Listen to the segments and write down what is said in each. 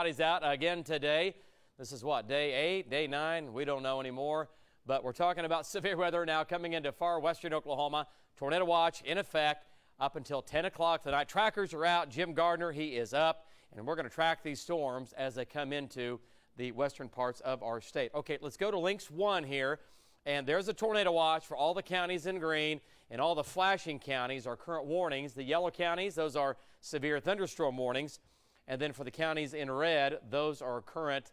body's out again today. This is what, day 8, day 9? We don't know anymore. But we're talking about severe weather now coming into far western Oklahoma. Tornado watch in effect up until 10 o'clock tonight. Trackers are out. Jim Gardner, he is up. And we're going to track these storms as they come into the western parts of our state. Okay, let's go to Links 1 here. And there's a tornado watch for all the counties in green, and all the flashing counties are current warnings. The yellow counties, those are severe thunderstorm warnings. And then for the counties in red, those are current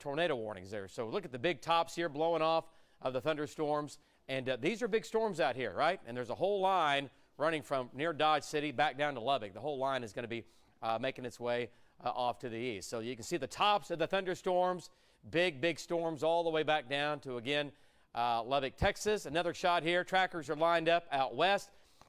tornado warnings there. So look at the big tops here blowing off of the thunderstorms. And these are big storms out here, right? And there's a whole line running from near Dodge City back down to Lubbock. The whole line is going to be making its way off to the east. So you can see the tops of the thunderstorms, big storms all the way back down to, again, Lubbock, Texas. Another shot here. Trackers are lined up out west.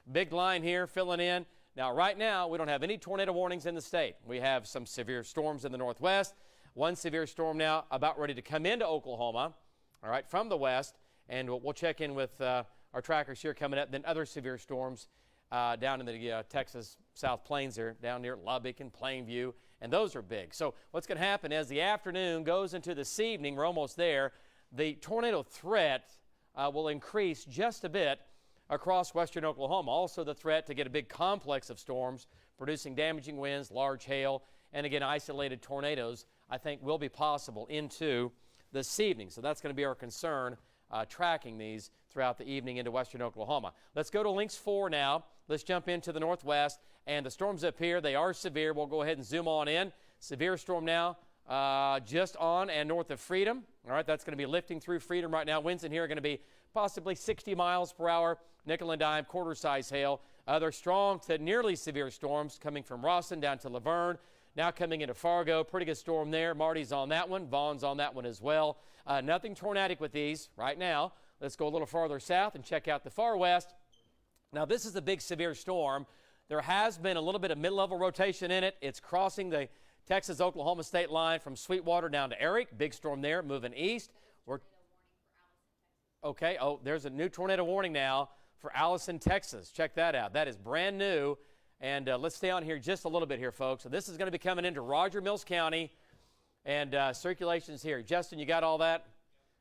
Big line here filling in. Now, right now, we don't have any tornado warnings in the state. We have some severe storms in the northwest. One severe storm now about ready to come into Oklahoma, all right, from the west. And we'll check in with our trackers here coming up. Then other severe storms down in the Texas South Plains there, down near Lubbock and Plainview. And those are big. So what's going to happen as the afternoon goes into this evening, we're almost there, the tornado threat will increase just a bit across western Oklahoma. Also the threat to get a big complex of storms producing damaging winds, large hail, and again isolated tornadoes I think will be possible into this evening. So that's going to be our concern, tracking these throughout the evening into western Oklahoma. Let's go to Links 4 now. Let's jump into the northwest. And the storms up here, they are severe. We'll go ahead and zoom on in. Severe storm now just on and north of Freedom. All right, that's going to be lifting through Freedom right now. Winds in here are going to be possibly 60 miles per hour, nickel and dime, quarter-size hail. Other strong to nearly severe storms coming from Rawson down to Laverne. Now coming into Fargo, pretty good storm there. Marty's on that one. Vaughn's on that one as well. Nothing tornadic with these right now. Let's go a little farther south and check out the far west. Now, this is a big severe storm. There has been a little bit of mid-level rotation in it. It's crossing the Texas-Oklahoma state line from Sweetwater down to Eric. Big storm there, moving east. Okay, oh, there's a new tornado warning now for Allison, Texas. Check that out. That is brand new. And let's stay on here just a little bit here, folks. So this is going to be coming into Roger Mills County, and circulation's here. Justin, you got all that?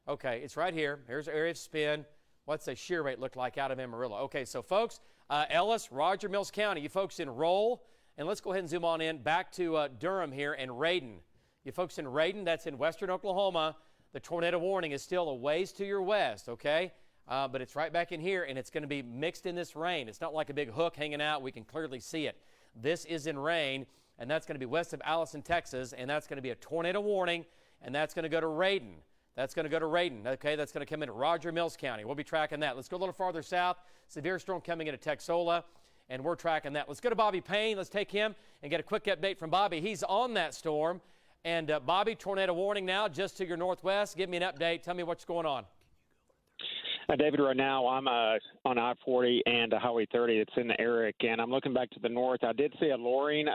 Okay, it's right here. Here's the area of spin. What's the shear rate look like out of Amarillo? Okay, so folks, Ellis, Roger Mills County, you folks enroll. And let's go ahead and zoom on in back to Durham here and Raiden. You folks in Raiden, that's in western Oklahoma. The tornado warning is still a ways to your west, okay? But it's right back in here, and it's going to be mixed in this rain. It's not like a big hook hanging out. We can clearly see it. This is in rain, and that's going to be west of Allison, Texas, and that's going to be a tornado warning, and that's going to go to Raiden. That's going to go to Raiden, okay? That's going to come into Roger Mills County. We'll be tracking that. Let's go a little farther south. Severe storm coming into Texola, and we're tracking that. Let's go to Bobby Payne. Let's take him and get a quick update from Bobby. He's on that storm. And Bobby, tornado warning now just to your northwest. Give me an update. Tell me what's going on. David, right now I'm on I-40 and Highway 30. It's in Eric, and I'm looking back to the north. I did see a lowering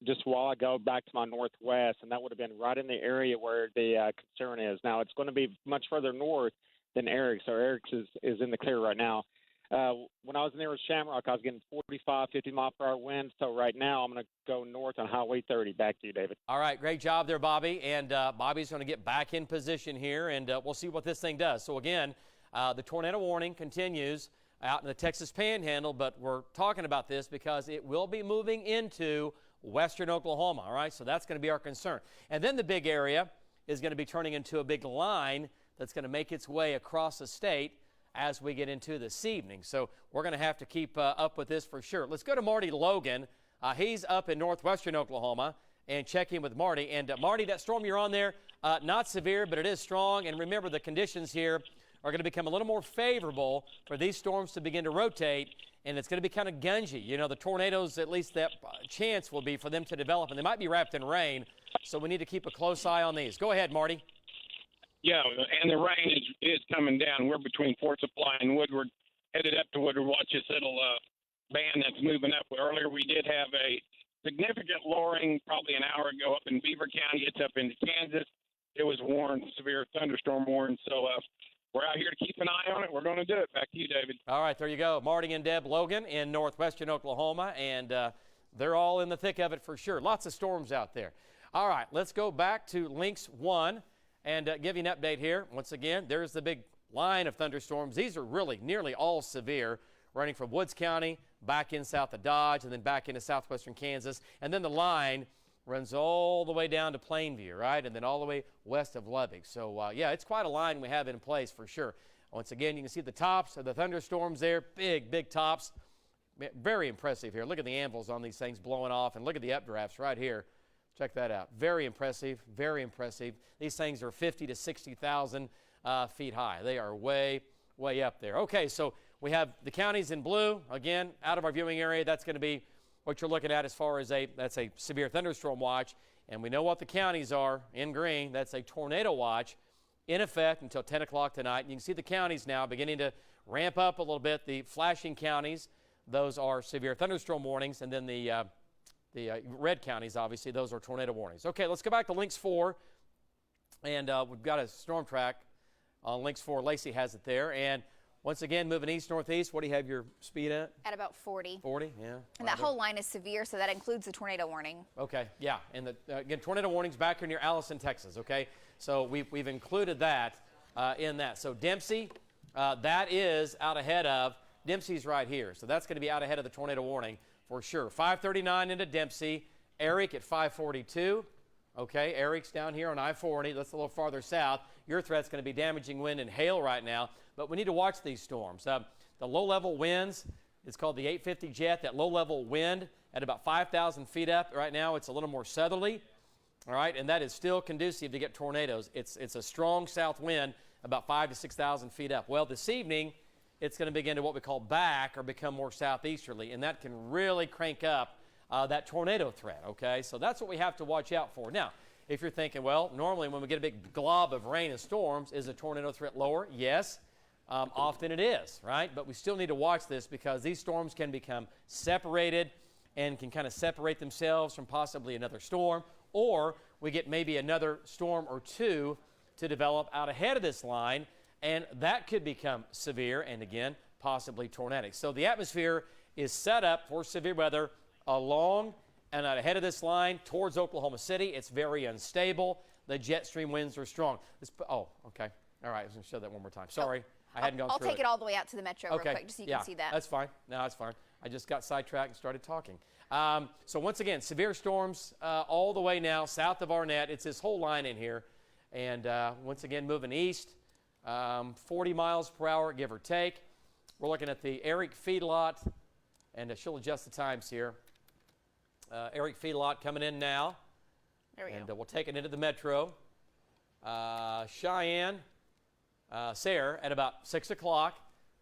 just a while ago back to my northwest, and that would have been right in the area where the concern is. Now, it's going to be much further north than Eric, so Eric is in the clear right now. When I was near Shamrock, I was getting 45, 50 mile per hour winds. So right now, I'm going to go north on Highway 30. Back to you, David. All right, great job there, Bobby. And Bobby's going to get back in position here, and we'll see what this thing does. So again, the tornado warning continues out in the Texas Panhandle, but we're talking about this because it will be moving into western Oklahoma. All right, so that's going to be our concern. And then the big area is going to be turning into a big line that's going to make its way across the state as we get into this evening. So we're going to have to keep up with this for sure. Let's go to Marty Logan. He's up in northwestern Oklahoma, and check in with Marty. And Marty, that storm you're on there, not severe, but it is strong. And remember, the conditions here are going to become a little more favorable for these storms to begin to rotate, and it's going to be kind of gungy. You know, the tornadoes, at least that chance will be for them to develop, and they might be wrapped in rain, so we need to keep a close eye on these. Go ahead, Marty. Yeah, and the rain is coming down. We're between Fort Supply and Woodward, headed up to Woodward. Watch this little band that's moving up. Earlier we did have a significant lowering probably an hour ago up in Beaver County. It's up into Kansas. It was warned, severe thunderstorm warned. So we're out here to keep an eye on it. We're going to do it. Back to you, David. All right, there you go. Marty and Deb Logan in northwestern Oklahoma, and they're all in the thick of it for sure. Lots of storms out there. All right, let's go back to Lynx 1 and give you an update here. Once again, there's the big line of thunderstorms. These are really nearly all severe, running from Woods County back in south of Dodge and then back into southwestern Kansas. And then the line runs all the way down to Plainview, right? And then all the way west of Lubbock. So, yeah, it's quite a line we have in place for sure. Once again, you can see the tops of the thunderstorms there. Big, big tops. Very impressive here. Look at the anvils on these things blowing off, and look at the updrafts right here. Check that out. Very impressive, very impressive. These things are 50 to 60,000 feet high. They are way, way up there. Okay, so we have the counties in blue. Again, out of our viewing area, that's going to be what you're looking at as far as that's a severe thunderstorm watch. And we know what the counties are in green. That's a tornado watch in effect until 10 o'clock tonight. And you can see the counties now beginning to ramp up a little bit. The flashing counties, those are severe thunderstorm warnings. And then the red counties, obviously, those are tornado warnings. Okay, let's go back to Lynx 4. And we've got a storm track on Lynx 4. Lacey has it there. And once again, moving east-northeast, what do you have your speed at? At about 40. 40, yeah. And that whole line is severe, so that includes the tornado warning. Okay, yeah. And again, tornado warnings back here near Allison, Texas, okay? So we've included that in that. So Dempsey, that is out ahead of, Dempsey's right here. So that's going to be out ahead of the tornado warning for sure. 539 into Dempsey. Eric at 542. Okay, Eric's down here on I-40. That's a little farther south. Your threat's going to be damaging wind and hail right now. But we need to watch these storms. The low-level winds, it's called the 850 jet. That low-level wind at about 5,000 feet up. Right now it's a little more southerly. All right, and that is still conducive to get tornadoes. It's a strong south wind about 5,000 to 6,000 feet up. Well, this evening it's going to begin to what we call back or become more southeasterly, and that can really crank up that tornado threat, okay? So that's what we have to watch out for. Now, if you're thinking, well, normally when we get a big glob of rain and storms, is the tornado threat lower? Yes, often it is, right? But we still need to watch this because these storms can become separated and can kind of separate themselves from possibly another storm, or we get maybe another storm or two to develop out ahead of this line, and that could become severe and, again, possibly tornadic. So the atmosphere is set up for severe weather along and out ahead of this line towards Oklahoma City. It's very unstable. The jet stream winds are strong. Okay. All right. I was going to show that one more time. Sorry. I hadn't gone through I'll take it all the way out to the metro real quick just so you can see that. That's fine. No, that's fine. I just got sidetracked and started talking. So once again, severe storms all the way now south of Arnett. It's this whole line in here. And once again, moving east, 40 miles per hour, give or take. We're looking at the Eric feedlot, and she'll adjust the times here. Eric feedlot coming in now. There we go. We'll take it into the metro. Cheyenne, Sayre at about 6 o'clock.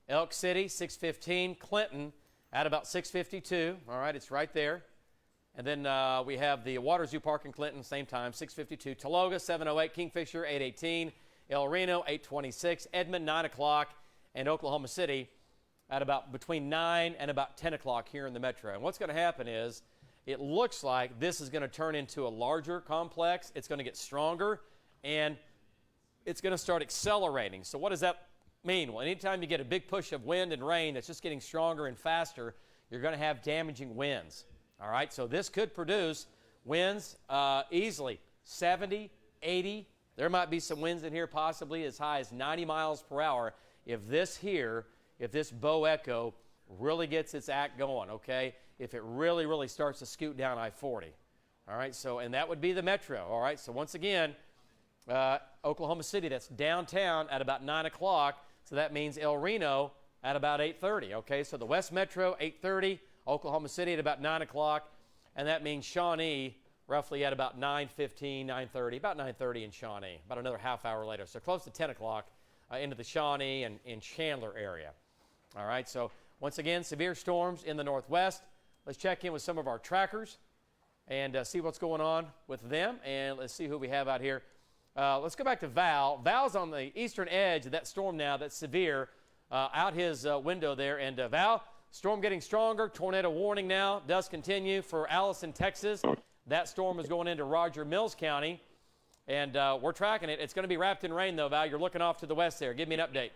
Elk City, 6:15. Clinton at about 6:52. All right, it's right there. And then we have the Water Zoo Park in Clinton, same time, 6:52. Taloga, 7:08. Kingfisher, 8:18. El Reno, 8:26. Edmond, 9 o'clock. And Oklahoma City at about between 9 and about 10 o'clock here in the metro. And what's going to happen is it looks like this is going to turn into a larger complex. It's going to get stronger, and it's going to start accelerating. So what does that mean? Well, anytime you get a big push of wind and rain that's just getting stronger and faster, you're going to have damaging winds. All right, so this could produce winds easily 70, 80. There might be some winds in here possibly as high as 90 miles per hour if this Bo Echo really gets its act going, okay? If it really, really starts to scoot down I-40. All right, so, and that would be the metro, all right? So once again, Oklahoma City, that's downtown at about 9 o'clock, so that means El Reno at about 8:30, okay? So the West Metro, 8:30, Oklahoma City at about 9 o'clock, and that means Shawnee roughly at about 9:15, 9:30, about 9:30 in Shawnee, about another half hour later. So close to 10 o'clock into the Shawnee and in Chandler area. All right, so once again, severe storms in the northwest. Let's check in with some of our trackers and see what's going on with them, and let's see who we have out here. Let's go back to Val. Val's on the eastern edge of that storm now that's severe out his window there. And Val, storm getting stronger, tornado warning now does continue for Allison, Texas. That storm is going into Roger Mills County, and we're tracking it. It's going to be wrapped in rain, though, Val. You're looking off to the west there. Give me an update.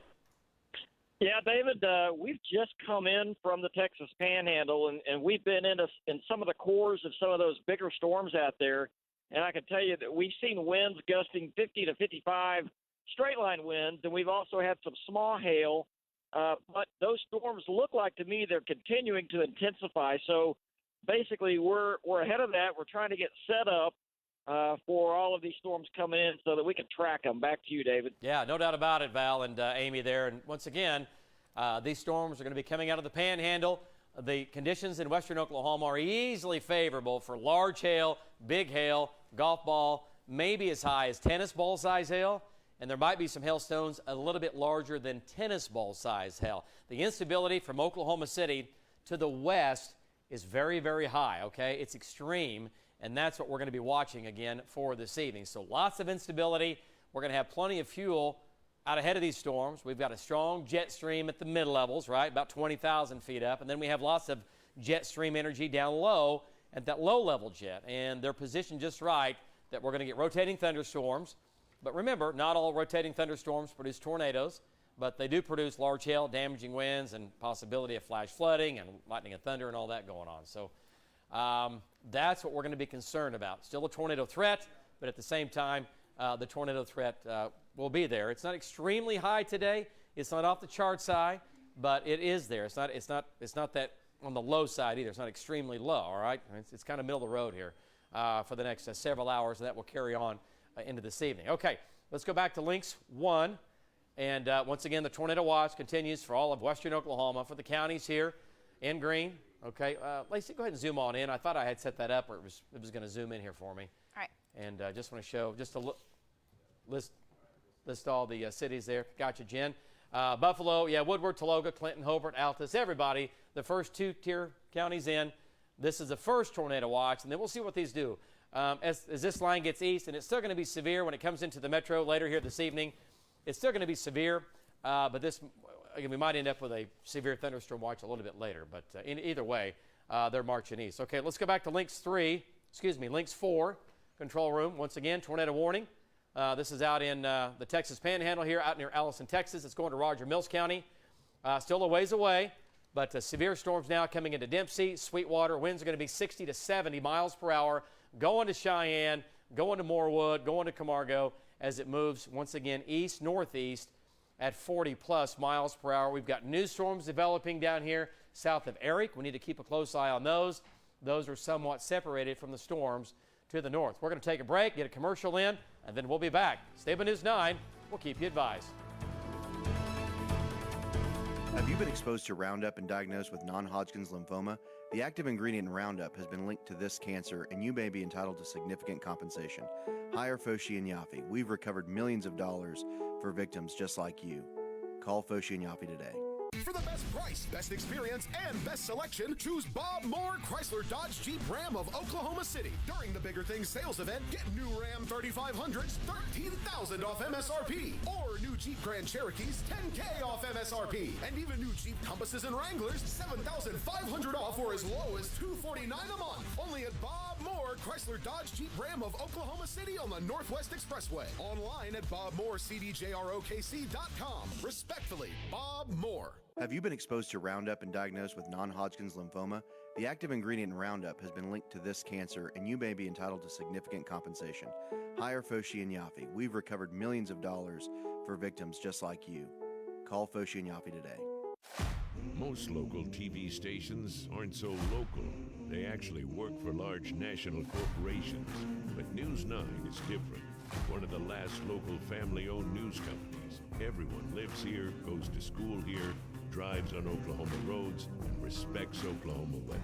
Yeah, David, we've just come in from the Texas Panhandle, and we've been in some of the cores of some of those bigger storms out there. And I can tell you that we've seen winds gusting 50 to 55 straight line winds, and we've also had some small hail. But those storms look like to me they're continuing to intensify. So basically we're ahead of that. We're trying to get set up for all of these storms coming in so that we can track them. Back to you, David. Yeah, no doubt about it, Val and Amy there. And once again, these storms are going to be coming out of the Panhandle. The conditions in western Oklahoma are easily favorable for large hail, big hail, golf ball, maybe as high as tennis ball size hail. And there might be some hailstones a little bit larger than tennis ball size hail. The instability from Oklahoma City to the west is very, very high, okay? It's extreme, and that's what we're going to be watching again for this evening. So lots of instability. We're going to have plenty of fuel out ahead of these storms. We've got a strong jet stream at the mid-levels, right, about 20,000 feet up. And then we have lots of jet stream energy down low at that low-level jet. And they're positioned just right that we're going to get rotating thunderstorms. But remember, not all rotating thunderstorms produce tornadoes, but they do produce large hail, damaging winds, and possibility of flash flooding and lightning and thunder and all that going on. So that's what we're going to be concerned about. Still a tornado threat, but at the same time, the tornado threat will be there. It's not extremely high today. It's not off the charts high, but it is there. It's not that on the low side either. It's not extremely low, all right? It's kind of middle of the road here for the next several hours, and that will carry on into this evening. Okay, let's go back to Links 1. And once again, the tornado watch continues for all of western Oklahoma, for the counties here in green. Okay, Lacey, go ahead and zoom on in. I thought I had set that up, or it was going to zoom in here for me. All right. And just want to show, just to list all the cities there. Gotcha, Jen. Buffalo, yeah, Woodward, Taloga, Clinton, Hobart, Altus, everybody, the first two-tier counties in. This is the first tornado watch, and then we'll see what these do. As this line gets east, and it's still going to be severe when it comes into the metro later here this evening. It's still going to be severe, but we might end up with a severe thunderstorm watch a little bit later. But in either way, they're marching east. Okay, let's go back to Links 4 control room. Once again, tornado warning. This is out in the Texas Panhandle here, out near Allison, Texas. It's going to Roger Mills County. Still a ways away, but severe storms now coming into Dempsey, Sweetwater. Winds are going to be 60 to 70 miles per hour, going to Cheyenne, going to Morewood, going to Camargo as it moves once again east-northeast at 40-plus miles per hour. We've got new storms developing down here south of Eric. We need to keep a close eye on those. Those are somewhat separated from the storms to the north. We're going to take a break, get a commercial in, and then we'll be back. Stay by News 9. We'll keep you advised. Have you been exposed to Roundup and diagnosed with non-Hodgkin's lymphoma? The active ingredient in Roundup has been linked to this cancer, and you may be entitled to significant compensation. Hire Foshi and Yafi. We've recovered millions of dollars for victims just like you. Call Foshi and Yafi today. For the best price, best experience, and best selection, choose Bob Moore Chrysler Dodge Jeep Ram of Oklahoma City. During the Bigger Things sales event, get new Ram 3500s, $13,000 off MSRP. Or new Jeep Grand Cherokees, $10,000 off MSRP. And even new Jeep Compasses and Wranglers, $7,500 off or as low as $249 a month. Only at Bob Moore Chrysler Dodge Jeep Ram of Oklahoma City on the Northwest Expressway. Online at BobMooreCDJROKC.com. Respectfully, Bob Moore. Have you been exposed to Roundup and diagnosed with non-Hodgkin's lymphoma? The active ingredient in Roundup has been linked to this cancer, and you may be entitled to significant compensation. Hire Foshi and Yafi. We've recovered millions of dollars for victims just like you. Call Foshi and Yafi today. Most local TV stations aren't so local. They actually work for large national corporations. But News 9 is different. One of the last local family-owned news companies. Everyone lives here, goes to school here, drives on Oklahoma roads, and respects Oklahoma weather.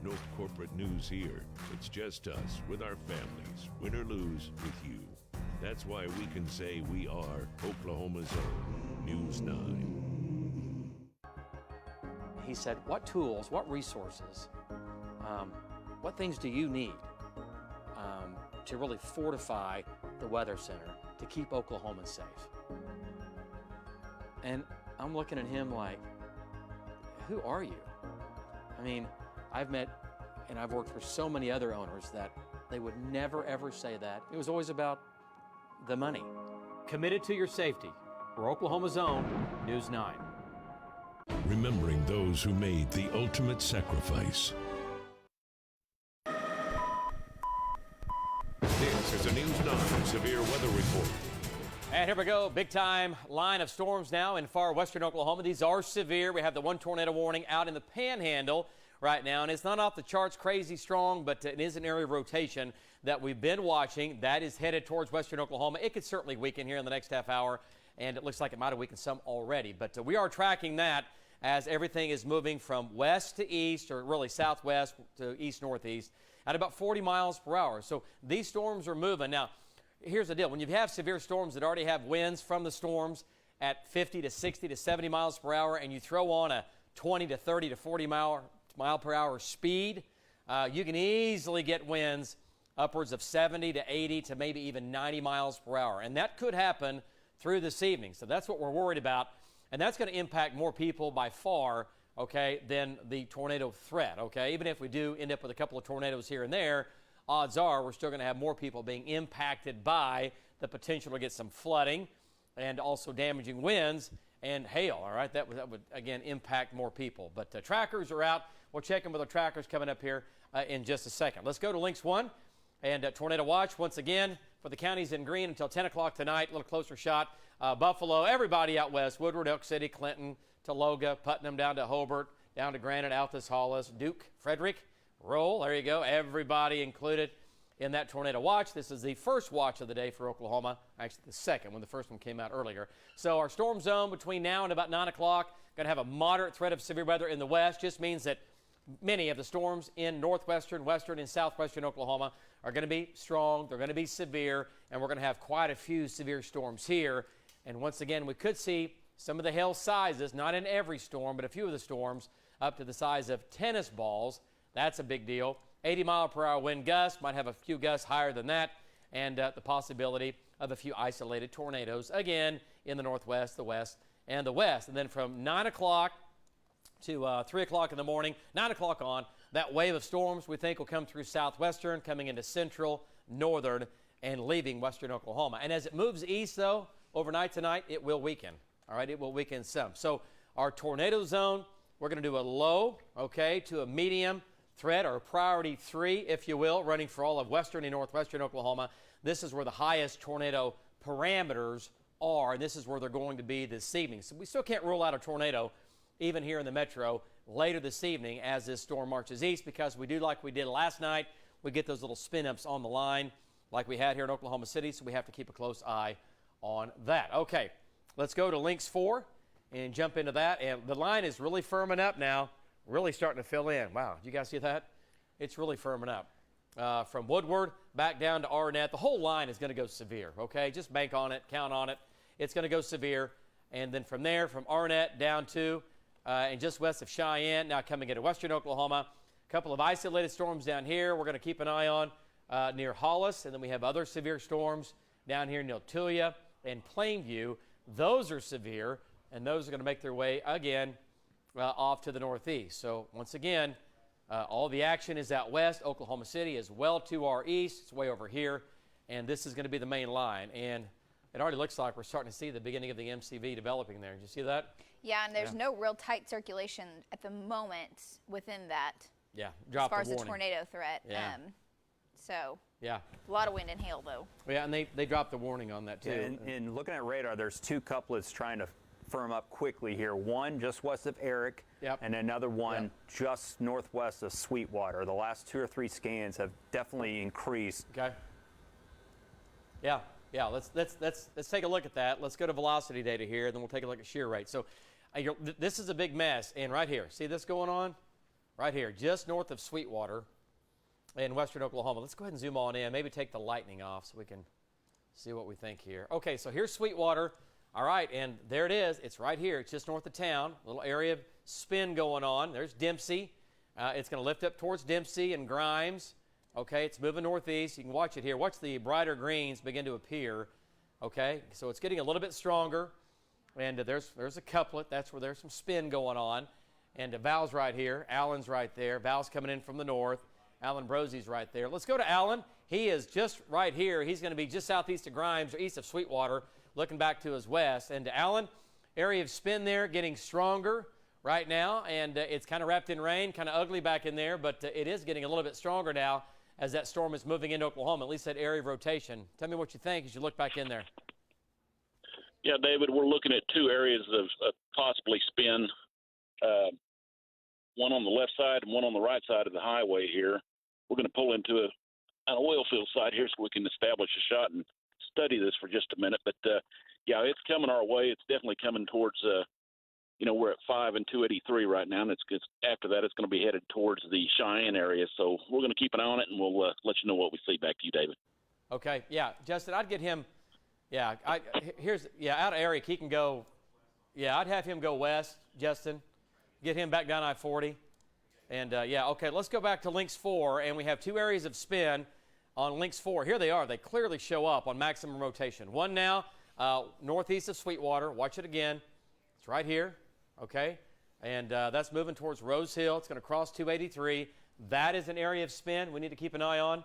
No corporate news here. It's just us with our families, win or lose, with you. That's why we can say we are Oklahoma's own News 9. He said, what tools, what resources, what things do you need to really fortify the Weather Center to keep Oklahomans safe? And I'm looking at him like, who are you? I mean, I've met and I've worked for so many other owners that they would never, ever say that. It was always about the money. Committed to your safety. We're Oklahoma's own News 9. Remembering those who made the ultimate sacrifice. News 9 Severe Weather Report. And here we go. Big time line of storms now in far western Oklahoma. These are severe. We have the one tornado warning out in the Panhandle right now, and it's not off the charts crazy strong, but it is an area of rotation that we've been watching that is headed towards western Oklahoma. It could certainly weaken here in the next half hour, and it looks like it might have weakened some already, but we are tracking that as everything is moving from west to east, or really southwest to east-northeast at about 40 miles per hour. So these storms are moving. Now, here's the deal. When you have severe storms that already have winds from the storms at 50 to 60 to 70 miles per hour, and you throw on a 20 to 30 to 40 mile per hour speed, you can easily get winds upwards of 70 to 80 to maybe even 90 miles per hour. And that could happen through this evening. So that's what we're worried about. And that's going to impact more people by far, okay, than the tornado threat, okay? Even if we do end up with a couple of tornadoes here and there, odds are we're still going to have more people being impacted by the potential to get some flooding and also damaging winds and hail, all right? That would again, impact more people. But trackers are out. We'll check in with our trackers coming up here in just a second. Let's go to Links 1 and Tornado Watch once again for the counties in green until 10 o'clock tonight. A little closer shot. Buffalo, everybody out west, Woodward, Elk City, Clinton, Taloga, Putnam, down to Hobart, down to Granite, Altus, Hollis, Duke, Frederick, Roll. There you go. Everybody included in that tornado watch. This is the first watch of the day for Oklahoma. Actually, the second when the first one came out earlier. So our storm zone between now and about 9 o'clock, going to have a moderate threat of severe weather in the west. Just means that many of the storms in northwestern, western, and southwestern Oklahoma are going to be strong. They're going to be severe, and we're going to have quite a few severe storms here. And once again, we could see some of the hail sizes, not in every storm, but a few of the storms up to the size of tennis balls. That's a big deal. 80-mile-per-hour wind gusts, might have a few gusts higher than that, and the possibility of a few isolated tornadoes, again, in the northwest, the west, and the west. And then from 9 o'clock to 3 o'clock in the morning, 9 o'clock on, that wave of storms we think will come through southwestern, coming into central, northern, and leaving western Oklahoma. And as it moves east, though, overnight tonight, it will weaken. All right, it will weaken some. So our tornado zone, we're going to do a low, okay, to a medium threat, or priority 3, if you will, running for all of western and northwestern Oklahoma. This is where the highest tornado parameters are, and this is where they're going to be this evening. So we still can't rule out a tornado, even here in the metro, later this evening as this storm marches east, because we do like we did last night. We get those little spin-ups on the line like we had here in Oklahoma City, so we have to keep a close eye on that. Okay, let's go to Links 4 and jump into that. And the line is really firming up now, really starting to fill in. Wow, you guys see that? It's really firming up. From Woodward back down to Arnett, the whole line is going to go severe, okay? Just bank on it, count on it. It's going to go severe. And then from there, from Arnett down to and just west of Cheyenne, now coming into western Oklahoma. A couple of isolated storms down here we're going to keep an eye on near Hollis. And then we have other severe storms down here near Tulia and Plainview. Those are severe, and those are going to make their way again off to the northeast. So once again, all the action is out west. Oklahoma City is well to our east. It's way over here, and this is going to be the main line. And it already looks like we're starting to see the beginning of the MCV developing there. Did you see that? Yeah, and there's no real tight circulation at the moment within that. Yeah, as far as the tornado threat. Yeah. So yeah, a lot of wind and hail, though. Yeah, and they dropped the warning on that, too. Yeah, and looking at radar, there's 2 couplets trying to firm up quickly here. One just west of Eric, and another one just northwest of Sweetwater. The last 2 or 3 scans have definitely increased. Okay. Yeah. Let's take a look at that. Let's go to velocity data here, then we'll take a look at shear rate. So this is a big mess, and right here, see this going on? Right here, just north of Sweetwater in western Oklahoma. Let's go ahead and zoom on in. Maybe take the lightning off so we can see what we think here. Okay, so here's Sweetwater. All right, and there it is. It's right here. It's just north of town. A little area of spin going on. There's Dempsey. It's going to lift up towards Dempsey and Grimes. Okay, it's moving northeast. You can watch it here. Watch the brighter greens begin to appear. Okay, so it's getting a little bit stronger. And there's a couplet. That's where there's some spin going on. And Val's right here. Allen's right there. Val's coming in from the north. Alan Brosey's right there. Let's go to Allen. He is just right here. He's going to be just southeast of Grimes or east of Sweetwater, looking back to his west. And Allen, area of spin there, getting stronger right now. And it's kind of wrapped in rain, kind of ugly back in there, but it is getting a little bit stronger now as that storm is moving into Oklahoma, at least that area of rotation. Tell me what you think as you look back in there. Yeah, David, we're looking at two areas of possibly spin, one on the left side and one on the right side of the highway here. We're going to pull into an oil field site here so we can establish a shot and study this for just a minute. But, yeah, it's coming our way. It's definitely coming towards, we're at 5 and 283 right now, and it's after that it's going to be headed towards the Cheyenne area. So we're going to keep an eye on it, and we'll let you know what we see. Back to you, David. Okay, yeah, Justin, I'd get him. Yeah, out of Eric, he can go. Yeah, I'd have him go west, Justin. Get him back down I-40. And, okay, let's go back to Links 4, and we have two areas of spin on Links 4. Here they are. They clearly show up on maximum rotation. One now, northeast of Sweetwater. Watch it again. It's right here, okay? And that's moving towards Rose Hill. It's going to cross 283. That is an area of spin we need to keep an eye on.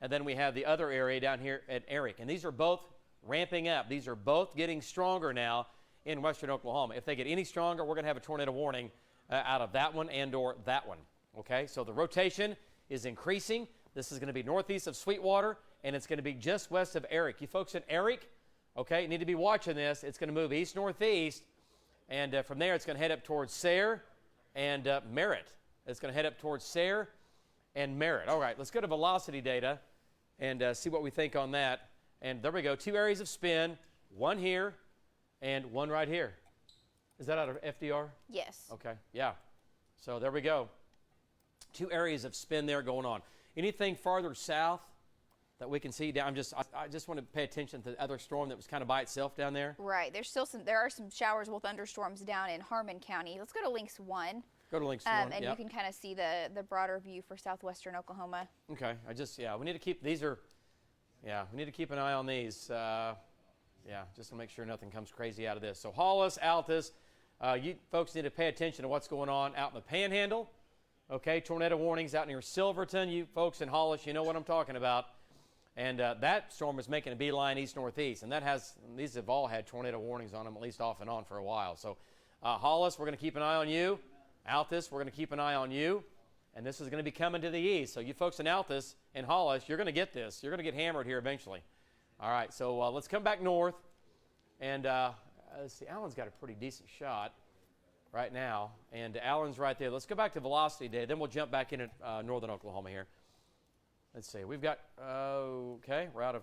And then we have the other area down here at Eric. And these are both ramping up. These are both getting stronger now in western Oklahoma. If they get any stronger, we're going to have a tornado warning out of that one and or that one. Okay, so the rotation is increasing. This is going to be northeast of Sweetwater, and it's going to be just west of Eric. You folks in Eric, okay, need to be watching this. It's going to move east-northeast, and from there it's going to head up towards Sayre and Merritt. It's going to head up towards Sayre and Merritt. All right, let's go to velocity data and see what we think on that. And there we go, two areas of spin, one here and one right here. Is that out of FDR? Yes. Okay, yeah. So there we go. Two areas of spin there going on. Anything farther south that we can see down? I just want to pay attention to the other storm that was kind of by itself down there. Right. There are some showers with thunderstorms down in Harmon County. Let's go to Links 1. Go to Links 1. And you can kind of see the broader view for southwestern Oklahoma. Okay. We need to keep we need to keep an eye on these. Just to make sure nothing comes crazy out of this. So Hollis, Altus, you folks need to pay attention to what's going on out in the Panhandle. Okay, tornado warnings out near Silverton. You folks in Hollis, you know what I'm talking about. And that storm is making a beeline east-northeast, and these have all had tornado warnings on them, at least off and on for a while. So Hollis, we're going to keep an eye on you. Altus, we're going to keep an eye on you. And this is going to be coming to the east. So you folks in Altus and Hollis, you're going to get this. You're going to get hammered here eventually. All right, so let's come back north. And let's see, Allen's got a pretty decent shot right now. And Allen's right there. Let's go back to velocity data. Then we'll jump back into northern Oklahoma here. Let's see. We've got, we're out of,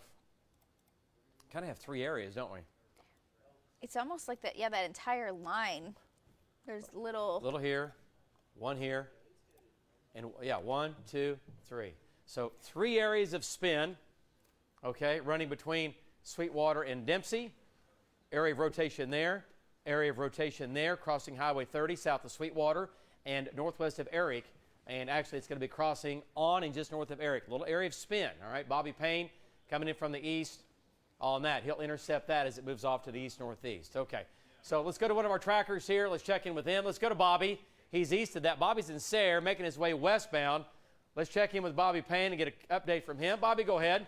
kind of have three areas, don't we? It's almost like that entire line. There's little here, one here, and 1, 2, 3. So 3 areas of spin, okay, running between Sweetwater and Dempsey. Area of rotation there, crossing Highway 30 south of Sweetwater and northwest of Eric. And actually, it's going to be crossing on and just north of Eric. Little area of spin, all right? Bobby Payne coming in from the east on that. He'll intercept that as it moves off to the east-northeast. Okay, so let's go to one of our trackers here. Let's check in with him. Let's go to Bobby. He's east of that. Bobby's in Sayre, making his way westbound. Let's check in with Bobby Payne and get an update from him. Bobby, go ahead.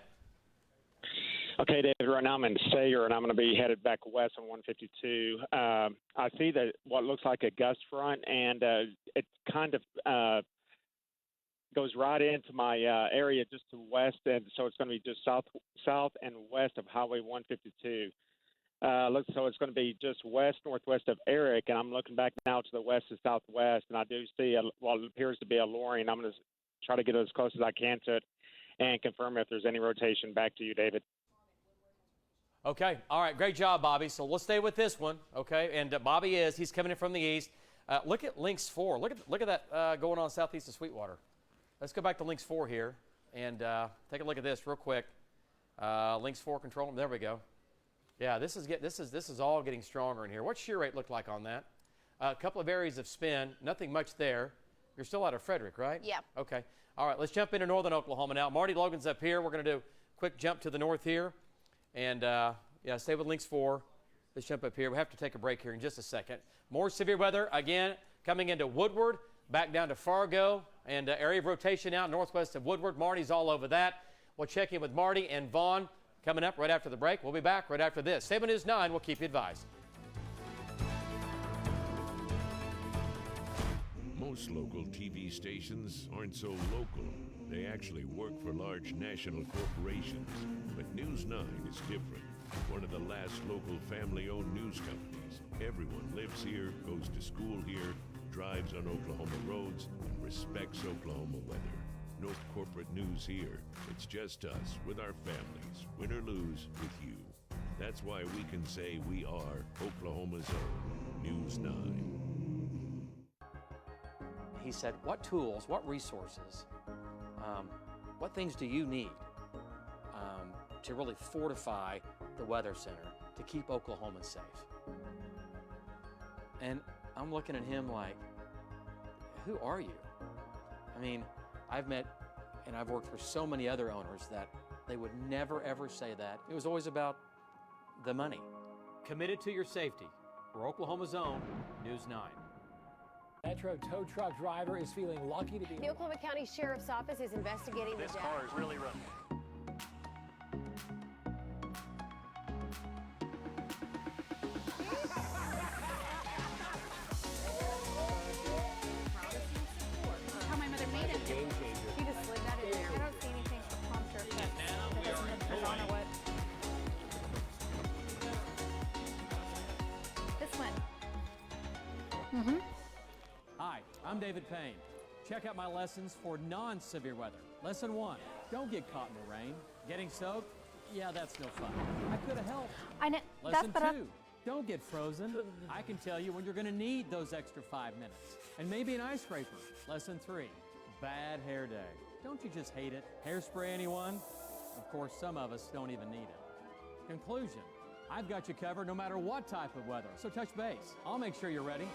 Okay, David, right now I'm in Sayre, and I'm going to be headed back west on 152. I see what looks like a gust front, and it kind of goes right into my area just to west, and so it's going to be just south and west of Highway 152. So it's going to be just west-northwest of Eric, and I'm looking back now to the west and southwest, and I do see what appears to be a lowering. I'm going to try to get as close as I can to it and confirm if there's any rotation. Back to you, David. Okay, all right, great job, Bobby. So let's stay with this one, okay? And Bobby he's coming in from the east. Look at Links 4. Look at that going on southeast of Sweetwater. Let's go back to Links 4 here and take a look at this real quick. Links 4 control. There we go. Yeah, this is all getting stronger in here. What's shear rate look like on that? A couple of areas of spin. Nothing much there. You're still out of Frederick, right? Yeah. Okay. All right, let's jump into northern Oklahoma now. Marty Logan's up here. We're going to do a quick jump to the north here. And, stay with Links 4. Let's jump up here. We have to take a break here in just a second. More severe weather, again, coming into Woodward, back down to Fargo, and area of rotation out northwest of Woodward. Marty's all over that. We'll check in with Marty and Vaughn coming up right after the break. We'll be back right after this. 7 News 9 will keep you advised. Most local TV stations aren't so local. They actually work for large national corporations. But News 9 is different. One of the last local family-owned news companies. Everyone lives here, goes to school here, drives on Oklahoma roads, and respects Oklahoma weather. No corporate news here. It's just us with our families, win or lose, with you. That's why we can say we are Oklahoma's own News 9. He said, what tools, what resources, what things do you need to really fortify the Weather Center to keep Oklahomans safe? And I'm looking at him like, who are you? I mean, I've met and I've worked for so many other owners that they would never ever say that. It was always about the money. Committed to your safety. We're Oklahoma's own News 9. Metro tow truck driver is feeling lucky to be... The Oklahoma County Sheriff's Office is investigating this car is really running. How my mother made it. She just slid that in there. I don't see anything for puncture. Now we are on or what? This one. Hi, I'm David Payne. Check out my lessons for non-severe weather. Lesson 1, don't get caught in the rain. Getting soaked? Yeah, that's no fun. I could have helped. I know. Lesson 2, don't get frozen. I can tell you when you're going to need those extra 5 minutes. And maybe an ice scraper. Lesson 3, bad hair day. Don't you just hate it? Hairspray, anyone? Of course, some of us don't even need it. Conclusion, I've got you covered no matter what type of weather. So touch base. I'll make sure you're ready.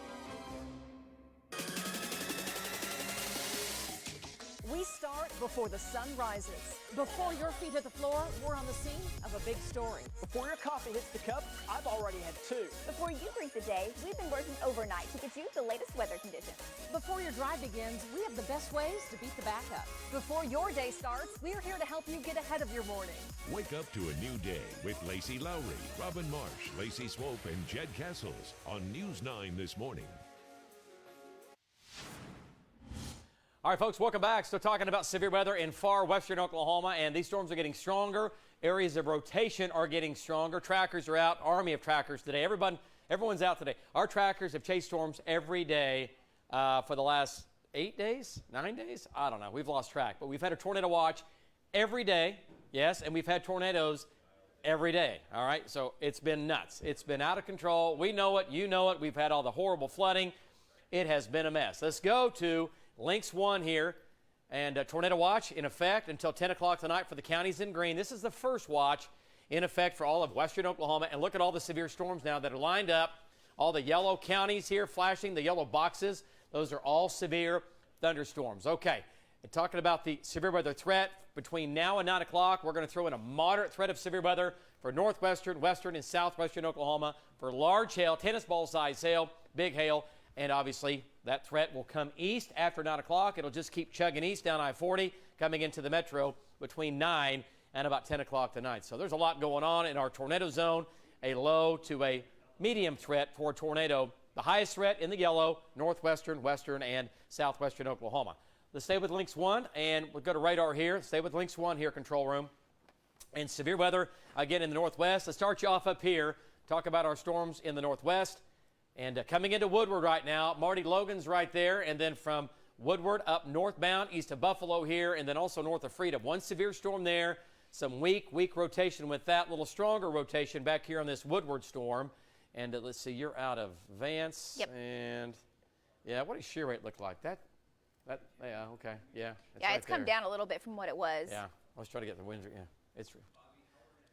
We start before the sun rises. Before your feet hit the floor, we're on the scene of a big story. Before your coffee hits the cup, I've already had 2. Before you greet the day, we've been working overnight to get you the latest weather conditions. Before your drive begins, we have the best ways to beat the backup. Before your day starts, we're here to help you get ahead of your morning. Wake up to a new day with Lacey Lowry, Robin Marsh, Lacey Swope, and Jed Castles on News 9 this morning. All right, folks, welcome back. Still talking about severe weather in far western Oklahoma, and these storms are getting stronger. Areas of rotation are getting stronger. Trackers are out, army of trackers today. Everyone's out today. Our trackers have chased storms every day for the last 8 days, 9 days? I don't know. We've lost track, but we've had a tornado watch every day, yes, and we've had tornadoes every day, all right? So it's been nuts. It's been out of control. We know it. You know it. We've had all the horrible flooding. It has been a mess. Let's go to Links 1 here, and tornado watch in effect until 10 o'clock tonight for the counties in green. This is the first watch in effect for all of western Oklahoma, and look at all the severe storms now that are lined up. All the yellow counties here flashing, the yellow boxes, those are all severe thunderstorms. Okay, and talking about the severe weather threat, between now and 9 o'clock, we're going to throw in a moderate threat of severe weather for northwestern, western, and southwestern Oklahoma for large hail, tennis ball size hail, big hail. And obviously, that threat will come east after 9 o'clock. It'll just keep chugging east down I-40, coming into the metro between 9 and about 10 o'clock tonight. So there's a lot going on in our tornado zone, a low to a medium threat for tornado. The highest threat in the yellow, northwestern, western, and southwestern Oklahoma. Let's stay with Links 1, and we'll go to radar here. Stay with Links 1 here, control room. And severe weather, again, in the northwest. Let's start you off up here. Talk about our storms in the northwest. And coming into Woodward right now, Marty Logan's right there, and then from Woodward up northbound, east of Buffalo here, and then also north of Freedom. One severe storm there, some weak rotation with that, little stronger rotation back here on this Woodward storm. And let's see, you're out of Vance. Yep. And, yeah, what does shear rate look like? Yeah, okay, yeah. Yeah, right it's come down a little bit from what it was. Yeah, let's try to get the wind, yeah,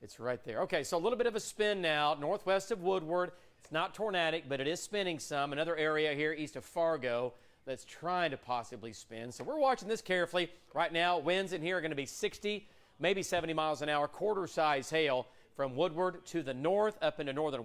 it's right there. Okay, so a little bit of a spin now, northwest of Woodward. It's not tornadic, but it is spinning some. Another area here east of Fargo that's trying to possibly spin. So we're watching this carefully. Right now, winds in here are going to be 60, maybe 70 miles an hour, quarter-size hail from Woodward to the north up into northern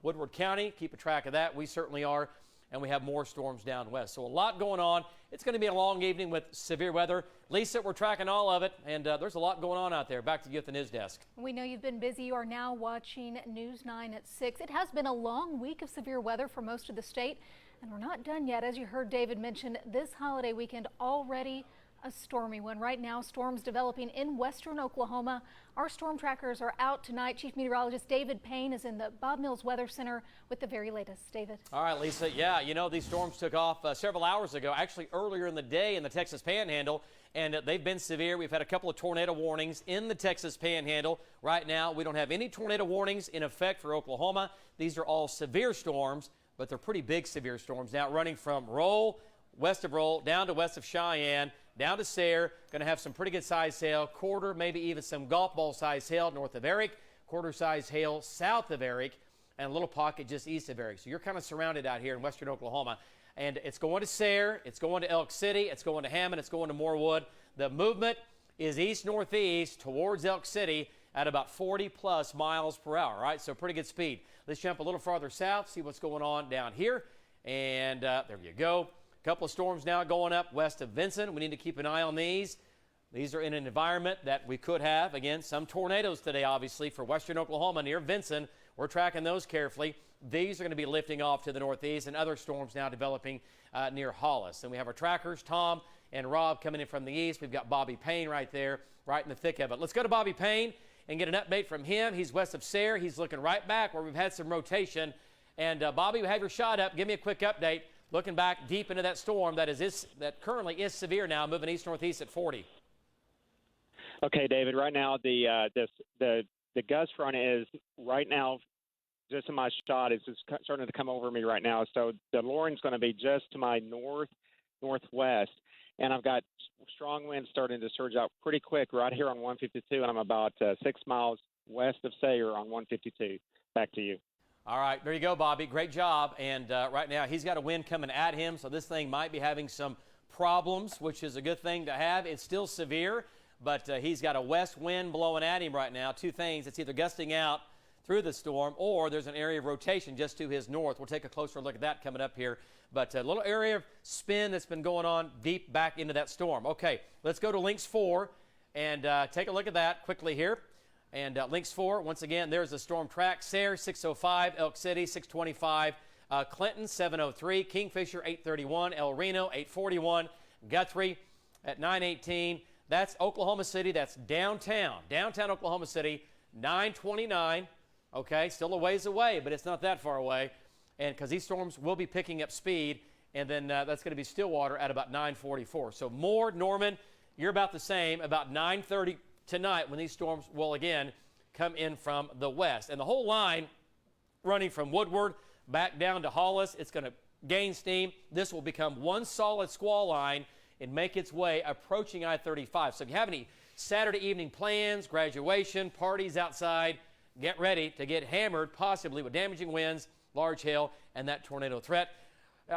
Woodward County. Keep a track of that. We certainly are. And we have more storms down west. So a lot going on. It's going to be a long evening with severe weather. Lisa, we're tracking all of it, and there's a lot going on out there. Back to you at the news desk. We know you've been busy. You are now watching News 9 at 6. It has been a long week of severe weather for most of the state, and we're not done yet. As you heard David mention, this holiday weekend already A stormy one right now. Storms developing in western Oklahoma. Our storm trackers are out tonight. Chief Meteorologist David Payne is in the Bob Mills Weather Center with the very latest. David. All right, Lisa. Yeah, you know, these storms took off several hours ago, actually earlier in the day in the Texas Panhandle, and they've been severe. We've had a couple of tornado warnings in the Texas Panhandle. Right now, we don't have any tornado warnings in effect for Oklahoma. These are all severe storms, but they're pretty big severe storms now, running from Roll, west of Roll, down to west of Cheyenne, down to Sayre. Going to have some pretty good size hail, quarter, maybe even some golf ball size hail north of Eric, quarter size hail south of Eric, and a little pocket just east of Eric. So you're kind of surrounded out here in western Oklahoma. And it's going to Sayre, it's going to Elk City, it's going to Hammond, it's going to Morewood. The movement is east-northeast towards Elk City at about 40-plus miles per hour, right? So pretty good speed. Let's jump a little farther south, see what's going on down here. And there you go. A couple of storms now going up west of Vinson. We need to keep an eye on these. These are in an environment that we could have, again, some tornadoes today, obviously, for western Oklahoma near Vinson. We're tracking those carefully. These are going to be lifting off to the northeast, and other storms now developing near Hollis. And we have our trackers, Tom and Rob, coming in from the east. We've got Bobby Payne right there, right in the thick of it. Let's go to Bobby Payne and get an update from him. He's west of Sayre. He's looking right back where we've had some rotation. And Bobby, we have your shot up. Give me a quick update. Looking back deep into that storm that currently is severe now, moving east-northeast at 40. Okay, David. Right now, the gust front is right now just in my shot. It's just starting to come over me right now. So the Loring's going to be just to my northwest, and I've got strong winds starting to surge out pretty quick right here on 152, and I'm about 6 miles west of Sayre on 152. Back to you. All right, there you go, Bobby. Great job. And right now he's got a wind coming at him, so this thing might be having some problems, which is a good thing to have. It's still severe, but he's got a west wind blowing at him right now. Two things. It's either gusting out through the storm, or there's an area of rotation just to his north. We'll take a closer look at that coming up here. But a little area of spin that's been going on deep back into that storm. Okay, let's go to Lynx 4 and take a look at that quickly here. And Lynx 4, once again, there's the storm track. Sayre, 605. Elk City, 625. Clinton, 703. Kingfisher, 831. El Reno, 841. Guthrie at 918. That's Oklahoma City. That's downtown Oklahoma City, 929. Okay, still a ways away, but it's not that far away. And because these storms will be picking up speed, and then that's going to be Stillwater at about 944. So Moore, Norman, you're about the same, about 930 tonight when these storms will again come in from the west. And the whole line running from Woodward back down to Hollis, it's going to gain steam. This will become one solid squall line and make its way approaching I-35. So if you have any Saturday evening plans, graduation, parties outside, get ready to get hammered, possibly with damaging winds, large hail, and that tornado threat.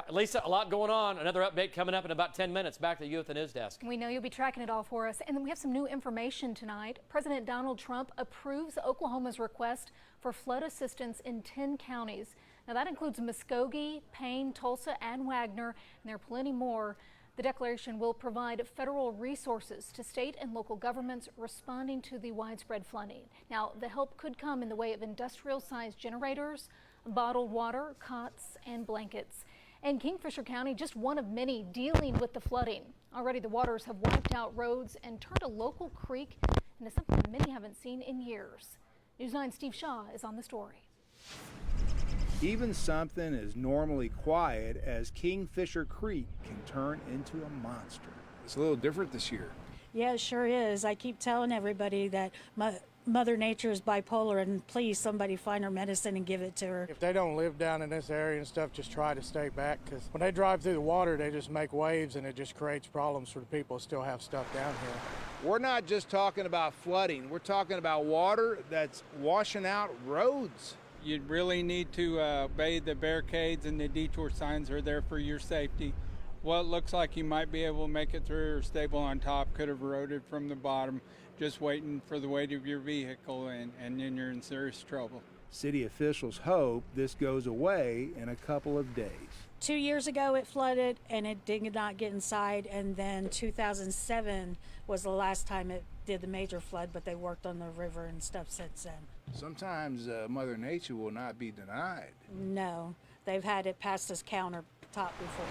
Lisa, a lot going on. Another update coming up in about 10 minutes. Back to you at the news desk. We know you'll be tracking it all for us. And then we have some new information tonight. President Donald Trump approves Oklahoma's request for flood assistance in 10 counties. Now that includes Muskogee, Payne, Tulsa, and Wagner, and there are plenty more. The declaration will provide federal resources to state and local governments responding to the widespread flooding. Now, the help could come in the way of industrial-sized generators, bottled water, cots, and blankets. And Kingfisher County, just one of many dealing with the flooding. Already the waters have wiped out roads and turned a local creek into something many haven't seen in years. News 9's Steve Shaw is on the story. Even something as normally quiet as Kingfisher Creek can turn into a monster. It's a little different this year. Yeah, it sure is. I keep telling everybody that Mother Nature is bipolar, and please, somebody find her medicine and give it to her. If they don't live down in this area and stuff, just try to stay back, because when they drive through the water, they just make waves, and it just creates problems for the people who still have stuff down here. We're not just talking about flooding. We're talking about water that's washing out roads. You really need to obey the barricades, and the detour signs are there for your safety. What looks like you might be able to make it through or stable on top could have eroded from the bottom, just waiting for the weight of your vehicle, and then you're in serious trouble. City officials hope this goes away in a couple of days. 2 years ago it flooded and it did not get inside, and then 2007 was the last time it did the major flood, but they worked on the river and stuff since then. Sometimes Mother Nature will not be denied. No, they've had it past this countertop before.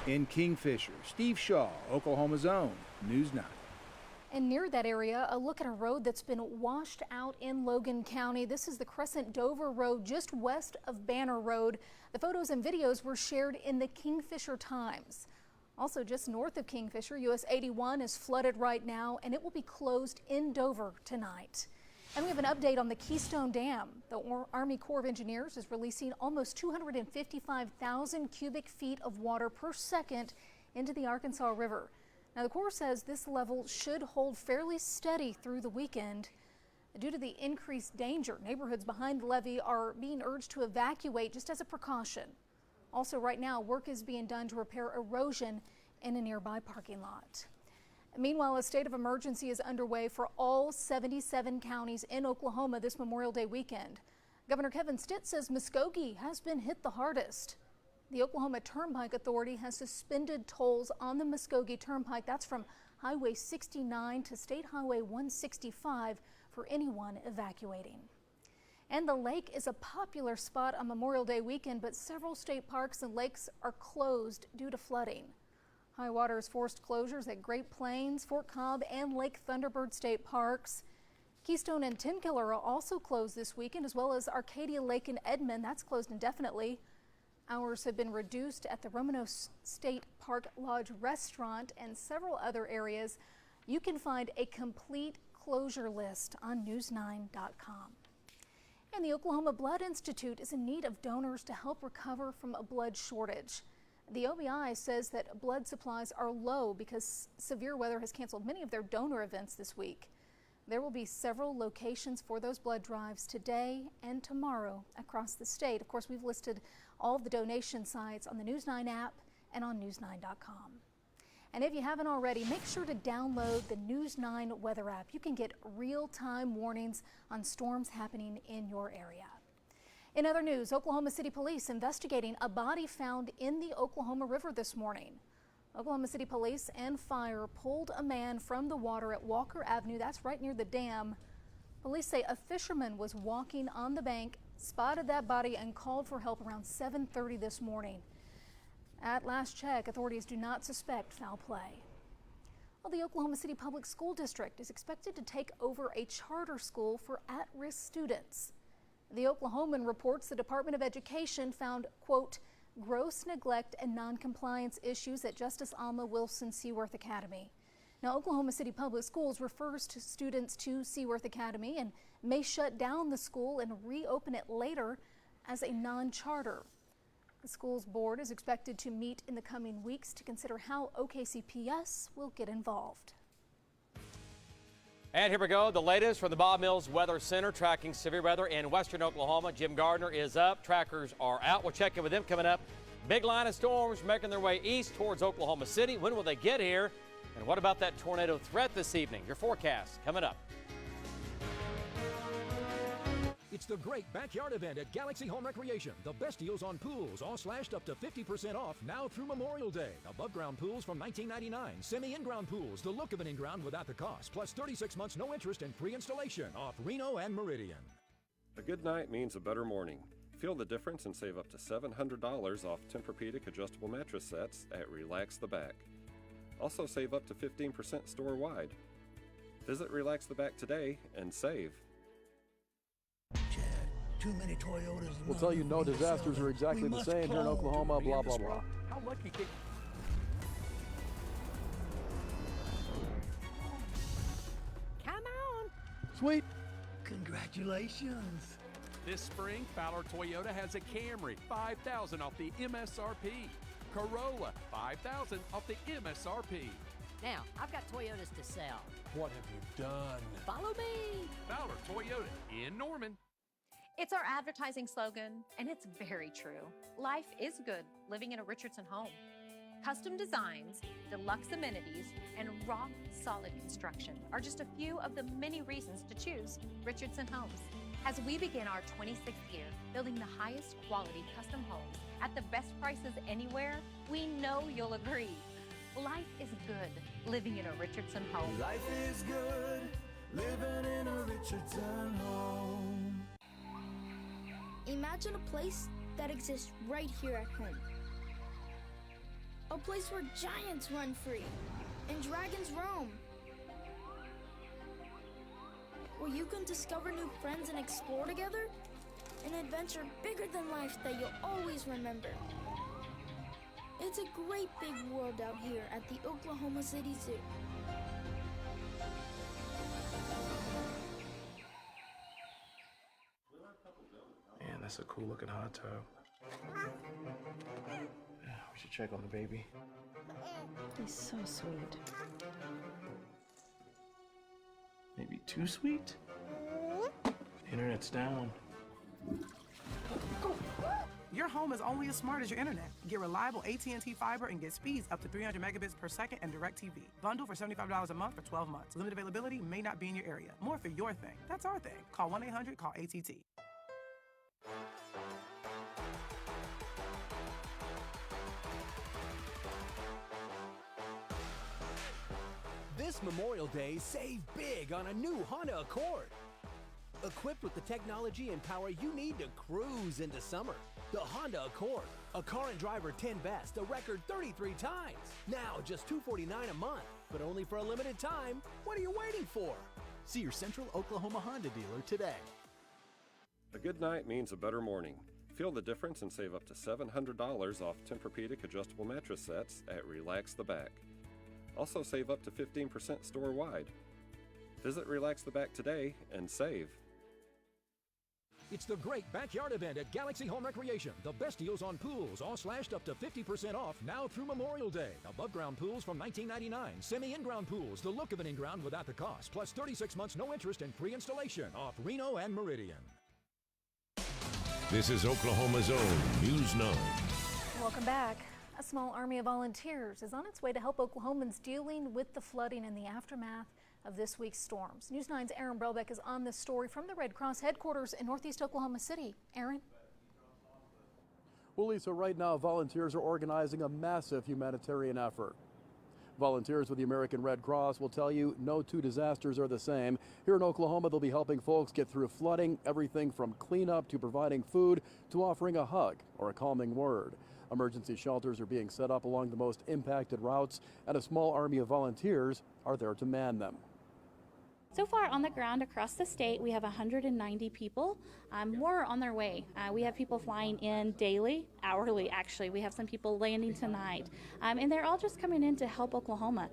In Kingfisher, Steve Shaw, Oklahoma's own News 9. And near that area, a look at a road that's been washed out in Logan County. This is the Crescent Dover Road just west of Banner Road. The photos and videos were shared in the Kingfisher Times. Also just north of Kingfisher, US 81 is flooded right now and it will be closed in Dover tonight. And we have an update on the Keystone Dam. The Army Corps of Engineers is releasing almost 255,000 cubic feet of water per second into the Arkansas River. Now, the Corps says this level should hold fairly steady through the weekend. Due to the increased danger, neighborhoods behind the levee are being urged to evacuate just as a precaution. Also, right now, work is being done to repair erosion in a nearby parking lot. Meanwhile, a state of emergency is underway for all 77 counties in Oklahoma this Memorial Day weekend. Governor Kevin Stitt says Muskogee has been hit the hardest. The Oklahoma Turnpike Authority has suspended tolls on the Muskogee Turnpike. That's from Highway 69 to State Highway 165 for anyone evacuating. And the lake is a popular spot on Memorial Day weekend, but several state parks and lakes are closed due to flooding. High water has forced closures at Great Plains, Fort Cobb, and Lake Thunderbird State Parks. Keystone and Tenkiller are also closed this weekend, as well as Arcadia Lake in Edmond. That's closed indefinitely. Hours have been reduced at the Romano State Park Lodge restaurant and several other areas. You can find a complete closure list on news9.com. And the Oklahoma Blood Institute is in need of donors to help recover from a blood shortage. The OBI says that blood supplies are low because severe weather has canceled many of their donor events this week. There will be several locations for those blood drives today and tomorrow across the state. Of course, we've listed all of the donation sites on the News 9 app and on news9.com. And if you haven't already, make sure to download the News 9 weather app. You can get real-time warnings on storms happening in your area. In other news, Oklahoma City Police investigating a body found in the Oklahoma River this morning. Oklahoma City Police and fire pulled a man from the water at Walker Avenue. That's right near the dam. Police say a fisherman was walking on the bank, spotted that body, and called for help around 7:30 this morning. At last check, authorities do not suspect foul play. Well, the Oklahoma City Public School District is expected to take over a charter school for at-risk students. The Oklahoman reports the Department of Education found, quote, gross neglect and noncompliance issues at Justice Alma Wilson Seaworth Academy. Now, Oklahoma City Public Schools refers to students to Seaworth Academy and may shut down the school and reopen it later as a non-charter. The school's board is expected to meet in the coming weeks to consider how OKCPS will get involved. And here we go, the latest from the Bob Mills Weather Center tracking severe weather in western Oklahoma. Jim Gardner is up, trackers are out. We'll check in with them coming up. Big line of storms making their way east towards Oklahoma City. When will they get here? And what about that tornado threat this evening? Your forecast coming up. It's the great backyard event at Galaxy Home Recreation. The best deals on pools, all slashed up to 50% off now through Memorial Day. Above ground pools from $19.99. Semi-in-ground pools, the look of an in-ground without the cost. Plus 36 months no interest and free installation off Reno and Meridian. A good night means a better morning. Feel the difference and save up to $700 off Tempur-Pedic adjustable mattress sets at Relax the Back. Also save up to 15% store-wide. Visit Relax the Back today and save. Too many Toyotas. We'll tell you no disasters are exactly the same here in Oklahoma, blah, blah, blah. How lucky can... Come on. Sweet. Congratulations. This spring, Fowler Toyota has a Camry, $5,000 off the MSRP. Corolla, $5,000 off the MSRP. Now, I've got Toyotas to sell. What have you done? Follow me. Fowler Toyota in Norman. It's our advertising slogan, and it's very true. Life is good living in a Richardson home. Custom designs, deluxe amenities, and rock solid construction are just a few of the many reasons to choose Richardson Homes. As we begin our 26th year building the highest quality custom homes at the best prices anywhere, we know you'll agree. Life is good living in a Richardson home. Life is good living in a Richardson home. Imagine a place that exists right here at home. A place where giants run free and dragons roam. Where you can discover new friends and explore together. An adventure bigger than life that you'll always remember. It's a great big world out here at the Oklahoma City Zoo. Man, that's a cool looking hot tub. Yeah, we should check on the baby. He's so sweet. Maybe too sweet? Internet's down. Your home is only as smart as your internet. Get reliable AT&T fiber and get speeds up to 300 megabits per second and DirecTV. Bundle for $75 a month for 12 months. Limited availability may not be in your area. More for your thing. That's our thing. Call 1-800-CALL-ATT. This Memorial Day, save big on a new Honda Accord. Equipped with the technology and power you need to cruise into summer. The Honda Accord, a car and driver 10 best, a record 33 times. Now just $249 a month, but only for a limited time. What are you waiting for? See your Central Oklahoma Honda dealer today. A good night means a better morning. Feel the difference and save up to $700 off Tempur-Pedic adjustable mattress sets at Relax the Back. Also save up to 15% store-wide. Visit Relax the Back today and save. It's the great backyard event at Galaxy Home Recreation. The best deals on pools, all slashed up to 50% off now through Memorial Day. Above ground pools from $19.99. Semi-in-ground pools, the look of an in-ground without the cost. Plus 36 months no interest and free installation off Reno and Meridian. This is Oklahoma's own News 9. Welcome back. A small army of volunteers is on its way to help Oklahomans dealing with the flooding and the aftermath of this week's storms. News 9's Aaron Brelbeck is on this story from the Red Cross headquarters in Northeast Oklahoma City. Aaron? Well, Lisa, right now volunteers are organizing a massive humanitarian effort. Volunteers with the American Red Cross will tell you no two disasters are the same. Here in Oklahoma, they'll be helping folks get through flooding, everything from cleanup to providing food to offering a hug or a calming word. Emergency shelters are being set up along the most impacted routes, and a small army of volunteers are there to man them. So far on the ground across the state, we have 190 people. More are on their way. We have people flying in daily, hourly actually. We have some people landing tonight. And they're all just coming in to help Oklahoma.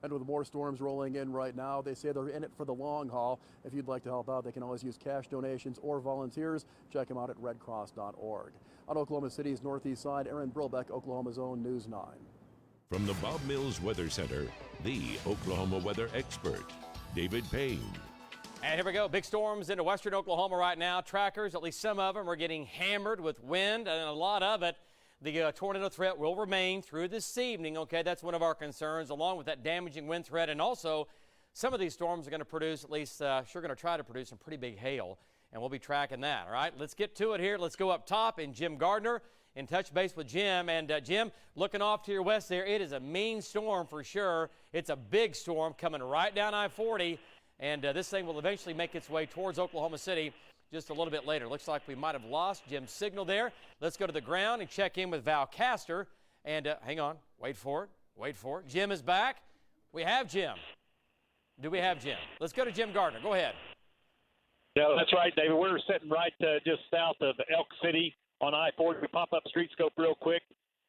And with more storms rolling in right now, they say they're in it for the long haul. If you'd like to help out, they can always use cash donations or volunteers. Check them out at redcross.org. On Oklahoma City's northeast side, Aaron Brelbeck, Oklahoma's own News 9. From the Bob Mills Weather Center, the Oklahoma weather expert, David Payne. And here we go. Big storms into western Oklahoma right now. Trackers, at least some of them, are getting hammered with wind, and a lot of it. The tornado threat will remain through this evening. Okay, that's one of our concerns, along with that damaging wind threat. And also, some of these storms are going to produce, at least sure going to try to produce some pretty big hail. And we'll be tracking that. All right, let's get to it here. Let's go up top in Jim Gardner and touch base with Jim. And Jim, looking off to your west there, it is a mean storm for sure. It's a big storm coming right down I-40. And this thing will eventually make its way towards Oklahoma City just a little bit later. Looks like we might have lost Jim's signal there. Let's go to the ground and check in with Val Castor. And hang on, wait for it. Jim is back. We have Jim. Do we have Jim? Let's go to Jim Gardner. Go ahead. No, that's right, David. We're sitting right just south of Elk City on I-40. We pop up street scope real quick.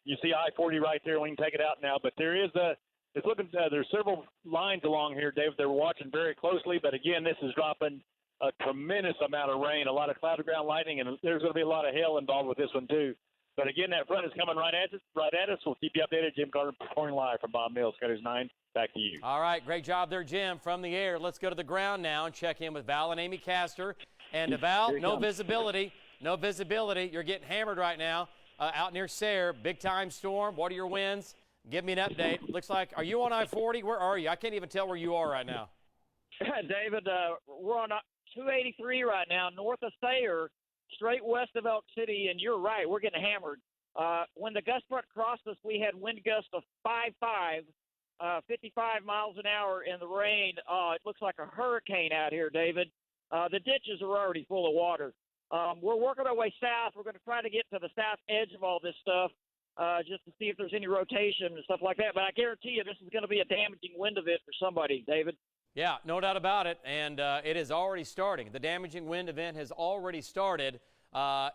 You see I-40 right there. We can take it out now. But there is there's several lines along here, David. They're watching very closely. But again, this is dropping a tremendous amount of rain, a lot of cloud to ground lightning, and there's going to be a lot of hail involved with this one too. But again, that front is coming right at us. We'll keep you updated. Jim Gardner reporting live from Bob Mills, Cutters 9. Back to you. All right, great job there, Jim, from the air. Let's go to the ground now and check in with Val and Amy Castor. And Val, no visibility. You're getting hammered right now out near Sayre. Big time storm. What are your winds? Give me an update. Looks like, are you on I-40? Where are you? I can't even tell where you are right now. David, we're on 283 right now, north of Sayre, straight west of Elk City, and you're right, we're getting hammered. When the gust front crossed us, we had wind gusts of 5.5, 55 miles an hour in the rain. It looks like a hurricane out here, David. The ditches are already full of water. We're working our way south. We're going to try to get to the south edge of all this stuff. just to see if there's any rotation and stuff like that. But I guarantee you this is going to be a damaging wind event for somebody, David. Yeah, no doubt about it, and it is already starting. The damaging wind event has already started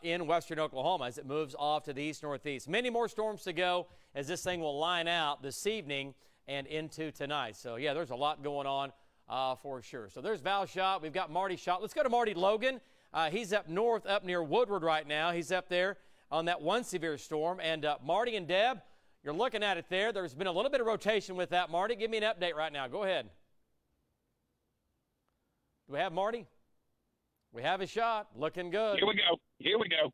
in western Oklahoma as it moves off to the east-northeast. Many more storms to go as this thing will line out this evening and into tonight. So, yeah, there's a lot going on for sure. So there's Val's shot. We've got Marty's shot. Let's go to Marty Logan. He's up north, up near Woodward right now. He's up there on that one severe storm. And Marty and Deb, you're looking at it there. There's been a little bit of rotation with that. Marty, give me an update right now. Go ahead. Do we have Marty? We have a shot. Looking good. Here we go. Here we go.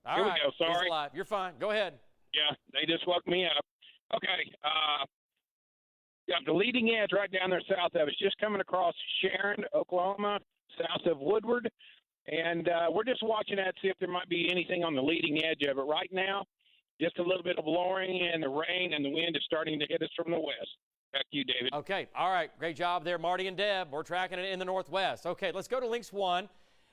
Sorry. He's alive. You're fine. Go ahead. Yeah, they just woke me up. Okay. Yeah, the leading edge right down there south of us, just coming across Sharon, Oklahoma, south of Woodward. And we're just watching that, see if there might be anything on the leading edge of it. Right now, just a little bit of lowering, and the rain and the wind is starting to hit us from the west. Back to you, David. Okay. All right. Great job there, Marty and Deb. We're tracking it in the northwest. Okay, let's go to Links 1.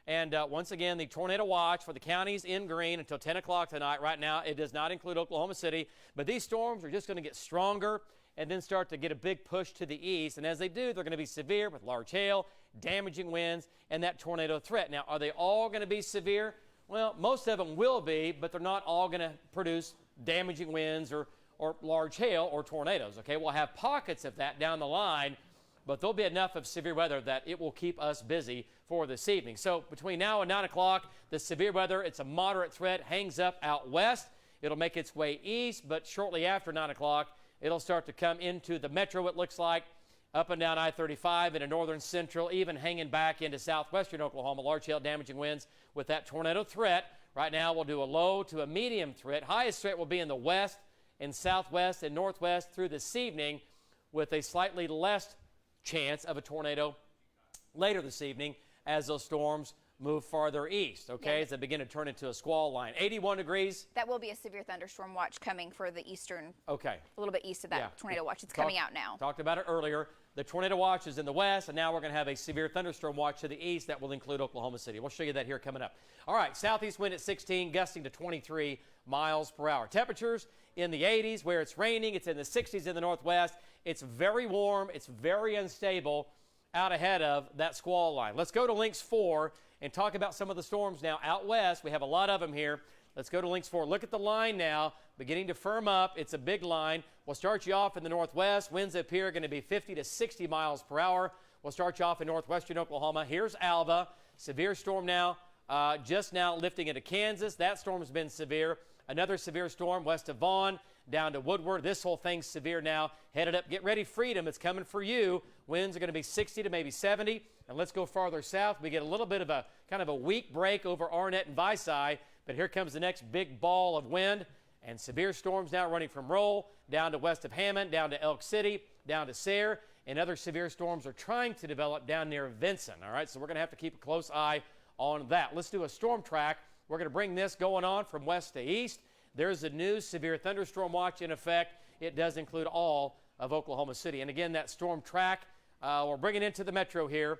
And once again, the tornado watch for the counties in green until 10 o'clock tonight. Right now, it does not include Oklahoma City. But these storms are just going to get stronger and then start to get a big push to the east. And as they do, they're going to be severe with large hail, damaging winds, and that tornado threat. Now, are they all going to be severe? Well, most of them will be, but they're not all going to produce damaging winds or large hail or tornadoes. Okay, we'll have pockets of that down the line, but there'll be enough of severe weather that it will keep us busy for this evening. So between now and 9 o'clock, the severe weather, it's a moderate threat, hangs up out west. It'll make its way east, but shortly after 9 o'clock, it'll start to come into the metro, it looks like, up and down I-35 into northern central, even hanging back into southwestern Oklahoma. Large hail damaging winds with that tornado threat. Right now, we'll do a low to a medium threat. Highest threat will be in the west and southwest and northwest through this evening, with a slightly less chance of a tornado later this evening as those storms move farther east, okay, as they begin to turn into a squall line. 81 degrees. That will be a severe thunderstorm watch coming for the eastern, okay, a little bit east of that tornado watch. It's coming out now. Talked about it earlier. The tornado watch is in the west, and now we're going to have a severe thunderstorm watch to the east that will include Oklahoma City. We'll show you that here coming up. All right, southeast wind at 16, gusting to 23 miles per hour. Temperatures in the 80s where it's raining. It's in the 60s in the northwest. It's very warm. It's very unstable out ahead of that squall line. Let's go to Links 4 and talk about some of the storms now out west. We have a lot of them here. Let's go to Links 4. Look at the line now, beginning to firm up. It's a big line. We'll start you off in the northwest. Winds up here are going to be 50 to 60 miles per hour. We'll start you off in northwestern Oklahoma. Here's Alva. Severe storm now, just now lifting into Kansas. That storm has been severe. Another severe storm west of Vaughn down to Woodward. This whole thing's severe now. Headed up. Get ready, Freedom. It's coming for you. Winds are going to be 60 to maybe 70. And let's go farther south. We get a little bit of a kind of a weak break over Arnett and Visay. But here comes the next big ball of wind. And severe storms now running from Roll down to west of Hammond, down to Elk City, down to Sayre. And other severe storms are trying to develop down near Vinson. All right, so we're going to have to keep a close eye on that. Let's do a storm track. We're going to bring this going on from west to east. There's a new severe thunderstorm watch in effect. It does include all of Oklahoma City. And again, that storm track, we're bringing into the metro here.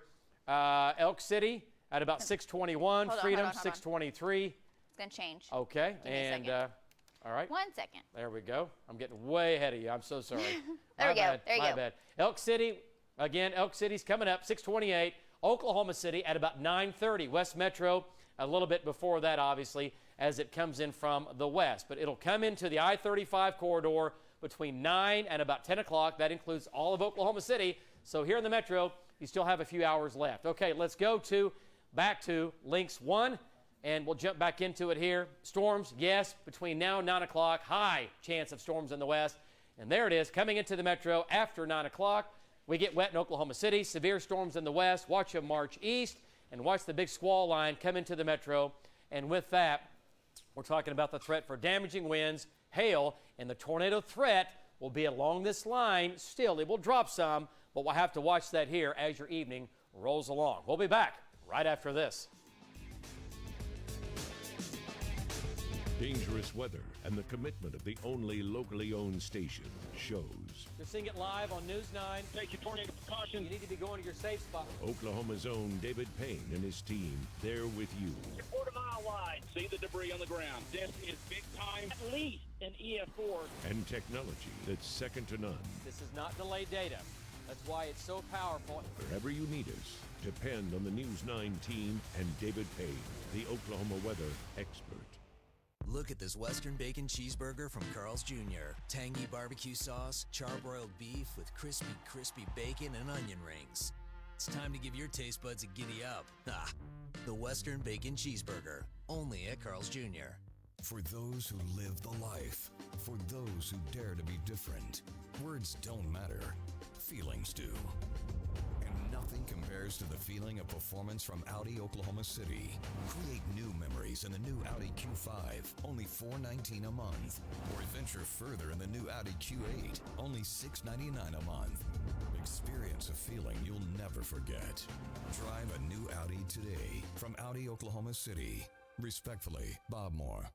Elk City at about 621, Freedom 623. It's going to change. Okay, Give me a and second. all right. 1 second. There we go. I'm getting way ahead of you. I'm so sorry. There we go. Bad. There you My go. bad. Elk City, again, Elk City's coming up, 628. Oklahoma City at about 9:30. West Metro a little bit before that, obviously, as it comes in from the west. But it'll come into the I-35 corridor between 9 and about 10 o'clock. That includes all of Oklahoma City. So here in the metro, you still have a few hours left. Okay, let's go back to Links 1, and we'll jump back into it here. Storms, yes, between now and 9 o'clock. High chance of storms in the west. And there it is, coming into the metro after 9 o'clock. We get wet in Oklahoma City. Severe storms in the west. Watch them march east, and watch the big squall line come into the metro. And with that, we're talking about the threat for damaging winds, hail, and the tornado threat will be along this line. Still, it will drop some, but we'll have to watch that here as your evening rolls along. We'll be back right after this. Dangerous weather and the commitment of the only locally owned station shows. You're seeing it live on News 9. Take your tornado precautions. You need to be going to your safe spot. Oklahoma's own David Payne and his team, there with you. Your quarter-mile slide. See the debris on the ground. This is big time. At least an EF4. And technology that's second to none. This is not delayed data. That's why it's so powerful. Wherever you need us, depend on the News 9 team and David Payne, the Oklahoma weather expert. Look at this Western Bacon Cheeseburger from Carl's Jr. Tangy barbecue sauce, charbroiled beef with crispy bacon and onion rings. It's time to give your taste buds a giddy up. The Western Bacon Cheeseburger, only at Carl's Jr. For those who live the life, for those who dare to be different, words don't matter, feelings do. And nothing compares to the feeling of performance from Audi Oklahoma City. Create new memories in the new Audi Q5, only $419 a month. Or venture further in the new Audi Q8, only $699 a month. Experience a feeling you'll never forget. Drive a new Audi today from Audi Oklahoma City. Respectfully, Bob Moore.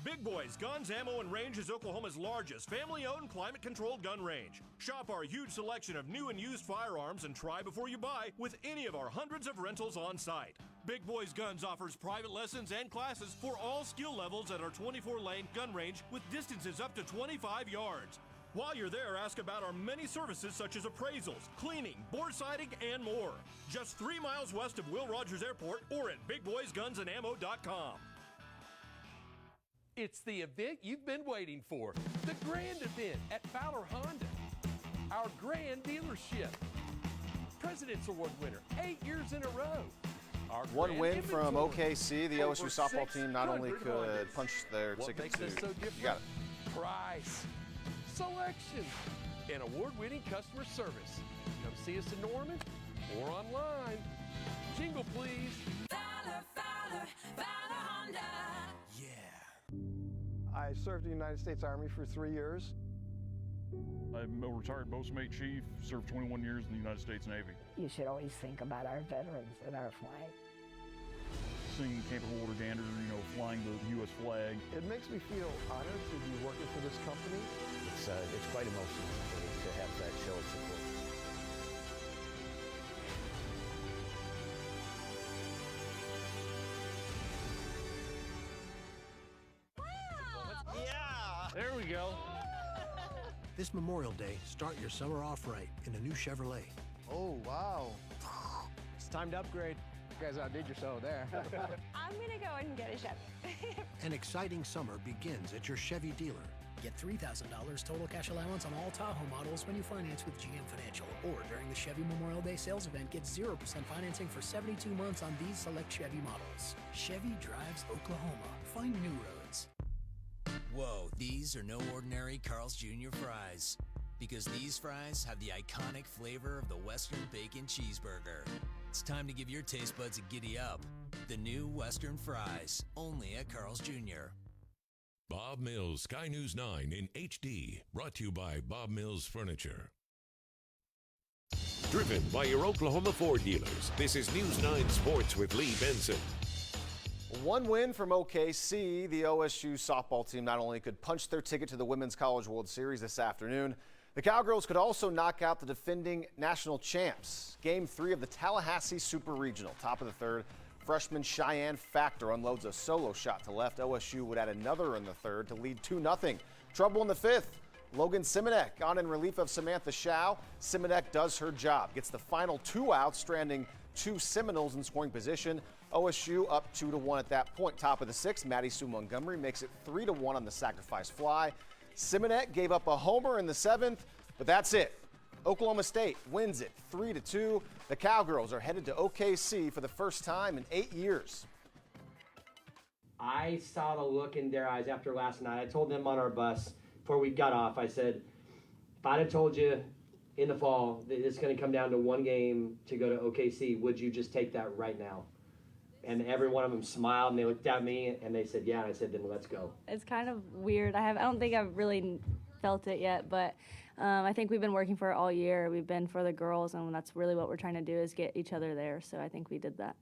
Big Boys Guns, Ammo, and Range is Oklahoma's largest family-owned, climate-controlled gun range. Shop our huge selection of new and used firearms and try before you buy with any of our hundreds of rentals on site. Big Boys Guns offers private lessons and classes for all skill levels at our 24-lane gun range with distances up to 25 yards. While you're there, ask about our many services such as appraisals, cleaning, board siding, and more. Just 3 miles west of Will Rogers Airport or at BigBoysGunsandAmmo.com. It's the event you've been waiting for, the grand event at Fowler Honda, our grand dealership. President's Award winner, 8 years in a row. Our One win from inventory. OKC. The Over OSU softball team not only 600 could Hondas. punch their What ticket makes to. us so different? You got it. Price, selection, and award-winning customer service. Come see us in Norman or online. Jingle, please. Fowler Honda. I served in the United States Army for 3 years. I'm a retired boatswain chief, served 21 years in the United States Navy. You should always think about our veterans and our flag. Seeing Camp Water Gander, flying the U.S. flag. It makes me feel honored to be working for this company. It's quite emotional to have that show of support. There we go. This Memorial Day, start your summer off right in a new Chevrolet. Oh, wow. It's time to upgrade. You guys outdid yourself there. I'm gonna go and get a Chevy. An exciting summer begins at your Chevy dealer. Get $3,000 total cash allowance on all Tahoe models when you finance with GM Financial. Or during the Chevy Memorial Day sales event, get 0% financing for 72 months on these select Chevy models. Chevy drives Oklahoma. Find new roads. Whoa, these are no ordinary Carl's Jr. fries. Because these fries have the iconic flavor of the Western Bacon Cheeseburger. It's time to give your taste buds a giddy up. The new Western fries, only at Carl's Jr. Bob Mills, Sky News 9 in HD, brought to you by Bob Mills Furniture. Driven by your Oklahoma Ford dealers, this is News 9 Sports with Lee Benson. One win from OKC. The OSU softball team not only could punch their ticket to the Women's College World Series this afternoon, the Cowgirls could also knock out the defending national champs. Game 3 of the Tallahassee Super Regional. Top of the third, freshman Cheyenne Factor unloads a solo shot to left. OSU would add another in the third to lead 2-0. Trouble in the fifth. Logan Simonek on in relief of Samantha Shao. Simonek does her job, gets the final 2 outs, stranding 2 Seminoles in scoring position. OSU up 2-1 at that point. Top of the sixth, Maddie Sue Montgomery makes it 3-1 on the sacrifice fly. Simonet gave up a homer in the 7th, but that's it. Oklahoma State wins it 3-2. The Cowgirls are headed to OKC for the first time in 8 years. I saw the look in their eyes after last night. I told them on our bus before we got off, I said, if I'd have told you in the fall that it's going to come down to one game to go to OKC, would you just take that right now? And every one of them smiled and they looked at me and they said, yeah. And I said, then let's go. It's kind of weird. I don't think I've really felt it yet, but I think we've been working for it all year. We've been for the girls, and that's really what we're trying to do is get each other there. So I think we did that.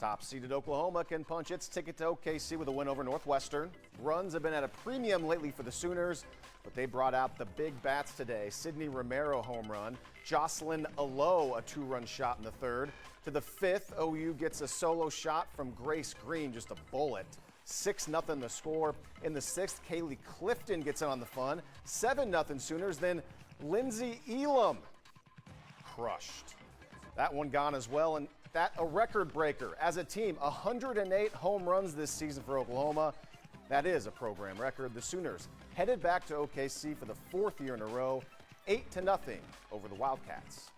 Top-seeded Oklahoma can punch its ticket to OKC with a win over Northwestern. Runs have been at a premium lately for the Sooners, but they brought out the big bats today. Sidney Romero home run, Jocelyn Alo a two-run shot in the third. To the fifth, OU gets a solo shot from Grace Green, just a bullet. 6-0 the score. In the sixth, Kaylee Clifton gets in on the fun. 7-0 Sooners. Then Lindsey Elam crushed. That one gone as well, and that a record breaker. As a team, 108 home runs this season for Oklahoma. That is a program record. The Sooners headed back to OKC for the fourth year in a row, 8-0 over the Wildcats.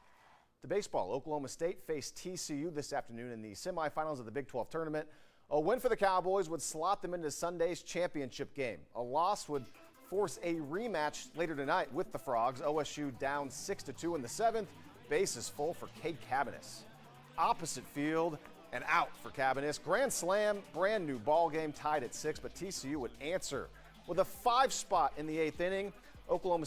To baseball, Oklahoma State faced TCU this afternoon in the semifinals of the Big 12 tournament. A win for the Cowboys would slot them into Sunday's championship game. A loss would force a rematch later tonight with the Frogs. OSU down 6-2 in the seventh. Bases full for Cade Cabanis. Opposite field and out for Cabanis. Grand slam, brand new ball game, tied at 6, but TCU would answer with a 5 spot in the 8th inning. Oklahoma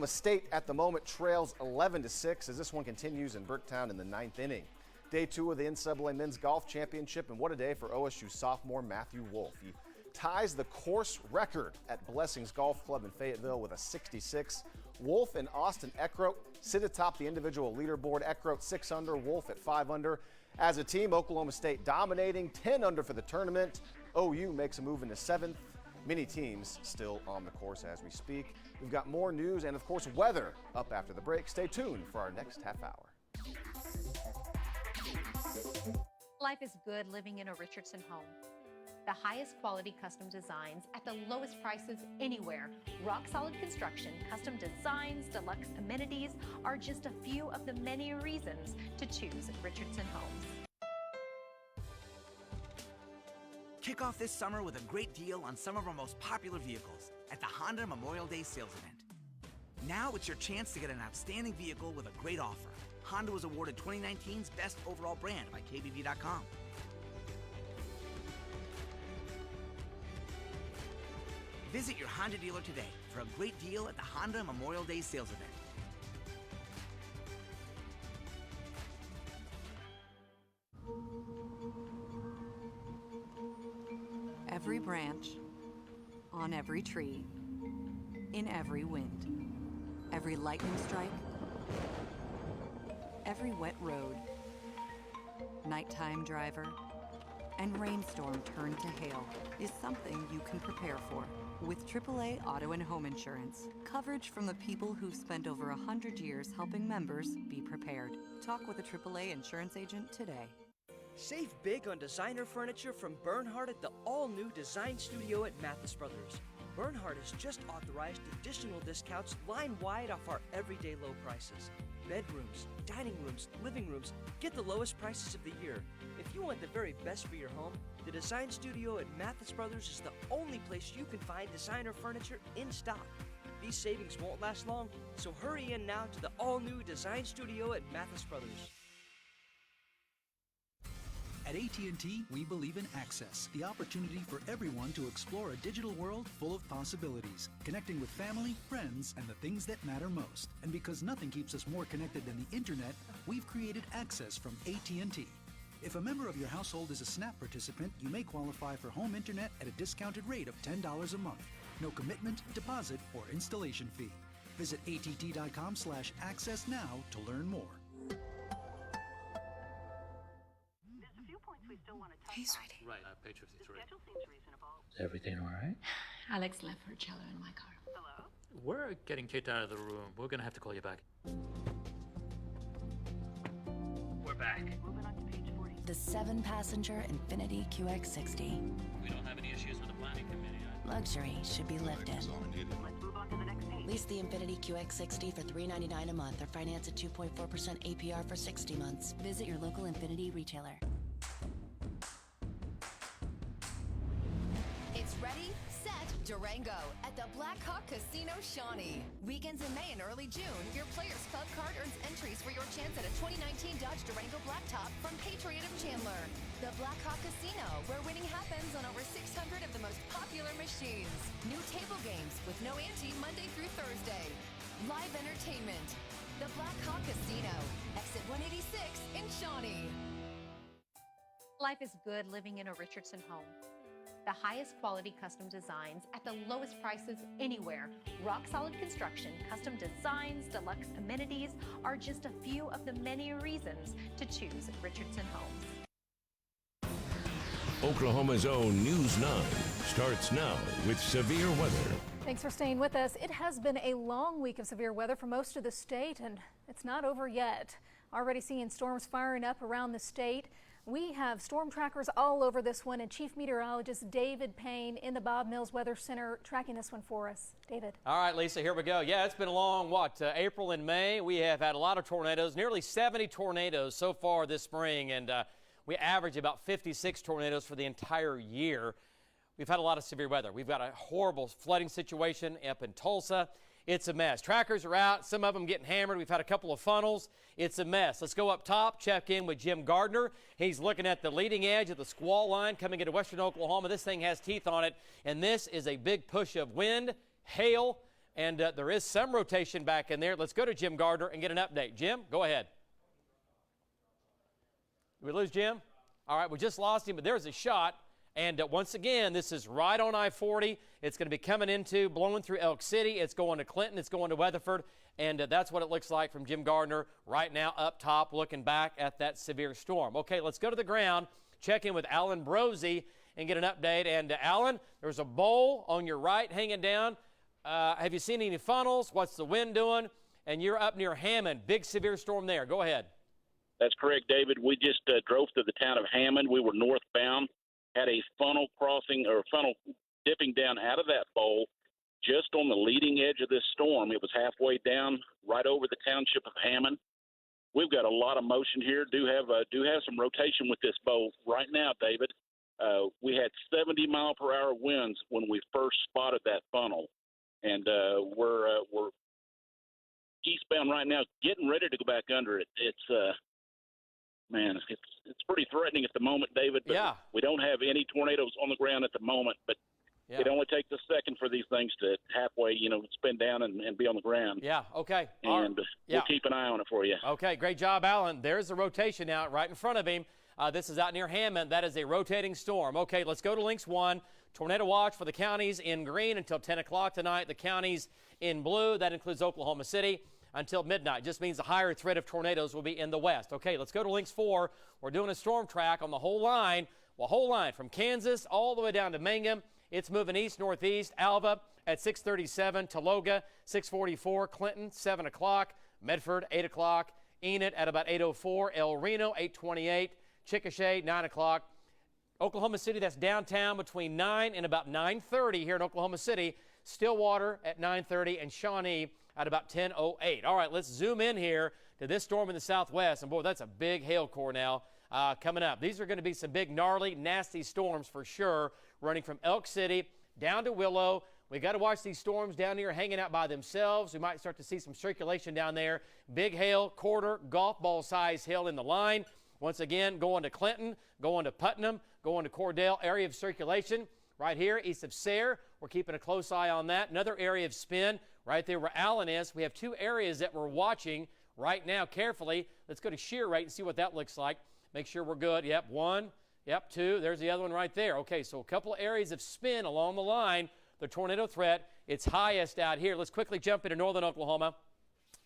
State at the moment trails 11-6 as this one continues in Burketown in the 9th inning. Day 2 of the NCAA Men's Golf Championship, and what a day for OSU sophomore Matthew Wolf. He ties the course record at Blessings Golf Club in Fayetteville with a 66. Wolf and Austin Eckroat sit atop the individual leaderboard. Eckroat 6 under, Wolf at 5 under. As a team, Oklahoma State dominating, 10 under for the tournament. OU makes a move into 7th. Many teams still on the course as we speak. We've got more news and, of course, weather up after the break. Stay tuned for our next half hour. Life is good living in a Richardson home. The highest quality custom designs at the lowest prices anywhere. Rock solid construction, custom designs, deluxe amenities are just a few of the many reasons to choose Richardson Homes. Kick off this summer with a great deal on some of our most popular vehicles at the Honda Memorial Day sales event. Now it's your chance to get an outstanding vehicle with a great offer. Honda was awarded 2019's Best Overall Brand by KWTV.com. Visit your Honda dealer today for a great deal at the Honda Memorial Day sales event. Every branch, on every tree, in every wind, every lightning strike, every wet road, nighttime driver, and rainstorm turned to hail is something you can prepare for. With AAA Auto and Home Insurance, coverage from the people who've spent over 100 years helping members be prepared. Talk with a AAA insurance agent today. Save big on designer furniture from Bernhard at the all-new Design Studio at Mathis Brothers. Bernhard has just authorized additional discounts line-wide off our everyday low prices. Bedrooms, dining rooms, living rooms, get the lowest prices of the year. If you want the very best for your home, the Design Studio at Mathis Brothers is the only place you can find designer furniture in stock. These savings won't last long, so hurry in now to the all-new Design Studio at Mathis Brothers. At AT&T, we believe in access, the opportunity for everyone to explore a digital world full of possibilities, connecting with family, friends, and the things that matter most. And because nothing keeps us more connected than the internet, we've created Access from AT&T. If a member of your household is a SNAP participant, you may qualify for home internet at a discounted rate of $10 a month. No commitment, deposit, or installation fee. Visit att.com/access now to learn more. Hey, sweetie. Right, page 53. Is everything all right? Alex left her cello in my car. Hello? We're getting kicked out of the room. We're gonna have to call you back. We're back. Moving on to page 40. The 7-passenger Infiniti QX60. We don't have any issues with the planning committee. Luxury should be lived in. Let's move on to the next page. Lease the Infiniti QX60 for $399 a month or finance at 2.4% APR for 60 months. Visit your local Infiniti retailer. It's ready, set, Durango at the Black Hawk Casino Shawnee. Weekends in May and early June, your Players Club card earns entries for your chance at a 2019 Dodge Durango Blacktop from Patriot of Chandler. The Black Hawk Casino, where winning happens on over 600 of the most popular machines. New table games with no ante Monday through Thursday. Live entertainment. The Black Hawk Casino, exit 186 in Shawnee. Life is good living in a Richardson home. The highest quality custom designs at the lowest prices anywhere. Rock-solid construction, custom designs, deluxe amenities are just a few of the many reasons to choose Richardson Homes. Oklahoma's own News 9 starts now with severe weather. Thanks for staying with us. It has been a long week of severe weather for most of the state, and it's not over yet. Already seeing storms firing up around the state. We have storm trackers all over this one, and Chief Meteorologist David Payne in the Bob Mills Weather Center tracking this one for us. David. All right, Lisa, here we go. Yeah, it's been a long, April and May. We have had a lot of tornadoes, nearly 70 tornadoes so far this spring, and we average about 56 tornadoes for the entire year. We've had a lot of severe weather. We've got a horrible flooding situation up in Tulsa. It's a mess. Trackers are out, some of them getting hammered. We've had a couple of funnels. It's a mess. Let's go up top, check in with Jim Gardner. He's looking at the leading edge of the squall line coming into western Oklahoma. This thing has teeth on it, and this is a big push of wind, hail, and there is some rotation back in there. Let's go to Jim Gardner and get an update. Jim, go ahead. Did we lose Jim? All right, we just lost him, but there's a shot. And once again, this is right on I-40. It's going to be coming into, blowing through Elk City. It's going to Clinton. It's going to Weatherford. And that's what it looks like from Jim Gardner right now up top, looking back at that severe storm. Okay, let's go to the ground, check in with Alan Brosey and get an update. And Alan, there's a bowl on your right hanging down. Have you seen any funnels? What's the wind doing? And you're up near Hammond. Big severe storm there. Go ahead. That's correct, David. We just drove through the town of Hammond. We were northbound. Had a funnel crossing or funnel dipping down out of that bowl just on the leading edge of this storm. It was halfway down right over the township of Hammond. We've got a lot of motion here. Do have some rotation with this bowl right now, David. We had 70-mile-per-hour winds when we first spotted that funnel, and we're eastbound right now, getting ready to go back under it. It's man, it's pretty threatening at the moment, David. But yeah. We don't have any tornadoes on the ground at the moment, but yeah. It only takes a second for these things to halfway, spin down and be on the ground. Yeah, okay. And we'll keep an eye on it for you. Okay, great job, Alan. There's the rotation out right in front of him. This is out near Hammond. That is a rotating storm. Okay, let's go to Links 1. Tornado watch for the counties in green until 10 o'clock tonight. The counties in blue, that includes Oklahoma City, until midnight. Just means the higher threat of tornadoes will be in the west. Okay, let's go to Links 4. We're doing a storm track on the whole line. Well, whole line from Kansas all the way down to Mangum. It's moving east-northeast. Alva at 6:37. Taloga, 6:44. Clinton, 7 o'clock. Medford, 8 o'clock. Enid at about 8:04. El Reno, 8:28. Chickasha, 9 o'clock. Oklahoma City, that's downtown between 9 and about 9:30 here in Oklahoma City. Stillwater at 9:30 and Shawnee at about 10:08. All right, let's zoom in here to this storm in the southwest. And boy, that's a big hail core now coming up. These are going to be some big, gnarly, nasty storms for sure, running from Elk City down to Willow. We got to watch these storms down here hanging out by themselves. We might start to see some circulation down there. Big hail, quarter, golf ball size hail in the line. Once again, going to Clinton, going to Putnam, going to Cordell, area of circulation. Right here, east of Sayre, we're keeping a close eye on that. Another area of spin right there where Allen is. We have two areas that we're watching right now carefully. Let's go to shear rate and see what that looks like. Make sure we're good. Yep, 1. Yep, 2. There's the other one right there. Okay, so a couple of areas of spin along the line. The tornado threat, it's highest out here. Let's quickly jump into northern Oklahoma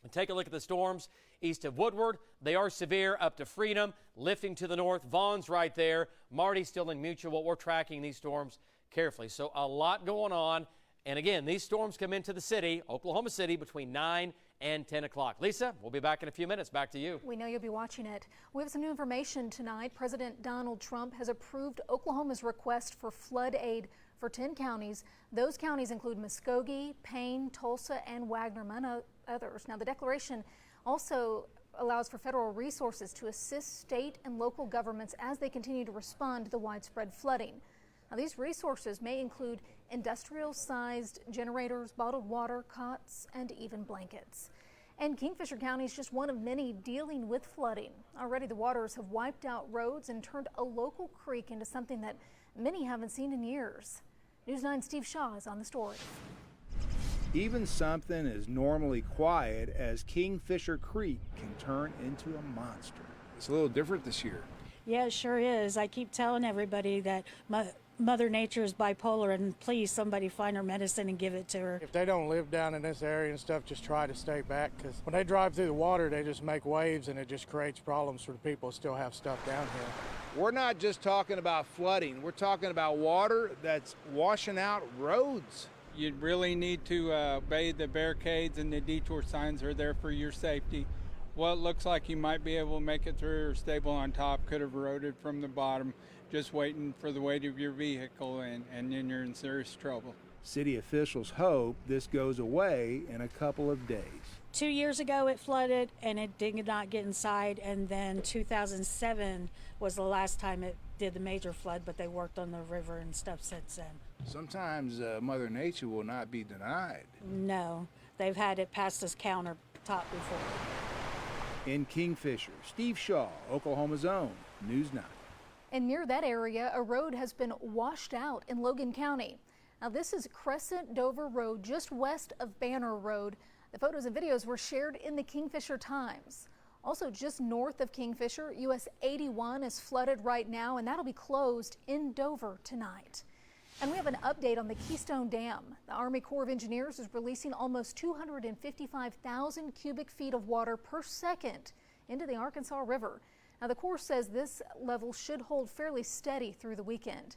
and take a look at the storms east of Woodward. They are severe up to Freedom, lifting to the north. Vaughn's right there. Marty still in Mutual. We're tracking these storms carefully. So a lot going on. And again, these storms come into the city, Oklahoma City, between 9 and 10 o'clock. Lisa, we'll be back in a few minutes. Back to you. We know you'll be watching it. We have some new information tonight. President Donald Trump has approved Oklahoma's request for flood aid for 10 counties. Those counties include Muskogee, Payne, Tulsa, and Wagner, among others. Now, the declaration also allows for federal resources to assist state and local governments as they continue to respond to the widespread flooding. Now, these resources may include industrial-sized generators, bottled water, cots, and even blankets. And Kingfisher County is just one of many dealing with flooding. Already the waters have wiped out roads and turned a local creek into something that many haven't seen in years. News 9's Steve Shaw is on the story. Even something as normally quiet as Kingfisher Creek can turn into a monster. It's a little different this year. Yeah, it sure is. I keep telling everybody that Mother Nature is bipolar, and please, somebody find her medicine and give it to her. If they don't live down in this area and stuff, just try to stay back, because when they drive through the water, they just make waves, and it just creates problems for the people who still have stuff down here. We're not just talking about flooding. We're talking about water that's washing out roads. You really need to obey the barricades, and the detour signs are there for your safety. What looks like you might be able to make it through or stable on top could have eroded from the bottom, just waiting for the weight of your vehicle, and then you're in serious trouble. City officials hope this goes away in a couple of days. 2 years ago it flooded and it did not get inside, and then 2007 was the last time it did the major flood, but they worked on the river and stuff since then. Sometimes Mother Nature will not be denied. No, they've had it past this countertop before. In Kingfisher, Steve Shaw, Oklahoma's own News 9. And near that area, a road has been washed out in Logan County. Now, this is Crescent Dover Road, just west of Banner Road. The photos and videos were shared in the Kingfisher Times. Also, just north of Kingfisher, US 81 is flooded right now, and that'll be closed in Dover tonight. And we have an update on the Keystone Dam. The Army Corps of Engineers is releasing almost 255,000 cubic feet of water per second into the Arkansas River. Now, the Corps says this level should hold fairly steady through the weekend.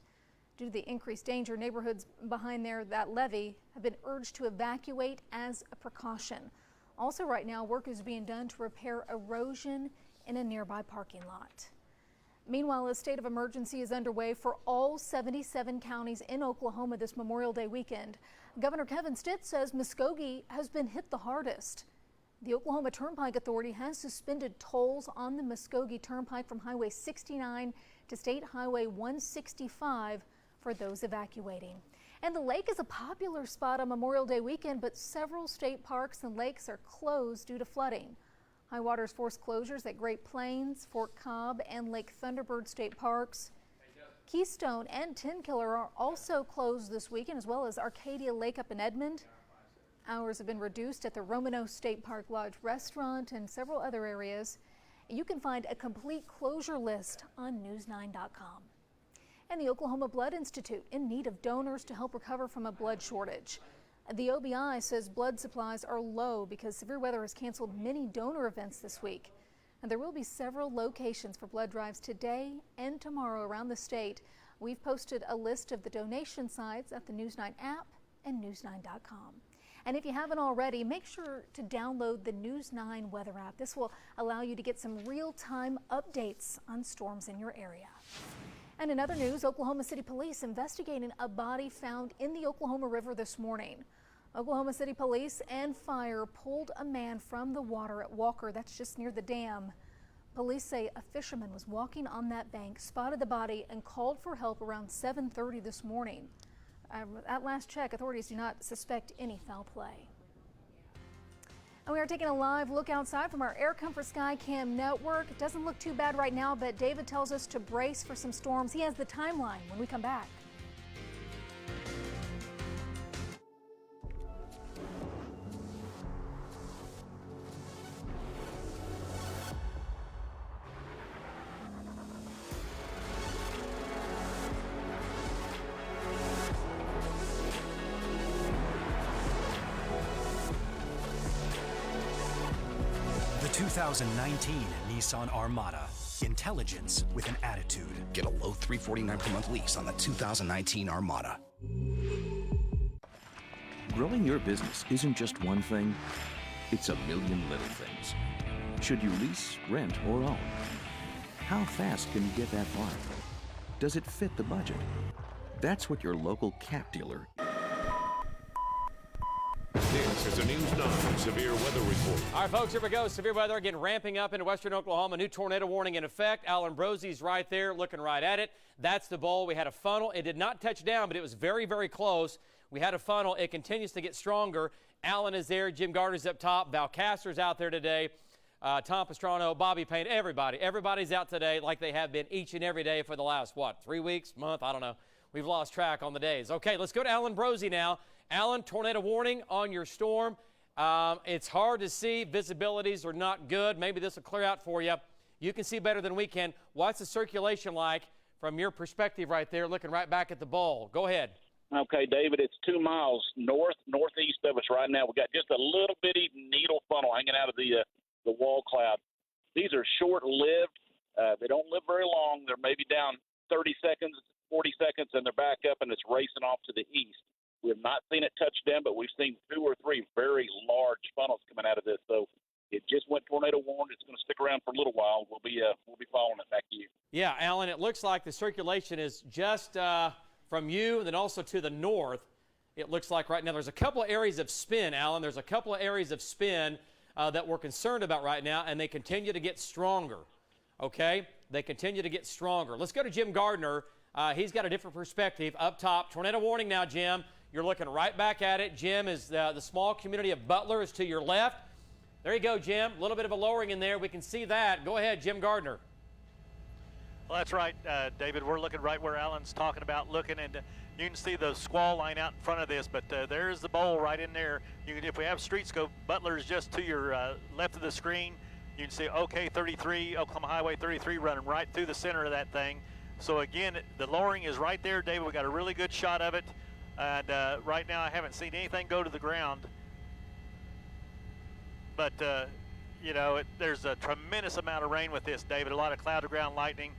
Due to the increased danger, neighborhoods behind that levee have been urged to evacuate as a precaution. Also, right now, work is being done to repair erosion in a nearby parking lot. Meanwhile, a state of emergency is underway for all 77 counties in Oklahoma this Memorial Day weekend. Governor Kevin Stitt says Muskogee has been hit the hardest. The Oklahoma Turnpike Authority has suspended tolls on the Muskogee Turnpike from Highway 69 to State Highway 165 for those evacuating. And the lake is a popular spot on Memorial Day weekend, but several state parks and lakes are closed due to flooding. High waters forced closures at Great Plains, Fort Cobb, and Lake Thunderbird State Parks. Keystone and Tenkiller are also closed this weekend, as well as Arcadia Lake up in Edmond. Hours have been reduced at the Romano State Park Lodge restaurant and several other areas. You can find a complete closure list on news9.com. And the Oklahoma Blood Institute in need of donors to help recover from a blood shortage. The OBI says blood supplies are low because severe weather has canceled many donor events this week. And there will be several locations for blood drives today and tomorrow around the state. We've posted a list of the donation sites at the News 9 app and news9.com. And if you haven't already, make sure to download the News 9 weather app. This will allow you to get some real-time updates on storms in your area. And in other news, Oklahoma City Police investigating a body found in the Oklahoma River this morning. Oklahoma City Police and fire pulled a man from the water at Walker, that's just near the dam. Police say a fisherman was walking on that bank, spotted the body, and called for help around 7:30 this morning. At last check, authorities do not suspect any foul play. And we are taking a live look outside from our Air Comfort Sky Cam network. It doesn't look too bad right now, but David tells us to brace for some storms. He has the timeline when we come back. The 2019 Nissan Armada. Intelligence with an attitude. Get a low $349 per month lease on the 2019 Armada. Growing your business isn't just one thing, it's a million little things. Should you lease, rent, or own? How fast can you get that far? Does it fit the budget? That's what your local Cat dealer. This is a News 9 severe weather report. All right, folks, here we go. Severe weather again ramping up into western Oklahoma. New tornado warning in effect. Alan Brosie's right there looking right at it. That's the bowl. We had a funnel. It did not touch down, but it was very, very close. We had a funnel. It continues to get stronger. Alan is there. Jim Gardner's up top. Val Castor's out there today. Tom Pastrano, Bobby Payne, everybody. Everybody's out today like they have been each and every day for the last, 3 weeks, month? I don't know. We've lost track on the days. Okay, let's go to Alan Brosie now. Alan, tornado warning on your storm. It's hard to see. Visibilities are not good. Maybe this will clear out for you. You can see better than we can. What's the circulation like from your perspective right there, looking right back at the bowl? Go ahead. Okay, David, it's 2 miles northeast of us right now. We got just a little bitty needle funnel hanging out of the wall cloud. These are short-lived. They don't live very long. They're maybe down 30 seconds, 40 seconds, and they're back up, and it's racing off to the east. We have not seen it touch down, but we've seen 2 or 3 very large funnels coming out of this. So it just went tornado warned. It's going to stick around for a little while. We'll be following it back to you. Yeah, Alan, it looks like the circulation is just from you and then also to the north. It looks like right now there's a couple of areas of spin, Alan. There's a couple of areas of spin that we're concerned about right now, and they continue to get stronger. Okay? They continue to get stronger. Let's go to Jim Gardner. He's got a different perspective up top. Tornado warning now, Jim. You're looking right back at it. Jim, is the small community of Butler is to your left. There you go, Jim. A little bit of a lowering in there. We can see that. Go ahead, Jim Gardner. Well, that's right, David. We're looking right where Alan's talking about looking, and you can see the squall line out in front of this, but there's the bowl right in there. You can, if we have street scope, Butler's just to your left of the screen. You can see OK 33, Oklahoma Highway 33 running right through the center of that thing. So again, the lowering is right there, David. We got a really good shot of it. And right now I haven't seen anything go to the ground. But, you know, there's a tremendous amount of rain with this, David, a lot of cloud-to-ground lightning.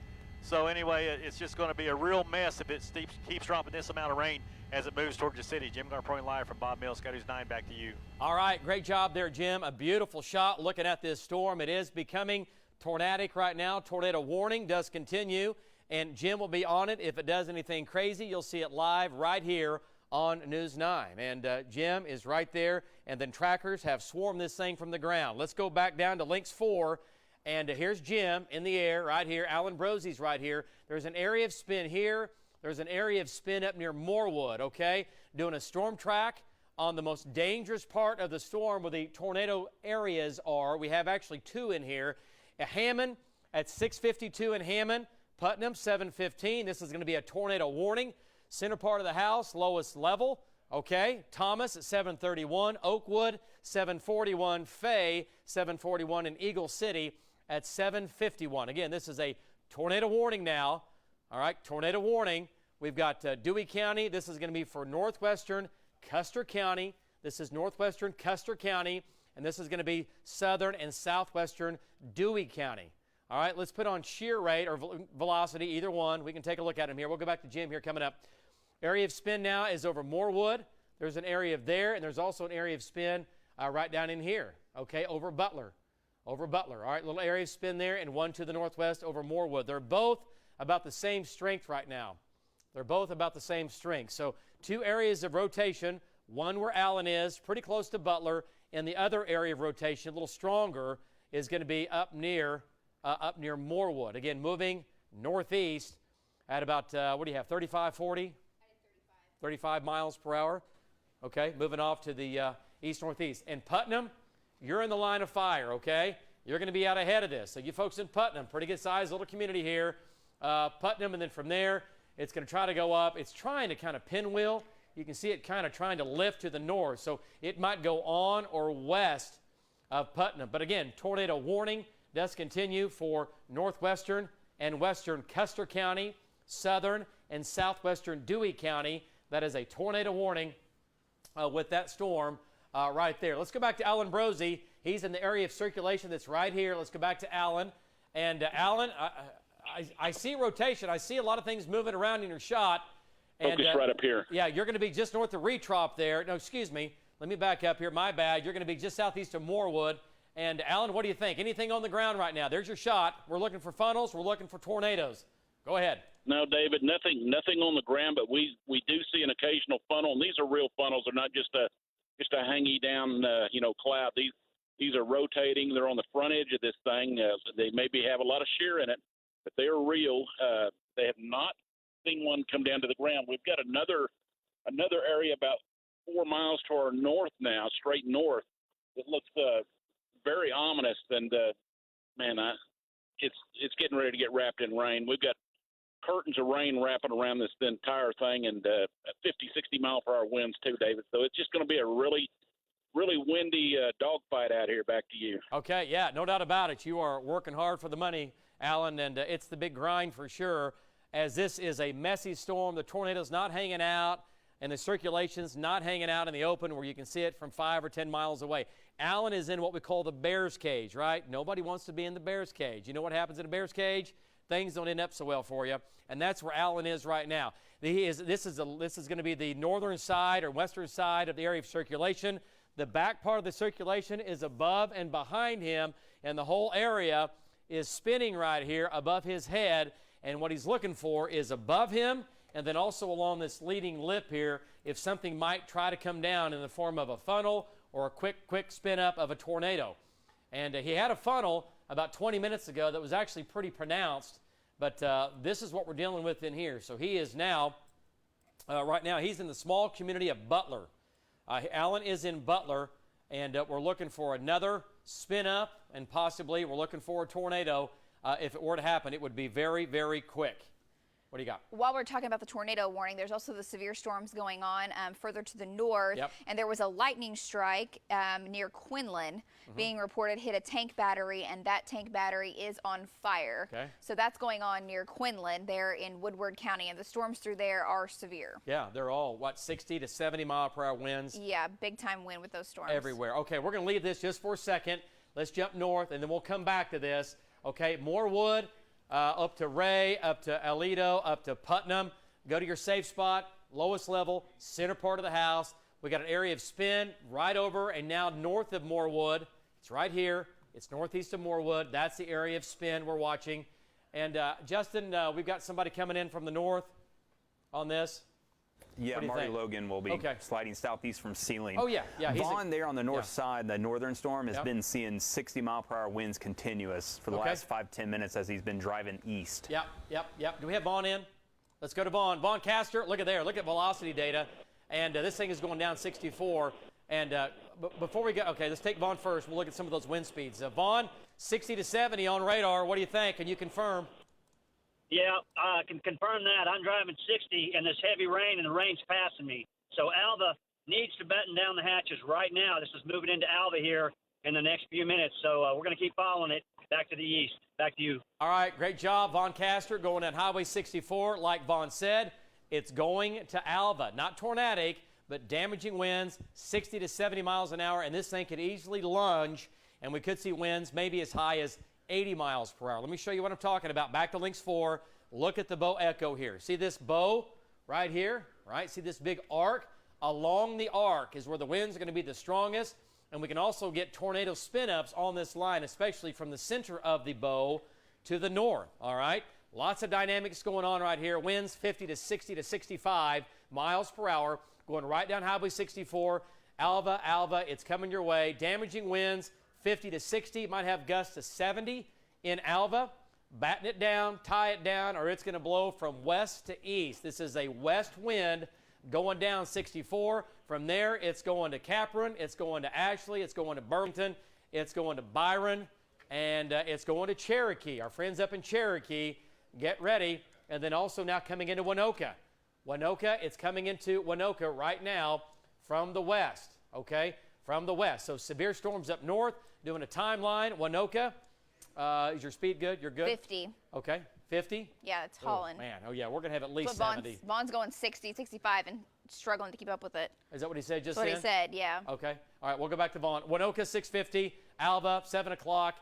So anyway, it's just going to be a real mess if it keeps dropping this amount of rain as it moves towards the city. Jim Garpoint live from Bob Mills, Scotty's 9, back to you. All right, great job there, Jim. A beautiful shot looking at this storm. It is becoming tornadic right now. Tornado warning does continue, and Jim will be on it. If it does anything crazy, you'll see it live right here on News 9. And Jim is right there, and then trackers have swarmed this thing from the ground. Let's go back down to Links 4, and here's Jim in the air right here. Alan Brosie's right here. There's an area of spin here. There's an area of spin up near Morewood, okay? Doing a storm track on the most dangerous part of the storm where the tornado areas are. We have actually 2 in here. Hammond at 6:52 in Hammond. Putnam, 7:15. This is going to be a tornado warning. Center part of the house, lowest level. Okay. Thomas at 7:31. Oakwood, 7:41. Fay, 7:41. And Eagle City at 7:51. Again, this is a tornado warning now. All right, tornado warning. We've got Dewey County. This is going to be for northwestern Custer County. This is northwestern Custer County. And this is going to be southern and southwestern Dewey County. All right, let's put on shear rate or velocity, either one. We can take a look at them here. We'll go back to Jim here coming up. Area of spin now is over Morewood. There's an area of there, and there's also an area of spin right down in here, okay, over Butler. Over Butler. All right, little area of spin there, and one to the northwest over Morewood. They're both about the same strength right now. They're both about the same strength. So 2 areas of rotation, one where Allen is, pretty close to Butler, and the other area of rotation, a little stronger, is going to be up near Morewood. Again, moving northeast at about, what do you have, 35, 40? 35 miles per hour. Okay, moving off to the east-northeast. And Putnam, you're in the line of fire, okay? You're going to be out ahead of this. So you folks in Putnam, pretty good sized little community here. Putnam, and then from there, it's going to try to go up. It's trying to kind of pinwheel. You can see it kind of trying to lift to the north. So it might go on or west of Putnam. But again, tornado warning does continue for northwestern and western Custer County, southern and southwestern Dewey County. That is a tornado warning with that storm right there. Let's go back to Alan Brosie. He's in the area of circulation that's right here. Let's go back to Alan. And Alan, I see rotation. I see a lot of things moving around in your shot. And, focus right up here. Yeah, you're going to be just north of Retrop there. No, excuse me. Let me back up here. My bad. You're going to be just southeast of Morewood. And, Alan, what do you think? Anything on the ground right now? There's your shot. We're looking for funnels. We're looking for tornadoes. Go ahead. No, David, nothing on the ground, but we do see an occasional funnel, and these are real funnels. They're not just a hangy down, cloud. These are rotating. They're on the front edge of this thing. They maybe have a lot of shear in it, but they are real. They have not seen one come down to the ground. We've got another area about 4 miles to our north now, straight north. It looks very ominous, and it's getting ready to get wrapped in rain. We've got curtains of rain wrapping around this entire thing, and 50, 60 mile per hour winds too, David. So it's just going to be a really really windy dogfight out here. Back to you. Okay, yeah, no doubt about it. You are working hard for the money, Alan, and it's the big grind for sure, as this is a messy storm. The tornado's not hanging out, and the circulation's not hanging out in the open where you can see it from 5 or 10 miles away. Alan is in what we call the bear's cage, right? Nobody wants to be in the bear's cage. You know what happens in a bear's cage? Things don't end up so well for you, and that's where Alan is right now. This is going to be the northern side or western side of the area of circulation. The back part of the circulation is above and behind him, and the whole area is spinning right here above his head, and what he's looking for is above him and then also along this leading lip here if something might try to come down in the form of a funnel or a quick spin up of a tornado. And he had a funnel about 20 minutes ago that was actually pretty pronounced, but this is what we're dealing with in here. So he is now, right now, he's in the small community of Butler. Alan is in Butler, and we're looking for another spin up, and possibly we're looking for a tornado. If it were to happen, it would be very, very quick. What do you got? While we're talking about the tornado warning, there's also the severe storms going on further to the north. Yep. And there was a lightning strike near Quinlan being reported hit a tank battery, and that tank battery is on fire. Okay. So that's going on near Quinlan there in Woodward County, and the storms through there are severe. Yeah, they're all, 60 to 70 mile per hour winds? Yeah, big time wind with those storms. Everywhere. Okay, we're going to leave this just for a second. Let's jump north, and then we'll come back to this. Okay, more wood. Up to Ray, up to Aledo, up to Putnam. Go to your safe spot, lowest level, center part of the house. We got an area of spin right over and now north of Morewood. It's right here. It's northeast of Morewood. That's the area of spin we're watching. And Justin, we've got somebody coming in from the north on this. Yeah, Marty Logan will be sliding southeast from Sealing. Oh, yeah. Vaughn there on the north side, the northern storm, has been seeing 60 mile per hour winds continuous for the last 5-10 minutes as he's been driving east. Yep. Do we have Vaughn in? Let's go to Vaughn. Vaughn Castor, look at there. Look at velocity data. And this thing is going down 64. And before we go, let's take Vaughn first. We'll look at some of those wind speeds. Vaughn, 60 to 70 on radar. What do you think? Can you confirm? Yeah, I can confirm that. I'm driving 60 in this heavy rain, and the rain's passing me. So Alva needs to batten down the hatches right now. This is moving into Alva here in the next few minutes. So we're going to keep following it back to the east. Back to you. All right, great job, Vaughn Castor, going at Highway 64. Like Vaughn said, it's going to Alva. Not tornadic, but damaging winds, 60 to 70 miles an hour, and this thing could easily lunge, and we could see winds maybe as high as 80 miles per hour. Let me show you what I'm talking about. Back to Links 4. Look at the bow echo here. See this bow right here? Right? See this big arc? Along the arc is where the winds are going to be the strongest, and we can also get tornado spin-ups on this line, especially from the center of the bow to the north. All right? Lots of dynamics going on right here. Winds 50 to 60 to 65 miles per hour going right down Highway 64. Alva, it's coming your way. Damaging winds 50 to 60, might have gusts to 70 in Alva. Batten it down, tie it down, or it's going to blow from west to east. This is a west wind going down 64. From there, it's going to Capron, it's going to Ashley, it's going to Burlington, it's going to Byron, and it's going to Cherokee. Our friends up in Cherokee, get ready. And then also now coming into Winoka. It's coming into Winoka right now from the west, okay? From the west. So severe storms up north. Doing a timeline, Winoka. Is your speed good? You're good? 50. Okay, 50? Yeah, it's hauling. Oh, man. Oh, yeah, we're going to have at least But 70. Vaughn's going 60, 65, and struggling to keep up with it. Is that what he said just That's then? what he said, yeah. Okay. All right, we'll go back to Vaughn. Winoka, 650. Alva, 7 o'clock.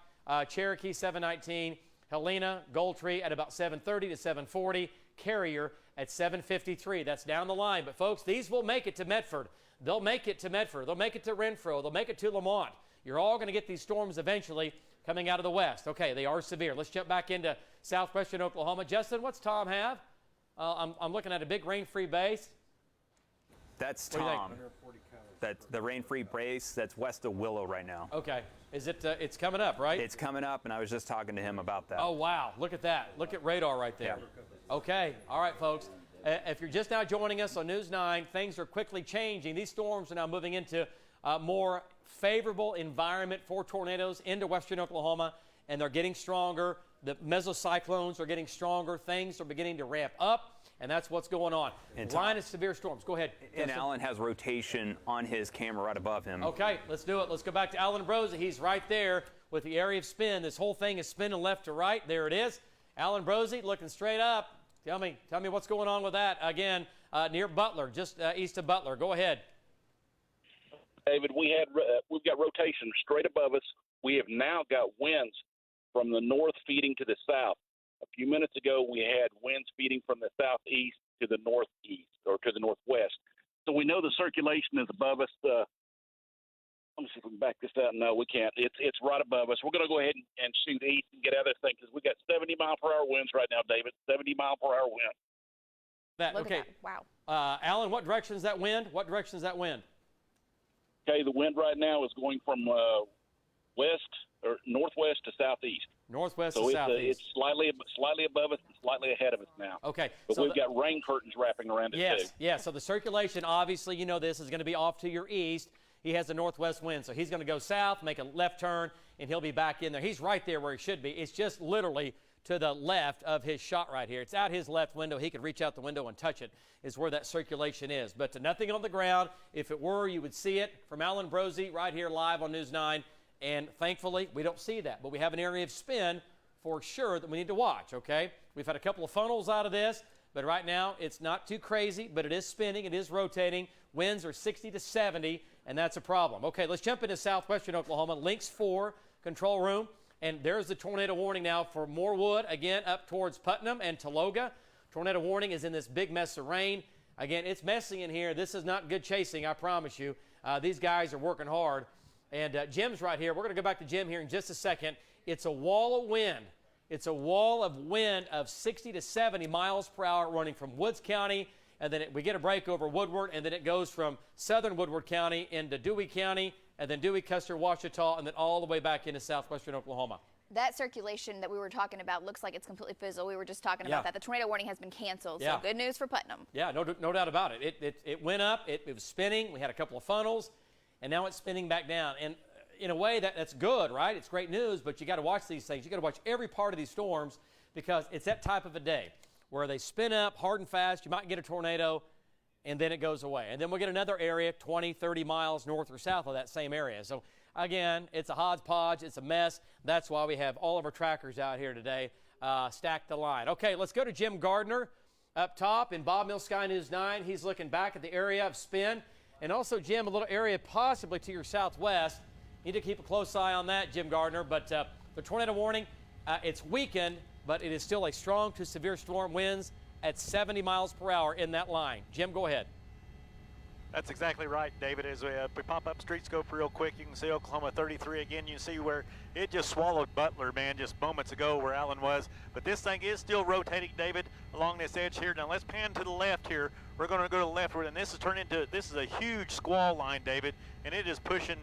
Cherokee, 719. Helena, Goldtree at about 730 to 740. Carrier at 753. That's down the line. But, folks, these will make it to Medford. They'll make it to Medford. They'll make it to Renfro. They'll make it to Lamont. You're all going to get these storms eventually coming out of the west. Okay, they are severe. Let's jump back into southwestern Oklahoma. Justin, what's Tom have? I'm looking at a big rain-free base. That's Tom. That's the rain-free base that's west of Willow right now. Okay. Is it? It's coming up, right? It's coming up, and I was just talking to him about that. Oh, wow. Look at that. Look at radar right there. Yeah. Okay. All right, folks. If you're just now joining us on News 9, things are quickly changing. These storms are now moving into more favorable environment for tornadoes into western Oklahoma, and they're getting stronger. the mesocyclones are getting stronger. Things are beginning to ramp up, and that's what's going on. Line of severe storms. Go ahead. And Justin. Alan has rotation on his camera right above him. Okay, let's do it. Let's go back to Alan Brose. He's right there with the area of spin. This whole thing is spinning left to right. There it is. Alan Brose looking straight up. Tell me what's going on with that. Again, near Butler, just east of Butler. Go ahead. David, we've got rotation straight above us. We have now got winds from the north feeding to the south. A few minutes ago, we had winds feeding from the southeast to the northeast or to the northwest. So we know the circulation is above us. Let me see if we can back this out. No, we can't. It's right above us. We're going to go ahead and shoot east and get out of this thing because we got 70-mile-per-hour winds right now, David. 70-mile-per-hour wind. Okay. Wow. Alan, what direction is that wind? What direction is that wind? Okay, the wind right now is going from west or northwest to southeast. Northwest so to southeast. It's slightly above us and slightly ahead of us now. Okay. But we've got rain curtains wrapping around it too. Yes. So the circulation, obviously, you know this, is going to be off to your east. He has a northwest wind, so he's going to go south, make a left turn, and he'll be back in there. He's right there where he should be. It's just literally to the left of his shot right here. It's out his left window. He could reach out the window and touch it, is where that circulation is. But nothing on the ground. If it were, you would see it. From Alan Brose right here live on News 9. And thankfully, we don't see that. But we have an area of spin for sure that we need to watch, okay? We've had a couple of funnels out of this, but right now it's not too crazy, but it is spinning. It is rotating. Winds are 60 to 70, and that's a problem. Okay, let's jump into southwestern Oklahoma. Links 4, control room. And there's the tornado warning now for Morewood, again, up towards Putnam and Taloga. Tornado warning is in this big mess of rain. Again, it's messy in here. This is not good chasing, I promise you. These guys are working hard. And Jim's right here. We're going to go back to Jim here in just a second. It's a wall of wind. It's a wall of wind of 60 to 70 miles per hour running from Woods County, and then we get a break over Woodward, and then it goes from southern Woodward County into Dewey County, and then Dewey, Custer, Ouachita, and then all the way back into southwestern Oklahoma. That circulation that we were talking about looks like it's completely fizzled. We were just talking about that. The tornado warning has been canceled, so good news for Putnam. Yeah, no doubt about it. It went up. It was spinning. We had a couple of funnels, and now it's spinning back down. And in a way, that's good, right? It's great news, but you got to watch these things. You got to watch every part of these storms because it's that type of a day where they spin up hard and fast. You might get a tornado, and then it goes away. And then we'll get another area 20, 30 miles north or south of that same area. So, again, it's a hodgepodge. It's a mess. That's why we have all of our trackers out here today. Stack the line. Okay, let's go to Jim Gardner up top in Bob Mills Sky News 9. He's looking back at the area of spin. And also, Jim, a little area possibly to your southwest. Need to keep a close eye on that, Jim Gardner. But the tornado warning, it's weakened, but it is still a strong to severe storm. Winds at 70 miles per hour in that line. Jim, go ahead. That's exactly right, David. As we pop up street scope real quick, you can see Oklahoma 33 again. You can see where it just swallowed Butler, man, just moments ago where Allen was. But this thing is still rotating, David, along this edge here. Now let's pan to the left here. We're going to go to the leftward, and this is a huge squall line, David, and it is pushing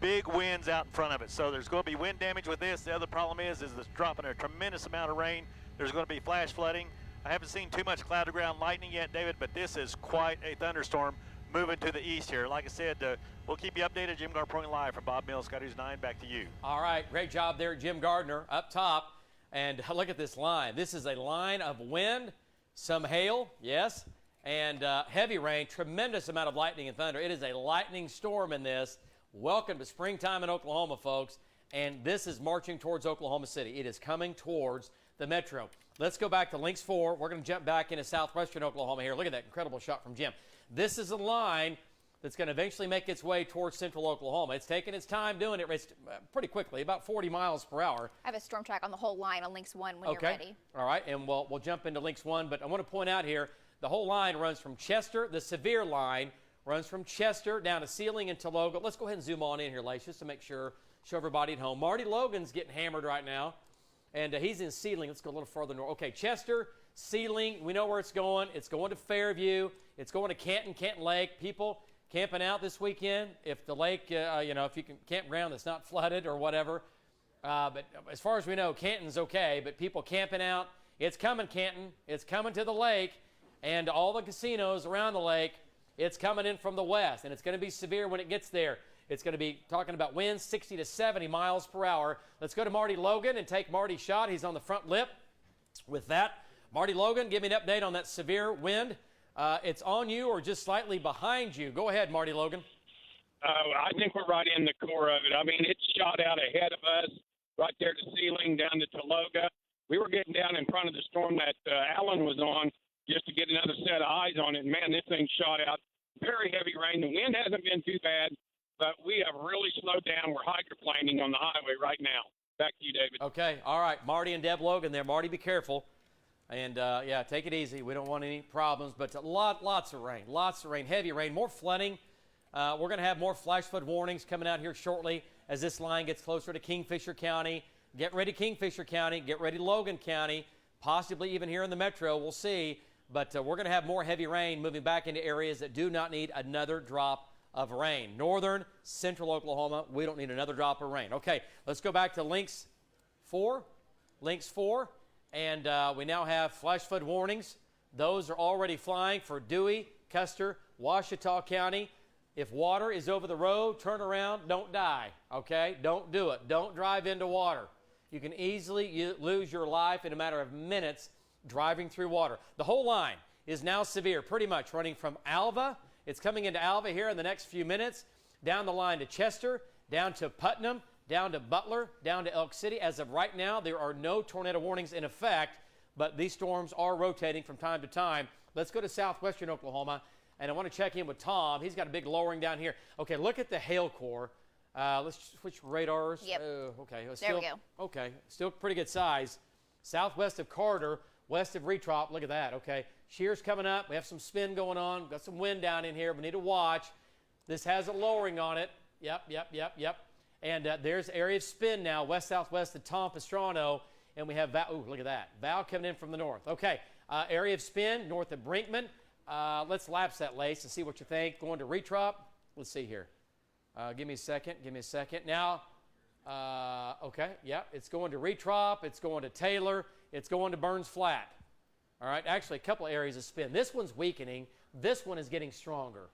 big winds out in front of it. So there's going to be wind damage with this. The other problem is it's dropping a tremendous amount of rain. There's going to be flash flooding. I haven't seen too much cloud to ground lightning yet, David, but this is quite a thunderstorm moving to the east here. Like I said, we'll keep you updated. Jim Gardner live from Bob Mills, Sky News 9. Back to you. All right, great job there, Jim Gardner, up top. And look at this line. This is a line of wind, some hail, yes, and heavy rain, tremendous amount of lightning and thunder. It is a lightning storm in this. Welcome to springtime in Oklahoma, folks. And this is marching towards Oklahoma City. It is coming towards the metro. Let's go back to Links 4. We're going to jump back into southwestern Oklahoma here. Look at that incredible shot from Jim. This is a line that's going to eventually make its way towards central Oklahoma. It's taking its time doing it. It's pretty quickly, about 40 miles per hour. I have a storm track on the whole line on Links 1 when you're ready. All right, and we'll jump into Links 1. But I want to point out here, the whole line runs from Chester. The severe line runs from Chester down to Sealing and Taloga. Let's go ahead and zoom on in here, Lace, just to make sure, show everybody at home. Marty Logan's getting hammered right now, and he's in Sealing. Let's go a little further north. Okay, Chester, Sealing, we know where it's going. It's going to Fairview. It's going to Canton Lake. People camping out this weekend, if the lake, if you can campground that's not flooded or whatever. But as far as we know, Canton's okay, but people camping out, it's coming, Canton. It's coming to the lake, and all the casinos around the lake. It's coming in from the west, and it's going to be severe when it gets there. It's going to be talking about winds 60 to 70 miles per hour. Let's go to Marty Logan and take Marty's shot. He's on the front lip. With that, Marty Logan, give me an update on that severe wind. It's on you or just slightly behind you. Go ahead, Marty Logan. I think we're right in the core of it. I mean, it's shot out ahead of us, right there to Ceiling, down to Tologa. We were getting down in front of the storm that Allen was on just to get another set of eyes on it. And, man, this thing shot out. Very heavy rain. The wind hasn't been too bad, but we have really slowed down. We're hydroplaning on the highway right now. Back to you, David. Okay, all right. Marty and Deb Logan there. Marty, be careful. And, yeah, take it easy. We don't want any problems. But lots of rain, heavy rain, more flooding. We're going to have more flash flood warnings coming out here shortly as this line gets closer to Kingfisher County. Get ready, Kingfisher County. Get ready, Logan County. Possibly even here in the metro. We'll see. But we're going to have more heavy rain moving back into areas that do not need another drop of rain. Northern, central Oklahoma, we don't need another drop of rain. Okay, let's go back to Lynx 4. And we now have flash flood warnings. Those are already flying for Dewey, Custer, Ouachita County. If water is over the road, turn around, don't die, okay? Don't do it. Don't drive into water. You can easily lose your life in a matter of minutes driving through water. The whole line is now severe, pretty much running from Alva. It's coming into Alva here in the next few minutes, down the line to Chester, down to Putnam, down to Butler, down to Elk City. As of right now, there are no tornado warnings in effect, but these storms are rotating from time to time. Let's go to southwestern Oklahoma, and I want to check in with Tom. He's got a big lowering down here. Okay, look at the hail core. Let's switch radars. Yep. Okay. There we go. Okay, still pretty good size. Southwest of Carter, west of Retrop. Look at that. Okay, shear's coming up. We have some spin going on. Got some wind down in here. We need to watch. This has a lowering on it. Yep. And there's area of spin now, west-southwest of Tom Pastrano. And we have Val. Ooh, look at that. Val coming in from the north. Okay, area of spin north of Brinkman. Let's lapse that lace and see what you think. Going to Retrop. Let's see here. Give me a second. Now, okay, yeah, it's going to Retrop. It's going to Taylor. It's going to Burns Flat. All right, actually a couple areas of spin. This one's weakening. This one is getting stronger.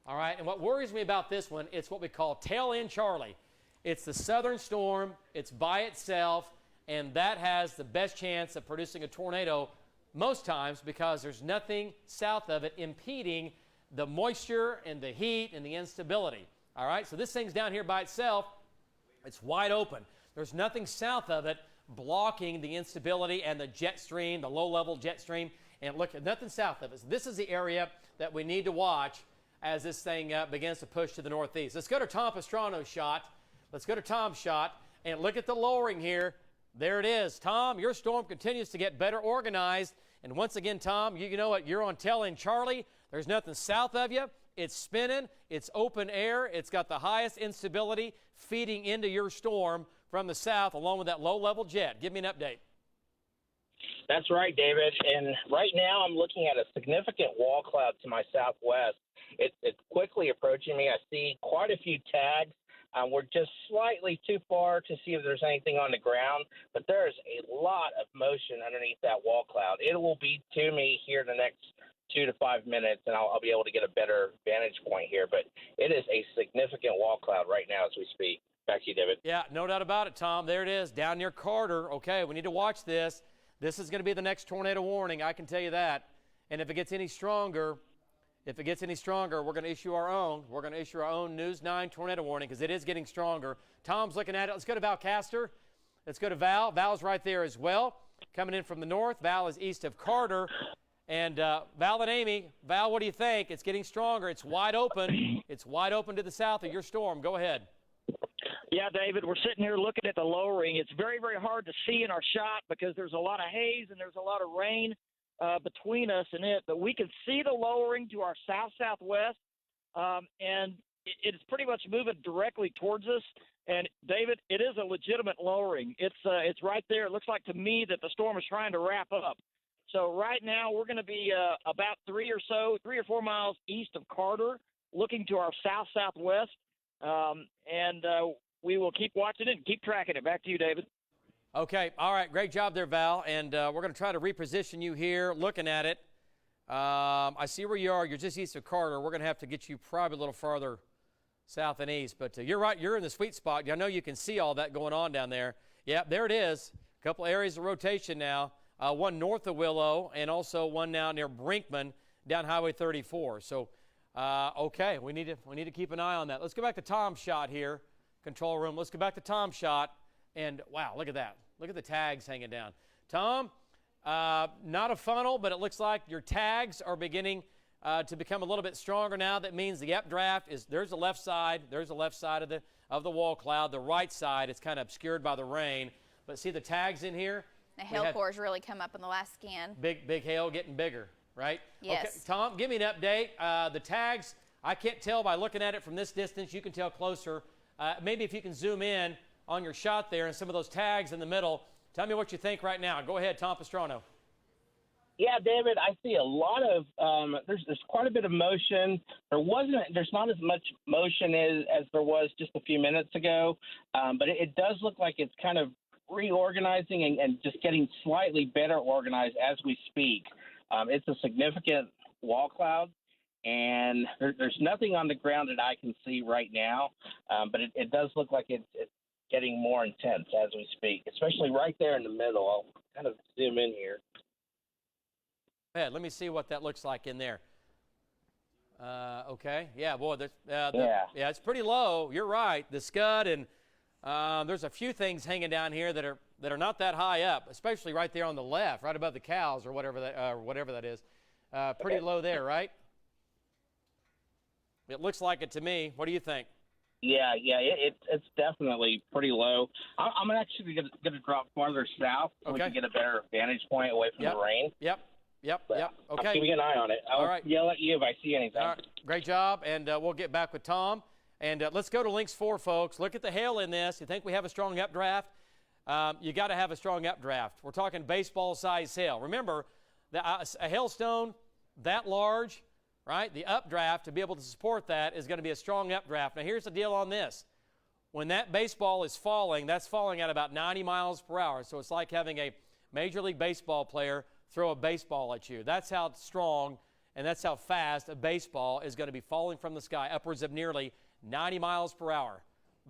All right, and what worries me about this one, it's what we call tail end Charlie. It's the southern storm. It's by itself, and that has the best chance of producing a tornado most times because there's nothing south of it impeding the moisture and the heat and the instability. All right, so this thing's down here by itself. It's wide open. There's nothing south of it blocking the instability and the jet stream, the low-level jet stream. And look, nothing south of it. So this is the area that we need to watch as this thing begins to push to the northeast. Let's go to Tom Pastrano's shot. Let's go to Tom's shot and look at the lowering here. There it is. Tom, your storm continues to get better organized. And once again, Tom, you know what? You're on tail end Charlie. There's nothing south of you. It's spinning. It's open air. It's got the highest instability feeding into your storm from the south along with that low-level jet. Give me an update. That's right, David. And right now I'm looking at a significant wall cloud to my southwest. It's quickly approaching me. I see quite a few tags. We're just slightly too far to see if there's anything on the ground, but there's a lot of motion underneath that wall cloud. It will be to me here in the next 2 to 5 minutes, and I'll be able to get a better vantage point here. But it is a significant wall cloud right now as we speak. Back to you, David. Yeah, no doubt about it, Tom. There it is, down near Carter. Okay, we need to watch this. This is going to be the next tornado warning, I can tell you that. And if it gets any stronger, we're going to issue our own. We're going to issue our own News 9 tornado warning because it is getting stronger. Tom's looking at it. Let's go to Val Castor. Let's go to Val. Val's right there as well. Coming in from the north. Val is east of Carter. And Val and Amy, Val, what do you think? It's getting stronger. It's wide open. It's wide open to the south of your storm. Go ahead. Yeah, David, we're sitting here looking at the lowering. It's very, very hard to see in our shot because there's a lot of haze and there's a lot of rain between us and it. But we can see the lowering to our south-southwest, and it's pretty much moving directly towards us. And, David, it is a legitimate lowering. It's right there. It looks like to me that the storm is trying to wrap up. So right now we're going to be about 3 or 4 miles east of Carter, looking to our south-southwest. And we will keep watching it and keep tracking it. Back to you, David. Okay. All right. Great job there, Val. And we're going to try to reposition you here, looking at it. I see where you are. You're just east of Carter. We're going to have to get you probably a little farther south and east. But you're right, you're in the sweet spot. I know you can see all that going on down there. Yeah, there it is. A couple areas of rotation now. One north of Willow and also one now near Brinkman down Highway 34. So, okay, we need to keep an eye on that. Let's go back to Tom's shot here, control room. Let's go back to Tom's shot. And, wow, look at that. Look at the tags hanging down. Tom, not a funnel, but it looks like your tags are beginning to become a little bit stronger now. That means the updraft is, there's the left side. There's the left side of the wall cloud. The right side is kind of obscured by the rain. But see the tags in here? The hail core has really come up in the last scan. Big hail getting bigger, right? Yes. Okay, Tom, give me an update. The tags, I can't tell by looking at it from this distance. You can tell closer. Maybe if you can zoom in on your shot there and some of those tags in the middle. Tell me what you think right now. Go ahead, Tom Pastrano. Yeah, David, I see a lot of there's quite a bit of motion. There's not as much motion as there was just a few minutes ago, but it does look like it's kind of reorganizing and just getting slightly better organized as we speak. It's a significant wall cloud, and there's nothing on the ground that I can see right now, but it does look like it's getting more intense as we speak, especially right there in the middle. I'll kind of zoom in here. Let me see what that looks like in there. Okay. Yeah, boy, it's pretty low. You're right. The scud and there's a few things hanging down here that are not that high up, especially right there on the left, right above the cows or whatever that is. Pretty low there, right? It looks like it to me. What do you think? Yeah, it's definitely pretty low. I'm actually going to drop farther south so we can get a better vantage point away from the rain. Yep. Okay. I'm keeping an eye on it. I'll yell at you if I see anything. All right. Great job, and we'll get back with Tom. And let's go to Links 4, folks. Look at the hail in this. You think we have a strong updraft? You got to have a strong updraft. We're talking baseball-size hail. Remember, a hailstone that large, right, the updraft, to be able to support that is going to be a strong updraft. Now, here's the deal on this. When that baseball is falling, that's falling at about 90 miles per hour. So it's like having a Major League Baseball player throw a baseball at you. That's how strong and that's how fast a baseball is going to be falling from the sky, upwards of nearly 90 miles per hour.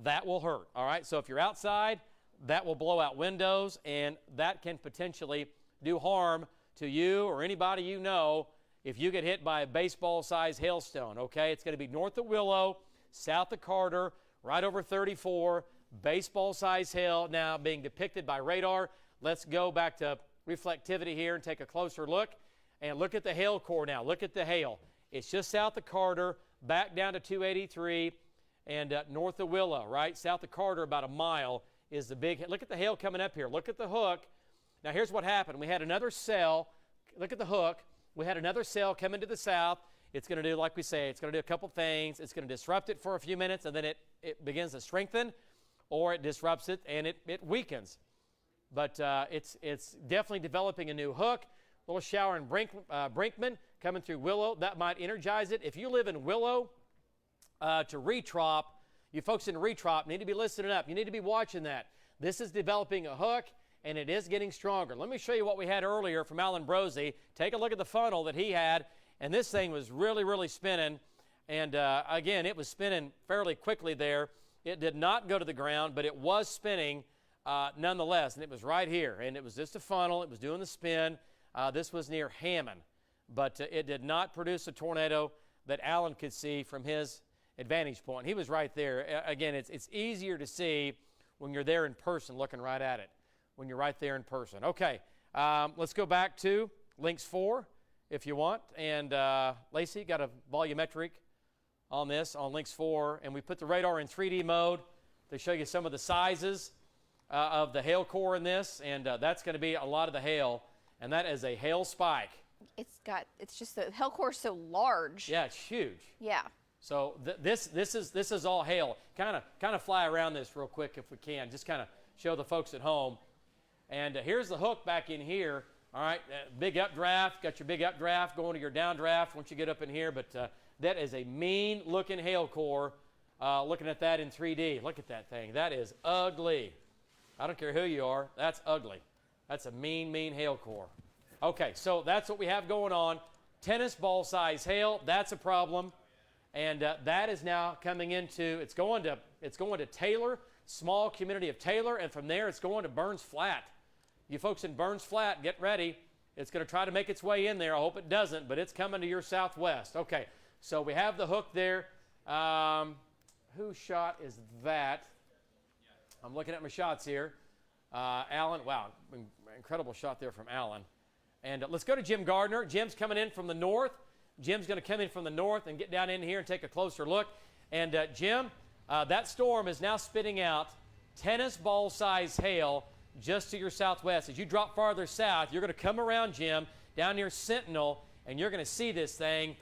That will hurt, all right? So if you're outside, that will blow out windows, and that can potentially do harm to you or anybody you know if you get hit by a baseball-sized hailstone, okay? It's going to be north of Willow, south of Carter, right over 34, baseball-sized hail now being depicted by radar. Let's go back to reflectivity here and take a closer look. And look at the hail core now. Look at the hail. It's just south of Carter, back down to 283, and north of Willow, right? South of Carter, about a mile, is the big – look at the hail coming up here. Look at the hook. Now, here's what happened. We had another cell. Look at the hook. We had another cell coming to the south. It's going to do, like we say, it's going to do a couple things. It's going to disrupt it for a few minutes, and then it begins to strengthen, or it disrupts it, and it weakens. But it's definitely developing a new hook. A little shower in Brinkman coming through Willow. That might energize it. If you live in Willow to Retrop, you folks in Retrop need to be listening up. You need to be watching that. This is developing a hook, and it is getting stronger. Let me show you what we had earlier from Alan Brosey. Take a look at the funnel that he had, and this thing was really, really spinning. And, again, it was spinning fairly quickly there. It did not go to the ground, but it was spinning nonetheless, and it was right here. And it was just a funnel. It was doing the spin. This was near Hammond, but it did not produce a tornado that Alan could see from his advantage point. He was right there. Again, it's easier to see when you're there in person looking right at it, when you're right there in person. Okay, let's go back to Links 4 if you want. And Lacey got a volumetric on this, on Links 4, and we put the radar in 3D mode to show you some of the sizes of the hail core in this, and that's going to be a lot of the hail. And that is a hail spike. It's just the hail core is so large. Yeah, it's huge. Yeah. So this is all hail. Kind of fly around this real quick if we can. Just kind of show the folks at home. And here's the hook back in here. All right, big updraft. Got your big updraft going to your downdraft once you get up in here. But that is a mean-looking hail core. Looking at that in 3D. Look at that thing. That is ugly. I don't care who you are. That's ugly. That's a mean hail core. Okay, so that's what we have going on. Tennis ball size hail, that's a problem. And that is now coming into, it's going to Taylor, small community of Taylor, and from there it's going to Burns Flat. You folks in Burns Flat, get ready. It's going to try to make its way in there. I hope it doesn't, but it's coming to your southwest. Okay, so we have the hook there. Whose shot is that? I'm looking at my shots here. Alan, wow, incredible shot there from Alan. And let's go to Jim Gardner. Jim's coming in from the north. Jim's going to come in from the north and get down in here and take a closer look. And Jim, that storm is now spitting out tennis ball size hail just to your southwest. As you drop farther south, you're going to come around, Jim, down near Sentinel, and you're going to see this thing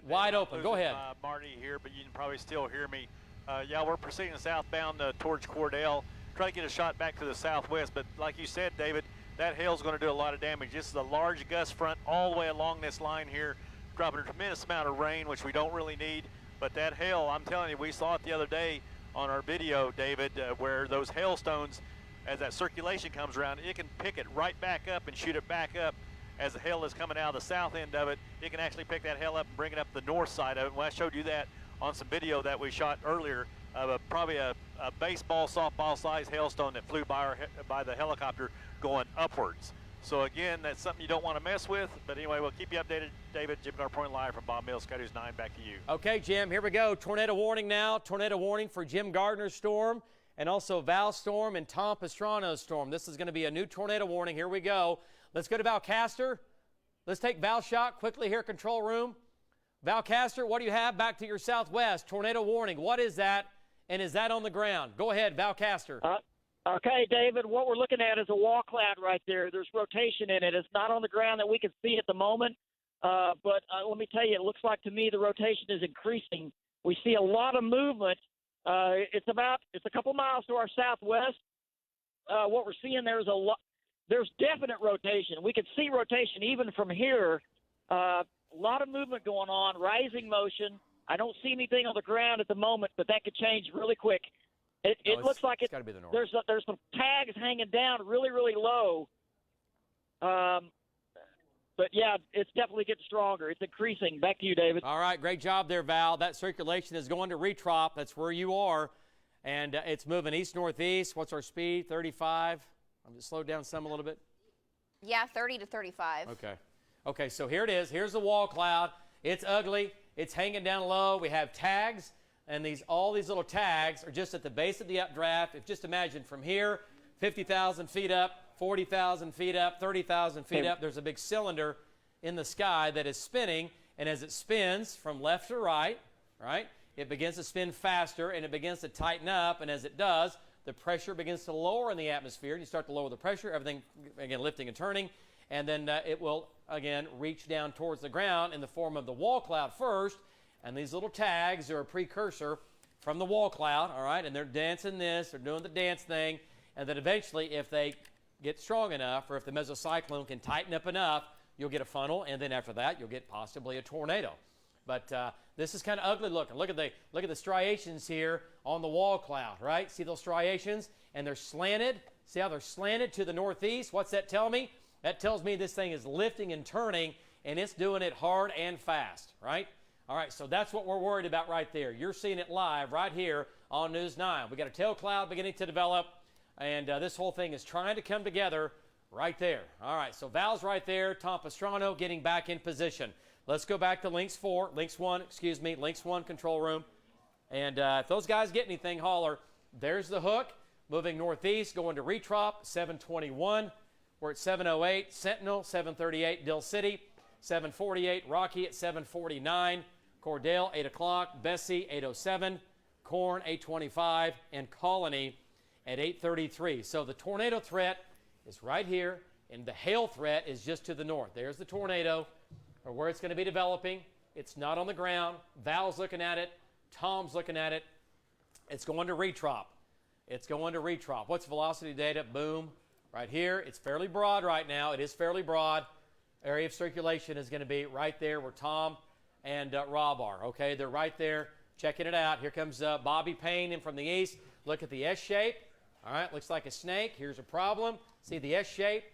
wide open. Go ahead. Marty here, but you can probably still hear me. Yeah, we're proceeding southbound towards Cordell. Try to get a shot back to the southwest, but like you said, David, that hail's going to do a lot of damage. This is a large gust front all the way along this line here, dropping a tremendous amount of rain, which we don't really need. But that hail, I'm telling you, we saw it the other day on our video, David, where those hailstones, as that circulation comes around, it can pick it right back up and shoot it back up. As the hail is coming out of the south end of it, it can actually pick that hail up and bring it up the north side of it. Well, I showed you that on some video that we shot earlier of probably a baseball, softball size hailstone that flew by the helicopter going upwards. So again, that's something you don't want to mess with. But anyway, we'll keep you updated. David, Jim Garpoint live from Bob Mills, Sky News 9, back to you. Okay, Jim, here we go. Tornado warning now. Tornado warning for Jim Gardner's storm and also Val's storm and Tom Pastrano's storm. This is going to be a new tornado warning. Here we go. Let's go to Val Castor. Let's take Val's shot quickly here, control room. Val Castor, what do you have back to your southwest? Tornado warning. What is that? And is that on the ground? Go ahead, Val Castor. Okay, David, what we're looking at is a wall cloud right there. There's rotation in it. It's not on the ground that we can see at the moment, but let me tell you, it looks like to me the rotation is increasing. We see a lot of movement. It's a couple miles to our southwest. What we're seeing there is there's definite rotation. We can see rotation even from here. A lot of movement going on, rising motion. I don't see anything on the ground at the moment, but that could change really quick. It looks like it's got to be the north. There's some tags hanging down really, really low. But, yeah, it's definitely getting stronger. It's increasing. Back to you, David. All right, great job there, Val. That circulation is going to retrop. That's where you are. And it's moving east-northeast. What's our speed? 35? I'm just slowed down some a little bit. Yeah, 30 to 35. Okay, so here it is. Here's the wall cloud. It's ugly. It's hanging down low. We have tags, and all these little tags are just at the base of the updraft. Just imagine from here, 50,000 feet up, 40,000 feet up, 30,000 feet up. There's a big cylinder in the sky that is spinning, and as it spins from left to right, it begins to spin faster, and it begins to tighten up, and as it does, the pressure begins to lower in the atmosphere. You start to lower the pressure, everything, again, lifting and turning, and then it will, again, reach down towards the ground in the form of the wall cloud first, and these little tags are a precursor from the wall cloud, all right, and they're dancing this, they're doing the dance thing, and then eventually, if they get strong enough, or if the mesocyclone can tighten up enough, you'll get a funnel, and then after that, you'll get possibly a tornado. But this is kind of ugly looking. Look at the striations here on the wall cloud, right? See those striations? And they're slanted. See how they're slanted to the northeast? What's that tell me? That tells me this thing is lifting and turning, and it's doing it hard and fast, right? All right, so that's what we're worried about right there. You're seeing it live right here on News 9. We got a tail cloud beginning to develop, and this whole thing is trying to come together right there. All right, so Val's right there. Tom Pastrano getting back in position. Let's go back to Links 1 control room. And if those guys get anything, holler. There's the hook, moving northeast, going to retrop, 721. We're at 708, Sentinel, 738, Dill City, 748, Rocky at 749, Cordell, 8 o'clock, Bessie, 807, Corn, 825, and Colony at 833. So the tornado threat is right here, and the hail threat is just to the north. There's the tornado, or where it's going to be developing. It's not on the ground. Val's looking at it. Tom's looking at it. It's going to retrop. It's going to retrop. What's velocity data? Boom. Right here. It's fairly broad right now. It is fairly broad. Area of circulation is going to be right there where Tom and Rob are. Okay, they're right there checking it out. Here comes Bobby Payne in from the east. Look at the S shape. All right, looks like a snake. Here's a problem. See the S shape?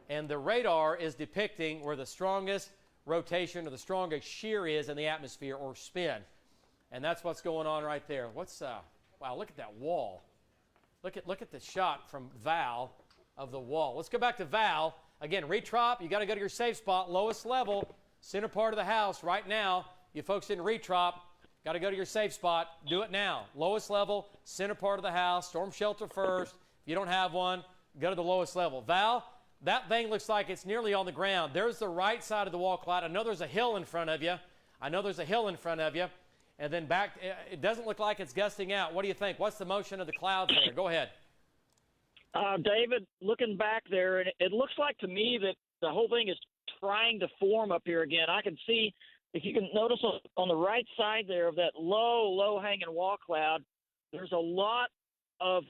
And the radar is depicting where the strongest rotation or the strongest shear is in the atmosphere, or spin. And that's what's going on right there. Wow, look at that wall. Look at the shot from Val of the wall. Let's go back to Val. Again, retrop, you got to go to your safe spot, lowest level, center part of the house right now. You folks didn't retrop, got to go to your safe spot. Do it now. Lowest level, center part of the house, storm shelter first. If you don't have one, go to the lowest level. Val, that thing looks like it's nearly on the ground. There's the right side of the wall cloud. I know there's a hill in front of you. And then back, it doesn't look like it's gusting out. What do you think? What's the motion of the clouds there? Go ahead. David, looking back there, and it looks like to me that the whole thing is trying to form up here again. I can see, if you can notice on the right side there of that low hanging wall cloud, there's a lot of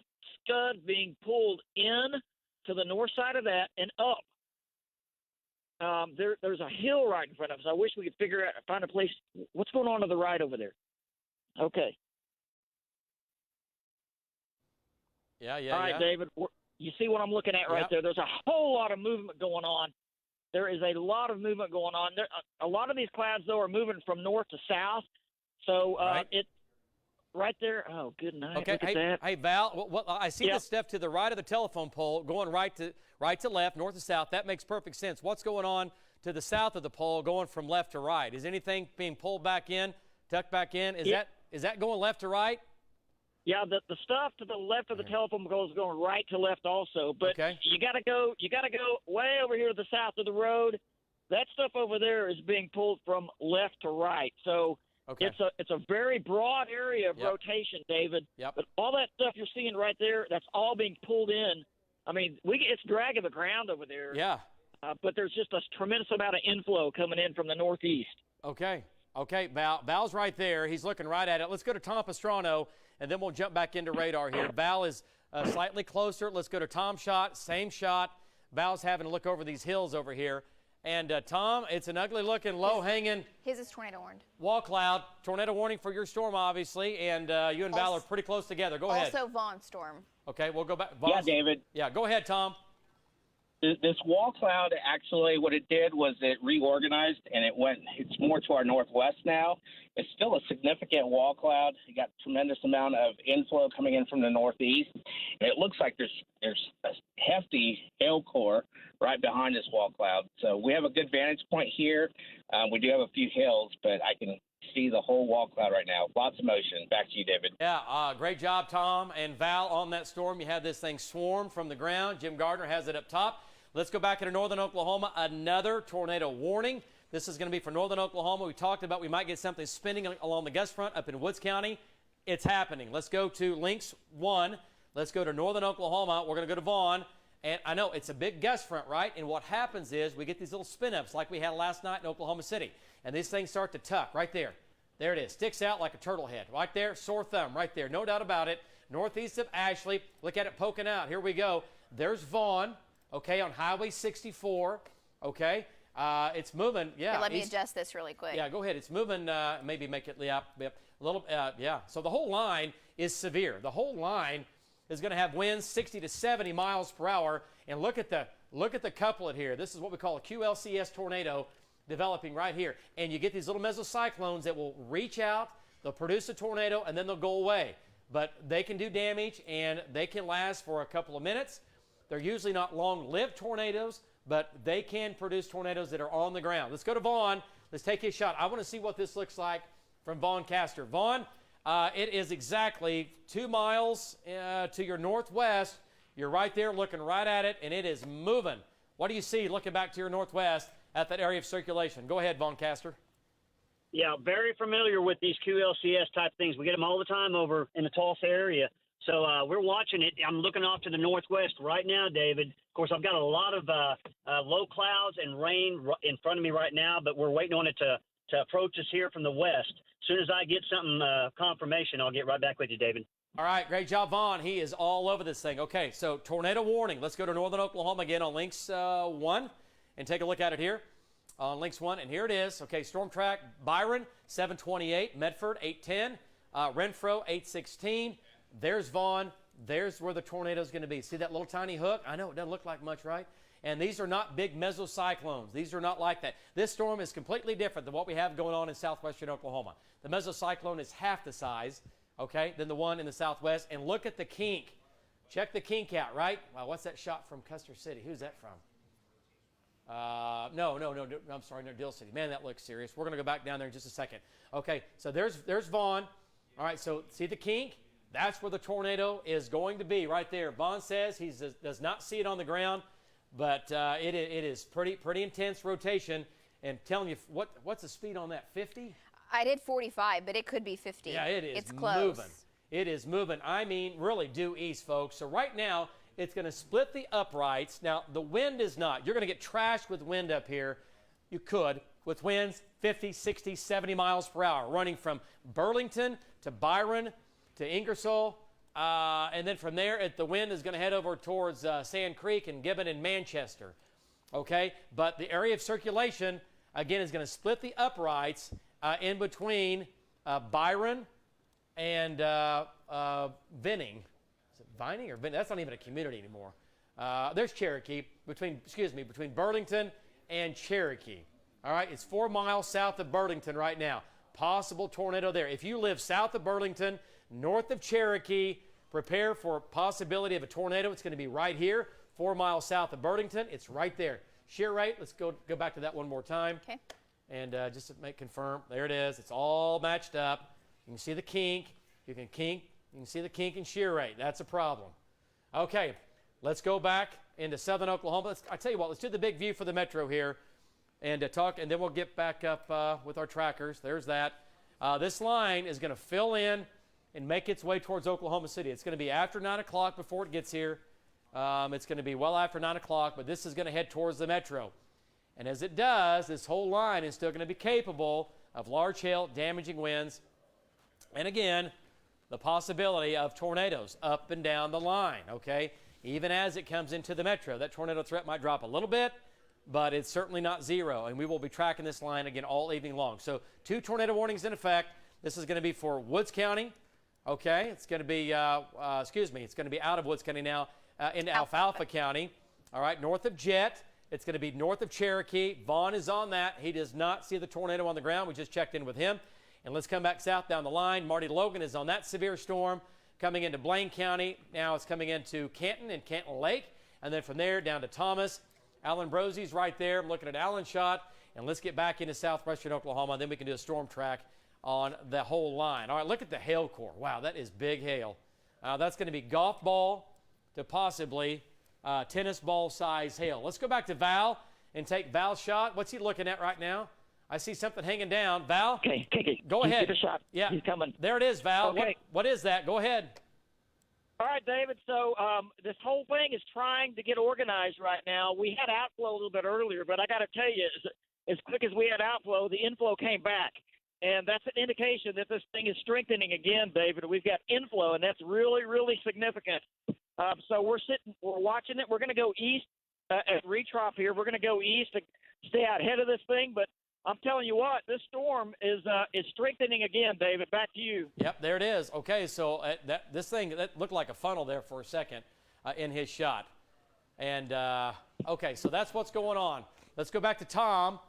scud being pulled in to the north side of that and up. There's a hill right in front of us. I wish we could find a place. What's going on to the right over there? Okay. Yeah. All right, David, you see what I'm looking at right there? There's a whole lot of movement going on. There is a lot of movement going on. A lot of these clouds, though, are moving from north to south. So it's right there. Oh, good night. Okay. Look at that. Hey, Val, I see the stuff to the right of the telephone pole going right to left, north to south. That makes perfect sense. What's going on to the south of the pole going from left to right? Is anything being pulled back in, tucked back in? Is that going left to right? Yeah, the stuff to the left of the telephone pole is going right to left also. But you got to go way over here to the south of the road. That stuff over there is being pulled from left to right. So it's a very broad area of rotation, David. But all that stuff you're seeing right there, that's all being pulled in. I mean, it's dragging the ground over there. Yeah. But there's just a tremendous amount of inflow coming in from the northeast. Okay, Val's right there. He's looking right at it. Let's go to Tom Pastrano, and then we'll jump back into radar here. Val is slightly closer. Let's go to Tom's shot, same shot. Val's having a look over these hills over here. And, Tom, it's an ugly-looking, low-hanging His is tornado warned. Wall cloud. Tornado warning for your storm, obviously, and you and Val are pretty close together. Go ahead. Also Vaughn storm. Okay, we'll go back. Yeah, David. Yeah, go ahead, Tom. This wall cloud, actually, what it did was it reorganized, and it's more to our northwest now. It's still a significant wall cloud. You got a tremendous amount of inflow coming in from the northeast. And it looks like there's a hefty hail core right behind this wall cloud. So we have a good vantage point here. We do have a few hills, but I can see the whole wall cloud right now. Lots of motion. Back to you, David. Yeah, great job, Tom and Val, on that storm. You had this thing swarm from the ground. Jim Gardner has it up top. Let's go back into northern Oklahoma. Another tornado warning. This is going to be for northern Oklahoma. We talked about we might get something spinning along the gust front up in Woods County. It's happening. Let's go to Lynx 1. Let's go to northern Oklahoma. We're going to go to Vaughn. And I know it's a big gust front, right? And what happens is we get these little spin-ups like we had last night in Oklahoma City. And these things start to tuck right there. There it is. Sticks out like a turtle head. Right there. Sore thumb right there. No doubt about it. Northeast of Ashley. Look at it poking out. Here we go. There's Vaughn. Okay, on Highway 64, okay? It's moving, yeah. Here, let me adjust this really quick. Yeah, go ahead. It's moving, maybe make it, a little, yeah. So the whole line is severe. The whole line is going to have winds 60 to 70 miles per hour. And look at the couplet here. This is what we call a QLCS tornado developing right here. And you get these little mesocyclones that will reach out, they'll produce a tornado, and then they'll go away. But they can do damage, and they can last for a couple of minutes. They're usually not long-lived tornadoes, but they can produce tornadoes that are on the ground. Let's go to Vaughn. Let's take his shot. I want to see what this looks like from Vaughn Caster. Vaughn, it is exactly 2 miles to your northwest. You're right there looking right at it, and it is moving. What do you see looking back to your northwest at that area of circulation? Go ahead, Vaughn Caster. Yeah, very familiar with these QLCS type things. We get them all the time over in the Tulsa area. So we're watching it. I'm looking off to the northwest right now, David. Of course, I've got a lot of low clouds and rain in front of me right now, but we're waiting on it to approach us here from the west. As soon as I get something confirmation, I'll get right back with you, David. All right, great job, Vaughn. He is all over this thing. Okay, so tornado warning. Let's go to northern Oklahoma again on Lynx 1 and take a look at it here on Lynx 1. And here it is. Okay, storm track Byron 728, Medford 810, Renfro 816. There's Vaughn. There's where the tornado is going to be. See that little tiny hook? I know it doesn't look like much, right? And these are not big mesocyclones. These are not like that. This storm is completely different than what we have going on in southwestern Oklahoma. The mesocyclone is half the size, okay, than the one in the southwest. And look at the kink. Check the kink out, right? Wow, what's that shot from Custer City? Who's that from? No, I'm sorry, no, Dill City. Man, that looks serious. We're going to go back down there in just a second. Okay, so there's Vaughn. All right, so see the kink? That's where the tornado is going to be, right there. Vaughn says he does not see it on the ground, but it is pretty intense rotation. And telling you, what's the speed on that, 50? I did 45, but it could be 50. Yeah, it is It's close. moving. It is moving. I mean, really due east, folks. So right now, it's going to split the uprights. Now, the wind is not. You're going to get trashed with wind up here. You could, with winds 50, 60, 70 miles per hour, running from Burlington to Byron to Ingersoll. And then from there, the wind is going to head over towards Sand Creek and Gibbon and Manchester. Okay? But the area of circulation, again, is going to split the uprights in between Byron and Vinning. Is it Vining or Vinning? That's not even a community anymore. There's Cherokee, between Burlington and Cherokee. All right, it's 4 miles south of Burlington right now. Possible tornado there. If you live south of Burlington, north of Cherokee, prepare for possibility of a tornado. It's going to be right here, 4 miles south of Burlington. It's right there. Shear rate, let's go back to that one more time. Okay. And just to confirm, there it is. It's all matched up. You can see the kink. You can see the kink and shear rate. That's a problem. Okay, let's go back into southern Oklahoma. I tell you what, let's do the big view for the metro here and talk, and then we'll get back up with our trackers. There's that. This line is going to fill in and make its way towards Oklahoma City. It's going to be after 9 o'clock before it gets here. It's going to be well after 9 o'clock, but this is going to head towards the metro. And as it does, this whole line is still going to be capable of large hail, damaging winds, and again, the possibility of tornadoes up and down the line, okay? Even as it comes into the metro, that tornado threat might drop a little bit, but it's certainly not zero, and we will be tracking this line again all evening long. So 2 tornado warnings in effect. This is going to be for Woods County, okay? It's going to be, it's going to be out of Woods County now into Alfalfa County, all right, north of Jet. It's going to be north of Cherokee. Vaughn is on that. He does not see the tornado on the ground. We just checked in with him. And let's come back south down the line. Marty Logan is on that severe storm coming into Blaine County. Now it's coming into Canton and Canton Lake. And then from there down to Thomas. Alan Brosey's right there. I'm looking at Alan's shot. And let's get back into southwestern Oklahoma. And then we can do a storm track on the whole line. All right, look at the hail core. Wow, that is big hail. That's going to be golf ball to possibly tennis ball size hail. Let's go back to Val and take Val's shot. What's he looking at right now? I see something hanging down. Val? Okay, take it. Go ahead. Get a shot. Yeah. He's coming. There it is, Val. Okay. What is that? Go ahead. All right, David. So this whole thing is trying to get organized right now. We had outflow a little bit earlier, but I got to tell you, as quick as we had outflow, the inflow came back. And that's an indication that this thing is strengthening again, David. We've got inflow, and that's really, really significant. So we're watching it. We're going to go east at retrough here. We're going to go east to stay out ahead of this thing, but I'm telling you what, this storm is strengthening again, David. Back to you. Yep, there it is. Okay, so this thing, that looked like a funnel there for a second in his shot. And, okay, so that's what's going on. Let's go back to Tom.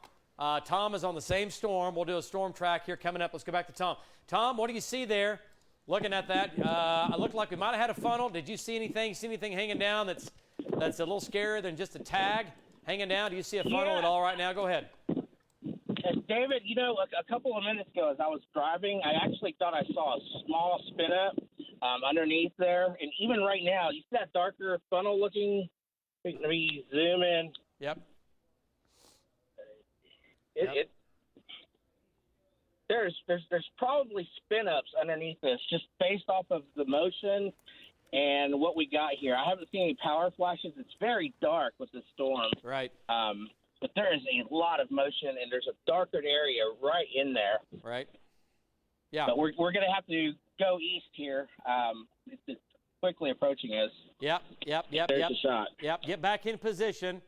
Tom is on the same storm. We'll do a storm track here coming up. Let's go back to Tom. Tom, what do you see there? Looking at that, it looked like we might have had a funnel. Did you see anything? See anything hanging down that's a little scarier than just a tag hanging down? Do you see a funnel at all right now? Go ahead. David, a couple of minutes ago as I was driving, I actually thought I saw a small spin up underneath there. And even right now, you see that darker funnel looking? Let me zoom in. Yep. There's probably spin ups underneath this just based off of the motion and what we got here. I haven't seen any power flashes. It's very dark with the storm. Right. But there is a lot of motion, and there's a darkened area right in there. Right. Yeah. But we're going to have to go east here. It's quickly approaching us. Yep. There's a shot. Yep. Get back in position.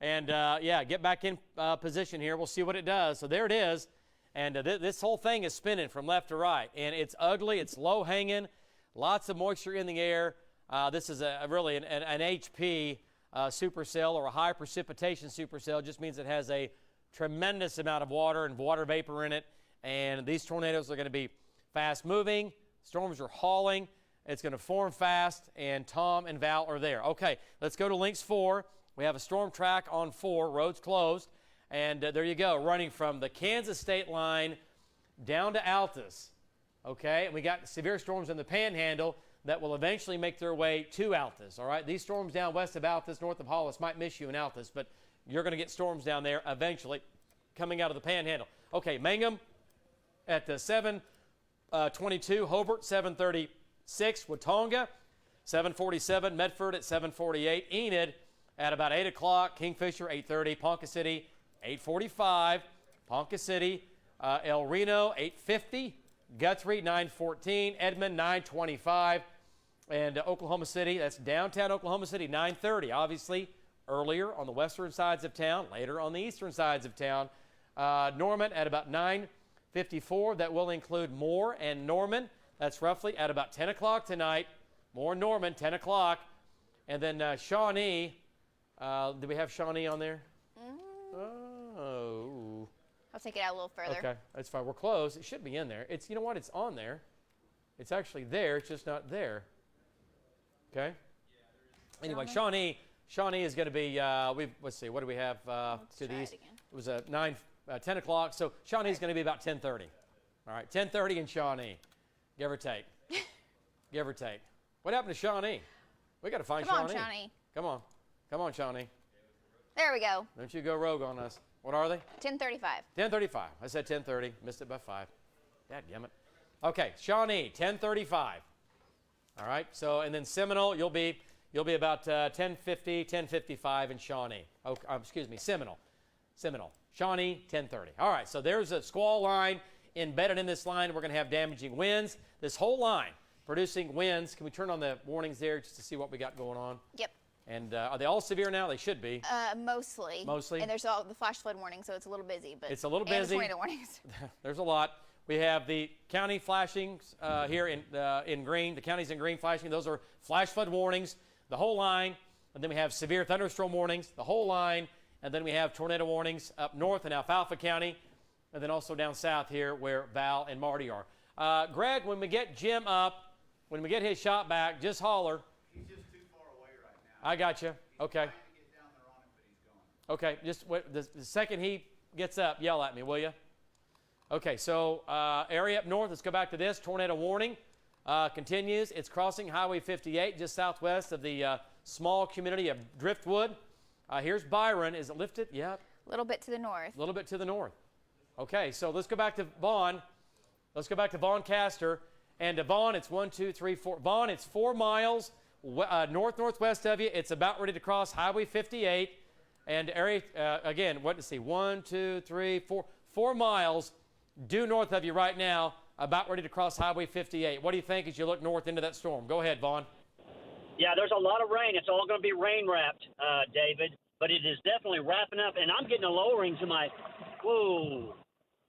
And, get back in position here. We'll see what it does. So there it is. And this whole thing is spinning from left to right. And it's ugly. It's low-hanging. Lots of moisture in the air. This is really an HP supercell or a high precipitation supercell. Just means it has a tremendous amount of water and water vapor in it. And these tornadoes are going to be fast moving. Storms are hauling. It's going to form fast, and Tom and Val are there. Okay, let's go to links 4. We have a storm track on 4, roads closed. And there you go, running from the Kansas state line down to Altus. Okay, and we got severe storms in the Panhandle that will eventually make their way to Altus. All right, these storms down west of Altus, north of Hollis, might miss you in Altus, but you're going to get storms down there eventually coming out of the Panhandle. Okay, Mangum at 7:22, Hobart 7:36, Watonga 7:47, Medford at 7:48, Enid at about 8 o'clock, Kingfisher 8:30, Ponca City 8:45, Ponca City, El Reno 8:50, Guthrie 9:14, Edmond 9:25, and Oklahoma City, that's downtown Oklahoma City, 9:30. Obviously, earlier on the western sides of town, later on the eastern sides of town. Norman at about 9:54. That will include Moore and Norman. That's roughly at about 10 o'clock tonight. Moore, Norman, 10 o'clock. And then Shawnee. Do we have Shawnee on there? Oh. I'll take it out a little further. Okay, that's fine. We're close. It should be in there. It's, you know what? It's on there. It's actually there. It's just not there. Okay. Anyway, Shawnee is going to be. Let's see. What do we have to the east? It was 10 o'clock. So Shawnee is going to be about 10:30. All right, 10:30 in Shawnee, give or take. Give or take. What happened to Shawnee? We got to find Shawnee. Come on, Shawnee. Come on, Shawnee. There we go. Don't you go rogue on us. What are they? 10:35. 10:35. I said 10:30. Missed it by 5. Dadgummit. Okay, Shawnee, 10:35. All right. So, and then Seminole, you'll be about 10:50, 10:55 in Shawnee. Oh, excuse me, Seminole. Shawnee, 10:30. All right. So there's a squall line embedded in this line. We're going to have damaging winds. This whole line producing winds. Can we turn on the warnings there just to see what we got going on? Yep. And are they all severe now? They should be. Mostly. Mostly. And there's all the flash flood warning, so it's a little busy. But it's a little busy. And the tornado warnings. There's a lot. We have the county flashings here in green. The counties in green flashing. Those are flash flood warnings, the whole line. And then we have severe thunderstorm warnings, the whole line. And then we have tornado warnings up north in Alfalfa County. And then also down south here where Val and Marty are. Greg, when we get Jim up, when we get his shot back, just holler. He's just too far away right now. I got you. Okay. He's trying to get down there on it, but he's going. Okay. Just wait, the second he gets up, yell at me, will you? Okay. So area up north. Let's go back to this. Tornado warning continues. It's crossing Highway 58 just southwest of the small community of Driftwood. Here's Byron. Is it lifted? Yep. A little bit to the north. A little bit to the north. Okay. So let's go back to Vaughn. Let's go back to Vaughn-Castor. And to Vaughn, it's 1, 2, 3, 4. Vaughn, it's 4 miles northwest of you. It's about ready to cross Highway 58. And area, again, what to see? 1, 2, 3, 4. 4 miles due north of you right now, about ready to cross Highway 58. What do you think as you look north into that storm? Go ahead, Vaughn. Yeah, there's a lot of rain. It's all going to be rain-wrapped, David. But it is definitely wrapping up. And I'm getting a lowering to my – whoa.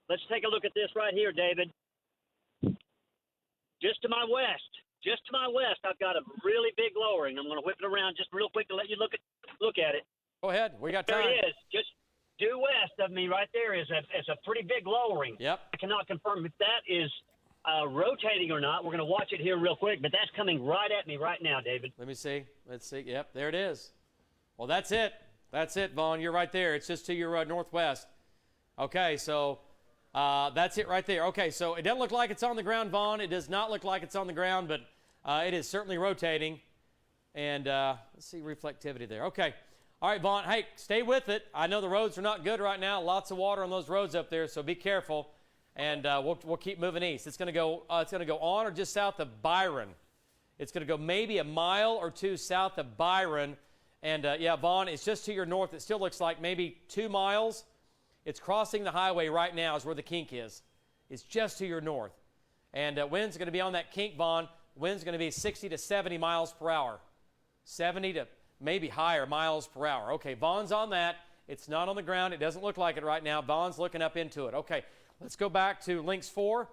Let's take a look at this right here, David. Just to my west, I've got a really big lowering. I'm going to whip it around just real quick to let you look at it. Go ahead. We got time. There it is. Just due west of me right there is a pretty big lowering. Yep. I cannot confirm if that is rotating or not. We're going to watch it here real quick, but that's coming right at me right now, David. Let me see. Let's see. Yep, there it is. Well, that's it. That's it, Vaughn. You're right there. It's just to your northwest. Okay, so that's it right there. Okay, so it doesn't look like it's on the ground, Vaughn. It does not look like it's on the ground, but it is certainly rotating. And let's see reflectivity there. Okay. All right, Vaughn. Hey, stay with it. I know the roads are not good right now. Lots of water on those roads up there, so be careful. And we'll keep moving east. It's going to go on or just south of Byron. It's going to go maybe a mile or two south of Byron. And yeah, Vaughn, it's just to your north. It still looks like maybe 2 miles. It's crossing the highway right now is where the kink is. It's just to your north. And wind's going to be on that kink, Vaughn. Wind's going to be 60 to 70 miles per hour. 70 to maybe higher miles per hour. Okay, Vaughn's on that. It's not on the ground. It doesn't look like it right now. Vaughn's looking up into it. Okay, let's go back to Links 4.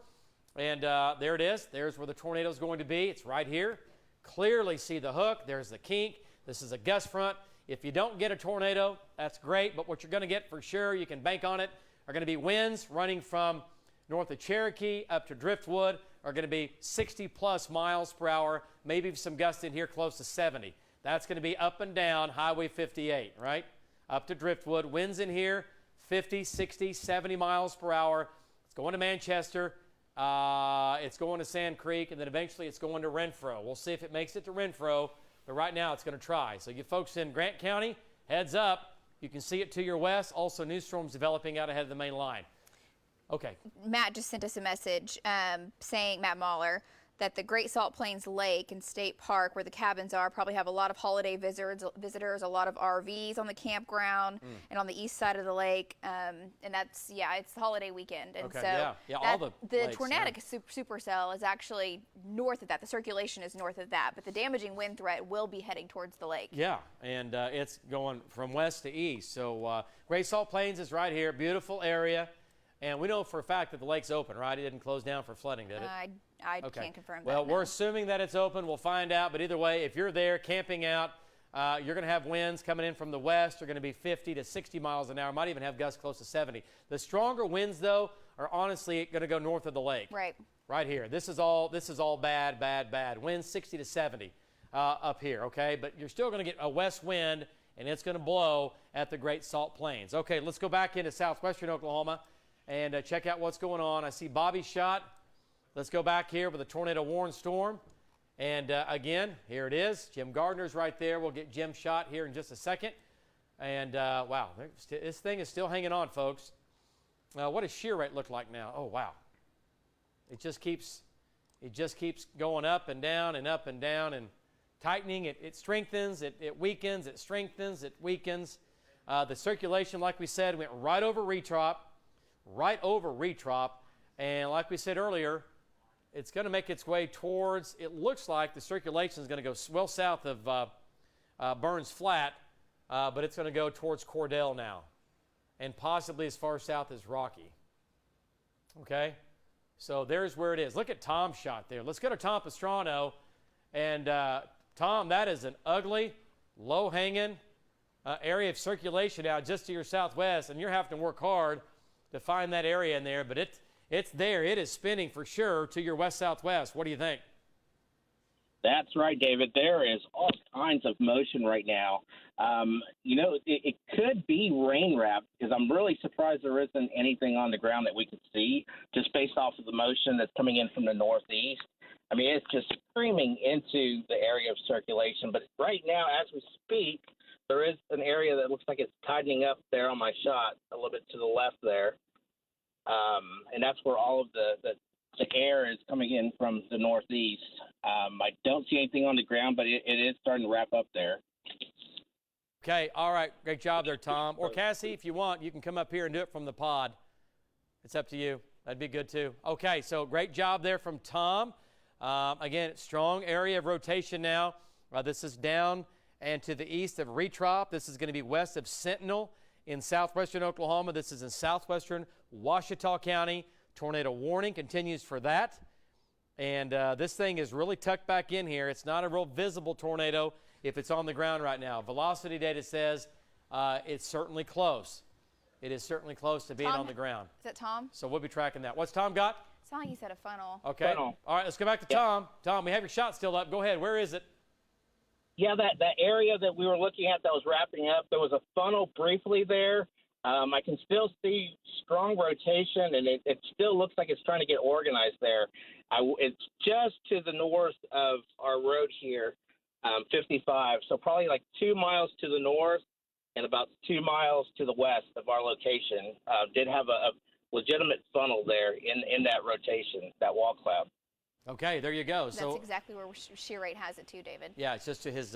And there it is. There's where the tornado's going to be. It's right here. Clearly see the hook. There's the kink. This is a gust front. If you don't get a tornado, that's great, but what you're going to get for sure, you can bank on it, are going to be winds running from north of Cherokee up to Driftwood, are going to be 60-plus miles per hour, maybe some gusts in here close to 70. That's going to be up and down Highway 58, right? Up to Driftwood. Winds in here, 50, 60, 70 miles per hour. It's going to Manchester. It's going to Sand Creek, and then eventually it's going to Renfro. We'll see if it makes it to Renfro, but right now it's going to try. So you folks in Grant County, heads up. You can see it to your west. Also, new storms developing out ahead of the main line. Okay. Matt just sent us a message saying, Matt Mahler, that the Great Salt Plains Lake and State Park, where the cabins are, probably have a lot of holiday visitors, a lot of RVs on the campground and on the east side of the lake. And that's, it's the holiday weekend. And Okay, so all the lakes, tornadic supercell is actually north of that. The circulation is north of that, but the damaging wind threat will be heading towards the lake. Yeah, and it's going from west to east. So Great Salt Plains is right here, beautiful area. And we know for a fact that the lake's open, right? It didn't close down for flooding, did it? I can't confirm that. Well, we're assuming that it's open. We'll find out. But either way, if you're there camping out, you're going to have winds coming in from the west. They're going to be 50 to 60 miles an hour. Might even have gusts close to 70. The stronger winds, though, are honestly going to go north of the lake. Right. Right here. This is all bad, bad, bad. Winds 60 to 70 up here, okay? But you're still going to get a west wind, and it's going to blow at the Great Salt Plains. Okay, let's go back into southwestern Oklahoma and check out what's going on. I see Bobby shot. Let's go back here with a tornado-warned storm. And again, here it is. Jim Gardner's right there. We'll get Jim shot here in just a second. And wow, this thing is still hanging on, folks. What does shear rate look like now? Oh, wow. It just keeps going up and down and up and down and tightening. It strengthens, it weakens, it strengthens, it weakens. The circulation, like we said, went right over Retrop. And like we said earlier, it's going to make its way towards, it looks like the circulation is going to go well south of Burns Flat, but it's going to go towards Cordell now, and possibly as far south as Rocky. Okay? So there's where it is. Look at Tom's shot there. Let's go to Tom Pastrano. And Tom, that is an ugly, low-hanging area of circulation out just to your southwest, and you're having to work hard to find that area in there, but it's there. It is spinning for sure to your west-southwest. What do you think? That's right, David. There is all kinds of motion right now. It could be rain wrapped because I'm really surprised there isn't anything on the ground that we could see just based off of the motion that's coming in from the northeast. I mean, it's just screaming into the area of circulation. But right now, as we speak, there is an area that looks like it's tightening up there on my shot a little bit to the left there. And that's where all of the air is coming in from the northeast. I don't see anything on the ground, but it is starting to wrap up there. Okay, all right. Great job there, Tom. Or Cassie, if you want, you can come up here and do it from the pod. It's up to you. That'd be good, too. Okay, so great job there from Tom. Again, strong area of rotation now. This is down and to the east of Retrop. This is going to be west of Sentinel in southwestern Oklahoma. This is in southwestern Ouachita County. Tornado warning continues for that. And this thing is really tucked back in here. It's not a real visible tornado if it's on the ground right now. Velocity data says it's certainly close. It is certainly close to being on the ground. Is that Tom? So we'll be tracking that. What's Tom got? It sounded like you said a funnel. Okay. Funnel. All right, let's go back to Tom. Tom, we have your shot still up. Go ahead. Where is it? Yeah, that area that we were looking at that was wrapping up, there was a funnel briefly there. I can still see strong rotation, and it still looks like it's trying to get organized there. It's just to the north of our road here, 55, so probably like 2 miles to the north and about 2 miles to the west of our location. Did have a legitimate funnel there in that rotation, that wall cloud. Okay, there you go. That's exactly where shear rate has it too, David. Yeah, it's just to his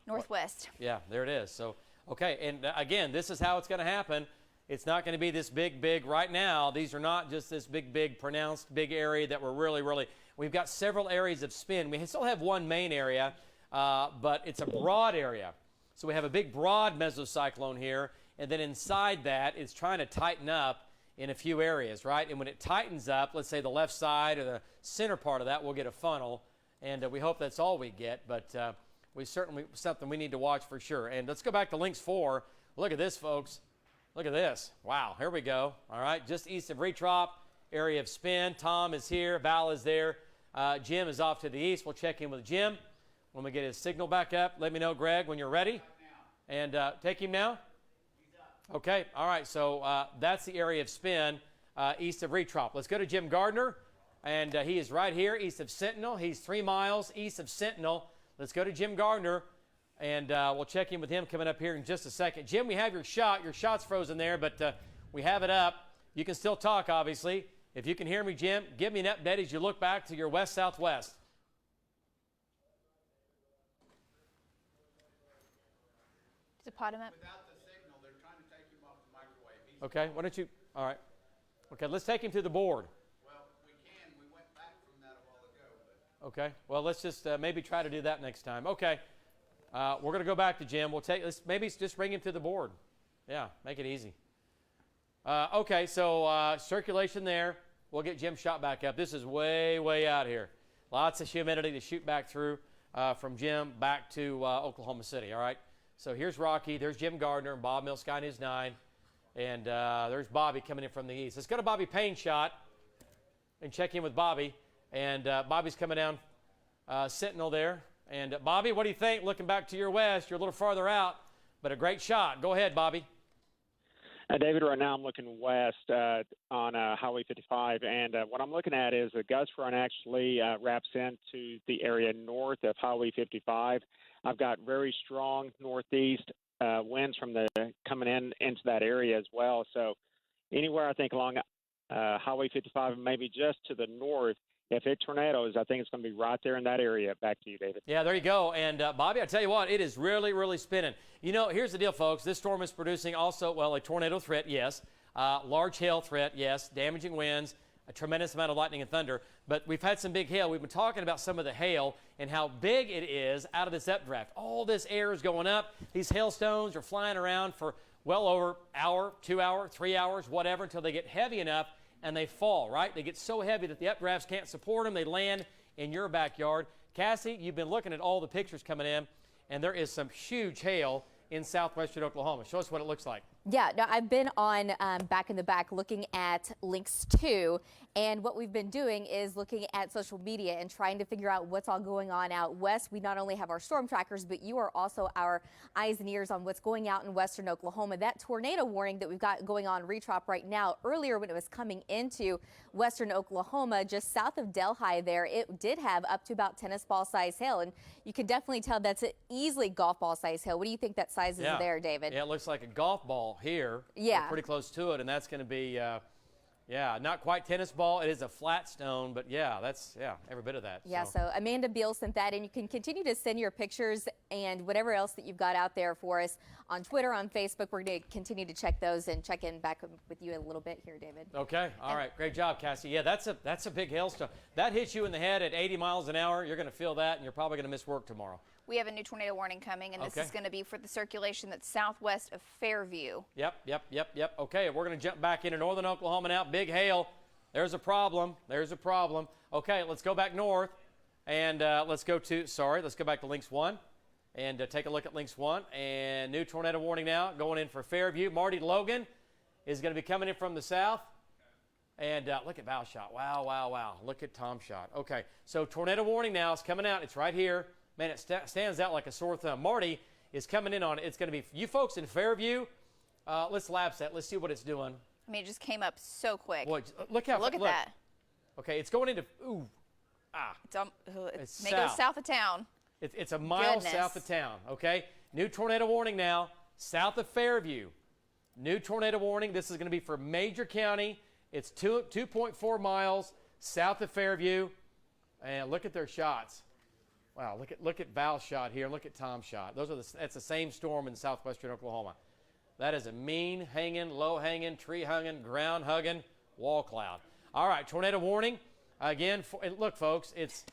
northwest. Yeah, there it is. So, okay, and again, this is how it's going to happen. It's not going to be this big right now. These are not just this big, pronounced big area that we're really. We've got several areas of spin. We still have one main area, but it's a broad area. So we have a big, broad mesocyclone here, and then inside that, it's trying to tighten up in a few areas, right? And when it tightens up, let's say the left side or the center part of that, we'll get a funnel, and we hope that's all we get. But something we need to watch for sure. And let's go back to Links 4. Look at this, folks. Look at this. Wow, here we go. All right, just east of Retrop, area of spin. Tom is here. Val is there. Jim is off to the east. We'll check in with Jim when we get his signal back up. Let me know, Greg, when you're ready. And take him now. Okay, all right, so that's the area of spin east of Retrop. Let's go to Jim Gardner, and he is right here east of Sentinel. He's 3 miles east of Sentinel. Let's go to Jim Gardner, and we'll check in with him coming up here in just a second. Jim, we have your shot. Your shot's frozen there, but we have it up. You can still talk, obviously. If you can hear me, Jim, give me an update as you look back to your west-southwest. Does it pot him up? Okay, why don't you, all right. Okay, let's take him to the board. Well, we can. We went back from that a while ago. But Okay, well, let's just maybe try to do that next time. Okay, we're going to go back to Jim. Let's maybe just bring him to the board. Yeah, make it easy. Okay, so circulation there. We'll get Jim's shot back up. This is way, way out here. Lots of humidity to shoot back through from Jim back to Oklahoma City, all right? So here's Rocky. There's Jim Gardner and Bob Mills, Sky News 9. And there's Bobby coming in from the east. Let's go to Bobby Payne's shot and check in with Bobby. And Bobby's coming down Sentinel there. And Bobby, what do you think? Looking back to your west, you're a little farther out, but a great shot. Go ahead, Bobby. David, right now I'm looking west on Highway 55, and what I'm looking at is a gust front actually wraps into the area north of Highway 55. I've got very strong northeast winds from coming into that area as well. So anywhere I think along Highway 55 and maybe just to the north, if it tornadoes, I think it's going to be right there in that area. Back to you, David. Yeah, there you go. And Bobby, I tell you what, it is really, really spinning. You know, here's the deal, folks. This storm is producing also, well, a tornado threat, yes. Large hail threat, yes. Damaging winds, a tremendous amount of lightning and thunder. But we've had some big hail. We've been talking about some of the hail and how big it is out of this updraft. All this air is going up. These hailstones are flying around for well over an hour, 2 hours, 3 hours, whatever, until they get heavy enough and they fall, right? They get so heavy that the updrafts can't support them. They land in your backyard. Cassie, you've been looking at all the pictures coming in, and there is some huge hail in southwestern Oklahoma. Show us what it looks like. Yeah, no, I've been on Back in the Back looking at Links 2, and what we've been doing is looking at social media and trying to figure out what's all going on out west. We not only have our storm trackers, but you are also our eyes and ears on what's going out in western Oklahoma. That tornado warning that we've got going on Retrop right now, earlier when it was coming into western Oklahoma, just south of Delhi there, it did have up to about tennis ball size hail, and you can definitely tell that's easily golf ball size hail. What do you think that size is there, David? Yeah, it looks like a golf ball here. Yeah. We're pretty close to it, and that's going to be, not quite tennis ball. It is a flat stone, but that's every bit of that. Yeah, so Amanda Beal sent that, and you can continue to send your pictures and whatever else that you've got out there for us on Twitter, on Facebook. We're going to continue to check those and check in back with you in a little bit here, David. Okay, all right, great job, Cassie. Yeah, that's a big hailstone. That hits you in the head at 80 miles an hour. You're going to feel that, and you're probably going to miss work tomorrow. We have a new tornado warning coming, and this is going to be for the circulation that's southwest of Fairview. Yep. Okay, we're going to jump back into northern Oklahoma now. Big hail. There's a problem. Okay, let's go back north, and let's go back to Links 1 and take a look at Links 1. And new tornado warning now going in for Fairview. Marty Logan is going to be coming in from the south. And look at Val's shot. Wow. Look at Tom's shot. Okay, so tornado warning now is coming out. It's right here. Man, it stands out like a sore thumb. Marty is coming in on it. It's going to be you folks in Fairview. Let's lapse that. Let's see what it's doing. I mean, it just came up so quick. Boy, look at that. Okay, it's going into It may go south of town. It's a mile south of town. Okay, new tornado warning now south of Fairview. New tornado warning. This is going to be for Major County. It's 2.4 miles south of Fairview. And look at their shots. Wow, look at Val's shot here. Look at Tom's shot. That's the same storm in southwestern Oklahoma. That is a mean hanging, low hanging, tree hugging, ground hugging wall cloud. All right, tornado warning. Again, look, folks, it's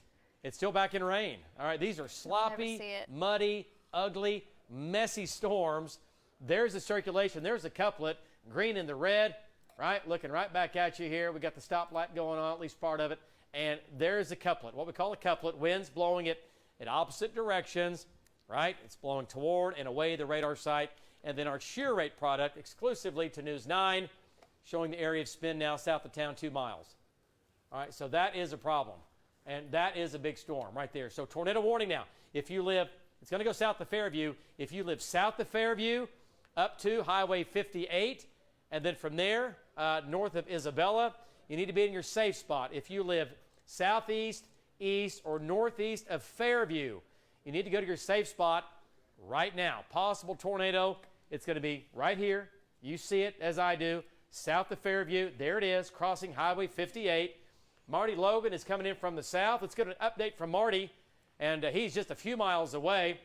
still back in rain. All right, these are sloppy, muddy, ugly, messy storms. There's the circulation. There's the couplet, green and the red, right? Looking right back at you here. We got the stoplight going on, at least part of it. And there's the couplet, what we call a couplet, winds blowing it in opposite directions. right? It's blowing toward and away the radar site. And then our shear rate product exclusively to News 9, showing the area of spin now south of town 2 miles. All right, so that is a problem. And that is a big storm right there. So tornado warning now. If you live, it's going to go south of Fairview. If you live south of Fairview up to Highway 58, and then from there north of Isabella, you need to be in your safe spot. If you live southeast, east, or northeast of Fairview, you need to go to your safe spot right now. Possible tornado. It's going to be right here. You see it as I do. South of Fairview. There it is, crossing Highway 58. Marty Logan is coming in from the south. Let's get an update from Marty. And he's just a few miles away.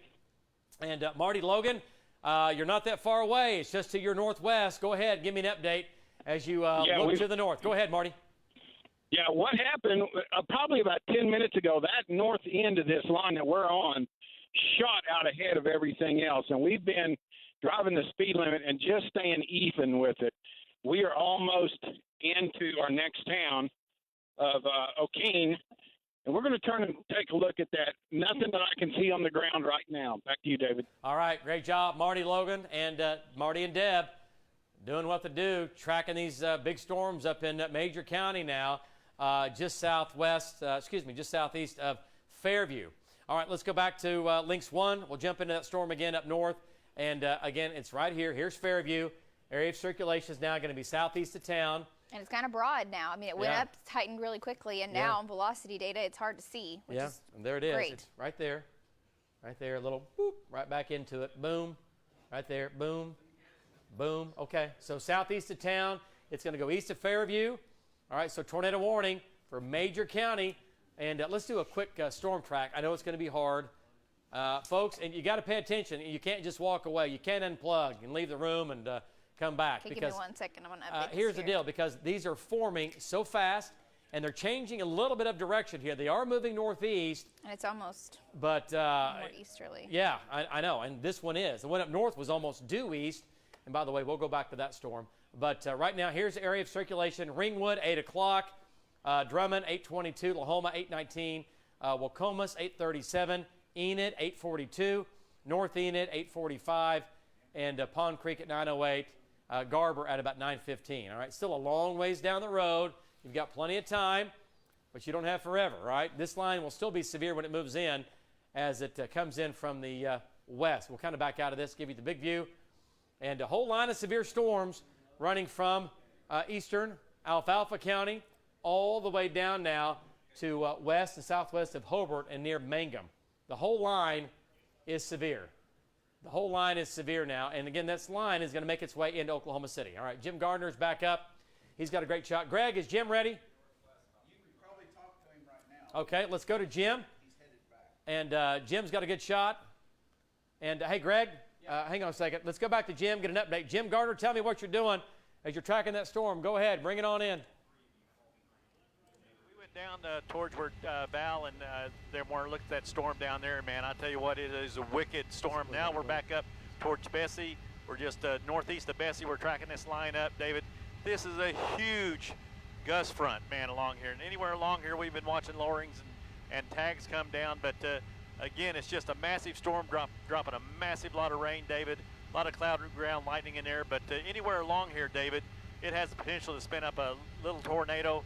And Marty Logan, you're not that far away. It's just to your northwest. Go ahead, give me an update as you look to the north. Go ahead, Marty. Yeah, what happened probably about 10 minutes ago, that north end of this line that we're on shot out ahead of everything else. And we've been driving the speed limit and just staying even with it. We are almost into our next town of O'Keene. And we're going to turn and take a look at that. Nothing that I can see on the ground right now. Back to you, David. All right, great job, Marty Logan and Marty and Deb doing what they do, tracking these big storms up in Major County now, just southeast of Fairview. All right, let's go back to Links 1. We'll jump into that storm again up north. And again, it's right here. Here's Fairview. Area of circulation is now going to be southeast of town. And it's kind of broad now. I mean, it went up, tightened really quickly, and now on velocity data, it's hard to see, which is and there it is. great. It's right there. Right there, a little boop, right back into it. Boom. Right there. Boom. Boom. Okay, so southeast of town. It's going to go east of Fairview. All right, so tornado warning for Major County. And let's do a quick storm track. I know it's going to be hard. Folks, and you got to pay attention. You can't just walk away. You can't unplug and leave the room and come back. Okay, give me 1 second. I'm going to update here's the deal, because these are forming so fast, and they're changing a little bit of direction here. They are moving northeast. And it's almost but northeasterly. Yeah, I know, and this one is. The one up north was almost due east. And by the way, we'll go back to that storm. But right now, here's the area of circulation. Ringwood, 8 o'clock. Drummond, 8:22. Lahoma, 8:19. Wacomas, 8:37. Enid, 8:42. North Enid, 8:45. And Pond Creek at 9:08. Garber at about 9:15. All right, still a long ways down the road. You've got plenty of time, but you don't have forever, right? This line will still be severe when it moves in as it comes in from the west. We'll kind of back out of this, give you the big view. And a whole line of severe storms running from eastern Alfalfa County all the way down now to west and southwest of Hobart and near Mangum. The whole line is severe. The whole line is severe now. And again, this line is going to make its way into Oklahoma City. All right, Jim Gardner's back up. He's got a great shot. Greg, is Jim ready? You can probably talk to him right now. Okay, let's go to Jim. He's headed back. And Jim's got a good shot. And hey, Greg, hang on a second. Let's go back to Jim, get an update. Jim Gardner, tell me what you're doing as you're tracking that storm. Go ahead, bring it on in. We went down towards where Val and them were. Looked at that storm down there, man. I tell you what, it is a wicked storm. Now we're back up towards Bessie. We're just northeast of Bessie. We're tracking this line up, David. This is a huge gust front, man, along here. And anywhere along here, we've been watching lowerings and tags come down. But again, it's just a massive storm dropping a massive lot of rain, David. A lot of cloud ground lightning in there. But anywhere along here, David, it has the potential to spin up a little tornado.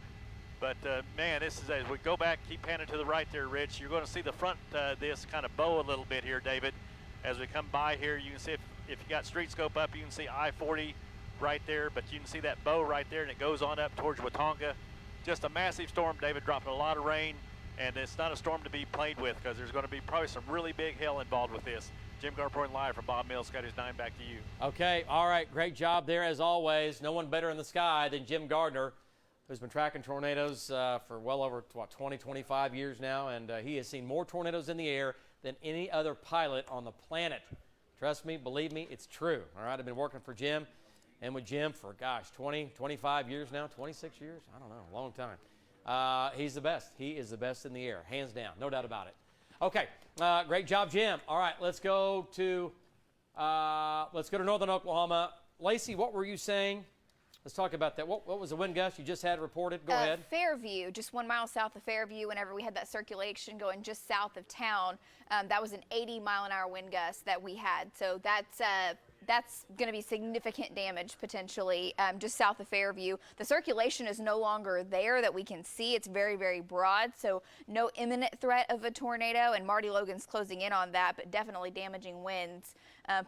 But man, this is, as we go back, keep panning to the right there, Rich. You're going to see the front this kind of bow a little bit here, David. As we come by here, you can see if you got street scope up, you can see I-40 right there, but you can see that bow right there, and it goes on up towards Watonga. Just a massive storm, David, dropping a lot of rain, and it's not a storm to be played with because there's going to be probably some really big hail involved with this. Jim Gardner reporting live from Bob Mills, Scotty's 9, back to you. Okay, all right, great job there as always. No one better in the sky than Jim Gardner, who's been tracking tornadoes for well over, 20, 25 years now, and he has seen more tornadoes in the air than any other pilot on the planet. Trust me, believe me, it's true. All right, I've been working for Jim and with Jim for, 20, 25 years now, 26 years? I don't know, a long time. He's the best. He is the best in the air, hands down, no doubt about it. Okay, great job, Jim. All right, let's go to northern Oklahoma. Lacey, what were you saying? Let's talk about that. What was the wind gust you just had reported? Go ahead. Fairview, just 1 mile south of Fairview, whenever we had that circulation going just south of town, that was an 80-mile-an-hour wind gust that we had. So that's going to be significant damage potentially just south of Fairview. The circulation is no longer there that we can see. It's very, very broad, so no imminent threat of a tornado, and Marty Logan's closing in on that, but definitely damaging winds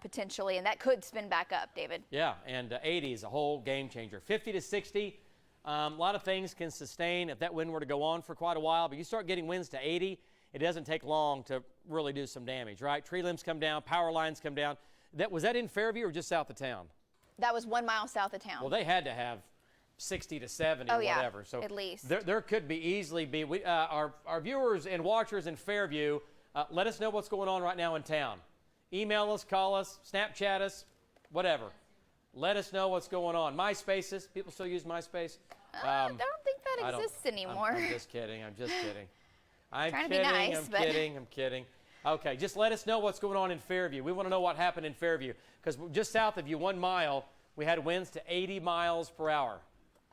potentially, and that could spin back up, David. Yeah, and 80 is a whole game changer. 50 to 60, a lot of things can sustain if that wind were to go on for quite a while, but you start getting winds to 80, it doesn't take long to really do some damage, right? Tree limbs come down, power lines come down. Was that in Fairview or just south of town? That was 1 mile south of town. Well, they had to have 60 to 70 oh, or yeah, whatever. So at least. There could easily be. Our viewers and watchers in Fairview, let us know what's going on right now in town. Email us, call us, Snapchat us, whatever. Let us know what's going on. MySpaces, people still use MySpace? I don't think that exists anymore. I'm just kidding. I'm just kidding. I'm trying kidding. To be nice, I'm kidding. Okay, just let us know what's going on in Fairview. We want to know what happened in Fairview because just south of you, 1 mile, we had winds to 80 miles per hour.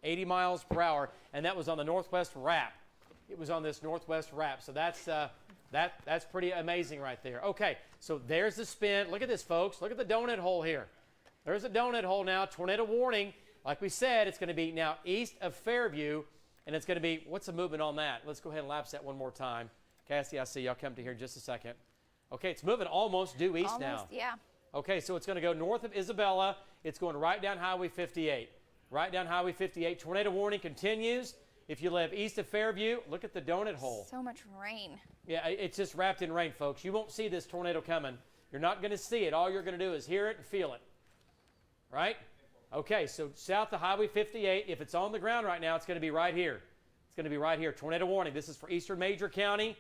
80 miles per hour, and that was on the northwest wrap. It was on this northwest wrap, so that's pretty amazing right there. Okay, so there's the spin. Look at this, folks. Look at the donut hole here. There's a donut hole now. Tornado warning. Like we said, it's going to be now east of Fairview, and it's going to be, what's the movement on that? Let's go ahead and lapse that one more time. Cassie, I see you. I'll come to here in just a second. Okay, it's moving almost due east now. Yeah. Okay, so it's going to go north of Isabella. It's going right down Highway 58. Right down Highway 58. Tornado warning continues. If you live east of Fairview, look at the donut hole. So much rain. Yeah, it's just wrapped in rain, folks. You won't see this tornado coming. You're not going to see it. All you're going to do is hear it and feel it. Right? Okay, so south of Highway 58, if it's on the ground right now, it's going to be right here. It's going to be right here. Tornado warning. This is for Eastern Major County.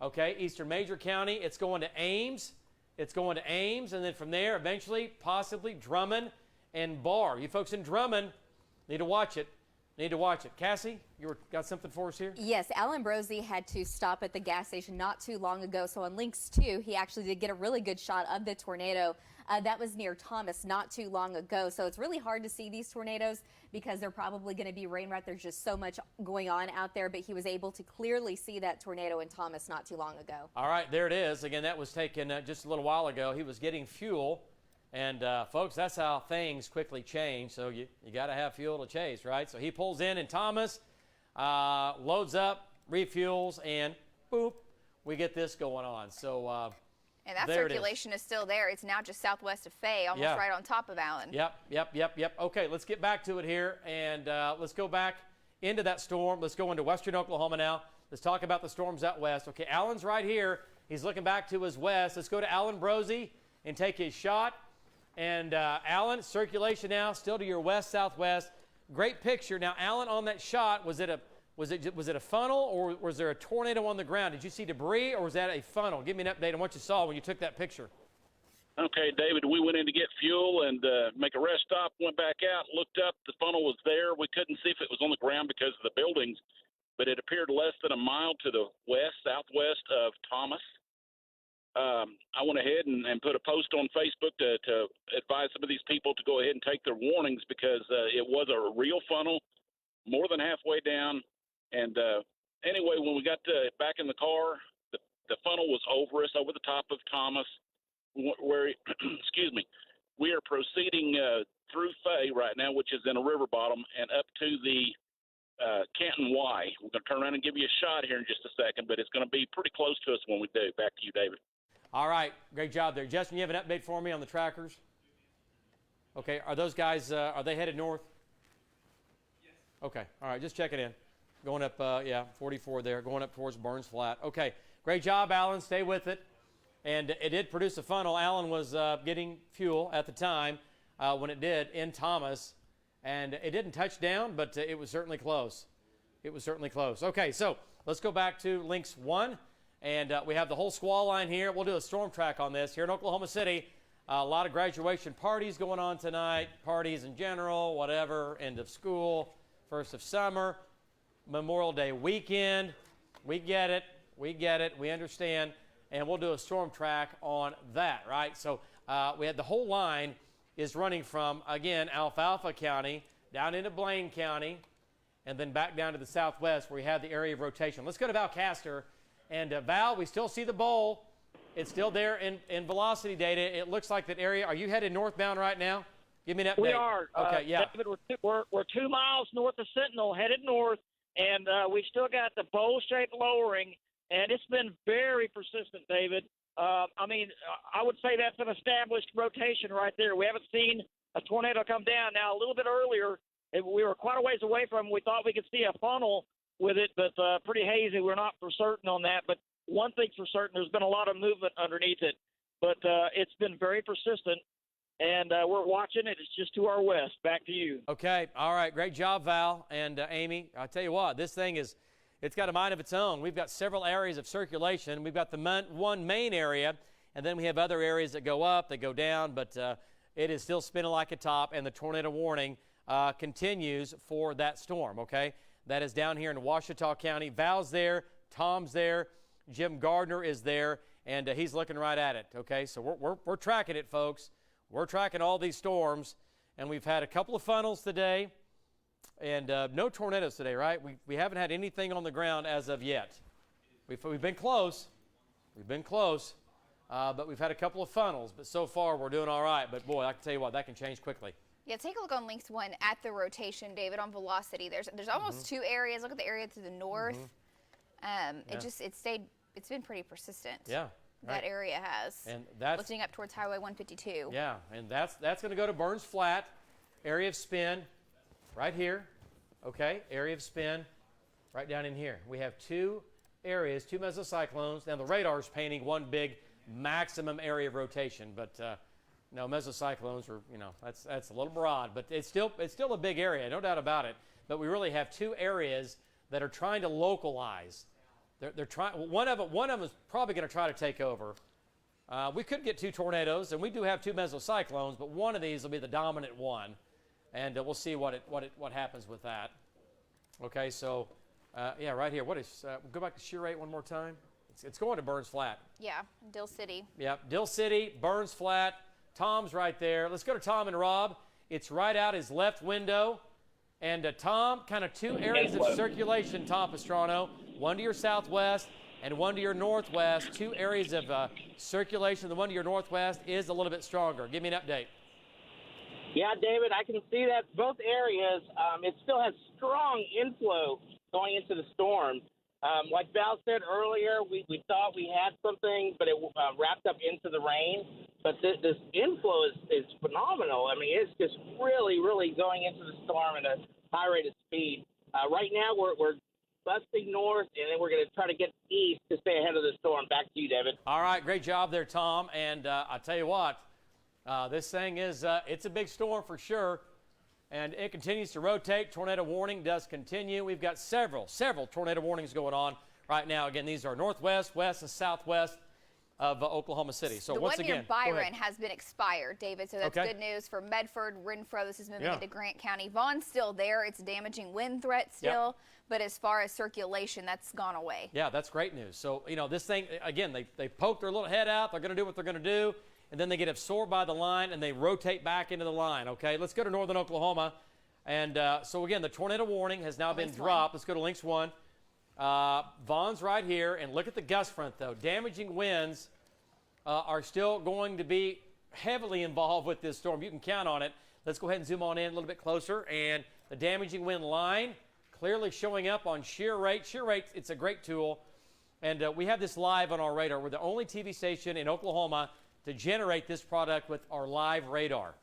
Okay, Eastern Major County. It's going to Ames. It's going to Ames, and then from there, eventually, possibly Drummond and Barr. You folks in Drummond need to watch it. Need to watch it. Cassie, got something for us here? Yes, Alan Brosey had to stop at the gas station not too long ago. So on Links 2, he actually did get a really good shot of the tornado. That was near Thomas not too long ago. So it's really hard to see these tornadoes because they're probably going to be rain right. There's just so much going on out there. But he was able to clearly see that tornado in Thomas not too long ago. All right, there it is. Again, that was taken just a little while ago. He was getting fuel. And, folks, that's how things quickly change. So you got to have fuel to chase, right? So he pulls in Thomas, loads up, refuels, and boop, we get this going on. So and that circulation is still there. It's now just southwest of Fay, almost right on top of Allen. Yep. Okay, let's get back to it here, and let's go back into that storm. Let's go into western Oklahoma now. Let's talk about the storms out west. Okay, Allen's right here. He's looking back to his west. Let's go to Alan Brosey and take his shot. And Alan, circulation now still to your west-southwest. Great picture. Now, Alan, on that shot, was it a funnel or was there a tornado on the ground? Did you see debris or was that a funnel? Give me an update on what you saw when you took that picture. Okay, David, we went in to get fuel and make a rest stop, went back out, looked up. The funnel was there. We couldn't see if it was on the ground because of the buildings, but it appeared less than a mile to the southwest of Thomas. I went ahead and put a post on Facebook to advise some of these people to go ahead and take their warnings because it was a real funnel, more than halfway down. And anyway, when we got back in the car, the funnel was over us, over the top of Thomas, where, excuse me, we are proceeding through Fay right now, which is in a river bottom, and up to the Canton Y. We're going to turn around and give you a shot here in just a second, but it's going to be pretty close to us when we do. Back to you, David. All right, great job there. Justin, you have an update for me on the trackers? Okay, are those guys, are they headed north? Yes. Okay, all right, just checking in. Going up, 44 there, going up towards Burns Flat. Okay, great job, Alan. Stay with it. And it did produce a funnel. Alan was getting fuel at the time when it did in Thomas. And it didn't touch down, but it was certainly close. It was certainly close. Okay, so let's go back to Links 1. And we have the whole squall line here. We'll do a storm track on this. Here in Oklahoma City, a lot of graduation parties going on tonight, parties in general, whatever, end of school, first of summer, Memorial Day weekend. We get it. We understand. And we'll do a storm track on that, right? So we had the whole line is running from, again, Alfalfa County down into Blaine County, and then back down to the southwest where we have the area of rotation. Let's go to Valcaster. And Val, we still see the bowl. It's still there in velocity data. It looks like that area. Are you headed northbound right now? Give me an update. We are. Okay, yeah. David, we're 2 miles north of Sentinel, headed north, and we've still got the bowl-shaped lowering, and it's been very persistent, David. I would say that's an established rotation right there. We haven't seen a tornado come down. Now, a little bit earlier, we were quite a ways away from it. We thought we could see a funnel with it, but pretty hazy. We're not for certain on that. But one thing's for certain, there's been a lot of movement underneath it. But it's been very persistent, and we're watching it. It's just to our west. Back to you. Okay. All right. Great job, Val and Amy. I'll tell you what, this thing it's got a mind of its own. We've got several areas of circulation. We've got the one main area, and then we have other areas that go up, that go down, but it is still spinning like a top, and the tornado warning continues for that storm, okay? That is down here in Ouachita County. Val's there, Tom's there, Jim Gardner is there, and he's looking right at it, okay? So we're tracking it, folks. We're tracking all these storms, and we've had a couple of funnels today, and no tornadoes today, right? We haven't had anything on the ground as of yet. We've been close. We've been close, but we've had a couple of funnels, but so far we're doing all right. But, boy, I can tell you what, that can change quickly. Yeah, take a look on Links 1 at the rotation, David, on velocity. There's almost two areas. Look at the area to the north. It's been pretty persistent. Yeah. That area has. And that's lifting up towards Highway 152. Yeah, and that's going to go to Burns Flat, area of spin, right here. Okay, area of spin, right down in here. We have two areas, two mesocyclones. Now the radar's painting one big maximum area of rotation, but no, mesocyclones are, that's a little broad, but it's still a big area, no doubt about it. But we really have two areas that are trying to localize. They're trying. One of them is probably going to try to take over. We could get two tornadoes, and we do have two mesocyclones, but one of these will be the dominant one, and we'll see what happens with that. Okay, so yeah, right here. Go back to shear rate one more time. It's going to Burns Flat. Yeah, Dill City. Yeah, Dill City, Burns Flat. Tom's right there. Let's go to Tom and Rob. It's right out his left window. And Tom, kind of two areas of circulation, Tom Pastrano. One to your southwest and one to your northwest. Two areas of circulation. The one to your northwest is a little bit stronger. Give me an update. Yeah, David, I can see that both areas, it still has strong inflow going into the storm. Like Val said earlier, we thought we had something, but it wrapped up into the rain. But this inflow is phenomenal. I mean, it's just really, really going into the storm at a high rate of speed. Right now, we're busting north, and then we're going to try to get east to stay ahead of the storm. Back to you, David. All right, great job there, Tom. And I'll tell you what, this thing is it's a big storm for sure. And it continues to rotate. Tornado warning does continue. We've got several tornado warnings going on right now. Again, these are northwest, west, and southwest of Oklahoma City. So the once one again, near Byron has been expired, David. So that's good news for Medford, Renfro. This is moving into Grant County. Vaughn's still there. It's a damaging wind threat still. But as far as circulation, that's gone away. Yeah, that's great news. So, this thing, again, they poke their little head out. They're going to do what they're going to do. And then they get absorbed by the line, and they rotate back into the line, okay? Let's go to northern Oklahoma. And so, again, the tornado warning has now been dropped. Let's go to Links 1. Vaughn's right here, and look at the gust front, though. Damaging winds are still going to be heavily involved with this storm. You can count on it. Let's go ahead and zoom on in a little bit closer. And the damaging wind line clearly showing up on shear rate. Shear rate, it's a great tool. And we have this live on our radar. We're the only TV station in Oklahoma to generate this product with our live radar.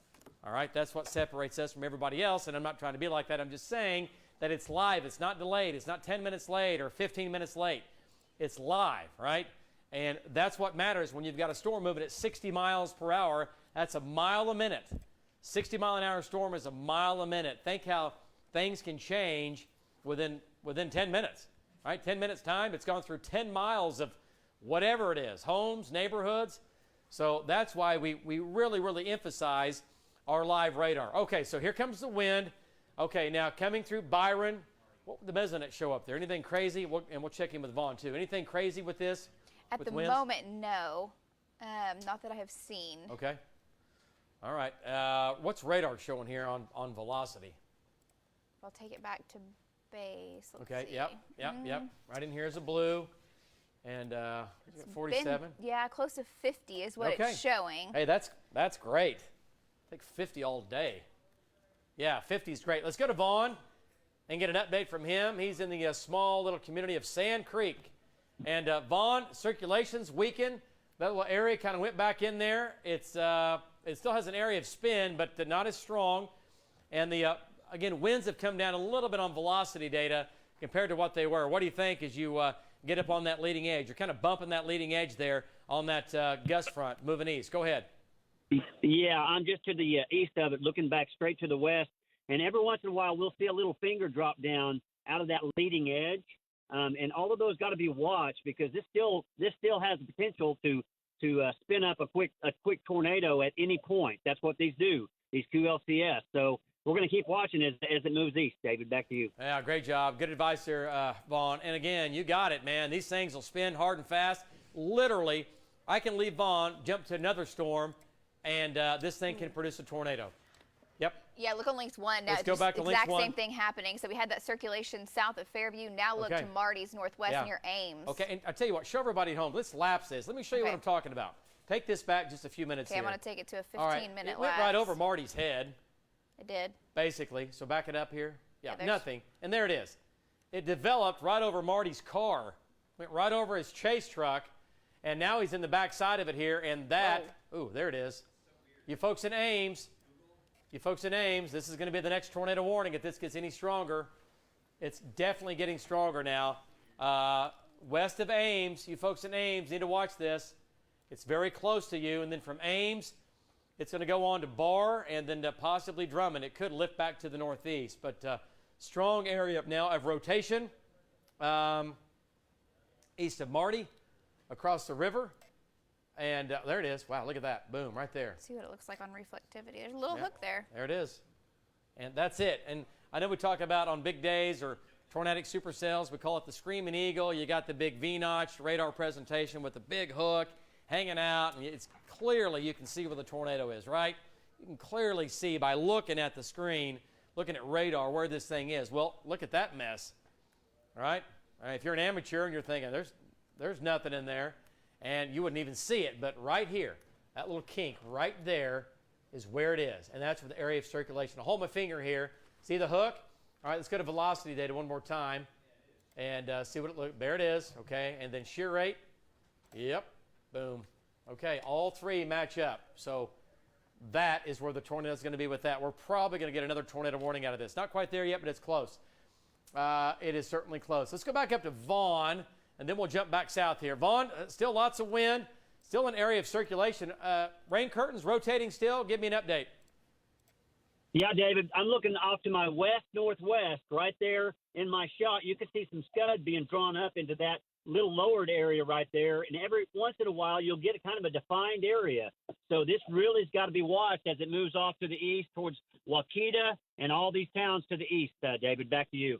All right, that's what separates us from everybody else, and I'm not trying to be like that. I'm just saying that it's live. It's not delayed. It's not 10 minutes late or 15 minutes late. It's live, right? And that's what matters when you've got a storm moving at 60 miles per hour. That's a mile a minute. 60-mile-an-hour storm is a mile a minute. Think how things can change within 10 minutes, right? 10 minutes time, it's gone through 10 miles of whatever it is, homes, neighborhoods. So that's why we really, really emphasize our live radar. Okay, so here comes the wind. Okay, now coming through Byron, what would the mesonet show up there? Anything crazy? And we'll check in with Vaughn, too. Anything crazy with this? At the moment, no. Not that I have seen. Okay. All right. What's radar showing here on velocity? I'll take it back to base. Let's Okay, see. yep. Right in here is a blue. And 47. Yeah, close to 50 is what it's showing. Hey, that's great. Take 50 all day. Yeah, 50 is great. Let's go to Vaughn and get an update from him. He's in the small little community of Sand Creek. And Vaughn, circulation's weakened. That little area kind of went back in there. It still has an area of spin, but not as strong. And again, winds have come down a little bit on velocity data compared to what they were. What do you think as you get up on that leading edge? You're kind of bumping that leading edge there on that gust front, moving east. Go ahead. Yeah, I'm just to the east of it, looking back straight to the west. And every once in a while, we'll see a little finger drop down out of that leading edge. And all of those got to be watched because this still has the potential to spin up a quick tornado at any point. That's what these do, these QLCS. So we're going to keep watching as it moves east. David, back to you. Yeah, great job. Good advice there, Vaughn. And again, you got it, man. These things will spin hard and fast. Literally, I can leave Vaughn, jump to another storm, and this thing can produce a tornado. Yep. Yeah, look on links 1. Now, Let's go back to links 1. Exact same thing happening. So we had that circulation south of Fairview. Now look to Marty's northwest near Ames. Okay, and I tell you what, show everybody at home. Let's lapse this. Let me show you what I'm talking about. Take this back just a few minutes here. Okay, I'm going to take it to a 15-minute lapse. It went right over Marty's head. It did. Basically. So back it up here. Yeah, nothing. And there it is. It developed right over Marty's car. Went right over his chase truck. And now he's in the back side of it here. And that, ooh, there it is. You folks in Ames, this is going to be the next tornado warning if this gets any stronger. It's definitely getting stronger now. West of Ames, you folks in Ames need to watch this. It's very close to you. And then from Ames, it's going to go on to Barr and then to possibly Drummond. It could lift back to the northeast. But strong area now of rotation east of Marty, across the river. And there it is. Wow, look at that. Boom, right there. See what it looks like on reflectivity. There's a little hook there. There it is. And that's it. And I know we talk about on big days or tornadic supercells, we call it the Screaming Eagle. You got the big V-notch radar presentation with the big hook hanging out. And it's clearly, you can see where the tornado is, right? You can clearly see by looking at the screen, looking at radar, where this thing is. Well, look at that mess, all right? If you're an amateur and you're thinking, there's nothing in there, and you wouldn't even see it, but right here, that little kink right there is where it is, and that's where the area of circulation. I'll hold my finger here. See the hook? All right, let's go to velocity data one more time and see what it looks. There it is, okay, and then shear rate. Yep, boom. Okay, all three match up, so that is where the tornado is going to be with that. We're probably going to get another tornado warning out of this. Not quite there yet, but it's close. It is certainly close. Let's go back up to Vaughn, and then we'll jump back south here. Vaughn, still lots of wind, still an area of circulation. Rain curtains rotating still. Give me an update. Yeah, David, I'm looking off to my west-northwest. Right there in my shot, you can see some scud being drawn up into that little lowered area right there. And every once in a while, you'll get a kind of a defined area. So this really has got to be watched as it moves off to the east towards Waukeeta and all these towns to the east. David, back to you.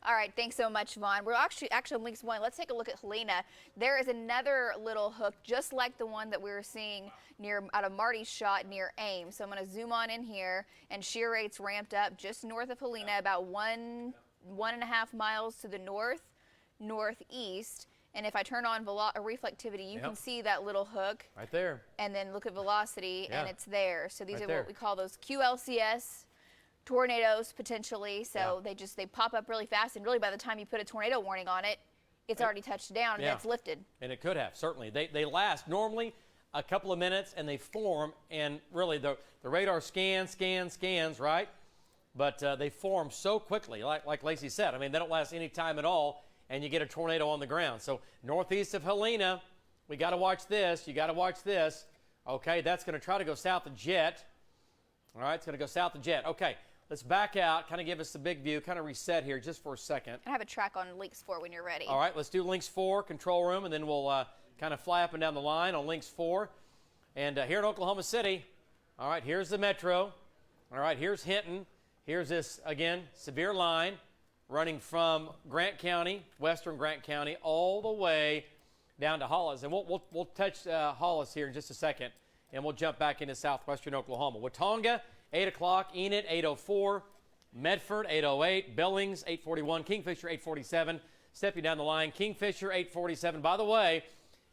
All right, thanks so much, Vaughn. We're actually on links 1. Let's take a look at Helena. There is another little hook just like the one that we were seeing out of Marty's shot near Ames. So I'm going to zoom on in here, and shear rates ramped up just north of Helena, about 1.5 miles to the northeast. And if I turn on reflectivity, you can see that little hook. Right there. And then look at velocity, and it's there. So these are what we call those QLCS tornadoes potentially. So they pop up really fast, and really by the time you put a tornado warning on it, it's already touched down and it's lifted. And it could have, certainly. They last normally a couple of minutes, and they form, and really the radar scans, right? But they form so quickly, like Lacey said. I mean, they don't last any time at all, and you get a tornado on the ground. So northeast of Helena, we got to watch this. You got to watch this. Okay, that's going to try to go south of Jet. All right, it's going to go south of Jet. Okay. Let's back out, kind of give us the big view, kind of reset here just for a second. I have a track on links 4 when you're ready. All right, let's do links 4, control room, and then we'll kind of fly up and down the line on links 4. And here in Oklahoma City, all right, here's the metro. All right, here's Hinton. Here's this, again, severe line running from Grant County, western Grant County, all the way down to Hollis. And we'll touch Hollis here in just a second, and we'll jump back into southwestern Oklahoma. Watonga, 8 o'clock, Enid, 8:04, Medford, 808. Billings, 841. Kingfisher, 847. Stepping down the line, Kingfisher, 847. By the way,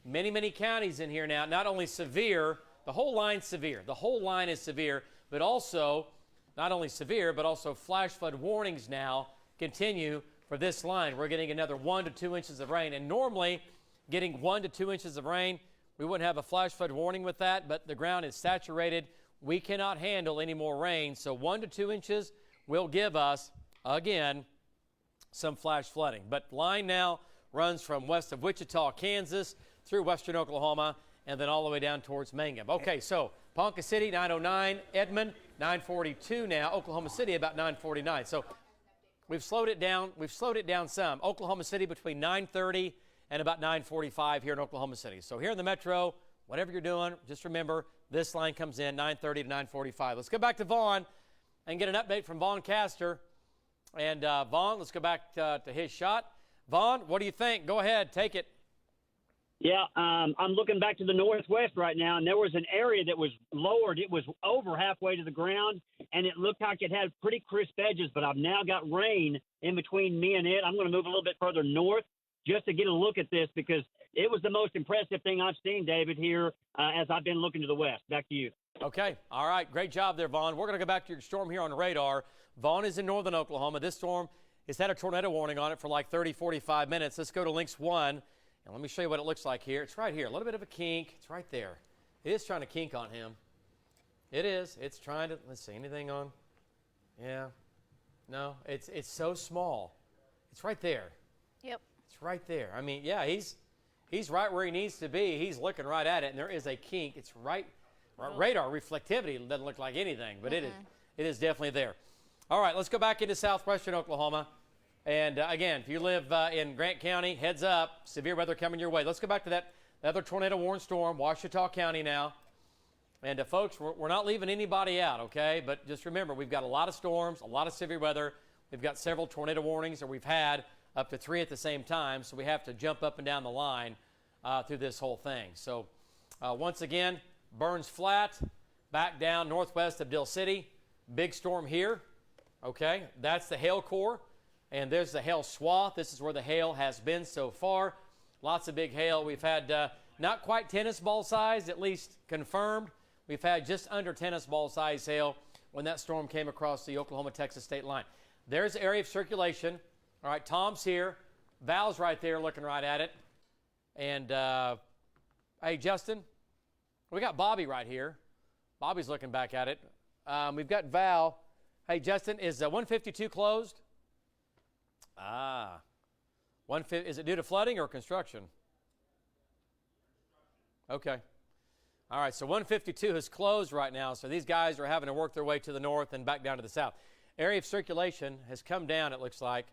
many counties in here now, not only severe, the whole line's severe. The whole line is severe, but also, not only severe, but also flash flood warnings now continue for this line. We're getting another 1 to 2 inches of rain. And normally, getting 1 to 2 inches of rain, we wouldn't have a flash flood warning with that, but the ground is saturated. We cannot handle any more rain. So 1 to 2 inches will give us, again, some flash flooding. But line now runs from west of Wichita, Kansas, through western Oklahoma, and then all the way down towards Mangum. Okay, so Ponca City, 909. Edmond, 942 now. Oklahoma City, about 949. So we've slowed it down. We've slowed it down some. Oklahoma City between 930 and about 945 here in Oklahoma City. So here in the metro, whatever you're doing, just remember this line comes in 930 to 945. Let's go back to Vaughn and get an update from Vaughn Castor. And Vaughn, let's go back to his shot. Vaughn, what do you think? Go ahead, take it. Yeah, I'm looking back to the northwest right now, and there was an area that was lowered. It was over halfway to the ground, and it looked like it had pretty crisp edges, but I've now got rain in between me and it. I'm going to move a little bit further north just to get a look at this because it was the most impressive thing I've seen, David, here as I've been looking to the west. Back to you. Okay. All right. Great job there, Vaughn. We're going to go back to your storm here on radar. Vaughn is in northern Oklahoma. This storm has had a tornado warning on it for like 30, 45 minutes. Let's go to Lynx 1, and let me show you what it looks like here. It's right here. A little bit of a kink. It's right there. It is trying to kink on him. It is. It's trying to. Let's see. Anything on? Yeah. No. It's so small. It's right there. Yep. It's right there. I mean, yeah, he's right where he needs to be. He's looking right at it, and there is a kink. It's right. Radar reflectivity doesn't look like anything, but it is definitely there. All right, let's go back into southwestern Oklahoma. And again, if you live in Grant County, heads up, severe weather coming your way. Let's go back to that other tornado warned storm, Ouachita County now. And folks, we're not leaving anybody out, okay? But just remember, we've got a lot of storms, a lot of severe weather. We've got several tornado warnings, or we've had up to 3 at the same time, so we have to jump up and down the line through this whole thing. So once again, Burns Flat, back down northwest of Dill City. Big storm here, okay? That's the hail core, and there's the hail swath. This is where the hail has been so far. Lots of big hail. We've had not quite tennis ball size, at least confirmed. We've had just under tennis ball size hail when that storm came across the Oklahoma-Texas state line. There's the area of circulation. All right, Tom's here. Val's right there looking right at it. And, hey, Justin, we got Bobby right here. Bobby's looking back at it. We've got Val. Hey, Justin, is 152 closed? Is it due to flooding or construction? Okay. All right, so 152 is closed right now, so these guys are having to work their way to the north and back down to the south. Area of circulation has come down, it looks like,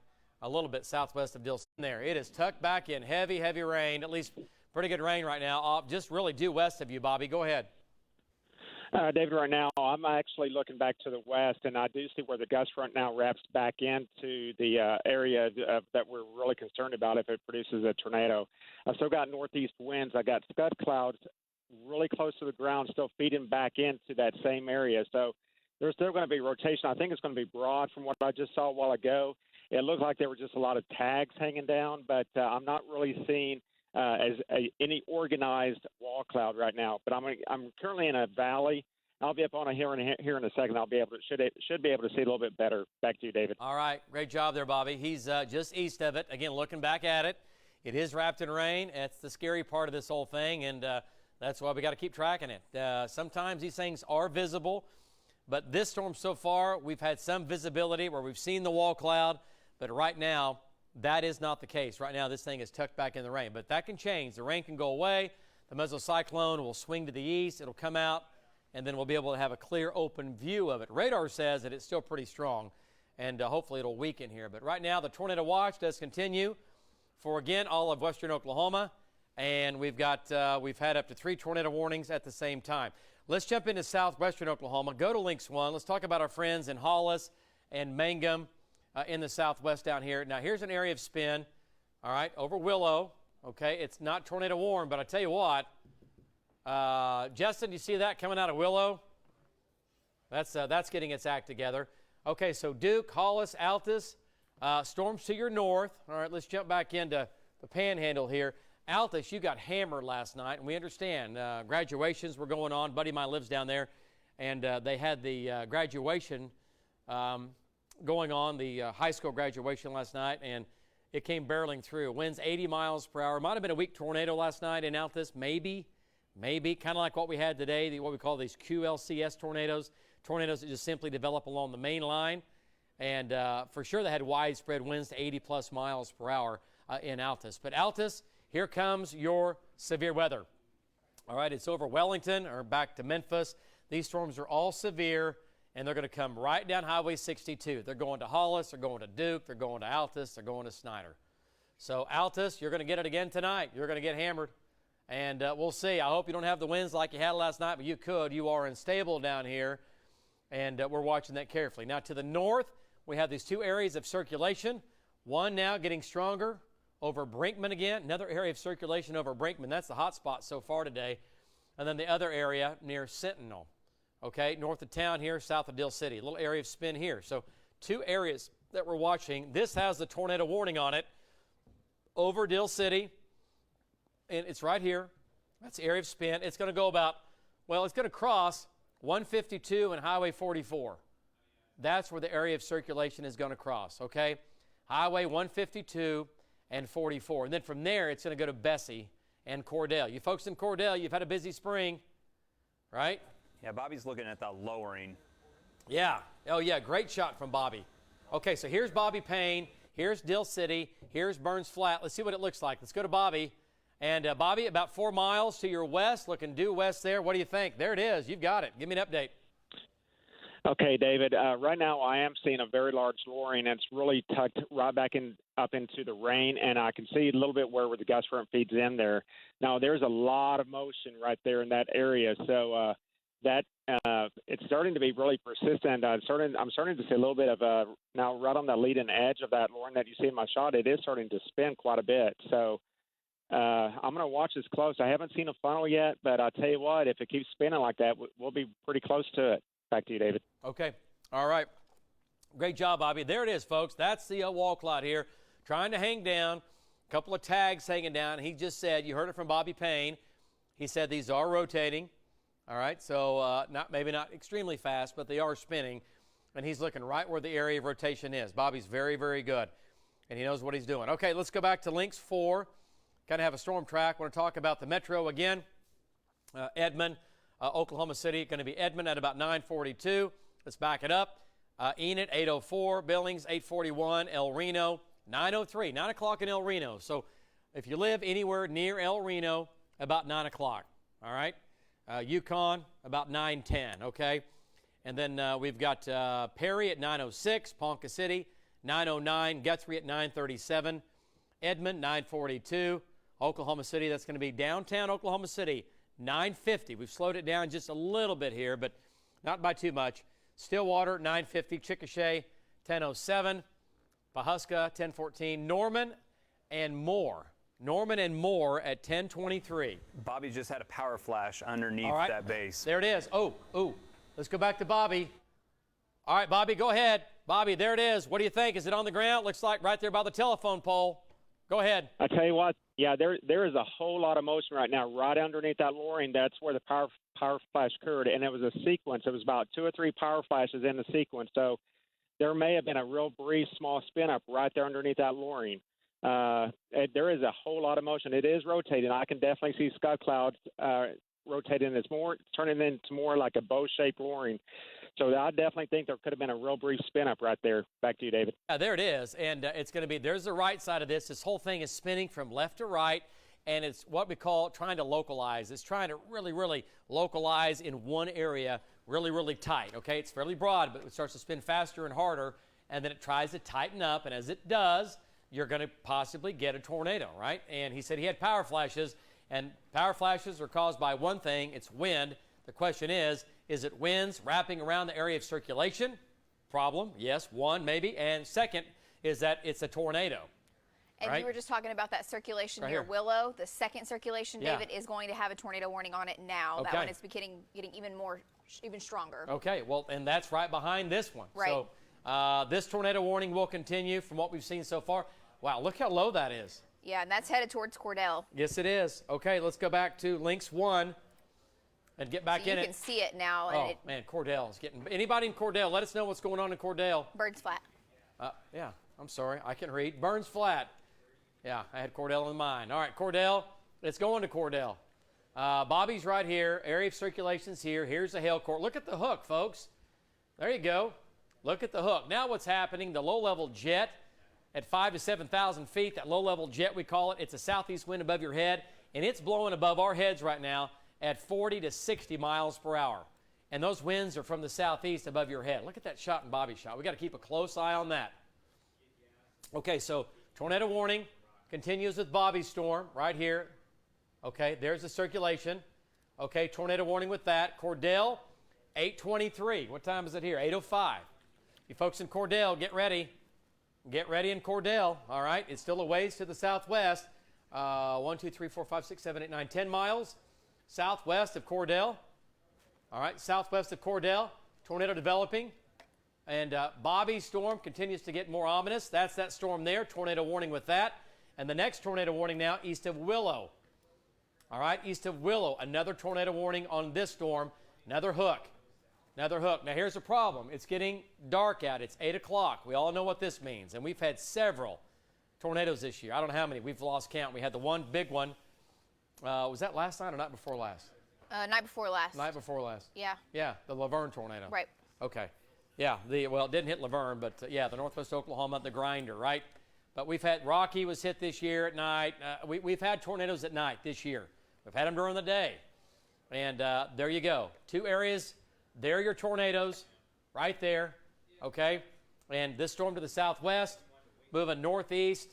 a little bit southwest of Dillson there. It is tucked back in heavy rain, at least pretty good rain right now, just really due west of you, Bobby. Go ahead. David, right now I'm actually looking back to the west, and I do see where the gust front now wraps back into the area that we're really concerned about if it produces a tornado. I've still got northeast winds. I got scud clouds really close to the ground, still feeding back into that same area. So there's still going to be rotation. I think it's going to be broad from what I just saw a while ago. It looked like there were just a lot of tags hanging down, but I'm not really seeing any organized wall cloud right now. But I'm currently in a valley. I'll be up on a here in a second. I'll be able to should be able to see a little bit better. Back to you, David. All right, great job there, Bobby. He's just east of it. Again, looking back at it, it is wrapped in rain. That's the scary part of this whole thing, and that's why we got to keep tracking it. Sometimes these things are visible, but this storm so far, we've had some visibility where we've seen the wall cloud, but right now, that is not the case. Right now, this thing is tucked back in the rain, but that can change. The rain can go away. The mesocyclone will swing to the east. It'll come out, and then we'll be able to have a clear, open view of it. Radar says that it's still pretty strong, and hopefully it'll weaken here. But right now, the tornado watch does continue for, again, all of western Oklahoma, and we've had up to 3 tornado warnings at the same time. Let's jump into southwestern Oklahoma. Go to Lynx 1. Let's talk about our friends in Hollis and Mangum in the southwest down here. Now, here's an area of spin, all right, over Willow. Okay, it's not tornado warm, but I tell you what, Justin, you see that coming out of Willow? That's getting its act together. Okay, so Duke, Hollis, Altus, storms to your north. All right, let's jump back into the panhandle here. Altus, you got hammered last night, and we understand graduations were going on. A buddy of mine lives down there, and they had the graduation going on, the high school graduation last night, and it came barreling through. Winds 80 miles per hour. Might have been a weak tornado last night in Altus, maybe, kind of like what we had today, what we call these QLCS tornadoes that just simply develop along the main line. And for sure they had widespread winds to 80-plus miles per hour in Altus. But Altus, here comes your severe weather. All right, it's over Wellington or back to Memphis. These storms are all severe, and they're going to come right down Highway 62. They're going to Hollis, they're going to Duke, they're going to Altus, they're going to Snyder. So Altus, you're going to get it again tonight. You're going to get hammered, and we'll see. I hope you don't have the winds like you had last night, but you could. You are unstable down here, and we're watching that carefully. Now to the north, we have these two areas of circulation. One now getting stronger over Brinkman again. Another area of circulation over Brinkman. That's the hot spot so far today. And then the other area near Sentinel. Okay, north of town here, south of Dill City. A little area of spin here. So two areas that we're watching. This has the tornado warning on it over Dill City. And it's right here. That's the area of spin. It's going to go about, well, it's going to cross 152 and Highway 44. That's where the area of circulation is going to cross, okay? Highway 152 and 44. And then from there, it's going to go to Bessie and Cordell. You folks in Cordell, you've had a busy spring, right? Yeah, Bobby's looking at the lowering. Yeah. Oh, yeah, great shot from Bobby. Okay, so here's Bobby Payne. Here's Dill City. Here's Burns Flat. Let's see what it looks like. Let's go to Bobby. And Bobby, about 4 miles to your west, looking due west there. What do you think? There it is. You've got it. Give me an update. Okay, David. Right now I am seeing a very large lowering, and it's really tucked right back up into the rain, and I can see a little bit where the gust front feeds in there. Now, there's a lot of motion right there in that area, so it's starting to be really persistent. I'm starting to see a little bit of now right on the leading edge of that lowering that you see in my shot. It is starting to spin quite a bit. So I'm going to watch this close. I haven't seen a funnel yet, but I'll tell you what, if it keeps spinning like that, we'll be pretty close to it. Back to you, David. Okay. All right. Great job, Bobby. There it is, folks. That's the wall cloud here trying to hang down. A couple of tags hanging down. He just said, you heard it from Bobby Payne. He said these are rotating. All right. So maybe not extremely fast, but they are spinning. And he's looking right where the area of rotation is. Bobby's very, very good. And he knows what he's doing. Okay, let's go back to Links 4. Kind of have a storm track. Want to talk about the metro again. Edmond. Oklahoma City, going to be Edmond at about 9:42. Let's back it up. Enid, 8:04. Billings, 8:41. El Reno, 9:03. 9 o'clock in El Reno. So if you live anywhere near El Reno, about 9 o'clock. All right? Yukon, about 9:10. Okay? And then we've got Perry at 9:06. Ponca City, 9:09. Guthrie at 9:37. Edmond, 9:42. Oklahoma City, that's going to be downtown Oklahoma City, 9:50. We've slowed it down just a little bit here, but not by too much. Stillwater, 9:50. Chickasha, 10:07. Pahuska, 10:14. Norman and Moore. Norman and Moore at 10:23. Bobby just had a power flash underneath that base. There it is. Oh, let's go back to Bobby. All right, Bobby, go ahead. Bobby, there it is. What do you think? Is it on the ground? Looks like right there by the telephone pole. Go ahead. I tell you what, yeah, there is a whole lot of motion right now, right underneath that lowering. That's where the power flash occurred, and it was a sequence. It was about 2 or 3 power flashes in the sequence. So there may have been a real brief, small spin up right there underneath that lowering. There is a whole lot of motion. It is rotating. I can definitely see scud clouds rotating. It's turning into more like a bow-shaped lowering. So I definitely think there could have been a real brief spin up right there. Back to you, David. Yeah, there it is. And it's going to be, there's the right side of this. This whole thing is spinning from left to right. And it's what we call trying to localize. It's trying to really, really localize in one area really, really tight. Okay, it's fairly broad, but it starts to spin faster and harder. And then it tries to tighten up. And as it does, you're going to possibly get a tornado, right? And he said he had power flashes. And power flashes are caused by one thing. It's wind. The question is it winds wrapping around the area of circulation? Problem, yes, one maybe. And second is that it's a tornado. And right? You were just talking about that circulation right near here. Willow. The second circulation, Yeah. David, is going to have a tornado warning on it now. Okay. That one is getting even stronger. Okay, well, and that's right behind this one. Right. So This tornado warning will continue from what we've seen so far. Wow, look how low that is. Yeah, and that's headed towards Cordell. Yes, it is. Okay, let's go back to Lynx 1 and get back in it. You can see it now. Oh, man, Cordell is getting... Anybody in Cordell, let us know what's going on in Cordell. Burns Flat. Yeah, I'm sorry. I can read. Burns Flat. Yeah, I had Cordell in mind. All right, Cordell. It's going to Cordell. Bobby's right here. Area of circulation's here. Here's the hail core. Look at the hook, folks. There you go. Look at the hook. Now what's happening, the low-level jet at 5,000 to 7,000 feet, that low-level jet we call it, it's a southeast wind above your head, and it's blowing above our heads right now at 40 to 60 miles per hour. And those winds are from the southeast above your head. Look at that shot and Bobby shot. We got to keep a close eye on that. Okay, so tornado warning continues with Bobby storm right here. Okay, there's the circulation. Okay, tornado warning with that. Cordell, 8:23. What time is it here? 8:05. You folks in Cordell, get ready. Get ready in Cordell, all right? It's still a ways to the southwest. 1, 2, 3, 4, 5, 6, 7, 8, 9, 10 miles southwest of Cordell. All right, southwest of Cordell, tornado developing. And Bobby's storm continues to get more ominous. That's that storm there, tornado warning with that. And the next tornado warning now east of Willow. All right, east of Willow, another tornado warning on this storm, another hook. Another hook. Now, here's the problem. It's getting dark out. It's 8 o'clock. We all know what this means. And we've had several tornadoes this year. I don't know how many. We've lost count. We had the one big one. Was that last night or night before last? Night before last. Night before last. Yeah. Yeah, the Laverne tornado. Right. Okay. Yeah, well, it didn't hit Laverne, but yeah, the northwest Oklahoma, the grinder, right? But we've had, Rocky was hit this year at night. We've had tornadoes at night this year. We've had them during the day. And there you go. 2 areas. There are your tornadoes right there, okay? And this storm to the southwest, moving northeast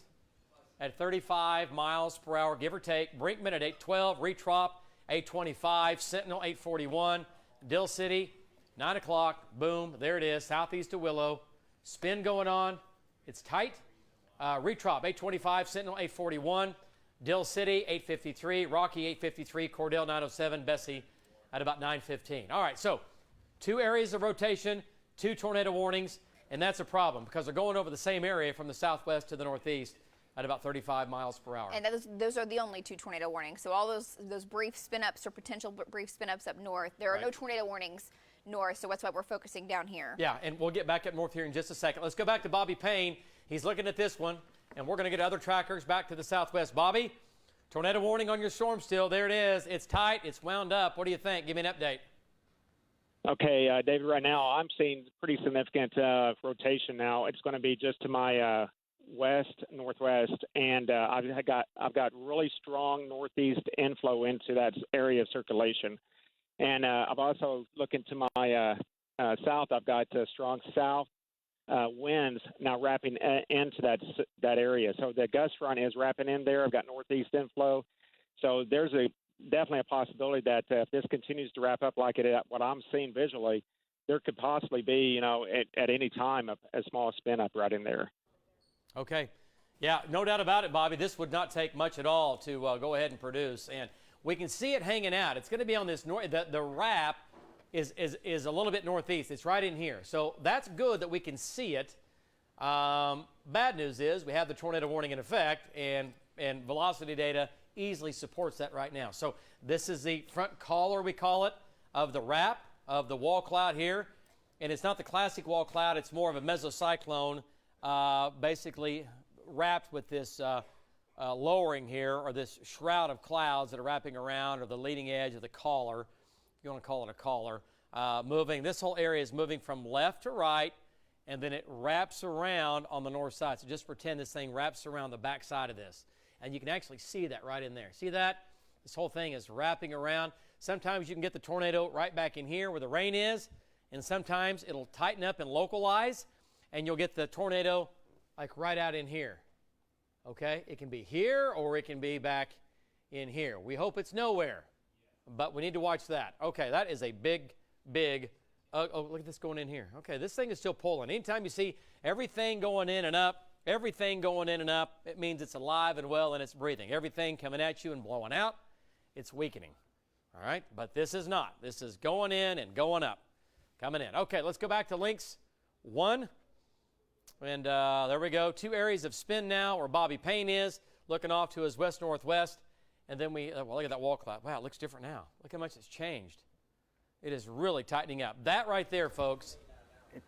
at 35 miles per hour, give or take. Brinkman at 812, Retrop 825, Sentinel 841, Dill City 9 o'clock, boom, there it is, southeast of Willow. Spin going on, it's tight. Retrop 825, Sentinel 841, Dill City 853, Rocky 853, Cordell 907, Bessie at about 915. All right, so 2 areas of rotation, 2 tornado warnings, and that's a problem because they're going over the same area from the southwest to the northeast at about 35 miles per hour. And those are the only 2 tornado warnings. So all those brief spin-ups or potential brief spin-ups up north, there are no tornado warnings north, so that's why we're focusing down here. Yeah, and we'll get back up north here in just a second. Let's go back to Bobby Payne. He's looking at this one, and we're going to get other trackers back to the southwest. Bobby, tornado warning on your storm still. There it is. It's tight. It's wound up. What do you think? Give me an update. Okay, David, right now I'm seeing pretty significant rotation now. It's going to be just to my west, northwest, and I've got really strong northeast inflow into that area of circulation. And I've also looking to my south. I've got strong south winds now wrapping into that area. So the gust front is wrapping in there. I've got northeast inflow. So there's definitely a possibility that if this continues to wrap up like what I'm seeing visually, there could possibly be, at any time a small spin up right in there. Okay. Yeah, no doubt about it, Bobby. This would not take much at all to go ahead and produce. And we can see it hanging out. It's going to be on this the wrap is a little bit northeast. It's right in here. So that's good that we can see it. Bad news is we have the tornado warning in effect, and velocity data easily supports that right now. So this is the front collar, we call it, of the wrap of the wall cloud here. And it's not the classic wall cloud. It's more of a mesocyclone, basically wrapped with this lowering here, or this shroud of clouds that are wrapping around, or the leading edge of the collar, if you want to call it a collar, moving. This whole area is moving from left to right, and then it wraps around on the north side. So just pretend this thing wraps around the back side of this. And you can actually see that right in there. See that? This whole thing is wrapping around. Sometimes you can get the tornado right back in here where the rain is, and sometimes it'll tighten up and localize, and you'll get the tornado like right out in here. Okay? It can be here, or it can be back in here. We hope it's nowhere, but we need to watch that. Okay, that is a big, oh, look at this going in here. Okay, this thing is still pulling. Anytime you see everything going in and up, it means it's alive and well and it's breathing. Everything coming at you and blowing out, it's weakening. All right, but this is not. This is going in and going up, coming in. Okay, let's go back to Lynx 1. And there we go. 2 areas of spin now where Bobby Payne is, looking off to his west-northwest. And then well, look at that wall cloud. Wow, it looks different now. Look how much it's changed. It is really tightening up. That right there, folks.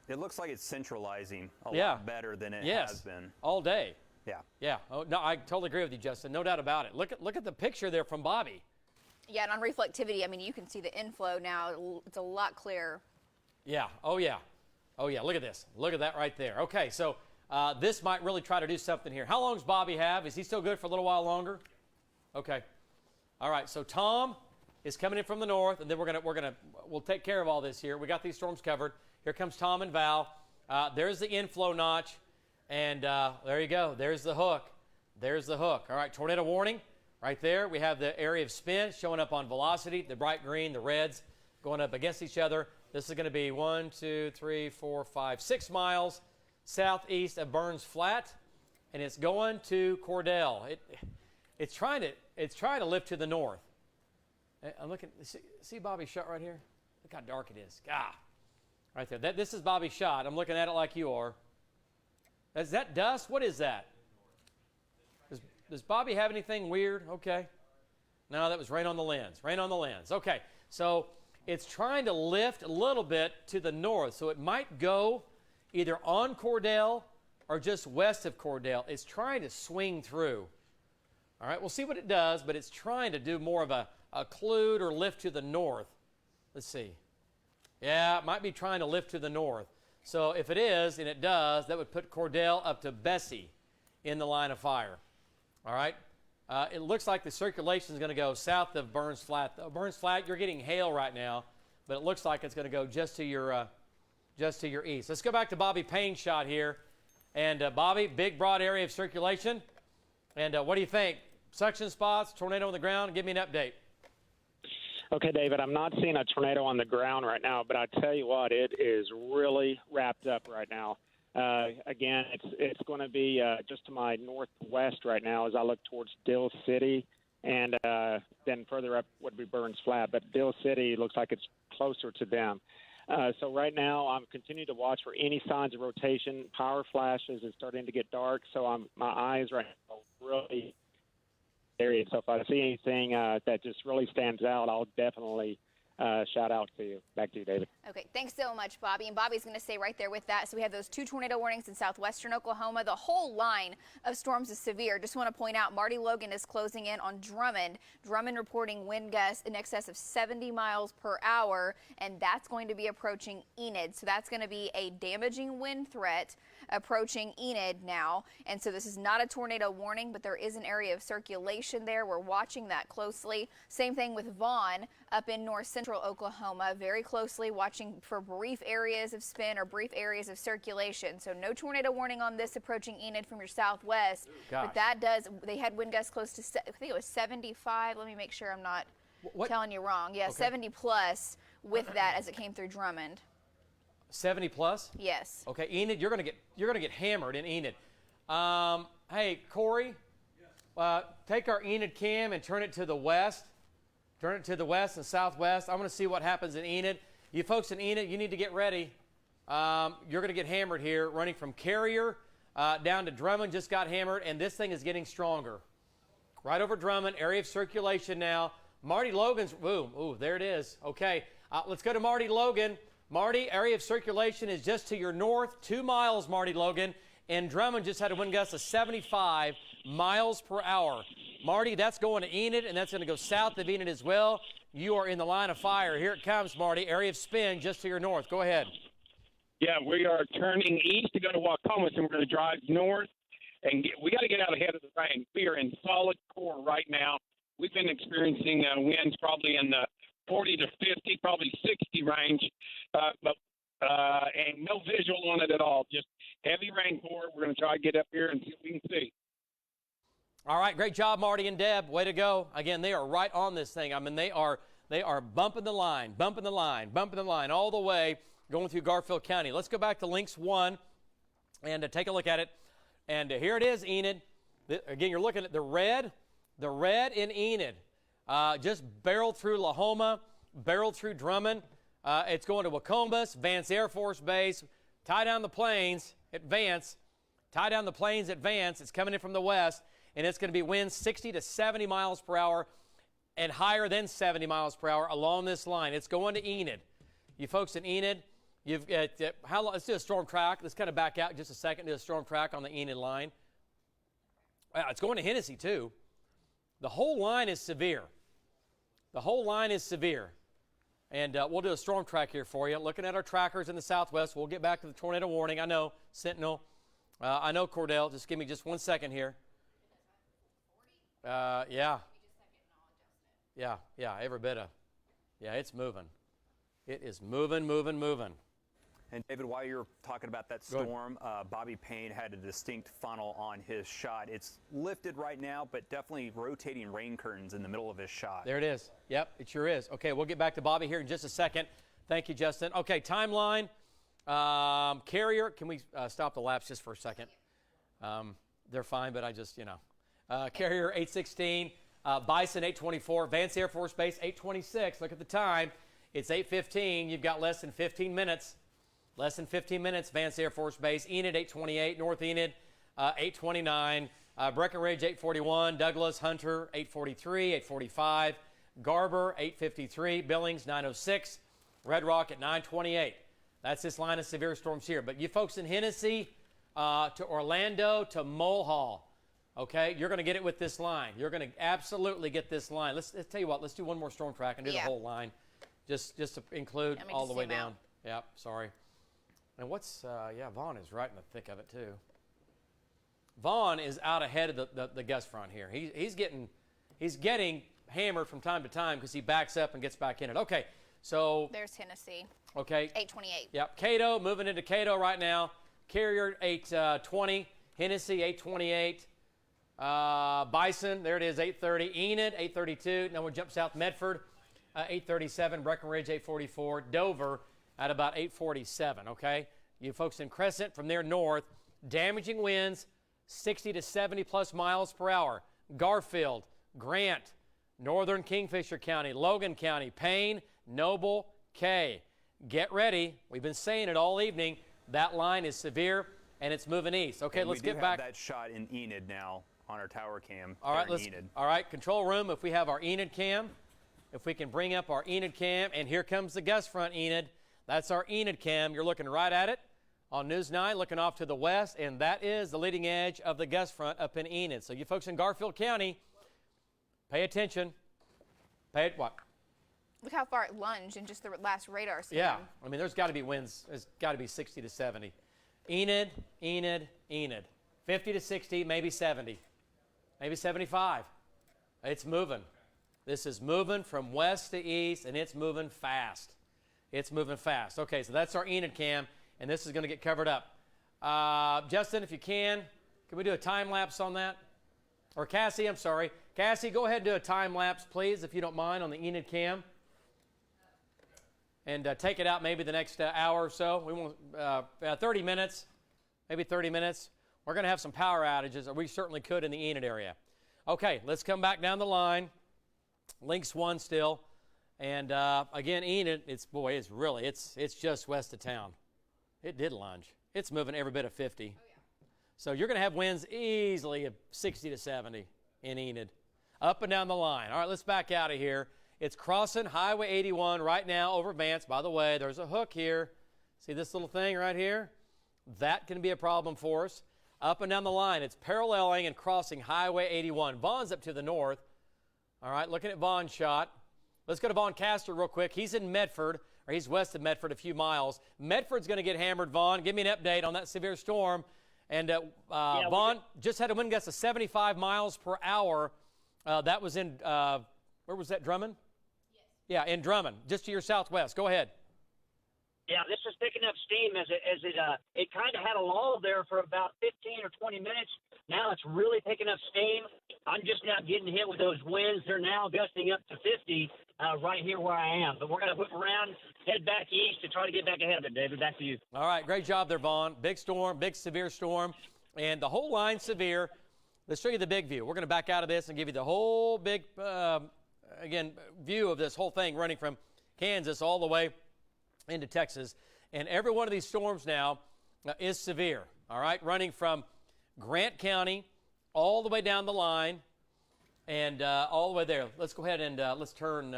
It looks like it's centralizing a lot better than it has been. All day. Yeah. Yeah. Oh, no, I totally agree with you, Justin. No doubt about it. Look at the picture there from Bobby. Yeah, and on reflectivity, I mean, you can see the inflow now. It's a lot clearer. Yeah. Oh, yeah. Oh, yeah. Look at this. Look at that right there. Okay, so this might really try to do something here. How long does Bobby have? Is he still good for a little while longer? Okay. All right, so Tom is coming in from the north, and then we'll take care of all this here. We got these storms covered. Here comes Tom and Val. There's the inflow notch, and there you go. There's the hook. There's the hook. All right, tornado warning right there. We have the area of spin showing up on velocity, the bright green, the reds going up against each other. This is going to be 1, 2, 3, 4, 5, 6 miles southeast of Burns Flat, and it's going to Cordell. It's trying to lift to the north. I'm looking. See Bobby's shot right here? Look how dark it is. Ah, right there. This is Bobby's shot. I'm looking at it like you are. Is that dust? What is that? Does Bobby have anything weird? Okay. No, that was rain on the lens. Rain on the lens. Okay. So it's trying to lift a little bit to the north. So it might go either on Cordell or just west of Cordell. It's trying to swing through. All right, we'll see what it does, but it's trying to do more of a occlude or lift to the north. Let's see. Yeah, it might be trying to lift to the north. So if it is, and it does, that would put Cordell up to Bessie in the line of fire. All right? It looks like the circulation is going to go south of Burns Flat. Burns Flat, you're getting hail right now, but it looks like it's going to go just to your east. Let's go back to Bobby Payne's shot here. And Bobby, big, broad area of circulation. And what do you think? Suction spots, tornado on the ground? Give me an update. Okay, David, I'm not seeing a tornado on the ground right now, but I tell you what, it is really wrapped up right now. Again, it's going to be just to my northwest right now as I look towards Dill City, and then further up would be Burns Flat. But Dill City looks like it's closer to them. So right now I'm continuing to watch for any signs of rotation. Power flashes. It's starting to get dark, so my eyes right now really area. So if I see anything that just really stands out, I'll definitely shout out to you. Back to you, David. Okay, thanks so much, Bobby. And Bobby's going to stay right there with that. So we have those 2 tornado warnings in southwestern Oklahoma. The whole line of storms is severe. Just want to point out, Marty Logan is closing in on Drummond. Drummond reporting wind gusts in excess of 70 miles per hour, and that's going to be approaching Enid. So that's going to be a damaging wind threat approaching Enid now. And so this is not a tornado warning, but there is an area of circulation there. We're watching that closely. Same thing with Vaughn up in north central Oklahoma, very closely watching for brief areas of spin or brief areas of circulation. So no tornado warning on this approaching Enid from your southwest. Gosh. But that does, they had wind gusts close to, I think it was 75. Let me make sure I'm not telling you wrong. Yeah, okay. 70 plus with that as it came through Drummond. 70 plus? Yes. Okay, Enid, you're gonna get hammered in Enid. Hey, Corey, take our Enid cam and turn it to the west. Turn it to the west and southwest. I want to see what happens in Enid. You folks in Enid, you need to get ready. You're going to get hammered here, running from Carrier down to Drummond. Just got hammered, and this thing is getting stronger. Right over Drummond, area of circulation now. Marty Logan's, ooh, there it is. Okay, let's go to Marty Logan. Marty, area of circulation is just to your north, 2 miles, Marty Logan, and Drummond just had a wind gust of 75 miles per hour. Marty, that's going to Enid, and that's going to go south of Enid as well. You are in the line of fire. Here it comes, Marty. Area of spin just to your north. Go ahead. Yeah, we are turning east to go to Waukomis, and we're going to drive north. And we got to get out ahead of the rain. We are in solid core right now. We've been experiencing winds probably in the 40 to 50, probably 60 range, and no visual on it at all. Just heavy rain pour. We're going to try to get up here and see what we can see. All right, great job, Marty and Deb. Way to go. Again, they are right on this thing. I mean, they are bumping the line all the way going through Garfield County. Let's go back to Lynx 1 and take a look at it. And here it is, Enid. Again, you're looking at the red in Enid. Just barreled through Lahoma, barreled through Drummond. It's going to Waukomis, Vance Air Force Base, tie down the planes at Vance, Tie down the plains advance. It's coming in from the west, and it's going to be winds 60 to 70 miles per hour and higher than 70 miles per hour along this line. It's going to Enid. You folks in Enid, you've got, let's do a storm track. Let's kind of back out just a second, do a storm track on the Enid line. It's going to Hennessy, too. The whole line is severe. The whole line is severe. And we'll do a storm track here for you. Looking at our trackers in the southwest, we'll get back to the tornado warning. I know, Sentinel. I know, Cordell. Just give me just 1 second here. Yeah, every bit of. Yeah, it's moving. It is moving. And David, while you're talking about that storm, Bobby Payne had a distinct funnel on his shot. It's lifted right now, but definitely rotating rain curtains in the middle of his shot. There it is. Yep, it sure is. Okay, we'll get back to Bobby here in just a second. Thank you, Justin. Okay, timeline. Carrier, can we stop the laps just for a second? They're fine, but I just, Carrier 816, Bison 824, Vance Air Force Base 826. Look at the time. It's 8:15. You've got less than 15 minutes. Less than 15 minutes, Vance Air Force Base. Enid 828, North Enid 829, Breckenridge 841, Douglas, Hunter 843, 845, Garber 853, Billings 906, Red Rock at 928. That's this line of severe storms here. But you folks in Hennessy to Orlando to Mulhall, okay, you're going to get it with this line. You're going to absolutely get this line. Let's tell you what, let's do one more storm track and do the whole line, just to include all the way down. Yep, sorry. And Vaughn is right in the thick of it, too. Vaughn is out ahead of the gust front here. He's getting hammered from time to time because he backs up and gets back in it. Okay, so. There's Tennessee. Okay. 828. Yep, Cato, moving into Cato right now. Carrier 820, Hennessy 828. Bison, there it is, 830. Enid, 832. Now we'll jump south. Medford, 837. Breckenridge, 844. Dover, at about 847, okay? You folks in Crescent from there north, damaging winds 60 to 70 plus miles per hour. Garfield, Grant, Northern Kingfisher County, Logan County, Payne, Noble, Kay. Get ready. We've been saying it all evening. That line is severe and it's moving east. Okay, let's get back. We do have that shot in Enid now on our tower cam. All right, control room, if we have our Enid cam, if we can bring up our Enid cam, and here comes the gust front, Enid. That's our Enid cam. You're looking right at it on News 9, looking off to the west, and that is the leading edge of the gust front up in Enid. So you folks in Garfield County, pay attention. What? Look how far it lunged in just the last radar scan. Yeah, I mean, there's got to be winds. There's got to be 60 to 70. Enid. 50 to 60, maybe 70. Maybe 75. It's moving. This is moving from west to east, and it's moving fast. It's moving fast. Okay, so that's our Enid cam, and this is going to get covered up. Justin, if you can we do a time lapse on that? Or Cassie, I'm sorry. Cassie, go ahead and do a time lapse, please, if you don't mind, on the Enid cam. And take it out maybe the next hour or so. We want 30 minutes, maybe 30 minutes. We're going to have some power outages, or we certainly could in the Enid area. Okay, let's come back down the line. Links 1 still. And again, Enid, it's just west of town. It did lunge. It's moving every bit of 50. Oh, yeah. So you're going to have winds easily of 60 to 70 in Enid. Up and down the line. All right, let's back out of here. It's crossing Highway 81 right now over Vance. By the way, there's a hook here. See this little thing right here? That can be a problem for us. Up and down the line, it's paralleling and crossing Highway 81. Vaughn's up to the north. All right, looking at Vaughn's shot. Let's go to Vaughn Castor real quick. He's in Medford, or he's west of Medford a few miles. Medford's going to get hammered, Vaughn. Give me an update on that severe storm. And Vaughn just had a wind gust of 75 miles per hour. That was in, where was that, Drummond? Yes. Yeah, in Drummond, just to your southwest. Go ahead. Yeah, this is picking up steam as it kind of had a lull there for about 15 or 20 minutes. Now it's really picking up steam. I'm just now getting hit with those winds. They're now gusting up to 50 right here where I am. But we're going to whip around, head back east to try to get back ahead of it, David. Back to you. All right, great job there, Vaughn. Big storm, big severe storm, and the whole line severe. Let's show you the big view. We're going to back out of this and give you the whole big, view of this whole thing running from Kansas all the way into Texas. And every one of these storms now is severe, all right, running from Grant County, all the way down the line, and all the way there. Let's go ahead and let's turn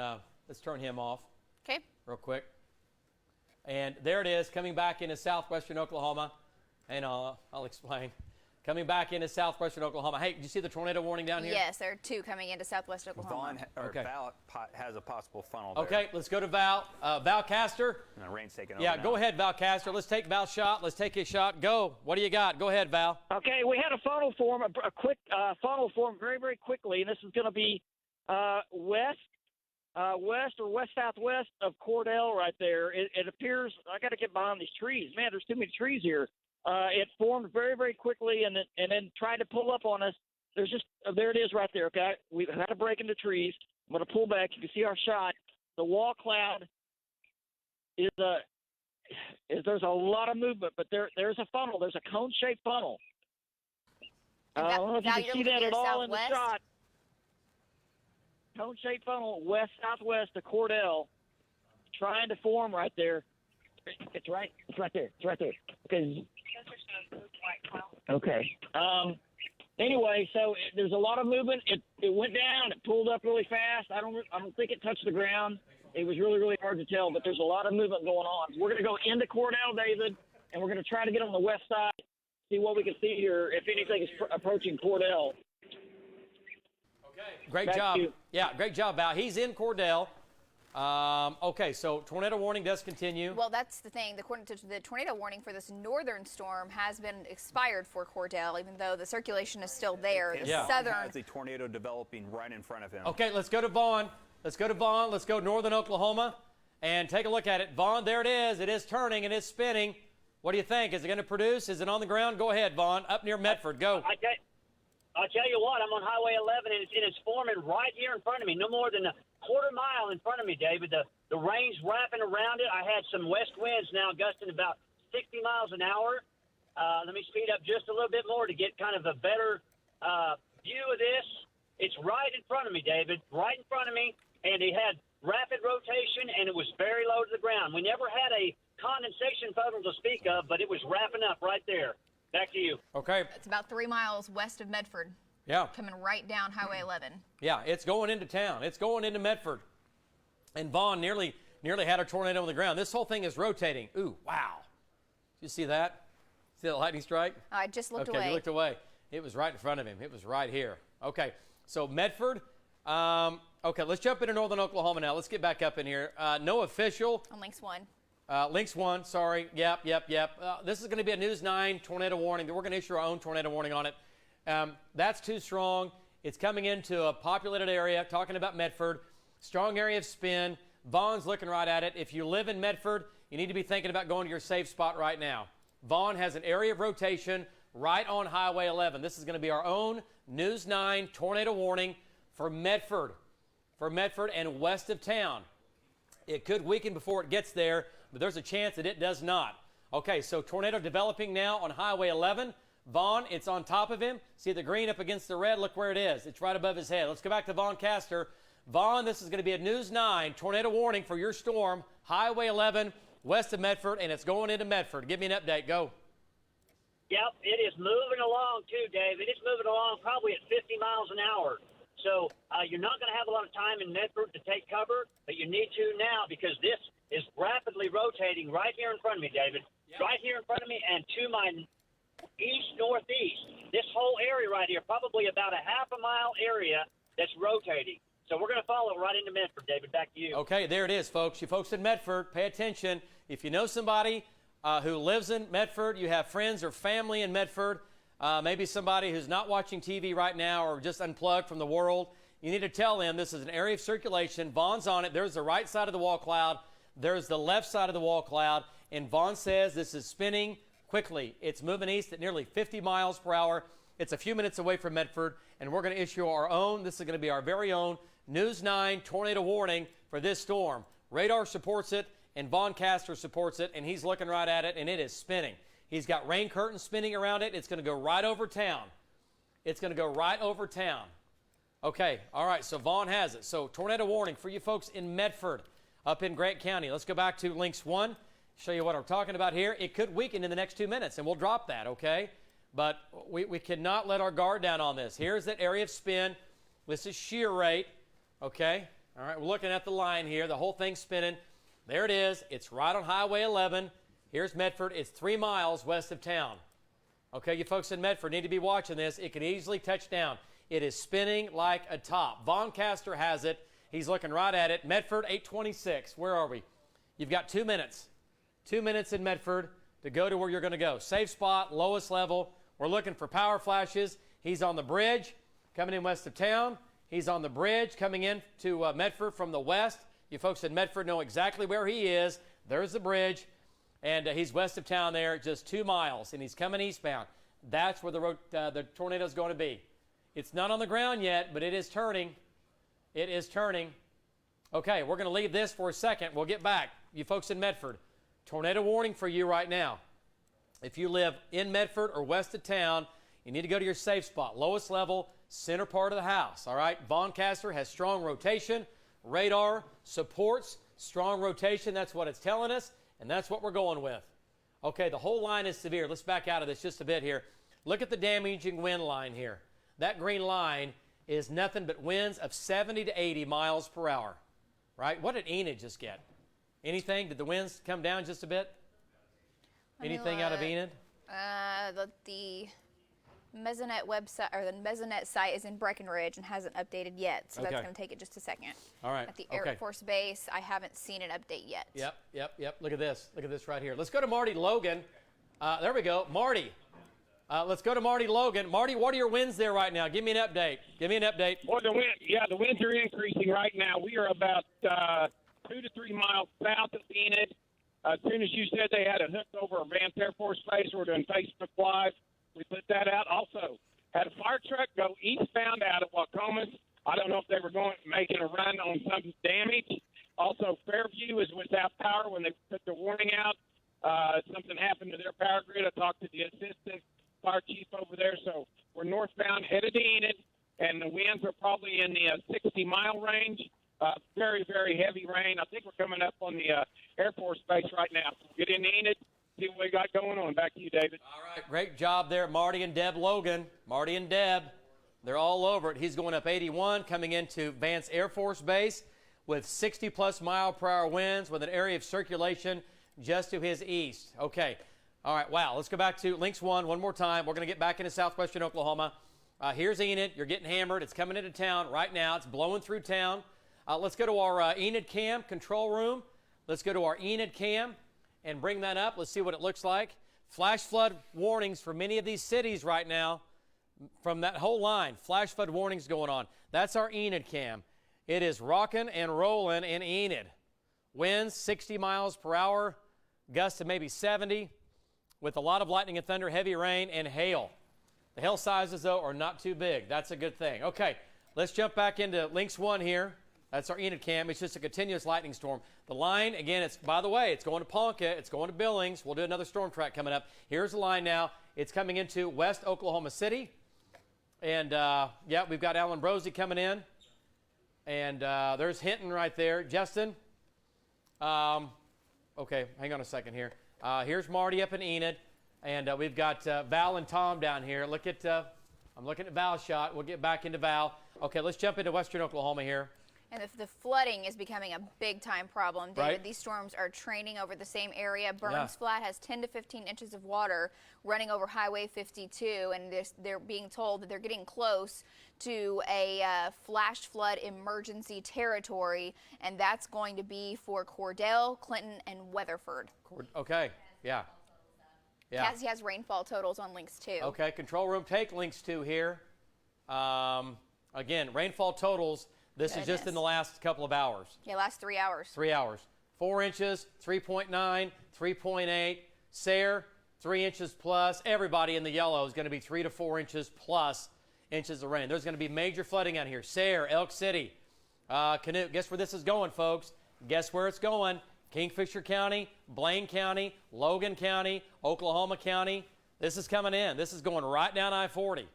him off. Okay. Real quick. And there it is, coming back into southwestern Oklahoma. And I'll explain. Coming back into southwestern Oklahoma. Hey, did you see the tornado warning down here? Yes, there are 2 coming into southwest Oklahoma. Val has a possible funnel there. Okay, let's go to Val. Val Castor. And the rain's taking over Yeah, now. go ahead, Val Castor. Let's take Val's shot. Let's take his shot. Go. What do you got? Go ahead, Val. Okay, we had a funnel form, a quick funnel form very, very quickly, and this is going to be west or west-southwest of Cordell right there. It appears, I got to get behind these trees. Man, there's too many trees here. It formed very, very quickly and then tried to pull up on us. There's just, there it is right there, okay? We've had a break in the trees. I'm going to pull back. You can see our shot. The wall cloud is there's a lot of movement, but there's a funnel. There's a cone-shaped funnel. I don't know if you can see that at all in the shot. Cone-shaped funnel west-southwest of Cordell, trying to form right there. It's right there. Okay. Okay. Anyway, so there's a lot of movement. It went down. It pulled up really fast. I don't think it touched the ground. It was really, really hard to tell, but there's a lot of movement going on. We're going to go into Cordell, David, and we're going to try to get on the west side, see what we can see here, if anything is approaching Cordell. Great job. Yeah, great job, Val. He's in Cordell. Okay, so tornado warning does continue. Well, that's the thing. The tornado warning for this northern storm has been expired for Cordell, even though the circulation is still there. The southern has a tornado developing right in front of him. Okay, let's go to Vaughn. Let's go northern Oklahoma and take a look at it. Vaughn, there it is. It is turning and it's spinning. What do you think? Is it going to produce? Is it on the ground? Go ahead, Vaughn. Up near Medford. Go. I'll tell you what, I'm on Highway 11, and it's forming right here in front of me, no more than a quarter mile in front of me, David. The rain's wrapping around it. I had some west winds now gusting about 60 miles an hour. Let me speed up just a little bit more to get kind of a better view of this. It's right in front of me, David, right in front of me, and it had rapid rotation, and it was very low to the ground. We never had a condensation funnel to speak of, but it was wrapping up right there. Back to you. Okay. It's about 3 miles west of Medford. Yeah. Coming right down Highway 11. Yeah, it's going into town. It's going into Medford. And Vaughn nearly had a tornado on the ground. This whole thing is rotating. Ooh, wow. Did you see that? See that lightning strike? I just looked away. Okay, you looked away. It was right in front of him. It was right here. Okay, so Medford. Okay, let's jump into northern Oklahoma now. Let's get back up in here. No official. On Links 1. Links 1, sorry. Yep. This is going to be a News 9 tornado warning. We're going to issue our own tornado warning on it. That's too strong. It's coming into a populated area, talking about Medford. Strong area of spin. Vaughn's looking right at it. If you live in Medford, you need to be thinking about going to your safe spot right now. Vaughn has an area of rotation right on Highway 11. This is going to be our own News 9 tornado warning for Medford and west of town. It could weaken before it gets there, but there's a chance that it does not. Okay, so tornado developing now on Highway 11. Vaughn, it's on top of him. See the green up against the red? Look where it is. It's right above his head. Let's go back to Vaughn Castor. Vaughn, this is going to be a News 9 tornado warning for your storm, Highway 11, west of Medford, and it's going into Medford. Give me an update. Go. Yep, it is moving along too, David. It's moving along probably at 50 miles an hour. So you're not going to have a lot of time in Medford to take cover, but you need to now because this is rapidly rotating right here in front of me, David. Yep. Right here in front of me and to my east-northeast. This whole area right here, probably about a half a mile area that's rotating. So we're going to follow right into Medford, David. Back to you. Okay, there it is, folks. You folks in Medford, pay attention. If you know somebody who lives in Medford, you have friends or family in Medford, maybe somebody who's not watching TV right now or just unplugged from the world, you need to tell them this is an area of circulation. Vaughn's on it. There's the right side of the wall cloud. There's the left side of the wall cloud. And Vaughn says this is spinning quickly. It's moving east at nearly 50 miles per hour. It's a few minutes away from Medford, and we're going to issue our own. This is going to be our very own News 9 tornado warning for this storm. Radar supports it, and Vaughn Castor supports it, and he's looking right at it, and it is spinning. He's got rain curtains spinning around it. It's going to go right over town. It's going to go right over town. Okay, all right, so Vaughn has it. So tornado warning for you folks in Medford, up in Grant County. Let's go back to Links 1, show you what I'm talking about here. It could weaken in the next 2 minutes, and we'll drop that, okay? But we cannot let our guard down on this. Here's that area of spin. This is shear rate, okay? All right, we're looking at the line here. The whole thing's spinning. There it is. It's right on Highway 11. Here's Medford. It's 3 miles west of town. Okay, you folks in Medford need to be watching this. It can easily touch down. It is spinning like a top. Voncaster has it. He's looking right at it. Medford, 826. Where are we? You've got 2 minutes. 2 minutes in Medford to go to where you're going to go. Safe spot, lowest level. We're looking for power flashes. He's on the bridge coming in west of town. He's on the bridge coming in to Medford from the west. You folks in Medford know exactly where he is. There's the bridge. And he's west of town there, just 2 miles. And he's coming eastbound. That's where the tornado is going to be. It's not on the ground yet, but it is turning. It is turning. Okay, we're going to leave this for a second. We'll get back. You folks in Medford, tornado warning for you right now. If you live in Medford or west of town, you need to go to your safe spot, lowest level, center part of the house, all right? Voncaster has strong rotation. Radar supports strong rotation. That's what it's telling us, and that's what we're going with. Okay, the whole line is severe. Let's back out of this just a bit here. Look at the damaging wind line here. That green line is nothing but winds of 70 to 80 miles per hour, right? What did Enid just get? Anything? Did the winds come down just a bit? Anything out of Enid? The Mesonet website, or the Mesonet site, is in Breckenridge and hasn't updated yet, so that's going to take it just a second. All right. At the Air Force Base, I haven't seen an update yet. Yep. Look at this. Look at this right here. Let's go to Marty Logan. There we go. Marty. Let's go to Marty Logan. Marty, what are your winds there right now? Give me an update. Well, the winds are increasing right now. We are about 2 to 3 miles south of Enid. As soon as you said they had it hooked over Vance Air Force Base, we're doing Facebook Live. We put that out. Also, had a fire truck go eastbound out of Wacomas. I don't know if they were making a run on some damage. Also, Fairview is without power when they put the warning out. Something happened to their power grid. I talked to the assistant fire chief over there. So we're northbound headed to Enid, and the winds are probably in the 60-mile range. Very, very heavy rain. I think we're coming up on the Air Force Base right now. So get in Enid, see what we got going on. Back to you, David. All right, great job there, Marty and Deb Logan. Marty and Deb, they're all over it. He's going up 81, coming into Vance Air Force Base with 60-plus mile-per-hour winds with an area of circulation just to his east. Okay. All right, wow. Let's go back to Lynx 1 one more time. We're going to get back into southwestern Oklahoma. Here's Enid. You're getting hammered. It's coming into town right now. It's blowing through town. Let's go to our Enid cam control room. Let's go to our Enid cam and bring that up. Let's see what it looks like. Flash flood warnings for many of these cities right now from that whole line. Flash flood warnings going on. That's our Enid cam. It is rocking and rolling in Enid. Winds 60 miles per hour, gusts of maybe 70, with a lot of lightning and thunder, heavy rain, and hail. The hail sizes, though, are not too big. That's a good thing. Okay, let's jump back into Lynx 1 here. That's our Enid cam. It's just a continuous lightning storm. The line, again, it's, by the way, it's going to Ponca. It's going to Billings. We'll do another storm track coming up. Here's the line now. It's coming into West Oklahoma City. And, yeah, we've got Alan Brosey coming in. And there's Hinton right there. Justin. Okay, hang on a second here. Here's Marty up in Enid. And we've got Val and Tom down here. Look at, I'm looking at Val's shot. We'll get back into Val. Okay, let's jump into western Oklahoma here. And the flooding is becoming a big-time problem, David. Right. These storms are training over the same area. Burns Flat has 10 to 15 inches of water running over Highway 52, and they're being told that they're getting close to a flash flood emergency territory, and that's going to be for Cordell, Clinton, and Weatherford. Okay, yeah. He has rainfall totals on Lynx 2. Okay, control room, take Lynx 2 here. Again, rainfall totals. This is just in the last couple of hours. Yeah, last 3 hours. 3 hours. 4 inches, 3.9, 3.8. Sayre, 3 inches plus. Everybody in the yellow is going to be 3 to 4 inches plus inches of rain. There's going to be major flooding out here. Sayre, Elk City, Canute. Guess where this is going, folks? Guess where it's going? Kingfisher County, Blaine County, Logan County, Oklahoma County. This is coming in. This is going right down I-40.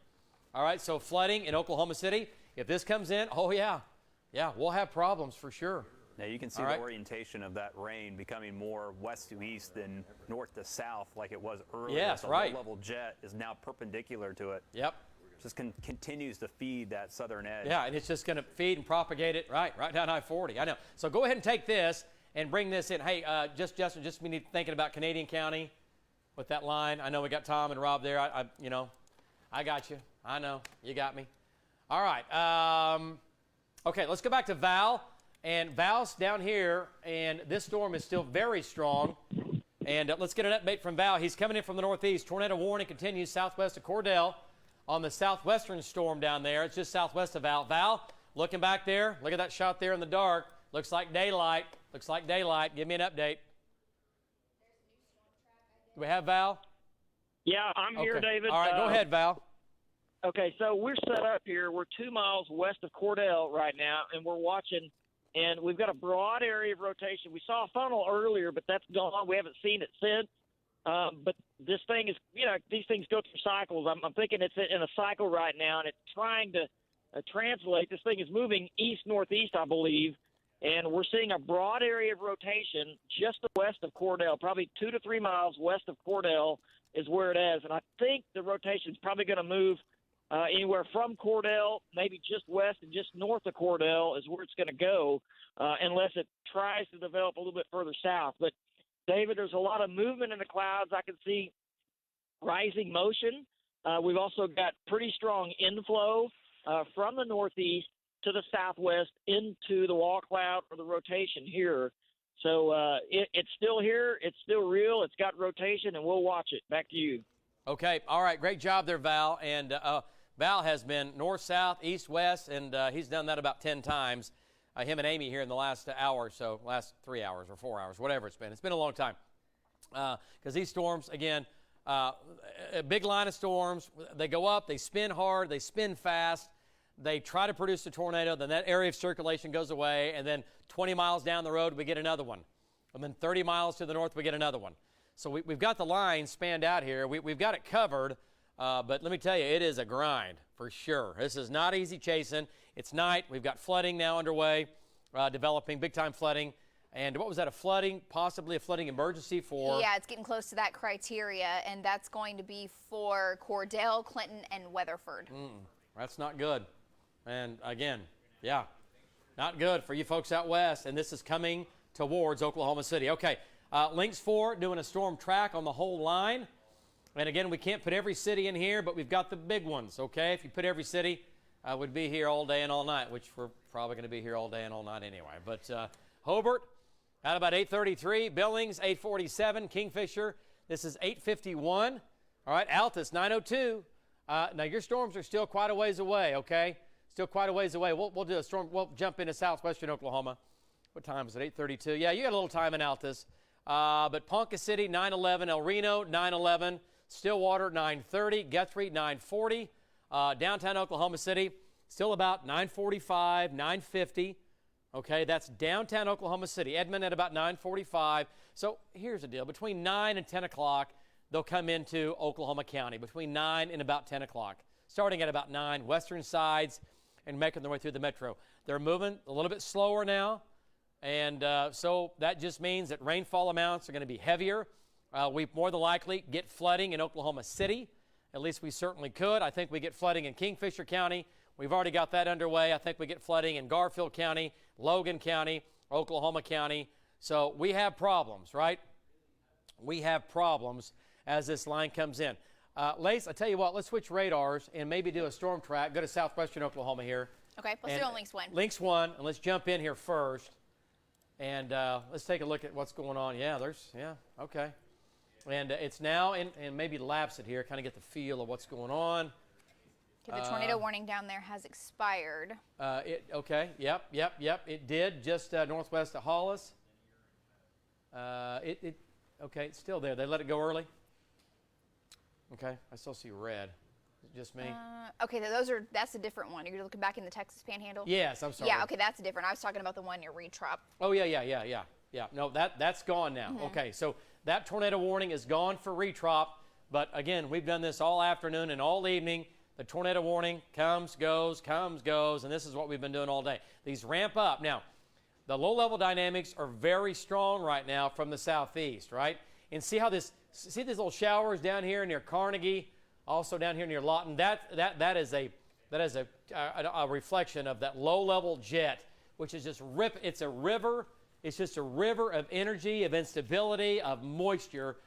All right, so flooding in Oklahoma City. If this comes in, oh, yeah. Yeah, we'll have problems for sure. Now you can see the orientation of that rain becoming more west to east than north to south like it was earlier. Yes, the right. low-level jet is now perpendicular to it. Yep. Just continues to feed that southern edge. Yeah, and it's just going to feed and propagate it right down I-40. I know. So go ahead and take this and bring this in. Hey, Justin, just we need thinking about Canadian County with that line. I know we got Tom and Rob there. I got you. I know you got me. All right. Okay, let's go back to Val. And Val's down here, and this storm is still very strong. And let's get an update from Val. He's coming in from the northeast. Tornado warning continues southwest of Cordell on the southwestern storm down there. It's just southwest of Val. Val, looking back there. Look at that shot there in the dark. Looks like daylight. Looks like daylight. Give me an update. Do we have Val? Yeah, I'm here, David. All right, go ahead, Val. Okay, so we're set up here. We're 2 miles west of Cordell right now, and we're watching, and we've got a broad area of rotation. We saw a funnel earlier, but that's gone. We haven't seen it since. But this thing is, these things go through cycles. I'm thinking it's in a cycle right now, and it's trying to translate. This thing is moving east-northeast, I believe, and we're seeing a broad area of rotation just west of Cordell, probably 2 to 3 miles west of Cordell is where it is. And I think the rotation is probably going to move anywhere from Cordell, maybe just west and just north of Cordell is where it's going to go, unless it tries to develop a little bit further south. But, David, there's a lot of movement in the clouds. I can see rising motion. We've also got pretty strong inflow from the northeast to the southwest into the wall cloud or the rotation here. So it's still here. It's still real. It's got rotation, and we'll watch it. Back to you. Okay. All right. Great job there, Val. And Val has been north, south, east, west, and he's done that about 10 times. Him and Amy here in the last hour or so, last 3 hours or 4 hours, whatever it's been. It's been a long time. Because these storms, again, a big line of storms, they go up, they spin hard, they spin fast. They try to produce a tornado, then that area of circulation goes away, and then 20 miles down the road, we get another one. And then 30 miles to the north, we get another one. So we've got the line spanned out here. We've got it covered, but let me tell you, it is a grind for sure. This is not easy chasing. It's night. We've got flooding now underway, developing big-time flooding. And what was that, possibly a flooding emergency for? Yeah, it's getting close to that criteria, and that's going to be for Cordell, Clinton, and Weatherford. That's not good. And again, yeah, not good for you folks out west. And this is coming towards Oklahoma City. Okay, Lynx 4 doing a storm track on the whole line. And again, we can't put every city in here, but we've got the big ones, okay? If you put every city, I would be here all day and all night, which we're probably going to be here all day and all night anyway. But Hobart, at about 8:33. Billings, 8:47. Kingfisher, this is 8:51. All right, Altus, 9:02. Now, your storms are still quite a ways away, okay? Still quite a ways away. We'll do a storm. We'll jump into southwestern Oklahoma. What time is it? 8:32. Yeah, you got a little time in Altus. But Ponca City, 9:11. El Reno, 9:11. Stillwater, 9:30. Guthrie, 9:40. Downtown Oklahoma City, still about 9:45, 9:50. Okay, that's downtown Oklahoma City. Edmond at about 9:45. So here's the deal. Between 9 and 10 o'clock, they'll come into Oklahoma County. Between 9 and about 10 o'clock. Starting at about 9, western sides, and making their way through the metro. They're moving a little bit slower now, and so that just means that rainfall amounts are going to be heavier. We more than likely get flooding in Oklahoma City. At least we certainly could. I think we get flooding in Kingfisher County. We've already got that underway. I think we get flooding in Garfield County, Logan County, Oklahoma County. So we have problems, right? We have problems as this line comes in. Lace, I tell you what, let's switch radars and maybe do a storm track. Go to southwestern Oklahoma here. Okay, let's do on Lynx 1. Lynx 1, and let's jump in here first. And let's take a look at what's going on. Yeah, okay. And it's now, and maybe lapse it here, kind of get the feel of what's going on. Okay, the tornado warning down there has expired. Okay, yep. It did, just northwest of Hollis. Okay, it's still there. They let it go early? Okay, I still see red. Is it just me? Okay, that's a different one. You're looking back in the Texas Panhandle? Yes, I'm sorry. Yeah, okay, that's different. I was talking about the one near Retrop. Oh, yeah. No, that's gone now. Mm-hmm. Okay, so that tornado warning is gone for Retrop. But again, we've done this all afternoon and all evening. The tornado warning comes, goes, and this is what we've been doing all day. These ramp up. Now, the low-level dynamics are very strong right now from the southeast, right? And see these little showers down here near Carnegie, also down here near Lawton. That is a reflection of that low-level jet, which is just it's a river. It's just a river of energy, of instability, of moisture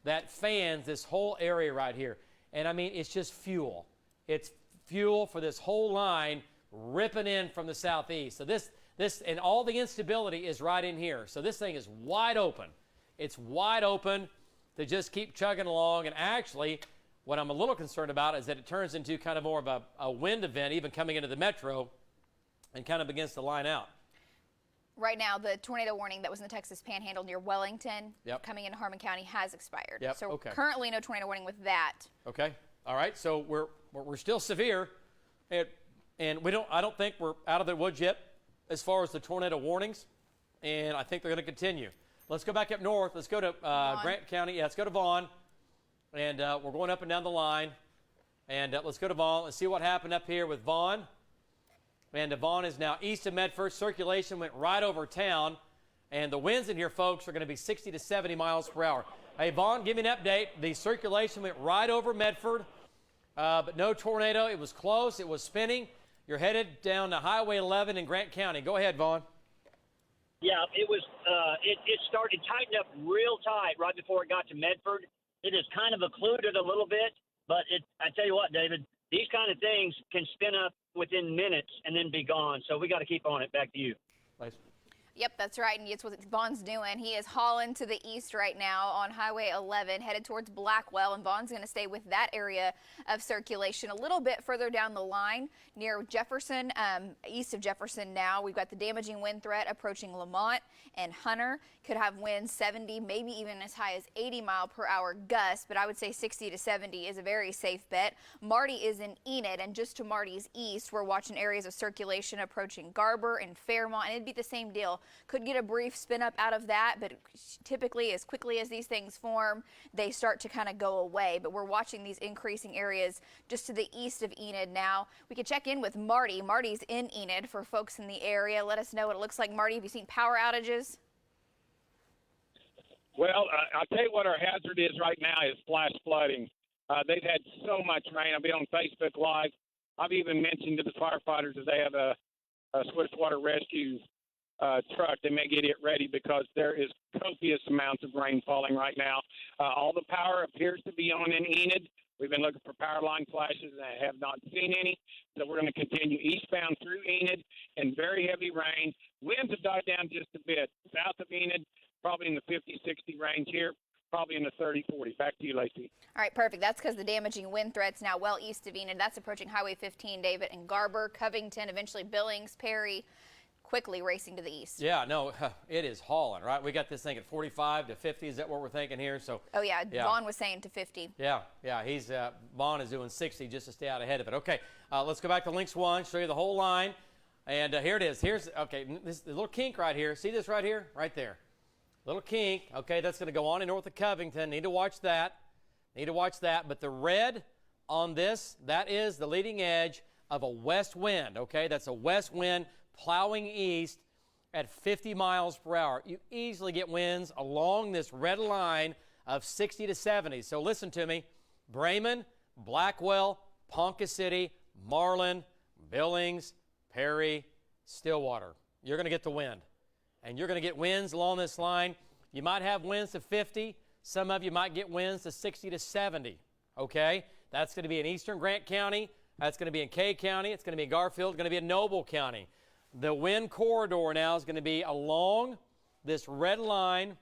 that fans this whole area right here. And I mean, it's just fuel. It's fuel for this whole line ripping in from the southeast. So this and all the instability is right in here. So this thing is wide open. It's wide open to just keep chugging along. And actually, what I'm a little concerned about is that it turns into kind of more of a wind event, even coming into the metro, and kind of begins to line out. Right now, the tornado warning that was in the Texas Panhandle near Wellington, coming into Harmon County, has expired. So currently, no tornado warning with that. Okay. All right. So we're still severe, and I don't think we're out of the woods yet as far as the tornado warnings, and I think they're going to continue. Let's go back up north. Let's go to Grant County. Yeah, let's go to Vaughn, and we're going up and down the line, and let's go to Vaughn. Let's see what happened up here with Vaughn. And Vaughn is now east of Medford. Circulation went right over town, and the winds in here, folks, are going to be 60 to 70 miles per hour. Hey, Vaughn, give me an update. The circulation went right over Medford, but no tornado. It was close. It was spinning. You're headed down to Highway 11 in Grant County. Go ahead, Vaughn. Yeah, it was. It started tightening up real tight right before it got to Medford. It has kind of occluded a little bit, but I tell you what, David, these kind of things can spin up within minutes and then be gone. So we got to keep on it. Back to you. Nice. Yep, that's right, and it's what Vaughn's doing. He is hauling to the east right now on Highway 11, headed towards Blackwell, and Vaughn's going to stay with that area of circulation a little bit further down the line near Jefferson, east of Jefferson now. We've got the damaging wind threat approaching Lamont and Hunter. Could have winds 70, maybe even as high as 80-mile-per-hour gusts, but I would say 60 to 70 is a very safe bet. Marty is in Enid, and just to Marty's east, we're watching areas of circulation approaching Garber and Fairmont, and it'd be the same deal. Could get a brief spin up out of that, but typically as quickly as these things form, they start to kind of go away. But we're watching these increasing areas just to the east of Enid now. We could check in with Marty. Marty's in Enid for folks in the area. Let us know what it looks like. Marty, have you seen power outages? Well, I'll tell you what our hazard is right now is flash flooding. They've had so much rain. I'll be on Facebook Live. I've even mentioned to the firefighters that they have a swiftwater rescue truck. They may get it ready because there is copious amounts of rain falling right now. All the power appears to be on in Enid. We've been looking for power line flashes and have not seen any. So we're going to continue eastbound through Enid in very heavy rain. Winds have died down just a bit. South of Enid, probably in the 50, 60 range here. Probably in the 30, 40. Back to you, Lacey. All right, perfect. That's because the damaging wind threat's now well east of Enid. That's approaching Highway 15, David, and Garber, Covington, eventually Billings, Perry, quickly racing to the east. Yeah, no, it is hauling, right? We got this thing at 45 to 50. Is that what we're thinking here? So. Oh, yeah. Vaughn was saying to 50. Yeah. He's Vaughn is doing 60 just to stay out ahead of it. Okay, let's go back to Links 1, show you the whole line. And here it is. Here's, okay, this the little kink right here. See this right here? Right there. Little kink. Okay, that's going to go on in north of Covington. Need to watch that. But the red on this, that is the leading edge of a west wind. Okay, that's a west wind plowing east at 50 miles per hour. You easily get winds along this red line of 60 to 70. So listen to me. Bremen, Blackwell, Ponca City, Marlin, Billings, Perry, Stillwater. You're going to get the wind. And you're going to get winds along this line. You might have winds to 50. Some of you might get winds to 60 to 70. Okay? That's going to be in eastern Grant County. That's going to be in Kay County. It's going to be in Garfield. It's going to be in Noble County. The wind corridor now is going to be along this red line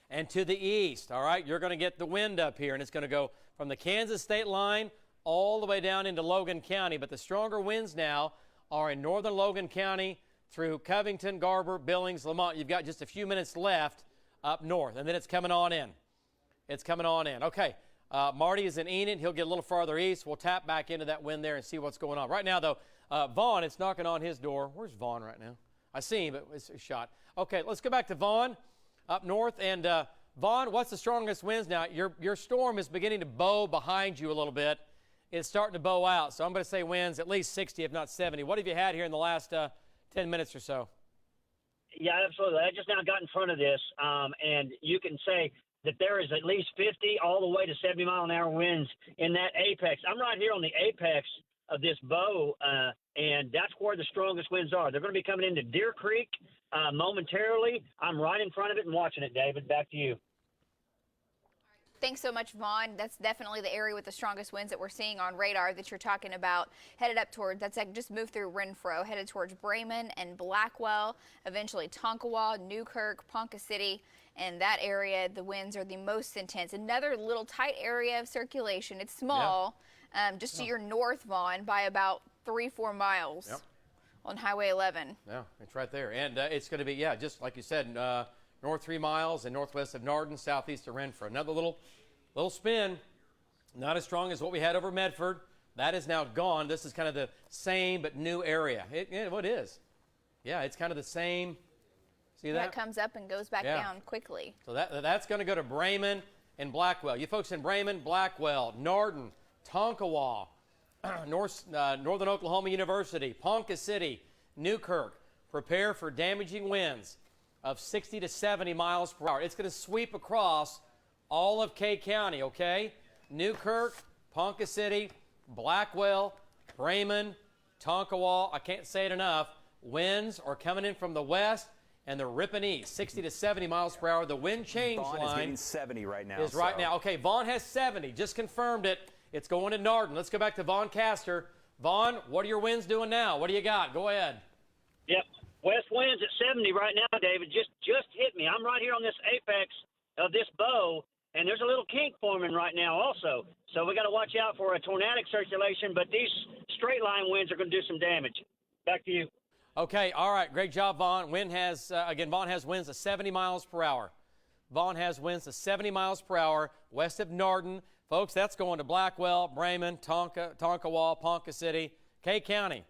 and to the east. All right? You're going to get the wind up here, and it's going to go from the Kansas state line all the way down into Logan County. But the stronger winds now are in northern Logan County through Covington, Garber, Billings, Lamont. You've got just a few minutes left up north, and then it's coming on in. Okay, Marty is in Enid. He'll get a little farther east. We'll tap back into that wind there and see what's going on. Right now, though, Vaughn, it's knocking on his door. Where's Vaughn right now? I see him, but it's a shot. Okay, let's go back to Vaughn up north. And Vaughn, what's the strongest winds now? Your storm is beginning to bow behind you a little bit. It's starting to bow out. So I'm going to say winds at least 60, if not 70. What have you had here in the last 10 minutes or so? Yeah, absolutely. I just now got in front of this, and you can say that there is at least 50 all the way to 70-mile-an-hour winds in that apex. I'm right here on the apex of this bow, and that's where the strongest winds are. They're going to be coming into Deer Creek momentarily. I'm right in front of it and watching it, David. Back to you. Thanks so much, Vaughn. That's definitely the area with the strongest winds that we're seeing on radar that you're talking about. Headed up toward, that's like just moved through Renfro, headed towards Bremen and Blackwell, eventually Tonkawa, Newkirk, Ponca City. And that area, the winds are the most intense. Another little tight area of circulation. It's small, just to your north, Vaughn, by about 3-4 miles on Highway 11. Yeah, it's right there. And it's going to be, just like you said, north 3 miles and northwest of Narden, southeast of Renfro. Another little spin, not as strong as what we had over Medford. That is now gone. This is kind of the same but new area. What is? Yeah, it's kind of the same. See that? That comes up and goes back down quickly. So that's going to go to Bremen and Blackwell. You folks in Bremen, Blackwell, Narden, Tonkawa, Northern Oklahoma University, Ponca City, Newkirk, prepare for damaging winds of 60 to 70 miles per hour. It's going to sweep across all of K County, okay? Newkirk, Ponca City, Blackwell, Bremen, Tonkawa. I can't say it enough. Winds are coming in from the west and they're ripping east, 60 to 70 miles per hour. The wind change Vaughn line is getting 70 right now. Is right now. Okay, Vaughn has 70. Just confirmed it. It's going to Narden. Let's go back to Vaughn Castor. Vaughn, what are your winds doing now? What do you got? Go ahead. Yep. West winds at 70 right now, David. Just hit me. I'm right here on this apex of this bow, and there's a little kink forming right now also. So we got to watch out for a tornadic circulation, but these straight line winds are going to do some damage. Back to you. Okay, all right. Great job, Vaughn. Vaughn has winds of 70 miles per hour. Vaughn has winds of 70 miles per hour west of Narden. Folks, that's going to Blackwell, Bremen, Tonkawa, Ponca City, K County.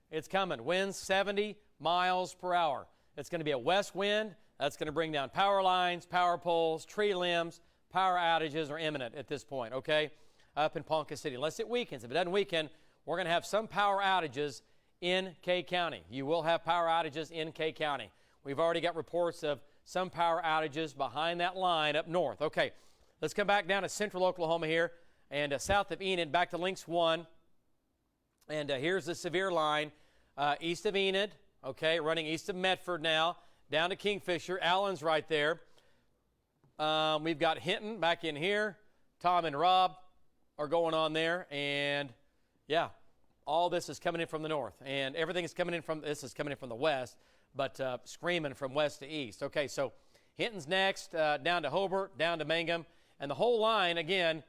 It's coming. Winds 70 miles per hour. It's going to be a west wind. That's going to bring down power lines, power poles, tree limbs. Power outages are imminent at this point, okay, up in Ponca City. Unless it weakens. If it doesn't weaken, we're going to have some power outages in K County. You will have power outages in K County. We've already got reports of some power outages behind that line up north. Okay, let's come back down to central Oklahoma here and south of Enid, back to Lynx 1. And here's the severe line east of Enid, okay, running east of Medford now, down to Kingfisher. Allen's right there. We've got Hinton back in here. Tom and Rob are going on there. And, yeah, all this is coming in from the north. And everything is coming in from the west, but screaming from west to east. Okay, so Hinton's next, down to Hobart, down to Mangum. And the whole line, again,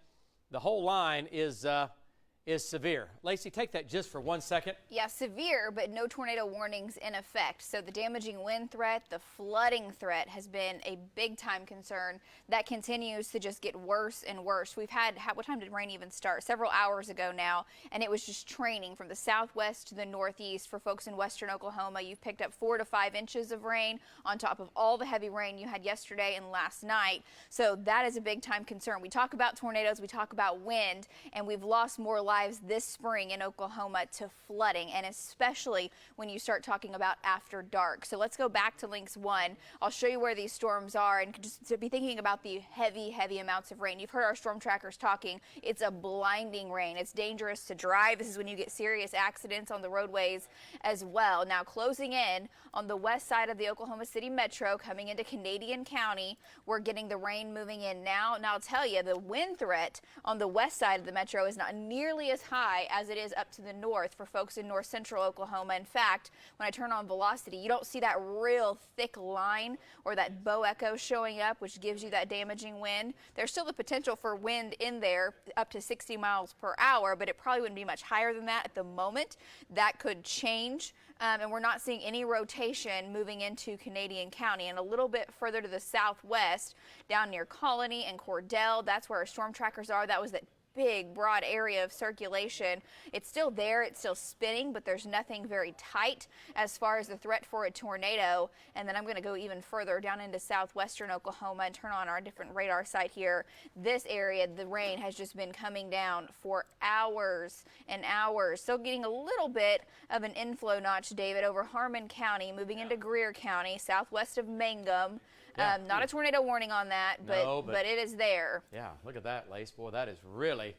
is severe. Lacey, take that just for 1 second. Yeah, severe, but no tornado warnings in effect. So the damaging wind threat, the flooding threat has been a big time concern. That continues to just get worse and worse. We've had, what time did rain even start? Several hours ago now, and it was just training from the southwest to the northeast. For folks in western Oklahoma, you've picked up 4 to 5 inches of rain on top of all the heavy rain you had yesterday and last night. So that is a big time concern. We talk about tornadoes, we talk about wind, and we've lost more lives this spring in Oklahoma to flooding, and especially when you start talking about after dark. So let's go back to Lynx 1. I'll show you where these storms are, and just to be thinking about the heavy amounts of rain. You've heard our storm trackers talking. It's a blinding rain. It's dangerous to drive. This is when you get serious accidents on the roadways as well. Now closing in on the west side of the Oklahoma City Metro, coming into Canadian County, we're getting the rain moving in now. Now I'll tell you, the wind threat on the west side of the Metro is not nearly as high as it is up to the north for folks in north central Oklahoma. In fact, when I turn on velocity, you don't see that real thick line or that bow echo showing up, which gives you that damaging wind. There's still the potential for wind in there up to 60 miles per hour, but it probably wouldn't be much higher than that at the moment. That could change. And we're not seeing any rotation moving into Canadian County. And a little bit further to the southwest, down near Colony and Cordell, that's where our storm trackers are. That was that big, broad area of circulation. It's still there. It's still spinning, but there's nothing very tight as far as the threat for a tornado. And then I'm going to go even further down into southwestern Oklahoma and turn on our different radar site here. This area, the rain has just been coming down for hours and hours. Still getting a little bit of an inflow notch, David, over Harmon County, moving into Greer County, southwest of Mangum. Yeah. Not a tornado warning on that, but it is there. Yeah, look at that, Lace. Boy, that is really,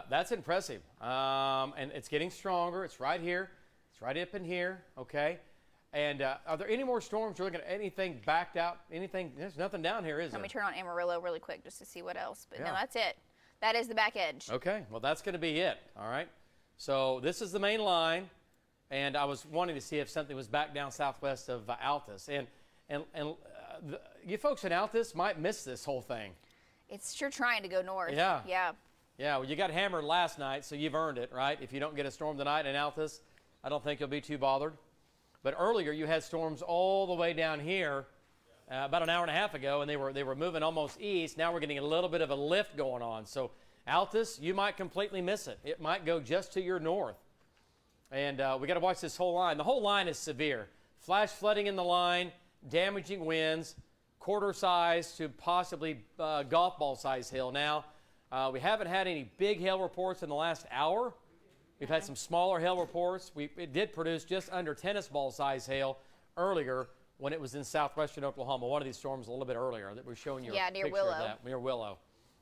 that's impressive. And it's getting stronger. It's right here. It's right up in here, okay? And are there any more storms? You're looking at anything backed out? Anything? There's nothing down here, is there? Let me turn on Amarillo really quick just to see what else. But Yeah. no, that's it. That is the back edge. Okay, well, that's going to be it, all right? So this is the main line, and I was wanting to see if something was back down southwest of Altus. You folks in Altus might miss this whole thing. It's sure trying to go north. Yeah. Yeah. Yeah, well, you got hammered last night, so you've earned it, right? If you don't get a storm tonight in Altus, I don't think you'll be too bothered. But earlier, you had storms all the way down here about an hour and a half ago, and they were moving almost east. Now we're getting a little bit of a lift going on. So Altus, you might completely miss it. It might go just to your north. And we got to watch this whole line. The whole line is severe. Flash flooding in the line, damaging winds, quarter size to possibly golf ball size hail. Now, we haven't had any big hail reports in the last hour. We've had some smaller hail reports. It did produce just under tennis ball size hail earlier when it was in southwestern Oklahoma. One of these storms a little bit earlier that we're showing you a near picture Willow. of that. Near Willow.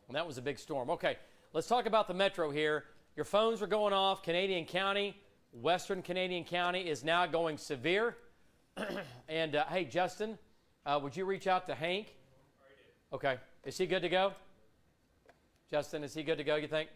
And that was a big storm. Okay, let's talk about the metro here. Your phones are going off. Canadian County, western Canadian County is now going severe. And, hey, Justin, would you reach out to Hank? Okay. Is he good to go? Justin, is he good to go, you think?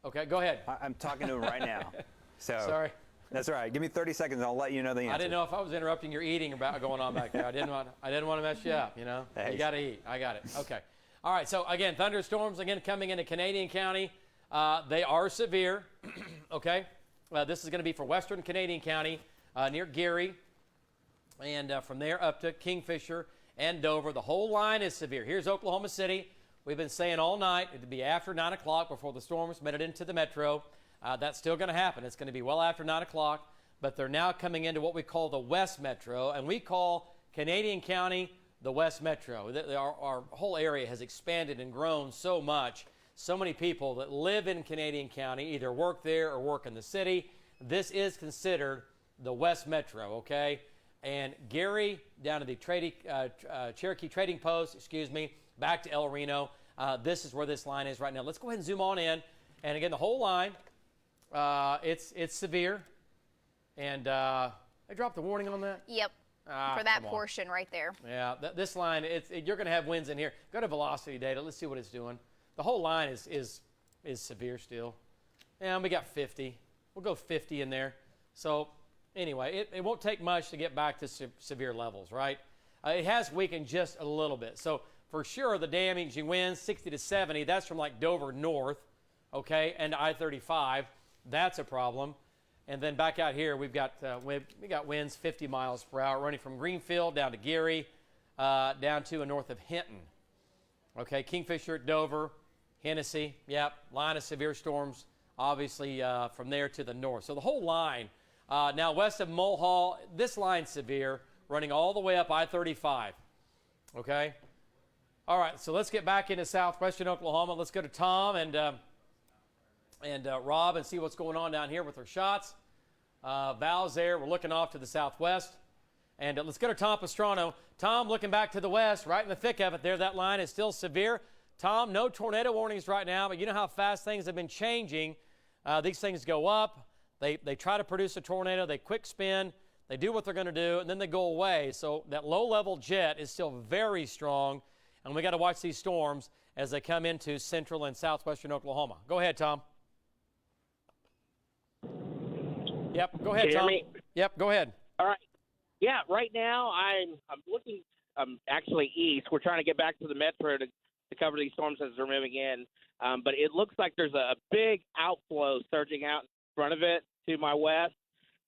Okay, go ahead. I'm talking to him right now. So Sorry. That's all right. Give me 30 seconds and I'll let you know the answer. I didn't know if I was interrupting your eating about going on back there. I didn't want to mess you up, you know. Hey. You got to eat. I got it. Okay. All right, so again, thunderstorms again coming into Canadian County. They are severe, okay? This is going to be for western Canadian County near Geary. And from there up to Kingfisher and Dover. The whole line is severe. Here's Oklahoma City. We've been saying all night it would be after 9 o'clock before the storms made it into the metro. That's still going to happen. It's going to be well after 9 o'clock. But they're now coming into what we call the West Metro. And we call Canadian County the West Metro. Our whole area has expanded and grown so much. So many people that live in Canadian County either work there or work in the city. This is considered the West Metro, okay? And Gary down to the Cherokee Trading Post, back to El Reno. This is where this line is right now. Let's go ahead and zoom on in. And again, the whole line, it's severe. And I dropped the warning on that? Yep. For that portion right there. Yeah, this line, you're going to have winds in here. Go to velocity data. Let's see what it's doing. The whole line is severe still. And we got 50. We'll go 50 in there. So anyway, it won't take much to get back to severe levels, right? It has weakened just a little bit. So for sure, the damaging winds, 60 to 70, that's from like Dover north, okay, and I-35. That's a problem. And then back out here, we got winds 50 miles per hour running from Greenfield down to Geary, down to and north of Hinton. Okay, Kingfisher, Dover, Hennessy, yep, line of severe storms, obviously from there to the north. So the whole line, now west of Mulhall, this line's severe, running all the way up I-35, okay? All right, so let's get back into southwestern Oklahoma. Let's go to Tom and Rob and see what's going on down here with our shots. Val's there. We're looking off to the southwest. And let's go to Tom Pastrano. Tom, looking back to the west, right in the thick of it there. That line is still severe. Tom, no tornado warnings right now, but you know how fast things have been changing. These things go up. They try to produce a tornado. They quick spin. They do what they're going to do, and then they go away. So that low-level jet is still very strong, and we got to watch these storms as they come into central and southwestern Oklahoma. Go ahead, Tom. Yep, go ahead, Can you Tom. hear me? Yep, go ahead. All right. Yeah, right now I'm looking actually east. We're trying to get back to the metro to cover these storms as they're moving in. But it looks like there's a big outflow surging out in front of it to my west.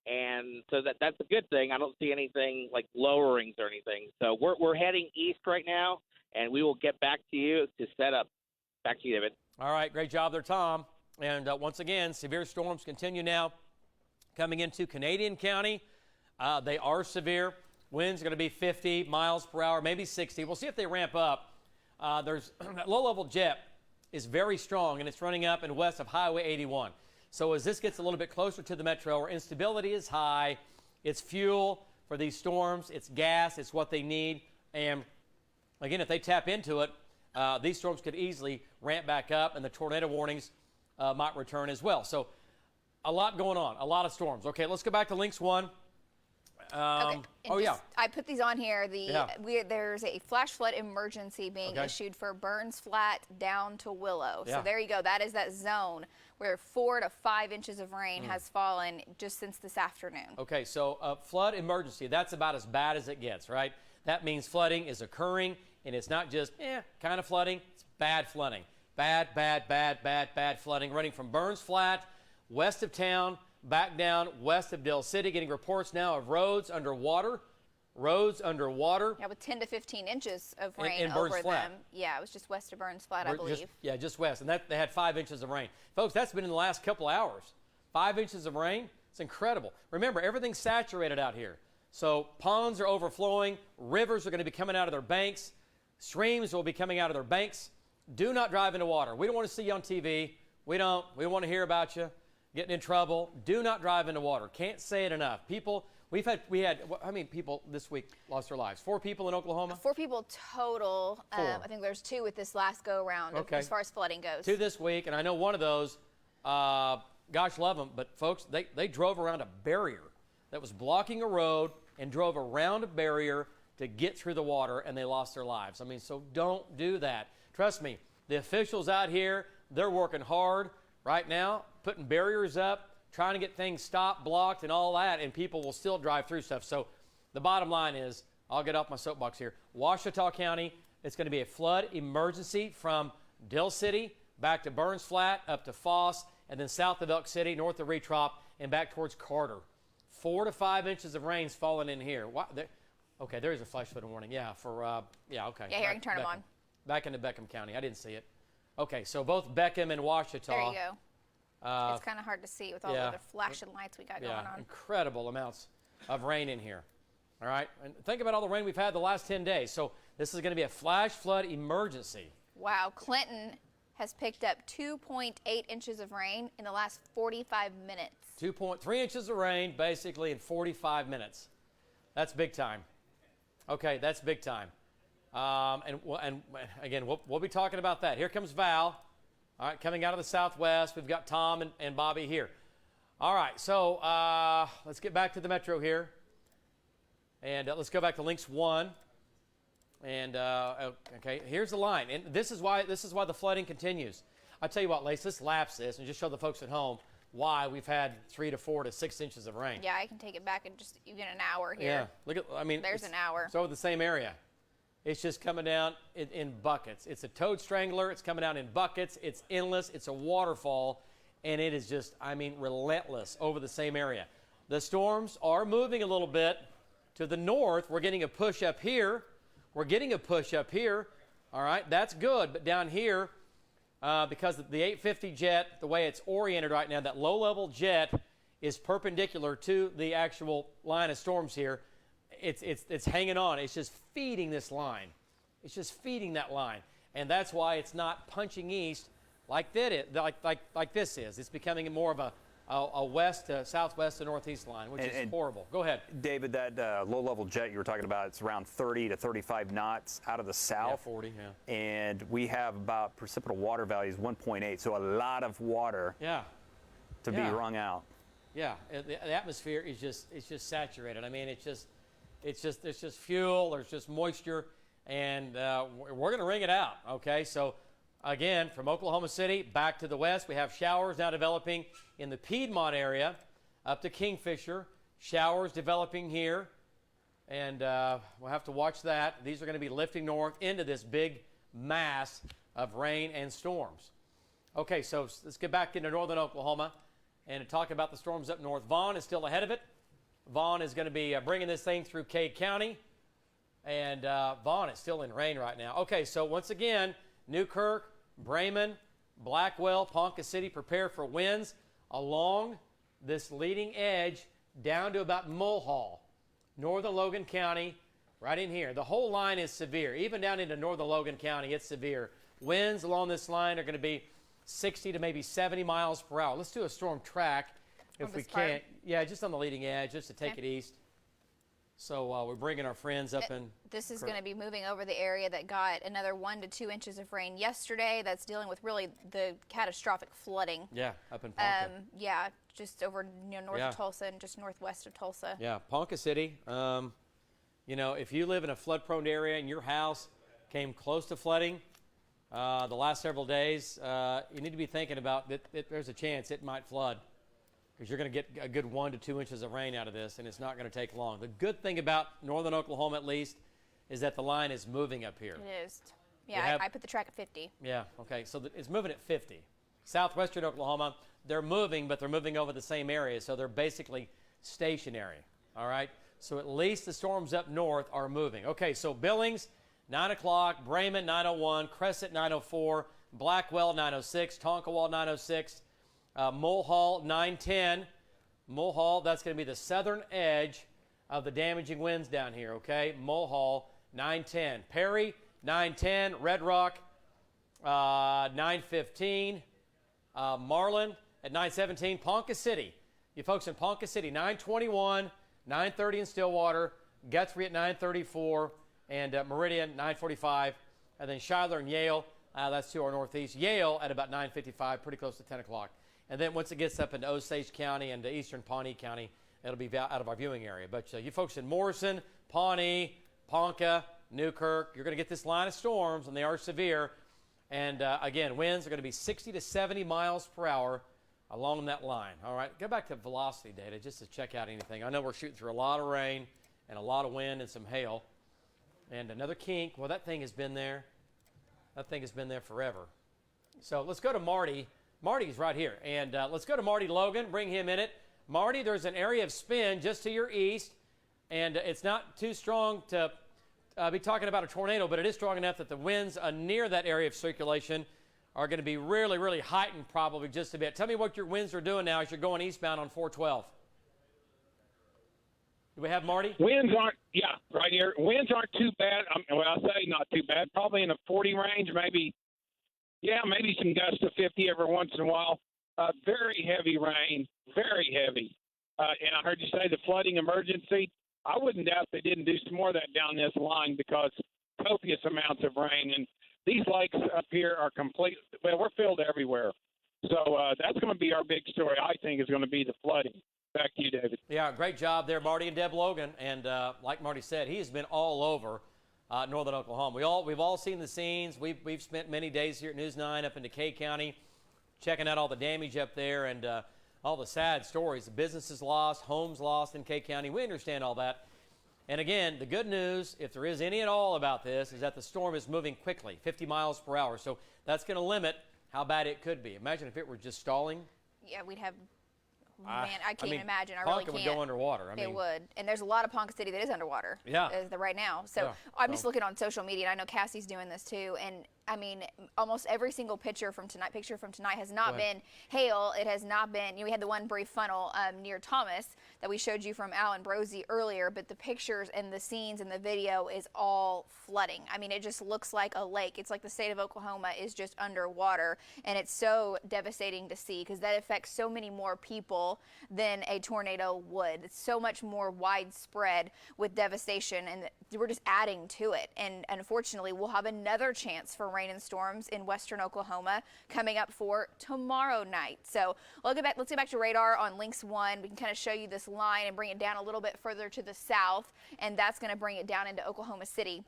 And so that's a good thing. I don't see anything like lowerings or anything. So we're heading east right now, and we will get back to you to set up. Back to you, David. All right, great job there, Tom. And once again, severe storms continue now coming into Canadian County. They are severe. Winds are going to be 50 miles per hour, maybe 60. We'll see if they ramp up. There's that low-level jet is very strong, and it's running up and west of Highway 81. So as this gets a little bit closer to the metro, where instability is high, it's fuel for these storms, it's gas, it's what they need. And again, if they tap into it, these storms could easily ramp back up, and the tornado warnings might return as well. So a lot going on, a lot of storms. Okay, let's go back to Links 1. Yeah. I put these on here. There's a flash flood emergency being issued for Burns Flat down to Willow. So there you go. That is that zone where 4 to 5 inches of rain has fallen just since this afternoon. Okay, so flood emergency, that's about as bad as it gets, right? That means flooding is occurring, and it's not just kind of flooding, it's bad flooding. Bad flooding running from Burns Flat, west of town, back down west of Dill City. Getting reports now of roads underwater. Yeah, with 10 to 15 inches of rain in over them. Yeah, it was just west of Burns Flat, I believe. Just west. And they had 5 inches of rain. Folks, that's been in the last couple hours. 5 inches of rain. It's incredible. Remember, everything's saturated out here. So ponds are overflowing. Rivers are going to be coming out of their banks. Streams will be coming out of their banks. Do not drive into water. We don't want to see you on TV. We don't. We want to hear about you getting in trouble. Do not drive into water. Can't say it enough. People, we had how many people this week lost their lives? 4 people in Oklahoma? 4 people total. 4. I think there's 2 with this last go round as far as flooding goes. 2 this week, and I know one of those, gosh love them, but folks, they drove around a barrier that was blocking a road and drove around a barrier to get through the water, and they lost their lives. I mean, so don't do that. Trust me, the officials out here, they're working hard right now, putting barriers up, trying to get things stopped, blocked, and all that, and people will still drive through stuff. So the bottom line is, I'll get off my soapbox here, Ouachita County, it's going to be a flood emergency from Dill City back to Burns Flat, up to Foss, and then south of Elk City, north of Retrop, and back towards Carter. 4 to 5 inches of rain's falling in here. Okay, there is a flash flood warning. Yeah, okay. Yeah, here, I can turn them on. Back into Beckham County. I didn't see it. Okay, so both Beckham and Ouachita. There you go. It's kind of hard to see with all the other flashing lights we got going on. Incredible amounts of rain in here. All right, and think about all the rain we've had the last 10 days. So this is going to be a flash flood emergency. Wow, Clinton has picked up 2.8 inches of rain in the last 45 minutes. 2.3 inches of rain basically in 45 minutes. That's big time. Okay, that's big time. And again, we'll be talking about that. Here comes Val. All right, coming out of the southwest. We've got Tom and Bobby here. All right, so let's get back to the metro here. And let's go back to Links 1. And, okay, here's the line. And this is why the flooding continues. I'll tell you what, Lace, let's lapse this and just show the folks at home why we've had 3 to 4 to 6 inches of rain. Yeah, I can take it back in just even an hour here. Yeah, look at, there's an hour. It's over the same area. It's just coming down in buckets. It's a toad strangler. It's coming down in buckets. It's endless. It's a waterfall. And it is just, relentless over the same area. The storms are moving a little bit to the north. We're getting a push up here. All right, that's good. But down here, because the 850 jet, the way it's oriented right now, that low-level jet is perpendicular to the actual line of storms here. It's hanging on. It's just feeding this line. It's just feeding that line. And that's why it's not punching east like this is. It's becoming more of a west to southwest to northeast line, which is horrible. Go ahead. David, that low-level jet you were talking about, it's around 30 to 35 knots out of the south. Yeah, 40, yeah. And we have about precipitable water values 1.8, so a lot of water to be wrung out. Yeah, the atmosphere is just saturated. It's just fuel, there's just moisture, and we're going to wring it out, okay? So, again, from Oklahoma City back to the west, we have showers now developing in the Piedmont area up to Kingfisher. Showers developing here, and we'll have to watch that. These are going to be lifting north into this big mass of rain and storms. Okay, so let's get back into northern Oklahoma and talk about the storms up north. Vaughn is still ahead of it. Vaughn is going to be bringing this thing through Cade County, and Vaughn is still in rain right now. Okay, so once again, Newkirk, Bremen, Blackwell, Ponca City, prepare for winds along this leading edge down to about Mulhall, northern Logan County, right in here. The whole line is severe. Even down into northern Logan County, it's severe. Winds along this line are going to be 60 to maybe 70 miles per hour. Let's do a storm track if we can. Yeah, just on the leading edge, just to take it east. So we're bringing our friends up in. This is going to be moving over the area that got another 1 to 2 inches of rain yesterday. That's dealing with really the catastrophic flooding. Yeah, up in Ponca. Yeah, just over north of Tulsa and just northwest of Tulsa. Yeah, Ponca City. You know, if you live in a flood-prone area and your house came close to flooding the last several days, you need to be thinking about that there's a chance it might flood, because you're going to get a good 1 to 2 inches of rain out of this, and it's not going to take long. The good thing about northern Oklahoma, at least, is that the line is moving up here. It is. Yeah, I put the track at 50. Yeah, okay, so it's moving at 50. Southwestern Oklahoma, they're moving, but they're moving over the same area, so they're basically stationary, all right? So at least the storms up north are moving. Okay, so Billings, 9 o'clock, Brayman, 9:01, Crescent, 9:04, Blackwell, 9:06, Tonkawa, 9:06, Mulhall, 9:10. Mulhall, that's going to be the southern edge of the damaging winds down here, okay? Mulhall, 9:10. Perry, 9:10. Red Rock, 9:15. Marlin at 9:17. Ponca City, you folks in Ponca City, 9:21, 9:30 in Stillwater, Guthrie at 9:34, and Meridian, 9:45. And then Shiloh and Yale, that's to our northeast. Yale at about 9:55, pretty close to 10 o'clock. And then once it gets up into Osage County and eastern Pawnee County, it'll be out of our viewing area. But you folks in Morrison, Pawnee, Ponca, Newkirk, you're going to get this line of storms, and they are severe. And again, winds are going to be 60 to 70 miles per hour along that line. All right, go back to velocity data just to check out anything. I know we're shooting through a lot of rain and a lot of wind and some hail. And another kink. Well, that thing has been there. That thing has been there forever. So let's go to Marty. Marty's right here. And let's go to Marty Logan, bring him in it. Marty, there's an area of spin just to your east, and it's not too strong to be talking about a tornado, but it is strong enough that the winds near that area of circulation are going to be really, really heightened probably just a bit. Tell me what your winds are doing now as you're going eastbound on 412. Do we have Marty? Winds aren't, right here. Winds aren't too bad. Well, I say not too bad. Probably in the 40 range, maybe. Yeah, maybe some gusts to 50 every once in a while. Very heavy rain, very heavy. And I heard you say the flooding emergency. I wouldn't doubt they didn't do some more of that down this line because copious amounts of rain. And these lakes up here are we're filled everywhere. So that's going to be our big story, I think, is going to be the flooding. Back to you, David. Yeah, great job there, Marty and Deb Logan. And like Marty said, he has been all over northern Oklahoma. We've all seen the scenes. We've spent many days here at News 9 up into K County, checking out all the damage up there and all the sad stories. The businesses lost, homes lost in K County. We understand all that. And again, the good news, if there is any at all about this, is that the storm is moving quickly, 50 miles per hour. So that's going to limit how bad it could be. Imagine if it were just stalling. Yeah, we'd have. Man, I can't imagine. I Ponca really can't. would go underwater. It would. And there's a lot of Ponca City that is underwater. Yeah. Right now. So I'm just looking on social media, and I know Cassie's doing this too. And I mean, almost every single picture from tonight has not been hail. It has not been, we had the one brief funnel near Thomas that we showed you from Alan Brosey earlier, but the pictures and the scenes and the video is all flooding. I mean, it just looks like a lake. It's like the state of Oklahoma is just underwater, and it's so devastating to see because that affects so many more people than a tornado would. It's so much more widespread with devastation, and we're just adding to it. And unfortunately, we'll have another chance for rain and storms in western Oklahoma coming up for tomorrow night. So let's get back to radar on Lynx 1. We can kind of show you this line and bring it down a little bit further to the south, and that's going to bring it down into Oklahoma City.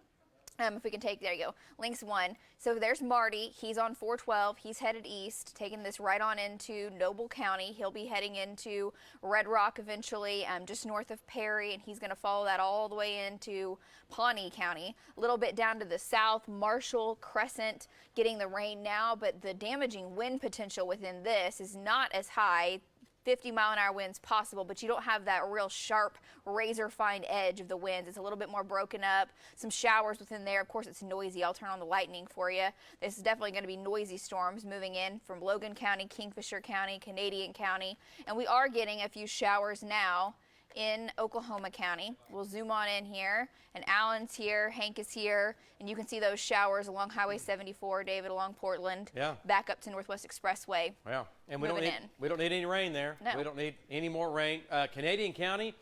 If we can take, there you go, Lynx 1. So there's Marty. He's on 412. He's headed east, taking this right on into Noble County. He'll be heading into Red Rock eventually, just north of Perry, and he's going to follow that all the way into Pawnee County. A little bit down to the south, Marshall, Crescent, getting the rain now, but the damaging wind potential within this is not as high. 50-mile-an-hour winds possible, but you don't have that real sharp, razor-fine edge of the winds. It's a little bit more broken up, some showers within there. Of course, it's noisy. I'll turn on the lightning for you. This is definitely going to be noisy storms moving in from Logan County, Kingfisher County, Canadian County, and we are getting a few showers now in Oklahoma County. We'll zoom on in here, and Allen's here, Hank is here, and you can see those showers along Highway 74, David, along Portland, back up to Northwest Expressway. Yeah, and we don't need any rain there. No. We don't need any more rain. Canadian County,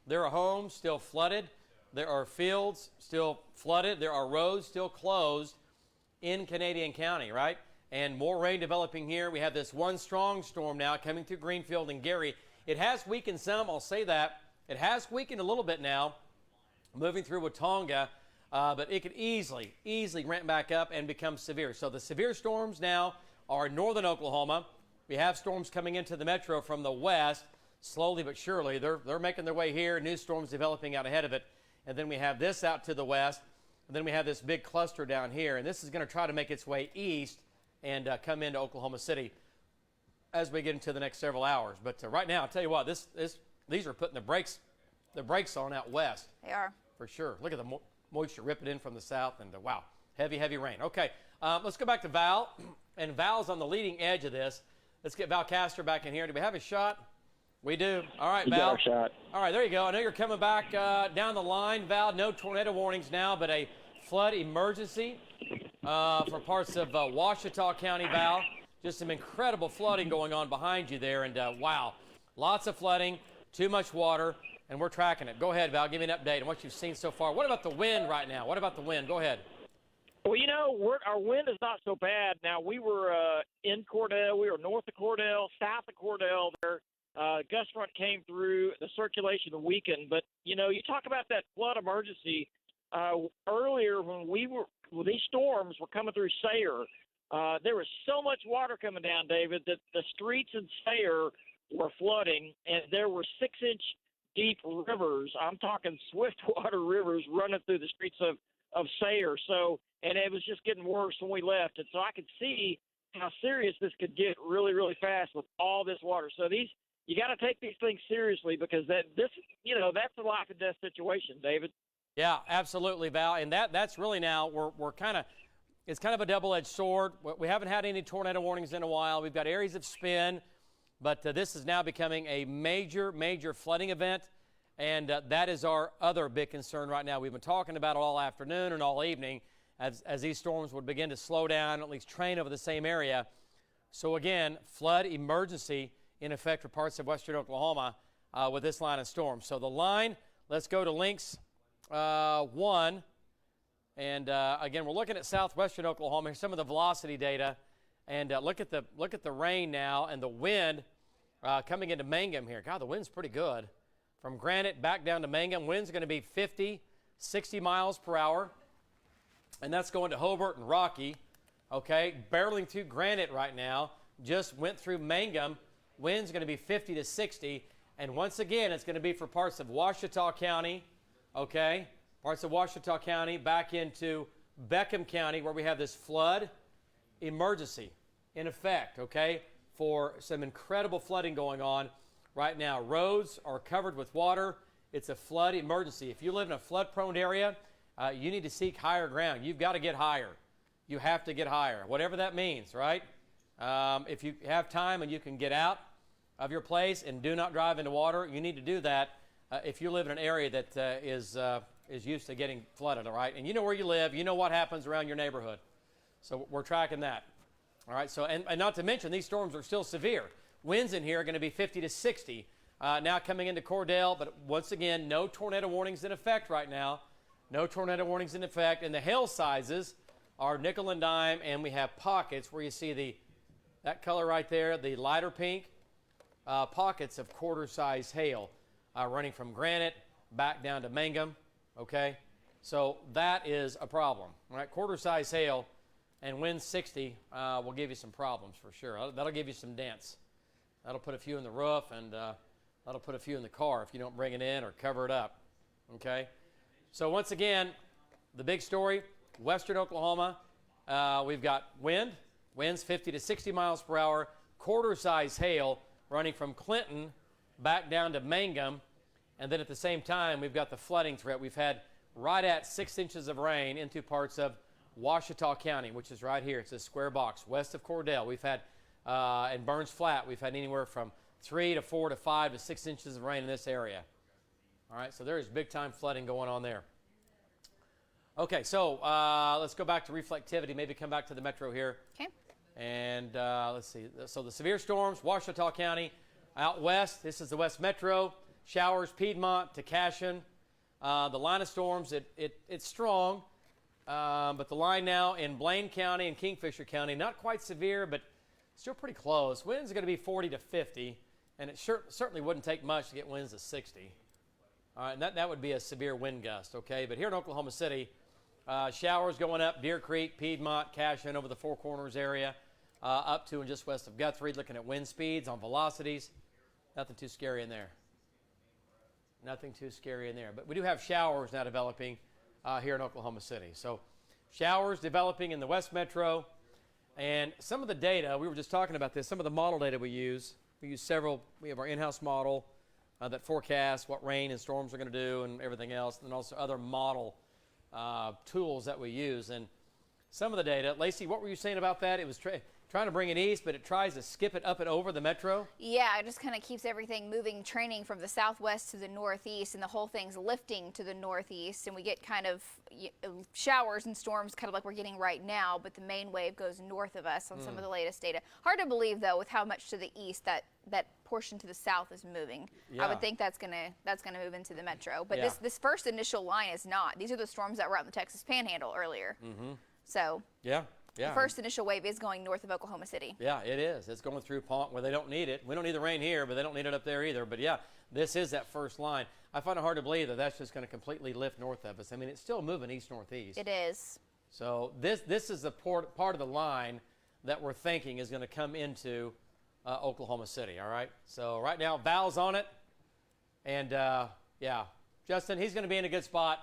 there are homes still flooded. There are fields still flooded. There are roads still closed in Canadian County, right? And more rain developing here. We have this one strong storm now coming through Greenfield and Gary. It has weakened some, I'll say that. It has weakened a little bit now, moving through Watonga, but it could easily ramp back up and become severe. So the severe storms now are in northern Oklahoma. We have storms coming into the metro from the west, slowly but surely. They're making their way here, new storms developing out ahead of it. And then we have this out to the west, and then we have this big cluster down here. And this is going to try to make its way east and come into Oklahoma City as we get into the next several hours. But right now, I'll tell you what, these are putting the brakes on out west. They are. For sure. Look at the moisture ripping in from the south, and wow, heavy rain. Okay, let's go back to Val, and Val's on the leading edge of this. Let's get Val Castor back in here. Do we have a shot? We do. All right, Val. We got our shot. All right, there you go. I know you're coming back down the line, Val. No tornado warnings now, but a flood emergency for parts of Ouachita County, Val. Just some incredible flooding going on behind you there, and wow, lots of flooding. Too much water, and we're tracking it. Go ahead, Val. Give me an update on what you've seen so far. What about the wind right now? What about the wind? Go ahead. Well, you know, our wind is not so bad. Now, we were in Cordell. We were north of Cordell, south of Cordell there. Gust front came through. The circulation weakened. But, you know, you talk about that flood emergency. Earlier when these storms were coming through Sayre, there was so much water coming down, David, that the streets in Sayre were flooding, and there were 6-inch deep rivers. I'm talking swiftwater rivers running through the streets of Sayre. So, and it was just getting worse when we left. And so I could see how serious this could get really, really fast with all this water. So you got to take these things seriously, because that's a life and death situation, David. Yeah, absolutely, Val. And that's really now we're it's kind of a double-edged sword. We haven't had any tornado warnings in a while. We've got areas of spin. But this is now becoming a major flooding event, and that is our other big concern right now. We've been talking about it all afternoon and all evening as these storms would begin to slow down, at least train over the same area. So again, flood emergency in effect for parts of western Oklahoma with this line of storms. So the line, let's go to links 1. And again, we're looking at southwestern Oklahoma. Here's some of the velocity data. And look at the rain now and the wind coming into Mangum here. God, the wind's pretty good. From Granite back down to Mangum, wind's going to be 50, 60 miles per hour. And that's going to Hobart and Rocky. Okay, barreling through Granite right now. Just went through Mangum. Wind's going to be 50 to 60. And once again, it's going to be for parts of Ouachita County. Okay, parts of Ouachita County back into Beckham County, where we have this flood emergency in effect, okay, for some incredible flooding going on right now. Roads are covered with water. It's a flood emergency. If you live in a flood-prone area, you need to seek higher ground. You've got to get higher. You have to get higher, whatever that means, right? If you have time and you can get out of your place and do not drive into water, you need to do that if you live in an area that is used to getting flooded, all right? And you know where you live. You know what happens around your neighborhood. So we're tracking that. All right, so and not to mention, these storms are still severe. Winds in here are going to be 50 to 60 now coming into Cordell, but once again, no tornado warnings in effect right now. No tornado warnings in effect, and the hail sizes are nickel and dime, and we have pockets where you see that color right there, the lighter pink, pockets of quarter-size hail running from Granite back down to Mangum, okay? So that is a problem, right? Quarter-size hail and wind 60 will give you some problems for sure. That'll give you some dents. That'll put a few in the roof, and that'll put a few in the car if you don't bring it in or cover it up, okay? So once again, the big story, western Oklahoma, we've got winds 50 to 60 miles per hour, quarter-size hail, running from Clinton back down to Mangum. And then at the same time, we've got the flooding threat. We've had right at 6 inches of rain into parts of Ouachita County, which is right here. It's a square box west of Cordell. We've had, in Burns Flat, we've had anywhere from 3 to 4 to 5 to 6 inches of rain in this area. All right, so there is big time flooding going on there. Okay, so let's go back to reflectivity, maybe come back to the metro here. Okay. And let's see. So the severe storms, Ouachita County, out west, this is the West Metro, showers, Piedmont to Cashin. The line of storms, it's strong, but the line now in Blaine County and Kingfisher County, not quite severe, but still pretty close. Winds are going to be 40 to 50, and it certainly wouldn't take much to get winds to 60. All right, and that would be a severe wind gust, okay? But here in Oklahoma City, showers going up Deer Creek, Piedmont, Cashin over the Four Corners area, up to and just west of Guthrie, looking at wind speeds on velocities. Nothing too scary in there. Nothing too scary in there. But we do have showers now developing here in Oklahoma City. So showers developing in the West Metro. And some of the data, we were just talking about this, some of the model data we use several. We have our in-house model that forecasts what rain and storms are going to do and everything else, and also other model tools that we use. And some of the data, Lacey, what were you saying about that? It was trying to bring it east, but it tries to skip it up and over the metro? Yeah, it just kind of keeps everything moving, training from the southwest to the northeast, and the whole thing's lifting to the northeast, and we get kind of showers and storms kind of like we're getting right now, but the main wave goes north of us on some of the latest data. Hard to believe, though, with how much to the east that portion to the south is moving. Yeah. I would think that's gonna move into the metro, but this first initial line is not. These are the storms that were out in the Texas Panhandle earlier. So yeah. The first initial wave is going north of Oklahoma City. Yeah, it is. It's going through Ponk where they don't need it. We don't need the rain here, but they don't need it up there either. But yeah, this is that first line. I find it hard to believe that that's just going to completely lift north of us. I mean, it's still moving east-northeast. It is. So this is the part of the line that we're thinking is going to come into Oklahoma City, all right? So right now, Val's on it. And, yeah, Justin, he's going to be in a good spot.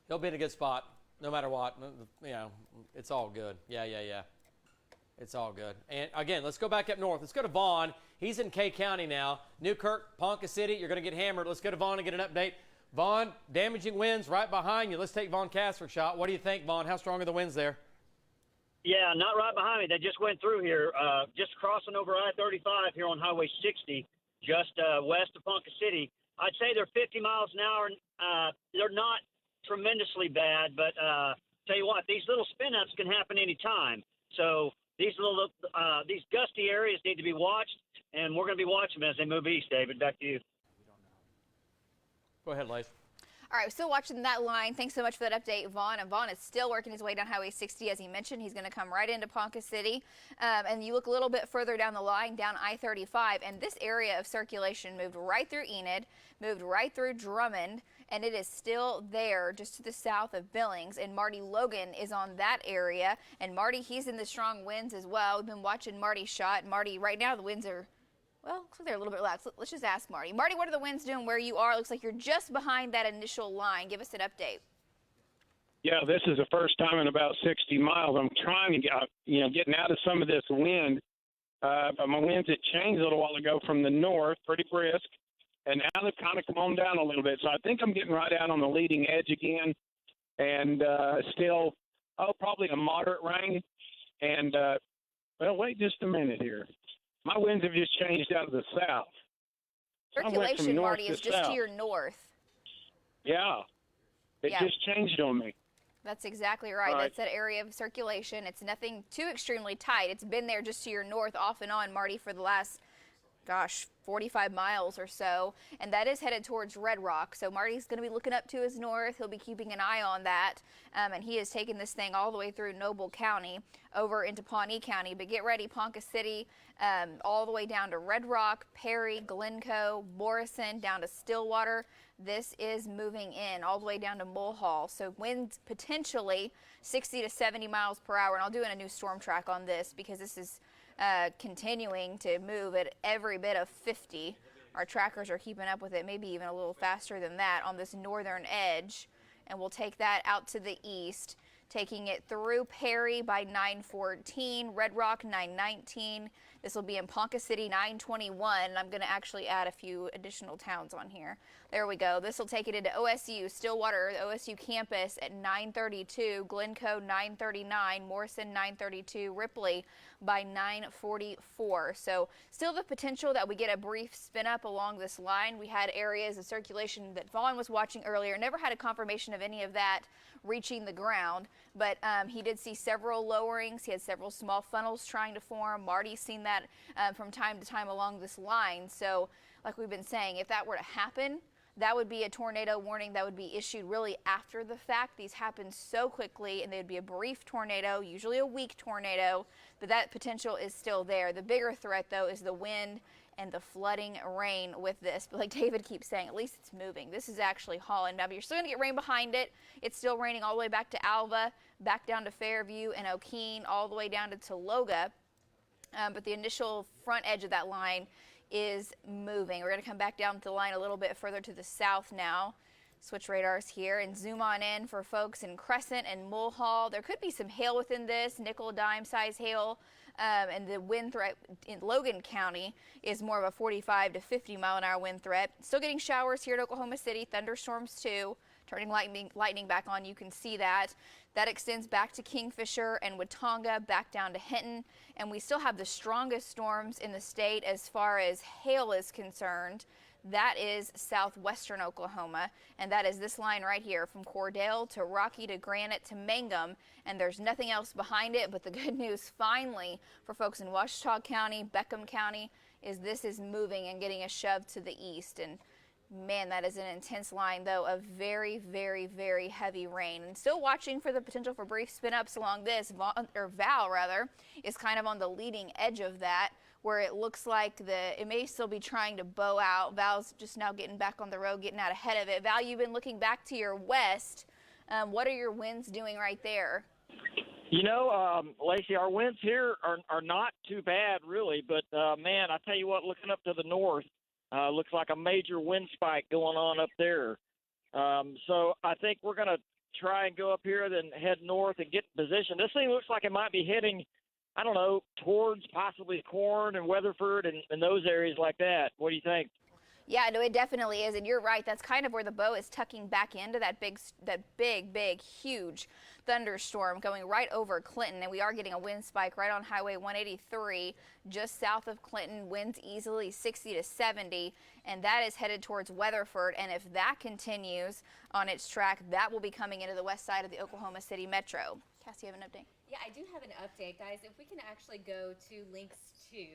He'll be in a good spot. No matter what, you know, it's all good. Yeah. It's all good. And again, let's go back up north. Let's go to Vaughn. He's in K County now. Newkirk, Ponca City, you're going to get hammered. Let's go to Vaughn and get an update. Vaughn, damaging winds right behind you. Let's take Vaughn Casper shot. What do you think, Vaughn? How strong are the winds there? Yeah, not right behind me. They just went through here, just crossing over I-35 here on Highway 60, just west of Ponca City. I'd say they're 50 miles an hour. They're not tremendously bad, but tell you what, these little spin-ups can happen anytime. So these gusty areas need to be watched, and we're going to be watching them as they move east. David, back to you. Go ahead, Lace. All right, we're still watching that line. Thanks so much for that update, Vaughn. And Vaughn is still working his way down Highway 60, as he mentioned. He's going to come right into Ponca City. And you look a little bit further down the line, down I-35, and this area of circulation moved right through Enid, moved right through Drummond, and it is still there just to the south of Billings. And Marty Logan is on that area. And Marty, he's in the strong winds as well. We've been watching Marty's shot. Marty, right now the winds are, well, looks like they're a little bit loud. So let's just ask Marty. Marty, what are the winds doing where you are? Looks like you're just behind that initial line. Give us an update. Yeah, this is the first time in about 60 miles. I'm trying to get, getting out of some of this wind. But my winds had changed a little while ago from the north, pretty brisk, and now they've kind of come on down a little bit. So I think I'm getting right out on the leading edge again, and still, probably a moderate rain. And, well, wait just a minute here. My winds have just changed out of the south. Circulation, Marty, is just to your north. Yeah. It just changed on me. That's exactly right. That's that area of circulation. It's nothing too extremely tight. It's been there just to your north off and on, Marty, for the last, 45 miles or so. And that is headed towards Red Rock. So Marty's going to be looking up to his north. He'll be keeping an eye on that. And he has taken this thing all the way through Noble County over into Pawnee County. But get ready, Ponca City, all the way down to Red Rock, Perry, Glencoe, Morrison, down to Stillwater. This is moving in all the way down to Mulhall. So winds potentially 60 to 70 miles per hour. And I'll do a new storm track on this because this is continuing to move at every bit of 50. Our trackers are keeping up with it, maybe even a little faster than that on this northern edge. And we'll take that out to the east, taking it through Perry by 9:14, Red Rock 9:19, This will be in Ponca City 921. I'm going to actually add a few additional towns on here. There we go. This will take it into OSU, Stillwater, the OSU campus at 9:32, Glencoe 9:39, Morrison 9:32, Ripley by 9:44. So still the potential that we get a brief spin up along this line. We had areas of circulation that Vaughn was watching earlier. Never had a confirmation of any of that reaching the ground, but he did see several lowerings. He had several small funnels trying to form. Marty's seen that from time to time along this line. So like we've been saying, if that were to happen, that would be a tornado warning that would be issued really after the fact. These happen so quickly, and they'd be a brief tornado, usually a weak tornado, but that potential is still there. The bigger threat, though, is the wind and the flooding rain with this. But like David keeps saying, at least it's moving. This is actually hauling. Now, you're still going to get rain behind it. It's still raining all the way back to Alva, back down to Fairview and O'Keene, all the way down to Tologa. But the initial front edge of that line is moving. We're going to come back down to the line a little bit further to the south now. Switch radars here and zoom on in for folks in Crescent and Mulhall. There could be some hail within this, nickel dime size hail, and the wind threat in Logan County is more of a 45 to 50 mile an hour wind threat. Still getting showers here in Oklahoma City, thunderstorms too. Turning lightning back on, you can see that. That extends back to Kingfisher and Watonga, back down to Hinton. And we still have the strongest storms in the state as far as hail is concerned. That is southwestern Oklahoma, and that is this line right here from Cordell to Rocky to Granite to Mangum, and there's nothing else behind it. But the good news finally for folks in Washita County, Beckham County, is this is moving and getting a shove to the east. And man, that is an intense line, though, of very, very, very heavy rain. And still watching for the potential for brief spin-ups along this. Val, is kind of on the leading edge of that, where it looks like it may still be trying to bow out. Val's just now getting back on the road, getting out ahead of it. Val, you've been looking back to your west. What are your winds doing right there? You know, Lacey, our winds here are not too bad, really. But, man, I tell you what, looking up to the north, looks like a major wind spike going on up there. So I think we're going to try and go up here, then head north and get in position. This thing looks like it might be heading, I don't know, towards possibly Corn and Weatherford and those areas like that. What do you think? Yeah, no, it definitely is, and you're right. That's kind of where the bow is tucking back into that big, huge thunderstorm going right over Clinton, and we are getting a wind spike right on Highway 183, just south of Clinton. Winds easily 60 to 70, and that is headed towards Weatherford. And if that continues on its track, that will be coming into the west side of the Oklahoma City metro. Cassie, you have an update? Yeah, I do have an update, guys. If we can actually go to links 2.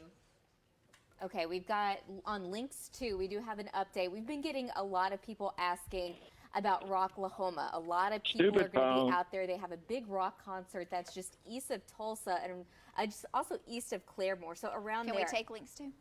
Okay, we've got on links 2, we do have an update. We've been getting a lot of people asking about Rocklahoma. A lot of people are going to be out there. They have a big rock concert that's just east of Tulsa and just also east of Claremore. So around there. Can we take links 2?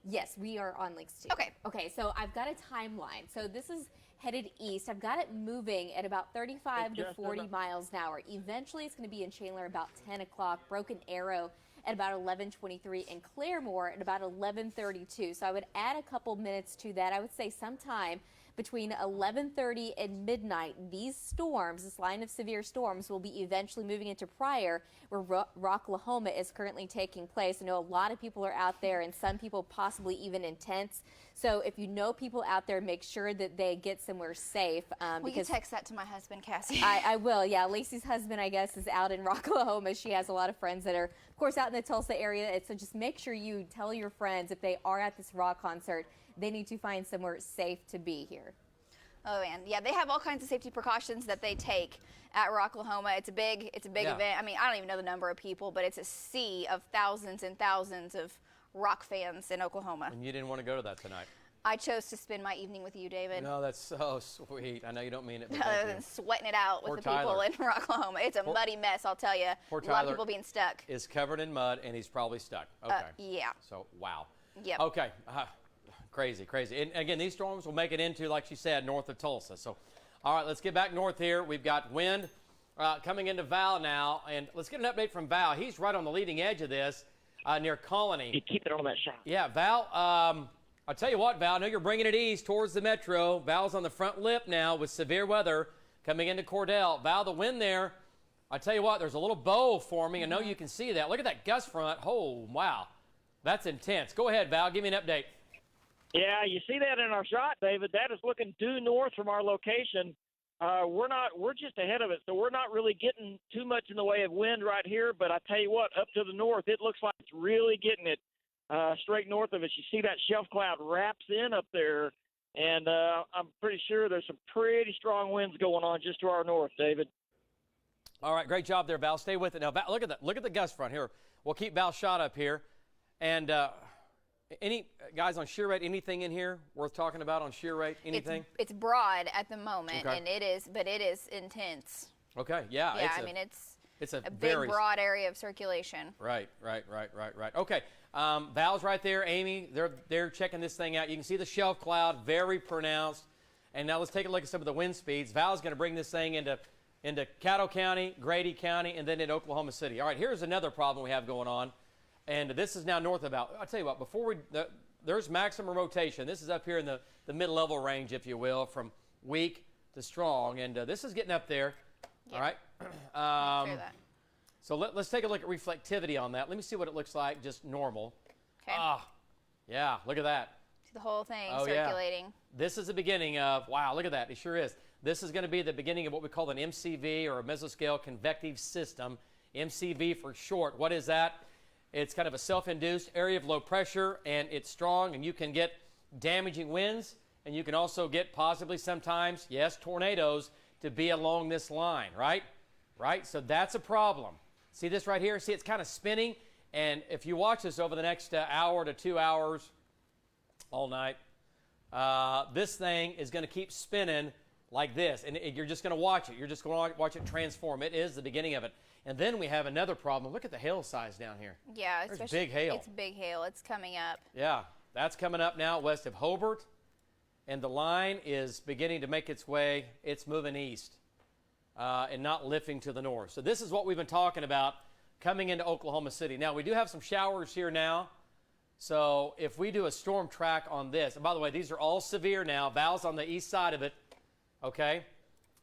Yes, we are on links 2. Okay. Okay, so I've got a timeline. So this is headed east. I've got it moving at about 35 to 40 miles an hour. Eventually, it's going to be in Chandler about 10 o'clock. Broken Arrow at about 11:23, and Claremore at about 11:32. So I would add a couple minutes to that. I would say sometime between 11:30 and midnight, these storms, this line of severe storms, will be eventually moving into Pryor, where Rocklahoma is currently taking place. I know a lot of people are out there, and some people possibly even in tents. So if you know people out there, make sure that they get somewhere safe. Will you text that to my husband, Cassie? I will, yeah. Lacey's husband, I guess, is out in Rocklahoma. She has a lot of friends that are, of course, out in the Tulsa area. So just make sure you tell your friends if they are at this rock concert, they need to find somewhere safe to be here. Oh, man. Yeah, they have all kinds of safety precautions that they take at Rocklahoma. It's a big event. I mean, I don't even know the number of people, but it's a sea of thousands and thousands of rock fans in Oklahoma. And you didn't want to go to that tonight. I chose to spend my evening with you, David. No, that's so sweet. I know you don't mean it. But other than sweating it out with the people in Rocklahoma. It's a muddy mess, I'll tell you. Poor a lot of people being stuck. Is covered in mud, and he's probably stuck. Okay. Yeah. So, wow. Yep. Okay. Crazy. And again, these storms will make it into, like she said, north of Tulsa. So, all right, let's get back north here. We've got wind coming into Val now, and let's get an update from Val. He's right on the leading edge of this near Colony. You keep it on that shot. Yeah, Val, I'll tell you what, Val, I know you're bringing it east towards the metro. Val's on the front lip now with severe weather coming into Cordell. Val, the wind there, I tell you what, there's a little bow forming. I know you can see that. Look at that gust front. Oh, wow. That's intense. Go ahead, Val. Give me an update. Yeah, you see that in our shot, David. That is looking due north from our location. We're just ahead of it, so we're not really getting too much in the way of wind right here. But I tell you what, up to the north, it looks like it's really getting it straight north of us. You see that shelf cloud wraps in up there, and I'm pretty sure there's some pretty strong winds going on just to our north, David. All right, great job there, Val. Stay with it. Now, Val, look at that. Look at the gust front here. We'll keep Val's shot up here. And any guys on shear rate, anything in here worth talking about on shear rate? Anything? It's broad at the moment, Okay. and it is intense. Okay, yeah. Yeah, it's a big, broad area of circulation. Right. Okay, Val's right there. Amy, they're checking this thing out. You can see the shelf cloud, very pronounced. And now let's take a look at some of the wind speeds. Val's going to bring this thing into Caddo County, Grady County, and then into Oklahoma City. All right, here's another problem we have going on. And this is now north of I'll tell you what, there's maximum rotation. This is up here in the mid-level range, if you will, from weak to strong. And this is getting up there. Yep. All right. So let's take a look at reflectivity on that. Let me see what it looks like, just normal. Okay. Yeah, look at that. See the whole thing Yeah. circulating. This is the beginning of, wow, look at that. It sure is. This is going to be the beginning of what we call an MCV, or a mesoscale convective system. MCV for short. What is that? It's kind of a self-induced area of low pressure, and it's strong, and you can get damaging winds, and you can also get possibly sometimes, yes, tornadoes to be along this line, right? Right? So that's a problem. See this right here? See, it's kind of spinning, and if you watch this over the next hour to 2 hours, all night, this thing is going to keep spinning like this, and you're just going to watch it. You're just going to watch it transform. It is the beginning of it. And then we have another problem. Look at the hail size down here. Yeah, there's big hail. It's big hail. It's coming up. Yeah, that's coming up now west of Hobart, and the line is beginning to make its way. It's moving east and not lifting to the north. So this is what we've been talking about coming into Oklahoma City. Now, we do have some showers here now. So if we do a storm track on this, and by the way, these are all severe now. Val's on the east side of it, okay?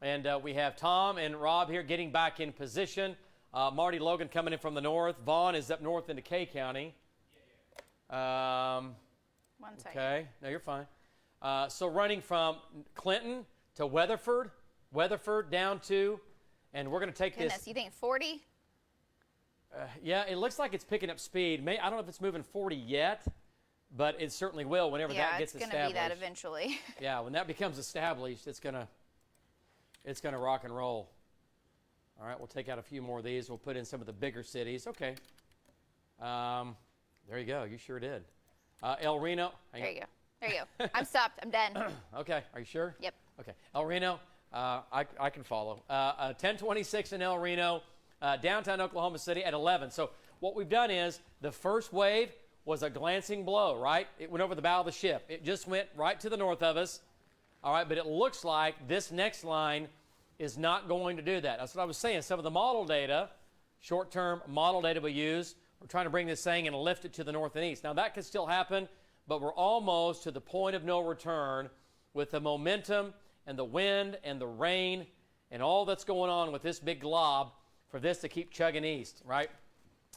And we have Tom and Rob here getting back in position. Marty Logan coming in from the north. Vaughn is up north into K County. One second. Okay, no, you're fine. So running from Clinton to Weatherford down to, and we're going to take Goodness, you think 40? Yeah, it looks like it's picking up speed. I don't know if it's moving 40 yet, but it certainly will whenever that gets established. Yeah, it's going to be that eventually. Yeah, when that becomes established, it's going to rock and roll. All right, we'll take out a few more of these. We'll put in some of the bigger cities. Okay. There you go. You sure did. El Reno. There you go. I'm stopped. I'm done. Okay. Are you sure? Yep. Okay. El Reno, I can follow. 1026 in El Reno, downtown Oklahoma City at 11. So what we've done is the first wave was a glancing blow, right? It went over the bow of the ship. It just went right to the north of us. All right, but it looks like this next line is not going to do that. That's what I was saying. Some of the model data, short-term model data we use, we're trying to bring this thing and lift it to the north and east. Now, that could still happen, but we're almost to the point of no return with the momentum and the wind and the rain and all that's going on with this big glob for this to keep chugging east, right?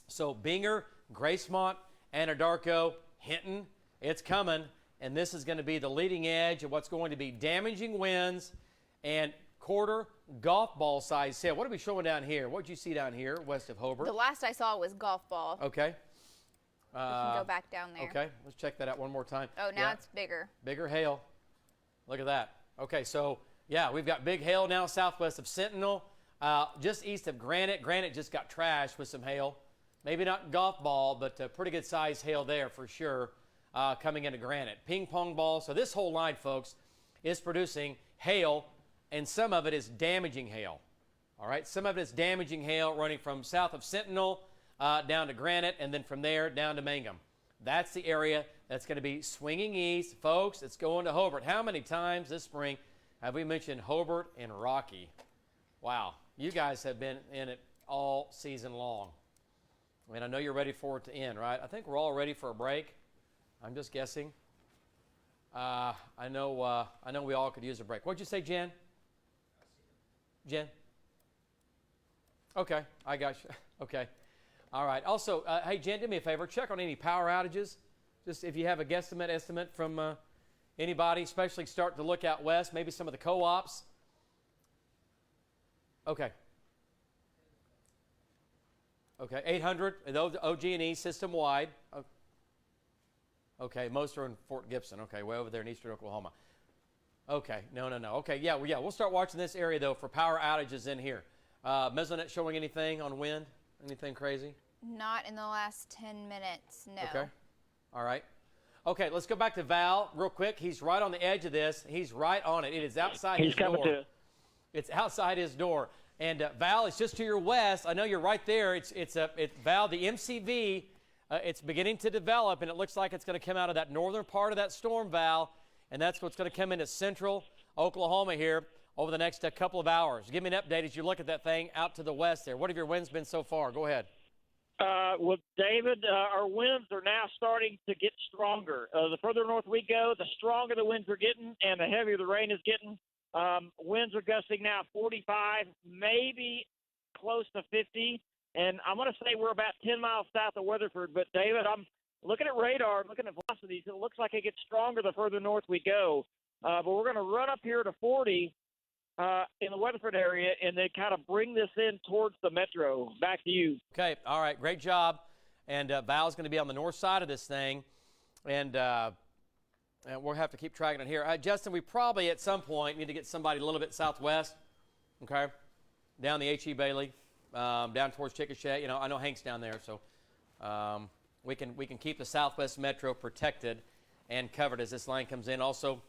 So Binger, Gracemont, Anadarko, Hinton, it's coming, and this is going to be the leading edge of what's going to be damaging winds and quarter golf ball size hail. What are we showing down here? What did you see down here west of Hobart? The last I saw was golf ball. Okay. We can go back down there. Okay, let's check that out one more time. Oh, now it's bigger. Bigger hail. Look at that. Okay, so, yeah, we've got big hail now southwest of Sentinel, just east of Granite. Granite just got trashed with some hail. Maybe not golf ball, but pretty good size hail there for sure coming into Granite. Ping pong ball. So this whole line, folks, is producing hail, and some of it is damaging hail. All right, some of it is damaging hail running from south of Sentinel down to Granite, and then from there down to Mangum. That's the area that's going to be swinging east. Folks, it's going to Hobart. How many times this spring have we mentioned Hobart and Rocky? Wow, you guys have been in it all season long. I mean, I know you're ready for it to end, right? I think we're all ready for a break. I'm just guessing. I know we all could use a break. What'd you say, Jen? Jen? Okay, I got you. Okay. All right. Also, hey, Jen, do me a favor. Check on any power outages. Just if you have a guesstimate estimate from anybody, especially start to look out west, maybe some of the co-ops. Okay. Okay, 800, OG&E system-wide. Okay, most are in Fort Gibson. Okay, way over there in eastern Oklahoma. Okay, no. Okay, yeah, we'll start watching this area, though, for power outages in here. Mesonet showing anything on wind? Anything crazy? Not in the last 10 minutes, no. Okay, all right. Okay, let's go back to Val real quick. He's right on the edge of this. He's right on it. It is outside his door. He's coming to. It's outside his door. And Val, it's just to your west. I know you're right there. It's Val, the MCV. It's beginning to develop, and it looks like it's going to come out of that northern part of that storm, Val, and that's what's going to come into central Oklahoma here over the next couple of hours. Give me an update as you look at that thing out to the west there. What have your winds been so far? Go ahead. Well, David, our winds are now starting to get stronger. The further north we go, the stronger the winds are getting and the heavier the rain is getting. Winds are gusting now 45, maybe close to 50. And I'm going to say we're about 10 miles south of Weatherford. But, David, I'm looking at radar, looking at velocities. It looks like it gets stronger the further north we go. But we're going to run up here to 40 in the Weatherford area and then kind of bring this in towards the metro. Back to you. Okay, all right, great job. And Val's going to be on the north side of this thing. And we'll have to keep tracking it here. Justin, we probably at some point need to get somebody a little bit southwest, okay, down the H.E. Bailey. Down towards Chickasha. I know Hank's down there, so we can keep the Southwest Metro protected and covered as this line comes in. Also,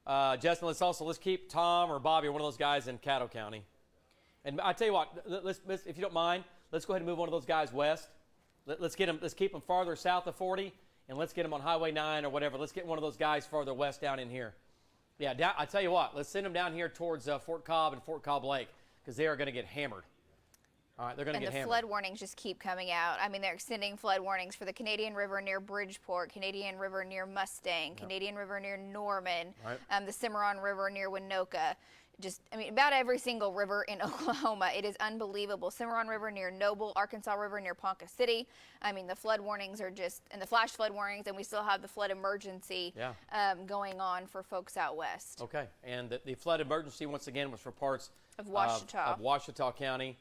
Justin, let's keep Tom or Bobby or one of those guys in Caddo County. And I tell you what, let's if you don't mind, let's go ahead and move one of those guys west. Let's keep them farther south of 40, and let's get them on Highway 9 or whatever. Let's get one of those guys farther west down in here. Yeah, I tell you what, let's send them down here towards Fort Cobb and Fort Cobb Lake, because they are going to get hammered. All right, they're going to get hammered. And the flood warnings just keep coming out. I mean, they're extending flood warnings for the Canadian River near Bridgeport, Canadian River near Mustang, Canadian River near Norman, the Cimarron River near Winoka. About every single river in Oklahoma. It is unbelievable. Cimarron River near Noble, Arkansas River near Ponca City. The flood warnings are and the flash flood warnings, and we still have the flood emergency going on for folks out west. Okay, and the flood emergency, once again, was for parts of Ouachita. Of Ouachita County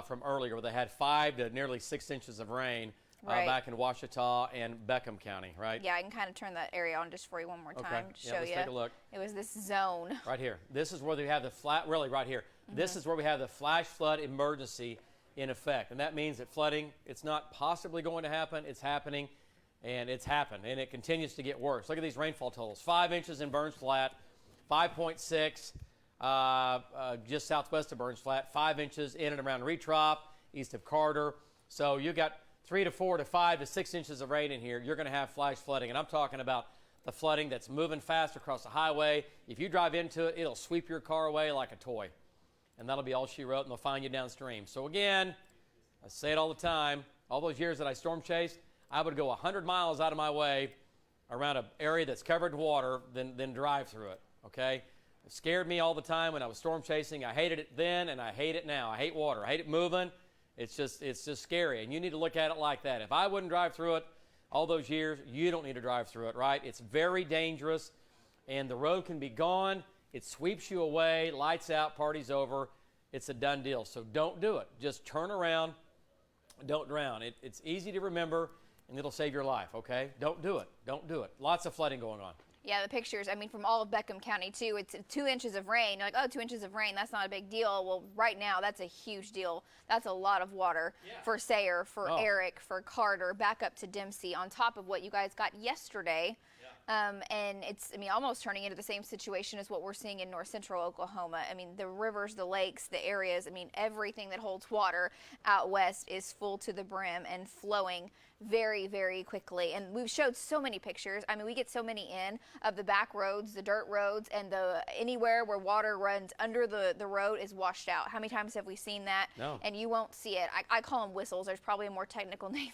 from earlier, where they had 5 to nearly 6 inches of rain back in Ouachita and Beckham County, right? Yeah, I can kind of turn that area on just for you one more time to show let's you. Take a look. It was this zone. Right here. This is where they have right here. This is where we have the flash flood emergency in effect. And that means that flooding, it's not possibly going to happen, it's happening, and it's happened. And it continues to get worse. Look at these rainfall totals. 5 inches in Burns Flat, 5.6 just southwest of Burns Flat, 5 inches in and around Retrop, east of Carter. So you got 3 to 4 to 5 to 6 inches of rain in here. You're going to have flash flooding. And I'm talking about the flooding that's moving fast across the highway. If you drive into it, it'll sweep your car away like a toy. And that'll be all she wrote, and they'll find you downstream. So again, I say it all the time, all those years that I storm chased, I would go 100 miles out of my way around an area that's covered in water than drive through it, okay? It scared me all the time when I was storm chasing. I hated it then, and I hate it now. I hate water. I hate it moving. It's just scary, and you need to look at it like that. If I wouldn't drive through it all those years, you don't need to drive through it, right? It's very dangerous, and the road can be gone. It sweeps you away, lights out, party's over. It's a done deal. So don't do it. Just turn around. Don't drown. It's easy to remember, and it'll save your life, okay? Don't do it. Don't do it. Lots of flooding going on. Yeah, the pictures, from all of Beckham County, too, it's 2 inches of rain. You're like, oh, 2 inches of rain, that's not a big deal. Well, right now, that's a huge deal. That's a lot of water for Sayre, for Eric, for Carter, back up to Dempsey, on top of what you guys got yesterday. And it's, almost turning into the same situation as what we're seeing in north central Oklahoma. The rivers, the lakes, the areas, everything that holds water out west is full to the brim and flowing very, very quickly. And we've showed so many pictures. We get so many of the back roads, the dirt roads, and anywhere where water runs under the road is washed out. How many times have we seen that? No. And you won't see it. I call them whistles. There's probably a more technical name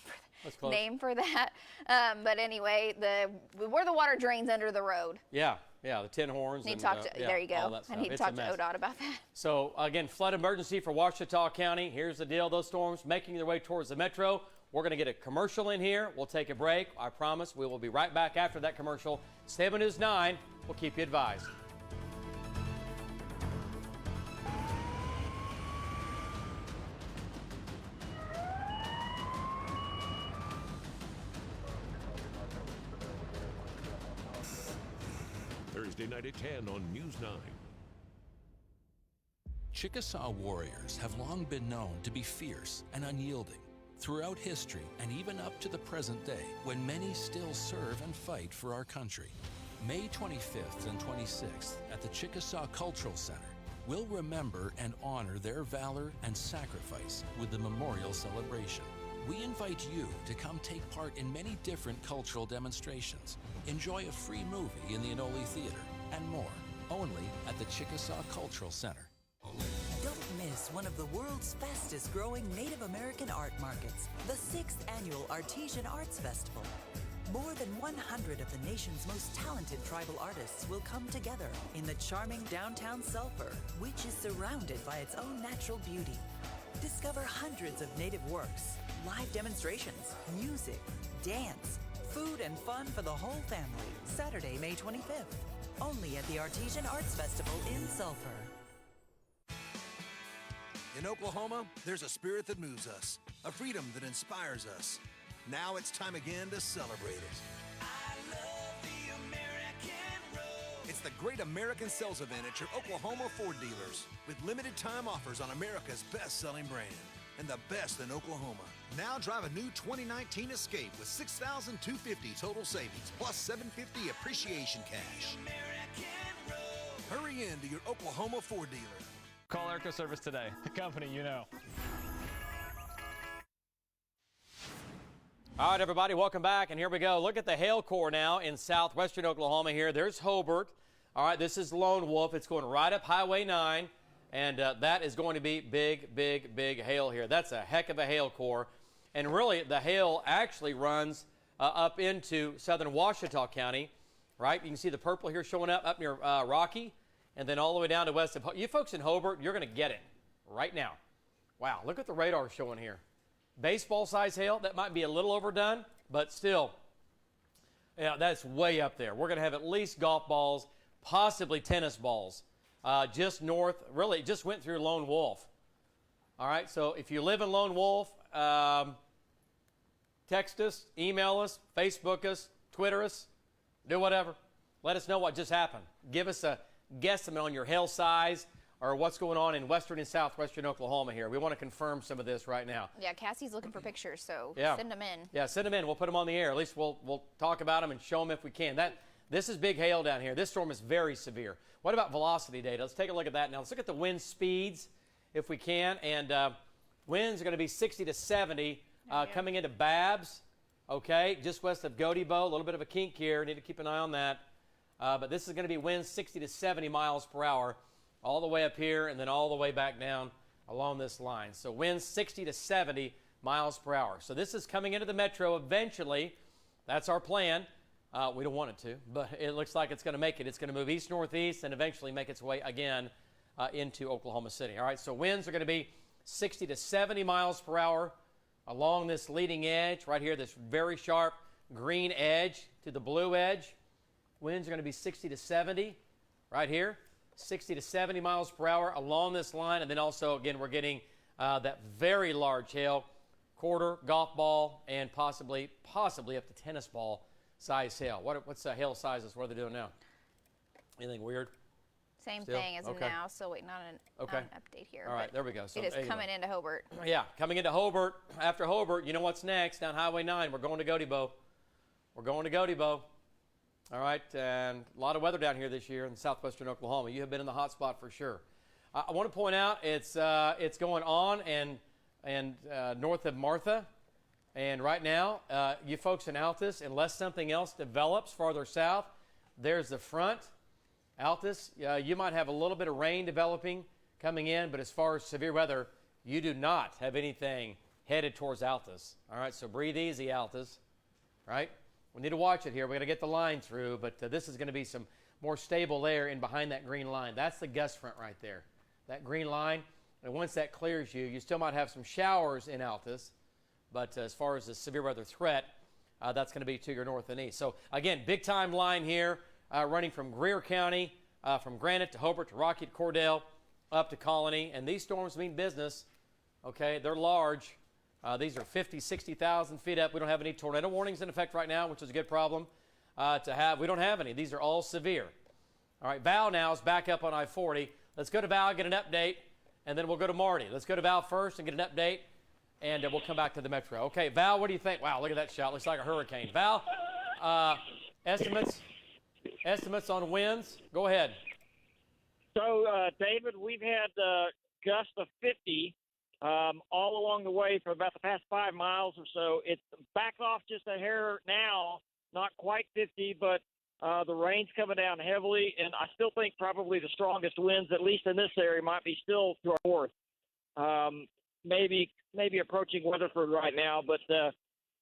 for that. But anyway, where the water drains under the road. Yeah. Yeah, the tin horns. Need and, to talk to, yeah, there you all go. that I stuff. need to It's a talk to mess. ODOT about that. So, again, flood emergency for Ouachita County. Here's the deal. Those storms making their way towards the metro. We're going to get a commercial in here. We'll take a break. I promise we will be right back after that commercial. 7 News 9. We'll keep you advised. Thursday night at 10 on News 9. Chickasaw warriors have long been known to be fierce and unyielding. Throughout history and even up to the present day, when many still serve and fight for our country. May 25th and 26th at the Chickasaw Cultural Center, we'll remember and honor their valor and sacrifice with the memorial celebration. We invite you to come take part in many different cultural demonstrations, enjoy a free movie in the Inoli Theater, and more, only at the Chickasaw Cultural Center. Don't miss one of the world's fastest growing Native American art markets, the 6th Annual Artesian Arts Festival. More than 100 of the nation's most talented tribal artists will come together in the charming downtown Sulphur, which is surrounded by its own natural beauty. Discover hundreds of native works, live demonstrations, music, dance, food, and fun for the whole family. Saturday, May 25th, only at the Artesian Arts Festival in Sulphur. In Oklahoma, there's a spirit that moves us, a freedom that inspires us. Now it's time again to celebrate it. I love the American road. It's the Great American Sales Event at your Oklahoma Ford dealers, with limited time offers on America's best-selling brand and the best in Oklahoma. Now drive a new 2019 Escape with $6,250 total savings plus $750 appreciation cash. Hurry in to your Oklahoma Ford dealer. Call Airco Service today, the company you know. All right, everybody, welcome back, and here we go. Look at the hail core now in southwestern Oklahoma here. There's Hobart. All right, this is Lone Wolf. It's going right up Highway 9, and that is going to be big, big, big hail here. That's a heck of a hail core. And really, the hail actually runs up into southern Ouachita County, right? You can see the purple here showing up near Rocky, and then all the way down to west of you folks in Hobart, you're going to get it right now. Wow, look at the radar showing here. Baseball size hail, that might be a little overdone, but still, yeah, that's way up there. We're going to have at least golf balls, possibly tennis balls, just north. Really, it just went through Lone Wolf. All right, so if you live in Lone Wolf, text us, email us, Facebook us, Twitter us, do whatever. Let us know what just happened. Give us a guesstimate on your hail size or what's going on in western and southwestern Oklahoma here. We want to confirm some of this right now. Yeah, Cassie's looking for pictures, so Yeah. send them in. Yeah, send them in. We'll put them on the air. At least we'll talk about them and show them if we can. This is big hail down here. This storm is very severe. What about velocity data? Let's take a look at that now. Let's look at the wind speeds if we can. And winds are going to be 60 to 70 coming into Babs, okay, just west of Godibo. A little bit of a kink here. Need to keep an eye on that. But this is going to be winds 60 to 70 miles per hour all the way up here and then all the way back down along this line. So winds 60 to 70 miles per hour. So this is coming into the metro eventually. That's our plan. We don't want it to, but it looks like it's going to make it. It's going to move east-northeast and eventually make its way again into Oklahoma City. All right, so winds are going to be 60 to 70 miles per hour along this leading edge right here, this very sharp green edge to the blue edge. Winds are going to be 60 to 70 right here, 60 to 70 miles per hour along this line. And then also, again, we're getting that very large hail, quarter, golf ball, and possibly up to tennis ball size hail. What's the hail sizes? What are they doing now? Anything weird? Same Still? thing as of Okay. now, still waiting on an update here. All right, but there we go. So it is anyway. coming into Hobart. Yeah, coming into Hobart. After Hobart, you know what's next? Down Highway 9, we're going to Godibo. We're going to Godibo. All right, and a lot of weather down here this year in southwestern Oklahoma. You have been in the hot spot for sure. I want to point out it's going on and north of Martha. And right now, you folks in Altus, unless something else develops farther south, there's the front. Altus, you might have a little bit of rain developing coming in, but as far as severe weather, you do not have anything headed towards Altus. All right, so breathe easy, Altus. Right? We need to watch it here. We're going to get the line through, but this is going to be some more stable there and behind that green line. That's the gust front right there. That green line, and once that clears you, you still might have some showers in Altus, but as far as the severe weather threat, that's going to be to your north and east. So, again, big-time line here running from Greer County, from Granite to Hobart to Rocky to Cordell, up to Colony. And these storms mean business, okay? They're large. These are 50, 60,000 feet up. We don't have any tornado warnings in effect right now, which is a good problem to have. We don't have any. These are all severe. All right, Val now is back up on I-40. Let's go to Val, get an update, and then we'll go to Marty. Let's go to Val first and get an update, and we'll come back to the metro. Okay, Val, what do you think? Wow, look at that shot. Looks like a hurricane. Val, estimates on winds? Go ahead. So, David, we've had gusts of 50 all along the way for about the past 5 miles or so. It's back off just a hair now, not quite 50, but the rain's coming down heavily, and I still think probably the strongest winds, at least in this area, might be still to our north. Maybe approaching Weatherford right now, but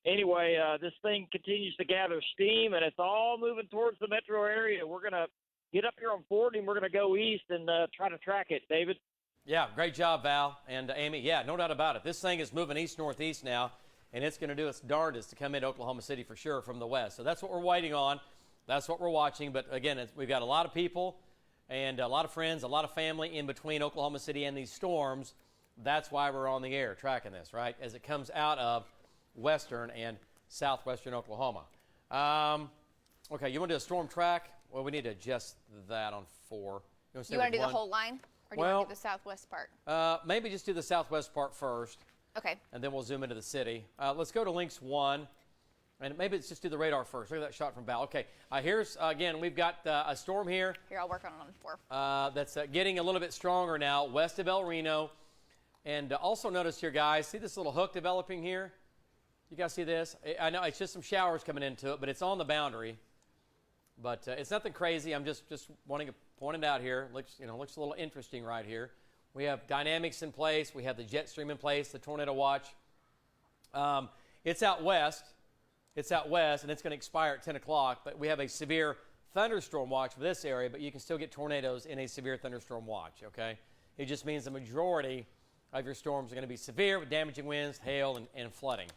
anyway, this thing continues to gather steam, and it's all moving towards the metro area. We're going to get up here on 40, and we're going to go east and try to track it, David. Yeah, great job, Val and Amy. Yeah, no doubt about it. This thing is moving east-northeast now, and it's going to do its darndest to come into Oklahoma City for sure from the west. So that's what we're waiting on. That's what we're watching. But, again, we've got a lot of people and a lot of friends, a lot of family in between Oklahoma City and these storms. That's why we're on the air tracking this, right, as it comes out of western and southwestern Oklahoma. Okay, you want to do a storm track? Well, we need to adjust that on 4. You want to do the whole line? Or do you want to do the southwest part? Maybe just do the southwest part first. Okay. And then we'll zoom into the city. Let's go to links 1. And maybe let's just do the radar first. Look at that shot from Val. Okay, here's, again, we've got a storm here. Here, I'll work on it on 4. That's getting a little bit stronger now, west of El Reno. And also notice here, guys, see this little hook developing here? You guys see this? I know it's just some showers coming into it, but it's on the boundary. But it's nothing crazy. I'm just wanting to point it out here. Looks a little interesting right here. We have dynamics in place. We have the jet stream in place, the tornado watch. It's out west. It's out west, and it's going to expire at 10 o'clock. But we have a severe thunderstorm watch for this area, but you can still get tornadoes in a severe thunderstorm watch, okay? It just means the majority of your storms are going to be severe with damaging winds, hail, and flooding.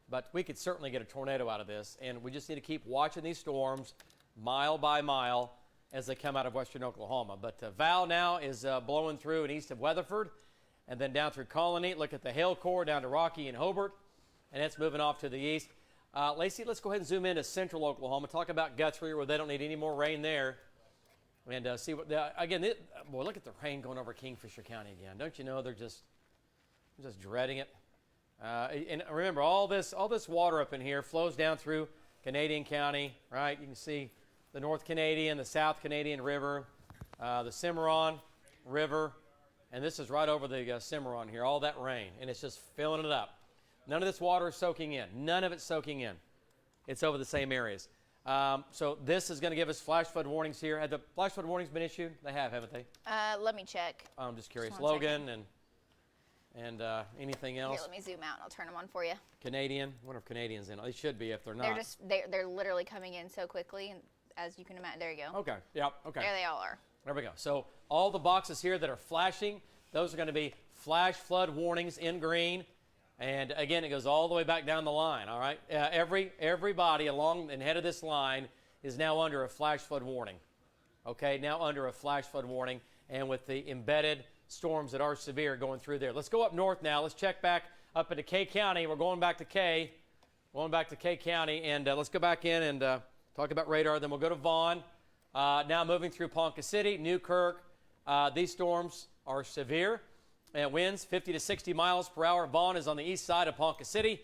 But we could certainly get a tornado out of this, and we just need to keep watching these storms mile by mile as they come out of western Oklahoma. But Val now is blowing through and east of Weatherford, and then down through Colony. Look at the hail core down to Rocky and Hobart, and it's moving off to the east. Lacey, let's go ahead and zoom into central Oklahoma. Talk about Guthrie, where they don't need any more rain there. And see what, boy, look at the rain going over Kingfisher County again. Don't you know they're just dreading it? And remember, all this water up in here flows down through Canadian County, right? You can see the North Canadian, the South Canadian River, the Cimarron River, and this is right over the Cimarron here, all that rain, and it's just filling it up. None of this water is soaking in. None of it's soaking in. It's over the same areas. So this is going to give us flash flood warnings here. Have the flash flood warnings been issued? They have, haven't they? Let me check. I'm just curious. Logan and anything else? Here, let me zoom out and I'll turn them on for you. Canadian? I wonder if Canadian's in. They should be if they're not. They're literally coming in so quickly, and as you can imagine. There you go. Okay. Yep. Okay. There they all are. There we go. So all the boxes here that are flashing, those are going to be flash flood warnings in green. And again, it goes all the way back down the line. All right. Everybody along and head of this line is now under a flash flood warning. Okay. Now under a flash flood warning, and with the embedded storms that are severe going through there. Let's go up north now. Let's check back up into K County. We're going back to K County, and let's go back in and talk about radar. Then we'll go to Vaughn. Now moving through Ponca City, Newkirk. These storms are severe. And winds 50 to 60 miles per hour. Vaughn is on the east side of Ponca City,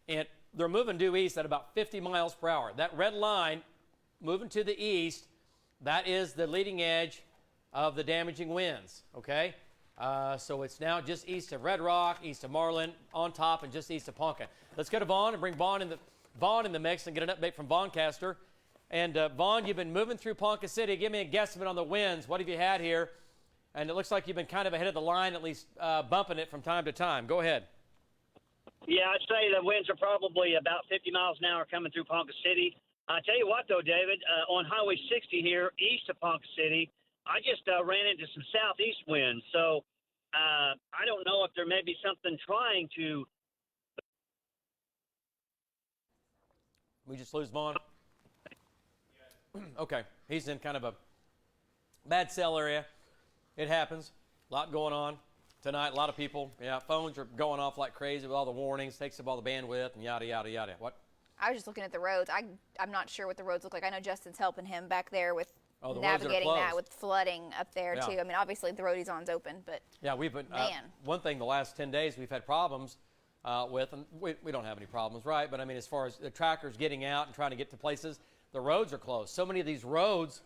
and they're moving due east at about 50 miles per hour. That red line moving to the east, that is the leading edge of the damaging winds, okay? So it's now just east of Red Rock, east of Marlin, on top, and just east of Ponca. Let's go to Vaughn and bring Vaughn in the mix and get an update from Vaughncaster. And Vaughn, you've been moving through Ponca City. Give me a guesstimate on the winds. What have you had here? And it looks like you've been kind of ahead of the line, at least bumping it from time to time. Go ahead. Yeah, I'd say the winds are probably about 50 miles an hour coming through Ponca City. I tell you what, though, David, on Highway 60 here, east of Ponca City, I just ran into some southeast winds. So I don't know if there may be something trying to. We just lose Vaughn? Okay. He's in kind of a bad cell area. It happens. A lot going on tonight. A lot of people. Yeah, phones are going off like crazy with all the warnings. Takes up all the bandwidth and yada, yada, yada. What? I was just looking at the roads. I'm not sure what the roads look like. I know Justin's helping him back there with navigating that with flooding up there, too. I mean, obviously the road he's on's open, but yeah, we've been, man. One thing the last 10 days we've had problems with, and we don't have any problems, right? But, I mean, as far as the trackers getting out and trying to get to places, the roads are closed. So many of these roads,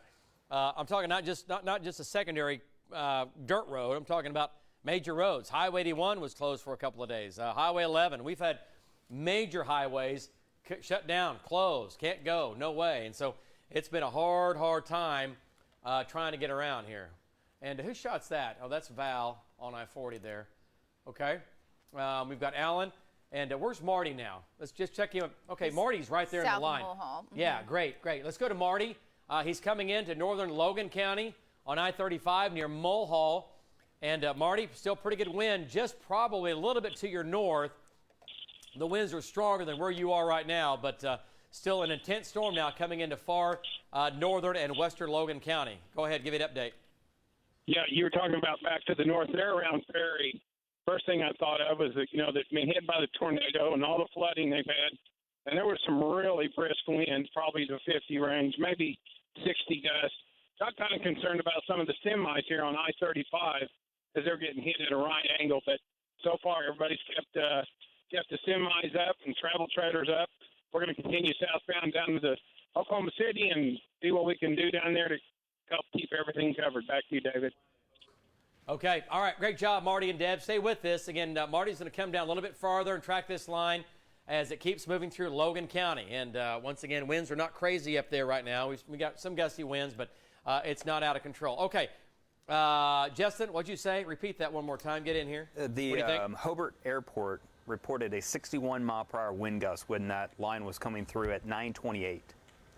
I'm talking not just a secondary dirt road. I'm talking about major roads. Highway 81 was closed for a couple of days. Highway 11, we've had major highways shut down, closed, can't go, no way. And so it's been a hard time trying to get around here. And whose shot's that? Oh, that's Val on I-40 there. Okay. We've got Alan. And where's Marty now? Let's just check him. Okay, Marty's right there in the line. Mulhall. Mm-hmm. Yeah, great. Let's go to Marty. He's coming into northern Logan County on I-35 near Mulhall. And Marty, still pretty good wind, just probably a little bit to your north. The winds are stronger than where you are right now, but still an intense storm now coming into far northern and western Logan County. Go ahead, give me an update. Yeah, you were talking about back to the north there around Ferry. First thing I thought of was that, they've been hit by the tornado and all the flooding they've had. And there was some really brisk winds, probably the 50 range, maybe 60 gusts. So I'm kind of concerned about some of the semis here on I-35 as they're getting hit at a right angle. But so far, everybody's kept the semis up and travel trailers up. We're going to continue southbound down to the Oklahoma City and see what we can do down there to help keep everything covered. Back to you, David. Okay. All right. Great job, Marty and Deb. Stay with this. Again, Marty's going to come down a little bit farther and track this line as it keeps moving through Logan County. And once again, winds are not crazy up there right now. We got some gusty winds, but it's not out of control. Okay. Justin, what'd you say? Repeat that one more time. Get in here. The Hobart Airport reported a 61-mile-per-hour wind gust when that line was coming through at 9:28.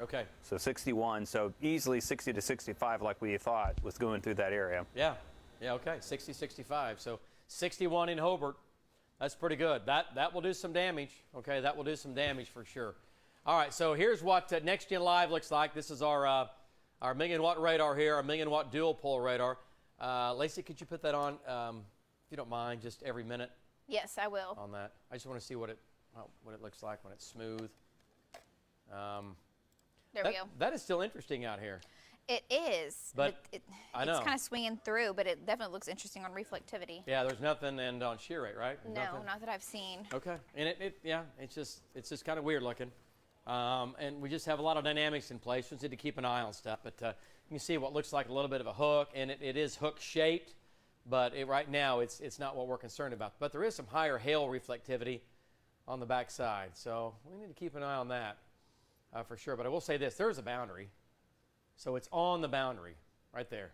Okay. So 61, so easily 60 to 65 like we thought was going through that area. Yeah, okay, 60, 65. So 61 in Hobart. That's pretty good. That will do some damage. Okay, that will do some damage for sure. All right, so here's what Next Gen Live looks like. This is our million-watt radar here, our million-watt dual-pole radar. Lacey, could you put that on, if you don't mind, just every minute? Yes, I will. On that. I just want to see what it looks like when it's smooth. There we go. That is still interesting out here. It is. But I know. It's kind of swinging through, but it definitely looks interesting on reflectivity. Yeah, there's nothing and on shear rate, right? No, not that I've seen. Okay. And it's just kind of weird looking. And we just have a lot of dynamics in place. We just need to keep an eye on stuff. But you can see what looks like a little bit of a hook, and it is hook shaped. But right now, it's not what we're concerned about. But there is some higher hail reflectivity on the backside. So we need to keep an eye on that for sure. But I will say this. There's a boundary. So it's on the boundary right there.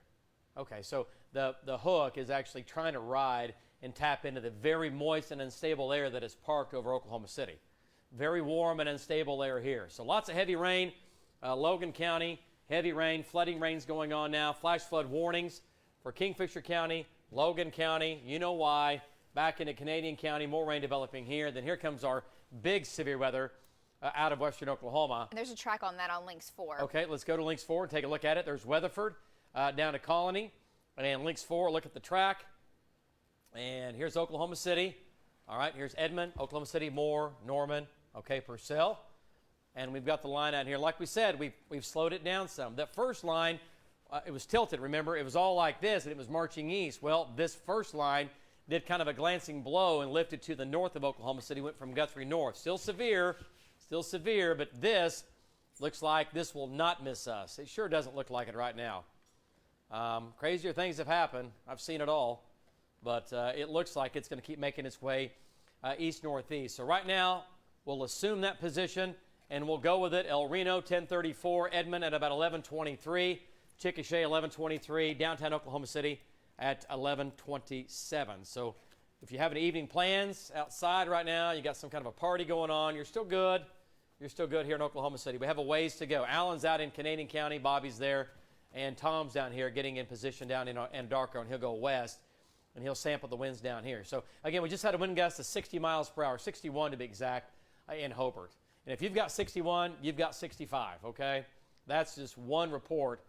Okay, so the hook is actually trying to ride and tap into the very moist and unstable air that is parked over Oklahoma City. Very warm and unstable air here. So lots of heavy rain. Logan County, heavy rain, flooding rains going on now. Flash flood warnings for Kingfisher County, Logan County, you know why. Back into Canadian County, more rain developing here. Then here comes our big severe weather out of western Oklahoma. And there's a track on that on Links 4. Okay, let's go to Links 4 and take a look at it. There's Weatherford down to Colony. And Links 4, look at the track. And here's Oklahoma City. All right, here's Edmond, Oklahoma City, Moore, Norman, okay, Purcell. And we've got the line out here. Like we said, we've slowed it down some. That first line, it was tilted, remember? It was all like this, and it was marching east. Well, this first line did kind of a glancing blow and lifted to the north of Oklahoma City, went from Guthrie north. Still severe, but this looks like this will not miss us. It sure doesn't look like it right now. Crazier things have happened. I've seen it all. But it looks like it's going to keep making its way east-northeast. So right now, we'll assume that position, and we'll go with it. El Reno, 1034. Edmond at about 1123. Chickasha, 1123. Downtown Oklahoma City at 1127. So if you have any evening plans outside right now, you got some kind of a party going on, you're still good. You're still good here in Oklahoma City. We have a ways to go. Alan's out in Canadian County. Bobby's there. And Tom's down here getting in position down in Anadarko, and he'll go west, and he'll sample the winds down here. So, again, we just had a wind gust of 60 miles per hour, 61 to be exact, in Hobart. And if you've got 61, you've got 65, okay? That's just one report.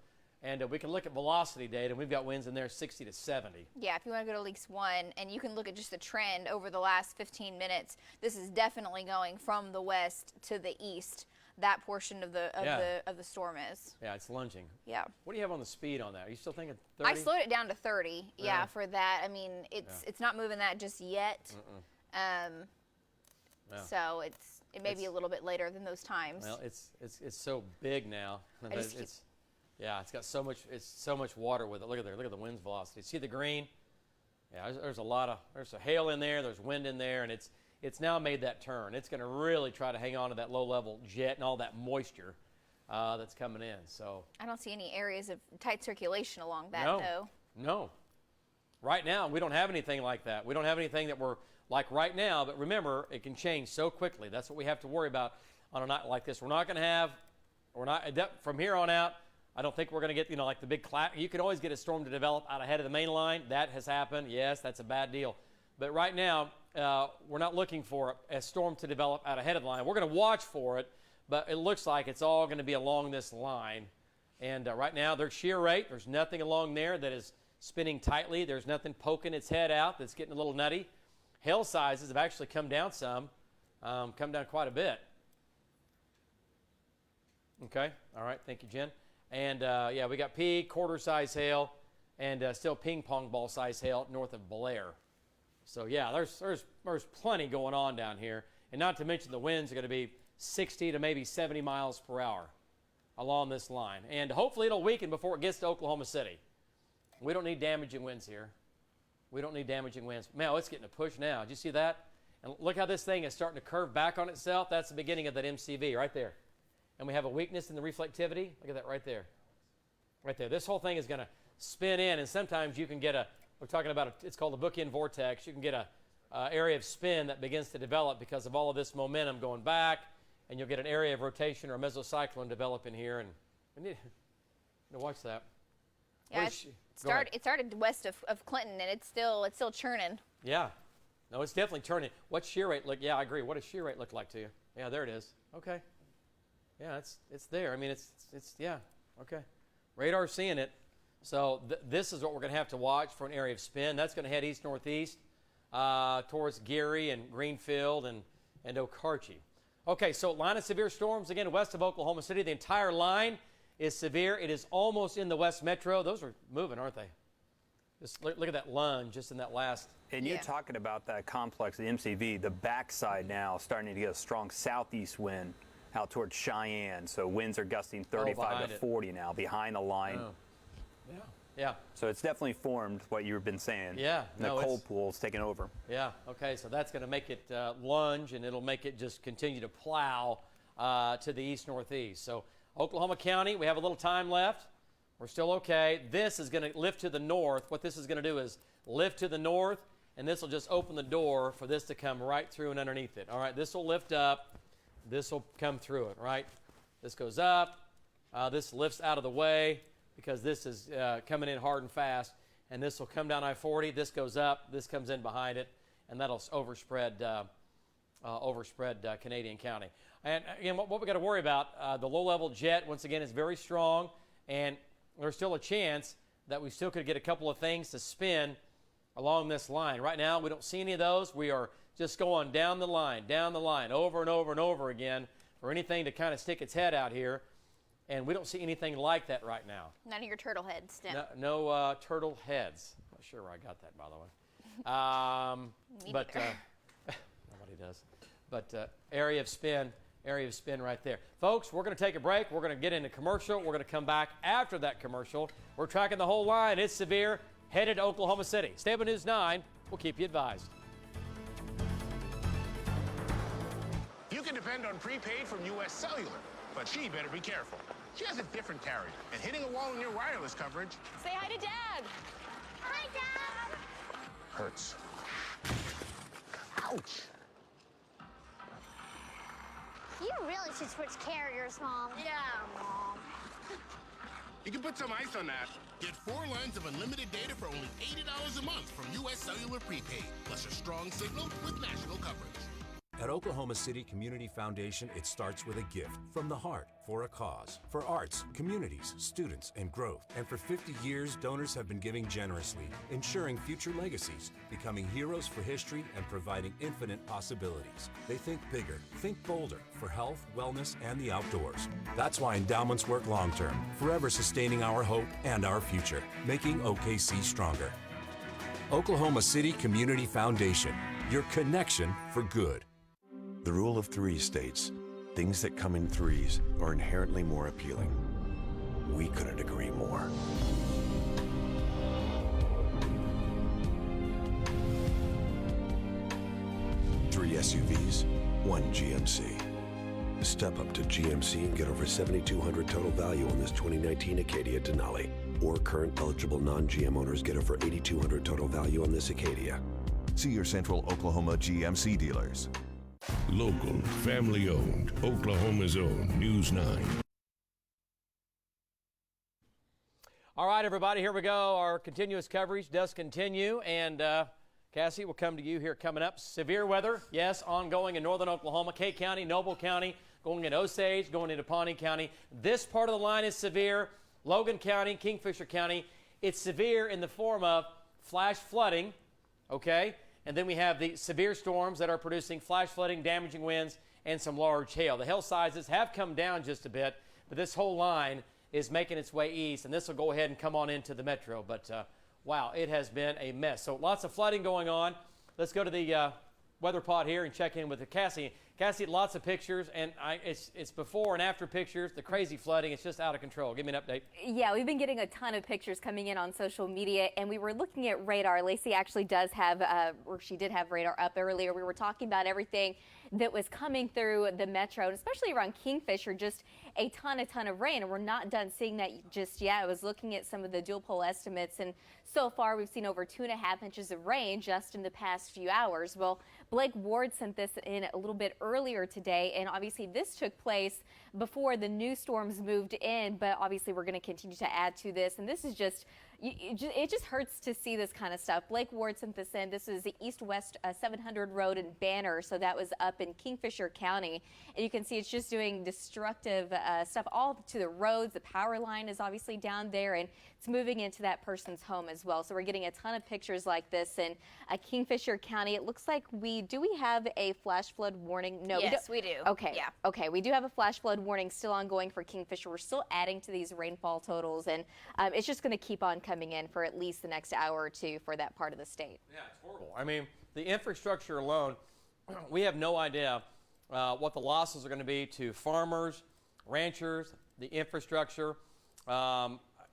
And we can look at velocity data, and we've got winds in there 60 to 70. Yeah, if you want to go to Leaks 1, and you can look at just the trend over the last 15 minutes, this is definitely going from the west to the east. That portion of the storm is. Yeah, it's lunging. Yeah. What do you have on the speed on that? Are you still thinking 30? I slowed it down to 30. Yeah, for that. I mean, it's not moving that just yet. So it may be a little bit later than those times. Well, it's so big now. It's got so much water with it. Look at there. Look at the wind's velocity. See the green? Yeah, there's a hail in there. There's wind in there, and it's now made that turn. It's going to really try to hang on to that low-level jet and all that moisture that's coming in. So I don't see any areas of tight circulation along that, though. No. Right now, we don't have anything like that. We don't have anything that we're like right now, but remember, it can change so quickly. That's what we have to worry about on a night like this. From here on out, I don't think we're going to get, like the big clap. You can always get a storm to develop out ahead of the main line. That has happened. Yes, that's a bad deal. But right now, we're not looking for a storm to develop out ahead of the line. We're going to watch for it, but it looks like it's all going to be along this line. And right now, there's shear rate. There's nothing along there that is spinning tightly. There's nothing poking its head out that's getting a little nutty. Hail sizes have actually come down some, come down quite a bit. Okay, all right, thank you, Jen. And we got pea, quarter-size hail, and still ping-pong ball-size hail north of Blair. So yeah, there's plenty going on down here, and not to mention the winds are going to be 60 to maybe 70 miles per hour along this line. And hopefully it'll weaken before it gets to Oklahoma City. We don't need damaging winds here. We don't need damaging winds. Man, it's getting a push now. Did you see that? And look how this thing is starting to curve back on itself. That's the beginning of that MCV right there. And we have a weakness in the reflectivity. Look at that right there. Right there. This whole thing is going to spin in, and sometimes you can get we're talking about it's called a bookend vortex. You can get a area of spin that begins to develop because of all of this momentum going back, and you'll get an area of rotation or a mesocyclone develop in here, and we need to watch that. Yeah, it started west of Clinton, and it's still churning. Yeah. No, it's definitely turning. What's shear rate look? Yeah, I agree. What does shear rate look like to you? Yeah, there it is. Okay. Yeah, it's there. I mean, it's yeah. Okay. Radar's seeing it. So this is what we're going to have to watch for an area of spin. That's going to head east-northeast towards Geary and Greenfield and Okarche. Okay, so line of severe storms, again, west of Oklahoma City. The entire line is severe. It is almost in the West Metro. Those are moving, aren't they? Just look at that lunge just in that last. And you're talking about that complex, the MCV, the backside now starting to get a strong southeast wind out towards Cheyenne. So winds are gusting 35 to 40 now behind the line. Oh. Yeah. So it's definitely formed what you've been saying. Yeah. The cold pool's taking over. Yeah. Okay. So that's going to make it lunge, and it'll make it just continue to plow to the east-northeast. So Oklahoma County, we have a little time left. We're still okay. This is going to lift to the north. What this is going to do is lift to the north, and this will just open the door for this to come right through and underneath it. All right. This will lift up. This will come through it, right? This goes up. This lifts out of the way because this is coming in hard and fast. And this will come down I-40. This goes up. This comes in behind it. And that'll overspread Canadian County. And, again, what we got to worry about, the low-level jet, once again, is very strong. And there's still a chance that we still could get a couple of things to spin along this line. Right now, we don't see any of those. We are just going down the line, over and over and over again for anything to kind of stick its head out here. And we don't see anything like that right now. None of your turtle heads, Tim. No turtle heads. I'm not sure where I got that, by the way. But nobody does. But area of spin right there. Folks, we're going to take a break. We're going to get into commercial. We're going to come back after that commercial. We're tracking the whole line. It's severe. Headed to Oklahoma City. Stay on News 9. We'll keep you advised. You can depend on prepaid from U.S. Cellular, but she better be careful. She has a different carrier, and hitting a wall in your wireless coverage... Say hi to Dad. Hi, Dad. ...hurts. Ouch. Phew. really should switch carriers, Mom. Yeah, Mom. You can put some ice on that. Get 4 lines of unlimited data for only $80 a month from U.S. Cellular Prepaid, plus a strong signal with national coverage. At Oklahoma City Community Foundation, it starts with a gift from the heart for a cause, for arts, communities, students, and growth. And for 50 years, donors have been giving generously, ensuring future legacies, becoming heroes for history, and providing infinite possibilities. They think bigger, think bolder for health, wellness, and the outdoors. That's why endowments work long-term, forever sustaining our hope and our future, making OKC stronger. Oklahoma City Community Foundation, your connection for good. The rule of 3 states, things that come in threes are inherently more appealing. We couldn't agree more. Three SUVs, 1 GMC. Step up to GMC and get over $7,200 total value on this 2019 Acadia Denali. Or current eligible non-GM owners get over $8,200 total value on this Acadia. See your Central Oklahoma GMC dealers. Local, family-owned, Oklahoma's own News 9. All right, everybody, here we go. Our continuous coverage does continue, and Cassie will come to you here coming up. Severe weather, yes, ongoing in northern Oklahoma, Kate County, Noble County, going into Osage, going into Pawnee County. This part of the line is severe. Logan County, Kingfisher County, it's severe in the form of flash flooding, okay? And then we have the severe storms that are producing flash flooding, damaging winds, and some large hail. The hail sizes have come down just a bit, but this whole line is making its way east, and this will go ahead and come on into the metro. But, wow, it has been a mess. So lots of flooding going on. Let's go to the weather pod here and check in with Cassie. Cassie, lots of pictures, and it's before and after pictures. The crazy flooding, it's just out of control. Give me an update. Yeah, we've been getting a ton of pictures coming in on social media, and we were looking at radar. Lacey actually does have, or she did have radar up earlier. We were talking about everything that was coming through the metro, and especially around Kingfisher, just a ton of rain, and we're not done seeing that just yet. I was looking at some of the dual pole estimates, and so far we've seen over 2.5 inches of rain just in the past few hours. Well, Blake Ward sent this in a little bit earlier today, and obviously this took place before the new storms moved in, but obviously we're going to continue to add to this, and this is just, it just hurts to see this kind of stuff. Blake Ward sent this in. This is the east-west 700 road in Banner, so that was up in Kingfisher County, and you can see it's just doing destructive stuff all to the roads. The power line is obviously down there, and it's moving into that person's home as well. So we're getting a ton of pictures like this in Kingfisher County. It looks like we have a flash flood warning? No, yes, we do. Okay. Yeah. Okay, we do have a flash flood warning still ongoing for Kingfisher. We're still adding to these rainfall totals, and it's just going to keep on coming in for at least the next hour or two for that part of the state. Yeah, it's horrible. I mean, the infrastructure alone, we have no idea what the losses are going to be to farmers, ranchers, the infrastructure.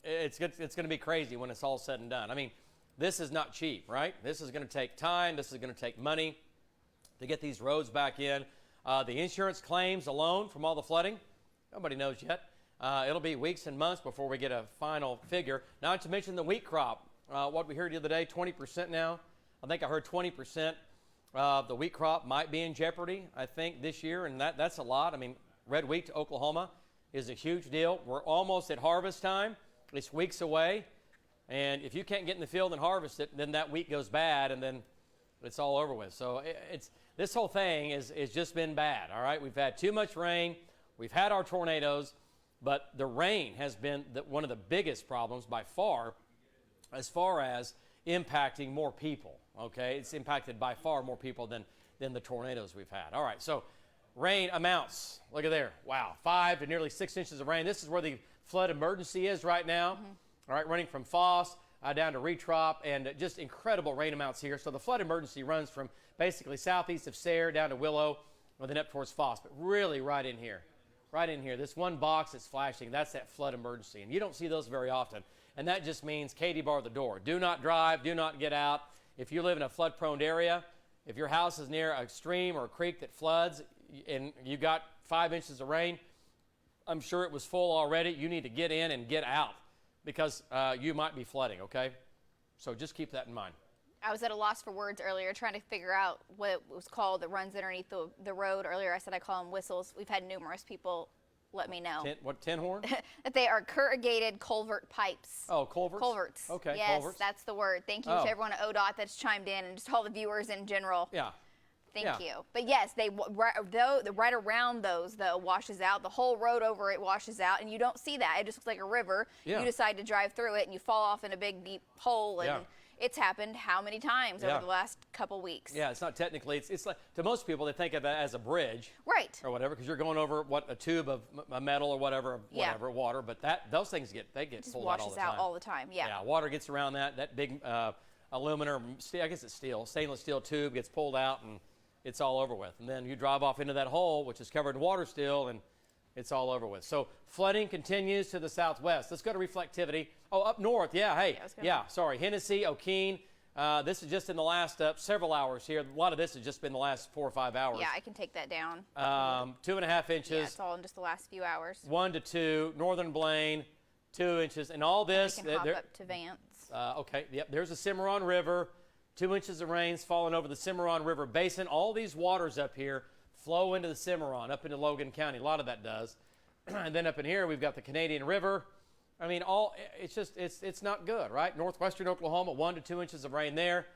It's going to be crazy when it's all said and done. I mean, this is not cheap, right? This is going to take time. This is going to take money to get these roads back in. The insurance claims alone from all the flooding, nobody knows yet. It'll be weeks and months before we get a final figure. Not to mention the wheat crop. What we heard the other day, 20% now. I think I heard 20% of the wheat crop might be in jeopardy, I think, this year, and that's a lot. I mean, red wheat to Oklahoma is a huge deal. We're almost at harvest time. It's weeks away, and if you can't get in the field and harvest it, then that wheat goes bad, and then it's all over with. So this whole thing is just been bad, all right? We've had too much rain. We've had our tornadoes, but the rain has been one of the biggest problems by far as impacting more people, okay? It's impacted by far more people than the tornadoes we've had. All right, so rain amounts. Look at there. Wow, 5 to nearly 6 inches of rain. This is where the flood emergency is right now. All right, running from Foss down to Retrop, and just incredible rain amounts here. So the flood emergency runs from basically southeast of Sayre down to Willow, and then up towards Foss, but really right in here. Right in here. This one box that's flashing, that's that flood emergency, and you don't see those very often. And that just means Katie bar the door. Do not drive, do not get out. If you live in a flood-prone area, if your house is near a stream or a creek that floods and you got 5 inches of rain, I'm sure it was full already. You need to get in and get out because you might be flooding, okay? So just keep that in mind. I was at a loss for words earlier trying to figure out what it was called that runs underneath the road. Earlier I said I call them whistles. We've had numerous people let me know. Tin horn? That they are corrugated culvert pipes. Oh, culverts? Culverts. Okay, yes, culverts. that's the word. Thank you to everyone at ODOT that's chimed in and just all the viewers in general. Yeah. Thank you. But yes, right around those, though, washes out. The whole road over it washes out, and you don't see that. It just looks like a river. Yeah. You decide to drive through it, and you fall off in a big, deep hole. And it's happened how many times over the last couple weeks? Yeah, it's not technically. It's like, to most people, they think of it as a bridge. Right. Or whatever, because you're going over, a tube of metal or whatever, water. But those things get pulled out all the time. Washes out all the time, Yeah, water gets around that big aluminum, I guess it's stainless steel tube gets pulled out, and it's all over with. And then you drive off into that hole, which is covered in water still, and it's all over with. So flooding continues to the southwest. Let's go to reflectivity. Oh, up north. Yeah, sorry. Hennessy, O'Keene. This is just in the last several hours here. A lot of this has just been the last 4 or 5 hours. Yeah, I can take that down. 2.5 inches. Yeah, it's all in just the last few hours. 1 to 2. Northern Blaine, 2 inches. And all this. I can hop up to Vance. Okay, yep. There's the Cimarron River. 2 inches of rain's fallen over the Cimarron River Basin. All these waters up here flow into the Cimarron, up into Logan County. A lot of that does. And then up in here, we've got the Canadian River. I mean, it's not good, right? Northwestern Oklahoma, 1 to 2 inches of rain there.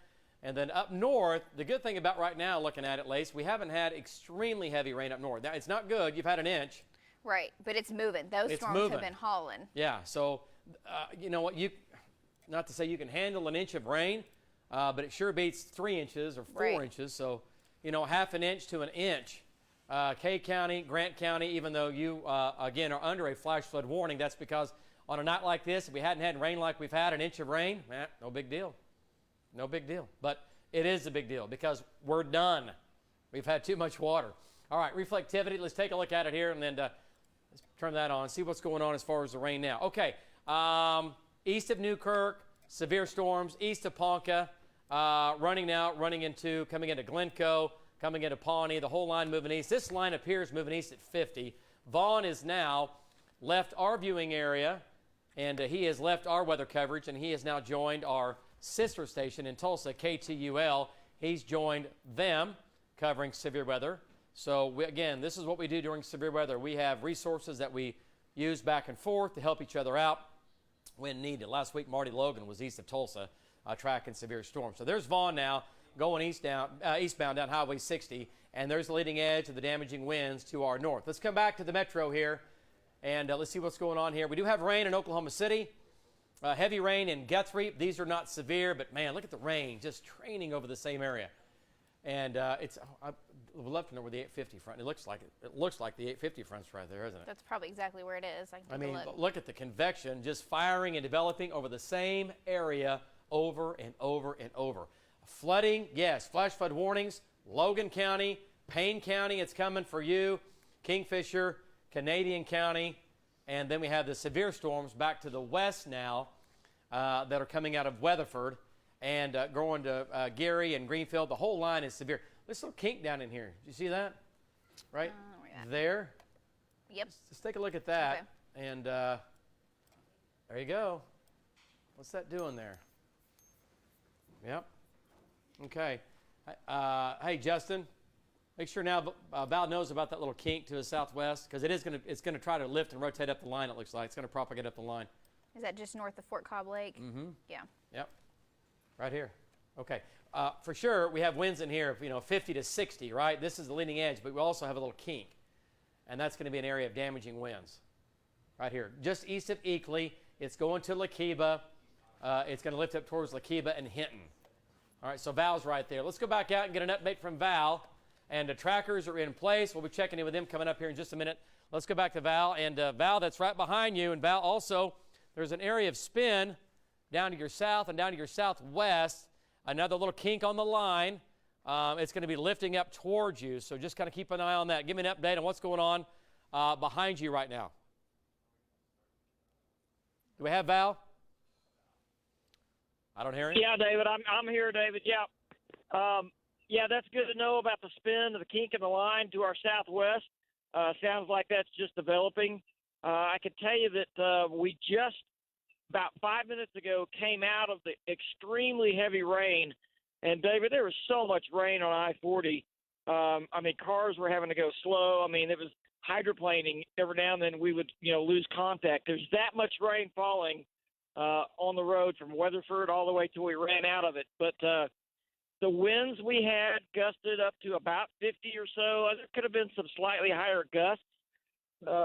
And then up north, the good thing about right now, looking at it, Lace, we haven't had extremely heavy rain up north. Now, it's not good. You've had an inch. Right, but it's moving. Those storms have been hauling. Yeah, so, you know what, not to say you can handle an inch of rain, but it sure beats 3 inches or 4 inches. So, half an inch to an inch. Kay County, Grant County, even though you, again, are under a flash flood warning, that's because on a night like this, if we hadn't had rain like we've had, an inch of rain, no big deal. No big deal. But it is a big deal because we're done. We've had too much water. All right, reflectivity. Let's take a look at it here, and then let's turn that on, see what's going on as far as the rain now. Okay, east of Newkirk, severe storms. East of Ponca, coming into Glencoe, coming into Pawnee, the whole line moving east. This line appears moving east at 50. Vaughn is now left our viewing area, and he has left our weather coverage, and he has now joined our sister station in Tulsa, KTUL. He's joined them covering severe weather. So, again, this is what we do during severe weather. We have resources that we use back and forth to help each other out when needed. Last week, Marty Logan was east of Tulsa tracking severe storms. So there's Vaughn now going eastbound down Highway 60, and there's the leading edge of the damaging winds to our north. Let's come back to the metro here, and let's see what's going on here. We do have rain in Oklahoma City, heavy rain in Guthrie. These are not severe, but, man, look at the rain just training over the same area. And I would love to know where the 850 front. It looks like the 850 front's right there, isn't it? That's probably exactly where it is. I mean, look at the convection just firing and developing over the same area over and over and over. Flooding, yes, flash flood warnings. Logan County, Payne County, it's coming for you. Kingfisher, Canadian County, and then we have the severe storms back to the west now that are coming out of Weatherford and going to Gary and Greenfield. The whole line is severe. This little kink down in here, do you see that? Right there? Yep. Let's take a look at that. Okay. And there you go. What's that doing there? Yep. Okay. Hey, Justin, make sure now Val knows about that little kink to the southwest, because it's going to try to lift and rotate up the line, it looks like. It's going to propagate up the line. Is that just north of Fort Cobb Lake? Mm-hmm. Yeah. Yep. Right here. Okay. For sure, we have winds in here of 50 to 60, right? This is the leading edge, but we also have a little kink, and that's going to be an area of damaging winds right here. Just east of Eakley, it's going to Lakiba. It's going to lift up towards Lakiba and Hinton. All right, so Val's right there. Let's go back out and get an update from Val. And the trackers are in place. We'll be checking in with them coming up here in just a minute. Let's go back to Val. And Val, that's right behind you. And Val, also, there's an area of spin down to your south and down to your southwest. Another little kink on the line. It's going to be lifting up towards you. So just kind of keep an eye on that. Give me an update on what's going on behind you right now. Do we have Val? I don't hear him. Yeah, David, I'm here, David. Yeah, that's good to know about the spin of the kink in the line to our southwest. Sounds like that's just developing. I can tell you that we just about 5 minutes ago came out of the extremely heavy rain And, David, there was so much rain on I-40. I mean, cars were having to go slow. I mean, it was hydroplaning. Every now and then we would, lose contact. There's that much rain falling on the road from Weatherford all the way till we ran out of it. But the winds we had gusted up to about 50 or so. There could have been some slightly higher gusts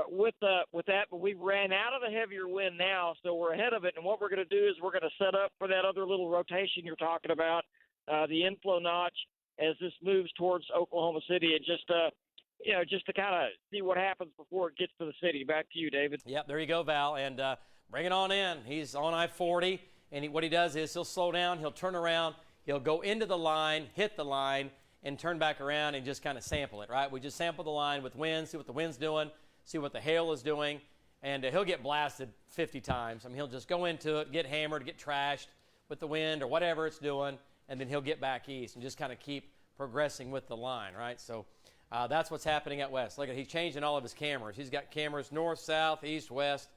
with that, but we ran out of the heavier wind now, so we're ahead of it. And what we're going to do is we're going to set up for that other little rotation you're talking about, the inflow notch, as this moves towards Oklahoma City, and just to kind of see what happens before it gets to the city. Back to you, David. Yep, there you go, Val, and bring it on in. He's on I-40, and what he does is he'll slow down, he'll turn around, he'll go into the line, hit the line, and turn back around and just kind of sample it, right? We just sample the line with wind, see what the wind's doing, see what the hail is doing, and he'll get blasted 50 times. I mean, he'll just go into it, get hammered, get trashed with the wind or whatever it's doing, and then he'll get back east and just kind of keep progressing with the line, right? So that's what's happening at West. Look at, he's changing all of his cameras. He's got cameras north, south, east, west.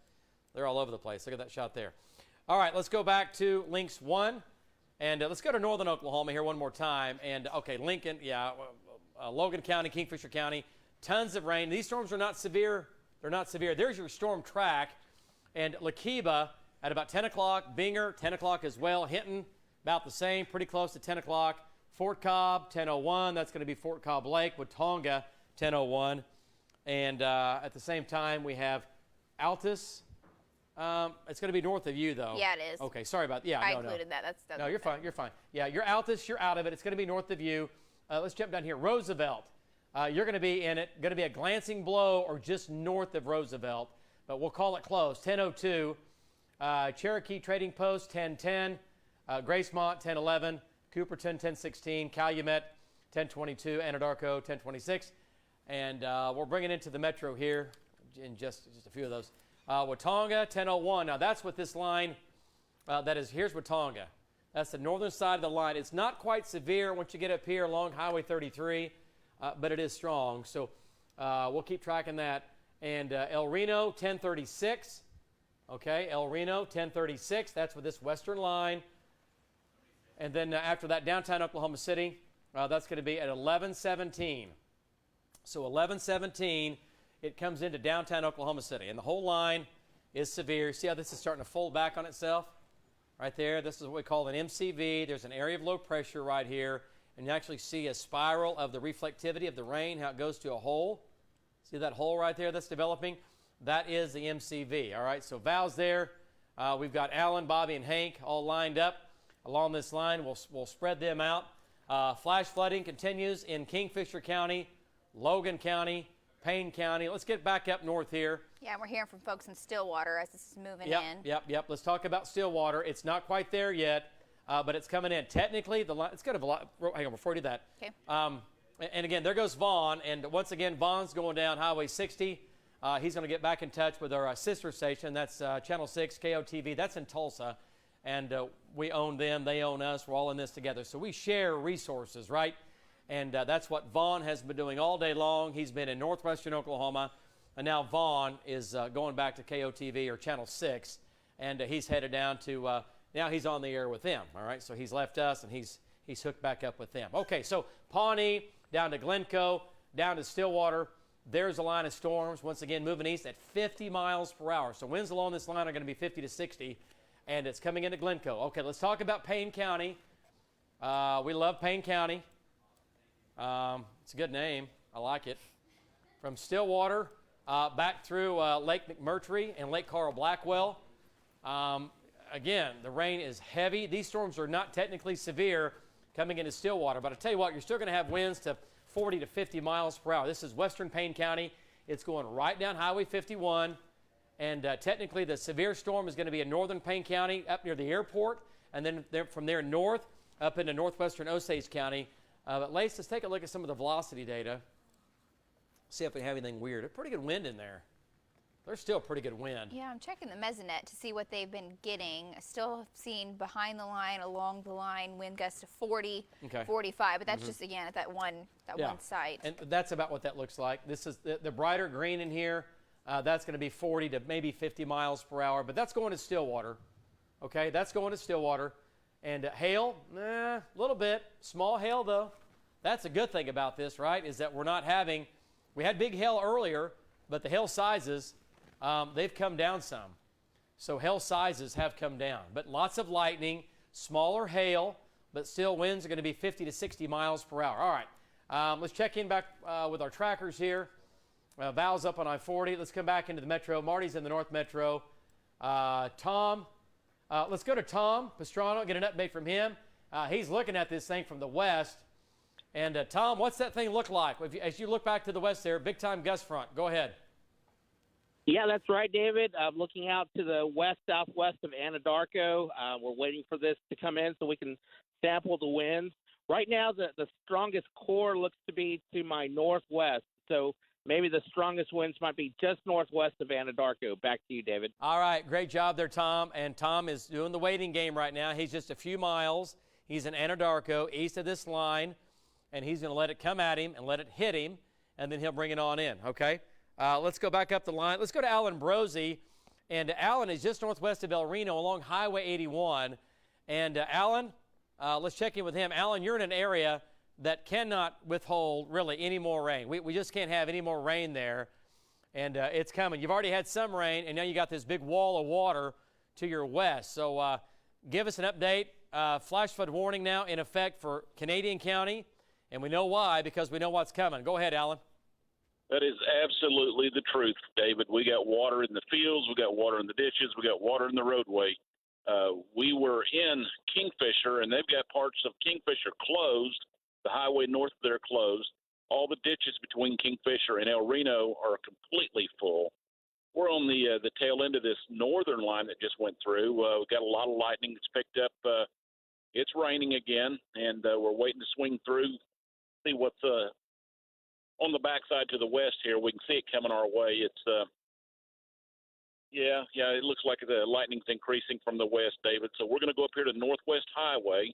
They're all over the place. Look at that shot there. All right, let's go back to Links 1, and let's go to northern Oklahoma here one more time. And, okay, Lincoln, Logan County, Kingfisher County, tons of rain. These storms are not severe. They're not severe. There's your storm track. And Lakiba at about 10 o'clock, Binger, 10 o'clock as well. Hinton, about the same, pretty close to 10 o'clock. Fort Cobb, 10:01. That's going to be Fort Cobb Lake. Watonga, 10:01. And at the same time, we have Altus. It's going to be north of you, though. Yeah, it is. Okay, sorry about that. Yeah, I included that. That's no, you're fine. You're fine. Yeah, you're Altus. You're out of it. It's going to be north of you. Let's jump down here. Roosevelt. You're going to be in it. Going to be a glancing blow or just north of Roosevelt, but we'll call it close. 10:02. Cherokee Trading Post, 10:10. Gracemont, 10:11. Cooperton, 10:16. Calumet, 10:22. Anadarko, 10:26. And we're bringing into the metro here in just a few of those. Watonga, 10:01. Now, that's what this line, that is, here's Watonga. That's the northern side of the line. It's not quite severe once you get up here along Highway 33, but it is strong. So we'll keep tracking that. And El Reno, 10:36. Okay, El Reno, 10:36. That's with this western line. And then after that, downtown Oklahoma City, that's going to be at 11:17. So 11:17, it comes into downtown Oklahoma City. And the whole line is severe. See how this is starting to fold back on itself? Right there, this is what we call an MCV. There's an area of low pressure right here. And you actually see a spiral of the reflectivity of the rain, how it goes to a hole. See that hole right there that's developing? That is the MCV, all right? So Val's there. We've got Alan, Bobby, and Hank all lined up along this line. We'll spread them out. Flash flooding continues in Kingfisher County, Logan County, Payne County. Let's get back up north here. Yeah, and we're hearing from folks in Stillwater as this is moving in. Yep. Let's talk about Stillwater. It's not quite there yet, but it's coming in. Technically, the line, it's got a lot. Hang on, before I do that. Okay. And again, there goes Vaughn. And once again, Vaughn's going down Highway 60. He's going to get back in touch with our sister station. That's Channel 6, KOTV. That's in Tulsa. And we own them. They own us. We're all in this together. So we share resources, right? And that's what Vaughn has been doing all day long. He's been in northwestern Oklahoma. And now Vaughn is going back to KOTV or Channel 6. And he's headed down to, now he's on the air with them, all right? So he's left us, and he's hooked back up with them. Okay, so Pawnee down to Glencoe, down to Stillwater. There's a line of storms, once again, moving east at 50 miles per hour. So winds along this line are going to be 50 to 60, and it's coming into Glencoe. Okay, let's talk about Payne County. We love Payne County. It's a good name. I like it. From Stillwater back through Lake McMurtry and Lake Carl Blackwell. Again, the rain is heavy. These storms are not technically severe coming into Stillwater, but I tell you what, you're still going to have winds to 40 to 50 miles per hour. This is western Payne County. It's going right down Highway 51, and technically the severe storm is going to be in northern Payne County up near the airport, and then from there north up into northwestern Osage County. But Lace, let's take a look at some of the velocity data, see if we have anything weird. A pretty good wind in there. There's still a pretty good wind. Yeah, I'm checking the mesonet to see what they've been getting. Still seeing behind the line, along the line, wind gusts to 40, 45. But that's just, again, at that one site. And that's about what that looks like. This is the brighter green in here. That's going to be 40 to maybe 50 miles per hour. But that's going to Stillwater. Okay, that's going to Stillwater. And hail, a little bit. Small hail, though. That's a good thing about this, right, is that we're not having – we had big hail earlier, but the hail sizes, they've come down some. So hail sizes have come down. But lots of lightning, smaller hail, but still winds are going to be 50 to 60 miles per hour. All right, let's check in back with our trackers here. Val's up on I-40. Let's come back into the metro. Marty's in the North Metro. Tom, let's go to Tom Pastrano, get an update from him. He's looking at this thing from the west. And Tom, what's that thing look like? As you look back to the west there, big-time gust front. Go ahead. Yeah, that's right, David. Looking out to the west-southwest of Anadarko. We're waiting for this to come in so we can sample the winds. Right now, the strongest core looks to be to my northwest. So maybe the strongest winds might be just northwest of Anadarko. Back to you, David. All right, great job there, Tom. And Tom is doing the waiting game right now. He's just a few miles. He's in Anadarko, east of this line, and he's going to let it come at him and let it hit him, and then he'll bring it on in, okay? Let's go back up the line. Let's go to Alan Brosey. And Alan is just northwest of El Reno along Highway 81. And Alan, let's check in with him. Alan, you're in an area that cannot withhold really any more rain. We just can't have any more rain there. And it's coming. You've already had some rain, and now you got this big wall of water to your west. So give us an update. Flash flood warning now in effect for Canadian County. And we know why, because we know what's coming. Go ahead, Alan. That is absolutely the truth, David. We got water in the fields, we got water in the ditches, we got water in the roadway. We were in Kingfisher, and they've got parts of Kingfisher closed. The highway north of there closed. All the ditches between Kingfisher and El Reno are completely full. We're on the tail end of this northern line that just went through. We've got a lot of lightning that's picked up. It's raining again, and we're waiting to swing through, see what's on the backside to the west here. We can see it coming our way. It's it looks like the lightning's increasing from the west, David. So we're going to go up here to the Northwest Highway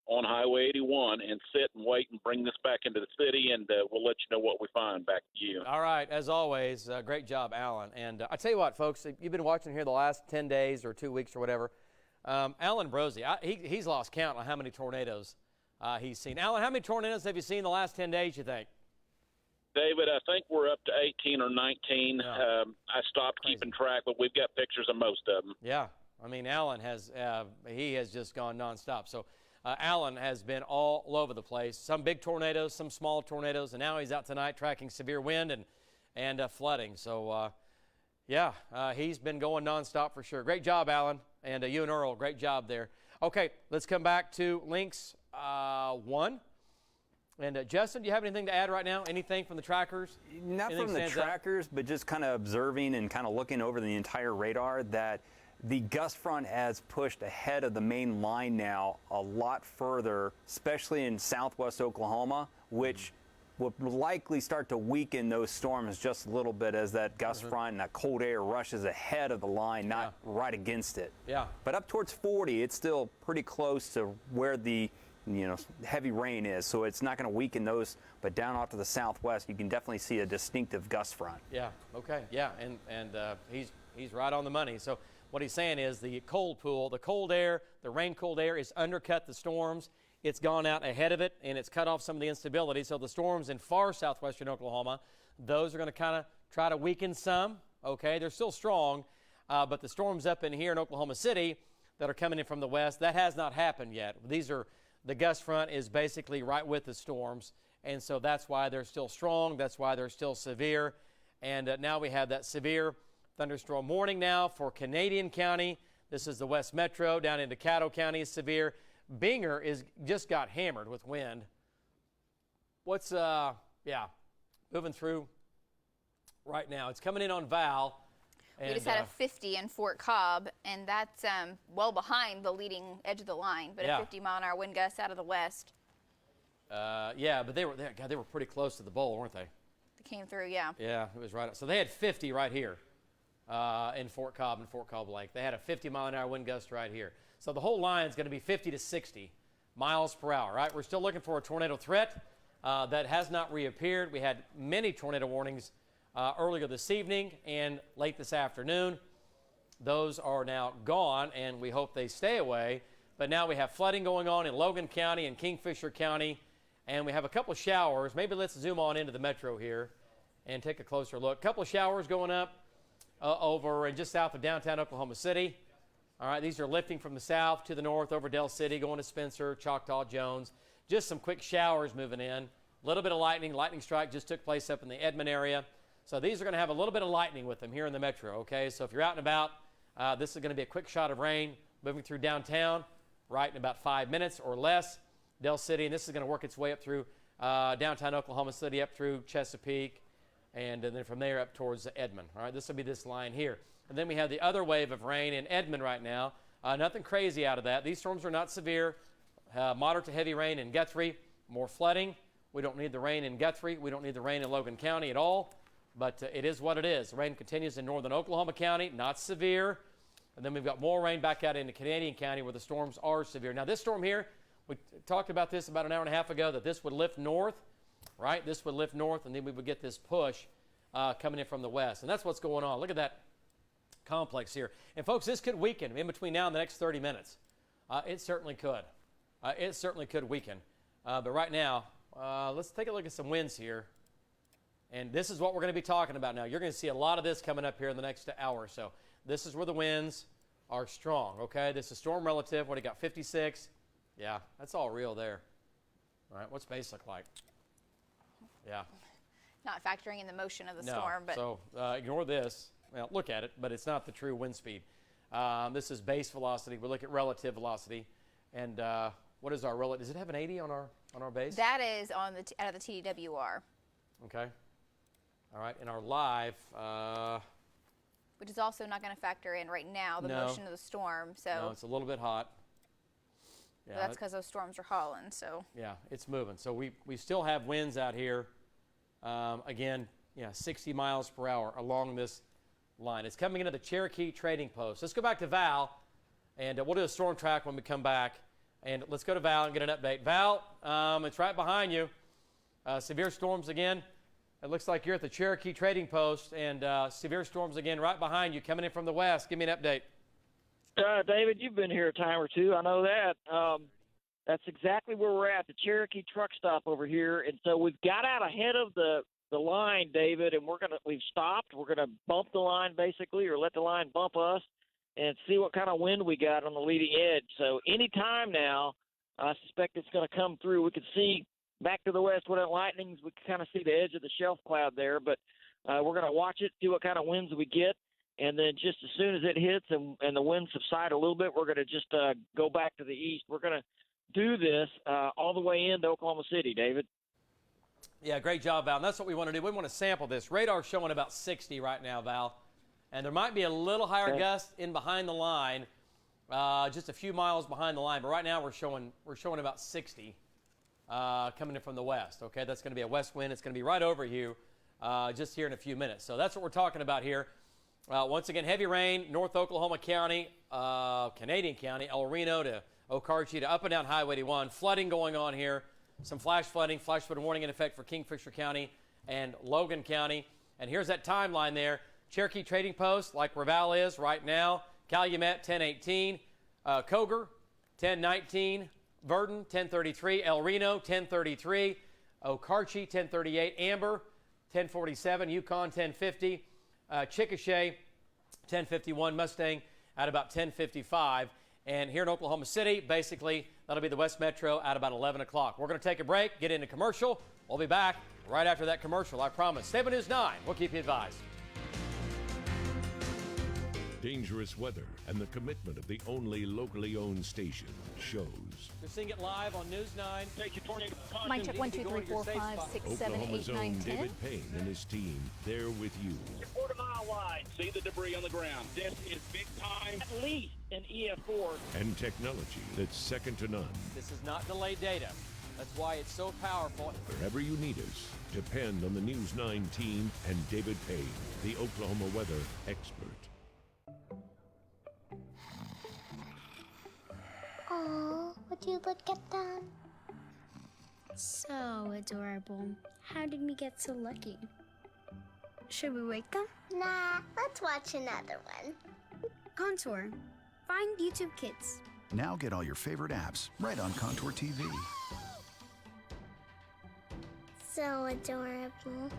on Highway 81 and sit and wait and bring this back into the city, and we'll let you know what we find. Back to you. All right, as always, great job, Alan. And I tell you what, folks, if you've been watching here the last 10 days or 2 weeks or whatever, Alan Brosey, he's lost count on how many tornadoes he's seen. Alan, how many tornadoes have you seen the last 10 days, you think? David, I think we're up to 18 or 19. I stopped keeping track, but we've got pictures of most of them. Yeah. I mean, Alan has he has just gone nonstop. So Alan has been all over the place. Some big tornadoes, some small tornadoes, and now he's out tonight tracking severe wind and flooding. So, he's been going nonstop for sure. Great job, Alan. And you and Earl, great job there. Okay, let's come back to Links 1. And Justin, do you have anything to add right now? Anything from the trackers? Not from the trackers, but just kind of observing and kind of looking over the entire radar that the gust front has pushed ahead of the main line now a lot further, especially in southwest Oklahoma, which will likely start to weaken those storms just a little bit as that gust front and that cold air rushes ahead of the line, not right against it. Yeah. But up towards 40, it's still pretty close to where the heavy rain is, so it's not going to weaken those, but down off to the southwest, you can definitely see a distinctive gust front. Yeah, okay, yeah, and he's right on the money. So what he's saying is the cold pool, the cold air, the rain-cooled air is undercut the storms. It's gone out ahead of it, and it's cut off some of the instability. So the storms in far southwestern Oklahoma, those are going to kind of try to weaken some, okay? They're still strong, but the storms up in here in Oklahoma City that are coming in from the west, that has not happened yet. The gust front is basically right with the storms, and so that's why they're still strong. That's why they're still severe. And now we have that severe thunderstorm warning now for Canadian County. This is the West Metro. Down into Caddo County is severe. Binger just got hammered with wind. What's, moving through right now. It's coming in on Val. We just had a 50 in Fort Cobb, and that's well behind the leading edge of the line, but a 50-mile-an-hour wind gust out of the west. But they were pretty close to the bowl, weren't they? They came through, yeah. Yeah, it was right. So they had 50 right here in Fort Cobb and Fort Cobb Lake. They had a 50-mile-an-hour wind gust right here. So the whole line is going to be 50 to 60 miles per hour, right? We're still looking for a tornado threat that has not reappeared. We had many tornado warnings earlier this evening and late this afternoon. Those are now gone, and we hope they stay away. but now we have flooding going on in Logan County and Kingfisher County, and we have a couple of showers. Maybe let's zoom on into the metro here and take a closer look. A couple of showers going up over and just south of downtown Oklahoma City. All right, these are lifting from the south to the north over Del City, going to Spencer, Choctaw, Jones. Just some quick showers moving in. A little bit of lightning. Lightning strike just took place up in the Edmond area. So these are going to have a little bit of lightning with them here in the metro, okay? So if you're out and about, this is going to be a quick shot of rain moving through downtown right in about 5 minutes or less. Del City, and this is going to work its way up through downtown Oklahoma City, up through Chesapeake, and then from there up towards Edmond. All right, this will be this line here. And then we have the other wave of rain in Edmond right now. Nothing crazy out of that. These storms are not severe. Moderate to heavy rain in Guthrie. More flooding. We don't need the rain in Guthrie. We don't need the rain in Logan County at all. But it is what it is. The rain continues in northern Oklahoma County, not severe. And then we've got more rain back out into Canadian County where the storms are severe. Now this storm here, we talked about this about an hour and a half ago, that this would lift north, right? This would lift north, and then we would get this push coming in from the west. And that's what's going on. Look at that complex here. And folks, this could weaken in between now and the next 30 minutes. It certainly could. It certainly could weaken. But right now, let's take a look at some winds here. And this is what we're going to be talking about now. You're going to see a lot of this coming up here in the next hour or so. This is where the winds are strong, okay? This is storm relative. What do you got, 56? Yeah, that's all real there. All right, what's base look like? Yeah. Not factoring in the motion of the No. storm. But So ignore this. Well, look at it, but it's not the true wind speed. This is base velocity. We look at relative velocity. And what is our relative? Does it have an 80 on our base? that is on the out of the TWR. Okay. All right, and our live, Which is also not going to factor in right now the No. motion of the storm. So no, it's a little bit hot. Yeah, that's because those storms are hauling. So yeah, it's moving. So we still have winds out here. Again, 60 miles per hour along this line. It's coming into the Cherokee Trading Post. Let's go back to Val, and we'll do a storm track when we come back. And let's go to Val and get an update. Val, it's right behind you. Severe storms again. It looks like you're at the Cherokee Trading Post, and severe storms again right behind you coming in from the west. Give me an update. David, you've been here a time or two. I know that. That's exactly where we're at, the Cherokee truck stop over here. And so we've got out ahead of the line, David, and we've stopped. We're gonna bump the line basically, or let the line bump us, and see what kind of wind we got on the leading edge. So any time now, I suspect it's going to come through. We can see back to the west where that lightning's. We can kind of see the edge of the shelf cloud there, but we're going to watch it, see what kind of winds we get, and then just as soon as it hits and the winds subside a little bit, we're going to just go back to the east. We're going to do this all the way into Oklahoma City, David. Yeah, great job, Val. And that's what we want to do. We want to sample this. Radar's showing about 60 right now, Val. And there might be a little higher gust in behind the line, just a few miles behind the line. But right now we're showing about 60 coming in from the west. Okay, that's going to be a west wind. It's going to be right over you just here in a few minutes. So that's what we're talking about here. Once again, heavy rain, North Oklahoma County, Canadian County, El Reno to Okarche to up and down Highway 81. Flooding going on here. Some flash flooding, flash flood warning in effect for Kingfisher County and Logan County. And here's that timeline there. Cherokee Trading Post, like where Val is right now. Calumet, 1018. Coger, 1019. Verdon, 1033. El Reno, 1033. Okarche, 1038. Amber, 1047. Yukon, 1050. Chickasha, 1051. Mustang at about 1055. And here in Oklahoma City, basically, that'll be the West Metro at about 11 o'clock. We're going to take a break, get into commercial. We'll be back right after that commercial, I promise. Stay with News 9. We'll keep you advised. Dangerous weather and the commitment of the only locally owned station shows. You're seeing it live on News 9. Mic check 1, 2, 3, 4, 5, 6, 7, 8, Oklahoma's 9, own 10. David Payne and his team, they're with you. Quarter mile wide. See the debris on the ground. This is big time. At least an EF4. And technology that's second to none. This is not delayed data. That's why it's so powerful. Wherever you need us, depend on the News 9 team and David Payne, the Oklahoma weather expert. Oh, would you look at them? So adorable. How did we get so lucky? Should we wake them? Nah, let's watch another one. Contour. Find YouTube Kids. Now get all your favorite apps right on Contour TV. So adorable.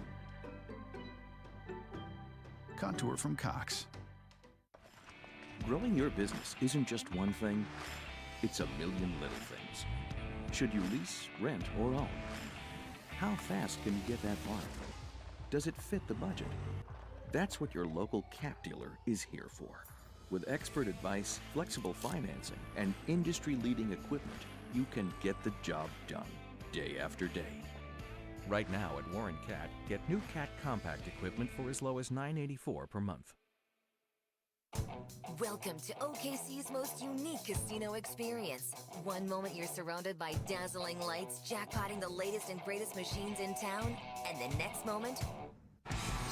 Contour from Cox. Growing your business isn't just one thing, it's a million little things. Should you lease, rent, or own? How fast can you get that farm? Does it fit the budget? That's what your local cat dealer is here for. With expert advice, flexible financing, and industry-leading equipment, you can get the job done day after day. Right now at Warren Cat, get new cat compact equipment for as low as $9.84 per month. Welcome to OKC's most unique casino experience. One moment you're surrounded by dazzling lights, jackpotting the latest and greatest machines in town, and the next moment,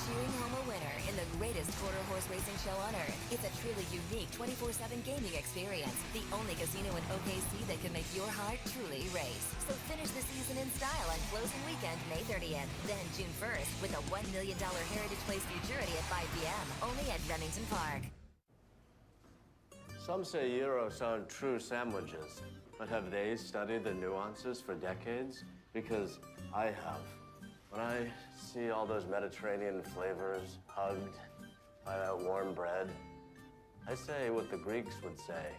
cheering home a winner in the greatest quarter horse racing show on earth. It's a truly unique 24/7 gaming experience. The only casino in OKC that can make your heart truly race. So finish the season in style on closing weekend, May 30th. Then June 1st with a $1 million Heritage Place Futurity at 5 p.m. only at Remington Park. Some say gyros aren't true sandwiches, but have they studied the nuances for decades? Because I have. When I see all those Mediterranean flavors hugged by that warm bread, I say what the Greeks would say.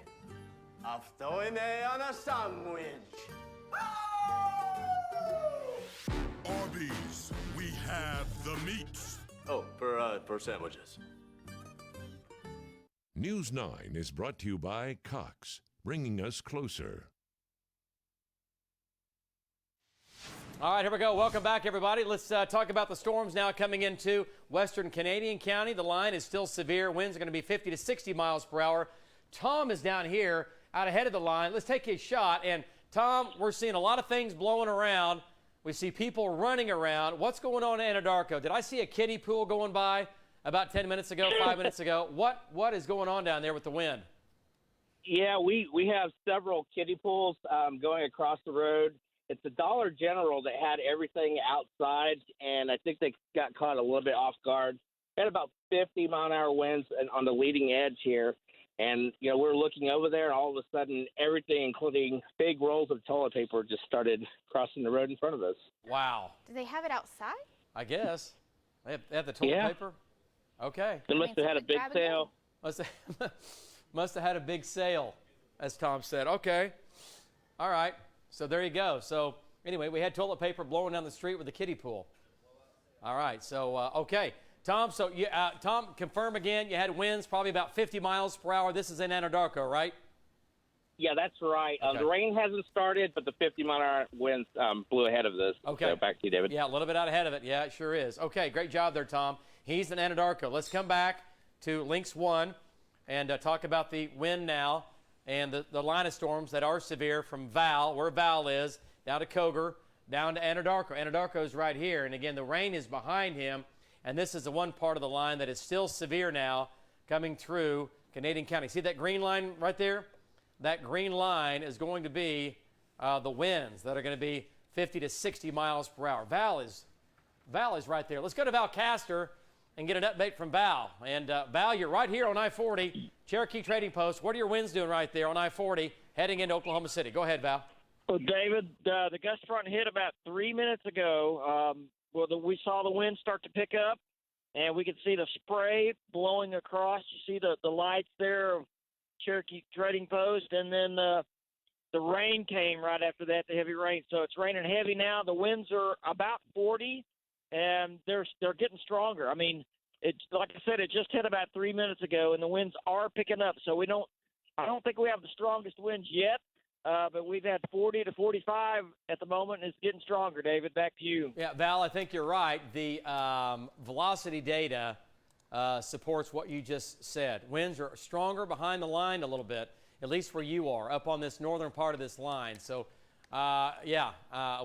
Aftoine on a sandwich. Arby's, we have the meats. Oh, for sandwiches. News 9 is brought to you by Cox, bringing us closer. All right, here we go. Welcome back, everybody. Let's talk about the storms now coming into western Canadian County. The line is still severe. Winds are going to be 50 to 60 miles per hour. Tom is down here out ahead of the line. Let's take his shot. And, Tom, we're seeing a lot of things blowing around. We see people running around. What's going on in Anadarko? Did I see a kiddie pool going by about 10 minutes ago, 5 minutes ago? What is going on down there with the wind? Yeah, we have several kiddie pools going across the road. It's the Dollar General that had everything outside, and I think they got caught a little bit off guard. They had about 50-mile-an-hour winds on the leading edge here. And, you know, we're looking over there, and all of a sudden, everything, including big rolls of toilet paper, just started crossing the road in front of us. Wow. Do they have it outside? I guess. They have the toilet paper? Okay. They must have had a big sale. Must have had a big sale, as Tom said. Okay. All right. So there you go. So anyway, we had toilet paper blowing down the street with the kiddie pool. All right. So, okay. Tom, so Tom, confirm again, you had winds probably about 50 miles per hour. This is in Anadarko, right? Yeah, that's right. Okay. The rain hasn't started, but the 50-mile-an-hour winds blew ahead of this. Okay. So back to you, David. Yeah, a little bit out ahead of it. Yeah, it sure is. Okay, great job there, Tom. He's in Anadarko. Let's come back to Lynx 1 and talk about the wind now and the line of storms that are severe from Val, where Val is, down to Cogar, down to Anadarko. Anadarko is right here. And, again, the rain is behind him. And this is the one part of the line that is still severe now coming through Canadian County. See that green line right there? That green line is going to be the winds that are going to be 50 to 60 miles per hour. Val is right there. Let's go to Val Castor and get an update from Val. And Val, you're right here on I-40, Cherokee Trading Post. What are your winds doing right there on I-40 heading into Oklahoma City? Go ahead, Val. Well, David, the gust front hit about 3 minutes ago. We saw the wind start to pick up, and we could see the spray blowing across. You see the lights there of Cherokee Trading Post, and then the rain came right after that, the heavy rain. So it's raining heavy now. The winds are about 40, and they're getting stronger. I mean, it's like I said, it just hit about 3 minutes ago, and the winds are picking up. So I don't think we have the strongest winds yet. But we've had 40 to 45 at the moment, and it's getting stronger. David, back to you. Yeah, Val, I think you're right. The velocity data supports what you just said. Winds are stronger behind the line a little bit, at least where you are, up on this northern part of this line. So,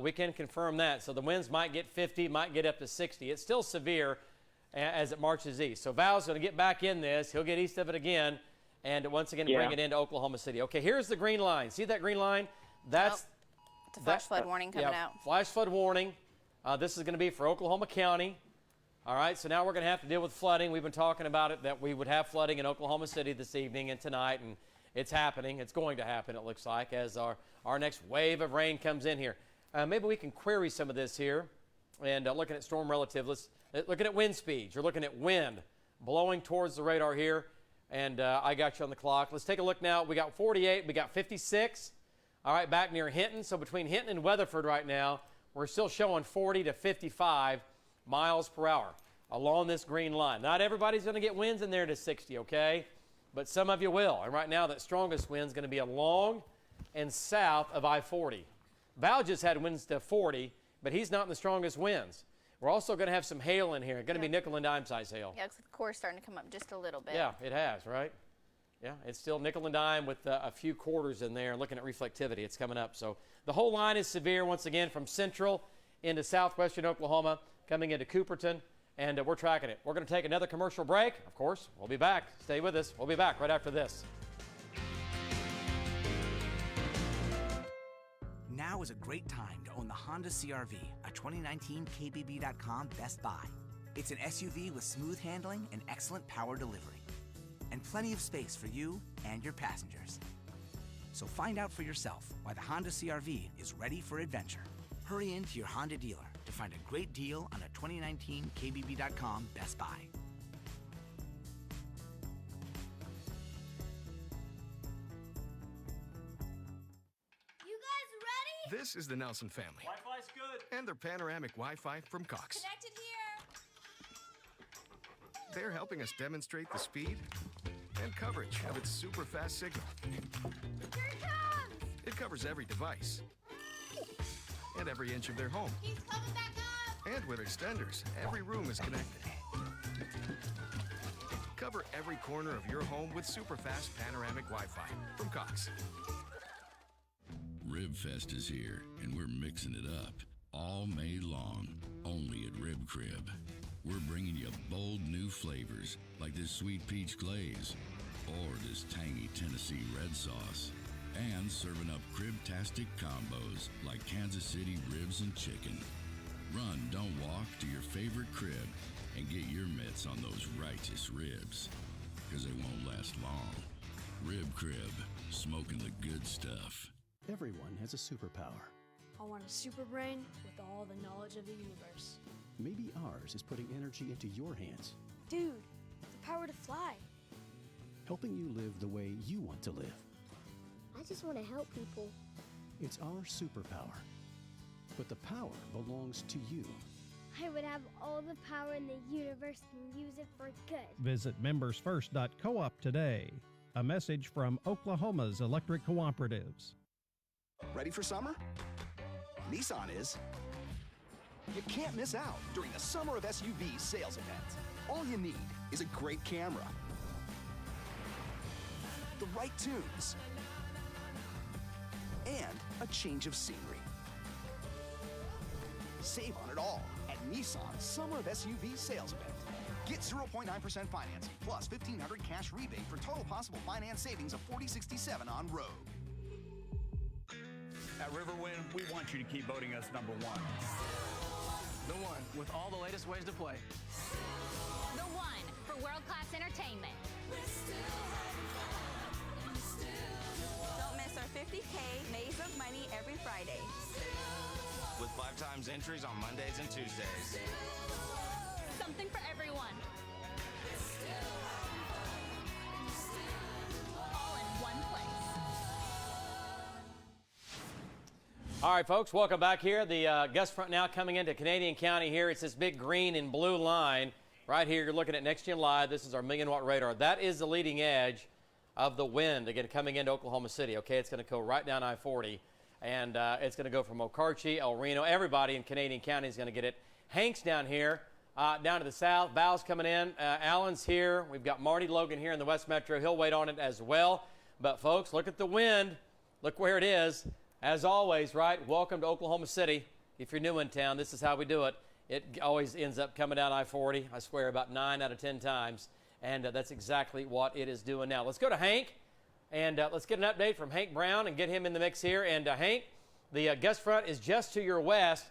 we can confirm that. So the winds might get 50, might get up to 60. It's still severe as it marches east. So Val's going to get back in this. He'll get east of it again. And once again, bring it into Oklahoma City. Okay, here's the green line. See that green line? That's it's a flash flood warning coming out. Flash flood warning. This is going to be for Oklahoma County. All right, so now we're going to have to deal with flooding. We've been talking about it, that we would have flooding in Oklahoma City this evening and tonight. It's happening. It's going to happen, it looks like, as our next wave of rain comes in here. Maybe we can query some of this here. And looking at storm relative, looking at wind speeds. You're looking at wind blowing towards the radar here. And I got you on the clock. Let's take a look now. We got 48. We got 56. All right, back near Hinton. So between Hinton and Weatherford right now, we're still showing 40 to 55 miles per hour along this green line. Not everybody's going to get winds in there to 60, okay? But some of you will. And right now, that strongest wind is going to be along and south of I-40. Val just had winds to 40, but he's not in the strongest winds. We're also going to have some hail in here. It's going to be nickel and dime size hail. Yeah, looks like the core's starting to come up just a little bit. Yeah, it has, right? Yeah, it's still nickel and dime with a few quarters in there. Looking at reflectivity, it's coming up. So the whole line is severe once again from central into southwestern Oklahoma, coming into Cooperton, and we're tracking it. We're going to take another commercial break. Of course, we'll be back. Stay with us. We'll be back right after this. Now is a great time to own the Honda CR-V, a 2019 KBB.com Best Buy. It's an SUV with smooth handling and excellent power delivery, and plenty of space for you and your passengers. So find out for yourself why the Honda CR-V is ready for adventure. Hurry into your Honda dealer to find a great deal on a 2019 KBB.com Best Buy. This is the Nelson family. Wi-Fi's good. And their panoramic Wi-Fi from Cox. Connected here. They're helping us demonstrate the speed and coverage of its super fast signal. Here it comes. It covers every device and every inch of their home. He's coming back up. And with extenders, every room is connected. Cover every corner of your home with super fast panoramic Wi-Fi from Cox. RibFest is here, and we're mixing it up all May long, only at Rib Crib. We're bringing you bold new flavors like this sweet peach glaze or this tangy Tennessee red sauce, and serving up crib-tastic combos like Kansas City ribs and chicken. Run, don't walk to your favorite crib and get your mitts on those righteous ribs, because they won't last long. Rib Crib, smoking the good stuff. Everyone has a superpower. I want a super brain with all the knowledge of the universe. Maybe ours is putting energy into your hands, Dude, the power to fly. helping you live the way you want to live. I just want to help people. It's our superpower. But the power belongs to you. I would have all the power in the universe and use it for good. Visit membersfirst.coop today. A message from Oklahoma's electric cooperatives. Ready for summer? Nissan is. You can't miss out during the Summer of SUVs sales event. All you need is a great camera, the right tunes, and a change of scenery. Save on it all at Nissan's Summer of SUV sales event. Get 0.9% financing plus $1,500 cash rebate for total possible finance savings of $4,067 on Rogue. At Riverwind, we want you to keep voting us #1. The one with all the latest ways to play. The one for world-class entertainment. Don't miss our 50K Maze of Money every Friday. With 5 times entries on Mondays and Tuesdays. Something for everyone. All in one place. All right, folks, welcome back here. The gust front now coming into Canadian County here. It's this big green and blue line right here. You're looking at Next Gen Live. This is our 1,000,000-watt radar. That is the leading edge of the wind, again, coming into Oklahoma City. Okay, it's going to go right down I-40, and it's going to go from Okarche, El Reno. Everybody in Canadian County is going to get it. Hank's down here, down to the south. Val's coming in. Allen's here. We've got Marty Logan here in the West Metro. He'll wait on it as well. But, folks, look at the wind. Look where it is. As always, right, welcome to Oklahoma City. If you're new in town, this is how we do it. It always ends up coming down I-40, I swear, about 9 out of 10 times. And that's exactly what it is doing now. Let's go to Hank, and let's get an update from Hank Brown and get him in the mix here. And, Hank, the gust front is just to your west.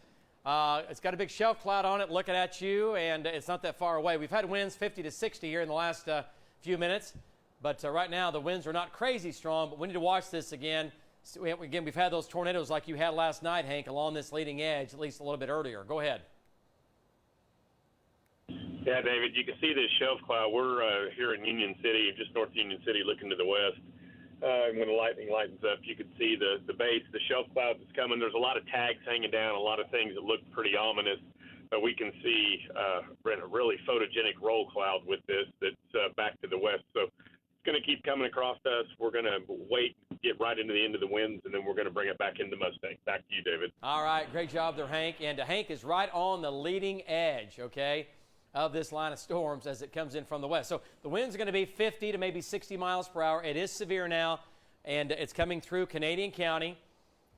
It's got a big shelf cloud on it looking at you, and it's not that far away. We've had winds 50 to 60 here in the last few minutes. But right now, the winds are not crazy strong, but we need to watch this again. So we've had those tornadoes like you had last night, Hank, along this leading edge, at least a little bit earlier. Go ahead. Yeah, David, you can see this shelf cloud. We're here in Union City, just north of Union City, looking to the west. When the lightning lightens up, you can see the base, the shelf cloud that's coming. There's a lot of tags hanging down, a lot of things that look pretty ominous. But we can see a really photogenic roll cloud with this that's back to the west. So it's going to keep coming across us. We're going to wait, get right into the end of the winds, and then we're going to bring it back into Mustang. Back to you, David. All right, great job there, Hank. And Hank is right on the leading edge, okay, of this line of storms as it comes in from the west. So the winds are going to be 50 to maybe 60 miles per hour. It is severe now, and it's coming through Canadian County,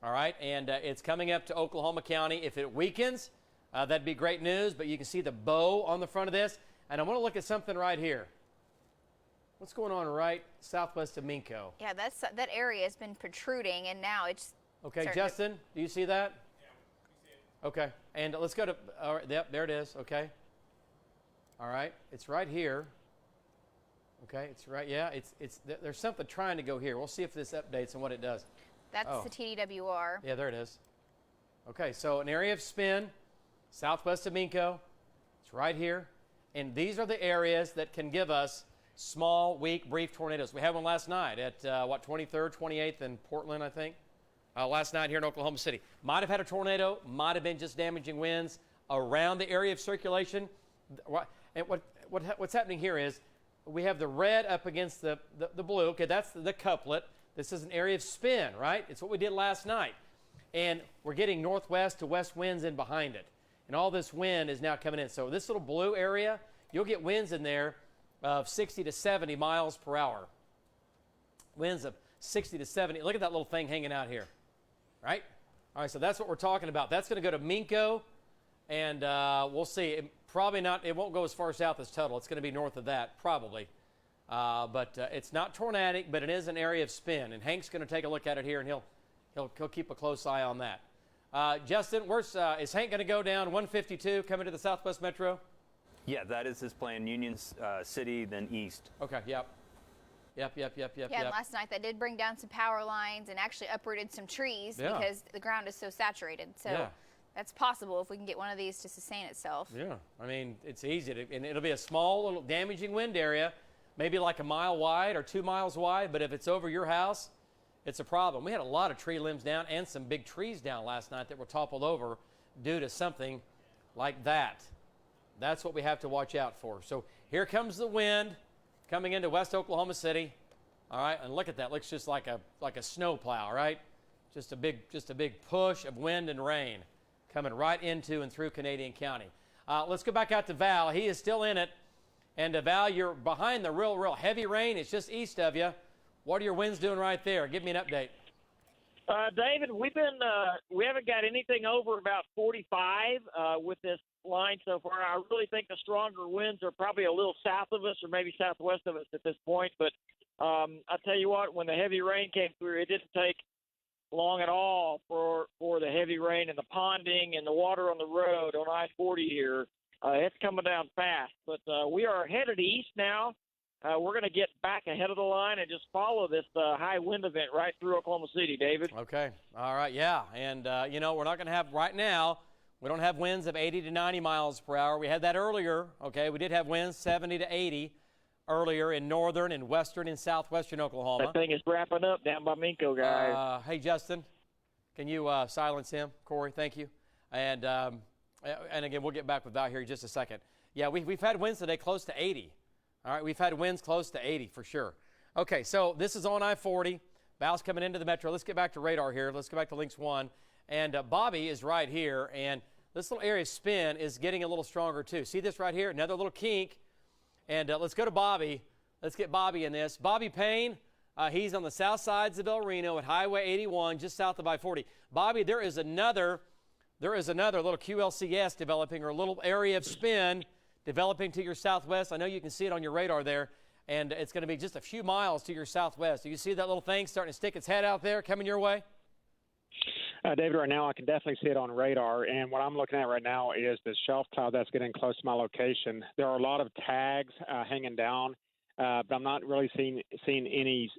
all right, and it's coming up to Oklahoma County. If it weakens, that'd be great news, but you can see the bow on the front of this. And I want to look at something right here. What's going on right southwest of Minco? Yeah, that area has been protruding, and now it's okay. Justin, do you see that? Yeah, we see it. Okay, and let's go to. All right, yep, there it is. Okay. All right, it's right here. Okay, it's right. Yeah, it's. There's something trying to go here. We'll see if this updates and what it does. That's the TDWR. Yeah, there it is. Okay, so an area of spin southwest of Minco. It's right here, and these are the areas that can give us small, weak, brief tornadoes. We had one last night at, 23rd, 28th in Portland, I think. Last night here in Oklahoma City. Might have had a tornado, might have been just damaging winds around the area of circulation. And what's happening here is we have the red up against the blue. Okay, that's the couplet. This is an area of spin, right? It's what we did last night. And we're getting northwest to west winds in behind it. And all this wind is now coming in. So this little blue area, you'll get winds in there of 60 to 70 miles per hour. Winds of 60 to 70. Look at that little thing hanging out here, right? All right, so that's what we're talking about. That's going to go to Minco, and we'll see. It won't go as far south as Tuttle. It's going to be north of that, probably. But it's not tornadic, but it is an area of spin. And Hank's going to take a look at it here, and he'll keep a close eye on that. Justin, is Hank going to go down 152 coming to the Southwest Metro? Yeah, that is his plan. Union City, then east. Okay, yep. Yeah, and last night that did bring down some power lines and actually uprooted some trees because the ground is so saturated. So that's possible if we can get one of these to sustain itself. Yeah, I mean, it's easy. And it'll be a small, little damaging wind area, maybe like a mile wide or 2 miles wide. But if it's over your house, it's a problem. We had a lot of tree limbs down and some big trees down last night that were toppled over due to something like that. That's what we have to watch out for. So here comes the wind coming into West Oklahoma City. All right, and look at that. Looks just like a snow plow, right? Just a big push of wind and rain coming right into and through Canadian County. Let's go back out to Val. He is still in it. And Val, you're behind the real heavy rain. It's just east of you. What are your winds doing right there? Give me an update. David, we haven't got anything over about 45 with this line so far. I really think the stronger winds are probably a little south of us or maybe southwest of us at this point. But I'll tell you what, when the heavy rain came through, it didn't take long at all for the heavy rain and the ponding and the water on the road on I-40 here. It's coming down fast. But we are headed east now. We're going to get back ahead of the line and just follow this high wind event right through Oklahoma City, David. Okay. All right. Yeah. And, we're not going to have right now, we don't have winds of 80 to 90 miles per hour. We had that earlier. Okay. We did have winds 70 to 80 earlier in northern and western and southwestern Oklahoma. That thing is wrapping up down by Minco, guys. Hey, Justin, can you silence him? Corey, thank you. And again, we'll get back with Val here in just a second. Yeah, we've had winds today close to 80. All right, we've had winds close to 80 for sure. Okay, so this is on I-40. Val's coming into the metro. Let's get back to radar here. Let's go back to Lynx 1. And Bobby is right here, and this little area of spin is getting a little stronger too. See this right here? Another little kink. And let's go to Bobby. Let's get Bobby in this. Bobby Payne, he's on the south sides of El Reno at Highway 81, just south of I-40. Bobby, there is another little QLCS developing, or a little area of spin developing to your southwest. I know you can see it on your radar there, and it's going to be just a few miles to your southwest. Do you see that little thing starting to stick its head out there coming your way? David, right now I can definitely see it on radar, and what I'm looking at right now is the shelf cloud that's getting close to my location. There are a lot of tags hanging down but I'm not really seeing any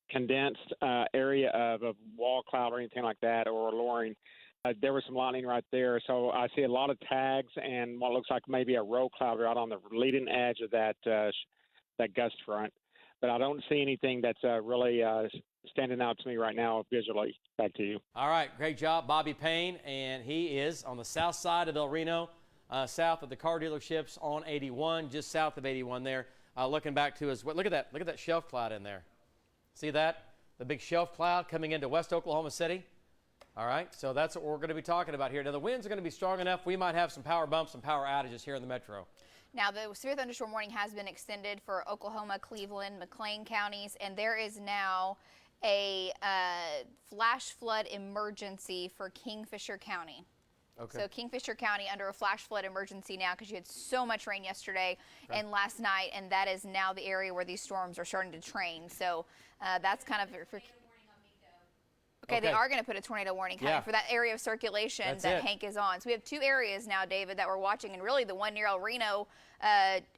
condensed area of a wall cloud or anything like that or lowering. There was some lightning right there, so I see a lot of tags and what looks like maybe a roll cloud right on the leading edge of that gust front. But I don't see anything that's really standing out to me right now visually. Back to you. All right, great job, Bobby Payne, and he is on the south side of El Reno, south of the car dealerships on 81, just south of 81 there. Looking back to his, look at that shelf cloud in there. See that? The big shelf cloud coming into West Oklahoma City. All right, so that's what we're going to be talking about here. Now, the winds are going to be strong enough. We might have some power bumps and power outages here in the metro. Now, the severe thunderstorm warning has been extended for Oklahoma, Cleveland, McLean counties, and there is now a flash flood emergency for Kingfisher County. Okay. So Kingfisher County under a flash flood emergency now because you had so much rain yesterday and last night, and that is now the area where these storms are starting to train. So that's kind of for. Okay, they are going to put a tornado warning coming for that area of circulation that Hank is on. So we have two areas now, David, that we're watching, and really the one near El Reno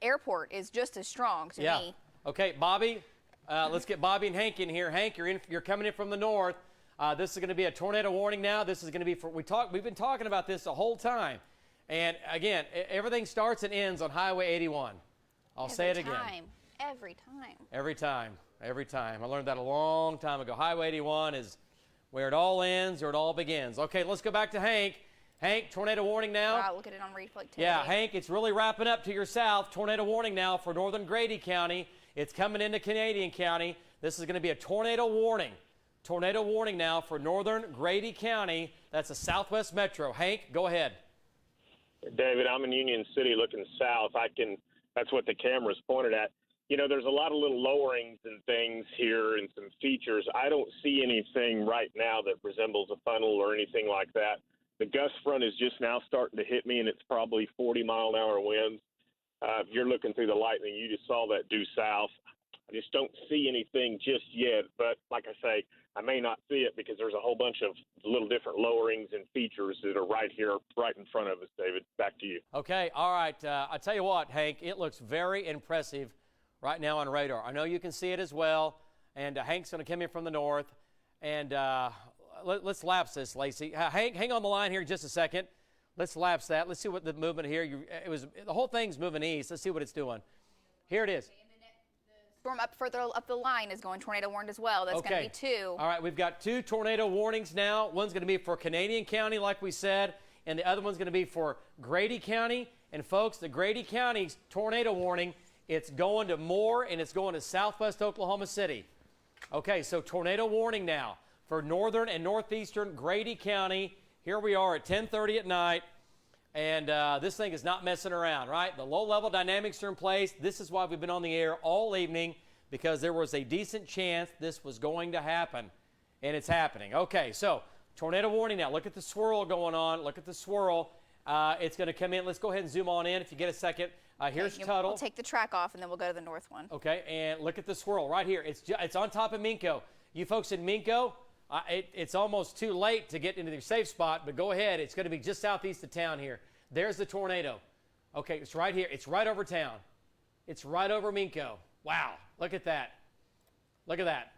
airport is just as strong to me. Okay, Bobby, let's get Bobby and Hank in here. Hank, you're coming in from the north. This is going to be a tornado warning now. This is going to be we've been talking about this the whole time. And again, everything starts and ends on Highway 81. I'll say it again. Every time. Every time. Every time. I learned that a long time ago. Highway 81 is where it all ends or it all begins. Okay, let's go back to Hank. Hank, tornado warning now. Wow, look at it on reflectivity. Yeah, Hank, it's really wrapping up to your south. Tornado warning now for northern Grady County. It's coming into Canadian County. This is going to be a tornado warning. Tornado warning now for northern Grady County. That's the southwest metro. Hank, go ahead. David, I'm in Union City looking south. That's what the camera's pointed at. You know, there's a lot of little lowerings and things here and some features. I don't see anything right now that resembles a funnel or anything like that. The gust front is just now starting to hit me, and it's probably 40-mile-an-hour winds. If you're looking through the lightning, you just saw that due south. I just don't see anything just yet. But like I say, I may not see it because there's a whole bunch of little different lowerings and features that are right here, right in front of us, David. Back to you. Okay, all right. I tell you what, Hank, it looks very impressive right now on radar. I know you can see it as well, and Hank's going to come in from the north, and let's lapse this, Lacey. Hank, hang on the line here just a second. Let's lapse that. Let's see what the movement here. The whole thing's moving east. Let's see what it's doing. Here it is. Storm further up the line is going tornado warned as well. That's going to be two. All right, we've got two tornado warnings now. One's going to be for Canadian County, like we said, and the other one's going to be for Grady County. And folks, the Grady County's tornado warning, it's going to Moore, and it's going to southwest Oklahoma City. Okay, so tornado warning now for northern and northeastern Grady County. Here we are at 10:30 at night, and this thing is not messing around, right? The low-level dynamics are in place. This is why we've been on the air all evening, because there was a decent chance this was going to happen, and it's happening. Okay, so tornado warning now. Look at the swirl going on. Look at the swirl. It's going to come in. Let's go ahead and zoom on in if you get a second. Here's Tuttle. We'll take the track off, and then we'll go to the north one. Okay, and look at the swirl right here. It's on top of Minco. You folks in Minco, it's almost too late to get into your safe spot, but go ahead. It's going to be just southeast of town here. There's the tornado. Okay, it's right here. It's right over town. It's right over Minco. Wow, look at that. Look at that.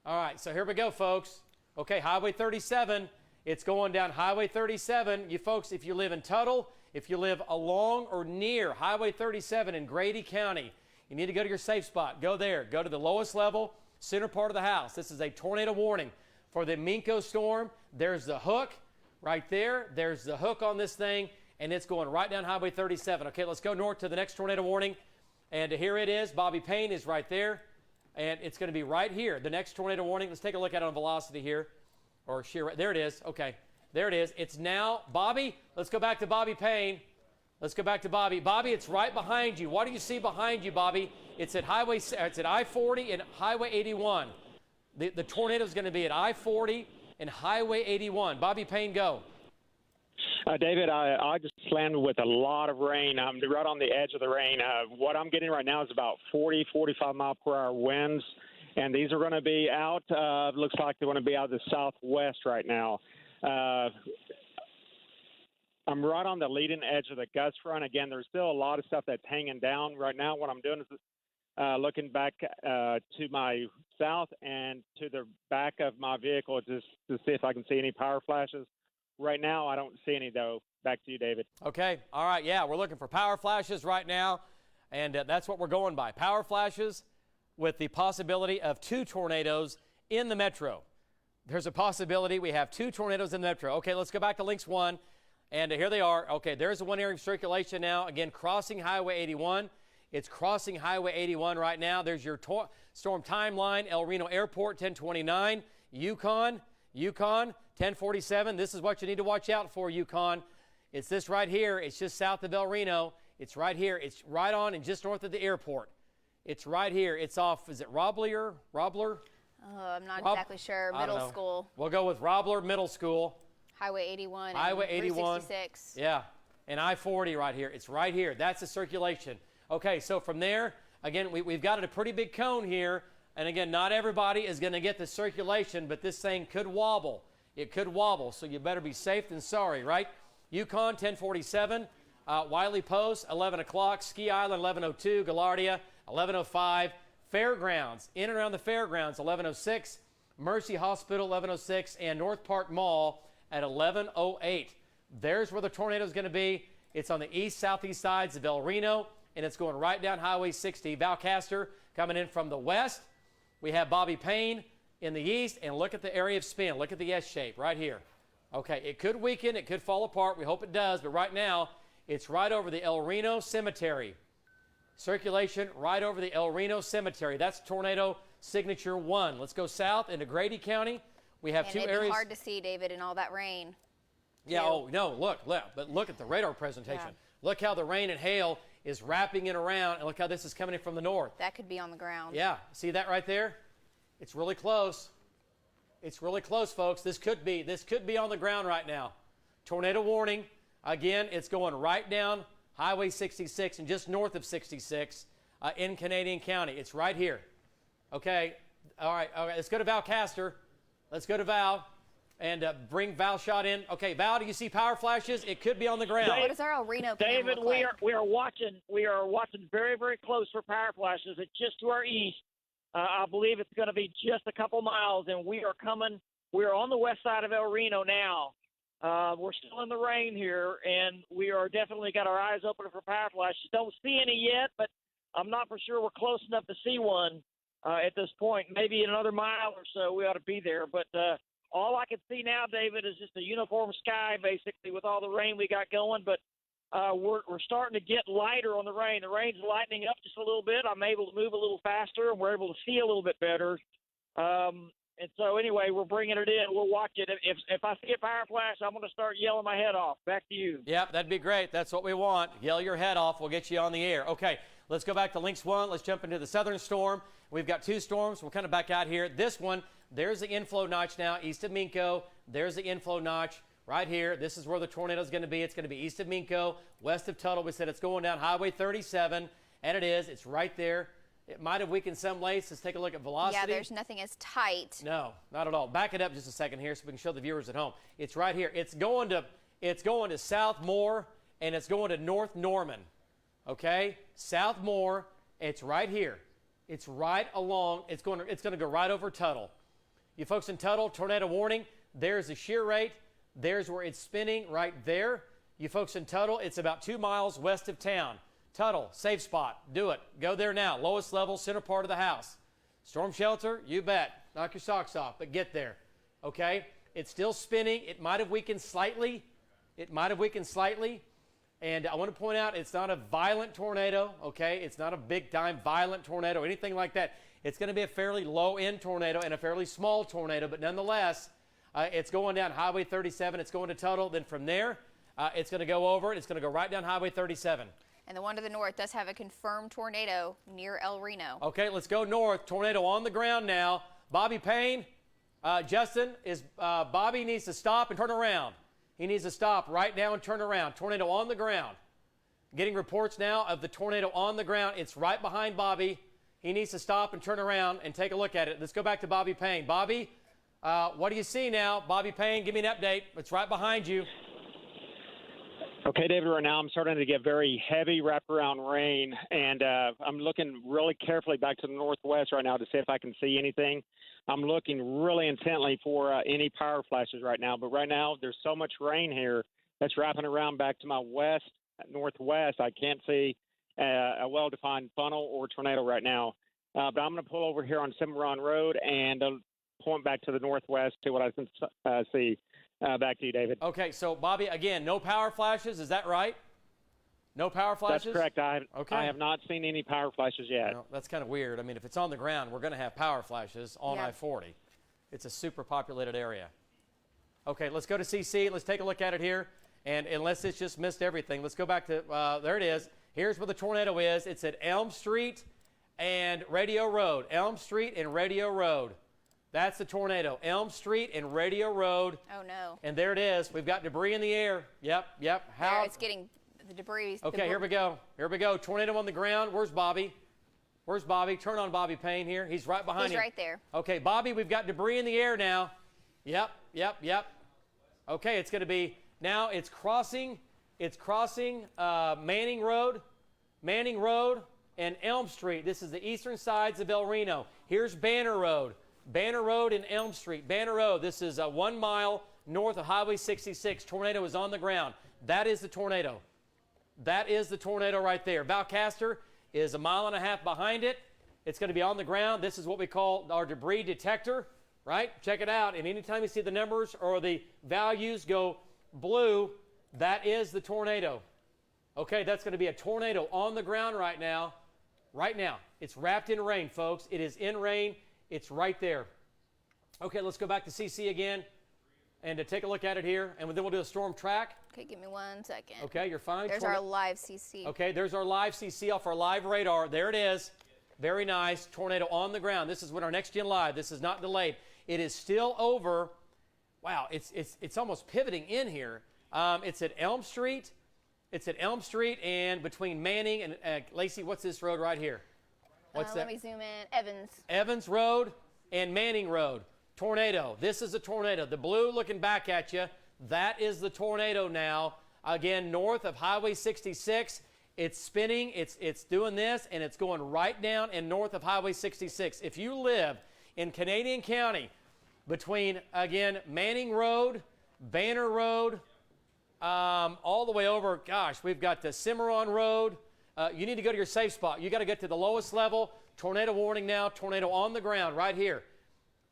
All right, so here we go, folks. Okay, Highway 37. It's going down Highway 37. You folks, if you live in Tuttle, if you live along or near Highway 37 in Grady County, you need to go to your safe spot. Go there. Go to the lowest level, center part of the house. This is a tornado warning for the Minco storm. There's the hook right there. There's the hook on this thing, and it's going right down Highway 37. Okay, let's go north to the next tornado warning. And here it is. Bobby Payne is right there, and it's going to be right here. The next tornado warning. Let's take a look at it on velocity here. Or sheer, there it is. Okay, there it is. It's now, Bobby, let's go back to Bobby Payne. Let's go back to Bobby. Bobby, it's right behind you. What do you see behind you, Bobby? It's at I-40 and Highway 81. The tornado is going to be at I-40 and Highway 81. Bobby Payne, go. David, I just landed with a lot of rain. I'm right on the edge of the rain. What I'm getting right now is about 40, 45 mile per hour winds. And these are going to be out, looks like they're going to be out of the southwest right now. I'm right on the leading edge of the gust front. Again, there's still a lot of stuff that's hanging down right now. What I'm doing is looking back to my south and to the back of my vehicle just to see if I can see any power flashes. Right now, I don't see any, though. Back to you, David. Okay. All right. Yeah, we're looking for power flashes right now, and that's what we're going by. Power flashes with the possibility of 2 tornadoes in the metro. There's a possibility we have 2 tornadoes in the metro. Okay, let's go back to Links 1, and here they are. Okay, there's the one area of circulation now. Again, crossing Highway 81. It's crossing Highway 81 right now. There's your storm timeline. El Reno Airport, 1029. Yukon, 1047. This is what you need to watch out for, Yukon. It's this right here. It's just south of El Reno. It's right here. It's right on and just north of the airport. It's right here. It's off, is it Robler? Oh, I'm not exactly sure. Middle school. We'll go with Robler Middle School. Highway 81. Highway 81. 66. Yeah, and I-40 right here. It's right here. That's the circulation. Okay, so from there, again, we've got a pretty big cone here. And again, not everybody is going to get the circulation, but this thing could wobble. It could wobble, so you better be safe than sorry, right? Yukon, 1047. Wiley Post, 11 o'clock. Ski Island, 11:02. Gaillardia, 11:05. Fairgrounds, in and around the fairgrounds, 11:06. Mercy Hospital, 11:06. And North Park Mall at 11:08. There's where the tornado is going to be. It's on the east-southeast sides of El Reno, and it's going right down Highway 60. Valcaster coming in from the west. We have Bobby Payne in the east, and look at the area of spin. Look at the S shape right here. Okay, it could weaken, it could fall apart. We hope it does, but right now, it's right over the El Reno Cemetery. Circulation right over the El Reno Cemetery. That's tornado signature 1. Let's go south into Grady County. We have 2 areas. It's hard to see, David, in all that rain. Yeah, oh, no, look, but look at the radar presentation. Yeah. Look how the rain and hail is wrapping it around, and look how this is coming in from the north. That could be on the ground. Yeah, see that right there? It's really close. It's really close, folks. This could be on the ground right now. Tornado warning. Again, it's going right down Highway 66 and just north of 66 in Canadian County. It's right here. Okay, all right, let's go to Valcaster. Let's go to Val and bring Val Shot in. Okay, Val, do you see power flashes? It could be on the ground. What does our El Reno camera David, look like? we are watching very, very close for power flashes. It's just to our east. I believe it's going to be just a couple miles, and we are coming. We are on the west side of El Reno now. We're still in the rain here, and we are definitely got our eyes open for power flashes. Don't see any yet, but I'm not for sure we're close enough to see one at this point. Maybe in another mile or so we ought to be there. But all I can see now, David, is just a uniform sky, basically, with all the rain we got going. But we're starting to get lighter on the rain. The rain's lightening up just a little bit. I'm able to move a little faster, and we're able to see a little bit better. And so, anyway, we're bringing it in. We'll watch it. If I see a power flash, I'm going to start yelling my head off. Back to you. Yep, that'd be great. That's what we want. Yell your head off. We'll get you on the air. Okay, let's go back to Links 1. Let's jump into the southern storm. We've got 2 storms. We'll kind of back out here. This one, there's the inflow notch now, east of Minco. There's the inflow notch right here. This is where the tornado is going to be. It's going to be east of Minco, west of Tuttle. We said it's going down Highway 37, and it is. It's right there. It might have weakened some lanes. Let's take a look at velocity. Yeah, there's nothing as tight. No, not at all. Back it up just a second here so we can show the viewers at home. It's right here. It's going to South Moore, and it's going to North Norman. Okay? South Moore, it's right here. It's right along. It's going to go right over Tuttle. You folks in Tuttle, tornado warning. There's the shear rate. There's where it's spinning right there. You folks in Tuttle, it's about 2 miles west of town. Tuttle, safe spot. Do it. Go there now. Lowest level, center part of the house. Storm shelter, you bet. Knock your socks off, but get there. Okay? It's still spinning. It might have weakened slightly. And I want to point out, it's not a violent tornado, okay? It's not a big-time violent tornado, anything like that. It's going to be a fairly low-end tornado and a fairly small tornado, but nonetheless, it's going down Highway 37. It's going to Tuttle. Then from there, it's going to go over. It's going to go right down Highway 37. And the one to the north does have a confirmed tornado near El Reno. Okay, let's go north. Tornado on the ground now. Bobby Payne, Justin, Bobby needs to stop and turn around. He needs to stop right now and turn around. Tornado on the ground. Getting reports now of the tornado on the ground. It's right behind Bobby. He needs to stop and turn around and take a look at it. Let's go back to Bobby Payne. Bobby, what do you see now? Bobby Payne, give me an update. It's right behind you. Okay, David, right now I'm starting to get very heavy wraparound rain, and I'm looking really carefully back to the northwest right now to see if I can see anything. I'm looking really intently for any power flashes right now, but right now there's so much rain here that's wrapping around back to my northwest. I can't see a well-defined funnel or tornado right now, but I'm going to pull over here on Cimarron Road and point back to the northwest, see what I can see. Back to you, David. Okay, so Bobby, again, no power flashes. Is that right? No power flashes? That's correct. I have not seen any power flashes yet. No, that's kind of weird. I mean, if it's on the ground, we're going to have power flashes on I-40. It's a super populated area. Okay, let's go to CC. Let's take a look at it here. And unless it's just missed everything, let's go back to, there it is. Here's where the tornado is. It's at Elm Street and Radio Road. Elm Street and Radio Road. That's the tornado. Elm Street and Radio Road. Oh, no. And there it is. We've got debris in the air. Yep. There, it's getting the debris. Okay, here we go. Here we go. Tornado on the ground. Where's Bobby? Where's Bobby? Turn on Bobby Payne here. He's right behind you. He's right there. Okay, Bobby, we've got debris in the air now. Yep. Okay, it's going to be, now it's crossing Manning Road and Elm Street. This is the eastern sides of El Reno. Here's Banner Road and Elm Street. Banner Road, this is 1 mile north of Highway 66. Tornado is on the ground. That is the tornado. That is the tornado right there. Valcaster is 1.5 miles behind it. It's going to be on the ground. This is what we call our debris detector, right? Check it out. And anytime you see the numbers or the values go blue, that is the tornado. Okay, that's going to be a tornado on the ground right now. Right now. It's wrapped in rain, folks. It is in rain. It's right there. Okay, let's go back to CC again and to take a look at it here, and then we'll do a storm track. Okay, give me 1 second. Okay, you're fine. There's our live CC. Okay, there's our live CC off our live radar. There it is. Very nice. Tornado on the ground. This is when our next gen live. This is not delayed. It is still over. Wow, it's almost pivoting in here. It's at Elm Street. It's at Elm Street and between Manning and Lacey, what's this road right here? What's that? Let me zoom in. Evans. Evans Road and Manning Road. Tornado. This is a tornado. The blue looking back at you, that is the tornado now. Again, north of Highway 66. It's spinning. It's doing this, and it's going right down and north of Highway 66. If you live in Canadian County between, again, Manning Road, Banner Road, all the way over, gosh, we've got the Cimarron Road. You need to go to your safe spot. You got to get to the lowest level. Tornado warning now. Tornado on the ground right here.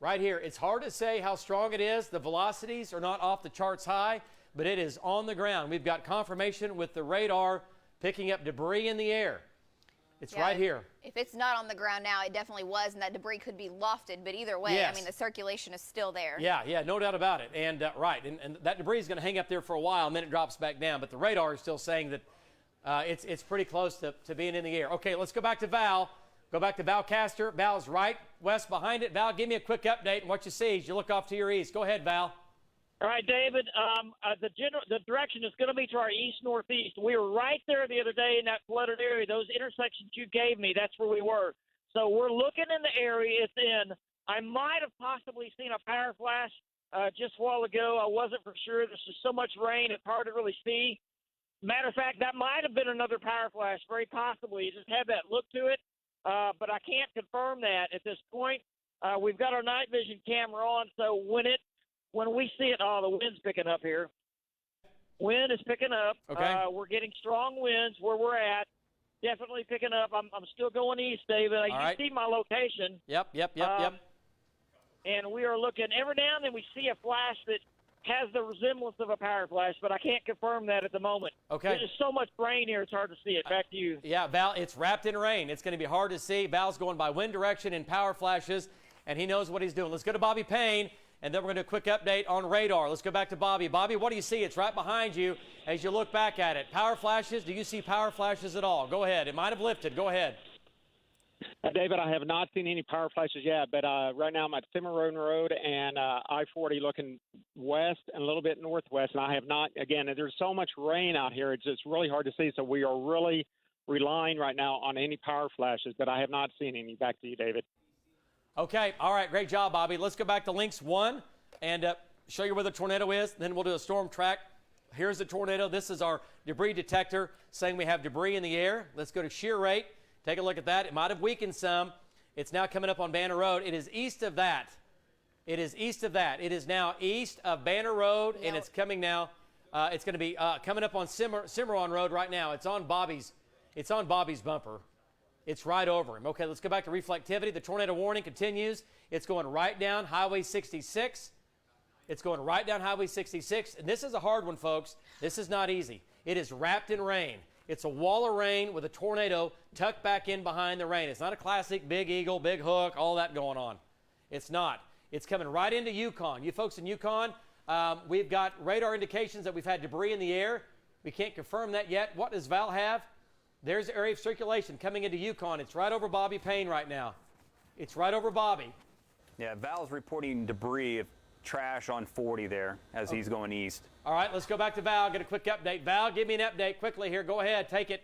Right here. It's hard to say how strong it is. The velocities are not off the charts high, but it is on the ground. We've got confirmation with the radar picking up debris in the air. It's right here. If it's not on the ground now, it definitely was, and that debris could be lofted. But either way, yes. I mean, the circulation is still there. Yeah, no doubt about it. And right, and that debris is going to hang up there for a while, and then it drops back down. But the radar is still saying that it's pretty close to being in the air. Okay, let's go back to Val. Go back to Valcaster. Val's right west behind it. Val, give me a quick update on what you see as you look off to your east. Go ahead, Val. All right, David. The direction is going to be to our east-northeast. We were right there the other day in that flooded area. Those intersections you gave me, that's where we were. So we're looking in the area it's in. I might have possibly seen a power flash just a while ago. I wasn't for sure. There's just so much rain, it's hard to really see. Matter of fact, that might have been another power flash, very possibly. It just had that look to it, but I can't confirm that at this point. We've got our night vision camera on, so when we see it, the wind's picking up here. Wind is picking up. Okay. We're getting strong winds where we're at. Definitely picking up. I'm still going east, David. You see my location. Yep. And we are looking. Every now and then we see a flash that has the resemblance of a power flash, but I can't confirm that at the moment. Okay. There's just so much rain here, it's hard to see it. Back to you. Yeah, Val, it's wrapped in rain. It's going to be hard to see. Val's going by wind direction and power flashes, and he knows what he's doing. Let's go to Bobby Payne. And then we're going to do a quick update on radar. Let's go back to Bobby. Bobby, what do you see? It's right behind you as you look back at it. Power flashes, do you see power flashes at all? Go ahead. It might have lifted. Go ahead. David, I have not seen any power flashes yet, but right now I'm at Cimarron Road and I-40 looking west and a little bit northwest, and I have not, again, there's so much rain out here, it's just really hard to see, so we are really relying right now on any power flashes, but I have not seen any. Back to you, David. Okay, all right, great job, Bobby. Let's go back to Links 1 and show you where the tornado is. Then we'll do a storm track Here's the tornado. This is our debris detector saying we have debris in the air. Let's go to shear rate. Take a look at that. It might have weakened some. It's now coming up on Banner Road. It is east of that. It is east of that. It is now east of Banner Road, and it's coming now. It's going to be coming up on Cimarron Road right now. It's on Bobby's bumper. It's right over him. Okay, let's go back to reflectivity. The tornado warning continues. It's going right down Highway 66. It's going right down Highway 66. And this is a hard one, folks. This is not easy. It is wrapped in rain. It's a wall of rain with a tornado tucked back in behind the rain. It's not a classic big eagle, big hook, all that going on. It's not. It's coming right into Yukon. You folks in Yukon, we've got radar indications that we've had debris in the air. We can't confirm that yet. What does Val have? There's the area of circulation coming into Yukon. It's right over Bobby Payne right now. It's right over Bobby. Yeah, Val's reporting debris of trash on 40 there as he's going east. All right, let's go back to Val, get a quick update. Val, give me an update quickly here. Go ahead, take it.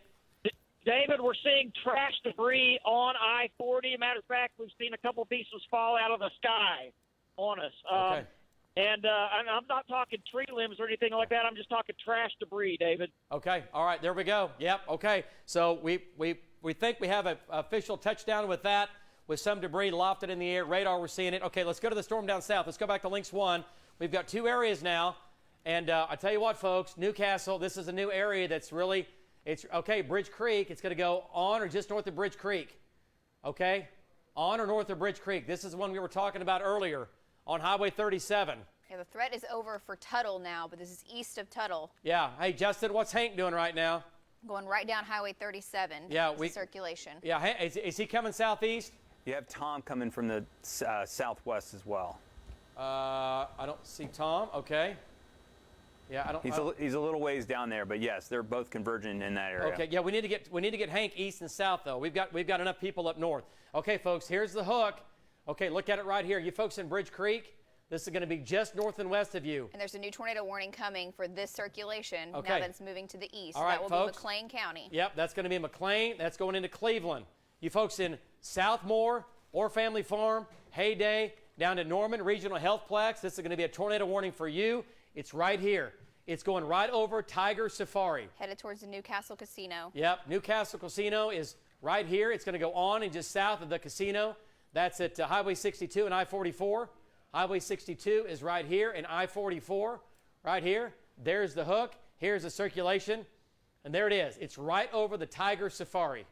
David, we're seeing trash debris on I-40. Matter of fact, we've seen a couple pieces fall out of the sky on us. Okay. And I'm not talking tree limbs or anything like that. I'm just talking trash debris, David. Okay. All right. There we go. Yep. Okay. So we think we have an official touchdown with that, with some debris lofted in the air. Radar, we're seeing it. Okay. Let's go to the storm down south. Let's go back to Lynx 1. We've got two areas now. And I tell you what, folks, Newcastle, this is a new area that's really, it's okay, Bridge Creek. It's going to go on or just north of Bridge Creek. Okay. On or north of Bridge Creek. This is the one we were talking about earlier on Highway 37. Yeah, the threat is over for Tuttle now, but this is east of Tuttle. Yeah. Hey, Justin, what's Hank doing right now? Going right down Highway 37. Yeah, circulation. Yeah, is he coming southeast? You have Tom coming from the southwest as well. I don't see Tom. Okay. Yeah, I don't. He's a little ways down there, but yes, they're both converging in that area. Okay. Yeah, we need to get Hank east and south though. We've got enough people up north. Okay, folks. Here's the hook. Okay, look at it right here. You folks in Bridge Creek, this is going to be just north and west of you. And there's a new tornado warning coming for this circulation now that it's moving to the east. All right, that will folks. be McLean County. Yep, that's going to be McLean. That's going into Cleveland. You folks in Southmore, Orr Family Farm, Hayday, down to Norman Regional Healthplex, this is going to be a tornado warning for you. It's right here. It's going right over Tiger Safari. Headed towards the Newcastle Casino. Yep, Newcastle Casino is right here. It's going to go on and just south of the casino. That's at Highway 62 and I-44. Highway 62 is right here, and I-44 right here. There's the hook. Here's the circulation. And there it is. It's right over the Tiger Safari.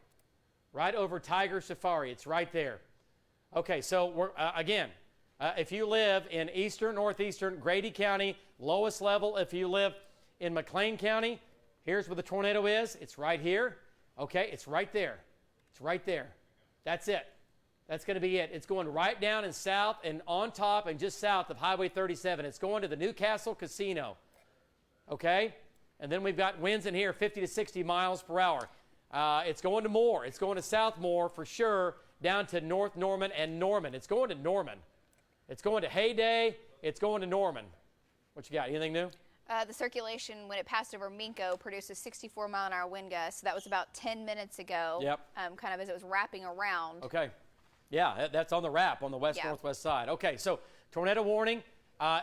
Right over Tiger Safari. It's right there. Okay, so we're, again, if you live in eastern, northeastern Grady County, lowest level, if you live in McLean County, here's where the tornado is. It's right here. Okay, it's right there. It's right there. That's it. That's going to be it. It's going right down and south and on top and just south of Highway 37. It's going to the Newcastle Casino. Okay? And then we've got winds in here 50 to 60 miles per hour. It's going to Moore. It's going to South Moore for sure, down to North Norman and Norman. It's going to Norman. It's going to Hayday. It's going to Norman. What you got? Anything new? The circulation, when it passed over Minko, produced a 64-mile-an-hour wind gust. So that was about 10 minutes ago. Yep. Kind of as it was wrapping around. Okay. Yeah, that's on the wrap on the west-northwest side. Okay, so tornado warning.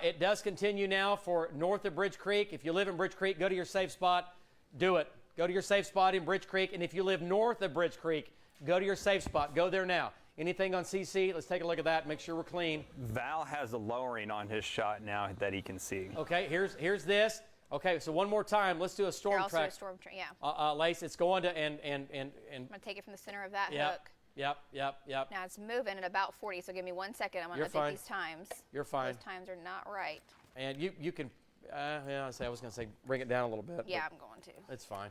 It does continue now for north of Bridge Creek. If you live in Bridge Creek, go to your safe spot. Do it. Go to your safe spot in Bridge Creek. And if you live north of Bridge Creek, go to your safe spot. Go there now. Anything on CC? Let's take a look at that. Make sure we're clean. Val has a lowering on his shot now that he can see. Okay, here's this. Okay, so one more time. Let's do a storm track. Yeah. Lace, it's going to and. I'm going to take it from the center of that hook. Yep. Now it's moving at about 40, so give me 1 second. I'm going to update these times. You're fine. Those times are not right. And you can, I was going to say bring it down a little bit. Yeah, I'm going to. It's fine.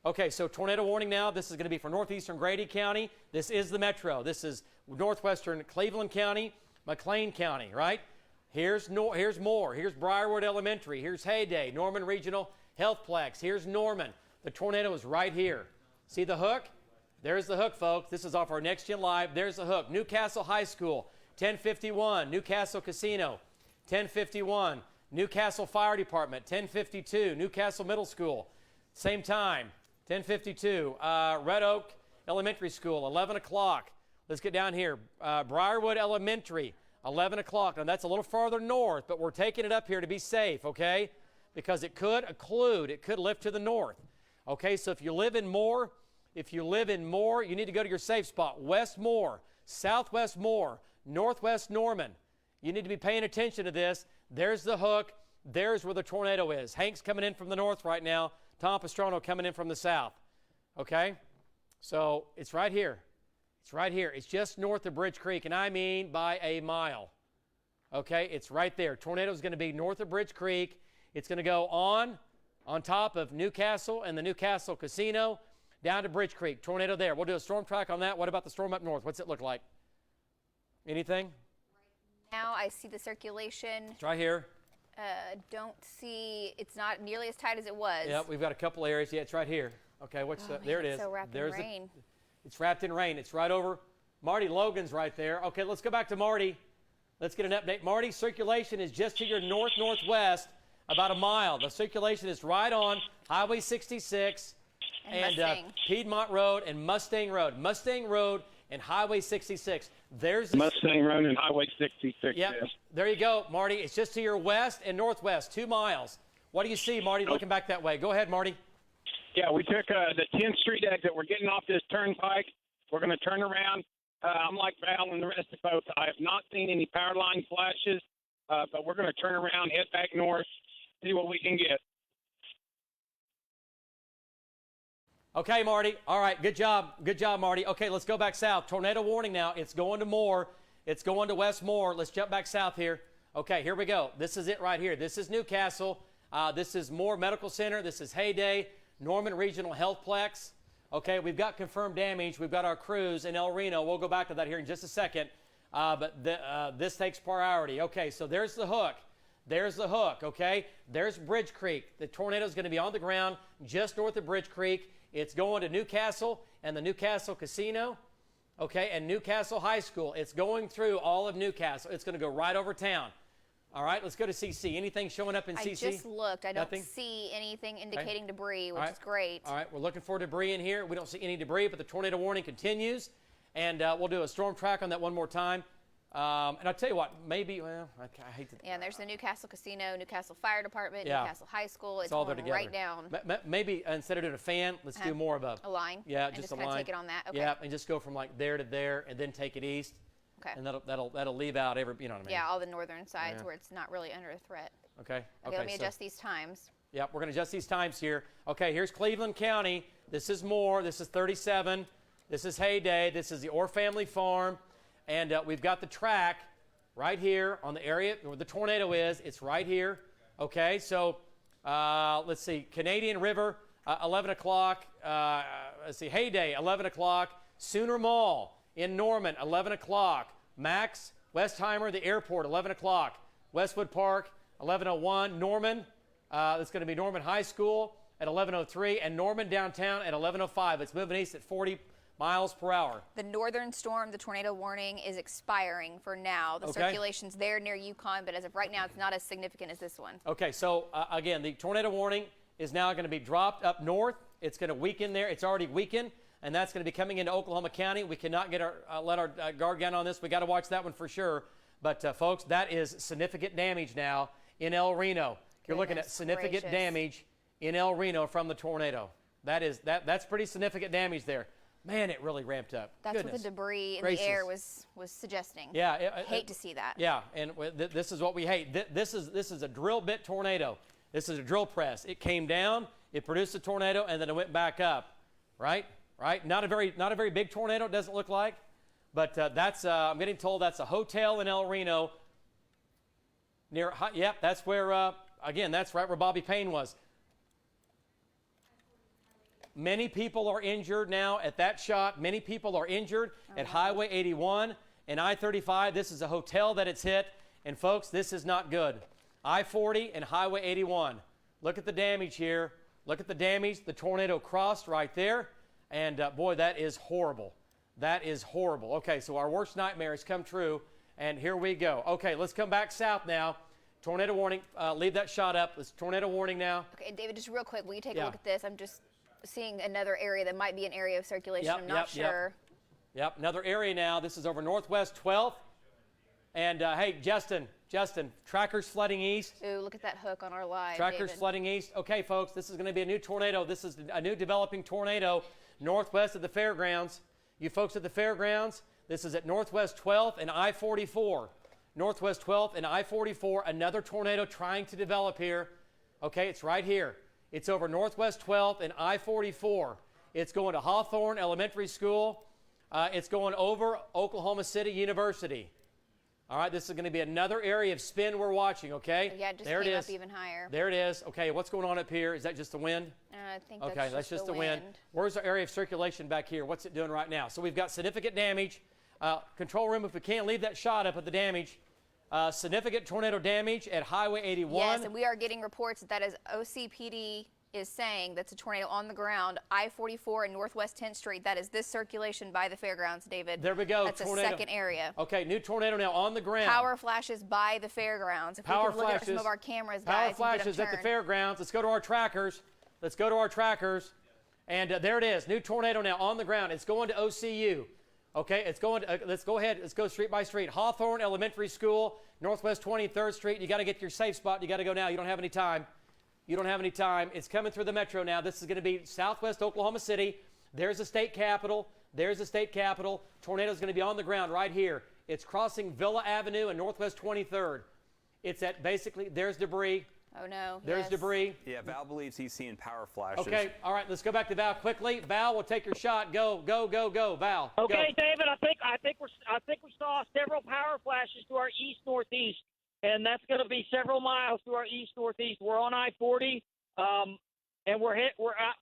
Okay, so tornado warning now. This is going to be for northeastern Grady County. This is the metro. This is northwestern Cleveland County, McLean County, right? Here's Moore. Here's Briarwood Elementary. Here's Hayday, Norman Regional Healthplex. Here's Norman. The tornado is right here. See the hook? There's the hook, folks. This is off our Next Gen Live. There's the hook. Newcastle High School, 1051. Newcastle Casino, 1051. Newcastle Fire Department, 1052. Newcastle Middle School, same time, 1052. Red Oak Elementary School, 11 o'clock. Let's get down here. Briarwood Elementary, 11 o'clock. Now, that's a little farther north, but we're taking it up here to be safe, okay? because it could occlude. It could lift to the north. Okay, so if you live in Moore, you need to go to your safe spot. West Moore, southwest Moore, northwest Norman. You need to be paying attention to this. There's the hook. There's where the tornado is. Hank's coming in from the north right now. Tom Pastrano coming in from the south. Okay? So it's right here. It's right here. It's just north of Bridge Creek, and I mean by a mile. Okay? It's right there. Tornado is going to be north of Bridge Creek. It's going to go on top of Newcastle and the Newcastle Casino down to Bridge Creek. Tornado there. We'll do a storm track on that. What about the storm up north? What's it look like? Anything? Now I see the circulation. It's right here. Don't see, it's not nearly as tight as it was. Yep, we've got a couple areas. Yeah, it's right here. Okay, there it is. It's so wrapped in rain. It's wrapped in rain. It's right over. Marty Logan's right there. Okay, let's go back to Marty. Let's get an update. Marty, circulation is just to your northwest, about a mile. The circulation is right on Highway 66 and Piedmont Road and Mustang Road. Mustang Road and Highway 66. There's Mustang Road and Highway 66. Yep. Yes. There you go, Marty. It's just to your west and northwest, 2 miles. What do you see, Marty, looking back that way? Go ahead, Marty. Yeah, we took the 10th Street exit. We're getting off this turnpike. We're going to turn around. I'm like Val and the rest of folks. I have not seen any power line flashes, but we're going to turn around, head back north, see what we can get. Okay, Marty. All right, good job. Good job, Marty. Okay, let's go back south. Tornado warning now. It's going to Moore. It's going to West Moore. Let's jump back south here. Okay, here we go. This is it right here. This is Newcastle. This is Moore Medical Center. This is Heyday, Norman Regional Healthplex. Okay, we've got confirmed damage. We've got our crews in El Reno. We'll go back to that here in just a second. But this takes priority. Okay, so there's the hook. There's the hook, okay? There's Bridge Creek. The tornado is going to be on the ground just north of Bridge Creek. It's going to Newcastle and the Newcastle Casino, okay, and Newcastle High School. It's going through all of Newcastle. It's going to go right over town. All right, let's go to CC. Anything showing up in CC? I just looked. I Nothing? don't see anything indicating debris, which is great. All right, we're looking for debris in here. We don't see any debris, but the tornado warning continues. And we'll do a storm track on that one more time. And I'll tell you what, maybe, well, I hate to. Yeah, and there's the Newcastle Casino, Newcastle Fire Department, Yeah. Newcastle High School. It's all there going together. right down. Maybe instead of doing a fan, let's do more of a line. Yeah, and just a kind of line. take it on that. Okay. Yeah, and just go from like there to there, and then take it east. Okay. And that'll leave out every, you know what I mean? Yeah, all the northern sides where it's not really under a threat. Okay. Okay, let me adjust these times. Yep, we're going to adjust these times here. Okay, here's Cleveland County. This is Moore. This is 37. This is Heyday. This is the Orr Family Farm. And we've got the track right here on the area where the tornado is. It's right here. Okay, so let's see. Canadian River, 11 o'clock. Let's see. Heyday, 11 o'clock. Sooner Mall in Norman, 11 o'clock. Max, Westheimer, the airport, 11 o'clock. Westwood Park, 11:01. Norman, it's going to be Norman High School at 11:03. And Norman downtown at 11:05. It's moving east at 40 miles per hour. The northern storm, the tornado warning, is expiring for now. The circulation's there near Yukon, but as of right now, it's not as significant as this one. Okay, so again, the tornado warning is now going to be dropped up north. It's going to weaken there. It's already weakened, and that's going to be coming into Oklahoma County. We cannot get let our guard down on this. We got to watch that one for sure. But folks, that is significant damage now in El Reno. You're looking at significant damage in El Reno from the tornado. That's pretty significant damage there. Man, it really ramped up. That's what the debris in the air was suggesting. Yeah, hate to see that. Yeah, and this is what we hate. This is a drill bit tornado. This is a drill press. It came down, it produced a tornado, and then it went back up. Right? Not a very big tornado. It doesn't look like, but that's I'm getting told that's a hotel in El Reno. Yep, that's where again. That's right where Bobby Payne was. Many people are injured now at that shot. Many people are injured at Highway 81 and I-35. This is a hotel that it's hit. And, folks, this is not good. I-40 and Highway 81. Look at the damage here. Look at the damage. The tornado crossed right there. And, boy, that is horrible. That is horrible. Okay, so our worst nightmare has come true. And here we go. Okay, let's come back south now. Tornado warning. Leave that shot up. It's tornado warning now. Okay, David, just real quick, will you take a look at this? I'm just seeing another area that might be an area of circulation. I'm not sure. Yep, another area now. This is over Northwest 12th. And, hey, Justin, Justin, trackers flooding east. Ooh, look at that hook on our live, Trackers David. flooding east. Okay, folks, this is going to be a new tornado. This is a new developing tornado northwest of the fairgrounds. You folks at the fairgrounds, this is at Northwest 12th and I-44. Northwest 12th and I-44, another tornado trying to develop here. Okay, it's right here. It's over Northwest 12th and I-44. It's going to Hawthorne Elementary School. It's going over Oklahoma City University. All right, this is going to be another area of spin we're watching, okay? Yeah, it just there came it up is. even higher. There it is. Okay, what's going on up here? Is that just the wind? I think okay, that's just the wind. Where's the area of circulation back here? What's it doing right now? So we've got significant damage. Control room, if we can, leave that shot up of the damage. Significant tornado damage at Highway 81. Yes, and we are getting reports that as OCPD is saying that's a tornado on the ground, I-44 and Northwest 10th Street. That is this circulation by the fairgrounds, David. There we go. That's tornado. a second area. Okay, new tornado now on the ground. Power flashes by the fairgrounds. If Power we can look flashes. at some of our cameras, Power guys, flashes at the fairgrounds. Let's go to our trackers. Let's go to our trackers. And there it is. New tornado now on the ground. It's going to OCU. Okay, it's going to, let's go ahead. Let's go street by street. Hawthorne Elementary School, Northwest 23rd Street. You got to get to your safe spot. You got to go now. You don't have any time. You don't have any time. It's coming through the metro now. This is going to be southwest Oklahoma City. There's the state capitol. There's the state capitol. Tornado's going to be on the ground right here. It's crossing Villa Avenue and Northwest 23rd. It's at basically, there's debris. Oh, no. There's debris. Yeah, Val believes he's seeing power flashes. Okay, all right, let's go back to Val quickly. Val, we'll take your shot. Go, go, go, go, Val. Okay, go. David, I think we saw several power flashes to our east-northeast, and that's going to be several miles to our east-northeast. We're on I-40, and we're at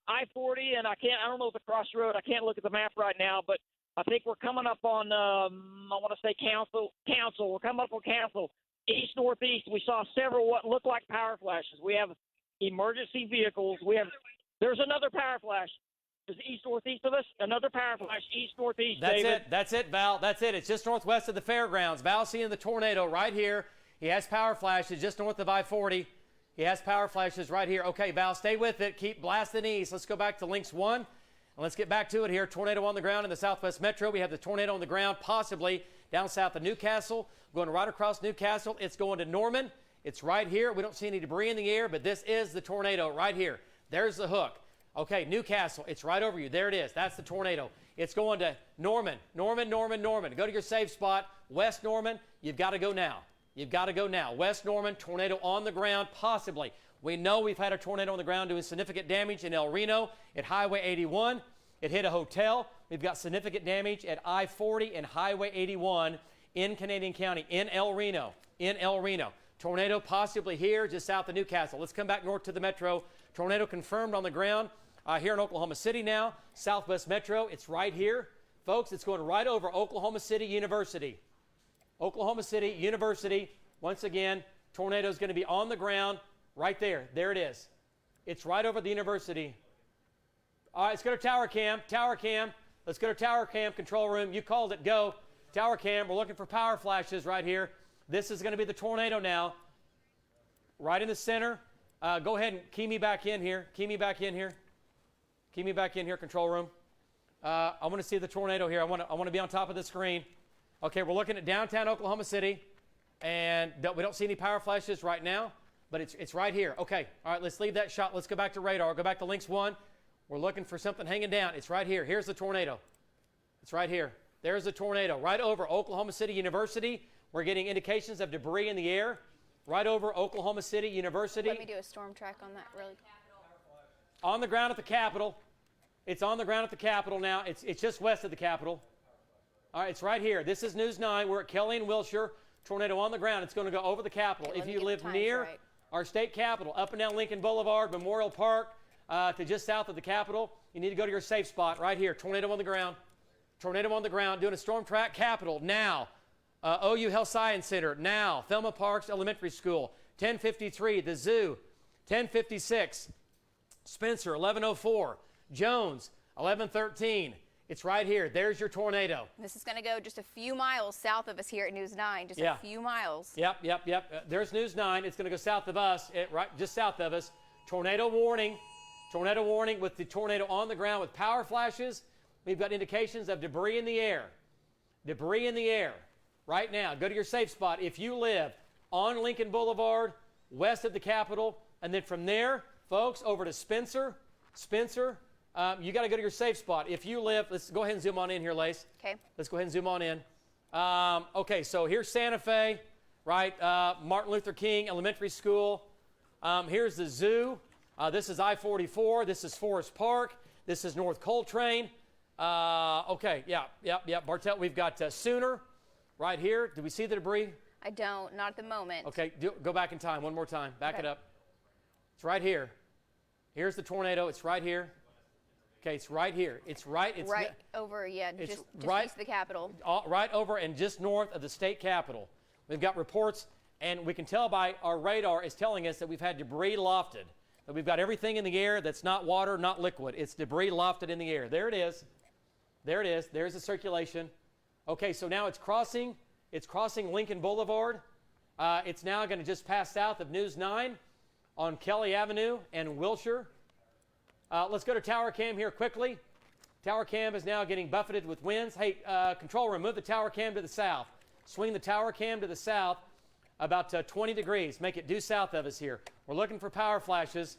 I-40, and I don't know the crossroad. I can't look at the map right now, but I think we're coming up on I want to say Council. We're coming up on Council. East-northeast, we saw several what look like power flashes. We have emergency vehicles. There's another power flash. Is east-northeast of us? Another power flash east-northeast, That's David. it. That's it, Val. That's it. It's just northwest of the fairgrounds. Val's seeing the tornado right here. He has power flashes just north of I-40. He has power flashes right here. Okay, Val, stay with it. Keep blasting east. Let's go back to Links 1. And let's get back to it here. Tornado on the ground in the southwest metro. We have the tornado on the ground possibly down south of Newcastle, going right across Newcastle. It's going to Norman. It's right here. We don't see any debris in the air, but this is the tornado right here. There's the hook. Okay, Newcastle, it's right over you. There it is. That's the tornado. It's going to Norman. Go to your safe spot. West Norman, you've got to go now. You've got to go now. West Norman, tornado on the ground, possibly. We know we've had a tornado on the ground doing significant damage in El Reno at Highway 81. It hit a hotel. We've got significant damage at I-40 and Highway 81 in Canadian County, in El Reno. Tornado possibly here just south of Newcastle. Let's come back north to the metro. Tornado confirmed on the ground here in Oklahoma City now. Southwest Metro, it's right here. Folks, it's going right over Oklahoma City University. Oklahoma City University, once again, tornado is going to be on the ground right there. There it is. It's right over the university. All right, let's go to Tower Cam. Let's go to Tower Cam, control room. You called it, go. Tower Cam, we're looking for power flashes right here. This is going to be the tornado now. Right in the center. Go ahead and key me back in here. Key me back in here, control room. I want to see the tornado here. I want to be on top of the screen. Okay, we're looking at downtown Oklahoma City, and we don't see any power flashes right now, but it's right here. Okay, all right, let's leave that shot. Let's go back to radar. Go back to Links 1. We're looking for something hanging down. It's right here. Here's the tornado. It's right here. There's the tornado. Right over Oklahoma City University. We're getting indications of debris in the air. Right over Oklahoma City University. Let me do a storm track on that really. On the ground at the Capitol. It's on the ground at the Capitol now. It's just west of the Capitol. All right, it's right here. This is News 9. We're at Kelly and Wilshire. Tornado on the ground. It's going to go over the Capitol. Okay, if you live near our state Capitol, up and down Lincoln Boulevard, Memorial Park, to just south of the Capitol, you need to go to your safe spot right here. Tornado on the ground. Tornado on the ground. Doing a storm track. Capitol now. OU Health Science Center now. Thelma Parks Elementary School. 1053. The Zoo. 1056. Spencer. 1104. Jones. 1113. It's right here. There's your tornado. This is going to go just a few miles south of us here at News 9. Just a few miles. Yep. There's News 9. It's going to go south of us, just south of us. Tornado warning. Tornado warning with the tornado on the ground with power flashes. We've got indications of debris in the air. Debris in the air right now. Go to your safe spot. If you live on Lincoln Boulevard, west of the Capitol, and then from there, folks, over to Spencer. Spencer, you got to go to your safe spot. If you live, let's go ahead and zoom on in here, Lace. Okay. Let's go ahead and zoom on in. Okay, so here's Santa Fe, right? Martin Luther King Elementary School. Here's the zoo. This is I-44. This is Forest Park. This is North Coltrane. Okay, yeah. Bartell, we've got Sooner right here. Do we see the debris? I don't, not at the moment. Okay, go back in time one more time. Back it up. It's right here. Here's the tornado. It's right here. Okay, it's right here. It's right over, just right east of the Capitol. Right over and just north of the state capitol. We've got reports, and we can tell by our radar is telling us that we've had debris lofted. That we've got everything in the air that's not water, not liquid. It's debris lofted in the air. There it is. There it is. There's the circulation. Okay, so now it's crossing. It's crossing Lincoln Boulevard. It's now going to just pass south of News 9 on Kelly Avenue and Wilshire. Let's go to Tower Cam here quickly. Tower Cam is now getting buffeted with winds. Hey, control room, move the Tower Cam to the south. Swing the Tower Cam to the south about 20 degrees. Make it due south of us here. We're looking for power flashes.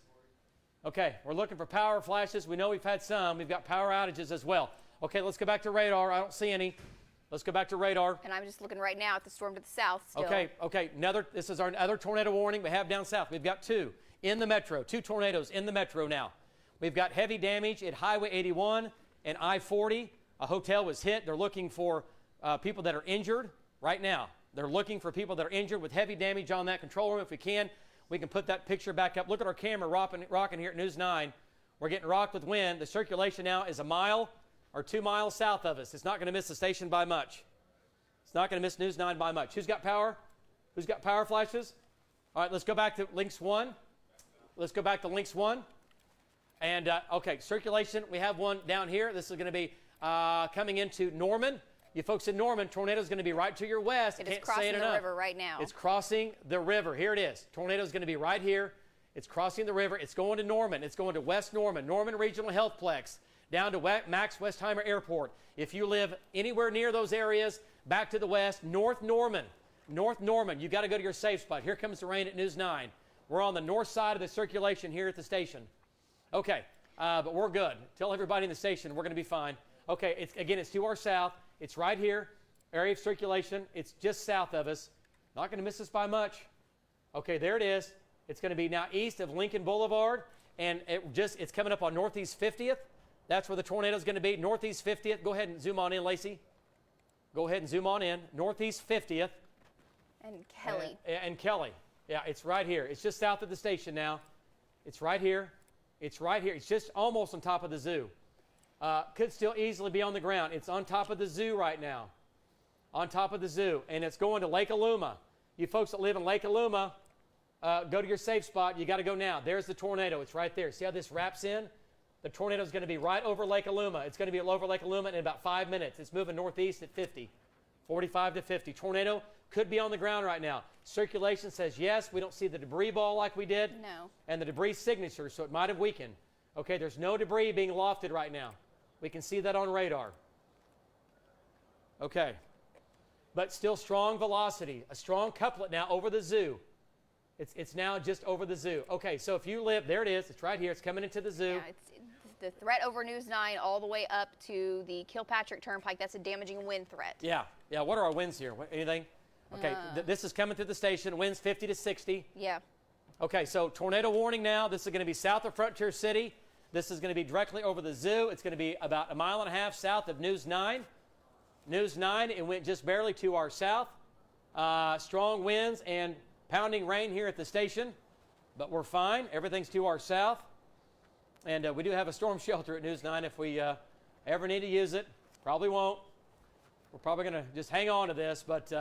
Okay, we're looking for power flashes. We know we've had some. We've got power outages as well. Okay, let's go back to radar. I don't see any. Let's go back to radar. And I'm just looking right now at the storm to the south still. Okay. This is our other tornado warning we have down south. We've got two in the metro, two tornadoes in the metro now. We've got heavy damage at Highway 81 and I-40. A hotel was hit. They're looking for people that are injured right now. They're looking for people that are injured with heavy damage on that control room. If we can put that picture back up. Look at our camera rocking here at News 9. We're getting rocked with wind. The circulation now is a mile or 2 miles south of us. It's not going to miss the station by much. It's not going to miss News 9 by much. Who's got power? Who's got power flashes? All right, let's go back to Links 1. Let's go back to Links 1. And, okay, circulation, we have one down here. This is going to be coming into Norman. You folks in Norman, tornado is going to be right to your west. It is crossing the river right now. It's crossing the river. Here it is. Tornado is going to be right here. It's crossing the river. It's going to Norman. It's going to West Norman, Norman Regional Healthplex, down to Max Westheimer Airport. If you live anywhere near those areas, back to the west, North Norman, you got to go to your safe spot. Here comes the rain at News 9. We're on the north side of the circulation here at the station. Okay, but we're good. Tell everybody in the station we're going to be fine. Okay, it's to our south. It's right here, area of circulation. It's just south of us. Not going to miss us by much. Okay, there it is. It's going to be now east of Lincoln Boulevard, and it's coming up on Northeast 50th. That's where the tornado is going to be, Northeast 50th. Go ahead and zoom on in, Lacey. Go ahead and zoom on in, Northeast 50th. And Kelly. And Kelly. Yeah, it's right here. It's just south of the station now. It's right here. It's right here. It's just almost on top of the zoo. Could still easily be on the ground. It's on top of the zoo right now. On top of the zoo. And it's going to Lake Aluma. You folks that live in Lake Aluma, go to your safe spot. You got to go now. There's the tornado. It's right there. See how this wraps in? The tornado is going to be right over Lake Aluma. It's going to be over Lake Aluma in about 5 minutes. It's moving northeast at 50, 45 to 50. Tornado could be on the ground right now. Circulation says yes. We don't see the debris ball like we did. No. And the debris signature, so it might have weakened. Okay, there's no debris being lofted right now. We can see that on radar. Okay. But still strong velocity. A strong couplet now over the zoo. It's now just over the zoo. Okay, so if you live, there it is. It's right here. It's coming into the zoo. Yeah, it's the threat over News 9 all the way up to the Kilpatrick Turnpike. That's a damaging wind threat. Yeah. What are our winds here? Anything? Okay, this is coming through the station. Winds 50 to 60. Yeah. Okay, so tornado warning now. This is going to be south of Frontier City. This is going to be directly over the zoo. It's going to be about 1.5 miles south of News 9. News 9, it went just barely to our south. Strong winds and pounding rain here at the station, but we're fine. Everything's to our south. And we do have a storm shelter at News 9 if we ever need to use it. Probably won't. We're probably going to just hang on to this, but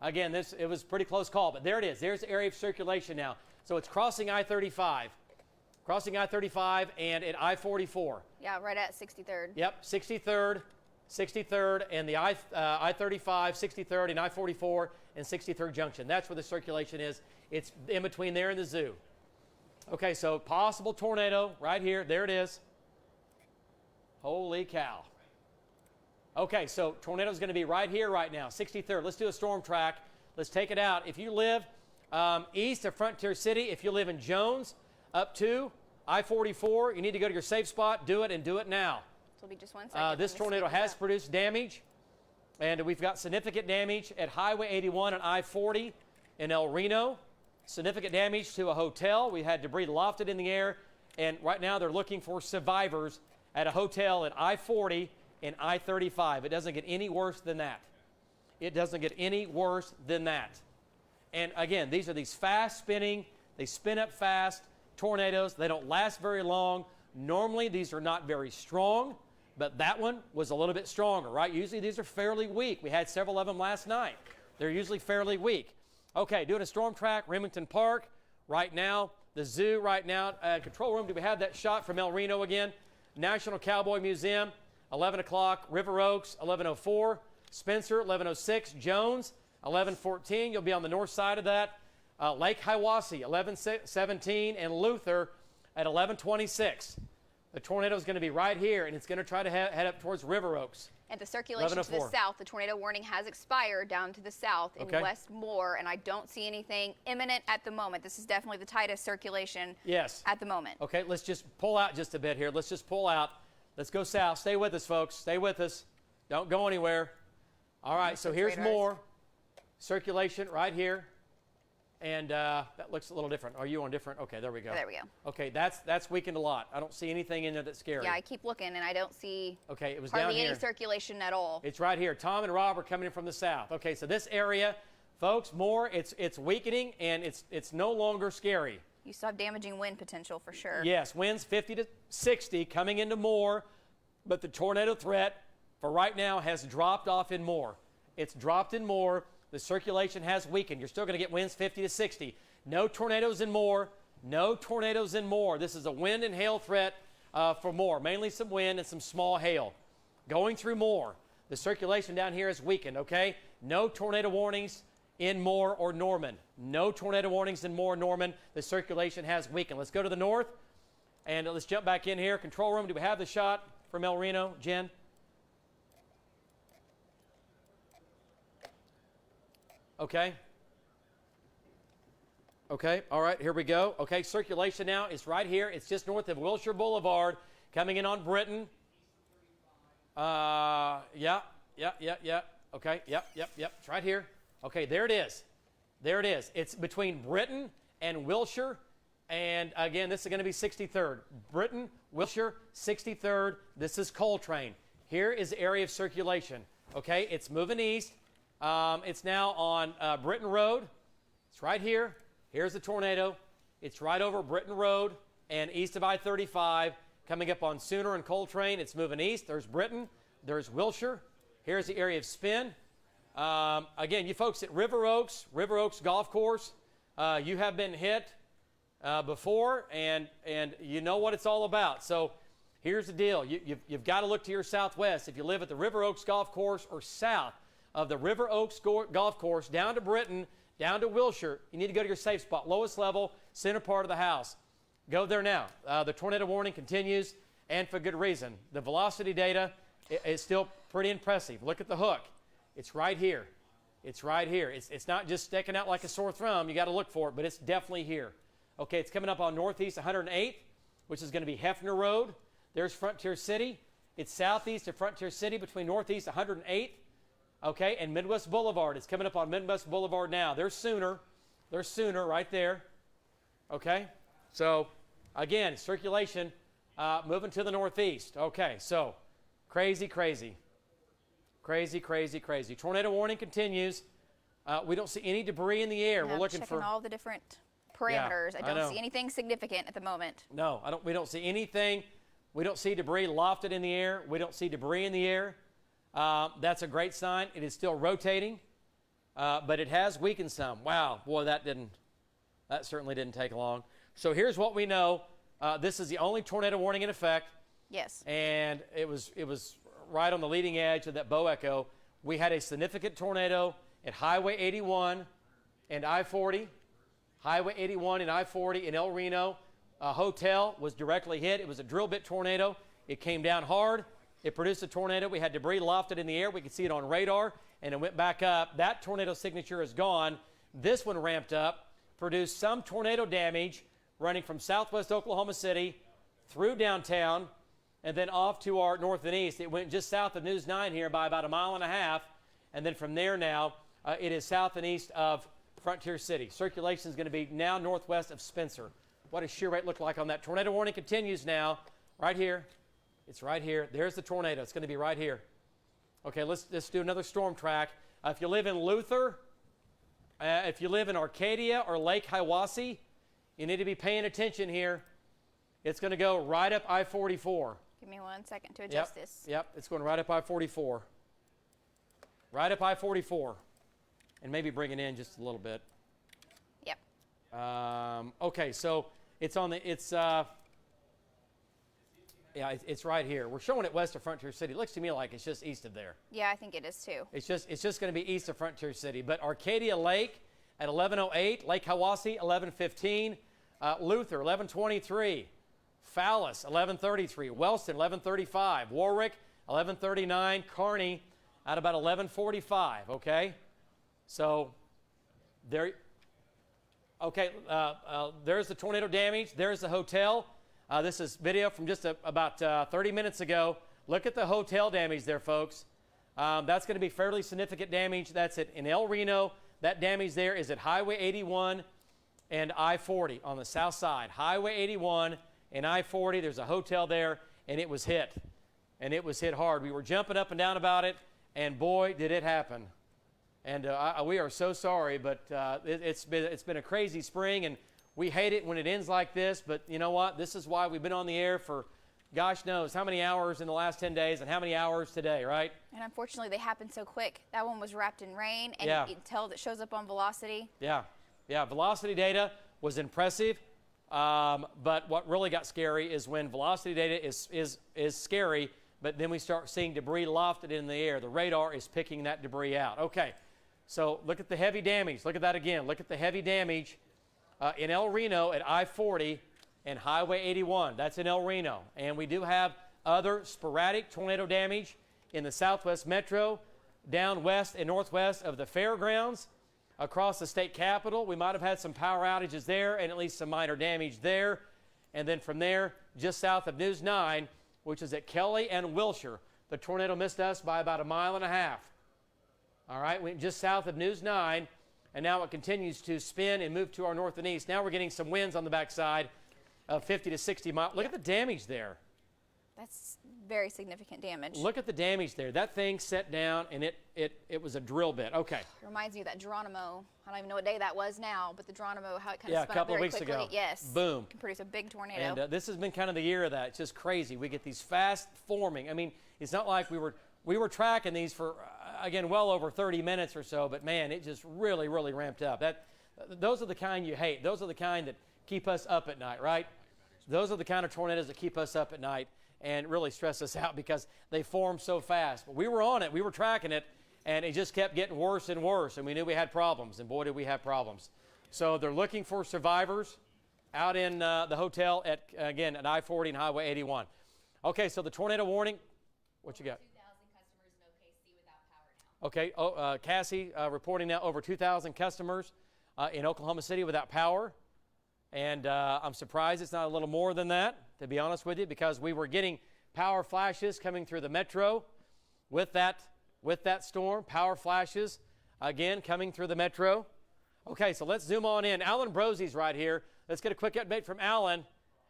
again, it was a pretty close call. But there it is. There's the area of circulation now. So it's crossing I-35. Crossing I-35 and at I-44. Yeah, right at 63rd. Yep, 63rd, and the I-35, 63rd, and I-44, and 63rd Junction. That's where the circulation is. It's in between there and the zoo. Okay, so possible tornado right here. There it is. Holy cow. Okay, so tornado is going to be right here right now, 63rd. Let's do a storm track. Let's take it out. If you live East of Frontier City, if you live in Jones, up to I-44, you need to go to your safe spot. Do it and do it now. This will be just 1 second. This tornado has produced damage, and we've got significant damage at Highway 81 and I-40 in El Reno. Significant damage to a hotel. We had debris lofted in the air, and right now they're looking for survivors at a hotel at I-40 and I-35. It doesn't get any worse than that. It doesn't get any worse than that. And again, these are these fast spinning, they spin up fast tornadoes. They don't last very long. Normally, these are not very strong, but that one was a little bit stronger, right? Usually, these are fairly weak. We had several of them last night. They're usually fairly weak. Okay, doing a storm track, Remington Park right now, the zoo right now. Control room, do we have that shot from El Reno again? National Cowboy Museum, 11 o'clock. River Oaks, 11:04. Spencer, 11:06. Jones, 11:14. You'll be on the north side of that. Lake Hiwassee, 11:17. And Luther at 11:26. The tornado is going to be right here, and it's going to try to head up towards River Oaks. And the circulation to the south, the tornado warning has expired down to the south in West Moore, and I don't see anything imminent at the moment. This is definitely the tightest circulation at the moment. Okay, let's just pull out just a bit here. Let's just pull out. Let's go south. Stay with us, folks. Stay with us. Don't go anywhere. All right, so here's more circulation right here. And that looks a little different. Are you on different? Okay, there we go. There we go. Okay, that's weakened a lot. I don't see anything in there that's scary. Yeah, I keep looking, and I don't see it was hardly down here. any circulation at all. It's right here. Tom and Rob are coming in from the south. Okay, so this area, folks, more, it's weakening, and it's no longer scary. You still have damaging wind potential for sure. Yes, winds 50 to 60 coming into Moore, but the tornado threat for right now has dropped off in Moore. It's dropped in Moore. The circulation has weakened. You're still going to get winds 50 to 60. No tornadoes in Moore. No tornadoes in Moore. This is a wind and hail threat for Moore, mainly some wind and some small hail. Going through Moore, the circulation down here is weakened, okay? No tornado warnings in Moore or Norman. No tornado warnings in Moore or Norman. The circulation has weakened. Let's go to the north, and let's jump back in here. Control room, do we have the shot from El Reno? Jen? Okay. Okay, all right, here we go. Okay, circulation now is right here. It's just north of Wilshire Boulevard, coming in on Britain. Yeah. Okay, yep. It's right here. Okay, there it is. There it is. It's between Britain and Wilshire. And again, this is going to be 63rd. Britain, Wilshire, 63rd. This is Coltrane. Here is the area of circulation. Okay, it's moving east. It's now on Britain Road. It's right here. Here's the tornado. It's right over Britain Road and east of I-35, coming up on Sooner and Coltrane. It's moving east. There's Britain. There's Wilshire. Here's the area of spin. Again, you folks at River Oaks Golf Course, you have been hit before, and you know what it's all about. So here's the deal. You've got to look to your southwest. If you live at the River Oaks Golf Course or south of the River Oaks Golf Course, down to Britain, down to Wilshire, you need to go to your safe spot, lowest level, center part of the house. Go there now. The tornado warning continues, and for good reason. The velocity data is still pretty impressive. Look at the hook. It's right here. It's right here. It's not just sticking out like a sore thumb. You got to look for it, but it's definitely here. Okay, it's coming up on Northeast 108th, which is going to be Hefner Road. There's Frontier City. It's southeast of Frontier City between Northeast 108th. Okay, and Midwest Boulevard. It's coming up on Midwest Boulevard now. There's Sooner right there. Okay, so again, circulation moving to the northeast. Okay, so crazy. Tornado warning continues. We don't see any debris in the air. We're looking for all the different parameters. I don't see anything significant at the moment. No, we don't see anything. We don't see debris lofted in the air. We don't see debris in the air. That's a great sign. It is still rotating, but it has weakened some. Wow, boy, that certainly didn't take long. So here's what we know. This is the only tornado warning in effect. Yes. And it was right on the leading edge of that bow echo. We had a significant tornado at Highway 81 and I-40. Highway 81 and I-40 in El Reno. A hotel was directly hit. It was a drill bit tornado. It came down hard. It produced a tornado. We had debris lofted in the air. We could see it on radar, and it went back up. That tornado signature is gone. This one ramped up. produced some tornado damage running from southwest Oklahoma City through downtown and then off to our north and east. It went just south of News 9 here by about 1.5 miles, and then from there now it is south and east of Frontier City. Circulation is going to be now northwest of Spencer. What does shear rate look like on that? Tornado warning continues now. Right here. It's right here. There's the tornado. It's going to be right here. Okay, let's do another storm track. If you live in Luther, if you live in Arcadia or Lake Hiwassee, you need to be paying attention here. It's going to go right up I-44. Give me 1 second to adjust this. Yep, it's going right up I-44. Right up I-44. And maybe bring it in just a little bit. Yep. Okay, so it's on the, it's right here. We're showing it west of Frontier City. It looks to me like it's just east of there. Yeah, I think it is too. It's just going to be east of Frontier City. But Arcadia Lake at 11:08, Lake Hiwassee 11:15, Luther 11:23, Fallis 11:33, Wellston 11:35, Warwick 11:39, Kearney at about 11:45. Okay, so there. Okay, there's the tornado damage. There's the hotel. This is video from just about 30 minutes ago. Look at the hotel damage there, folks. That's going to be fairly significant damage. That's in El Reno. That damage there is at Highway 81 and I-40 on the south side. Highway 81 and I-40. There's a hotel there, and it was hit. And it was hit hard. We were jumping up and down about it, and boy, did it happen. And we are so sorry, but it's been a crazy spring, and we hate it when it ends like this. But you know what? This is why we've been on the air for gosh knows how many hours in the last 10 days and how many hours today, right? And unfortunately, they happen so quick. That one was wrapped in rain, and you can tell that shows up on velocity. Yeah, velocity data was impressive, but what really got scary is when velocity data is scary, but then we start seeing debris lofted in the air. The radar is picking that debris out. Okay, so look at the heavy damage. Look at that again. Look at the heavy damage in El Reno at I-40 and Highway 81. That's in El Reno. And we do have other sporadic tornado damage in the southwest metro, down west and northwest of the fairgrounds, across the state capitol. We might have had some power outages there and at least some minor damage there. And then from there, just south of News 9, which is at Kelly and Wilshire, the tornado missed us by about 1.5 miles. All right, we just south of News 9, and now it continues to spin and move to our north and east. Now we're getting some winds on the backside of 50 to 60 miles. Look at the damage there. That's very significant damage. Look at the damage there. That thing set down, and it was a drill bit. Okay. Reminds me of that Geronimo. I don't even know what day that was now, but the Geronimo, how it kind a of spun couple up very of weeks quickly. ago. Yes. Boom. Can produce a big tornado. And this has been kind of the year of that. It's just crazy. We get these fast forming. I mean, it's not like we were tracking these for again well over 30 minutes or so, but man, it just really ramped up. Those are the kind you hate. Those are the kind that keep us up at night, right? Those are the kind of tornadoes that keep us up at night and really stress us out because they form so fast. But we were on it. We were tracking it, and it just kept getting worse and worse, and we knew we had problems, and boy, did we have problems. So they're looking for survivors out in the hotel at I-40 and Highway 81. Okay, so the tornado warning, what you got? 2,000 customers in OKC without power now. Okay, Cassie reporting now over 2,000 customers in Oklahoma City without power. And I'm surprised it's not a little more than that, to be honest with you, because we were getting power flashes coming through the metro with that storm. Power flashes, again, coming through the metro. Okay, so let's zoom on in. Alan Brosey's right here. Let's get a quick update from Alan.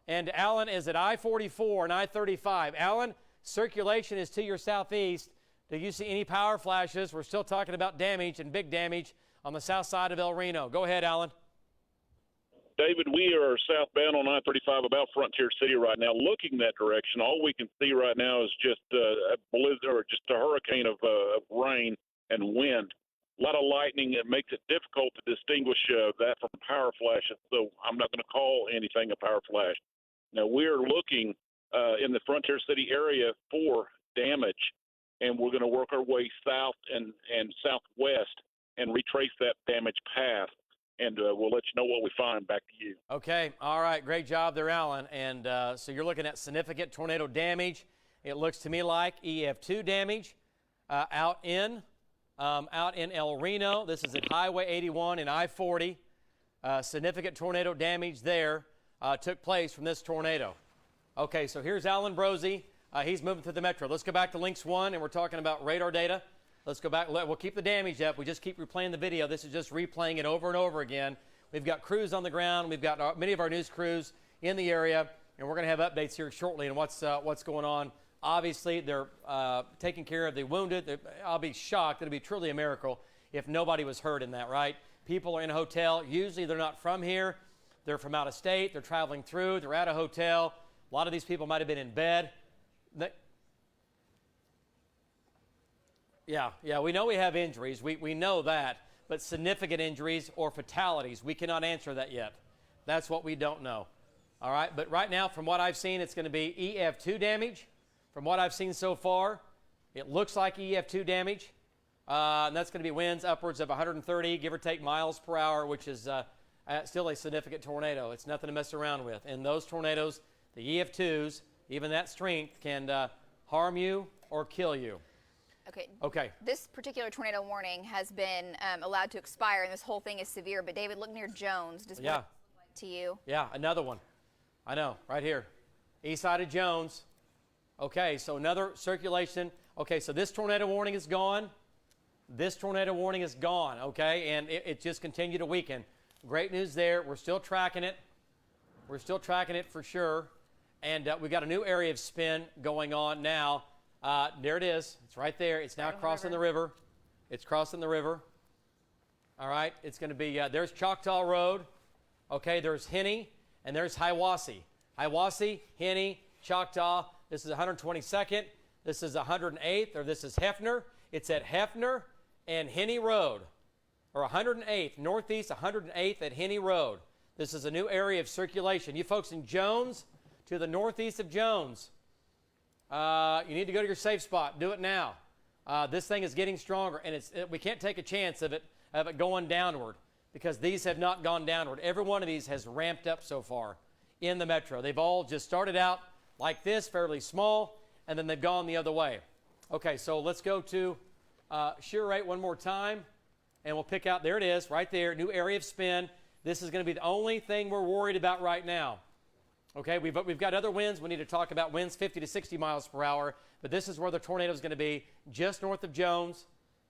And Alan is at I-44 and I-35. Alan, circulation is to your southeast. Do you see any power flashes? We're still talking about damage and big damage on the south side of El Reno. Go ahead, Alan. David, we are southbound on I-35 about Frontier City right now, looking that direction. All we can see right now is just a blizzard or just a hurricane of rain and wind. A lot of lightning. It makes it difficult to distinguish that from power flashes, so I'm not going to call anything a power flash. Now, we're looking in the Frontier City area for damage, and we're going to work our way south and southwest and retrace that damage path. And we'll let you know what we find. Back to you. Okay. All right. Great job there, Alan. And so you're looking at significant tornado damage. It looks to me like EF2 damage out in El Reno. This is at Highway 81 and I-40. Significant tornado damage there took place from this tornado. Okay, so here's Alan Brosey. He's moving through the metro. Let's go back to Links 1, and we're talking about radar data. Let's go back. We'll keep the damage up. We just keep replaying the video. This is just replaying it over and over again. We've got crews on the ground. We've got many of our news crews in the area, and we're going to have updates here shortly on what's going on. Obviously, they're taking care of the wounded. I'll be shocked. It'll be truly a miracle if nobody was hurt in that, right? People are in a hotel. Usually they're not from here. They're from out of state. They're traveling through. They're at a hotel. A lot of these people might have been in bed. Yeah, we know we have injuries. We know that. But significant injuries or fatalities, we cannot answer that yet. That's what we don't know. All right, but right now, from what I've seen, it's going to be EF2 damage. From what I've seen so far, it looks like EF2 damage. And that's going to be winds upwards of 130, give or take, miles per hour, which is still a significant tornado. It's nothing to mess around with. And those tornadoes, the EF2s, even that strength can harm you or kill you. Okay. This particular tornado warning has been allowed to expire, and this whole thing is severe. But, David, look near Jones. Does what look like to you? Yeah, another one. I know, right here. East side of Jones. Okay, so another circulation. Okay, so this tornado warning is gone. This tornado warning is gone, okay? And it just continued to weaken. Great news there. We're still tracking it. We're still tracking it for sure. And we've got a new area of spin going on now. There it is. It's right there. It's now crossing the river. It's crossing the river. All right. It's going to be, there's Choctaw Road. Okay, there's Henny, and there's Hiwassee. Hiwassee, Henny, Choctaw. This is 122nd. This is 108th, or this is Hefner. It's at Hefner and Henny Road, or 108th, northeast 108th at Henny Road. This is a new area of circulation. You folks in Jones, to the northeast of Jones, you need to go to your safe spot. Do it now. This thing is getting stronger, and we can't take a chance of it going downward, because these have not gone downward. Every one of these has ramped up so far in the metro. They've all just started out like this, fairly small, and then they've gone the other way. Okay, so let's go to shear rate one more time, and we'll pick out, there it is, right there, new area of spin. This is going to be the only thing we're worried about right now. Okay, we've got other winds. We need to talk about winds 50 to 60 miles per hour, but this is where the tornado is going to be, just north of Jones,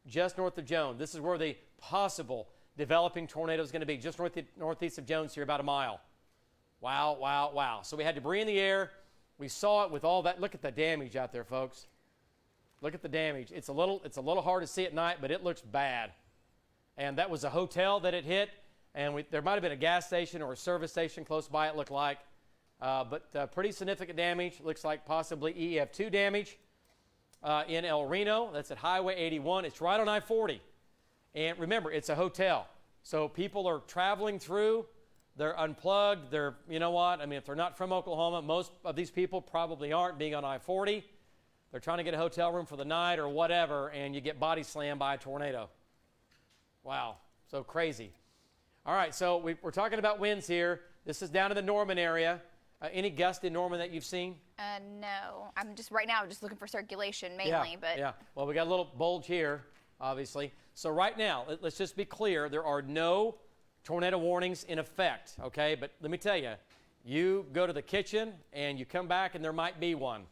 just north of Jones. This is where the possible developing tornado is going to be, just northeast of Jones here, about a mile. Wow, wow, wow. So we had debris in the air. We saw it with all that. Look at the damage out there, folks. Look at the damage. It's a little hard to see at night, but it looks bad. And that was a hotel that it hit, and there might have been a gas station or a service station close by, it looked like. But pretty significant damage. Looks like possibly EF2 damage in El Reno. That's at Highway 81. It's right on I-40. And remember, it's a hotel. So people are traveling through. They're unplugged. They're, you know what? I mean, if they're not from Oklahoma, most of these people probably aren't, being on I-40. They're trying to get a hotel room for the night or whatever, and you get body slammed by a tornado. Wow. So crazy. All right, so we're talking about winds here. This is down in the Norman area. Any gust in Norman that you've seen? No. I'm just right now just looking for circulation mainly. Yeah. Well, we got a little bulge here, obviously. So right now, let's just be clear. There are no tornado warnings in effect, okay? But let me tell you, you go to the kitchen and you come back and there might be one.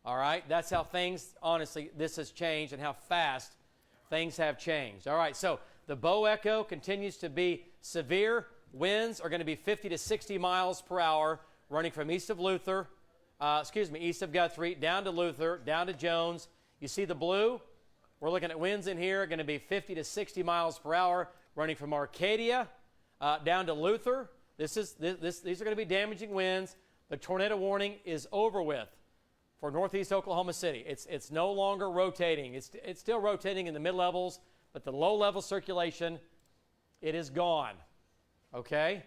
All right? That's how things, honestly, this has changed and how fast things have changed. All right, so the Bow Echo continues to be severe. Winds are going to be 50 to 60 miles per hour running from east of east of Guthrie, down to Luther, down to Jones. You see the blue? We're looking at winds in here going to be 50 to 60 miles per hour running from Arcadia down to Luther. These are going to be damaging winds. The tornado warning is over with for northeast Oklahoma City. It's no longer rotating. It's still rotating in the mid-levels, but the low-level circulation, it is gone. Okay?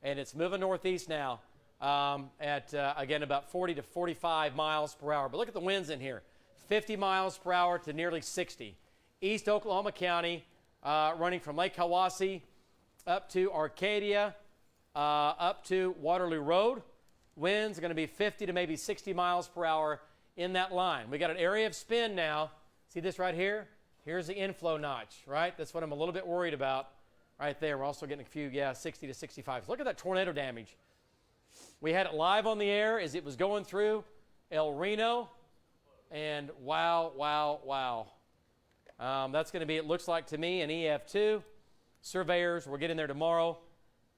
And it's moving northeast now at, again, about 40 to 45 miles per hour. But look at the winds in here. 50 miles per hour to nearly 60. East Oklahoma County, running from Lake Hiwassee up to Arcadia, up to Waterloo Road. Winds are going to be 50 to maybe 60 miles per hour in that line. We got an area of spin now. See this right here? Here's the inflow notch, right? That's what I'm a little bit worried about. right there. We're also getting a few, 60 to 65. Look at that tornado damage. We had it live on the air as it was going through El Reno. And wow, wow, wow. That's going to be, it looks like to me, an EF2. Surveyors will get in there tomorrow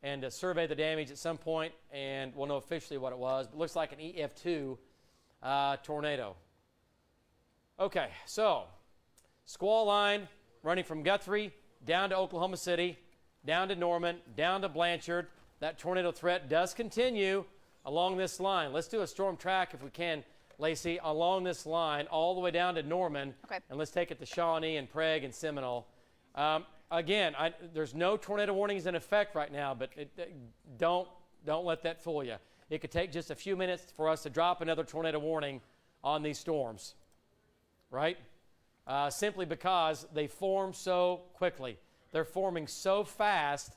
and survey the damage at some point, and we'll know officially what it was. But it looks like an EF2 tornado. Okay, so squall line running from Guthrie down to Oklahoma City, down to Norman, down to Blanchard. That tornado threat does continue along this line. Let's do a storm track if we can, Lacey, along this line all the way down to Norman. Okay. And let's take it to Shawnee and Prague and Seminole. Again, there's no tornado warnings in effect right now, but don't let that fool you. It could take just a few minutes for us to drop another tornado warning on these storms, right? Simply because they form so quickly. They're forming so fast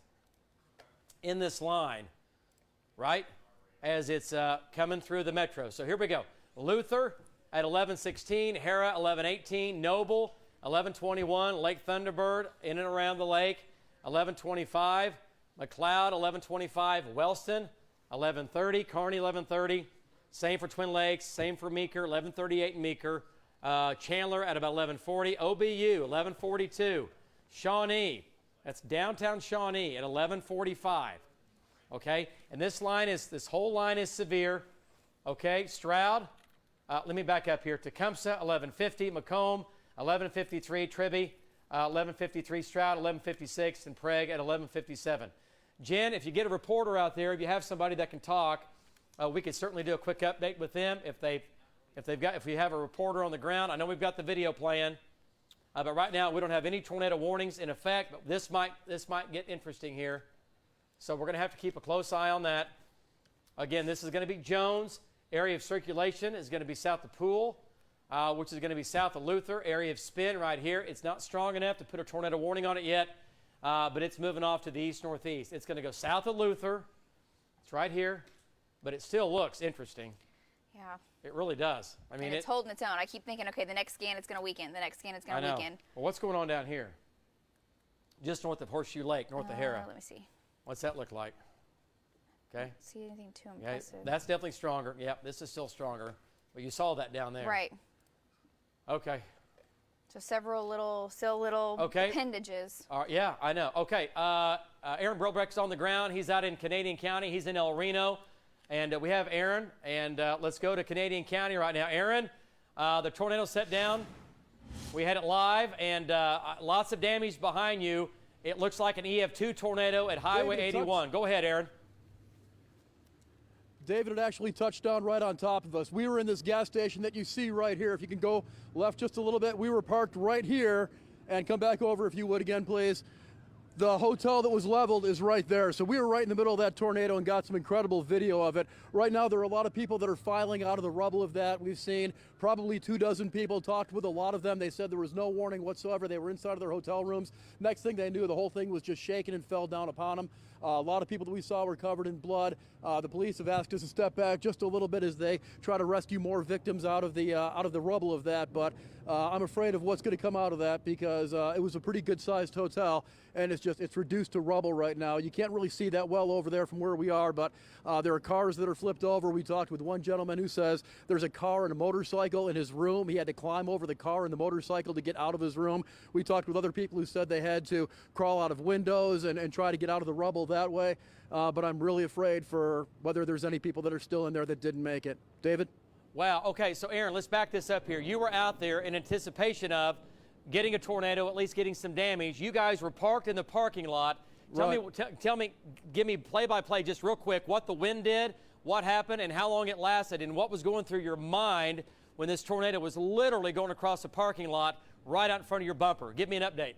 in this line, right, as it's coming through the metro. So here we go. Luther at 11:16, Hera 11:18, Noble 11:21, Lake Thunderbird in and around the lake 11:25, McLeod 11:25, Wellston 11:30, Kearney 11:30, same for Twin Lakes, same for Meeker 11:38 in Meeker, Chandler at about 11:40, OBU 11:42, Shawnee, that's downtown Shawnee at 11:45. Okay, and this whole line is severe. Okay, Stroud, let me back up here. Tecumseh 11:50, Macomb 11:53, Tribby 11:53, Stroud 11:56, and Prague at 11:57. Jen, if you get a reporter out there, if you have somebody that can talk, we could certainly do a quick update with them if we have a reporter on the ground. I know we've got the video playing, but right now we don't have any tornado warnings in effect. But this might get interesting here, so we're going to have to keep a close eye on that. Again, this is going to be Jones. Area of circulation is going to be south of Poole, which is going to be south of Luther. Area of spin right here. It's not strong enough to put a tornado warning on it yet, but it's moving off to the east-northeast. It's going to go south of Luther. It's right here, but it still looks interesting. Yeah. It really does. I mean, and it's holding its own. I keep thinking, okay, the next scan it's going to weaken. The next scan it's going to weaken. Well, what's going on down here? Just north of Horseshoe Lake, north of Hera. Let me see. What's that look like? Okay. I don't see anything too impressive. Yeah, that's definitely stronger. Yep, this is still stronger. But you saw that down there. Right. Okay. So several little appendages. Yeah, I know. Okay. Aaron Brobrecht's on the ground. He's out in Canadian County. He's in El Reno. And we have Aaron. And let's go to Canadian County right now. Aaron, the tornado set down. We had it live. And lots of damage behind you. It looks like an EF2 tornado at Highway 81. Go ahead, Aaron. David, it actually touched down right on top of us. We were in this gas station that you see right here. If you can go left just a little bit, we were parked right here. And come back over if you would again, please. The hotel that was leveled is right there. So we were right in the middle of that tornado and got some incredible video of it. Right now, there are a lot of people that are filing out of the rubble of that. We've seen probably 24 people, talked with a lot of them. They said there was no warning whatsoever. They were inside of their hotel rooms. Next thing they knew, the whole thing was just shaking and fell down upon them. A lot of people that we saw were covered in blood. The police have asked us to step back just a little bit as they try to rescue more victims out of the rubble of that. But I'm afraid of what's going to come out of that because it was a pretty good-sized hotel, and it's reduced to rubble right now. You can't really see that well over there from where we are, but there are cars that are flipped over. We talked with one gentleman who says there's a car and a motorcycle in his room. He had to climb over the car and the motorcycle to get out of his room. We talked with other people who said they had to crawl out of windows and try to get out of the rubble that way. But I'm really afraid for whether there's any people that are still in there that didn't make it. David? Wow. Okay, so Aaron, let's back this up here. You were out there in anticipation of getting a tornado, at least getting some damage. You guys were parked in the parking lot. Tell me, give me play-by-play just real quick what the wind did, what happened, and how long it lasted, and what was going through your mind when this tornado was literally going across the parking lot right out in front of your bumper. Give me an update.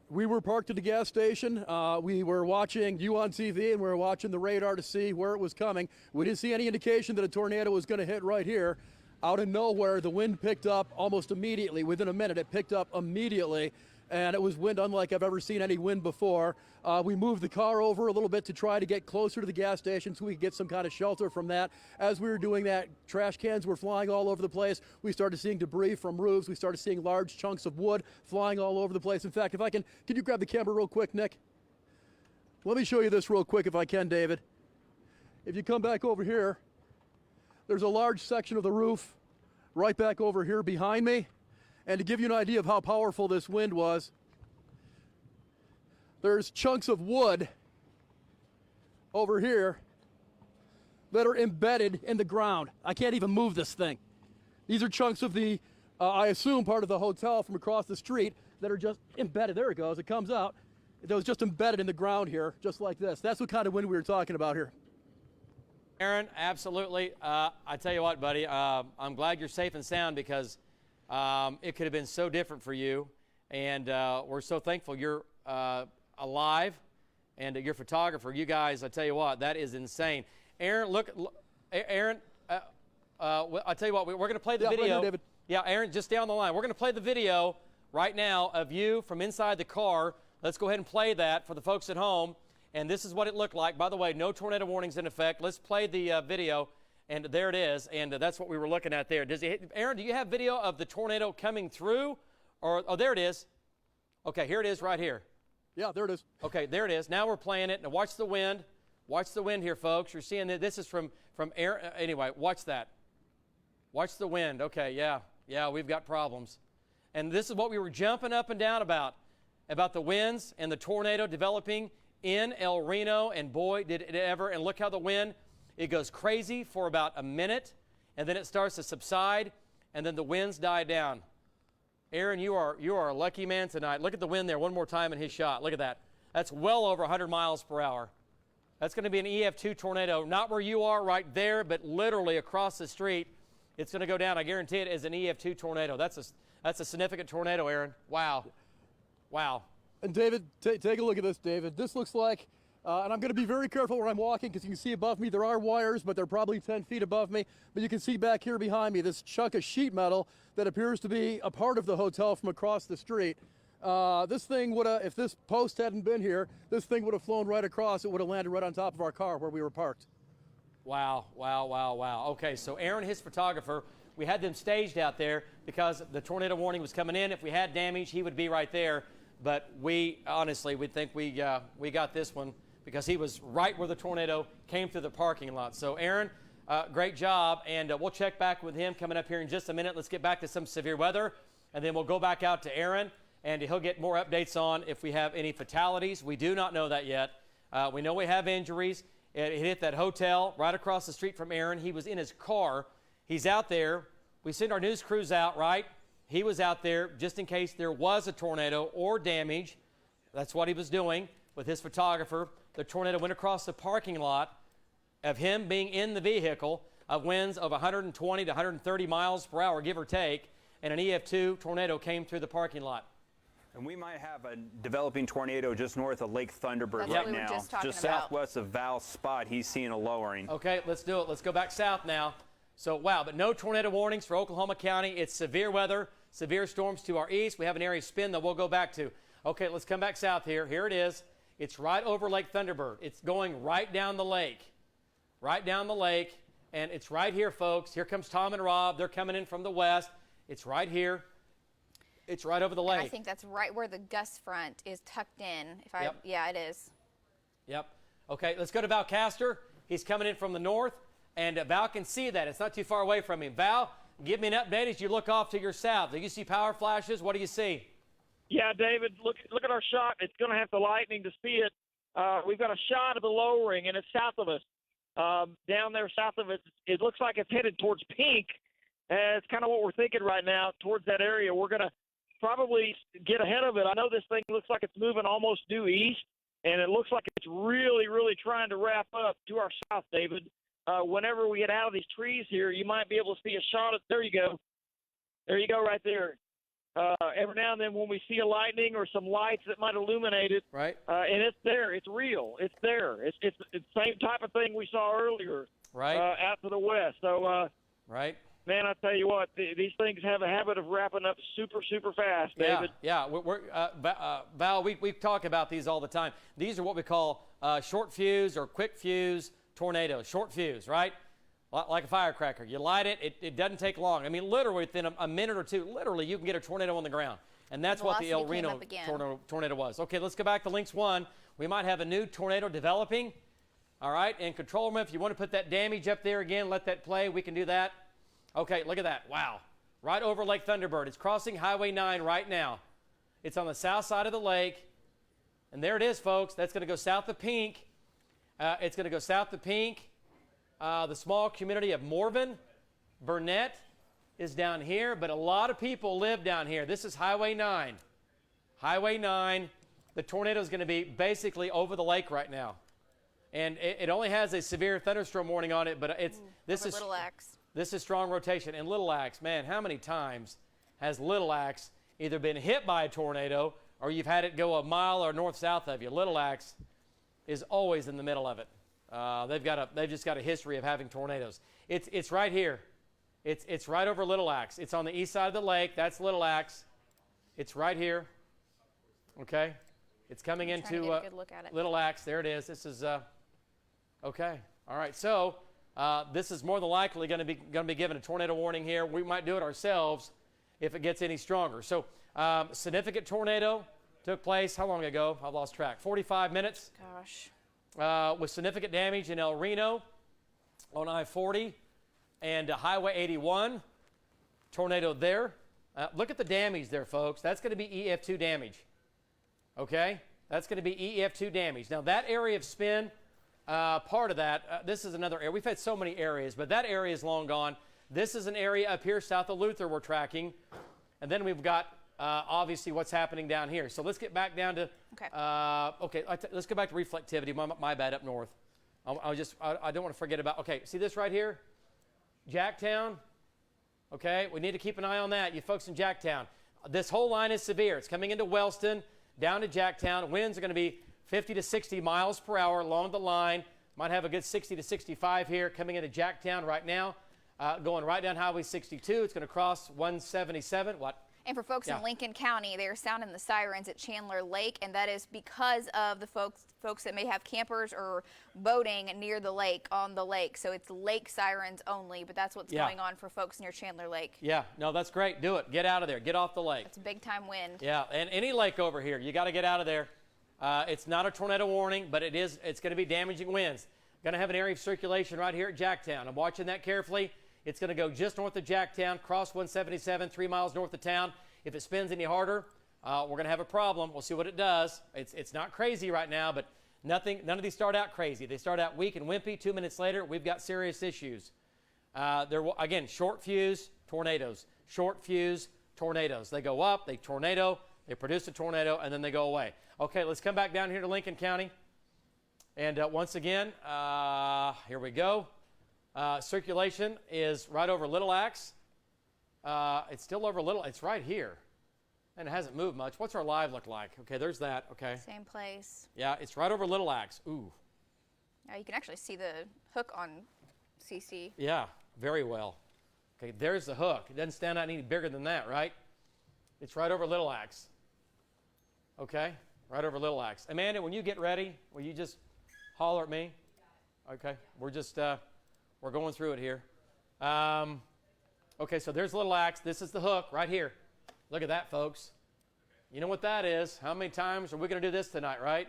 We were parked at the gas station. We were watching you on TV, and we were watching the radar to see where it was coming. We didn't see any indication that a tornado was going to hit right here. Out of nowhere, the wind picked up almost immediately. Within a minute, it picked up immediately. and it was wind unlike I've ever seen any wind before. We moved the car over a little bit to try to get closer to the gas station so we could get some kind of shelter from that. As we were doing that, trash cans were flying all over the place. We started seeing debris from roofs. We started seeing large chunks of wood flying all over the place. In fact, if I can you grab the camera real quick, Nick? Let me show you this real quick if I can, David. If you come back over here, there's a large section of the roof right back over here behind me. And to give you an idea of how powerful this wind was, there's chunks of wood over here that are embedded in the ground. I can't even move this thing. These are chunks of the, I assume, part of the hotel from across the street that are just embedded. There it goes. It comes out. It was just embedded in the ground here, just like this. That's what kind of wind we were talking about here. Aaron, absolutely. I tell you what, buddy, I'm glad you're safe and sound because it could have been so different for you. And we're so thankful you're alive and your photographer. You guys, I tell you what, that is insane. Aaron, look Aaron, I'll tell you what, we're going to play the video. Right here, David. Yeah, Aaron, just stay on the line. We're going to play the video right now of you from inside the car. Let's go ahead and play that for the folks at home. And this is what it looked like. By the way, no tornado warnings in effect. Let's play the video. And there it is. And that's what we were looking at there. Aaron, do you have video of the tornado coming through? Oh, there it is. Okay, here it is right here. Yeah, there it is. Okay, there it is. Now we're playing it. Now watch the wind. Watch the wind here, folks. You're seeing that this is from Aaron. Anyway, watch that. Watch the wind. Okay, yeah, we've got problems. And this is what we were jumping up and down about the winds and the tornado developing in El Reno, and boy, did it ever. And look how the wind, it goes crazy for about a minute, and then it starts to subside, and then the winds die down. Aaron, you are a lucky man tonight. Look at the wind there one more time in his shot. Look at that. That's well over 100 miles per hour. That's going to be an EF2 tornado, not where you are right there, but literally across the street. It's going to go down. I guarantee it is an EF2 tornado. That's a significant tornado, Aaron. Wow. Wow. And David, take a look at this, David. This looks like, and I'm going to be very careful where I'm walking because you can see above me there are wires, but they're probably 10 feet above me. But you can see back here behind me this chunk of sheet metal that appears to be a part of the hotel from across the street. This thing would have, if this post hadn't been here, this thing would have flown right across. It would have landed right on top of our car where we were parked. Wow, wow, wow, wow. Okay, so Aaron, his photographer, we had them staged out there because the tornado warning was coming in. If we had damage, he would be right there. But we think we got this one because he was right where the tornado came through the parking lot. So, Aaron, great job. And we'll check back with him coming up here in just a minute. Let's get back to some severe weather, and then we'll go back out to Aaron, and he'll get more updates on if we have any fatalities. We do not know that yet. We know we have injuries. It hit that hotel right across the street from Aaron. He was in his car. He's out there. We send our news crews out, right? He was out there just in case there was a tornado or damage. That's what he was doing with his photographer. The tornado went across the parking lot of him being in the vehicle of winds of 120 to 130 miles per hour, give or take, and an EF2 tornado came through the parking lot. And we might have a developing tornado just north of Lake Thunderbird right now. Just southwest of Val's spot, he's seeing a lowering. Okay, let's do it. Let's go back south now. So, wow, but no tornado warnings for Oklahoma County. It's severe weather, severe storms to our east. We have an area of spin that we'll go back to. Okay, let's come back south here. Here it is. It's right over Lake Thunderbird. It's going right down the lake. Right down the lake. And it's right here, folks. Here comes Tom and Rob. They're coming in from the west. It's right here. It's right over the lake. And I think that's right where the gust front is tucked in. Yeah, it is. Yep. Okay, let's go to Val Castor. He's coming in from the north. And Val can see that. It's not too far away from him. Val, give me an update as you look off to your south. Do you see power flashes? What do you see? Yeah, David, look at our shot. It's going to have the lightning to see it. We've got a shot of the lowering, and it's south of us. Down there south of us, it looks like it's headed towards pink. It's kind of what we're thinking right now, towards that area. We're going to probably get ahead of it. I know this thing looks like it's moving almost due east, and it looks like it's really, really trying to wrap up to our south, David. Whenever we get out of these trees here, you might be able to see a shot of – there you go. There you go right there. Every now and then when we see a lightning or some lights that might illuminate it, right? And it's there. It's real. It's there. It's the same type of thing we saw earlier, right? Out to the west. So, right. Man, I tell you what, these things have a habit of wrapping up super, super fast, David. Yeah. Val, we talk about these all the time. These are what we call short fuse or quick fuse tornadoes. Short fuse, right? Like a firecracker. You light it, it doesn't take long. I mean, literally within a minute or two, literally you can get a tornado on the ground. And that's what the El Reno tornado was. Okay, let's go back to Links 1. We might have a new tornado developing. All right, and control room, if you want to put that damage up there again, let that play. We can do that. Okay, look at that. Wow. Right over Lake Thunderbird. It's crossing Highway 9 right now. It's on the south side of the lake. And there it is, folks. That's going to go south of Pink. It's going to go south of Pink. The small community of Morven, Burnett is down here, but a lot of people live down here. This is Highway 9. Highway 9. The tornado is going to be basically over the lake right now. And it only has a severe thunderstorm warning on it, but this is Little Axe. This is strong rotation. And Little Axe, man, how many times has Little Axe either been hit by a tornado or you've had it go a mile or north-south of you? Little Axe is always in the middle of it. They've just got a history of having tornadoes. It's right here. It's right over Little Axe. It's on the east side of the lake. That's Little Axe. It's right here. Okay? It's coming into Little Axe. There it is. This is okay. All right. So this is more than likely going to be given a tornado warning here. We might do it ourselves if it gets any stronger. So significant tornado took place how long ago? I've lost track. 45 minutes. Gosh. With significant damage in El Reno on I-40 and Highway 81. Tornado there. Look at the damage there, folks. That's going to be EF2 damage. Okay? That's going to be EF2 damage. Now, that area of spin, part of that, this is another area. We've had so many areas, but that area is long gone. This is an area up here south of Luther we're tracking. And then we've got, obviously, what's happening down here. So let's get back down to, let's go back to reflectivity. My bad, up north. I don't want to forget about, okay, see this right here? Jacktown. Okay, we need to keep an eye on that, you folks in Jacktown. This whole line is severe. It's coming into Wellston, down to Jacktown. Winds are going to be 50 to 60 miles per hour along the line. Might have a good 60 to 65 here coming into Jacktown right now. Going right down Highway 62. It's going to cross 177. What? And for folks in Lincoln County, they are sounding the sirens at Chandler Lake, and that is because of the folks that may have campers or boating near the lake, on the lake. So it's lake sirens only, but that's what's going on for folks near Chandler Lake. Yeah, no, that's great. Do it. Get out of there. Get off the lake. It's a big-time wind. Yeah, and any lake over here, you got to get out of there. It's not a tornado warning, but it's going to be damaging winds. Going to have an area of circulation right here at Jacktown. I'm watching that carefully. It's going to go just north of Jacktown, cross 177, 3 miles north of town. If it spins any harder, we're going to have a problem. We'll see what it does. It's not crazy right now, but none of these start out crazy. They start out weak and wimpy. 2 minutes later, we've got serious issues. Again, short fuse tornadoes. Short fuse tornadoes. They go up, they tornado, they produce a tornado, and then they go away. Okay, let's come back down here to Lincoln County. And once again, here we go. Circulation is right over Little Axe. It's still over it's right here. And it hasn't moved much. What's our live look like? Okay, there's that. Okay. Same place. Yeah, it's right over Little Axe. Ooh. Yeah, you can actually see the hook on CC. Yeah, very well. Okay, there's the hook. It doesn't stand out any bigger than that, right? It's right over Little Axe. Okay, right over Little Axe. Amanda, when you get ready, will you just holler at me? Okay, we're just... we're going through it here. Okay, so there's Little Axe. This is the hook right here. Look at that, folks. You know what that is. How many times are we going to do this tonight, right?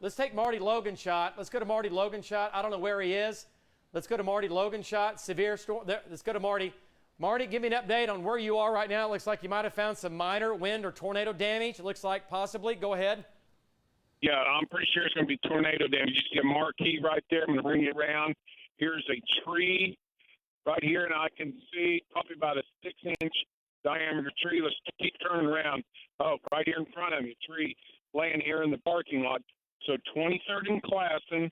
Let's take Marty Loganshot. Let's go to Marty Loganshot. I don't know where he is. Let's go to Marty Loganshot. Severe storm. Let's go to Marty. Marty, give me an update on where you are right now. It looks like you might have found some minor wind or tornado damage. It looks like possibly. Go ahead. Yeah, I'm pretty sure it's going to be tornado damage. You see a marquee right there. I'm going to bring it around. Here's a tree right here, and I can see probably about a 6-inch diameter tree. Let's keep turning around. Oh, right here in front of me, a tree laying here in the parking lot. So 23rd and Classen,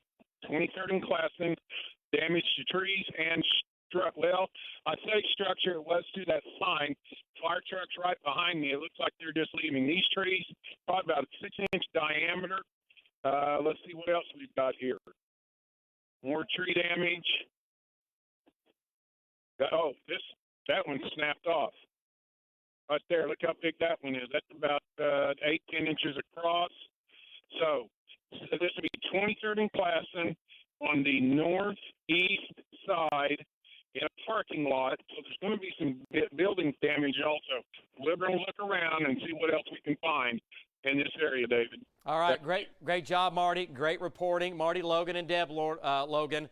damage to trees and well, I say structure, it was to that sign. Fire truck's right behind me. It looks like they're just leaving these trees, probably about a 6-inch diameter. Let's see what else we've got here. More tree damage. Oh, that one snapped off. Right there, look how big that one is. That's about 8-10 inches across. So this will be 23rd and Classen on the northeast side in a parking lot. So there's going to be some building damage also. We're going to look around and see what else we can find in this area, David. All right, great job, Marty. Great reporting. Marty Logan and Deb Logan.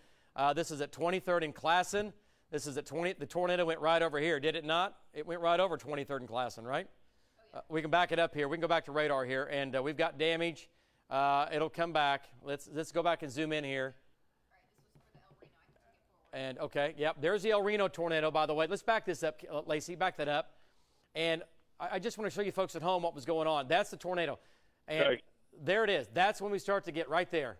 This is at 23rd and Classen. This is at 20. The tornado went right over here, did it not? It went right over 23rd and Classen, right? Oh, yeah. We can back it up here. We can go back to radar here, and we've got damage. It'll come back. Let's go back and zoom in here. And okay, yep, there's the El Reno tornado, by the way. Let's back this up, Lacey, back that up. And I just want to show you folks at home what was going on. That's the tornado. And there it is. That's when we start to get right there.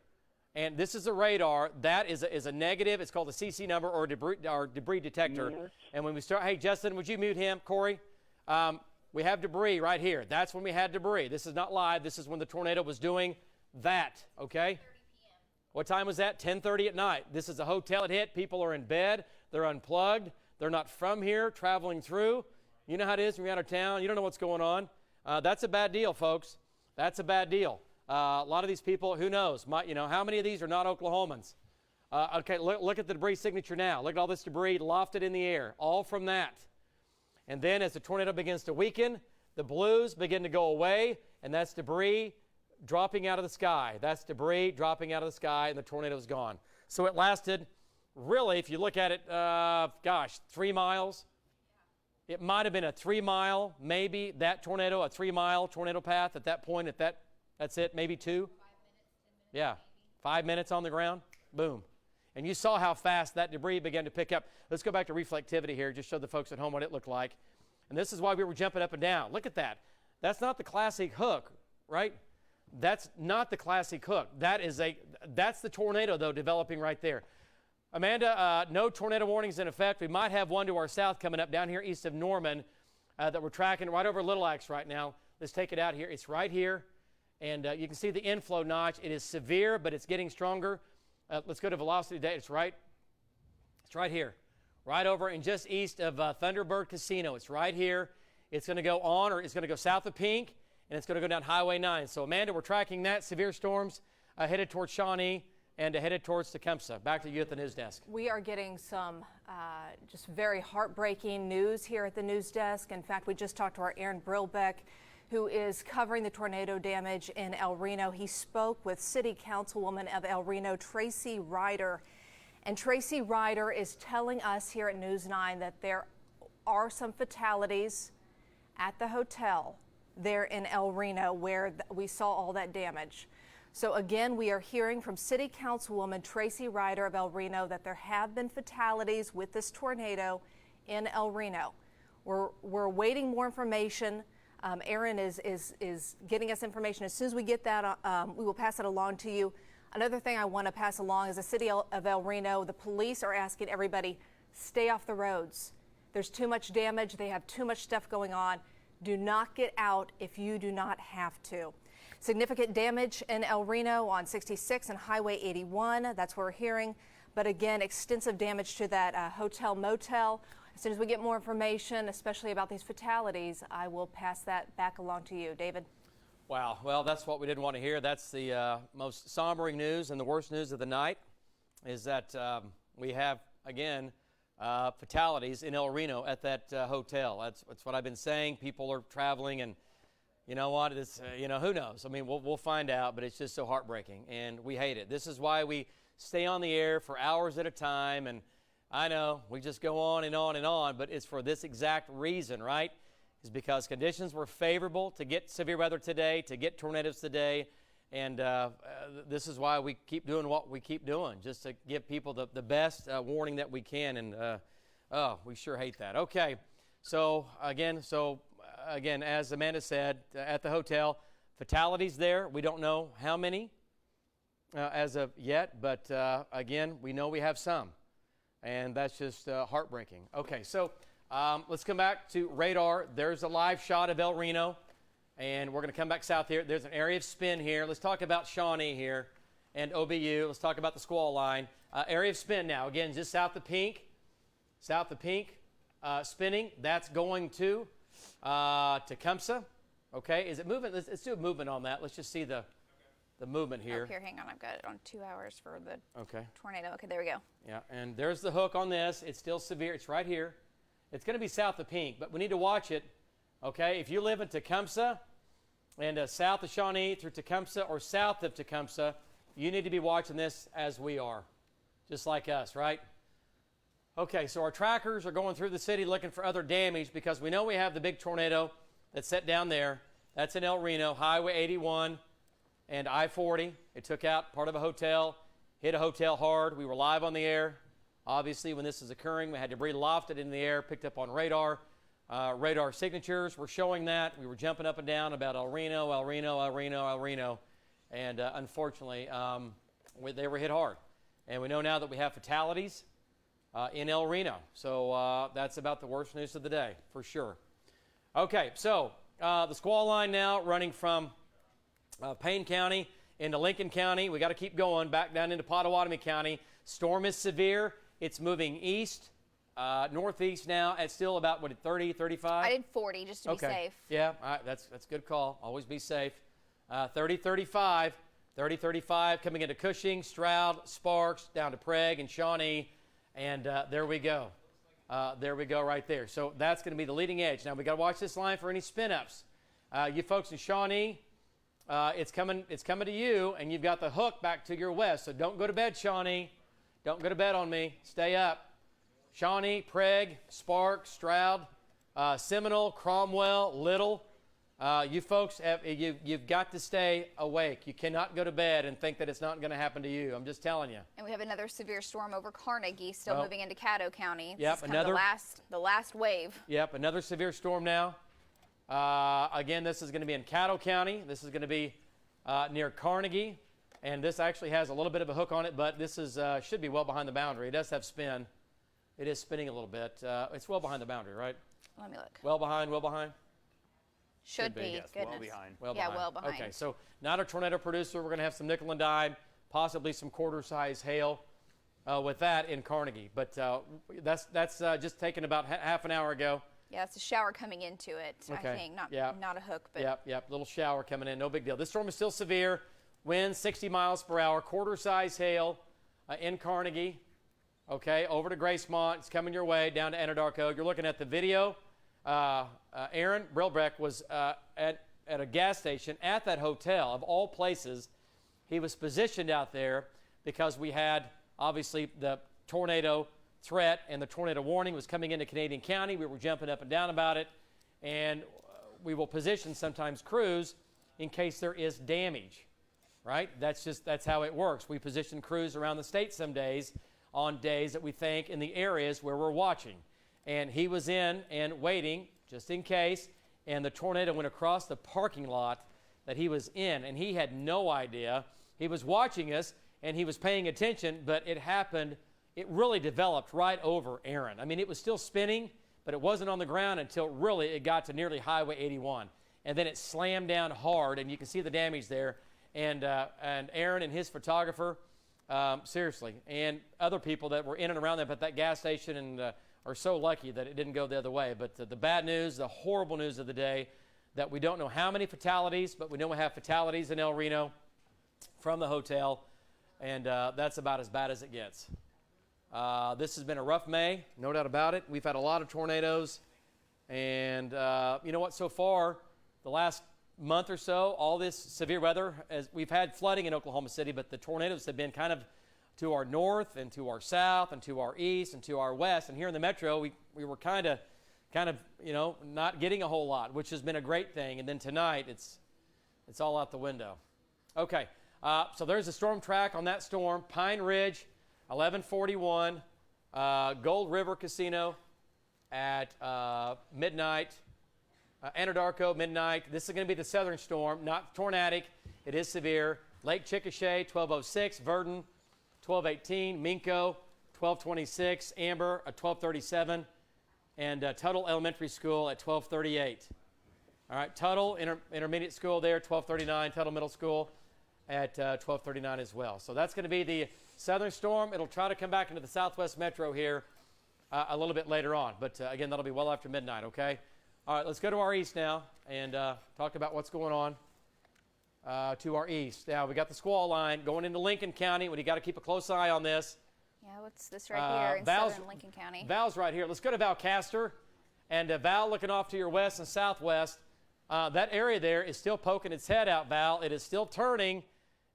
And this is a radar. That is a negative. It's called a CC number or debris detector. Mm-hmm. And when we start, hey, Justin, would you mute him? Corey? We have debris right here. That's when we had debris. This is not live. This is when the tornado was doing that, okay? 10:30 p.m. What time was that? 10:30 at night. This is a hotel it hit. People are in bed. They're unplugged. They're not from here, traveling through. You know how it is when you're out of town. You don't know what's going on. That's a bad deal, folks. That's a bad deal. A lot of these people, who knows? How many of these are not Oklahomans? Okay, look at the debris signature now. Look at all this debris lofted in the air, all from that. And then as the tornado begins to weaken, the blues begin to go away, and that's debris dropping out of the sky. That's debris dropping out of the sky, and the tornado's gone. So it lasted, really, if you look at it, 3 miles. It might have been a 3 mile, maybe, that tornado, a 3 mile tornado path at that point, that's it, maybe 2. 5 minutes, 10 minutes. Yeah, maybe. 5 minutes on the ground, boom. And you saw how fast that debris began to pick up. Let's go back to reflectivity here, just show the folks at home what it looked like. And this is why we were jumping up and down. Look at that. That's not the classic hook, right? That's not the classic hook. That's the tornado, though, developing right there. Amanda, no tornado warnings in effect. We might have one to our south coming up down here east of Norman that we're tracking right over Little Axe right now. Let's take it out here. It's right here. And you can see the inflow notch. It is severe, but it's getting stronger. Let's go to velocity data. It's right here, right over and just east of Thunderbird Casino. It's right here. It's going to go on, or it's going to go south of Pink, and it's going to go down Highway 9. So, Amanda, we're tracking that. Severe storms headed towards Shawnee and headed towards Tecumseh. Back to you at the news desk. We are getting some just very heartbreaking news here at the news desk. In fact, we just talked to our Aaron Brilbeck, who is covering the tornado damage in El Reno. He spoke with City Councilwoman of El Reno, Tracy Ryder. And Tracy Ryder is telling us here at News 9 that there are some fatalities at the hotel there in El Reno where we saw all that damage. So again, we are hearing from City Councilwoman Tracy Ryder of El Reno that there have been fatalities with this tornado in El Reno. We're awaiting more information. Aaron is getting us information. As soon as we get that, we will pass it along to you. Another thing I want to pass along is the city of El Reno. The police are asking everybody, stay off the roads. There's too much damage. They have too much stuff going on. Do not get out if you do not have to. Significant damage in El Reno on 66 and Highway 81. That's what we're hearing. But again, extensive damage to that hotel motel. As soon as we get more information, especially about these fatalities, I will pass that back along to you. David? Wow. Well, that's what we didn't want to hear. That's the most sombering news and the worst news of the night is that we have, again, fatalities in El Reno at that hotel. That's what I've been saying. People are traveling, and you know what? It's, who knows? I mean, we'll find out, but it's just so heartbreaking, and we hate it. This is why we stay on the air for hours at a time, and I know we just go on and on and on, but it's for this exact reason, right? It's because conditions were favorable to get severe weather today, to get tornadoes today, and this is why we keep doing what we keep doing, just to give people the best warning that we can, and we sure hate that. Okay, so again, as Amanda said, at the hotel, fatalities there. We don't know how many as of yet, but again, we know we have some. And that's just heartbreaking. Okay, so let's come back to radar. There's a live shot of El Reno, and we're going to come back south here. There's an area of spin here. Let's talk about Shawnee here and OBU. Let's talk about the squall line. Area of spin now. Again, just south of Pink. south of Pink, spinning. That's going to Tecumseh. Okay, is it moving? Let's do a movement on that. Let's just see the movement here. Oh, here, hang on. I've got it on 2 hours for the tornado. Okay, there we go. Yeah, and there's the hook on this. It's still severe. It's right here. It's going to be south of Pink, but we need to watch it. Okay, if you live in Tecumseh and south of Shawnee through Tecumseh or south of Tecumseh, you need to be watching this as we are, just like us, right? Okay, so our trackers are going through the city looking for other damage because we know we have the big tornado that's set down there. That's in El Reno, Highway 81 and I-40. It took out part of a hotel, hit a hotel hard. We were live on the air. Obviously, when this is occurring, we had debris lofted in the air, picked up on radar. Radar signatures were showing that. We were jumping up and down about El Reno, El Reno, El Reno, El Reno. And unfortunately, they were hit hard. And we know now that we have fatalities in El Reno. So that's about the worst news of the day, for sure. Okay, so the squall line now running from Payne County into Lincoln County. We got to keep going back down into Pottawatomie County. Storm is severe. It's moving east, northeast now at still about, 30, 35? I did 40 just to be safe. Yeah, that's a good call. Always be safe. 30, 35. 30, 35 coming into Cushing, Stroud, Sparks, down to Prague and Shawnee. And there we go. There we go right there. So that's going to be the leading edge. Now we got to watch this line for any spin-ups. You folks in Shawnee, it's coming to you, and you've got the hook back to your west. So don't go to bed, Shawnee. Don't go to bed on me. Stay up. Shawnee, Prague, Sparks, Stroud, Seminole, Cromwell, Little. You folks, you've got to stay awake. You cannot go to bed and think that it's not going to happen to you. I'm just telling you. And we have another severe storm over Carnegie, still moving into Caddo County. Yep, this is the last wave. Yep, another severe storm now. Again, this is going to be in Caddo County. This is going to be near Carnegie. And this actually has a little bit of a hook on it, but this is should be well behind the boundary. It does have spin. It is spinning a little bit. It's well behind the boundary, right? Let me look. Well behind, well behind? Should be. Yes, Goodness. well behind. Well yeah, behind. well behind. Okay, so not a tornado producer. We're going to have some nickel and dime, possibly some quarter-size hail with that in Carnegie. But that's just taken about half an hour ago. Yeah, it's a shower coming into it, Okay. I think. Not a hook, but... Yep, little shower coming in. No big deal. This storm is still severe. Winds 60 miles per hour, quarter-size hail in Carnegie. Okay, over to Gracemont. It's coming your way down to Anadarko. You're looking at the video. Aaron Brilbeck was at a gas station at that hotel, of all places. He was positioned out there because we had, obviously, the tornado threat and the tornado warning was coming into Canadian County. We were jumping up and down about it. And we will position sometimes crews in case there is damage, right? That's how it works. We position crews around the state some days on days that we think in the areas where we're watching. And he was in and waiting just in case, and the tornado went across the parking lot that he was in, and he had no idea. He was watching us, and he was paying attention, but it happened. It really developed right over Aaron. I mean, it was still spinning, but it wasn't on the ground until really it got to nearly Highway 81. And then it slammed down hard, and you can see the damage there. And Aaron and his photographer, seriously, and other people that were in and around them at that gas station and are so lucky that it didn't go the other way. But the bad news, the horrible news of the day, that we don't know how many fatalities, but we know we have fatalities in El Reno from the hotel, and that's about as bad as it gets. This has been a rough May, no doubt about it. We've had a lot of tornadoes, and you know what, so far, the last month or so, all this severe weather, as we've had flooding in Oklahoma City, but the tornadoes have been kind of to our north and to our south and to our east and to our west. And here in the metro, we were kind of, you know, not getting a whole lot, which has been a great thing. And then tonight, it's all out the window. Okay, so there's a storm track on that storm. Pine Ridge, 1141, Gold River Casino at midnight. Anadarko, midnight. This is going to be the southern storm, not tornadic. It is severe. Lake Chickasha, 1206. Verdon, 1218. Minko, 1226. Amber, 1237. And Tuttle Elementary School at 1238. All right, Tuttle Intermediate School there, 1239. Tuttle Middle School at 1239 as well. So that's going to be the southern storm. It'll try to come back into the southwest metro here a little bit later on. But, again, that'll be well after midnight, okay? All right, let's go to our east now and talk about what's going on to our east. Now, we got the squall line going into Lincoln County. You got to keep a close eye on this. Yeah, what's this right here in southern Lincoln County? Val's right here. Let's go to Valcaster. And Val, looking off to your west and southwest, that area there is still poking its head out, Val. It is still turning.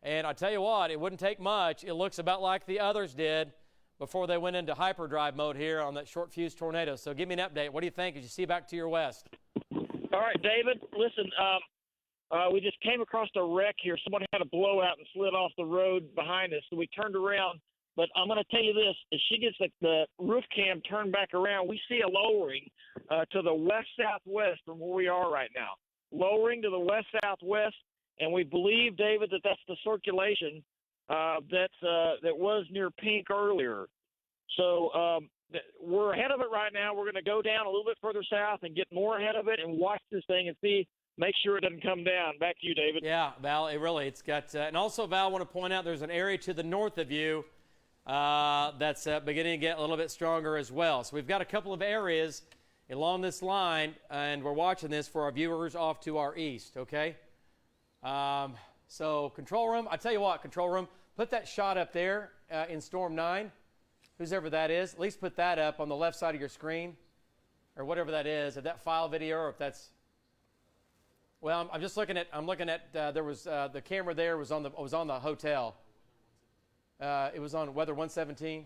And I tell you what, it wouldn't take much. It looks about like the others did before they went into hyperdrive mode here on that short fuse tornado. So give me an update. What do you think as you see back to your west? All right, David, listen, we just came across a wreck here. Someone had a blowout and slid off the road behind us, so we turned around. But I'm going to tell you this, as she gets the roof cam turned back around, we see a lowering to the west-southwest from where we are right now. Lowering to the west-southwest, and we believe, David, that that's the circulation that was near Pink earlier. So we're ahead of it right now. We're going to go down a little bit further south and get more ahead of it and watch this thing and see, make sure it doesn't come down. Back to you, David. Yeah, Val, it's got and also, Val, I want to point out there's an area to the north of you that's beginning to get a little bit stronger as well. So we've got a couple of areas along this line, and we're watching this for our viewers off to our east, okay? So control room, I tell you what, control room, put that shot up there in Storm 9, whoever that is. At least put that up on the left side of your screen, or whatever that is, if that file video or if that's, well, I'm just looking at, there was, the camera there was on the hotel. It was on Weather 117.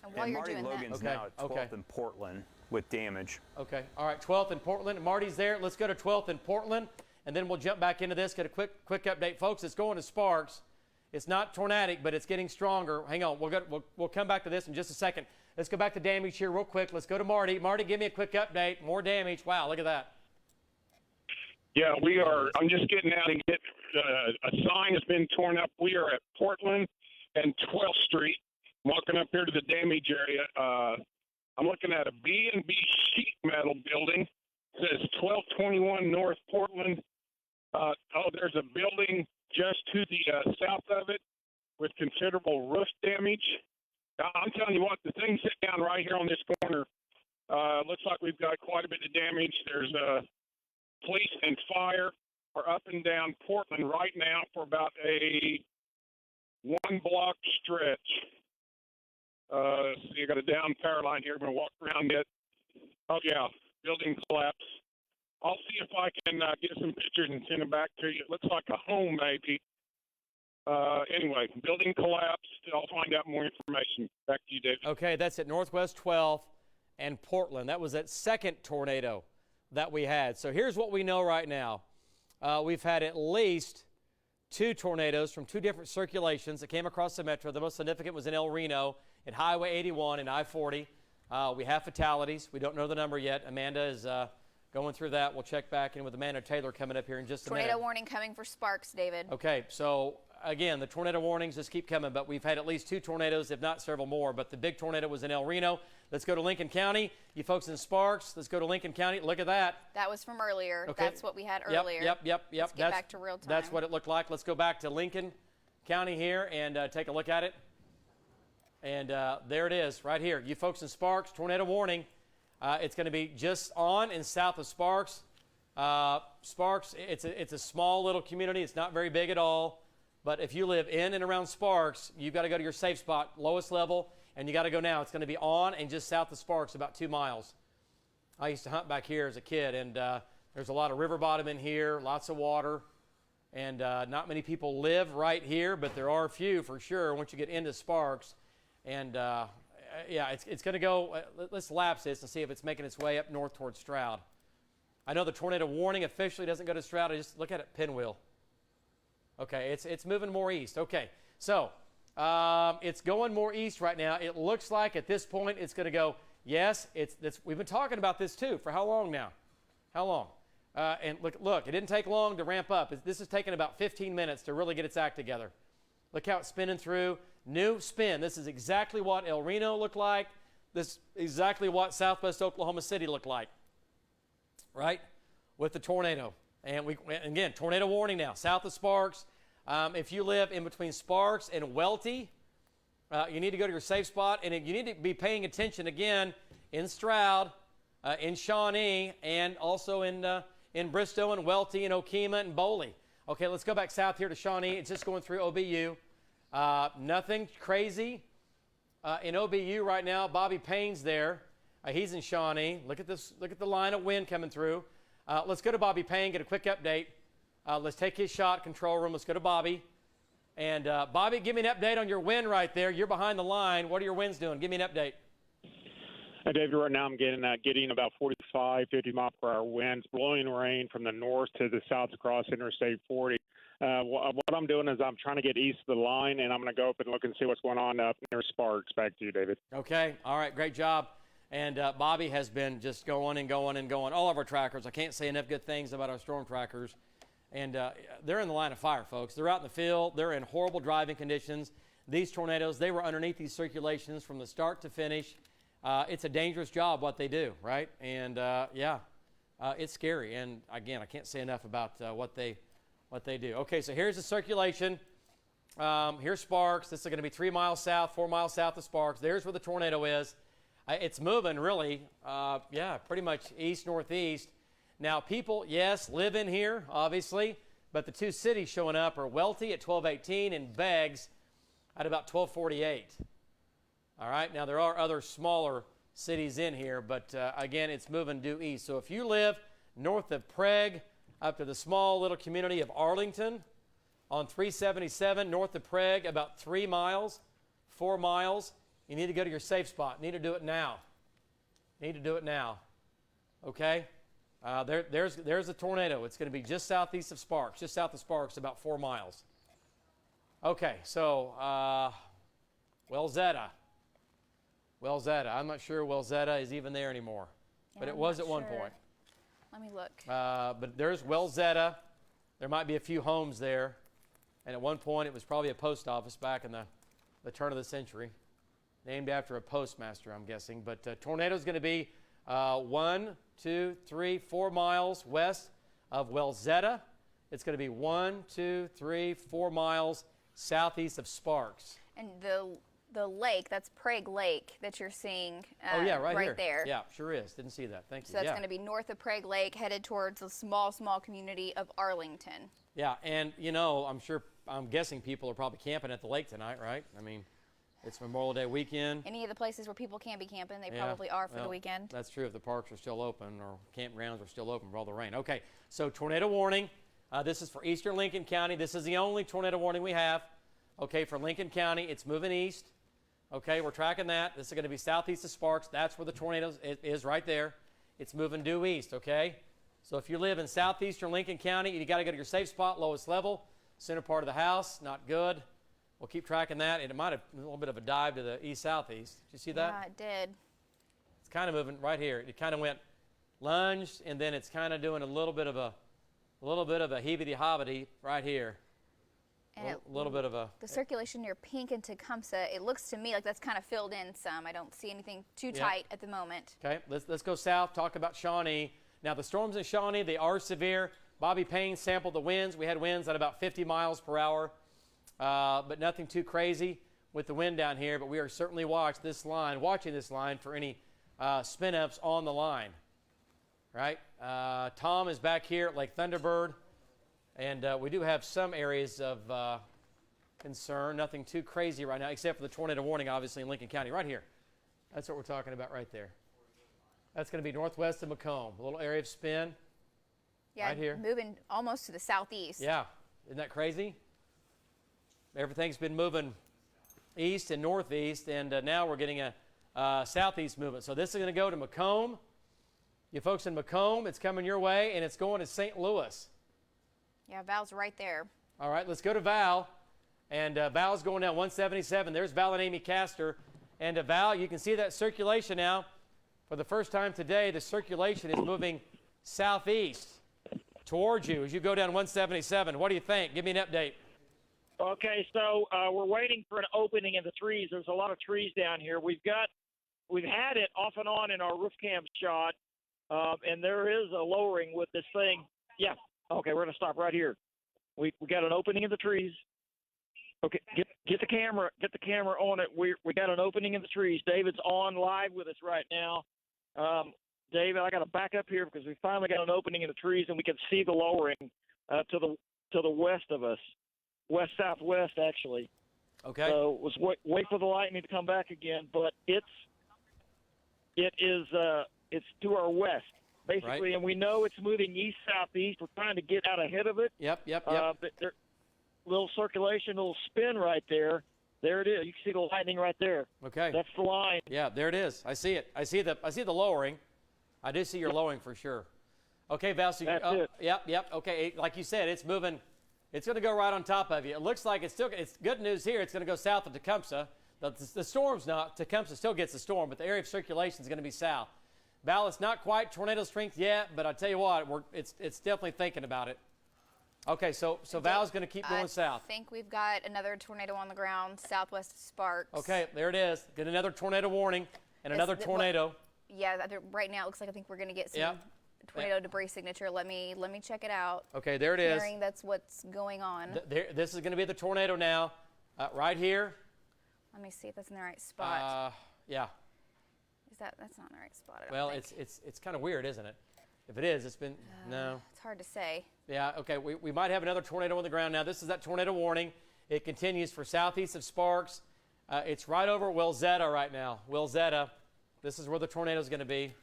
And while you're Marty doing Logan's that, now at 12th in Portland with damage. Okay, all right, 12th in Portland. Marty's there. Let's go to 12th in Portland, and then we'll jump back into this, get a quick update. Folks, it's going to Sparks. It's not tornadic, but it's getting stronger. Hang on, we'll come back to this in just a second. Let's go back to damage here real quick. Let's go to Marty. Marty, give me a quick update. More damage. Wow, look at that. Yeah, we are. I'm just getting out and get a sign has been torn up. We are at Portland and 12th Street. Walking up here to the damage area. I'm looking at a B&B sheet metal building. It says 1221 North Portland. There's a building just to the south of it with considerable roof damage. I'm telling you what, the thing's sitting down right here on this corner. Looks like we've got quite a bit of damage. There's police and fire are up and down Portland right now for about a 1-block stretch. So you got a down power line here. I'm going to walk around it. Oh, yeah, building collapse. I'll see if I can get some pictures and send them back to you. It looks like a home, maybe. Anyway, building collapsed. I'll find out more information. Back to you, David. Okay, that's at Northwest 12th and Portland. That was that second tornado that we had. So here's what we know right now. We've had at least 2 tornadoes from 2 different circulations that came across the metro. The most significant was in El Reno at Highway 81 and I-40. We have fatalities. We don't know the number yet. Amanda is going through that. We'll check back in with Amanda Taylor coming up here in just a minute. Tornado warning coming for Sparks, David. Okay, so again, the tornado warnings just keep coming, but we've had at least 2 tornadoes, if not several more. But the big tornado was in El Reno. Let's go to Lincoln County. You folks in Sparks, let's go to Lincoln County. Look at that. That was from earlier. Okay. That's what we had earlier. Yep. Let's get back to real time. That's what it looked like. Let's go back to Lincoln County here and take a look at it. And there it is right here. You folks in Sparks, tornado warning. It's going to be just on and south of Sparks. Sparks, it's a small little community. It's not very big at all. But if you live in and around Sparks, you've got to go to your safe spot, lowest level, and you got to go now. It's going to be on and just south of Sparks, about 2 miles. I used to hunt back here as a kid, and there's a lot of river bottom in here, lots of water, and not many people live right here, but there are a few for sure once you get into Sparks. And yeah, it's going to go. Let's lapse this and see if it's making its way up north towards Stroud. I know the tornado warning officially doesn't go to Stroud. I just look at it pinwheel. Okay, it's moving more east. Okay, so it's going more east right now. It looks like at this point it's going to go. Yes, we've been talking about this too for how long now? How long? And look, it didn't take long to ramp up. This has taken about 15 minutes to really get its act together. Look how it's spinning through. New spin. This is exactly what El Reno looked like. This is exactly what southwest Oklahoma City looked like, right, with the tornado. And again, tornado warning now, south of Sparks. If you live in between Sparks and Welty, You need to go to your safe spot, and you need to be paying attention again in Stroud, in Shawnee, and also in Bristow and Welty and Okemah and Boley. Okay, let's go back south here to Shawnee. It's just going through OBU. Nothing crazy in OBU right now. Bobby Payne's there. He's in Shawnee. Look at this. Look at the line of wind coming through. Let's go to Bobby Payne, get a quick update. Let's take his shot, control room. Let's go to Bobby. And Bobby, give me an update on your wind right there. You're behind the line. What are your winds doing? Give me an update. David, right now I'm getting about 45, 50 mile per hour winds, blowing rain from the north to the south across Interstate 40. What I'm doing is I'm trying to get east of the line, and I'm going to go up and look and see what's going on up near Sparks. Back to you, David. Okay. All right. Great job. And Bobby has been just going and going and going. All of our trackers. I can't say enough good things about our storm trackers. And they're in the line of fire, folks. They're out in the field. They're in horrible driving conditions. These tornadoes, they were underneath these circulations from the start to finish. It's a dangerous job what they do, right? And, it's scary. And, again, I can't say enough about what they do. Okay, so here's the circulation. Here's Sparks. This is going to be 3 miles south, 4 miles south of Sparks. There's where the tornado is. It's moving, really, pretty much east-northeast. Now, people, yes, live in here, obviously, but the two cities showing up are Welty at 1218 and Beggs at about 1248. All right, now there are other smaller cities in here, but again, it's moving due east. So if you live north of Prague up to the small little community of Arlington on 377 north of Prague, about 3 miles, 4 miles, you need to go to your safe spot. You need to do it now. You need to do it now. Okay? There's a tornado. It's going to be just southeast of Sparks, just south of Sparks, about 4 miles. Okay, so Wellzetta. I'm not sure Wellzetta is even there anymore, but it was at one point. Let me look. But there's Wellzetta. There might be a few homes there, and at one point it was probably a post office back in the turn of the century, named after a postmaster, I'm guessing. But tornado's going to be 1, 2, 3, 4 miles west of Wellzetta. It's going to be 1, 2, 3, 4 miles southeast of Sparks. And the lake, that's Prague Lake that you're seeing right here. There. Yeah, sure is. Didn't see that. Thank you. So that's going to be north of Prague Lake, headed towards the small community of Arlington. Yeah, and, I'm guessing people are probably camping at the lake tonight, right? I mean, it's Memorial Day weekend. Any of the places where people can be camping, they probably are for the weekend. That's true if the parks are still open or campgrounds are still open for all the rain. Okay, so tornado warning. This is for eastern Lincoln County. This is the only tornado warning we have. Okay, for Lincoln County, it's moving east. Okay, we're tracking that. This is going to be southeast of Sparks. That's where the tornado is right there. It's moving due east, okay? So if you live in southeastern Lincoln County, you got to go to your safe spot, lowest level, center part of the house, not good. We'll keep tracking that, and it might have a little bit of a dive to the east-southeast. Did you see that? Yeah, it did. It's kind of moving right here. It kind of went lunged, and then it's kind of doing a little bit of a heebity-hobbity right here. And a little bit of a... The circulation near Pink and Tecumseh, it looks to me like that's kind of filled in some. I don't see anything too tight at the moment. Okay, let's go south, talk about Shawnee. Now, the storms in Shawnee, they are severe. Bobby Payne sampled the winds. We had winds at about 50 miles per hour, but nothing too crazy with the wind down here. But we are certainly watching this line for any spin-ups on the line. Right? Tom is back here at Lake Thunderbird. And we do have some areas of concern, nothing too crazy right now, except for the tornado warning, obviously, in Lincoln County, right here. That's what we're talking about right there. That's going to be northwest of Macomb, a little area of spin right here. Moving almost to the southeast. Yeah, isn't that crazy? Everything's been moving east and northeast, and now we're getting a southeast movement. So this is going to go to Macomb. You folks in Macomb, it's coming your way, and it's going to St. Louis. Yeah, Val's right there. All right, let's go to Val. And Val's going down 177. There's Val and Amy Castor. And Val, you can see that circulation now. For the first time today, the circulation is moving southeast towards you as you go down 177. What do you think? Give me an update. Okay, so we're waiting for an opening in the trees. There's a lot of trees down here. We've had it off and on in our roof cam shot, and there is a lowering with this thing. Yeah. Okay, we're going to stop right here. We got an opening in the trees. Okay, get the camera on it. We got an opening in the trees. David's on live with us right now. David, I got to back up here because we finally got an opening in the trees and we can see the lowering to the west of us, west southwest actually. Okay. So was wait for the lightning to come back again, but it's to our west basically, right. And we know it's moving east southeast. We're trying to get out ahead of it. Yep. But there, little circulation, little spin right there. There it is. You can see the lightning right there. Okay. That's the line. Yeah, there it is. I see it. I see the lowering. I do see your lowering for sure. Okay, Val. So that's it. Yep. Okay, like you said, it's moving. It's going to go right on top of you. It looks like it's good news here. It's going to go south of Tecumseh. The storm's not. Tecumseh still gets the storm, but the area of circulation is going to be south. Val, it's not quite tornado strength yet, but I tell you what, it's definitely thinking about it. Okay, so Val's going to keep going south. I think we've got another tornado on the ground southwest of Sparks. Okay, there it is. Get another tornado warning and another tornado. Yeah, right now it looks like I think we're going to get some tornado debris signature. Let me check it out. Okay, there it is. Hearing that's what's going on. This is going to be the tornado now, right here. Let me see if that's in the right spot. Yeah. That's not in the right spot. I don't well, think. it's kind of weird, isn't it? If it is, it's been no. It's hard to say. Yeah. Okay. We might have another tornado on the ground now. This is that tornado warning. It continues for southeast of Sparks. It's right over Wilzetta right now. Wilzetta. This is where the tornado is going to be.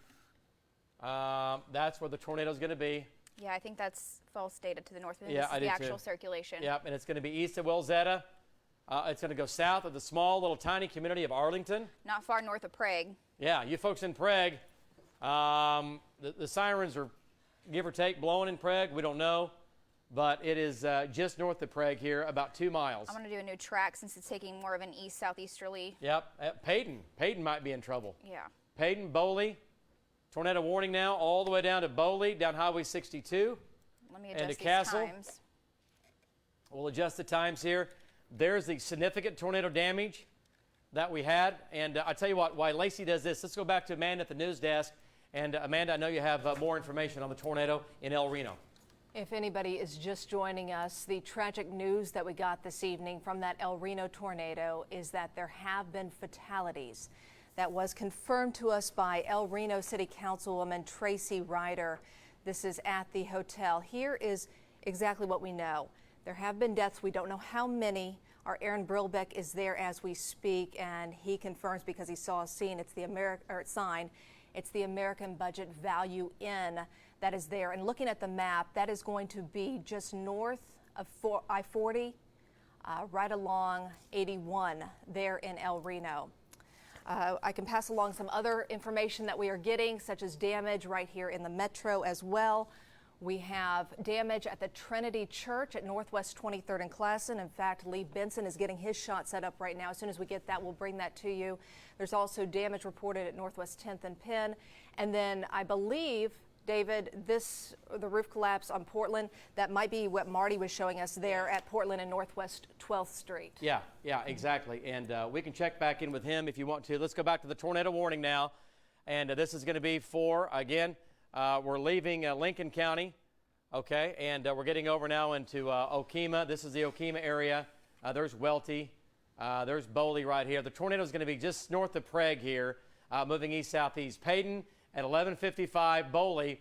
That's where the tornado is going to be. Yeah, I think that's false data to the north. Yeah, this is the actual circulation. Yep, and it's going to be east of Wilzetta. It's going to go south of the small, little, tiny community of Arlington. Not far north of Prague. Yeah, you folks in Prague, the sirens are, give or take, blowing in Prague. We don't know, but it is just north of Prague here, about 2 miles. I'm going to do a new track since it's taking more of an east-southeasterly. Yep, Peyton might be in trouble. Yeah. Peyton, Boley, tornado warning now all the way down to Boley, down Highway 62. Let me adjust these Castle. times. We'll adjust the times here. There's the significant tornado damage that we had. And I tell you what, while Lacey does this, let's go back to Amanda at the news desk. And Amanda, I know you have more information on the tornado in El Reno. If anybody is just joining us, the tragic news that we got this evening from that El Reno tornado is that there have been fatalities. That was confirmed to us by El Reno City Councilwoman Tracy Ryder. This is at the hotel. Here is exactly what we know. There have been deaths. We don't know how many. Our Aaron Brilbeck is there as we speak, and he confirms because he saw a scene. It's the sign. It's the American Budget Value Inn that is there. And looking at the map, that is going to be just north of I-40, right along 81 there in El Reno. I can pass along some other information that we are getting, such as damage right here in the metro as well. We have damage at the Trinity Church at Northwest 23rd and Classen. In fact, Lee Benson is getting his shot set up right now. As soon as we get that, we'll bring that to you. There's also damage reported at Northwest 10th and Penn. And then I believe, David, the roof collapse on Portland, that might be what Marty was showing us there at Portland and Northwest 12th Street. Yeah, exactly. And we can check back in with him if you want to. Let's go back to the tornado warning now. And this is going to be for, again, we're leaving Lincoln County, okay, and we're getting over now into Okemah. This is the Okemah area. There's Welty. There's Boley right here. The tornado is going to be just north of Prague here, moving east-southeast. Peyton at 11:55, Boley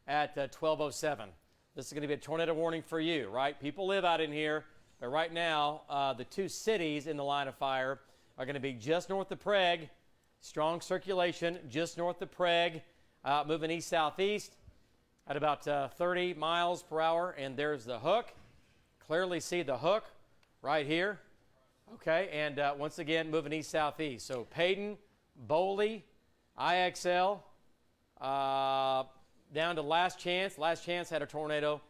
at 12:07. This is going to be a tornado warning for you, right? People live out in here, but right now the two cities in the line of fire are going to be just north of Prague. Strong circulation just north of Prague, moving east-southeast at about 30 miles per hour. And there's the hook. Clearly see the hook right here. Okay, and once again, moving east-southeast. So Peyton, Boley, IXL, down to Last Chance. Last Chance had a tornado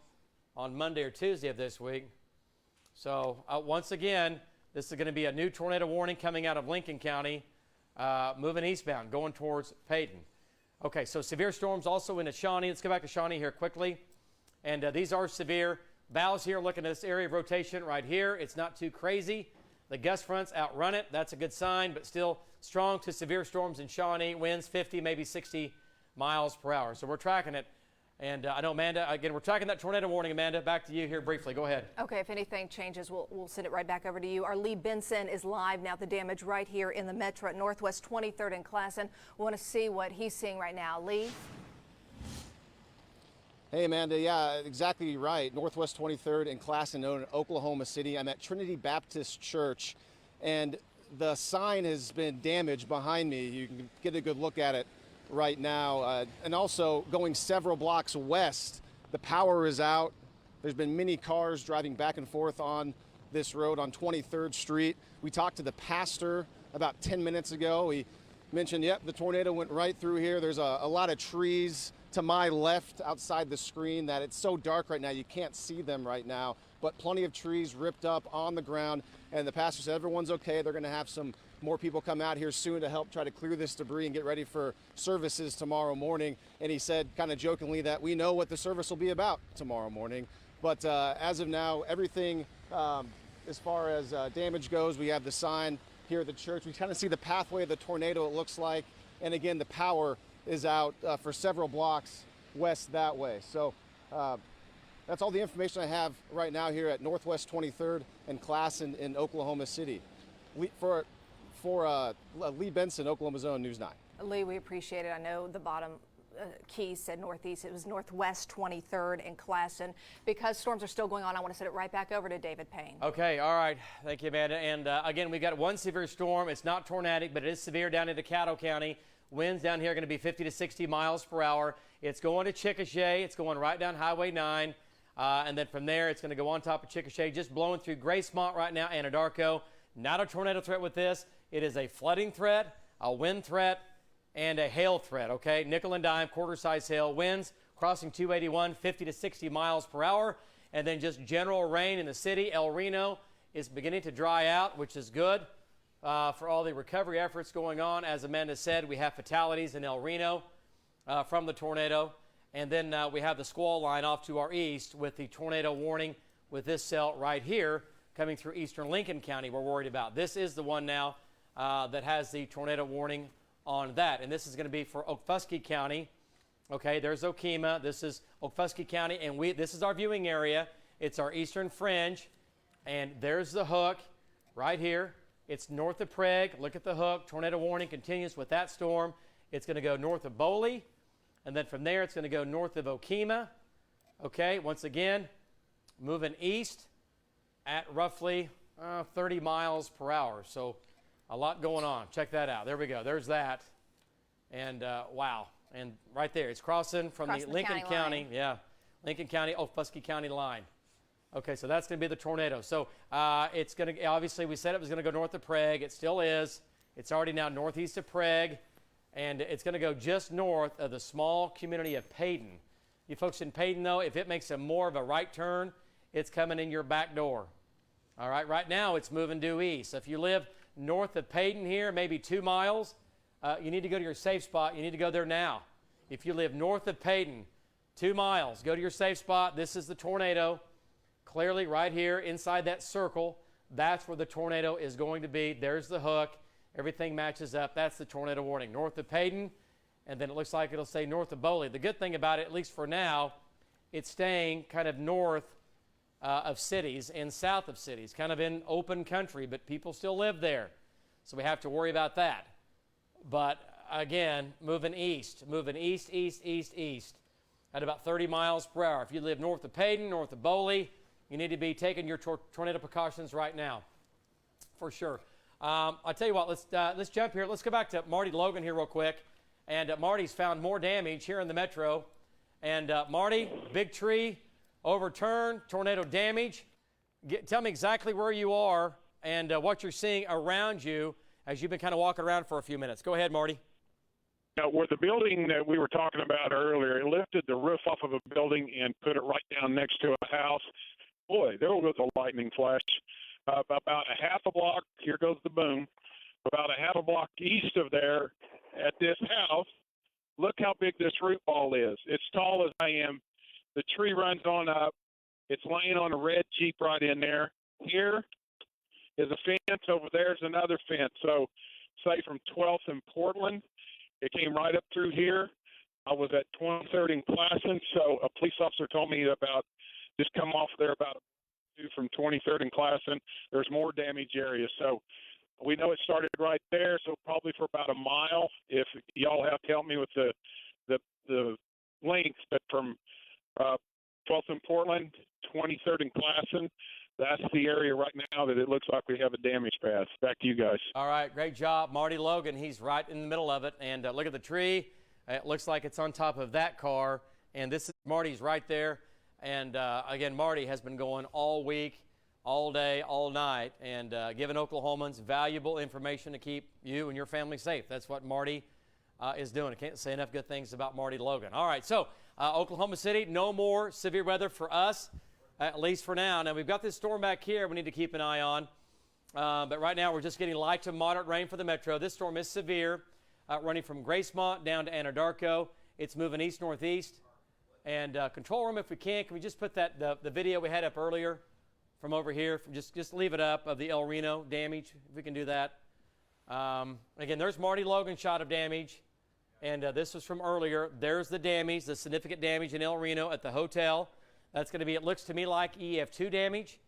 on Monday or Tuesday of this week. So once again, this is going to be a new tornado warning coming out of Lincoln County, moving eastbound, going towards Peyton. Okay, so severe storms also into Shawnee. Let's go back to Shawnee here quickly. And these are severe. Val's here looking at this area of rotation right here. It's not too crazy. The gust fronts outrun it. That's a good sign, but still strong to severe storms in Shawnee. Winds 50, maybe 60 miles per hour. So we're tracking it. And I know, Amanda, again, we're tracking that tornado warning. Amanda, back to you here briefly. Go ahead. Okay, if anything changes, we'll send it right back over to you. Our Lee Benson is live now. The damage right here in the metro at Northwest 23rd and Classen. We want to see what he's seeing right now. Lee? Hey, Amanda. Yeah, exactly right. Northwest 23rd and Classen in Oklahoma City. I'm at Trinity Baptist Church, and the sign has been damaged behind me. You can get a good look at it right now. And also going several blocks west, the power is out. There's been many cars driving back and forth on this road on 23rd Street. We talked to the pastor about 10 minutes ago. He mentioned, yep, the tornado went right through here. There's a lot of trees to my left outside the screen that it's so dark right now you can't see them right now, but plenty of trees ripped up on the ground. And the pastor said everyone's okay. They're going to have some more people come out here soon to help try to clear this debris and get ready for services tomorrow morning. And he said kind of jokingly that we know what the service will be about tomorrow morning. But as of now, everything as far as damage goes, we have the sign here at the church. We kind of see the pathway of the tornado, it looks like. And again, the power is out for several blocks west that way. So that's all the information I have right now here at Northwest 23rd and Classen in Oklahoma City. For Lee Benson, Oklahoma Zone News 9. Lee, we appreciate it. I know the bottom key said northeast. It was Northwest 23rd and Classen. Because storms are still going on, I want to send it right back over to David Payne. Okay, all right. Thank you, Amanda. And again, we've got one severe storm. It's not tornadic, but it is severe down into Caddo County. Winds down here are going to be 50 to 60 miles per hour. It's going to Chickasha. It's going right down Highway 9. And then from there, it's going to go on top of Chickasha, just blowing through Gracemont right now, Anadarko. Not a tornado threat with this. It is a flooding threat, a wind threat, and a hail threat, okay? Nickel and dime, quarter-size hail. Winds crossing 281, 50 to 60 miles per hour. And then just general rain in the city. El Reno is beginning to dry out, which is good for all the recovery efforts going on. As Amanda said, we have fatalities in El Reno from the tornado. And then we have the squall line off to our east with the tornado warning with this cell right here coming through eastern Lincoln County we're worried about. This is the one now that has the tornado warning on that. And this is going to be for Okfuskee County. Okay, there's Okemah. This is Okfuskee County, and this is our viewing area. It's our eastern fringe, and there's the hook right here. It's north of Prague. Look at the hook. Tornado warning continues with that storm. It's going to go north of Boley, and then from there it's going to go north of Okemah. Okay, once again, moving east at roughly 30 miles per hour. So a lot going on. Check that out. There we go. There's that. And wow. And right there, it's crossing from the Lincoln County. Yeah, Lincoln County, Okfuskee County line. Okay, so that's going to be the tornado. So it's going to, obviously, we said it was going to go north of Prague. It still is. It's already now northeast of Prague. And it's going to go just north of the small community of Payton. You folks in Payton, though, if it makes a more of a right turn, it's coming in your back door. All right, right now it's moving due east. So if you live north of Payton here, maybe 2 miles, you need to go to your safe spot. You need to go there now. If you live north of Payton, 2 miles, go to your safe spot. This is the tornado. Clearly right here inside that circle, that's where the tornado is going to be. There's the hook. Everything matches up. That's the tornado warning. North of Payton, and then it looks like it'll say north of Boley. The good thing about it, at least for now, it's staying kind of north of cities and south of cities, kind of in open country, but people still live there. So we have to worry about that. But again, moving east, east at about 30 miles per hour. If you live north of Payton, north of Boley, you need to be taking your tornado precautions right now, for sure. I'll tell you what, let's jump here. Let's go back to Marty Logan here real quick. And Marty's found more damage here in the metro. And Marty, big tree, overturned, tornado damage. Tell me exactly where you are and what you're seeing around you as you've been kind of walking around for a few minutes. Go ahead, Marty. Now, where the building that we were talking about earlier, it lifted the roof off of a building and put it right down next to a house. Boy, there was a lightning flash. About a half a block, here goes the boom, about a half a block east of there at this house, look how big this root ball is. It's tall as I am. The tree runs on up. It's laying on a red Jeep right in there. Here is a fence. Over there's another fence. So, say from 12th and Portland, it came right up through here. I was at 23rd and Classen, so a police officer told me about just come off there about from 23rd and Classen. There's more damage areas, so we know it started right there. So probably for about a mile. If y'all have to help me with the length, but from 12th and Portland, 23rd and Classen, that's the area right now that it looks like we have a damage path. Back to you guys. All right, great job, Marty Logan. He's right in the middle of it, and look at the tree. It looks like it's on top of that car, and this is Marty's right there. And again, Marty has been going all week, all day, all night, and giving Oklahomans valuable information to keep you and your family safe. That's what Marty is doing. I can't say enough good things about Marty Logan. All right, so Oklahoma City, no more severe weather for us, at least for now. Now, we've got this storm back here we need to keep an eye on. But right now, we're just getting light to moderate rain for the metro. This storm is severe, running from Gracemont down to Anadarko. It's moving east-northeast. And control room, if we can we just put that the video we had up earlier from over here? Just leave it up of the El Reno damage, if we can do that. Again, there's Marty Logan's shot of damage. And this was from earlier. There's the damage, the significant damage in El Reno at the hotel. That's going to be, it looks to me like EF2 damage.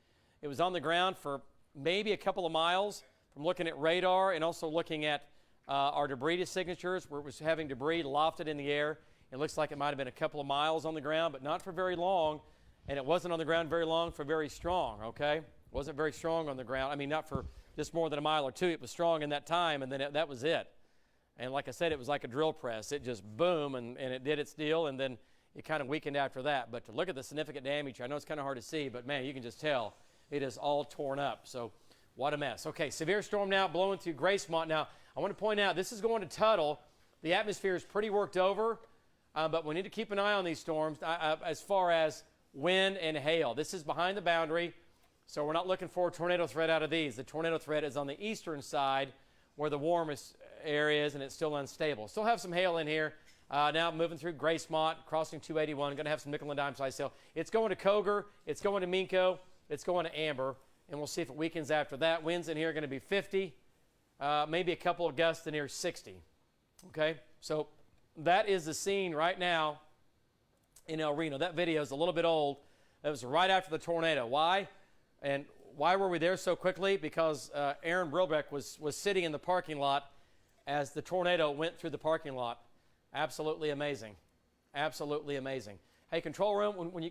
It was on the ground for maybe a couple of miles from looking at radar and also looking at our debris signatures where it was having debris lofted in the air. It looks like it might have been a couple of miles on the ground, but not for very long. And it wasn't on the ground very long for very strong, okay? It wasn't very strong on the ground. I mean, not for just more than a mile or two. It was strong in that time, and then that was it. And like I said, it was like a drill press. It just boom, and it did its deal, and then it kind of weakened after that. But to look at the significant damage, I know it's kind of hard to see, but, man, you can just tell it is all torn up. So what a mess. Okay, severe storm now blowing through Gracemont. Now, I want to point out, this is going to Tuttle. The atmosphere is pretty worked over, but we need to keep an eye on these storms as far as wind and hail. This is behind the boundary, so we're not looking for a tornado threat out of these. The tornado threat is on the eastern side where the warmest area is, and it's still unstable. Still have some hail in here. Now moving through Gracemont, crossing 281, going to have some nickel and dime size hail. It's going to Coger, it's going to Minco, it's going to Amber, and we'll see if it weakens after that. Winds in here are going to be 50, maybe a couple of gusts in here 60. Okay, so that is the scene right now in El Reno. That video is a little bit old. It was right after the tornado. Why? And why were we there so quickly? Because Aaron Brilbeck was sitting in the parking lot as the tornado went through the parking lot. Absolutely amazing. Absolutely amazing. Hey, control room, when you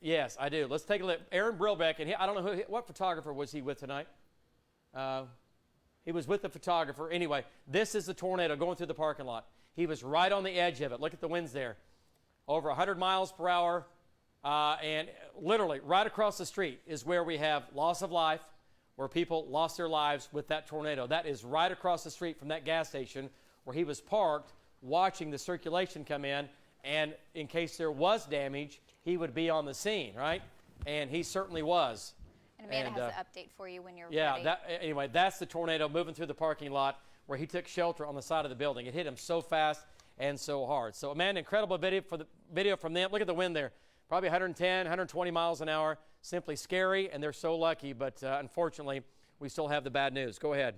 yes, I do. Let's take a look. Aaron Brilbeck, and I don't know what photographer was he with tonight. He was with the photographer. Anyway, this is the tornado going through the parking lot. He was right on the edge of it. Look at the winds there. Over 100 miles per hour. And literally right across the street is where we have loss of life, where people lost their lives with that tornado. That is right across the street from that gas station where he was parked watching the circulation come in. And in case there was damage, he would be on the scene, right? And he certainly was. And Amanda has the update for you when you're ready. Yeah, anyway, that's the tornado moving through the parking lot where he took shelter on the side of the building. It hit him so fast and so hard. So, Amanda, incredible video from them. Look at the wind there. Probably 110, 120 miles an hour. Simply scary, and they're so lucky. But unfortunately, we still have the bad news. Go ahead.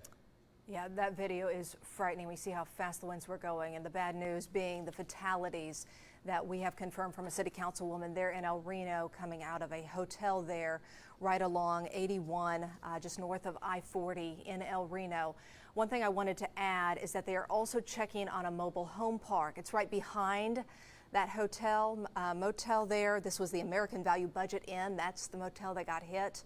Yeah, that video is frightening. We see how fast the winds were going, and the bad news being the fatalities that we have confirmed from a city councilwoman there in El Reno coming out of a hotel there right along 81, just north of I-40 in El Reno. One thing I wanted to add is that they are also checking on a mobile home park. It's right behind that hotel, motel there. This was the American Value Budget Inn. That's the motel that got hit.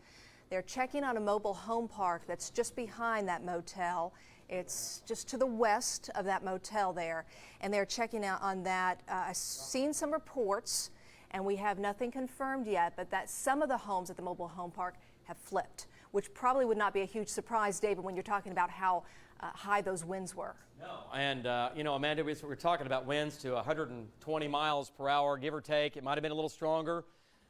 They're checking on a mobile home park that's just behind that motel. It's just to the west of that motel there, and they're checking out on that. I've seen some reports, and we have nothing confirmed yet, but that some of the homes at the mobile home park have flipped, which probably would not be a huge surprise, David, when you're talking about how high those winds were. No, and Amanda, we're talking about winds to 120 miles per hour, give or take. It might have been a little stronger.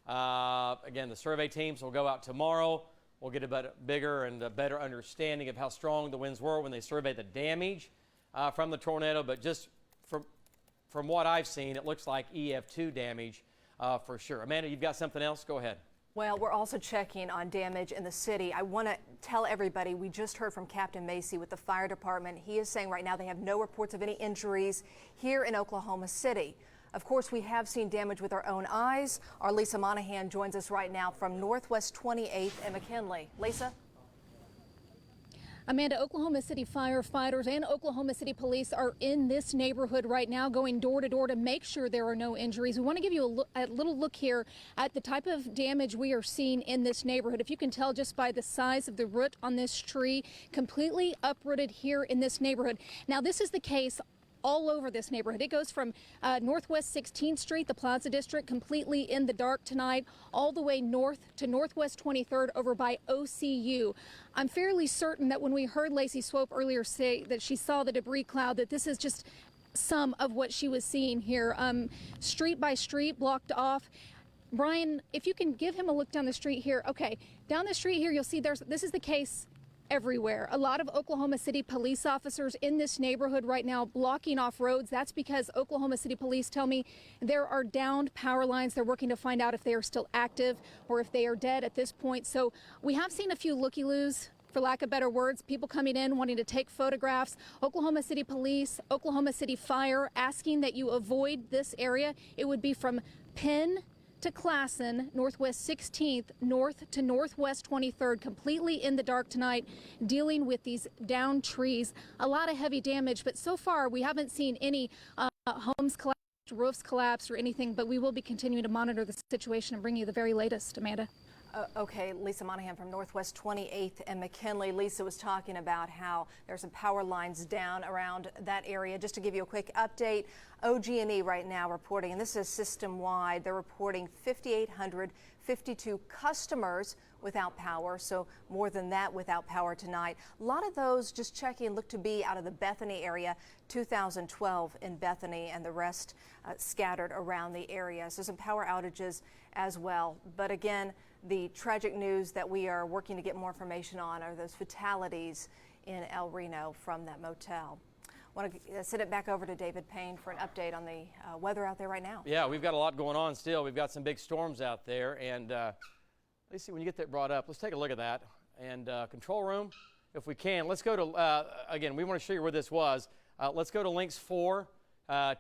Again, the survey teams will go out tomorrow. We'll get a bigger and a better understanding of how strong the winds were when they survey the damage from the tornado. But just from what I've seen, it looks like EF2 damage for sure. Amanda, you've got something else? Go ahead. Well, we're also checking on damage in the city. I want to tell everybody, we just heard from Captain Macy with the fire department. He is saying right now they have no reports of any injuries here in Oklahoma City. Of course, we have seen damage with our own eyes. Our Lisa Monahan joins us right now from Northwest 28th and McKinley. Lisa? Amanda, Oklahoma City firefighters and Oklahoma City police are in this neighborhood right now, going door to door to make sure there are no injuries. We want to give you a little look here at the type of damage we are seeing in this neighborhood. If you can tell just by the size of the root on this tree, completely uprooted here in this neighborhood. Now, this is the case all over this neighborhood. It goes from Northwest 16th Street, the Plaza District, completely in the dark tonight, all the way north to Northwest 23rd over by OCU. I'm fairly certain that when we heard Lacey Swope earlier say that she saw the debris cloud, that this is just some of what she was seeing here. Street by street, blocked off. Brian, if you can give him a look down the street here. Okay, down the street here, you'll see this is the case everywhere. A lot of Oklahoma City police officers in this neighborhood right now blocking off roads. That's because Oklahoma City police tell me there are downed power lines. They're working to find out if they are still active or if they are dead at this point. So we have seen a few looky-loos, for lack of better words, people coming in wanting to take photographs. Oklahoma City Police, Oklahoma City Fire asking that you avoid this area. It would be from Penn to Classen, Northwest 16th, north to Northwest 23rd, completely in the dark tonight, dealing with these downed trees. A lot of heavy damage, but so far we haven't seen any homes collapsed, roofs collapsed, or anything, but we will be continuing to monitor the situation and bring you the very latest, Amanda. Okay, Lisa Monahan from Northwest 28th and McKinley. Lisa was talking about how there's some power lines down around that area. Just to give you a quick update, OG&E right now reporting, and this is system-wide, they're reporting 5,852 customers without power, so more than that without power tonight. A lot of those, just checking, look to be out of the Bethany area, 2012 in Bethany, and the rest scattered around the area. So some power outages as well. But again, the tragic news that we are working to get more information on are those fatalities in El Reno from that motel. I want to send it back over to David Payne for an update on the weather out there right now. Yeah, we've got a lot going on still. We've got some big storms out there. And let's see, when you get that brought up, let's take a look at that. And control room, if we can, let's go to, again, we want to show you where this was. Let's go to Links 4.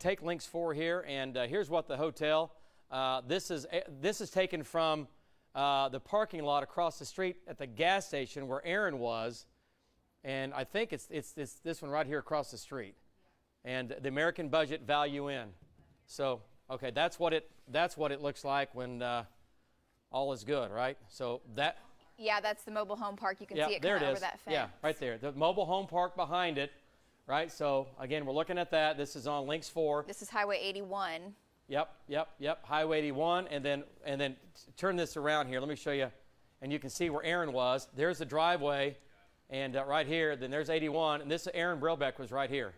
Take Links 4 here. And here's what the hotel, this is taken from the parking lot across the street at the gas station where Aaron was, and I think it's this one right here across the street, and the American Budget Value Inn. So okay, that's what it looks like when all is good, right? So that. Yeah, that's the mobile home park. You can see it coming over that fence. Yeah, right there, the mobile home park behind it, right? So again, we're looking at that. This is on Links 4. This is Highway 81. Yep. Highway 81, and then turn this around here. Let me show you, and you can see where Aaron was. There's the driveway, and right here, then there's 81, and this Aaron Brilbeck was right here.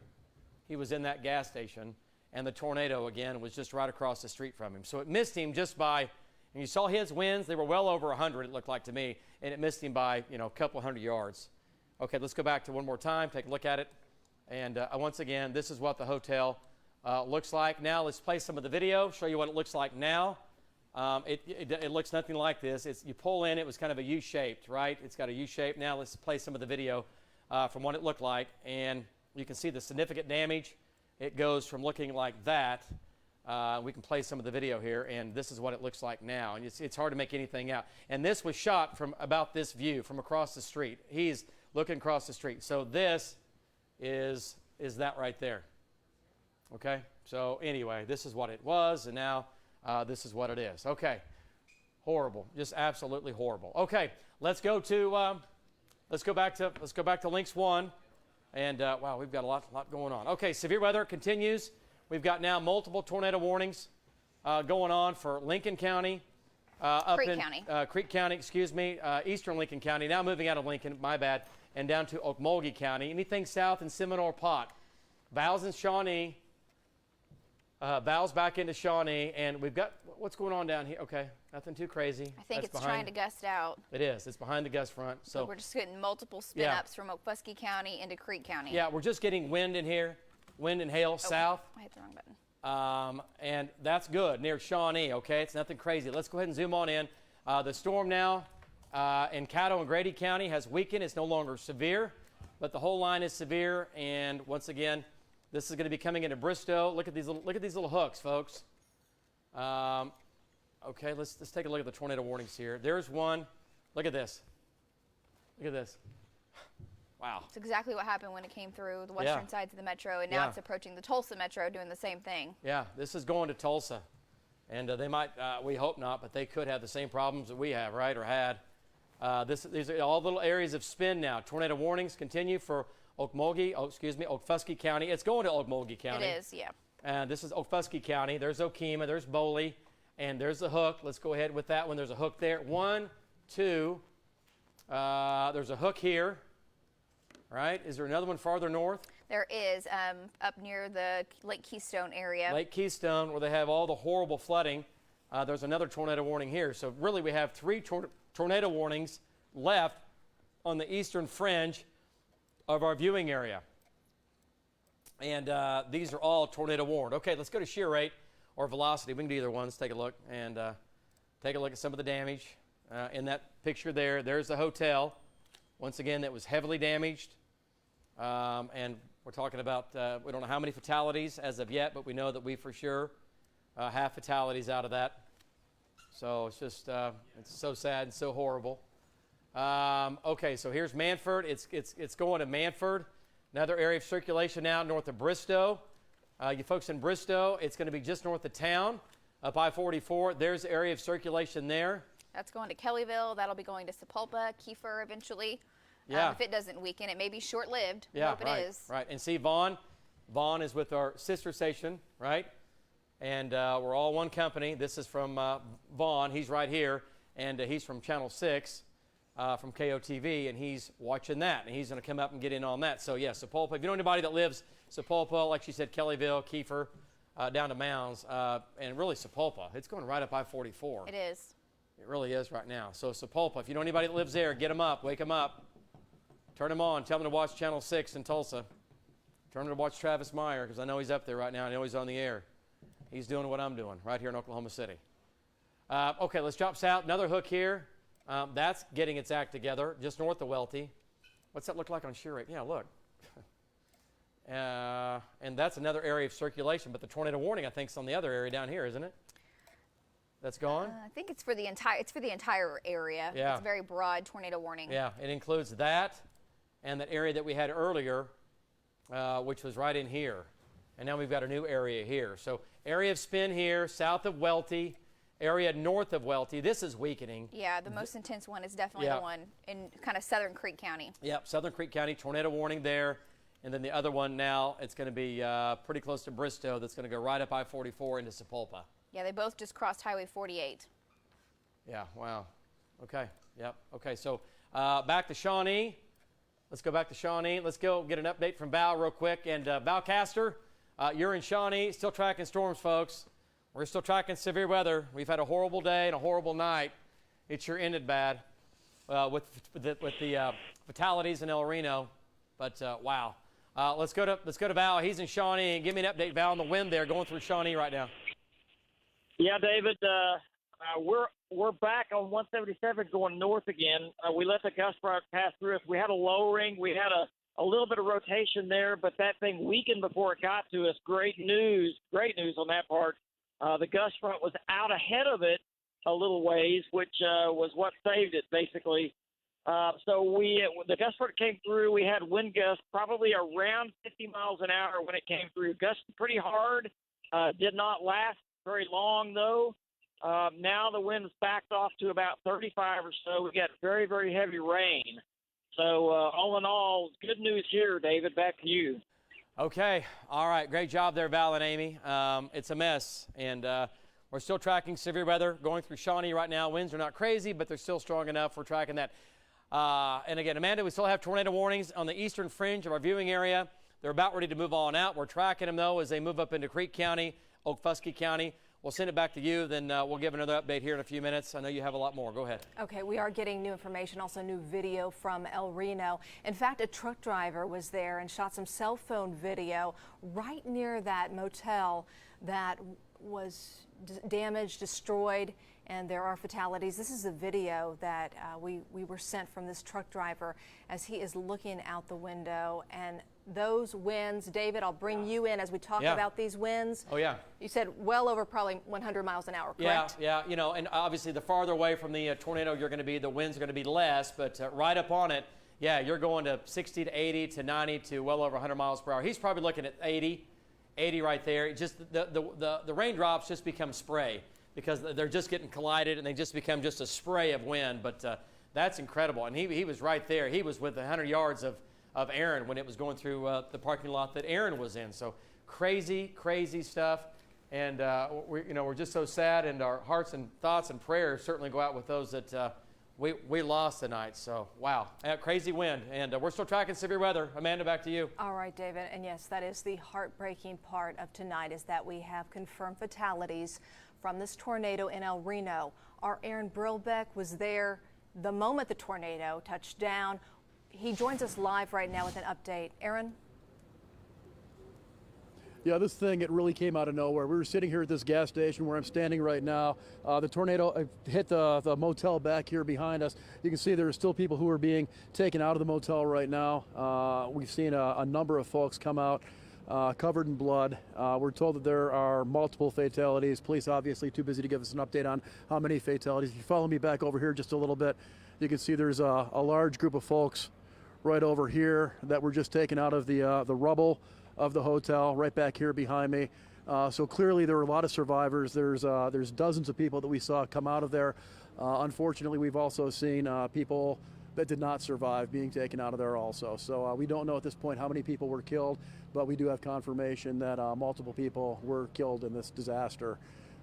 He was in that gas station, and the tornado again was just right across the street from him. So it missed him just by, and you saw his winds. They were well over 100. It looked like to me, and it missed him by a couple hundred yards. Okay, let's go back to one more time. Take a look at it, and once again, this is what the hotel looks like. Now let's play some of the video, show you what it looks like now. It looks nothing like this. You pull in, it was kind of a U-shaped, right? It's got a U-shape. Now let's play some of the video from what it looked like, and you can see the significant damage. It goes from looking like that. We can play some of the video here, and this is what it looks like now. And it's hard to make anything out. And this was shot from about this view, from across the street. He's looking across the street. So this is that right there. Okay, so anyway, this is what it was, and now this is what it is. Okay, horrible, just absolutely horrible. Okay, let's go back to Links 1, and wow, we've got a lot going on. Okay, severe weather continues. We've got now multiple tornado warnings going on for Lincoln County, Creek County, excuse me, eastern Lincoln County. Now moving out of Lincoln, my bad, and down to Okmulgee County. Anything south in Seminole Pot, Bowles and Shawnee. Bowles back into Shawnee, and we've got what's going on down here. Okay, nothing too crazy. I think it's trying to gust out. It is. It's behind the gust front. So we're just getting multiple spin-ups from Okfuskee County into Creek County. Yeah, we're just getting wind in here, wind and hail south. I hit the wrong button. And that's good near Shawnee. Okay, it's nothing crazy. Let's go ahead and zoom on in. The storm now in Caddo and Grady County has weakened. It's no longer severe, but the whole line is severe. And once again, this is going to be coming into Bristow. Look at these little hooks, folks. Okay, let's take a look at the tornado warnings here. There's one. Look at this. Look at this. Wow. It's exactly what happened when it came through the western sides of the metro, and now it's approaching the Tulsa metro, doing the same thing. Yeah, this is going to Tulsa. And they might, we hope not, but they could have the same problems that we have, right, or had. These are all little areas of spin now. Tornado warnings continue for Okfuskee County. It's going to Okmulgee County. It is, yeah. And this is Okfuskee County. There's Okemah, there's Boley, and there's the hook. Let's go ahead with that one. There's a hook there. 1, 2. There's a hook here. Right? Is there another one farther north? There is, up near the Lake Keystone area. Lake Keystone, where they have all the horrible flooding. There's another tornado warning here. So really we have 3 tornado warnings left on the eastern fringe of our viewing area. And these are all tornado warned. Okay, let's go to shear rate or velocity. We can do either one. Let's take a look and take a look at some of the damage. In that picture there, there's the hotel. Once again, that was heavily damaged. And we're talking about, we don't know how many fatalities as of yet, but we know that we for sure have fatalities out of that. So it's just, it's so sad and so horrible. Okay, so here's Manford. It's going to Manford. Another area of circulation now north of Bristow. You folks in Bristow, it's going to be just north of town, up I-44. There's the area of circulation there. That's going to Kellyville. That'll be going to Sapulpa, Kiefer eventually. Yeah. If it doesn't weaken, it may be short-lived. Yeah, hope right, it is. Right. And see, Vaughn is with our sister station, right? And we're all one company. This is from Vaughn. He's right here, and he's from Channel 6 from KWTV, and he's watching that, and he's going to come up and get in on that. So, yeah, Sapulpa. If you know anybody that lives Sapulpa, like she said, Kellyville, Kiefer, down to Mounds, and really Sapulpa, it's going right up I-44. It is. It really is right now. So Sapulpa, if you know anybody that lives there, get them up, wake them up. Turn them on. Tell them to watch Channel 6 in Tulsa. Turn them to watch Travis Meyer, because I know he's up there right now. I know he's on the air. He's doing what I'm doing right here in Oklahoma City. Okay, let's drop south. Another hook here. That's getting its act together, just north of Welty. What's that look like on shear rate? Yeah, look. And that's another area of circulation, but the tornado warning, I think, is on the other area down here, isn't it? That's gone? I think it's for the entire area. Yeah. It's a very broad tornado warning. Yeah, it includes that and that area that we had earlier, which was right in here. And now we've got a new area here. So area of spin here, south of Welty, area north of Welty. This is weakening. Yeah, the most intense one is definitely the one in kind of Southern Creek County. Yep, Southern Creek County, tornado warning there. And then the other one now, it's going to be pretty close to Bristow. That's going to go right up I-44 into Sapulpa. Yeah, they both just crossed Highway 48. Yeah, wow. Okay, yep. Okay, so back to Shawnee. Let's go back to Shawnee. Let's go get an update from Val real quick. And Val Castor, you're in Shawnee, still tracking storms, folks. We're still tracking severe weather. We've had a horrible day and a horrible night. It sure ended bad with the fatalities in El Reno. But wow. Let's go to Val. He's in Shawnee. And give me an update, Val, on the wind there going through Shawnee right now. Yeah, David, we're back on 177 going north again. We let the gust front pass through us. We had a lowering. We had a little bit of rotation there, but that thing weakened before it got to us. Great news on that part. The gust front was out ahead of it a little ways, which was what saved it, basically. So the gust front came through. We had wind gusts probably around 50 miles an hour when it came through. Gusted pretty hard. Did not last very long, though. Now the wind's backed off to about 35 or so. We got very, very heavy rain. So all in all, good news here, David. Back to you. Okay. All right. Great job there, Val and Amy. It's a mess, and we're still tracking severe weather going through Shawnee right now. Winds are not crazy, but they're still strong enough. We're tracking that. And again, Amanda, we still have tornado warnings on the eastern fringe of our viewing area. They're about ready to move on out. We're tracking them, though, as they move up into Creek County, Okfuskee County. We'll send it back to you, then we'll give another update here in a few minutes. I know you have a lot more. Go ahead. Okay, we are getting new information, also new video from El Reno. In fact, a truck driver was there and shot some cell phone video right near that motel that was damaged, destroyed, and there are fatalities. This is a video that we were sent from this truck driver as he is looking out the window, and those winds, David, I'll bring you in as we talk about these winds. Oh, yeah. You said well over probably 100 miles an hour, correct? Yeah, you know, and obviously the farther away from the tornado you're going to be, the winds are going to be less, but right up on it, yeah, you're going to 60 to 80 to 90 to well over 100 miles per hour. He's probably looking at 80 right there. Just the raindrops just become spray because they're just getting collided and they just become just a spray of wind, but that's incredible. And he was right there. He was with 100 yards of Aaron when it was going through the parking lot that Aaron was in. So crazy stuff. And we're just so sad, and our hearts and thoughts and prayers certainly go out with those that we lost tonight. So wow, crazy wind. And we're still tracking severe weather. Amanda, back to you. All right, David. And yes, that is the heartbreaking part of tonight, is that we have confirmed fatalities from this tornado in El Reno. Our Aaron Brilbeck was there the moment the tornado touched down. He joins us live right now with an update. Aaron? Yeah, this thing, it really came out of nowhere. We were sitting here at this gas station where I'm standing right now. The tornado hit the motel back here behind us. You can see there are still people who are being taken out of the motel right now. We've seen a number of folks come out covered in blood. We're told that there are multiple fatalities. Police obviously too busy to give us an update on how many fatalities. If you follow me back over here just a little bit, you can see there's a large group of folks right over here that were just taken out of the rubble of the hotel right back here behind me. So clearly there were a lot of survivors. There's dozens of people that we saw come out of there. Unfortunately, we've also seen people that did not survive being taken out of there also. So we don't know at this point how many people were killed, but we do have confirmation that multiple people were killed in this disaster.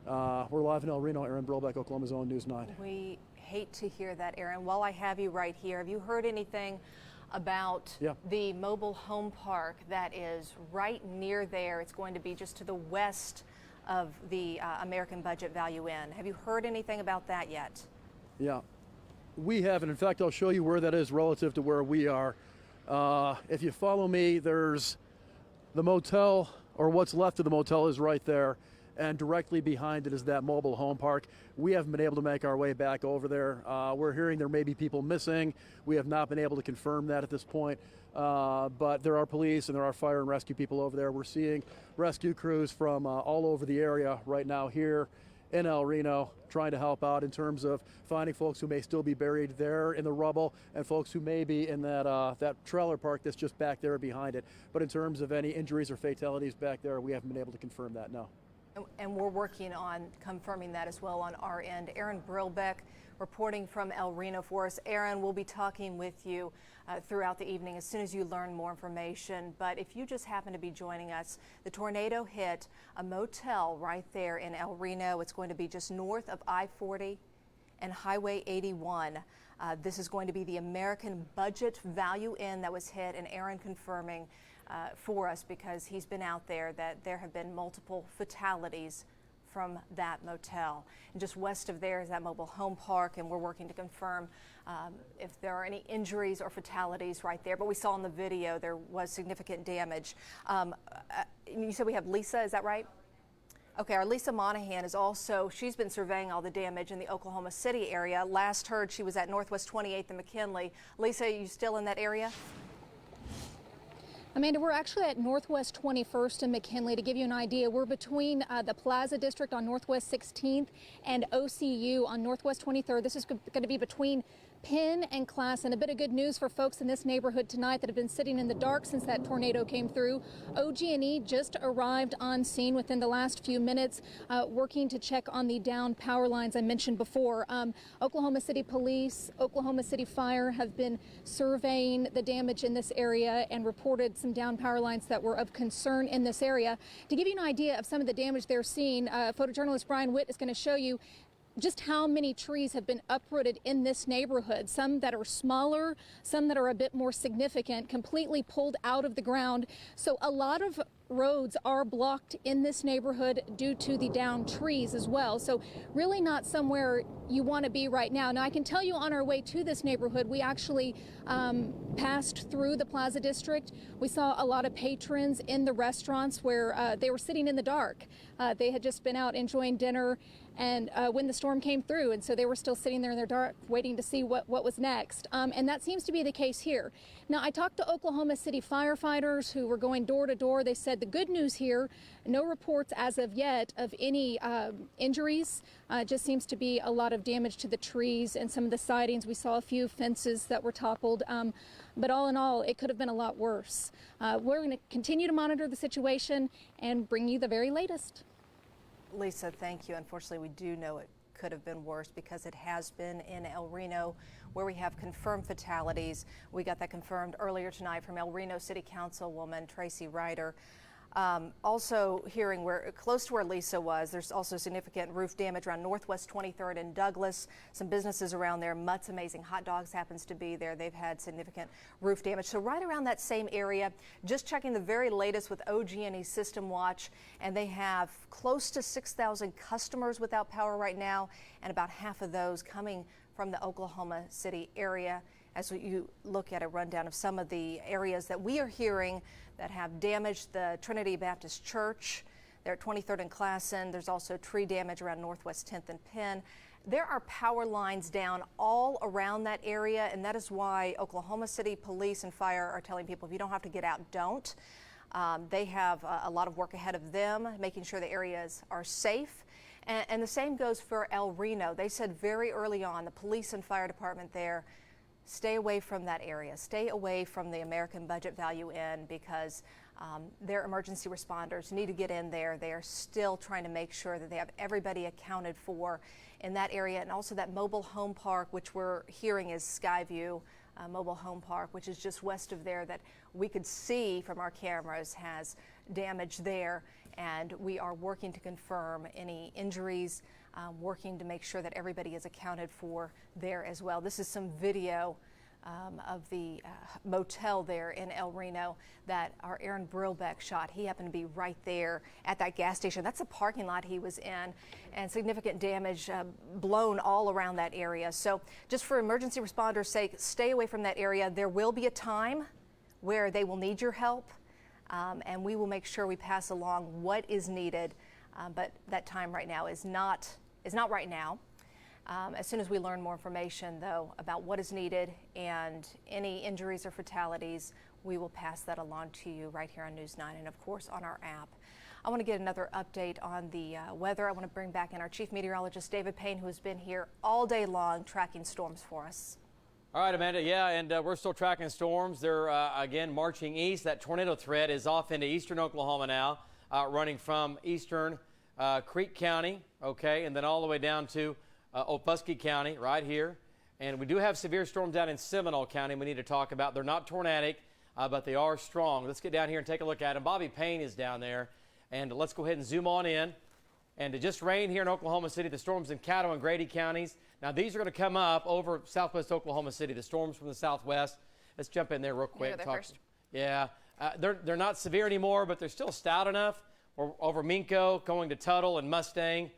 We're live in El Reno. Aaron Brilbeck, Oklahoma's own News 9. We hate to hear that, Aaron. While I have you right here, have you heard anything about the mobile home park that is right near there? It's going to be just to the west of the American Budget Value Inn. Have you heard anything about that yet? Yeah, we haven't. In fact, I'll show you where that is relative to where we are. If you follow me, there's the motel, or what's left of the motel is right there, and directly behind it is that mobile home park. We haven't been able to make our way back over there. We're hearing there may be people missing. We have not been able to confirm that at this point, but there are police and there are fire and rescue people over there. We're seeing rescue crews from all over the area right now here in El Reno trying to help out in terms of finding folks who may still be buried there in the rubble and folks who may be in that trailer park that's just back there behind it. But in terms of any injuries or fatalities back there, we haven't been able to confirm that, no. And we're working on confirming that as well on our end. Aaron Brilbeck reporting from El Reno for us. Aaron, we'll be talking with you throughout the evening as soon as you learn more information. But if you just happen to be joining us, the tornado hit a motel right there in El Reno. It's going to be just north of I-40 and Highway 81. This is going to be the American Budget Value Inn that was hit, and Aaron confirming for us, because he's been out there, that there have been multiple fatalities from that motel. And just west of there is that mobile home park, and we're working to confirm if there are any injuries or fatalities right there. But we saw in the video there was significant damage. You said we have Lisa, is that right? Okay, our Lisa Monahan is also, she's been surveying all the damage in the Oklahoma City area. Last heard she was at Northwest 28th and McKinley. Lisa, are you still in that area? Amanda, we're actually at Northwest 21st and McKinley. To give you an idea, we're between the Plaza District on Northwest 16th and OCU on Northwest 23rd. This is going to be between Penn and Class. And a bit of good news for folks in this neighborhood tonight that have been sitting in the dark since that tornado came through. OG&E just arrived on scene within the last few minutes, working to check on the down power lines I mentioned before. Oklahoma City Police, Oklahoma City Fire have been surveying the damage in this area and reported some down power lines that were of concern in this area. To give you an idea of some of the damage they're seeing, photojournalist Brian Witt is going to show you just how many trees have been uprooted in this neighborhood. Some that are smaller, some that are a bit more significant, completely pulled out of the ground. So a lot of roads are blocked in this neighborhood due to the downed trees as well. So really not somewhere you want to be right now. Now, I can tell you on our way to this neighborhood, we actually passed through the Plaza District. We saw a lot of patrons in the restaurants where they were sitting in the dark. They had just been out enjoying dinner and when the storm came through, and so they were still sitting there in their dark waiting to see what was next. And that seems to be the case here. Now, I talked to Oklahoma City firefighters who were going door to door. They said the good news here, no reports as of yet of any injuries. Just seems to be a lot of damage to the trees and some of the sidings. We saw a few fences that were toppled. But all in all, it could have been a lot worse. We're going to continue to monitor the situation and bring you the very latest. Lisa, thank you. Unfortunately, we do know it could have been worse because it has been in El Reno where we have confirmed fatalities. We got that confirmed earlier tonight from El Reno City Councilwoman Tracy Ryder. Also hearing where close to where Lisa was, there's also significant roof damage around Northwest 23rd and Douglas. Some businesses around there. Mutt's Amazing Hot Dogs happens to be there. They've had significant roof damage. So right around that same area, just checking the very latest with OG&E System Watch, and they have close to 6,000 customers without power right now, and about half of those coming from the Oklahoma City area. As you look at a rundown of some of the areas that we are hearing that have damaged the Trinity Baptist Church. They're at 23rd and Classen. There's also tree damage around Northwest 10th and Penn. There are power lines down all around that area, and that is why Oklahoma City Police and Fire are telling people if you don't have to get out, don't. They have a lot of work ahead of them, making sure the areas are safe. And the same goes for El Reno. They said very early on, the police and fire department there, stay away from that area. Stay away from the American Budget Value Inn because their emergency responders need to get in there. They are still trying to make sure that they have everybody accounted for in that area, and also that mobile home park, which we're hearing is Skyview Mobile Home Park, which is just west of there, that we could see from our cameras has damage there, and we are working to confirm any injuries, working to make sure that everybody is accounted for there as well. This is some video of the motel there in El Reno that our Aaron Brillbeck shot. He happened to be right there at that gas station. That's the parking lot he was in, and significant damage blown all around that area. So just for emergency responders' sake, stay away from that area. There will be a time where they will need your help, and we will make sure we pass along what is needed, but that time right now is not right now. As soon as we learn more information, though, about what is needed and any injuries or fatalities, we will pass that along to you right here on News 9 and, of course, on our app. I want to get another update on the weather. I want to bring back in our chief meteorologist, David Payne, who has been here all day long tracking storms for us. All right, Amanda. Yeah, and we're still tracking storms. They're, again, marching east. That tornado threat is off into eastern Oklahoma now, running from eastern Creek County, okay, and then all the way down to Opusky County right here. And we do have severe storms down in Seminole County we need to talk about. They're not tornadic, but they are strong. Let's get down here and take a look at them. Bobby Payne is down there. And let's go ahead and zoom on in. And it just rained here in Oklahoma City. The storms in Caddo and Grady counties. Now, these are going to come up over southwest Oklahoma City, the storms from the southwest. Let's jump in there real quick. Yeah, they're not severe anymore, but they're still stout enough. We're over Minco, going to Tuttle and Mustang.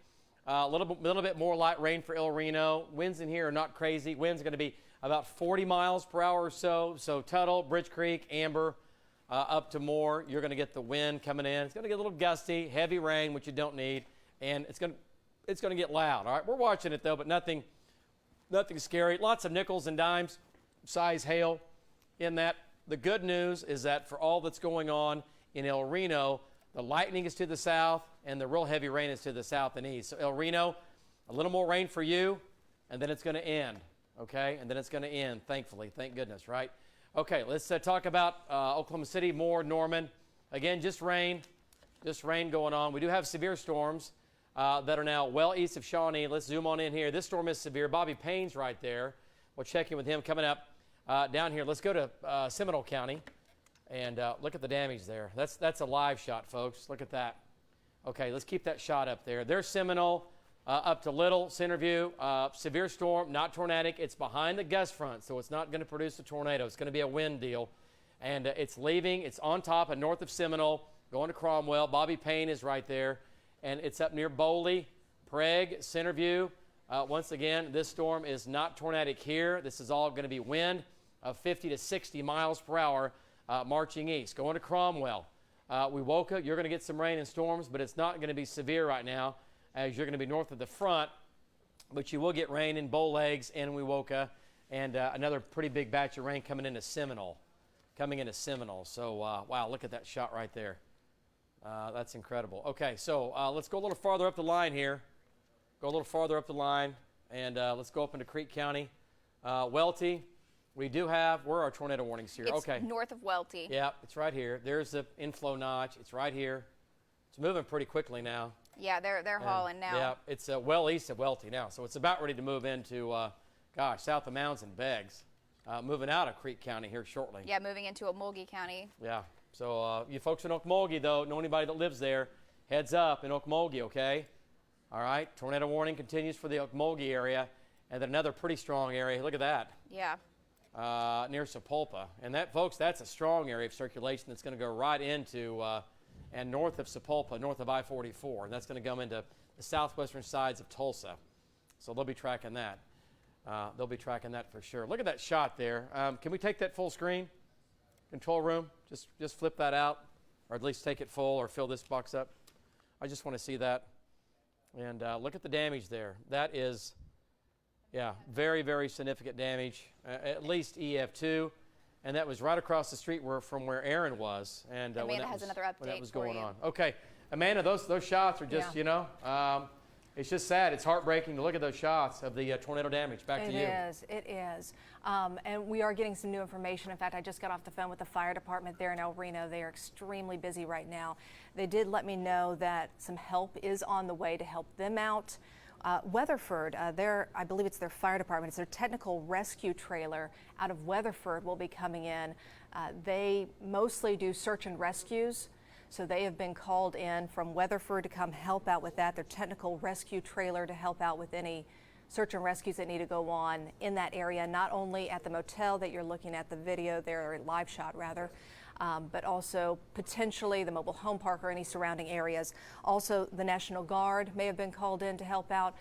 A little bit more light rain for El Reno. Winds in here are not crazy. Winds are going to be about 40 miles per hour or so. So Tuttle, Bridge Creek, Amber, up to Moore. You're going to get the wind coming in. It's going to get a little gusty, heavy rain, which you don't need, and it's going to get loud. All right, we're watching it though, but nothing scary. Lots of nickels and dimes, size hail in that. The good news is that for all that's going on in El Reno, the lightning is to the south, and the real heavy rain is to the south and east. So El Reno, a little more rain for you, and then it's going to end, okay? And then it's going to end, thankfully. Thank goodness, right? Okay, let's talk about Oklahoma City, Moore, Norman. Again, just rain going on. We do have severe storms that are now well east of Shawnee. Let's zoom on in here. This storm is severe. Bobby Payne's right there. We'll check in with him coming up down here. Let's go to Seminole County. And look at the damage there. That's a live shot, folks. Look at that. Okay, let's keep that shot up there. There's Seminole up to Little, Centerview. Severe storm, not tornadic. It's behind the gust front, so it's not going to produce a tornado. It's going to be a wind deal. And it's leaving. It's on top and north of Seminole. going to Cromwell. Bobby Payne is right there, and it's up near Boley, Prague, Centerview. Once again, this storm is not tornadic here. This is all going to be wind of 50 to 60 miles per hour marching east. Going to Cromwell. Wewoka, you're going to get some rain and storms, but it's not going to be severe right now as you're going to be north of the front. But you will get rain in Bow Legs and Wewoka, and another pretty big batch of rain coming into Seminole. So, wow, look at that shot right there. That's incredible. Okay, so let's go a little farther up the line here. Go a little farther up the line, and let's go up into Creek County. Welty, where are our tornado warnings here? It's north of Welty. Yeah, it's right here. There's the inflow notch. It's right here. It's moving pretty quickly now. Yeah, they're hauling now. Yeah, it's well east of Welty now, so it's about ready to move into, south of Mounds and Beggs. Moving out of Creek County here shortly. Yeah, moving into Okmulgee County. Yeah, so you folks in Okmulgee, though, know anybody that lives there, heads up in Okmulgee, okay? All right, tornado warning continues for the Okmulgee area, and then another pretty strong area. Look at that. Yeah. Near Sapulpa. And that, folks, that's a strong area of circulation that's going to go right into and north of Sapulpa, north of I-44. And that's going to come into the southwestern sides of Tulsa. So they'll be tracking that. They'll be tracking that for sure. Look at that shot there. Can we take that full screen? Control room, just flip that out, or at least take it full or fill this box up. I just want to see that. And look at the damage there. That is, very, very significant damage, at least EF2. And that was right across the street from where Aaron was. And Amanda has another update when that was for going you. on. Okay, Amanda, those shots are just, it's just sad. It's heartbreaking to look at those shots of the tornado damage. Back to you. It is. And we are getting some new information. In fact, I just got off the phone with the fire department there in El Reno. They are extremely busy right now. They did let me know that some help is on the way to help them out. Weatherford, I believe it's their fire department. It's their technical rescue trailer out of Weatherford will be coming in. They mostly do search and rescues. So they have been called in from Weatherford to come help out with that. Their technical rescue trailer to help out with any search and rescues that need to go on in that area, not only at the motel that you're looking at the video there, or live shot rather, but also potentially the mobile home park or any surrounding areas. Also, the National Guard may have been called in to help out.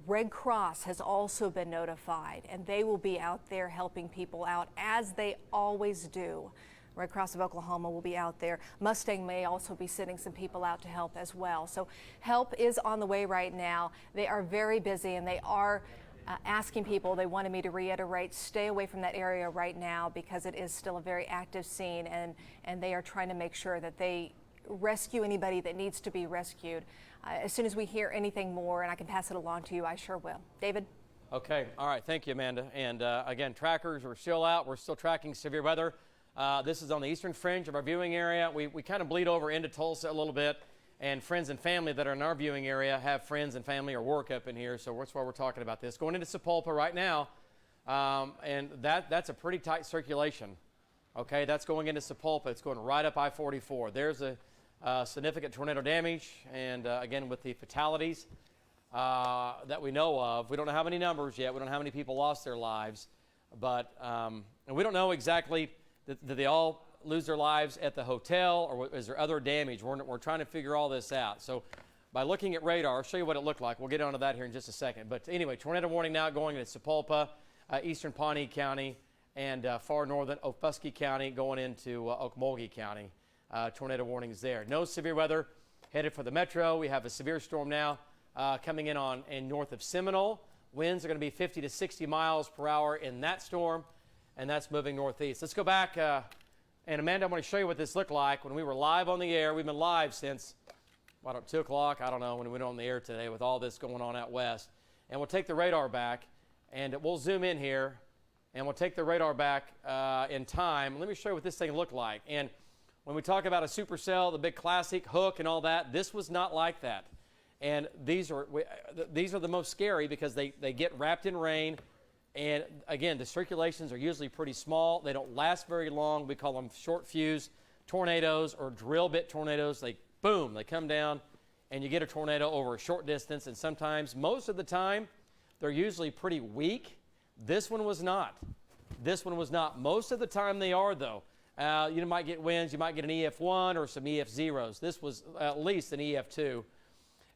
Red Cross has also been notified, and they will be out there helping people out as they always do. Red Cross of Oklahoma will be out there. Mustang may also be sending some people out to help as well. So help is on the way right now. They are very busy, and they are asking people, they wanted me to reiterate, stay away from that area right now because it is still a very active scene, and they are trying to make sure that they rescue anybody that needs to be rescued. As soon as we hear anything more and I can pass it along to you, I sure will. David? Okay. All right. Thank you, Amanda. And again, trackers are still out. We're still tracking severe weather. This is on the eastern fringe of our viewing area. We kind of bleed over into Tulsa a little bit, and friends and family that are in our viewing area have friends and family or work up in here, so that's why we're talking about this. Going into Sapulpa right now, and that's a pretty tight circulation. Okay, that's going into Sapulpa. It's going right up I-44. There's a significant tornado damage, and again, with the fatalities that we know of, we don't know how many numbers yet. We don't know how many people lost their lives, but and we don't know exactly. Did they all lose their lives at the hotel, or is there other damage? We're trying to figure all this out. So by looking at radar, I'll show you what it looked like. We'll get onto that here in just a second. But anyway, tornado warning now going into Sapulpa, eastern Pawnee County, and far northern Okfuskee County going into Okmulgee County. Tornado warnings there. No severe weather headed for the metro. We have a severe storm now coming in north of Seminole. Winds are going to be 50 to 60 miles per hour in that storm, and that's moving northeast. Let's go back, and Amanda, I want to show you what this looked like when we were live on the air. We've been live since, 2 o'clock? I don't know, when we went on the air today with all this going on out west. And we'll take the radar back, and we'll zoom in here, and we'll take the radar back in time. Let me show you what this thing looked like. And when we talk about a supercell, the big classic hook and all that, this was not like that. And these are the most scary because they get wrapped in rain. And again, the circulations are usually pretty small. They don't last very long. We call them short fuse tornadoes or drill bit tornadoes. They come down and you get a tornado over a short distance. And sometimes, most of the time, they're usually pretty weak. This one was not. Most of the time they are, though. You might get winds. You might get an EF1 or some EF0s. This was at least an EF2.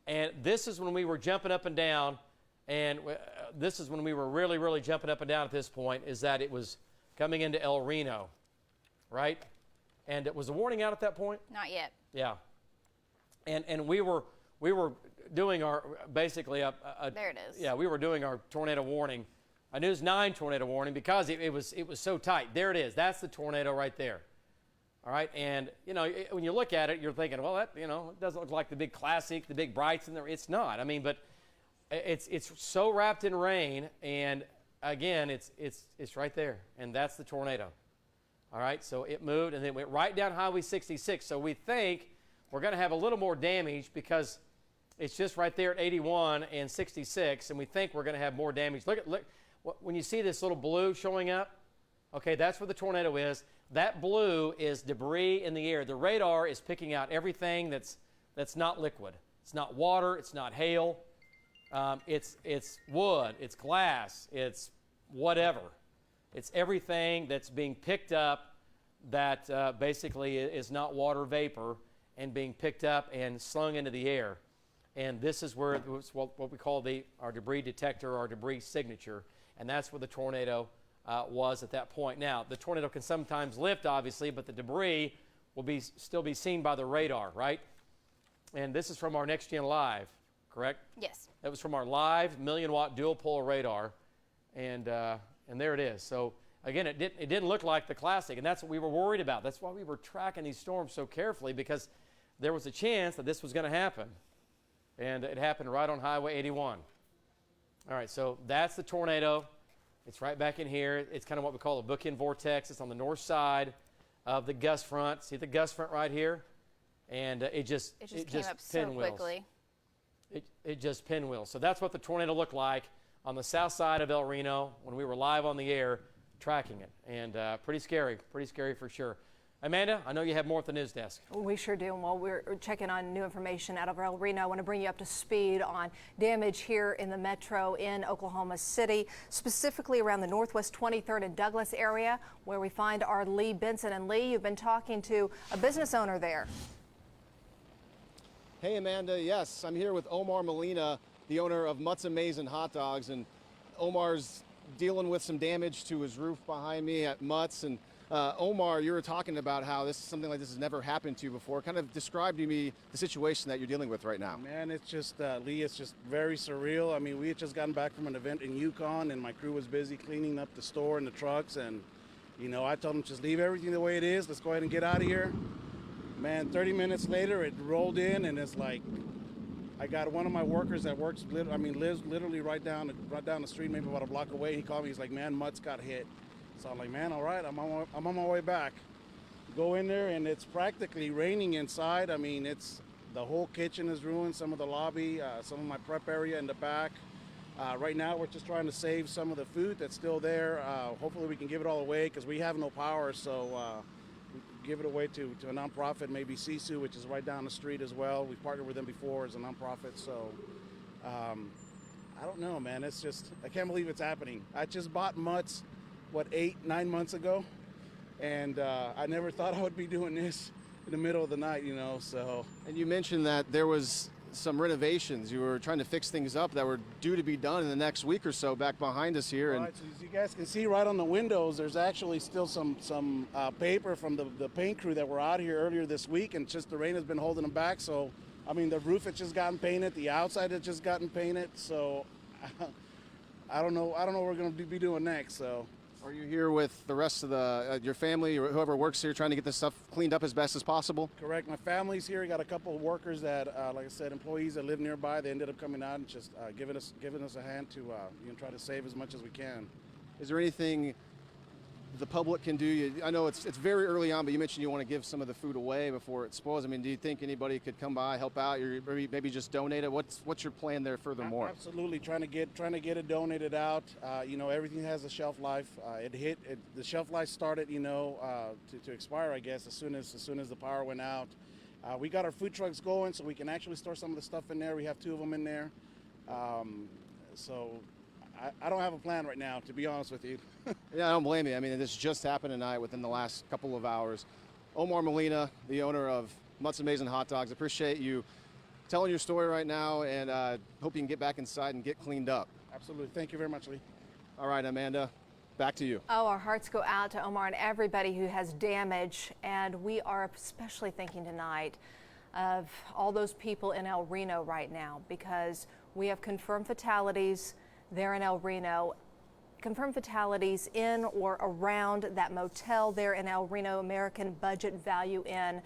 And this is when we were jumping up and down. And this is when we were really, really jumping up and down at this point, is that it was coming into El Reno, right? And it was a warning out at that point? Not yet. Yeah. And we were doing our, basically there it is. Yeah, we were doing our tornado warning, a News 9 tornado warning, because it was so tight. There it is. That's the tornado right there. All right, and when you look at it, you're thinking, well, that it doesn't look like the big classic, the big brights in there. It's not. I mean, but it's so wrapped in rain, and again, it's right there, and that's the tornado. All right, so it moved and then went right down Highway 66. So we think we're going to have a little more damage because it's just right there at 81 and 66, and we think we're going to have more damage. Look when you see this little blue showing up. Okay, that's where the tornado is. That blue is debris in the air. The radar is picking out everything that's not liquid. It's not water. It's not hail. It's wood. It's glass. It's whatever. It's everything that's being picked up that basically is not water vapor and being picked up and slung into the air. And this is where it's what we call our debris detector, our debris signature, and that's where the tornado was at that point. Now, the tornado can sometimes lift, obviously, but the debris will still be seen by the radar, right? And this is from our Next Gen Live, correct? Yes. That was from our live million-watt dual-pole radar, and there it is. So again, it didn't look like the classic, and that's what we were worried about. That's why we were tracking these storms so carefully, because there was a chance that this was going to happen, and it happened right on Highway 81. All right, so that's the tornado. It's right back in here. It's kind of what we call a bookend vortex. It's on the north side of the gust front. See the gust front right here? And it just came up so quickly. It just pinwheels. So that's what the tornado looked like on the south side of El Reno when we were live on the air tracking it. And pretty scary for sure. Amanda, I know you have more at the news desk. We sure do. And while we're checking on new information out of El Reno, I want to bring you up to speed on damage here in the metro in Oklahoma City, specifically around the Northwest 23rd and Douglas area, where we find our Lee Benson. And Lee, you've been talking to a business owner there. Hey, Amanda. Yes, I'm here with Omar Molina, the owner of Mutts and Mays and Hot Dogs. And Omar's dealing with some damage to his roof behind me at Mutts. And Omar, you were talking about how something like this has never happened to you before. Kind of describe to me the situation that you're dealing with right now. Man, it's just, Lee, it's just very surreal. I mean, we had just gotten back from an event in Yukon, and my crew was busy cleaning up the store and the trucks. And, I told them just leave everything the way it is. Let's go ahead and get out of here. Man, 30 minutes later, it rolled in, and it's like, I got one of my workers that lives literally right down the street, maybe about a block away. He called me. He's like, man, Mutts got hit. So I'm like, man, all right, I'm on my way back. Go in there, and it's practically raining inside. I mean, the whole kitchen is ruined, some of the lobby, some of my prep area in the back. Right now, we're just trying to save some of the food that's still there. Hopefully, we can give it all away because we have no power. So we give it away to a nonprofit, maybe Sisu, which is right down the street as well. We've partnered with them before as a nonprofit. So I don't know, man. It's just, I can't believe it's happening. I just bought Mutts 8-9 months ago, and I never thought I would be doing this in the middle of the night, so. And you mentioned that there was some renovations. You were trying to fix things up that were due to be done in the next week or so back behind us here. All right, so as you guys can see right on the windows, there's actually still some paper from the paint crew that were out here earlier this week, and just the rain has been holding them back. So, I mean, the roof has just gotten painted, the outside has just gotten painted, so I don't know what we're going to be doing next, so. Are you here with the rest of your family or whoever works here trying to get this stuff cleaned up as best as possible? Correct. My family's here. We got a couple of workers that, like I said, employees that live nearby. They ended up coming out and just giving us a hand to try to save as much as we can. Is there anything the public can do? I know it's very early on, but you mentioned you want to give some of the food away before it spoils. I mean, do you think anybody could come by, help out, or maybe just donate it? What's your plan there furthermore? Absolutely, trying to get it donated out. Everything has a shelf life. The shelf life started, to expire, I guess, as soon as the power went out. We got our food trucks going, so we can actually store some of the stuff in there. We have 2 of them in there. So I don't have a plan right now, to be honest with you. Yeah, I don't blame you. I mean, this just happened tonight within the last couple of hours. Omar Molina, the owner of Mutt's Amazing Hot Dogs, appreciate you telling your story right now, and hope you can get back inside and get cleaned up. Absolutely. Thank you very much, Lee. All right, Amanda, back to you. Oh, our hearts go out to Omar and everybody who has damage, and we are especially thinking tonight of all those people in El Reno right now, because we have confirmed fatalities there in El Reno, confirmed fatalities in or around that motel there in El Reno, American Budget Value Inn.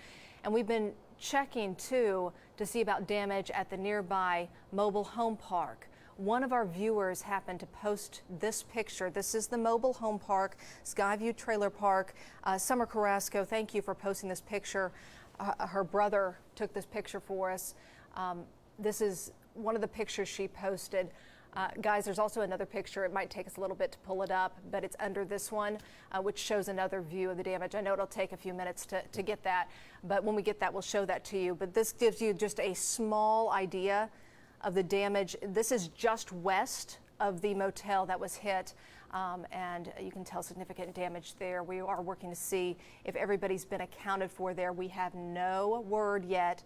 And we've been checking too to see about damage at the nearby mobile home park. One of our viewers happened to post this picture. This is the mobile home park, Skyview Trailer Park. Summer Carrasco, thank you for posting this picture. Her brother took this picture for us. This is one of the pictures she posted. Guys, there's also another picture. It might take us a little bit to pull it up, but it's under this one, which shows another view of the damage. I know it'll take a few minutes to get that, but when we get that, we'll show that to you. But this gives you just a small idea of the damage. This is just west of the motel that was hit, and you can tell significant damage there. We are working to see if everybody's been accounted for there. We have no word yet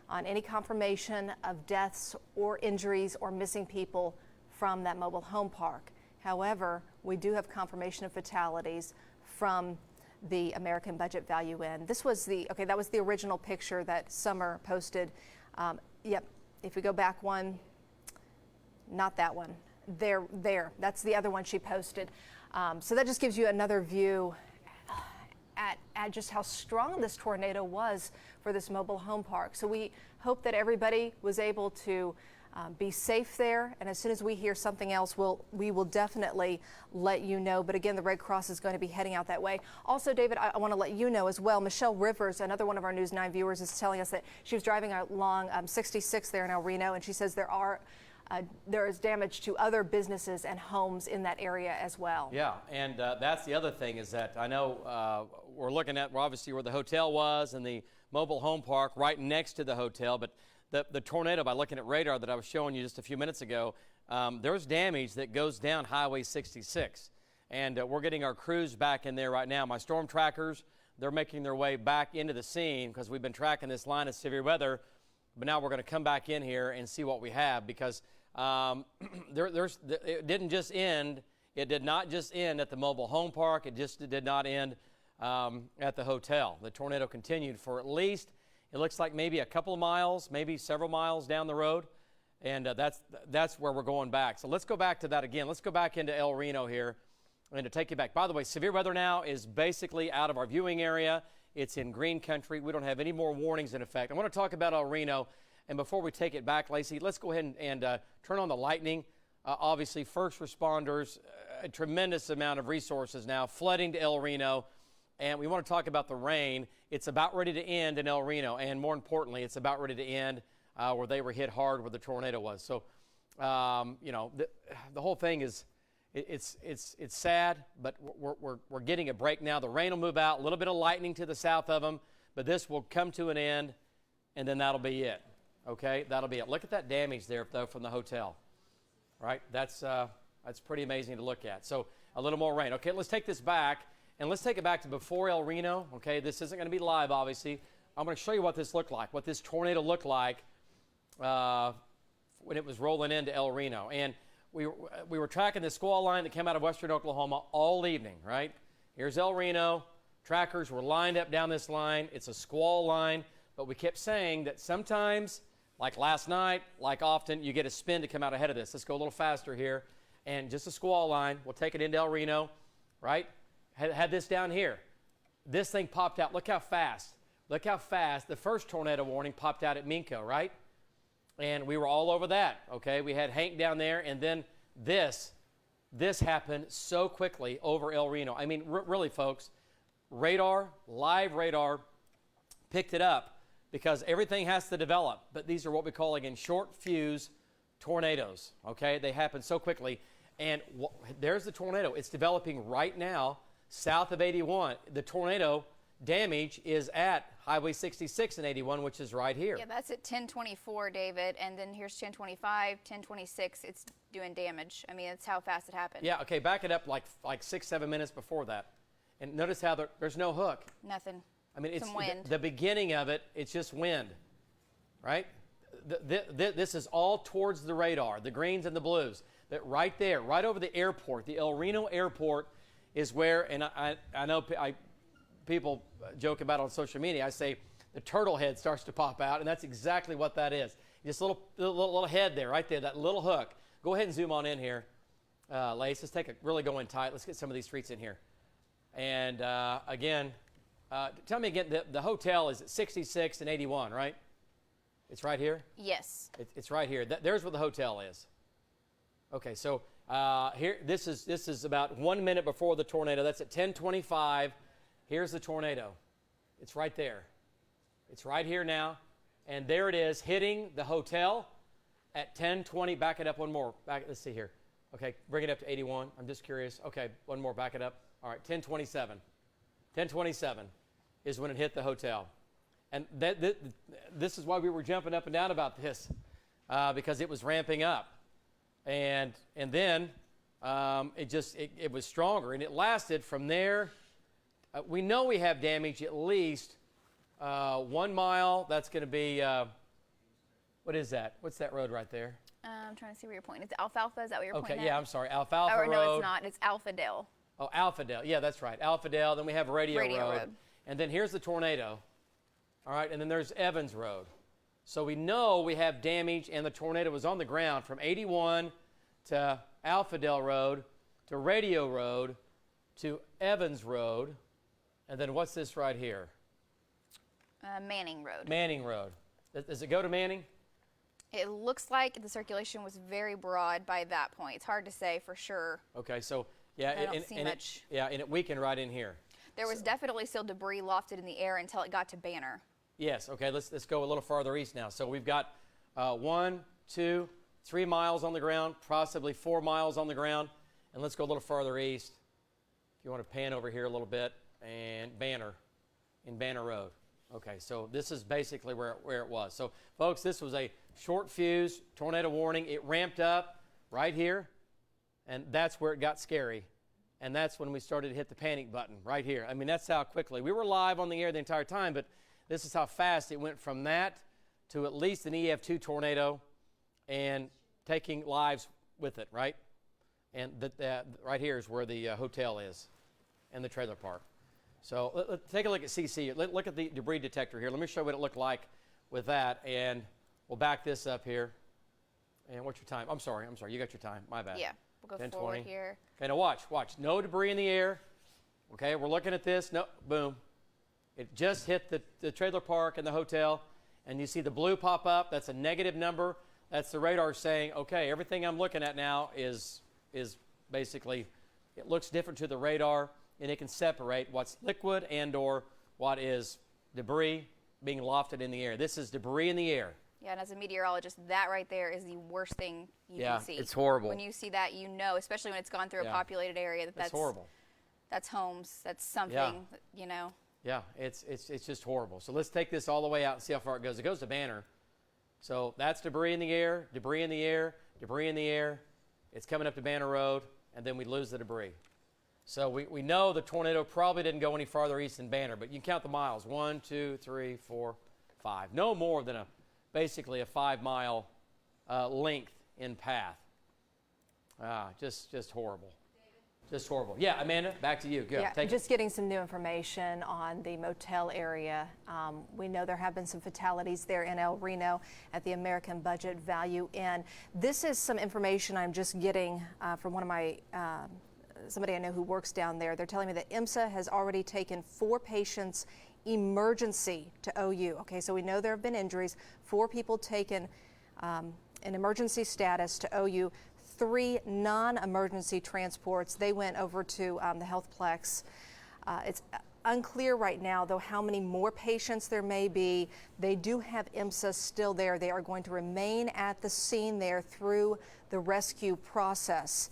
on any confirmation of deaths or injuries or missing people from that mobile home park. However, we do have confirmation of fatalities from the American Budget Value Inn. This was that was the original picture that Summer posted. Yep, if we go back one, not that one. There, that's the other one she posted. So that just gives you another view at just how strong this tornado was for this mobile home park. So we hope that everybody was able to be safe there, and as soon as we hear something else, we will definitely let you know. But again, the Red Cross is going to be heading out that way. Also, David, I want to let you know as well, Michelle Rivers, another one of our News 9 viewers, is telling us that she was driving along 66 there in El Reno, and she says there is damage to other businesses and homes in that area as well. Yeah, and that's the other thing is that I know we're looking at obviously where the hotel was and the mobile home park right next to the hotel, but the tornado, by looking at radar that I was showing you just a few minutes ago, there's damage that goes down Highway 66. And we're getting our crews back in there right now. My storm trackers, they're making their way back into the scene because we've been tracking this line of severe weather. But now we're going to come back in here and see what we have, because it didn't just end. It did not just end at the mobile home park. It just did not end at the hotel. The tornado continued for at least, it looks like maybe a couple of miles, maybe several miles down the road, and that's where we're going back. So let's go back to that again. Let's go back into El Reno here and to take you back. By the way, severe weather now is basically out of our viewing area. It's in green country. We don't have any more warnings in effect. I want to talk about El Reno, and before we take it back, Lacey, let's go ahead and turn on the lightning. Obviously, first responders, a tremendous amount of resources now flooding to El Reno. And we want to talk about the rain. It's about ready to end in El Reno, and more importantly, it's about ready to end where they were hit hard where the tornado was. So, you know, the whole thing is, it's sad, but we're getting a break now. The rain will move out, a little bit of lightning to the south of them, but this will come to an end, and then that'll be it. Okay, that'll be it. Look at that damage there, though, from the hotel. Right, that's pretty amazing to look at. So a little more rain. Okay, let's take this back. And let's take it back to before El Reno. Okay, this isn't going to be live, obviously. I'm going to show you what this looked like, what this tornado looked like when it was rolling into El Reno. And we were tracking the squall line that came out of western Oklahoma all evening, right? Here's El Reno. Trackers were lined up down this line. It's a squall line, but we kept saying that sometimes, like last night, like often, you get a spin to come out ahead of this. Let's go a little faster here. And just a squall line. We'll take it into El Reno, right? Had this down here. This thing popped out. Look how fast. Look how fast the first tornado warning popped out at Minco, right? And we were all over that, okay? We had Hank down there, and then this happened so quickly over El Reno. I mean, really, folks, live radar picked it up because everything has to develop. But these are what we call, again, short fuse tornadoes, okay? They happen so quickly. And there's the tornado. It's developing right now south of 81. The tornado damage is at Highway 66 and 81, which is right here. Yeah, that's at 1024, David, and then here's 1025, 1026. It's doing damage. I mean, that's how fast it happened. Yeah, okay, back it up like 6-7 minutes before that. And notice how there's no hook. Nothing. I mean, it's some wind. The beginning of it, it's just wind, right? This is all towards the radar, the greens and the blues. That right there, right over the airport, the El Reno airport is where, and I know people joke about it on social media. I say the turtle head starts to pop out, and that's exactly what that is. Just a little head there, right there, that little hook. Go ahead and zoom on in here, Lace. Let's really go in tight. Let's get some of these streets in here. And again, tell me again, the hotel is at 66 and 81, right? It's right here? Yes. It's right here. There's where the hotel is. Okay, so here, this is about 1 minute before the tornado. That's at 10:25. Here's the tornado. It's right there. It's right here now. And there it is, hitting the hotel at 10:20. Back it up one more. Let's see here. Okay, bring it up to 81. I'm just curious. Okay, one more. Back it up. All right, 10:27. 10:27 is when it hit the hotel. And this is why we were jumping up and down about this, because it was ramping up. And then it was stronger, and it lasted from there. We know we have damage at least 1 mile. That's going to be, what is that? What's that road right there? I'm trying to see where you're pointing. It's Alfalfa. Is that what you're pointing at? Okay, yeah, I'm sorry. Alfalfa Road. Road. No, it's not. It's Alphadale. Oh, Alphadale. Yeah, that's right. Alphadale. Then we have Radio Road. And then here's the tornado. All right, and then there's Evans Road. So we know we have damage, and the tornado was on the ground from 81 to Alphadale Road to Radio Road to Evans Road. And then what's this right here? Manning Road. Manning Road. Does it go to Manning? It looks like the circulation was very broad by that point. It's hard to say for sure. Okay, so yeah, I don't see much. And it weakened right in here. There was definitely still debris lofted in the air until it got to Banner. Yes. Okay. Let's go a little farther east now. So we've got 1, 2, 3 miles on the ground, possibly 4 miles on the ground, and let's go a little farther east. If you want to pan over here a little bit, and Banner Road. Okay. So this is basically where it was. So folks, this was a short fuse tornado warning. It ramped up right here, and that's where it got scary. And that's when we started to hit the panic button right here. I mean, that's how quickly. We were live on the air the entire time, but this is how fast it went from that to at least an EF2 tornado and taking lives with it, right? And right here is where the hotel is and the trailer park. So let's take a look at CC. Look at the debris detector here. Let me show you what it looked like with that, and we'll back this up here. And what's your time? I'm sorry. You got your time. My bad. Yeah, we'll go forward here. Okay, now watch. No debris in the air. Okay, we're looking at this. No, boom. It just hit the trailer park and the hotel, and you see the blue pop up. That's a negative number. That's the radar saying, okay, everything I'm looking at now is basically, it looks different to the radar, and it can separate what's liquid and or what is debris being lofted in the air. This is debris in the air. Yeah, and as a meteorologist, that right there is the worst thing you can see. Yeah, it's horrible. When you see that, you know, especially when it's gone through a populated area, that's horrible. That's homes. That's something, you know. Yeah, it's just horrible. So let's take this all the way out and see how far it goes. It goes to Banner. So that's debris in the air, debris in the air, debris in the air. It's coming up to Banner Road, and then we lose the debris. So we know the tornado probably didn't go any farther east than Banner, but you can count the miles. 1, 2, 3, 4, 5. No more than basically a 5-mile length in path. Just horrible. Just horrible. Yeah, Amanda, back to you. Go. Yeah, just getting some new information on the motel area. We know there have been some fatalities there in El Reno at the American Budget Value Inn. This is some information I'm just getting from one of my, somebody I know who works down there. They're telling me that IMSA has already taken 4 patients emergency to OU. Okay, so we know there have been injuries. 4 people taken in emergency status to OU. 3 non-emergency transports. They went over to the Healthplex. It's unclear right now, though, how many more patients there may be. They do have IMSA still there. They are going to remain at the scene there through the rescue process.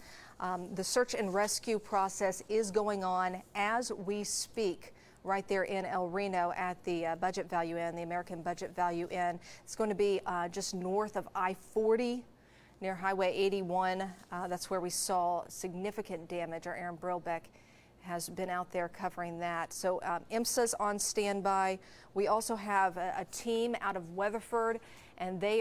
The search and rescue process is going on as we speak right there in El Reno at the Budget Value Inn, the American Budget Value Inn. It's going to be just north of I-40 near Highway 81. That's where we saw significant damage. Our Aaron Brilbeck has been out there covering that. So IMSA's on standby. We also have a team out of Weatherford, and they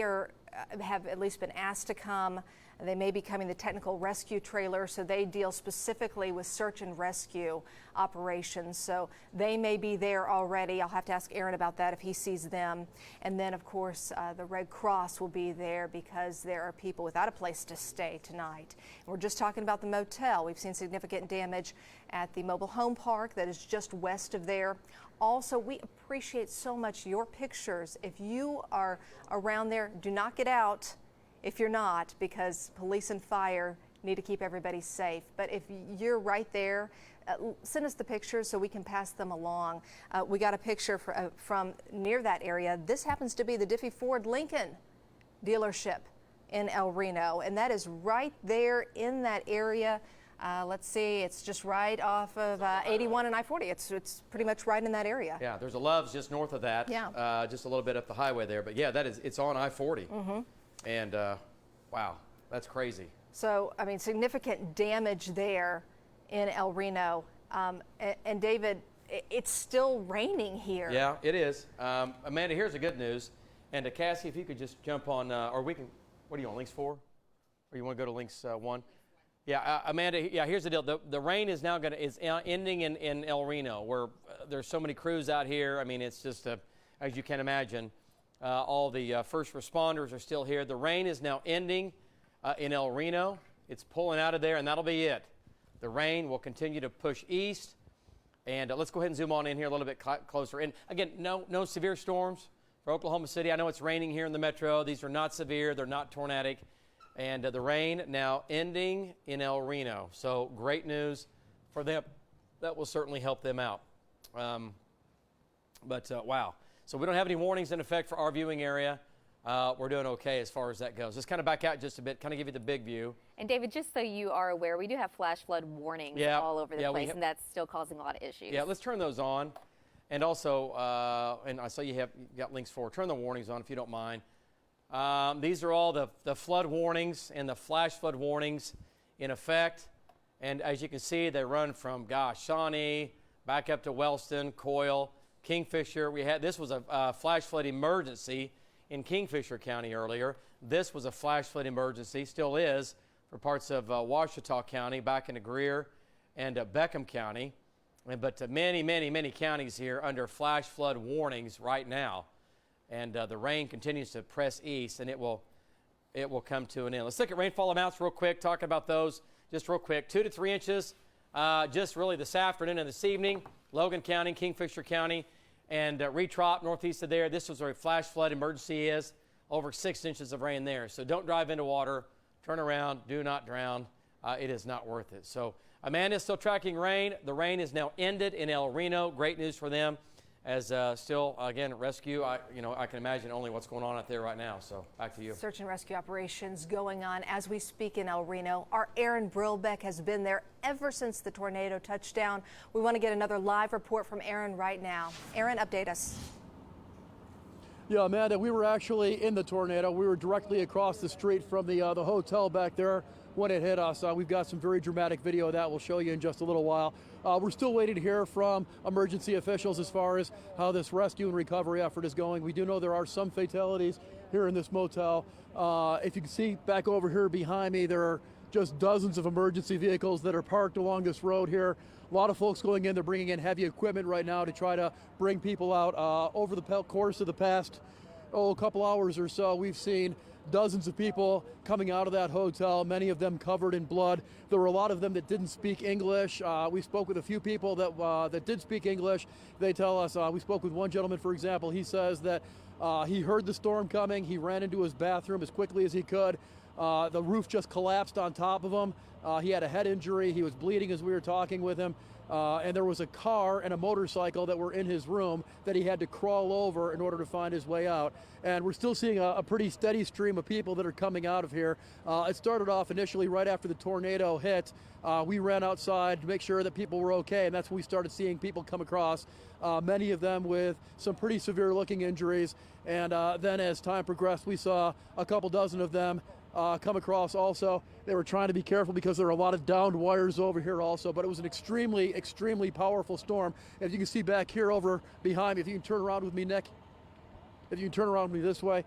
have at least been asked to come. They may be coming the technical rescue trailer, so they deal specifically with search and rescue operations. So they may be there already. I'll have to ask Aaron about that if he sees them. And then, of course, the Red Cross will be there because there are people without a place to stay tonight. And we're just talking about the motel. We've seen significant damage at the mobile home park that is just west of there. Also, we appreciate so much your pictures. If you are around there, do not get out. If you're not, because police and fire need to keep everybody safe. But if you're right there, send us the pictures so we can pass them along. We got a picture from near that area. This happens to be the Diffie Ford Lincoln dealership in El Reno, and that is right there in that area. Let's see, it's just right off of 81 and I-40. It's pretty much right in that area. Yeah, there's a Love's just north of that. Yeah. Just a little bit up the highway there. But yeah, it's on I-40. Mm-hmm. And wow, that's crazy. So, I mean, significant damage there in El Reno. And David, it's still raining here. Yeah, it is. Amanda, here's the good news. And Cassie, if you could just jump on, or we can, what do you want, links 4? Or you want to go to links 1? Yeah, Amanda, yeah, here's the deal. The rain is now is ending in El Reno, where there's so many crews out here. I mean, it's just, as you can imagine, all the first responders are still here. The rain is now ending in El Reno. It's pulling out of there, and that'll be it. The rain will continue to push east. And let's go ahead and zoom on in here a little bit closer. And again, no severe storms for Oklahoma City. I know it's raining here in the metro. These are not severe. They're not tornadic. And the rain now ending in El Reno. So great news for them. That will certainly help them out. Wow. So we don't have any warnings in effect for our viewing area. We're doing okay as far as that goes. Let's kind of back out just a bit, kind of give you the big view. And David, just so you are aware, we do have flash flood warnings all over the place, and that's still causing a lot of issues. Yeah, let's turn those on. And also, and I saw you got links 4. Turn the warnings on if you don't mind. These are all the flood warnings and the flash flood warnings in effect. And as you can see, they run from, Shawnee, back up to Wellston, Coyle, Kingfisher. This was a flash flood emergency in Kingfisher County earlier. This was a flash flood emergency, still is, for parts of Ouachita County, back into Greer and Beckham County. But many, many, many counties here under flash flood warnings right now. And the rain continues to press east, and it will come to an end. Let's look at rainfall amounts real quick, talking about those just real quick. 2 to 3 inches just really this afternoon and this evening. Logan County, Kingfisher County, and Retrop, northeast of there. This was where a flash flood emergency is. Over 6 inches of rain there. So don't drive into water. Turn around. Do not drown. It is not worth it. So Amanda's still tracking rain. The rain is now ended in El Reno. Great news for them. As still, again, rescue, I can imagine only what's going on out there right now. So back to you. Search and rescue operations going on as we speak in El Reno. Our Aaron Brilbeck has been there ever since the tornado touchdown. We want to get another live report from Aaron right now. Aaron, update us. Yeah, Amanda, we were actually in the tornado. We were directly across the street from the hotel back there when it hit us. We've got some very dramatic video that we'll show you in just a little while. We're still waiting to hear from emergency officials as far as how this rescue and recovery effort is going. We do know there are some fatalities here in this motel. If you can see back over here behind me, there are just dozens of emergency vehicles that are parked along this road here. A lot of folks going in. They're bringing in heavy equipment right now to try to bring people out. Over the course of the past couple hours or so, we've seen dozens of people coming out of that hotel, many of them covered in blood. There were a lot of them that didn't speak English. We spoke with a few people that did speak English. They tell us, we spoke with one gentleman, for example. He says that he heard the storm coming. He ran into his bathroom as quickly as he could. The roof just collapsed on top of him. He had a head injury. He was bleeding as we were talking with him. And there was a car and a motorcycle that were in his room that he had to crawl over in order to find his way out. And we're still seeing a pretty steady stream of people that are coming out of here. It started off initially right after the tornado hit. We ran outside to make sure that people were okay, and that's when we started seeing people come across, many of them with some pretty severe looking injuries. And then as time progressed, we saw a couple dozen of them come across also. They were trying to be careful because there are a lot of downed wires over here also, but it was an extremely, extremely powerful storm. As you can see back here over behind me, if you can turn around with me, Nick, if you can turn around with me this way,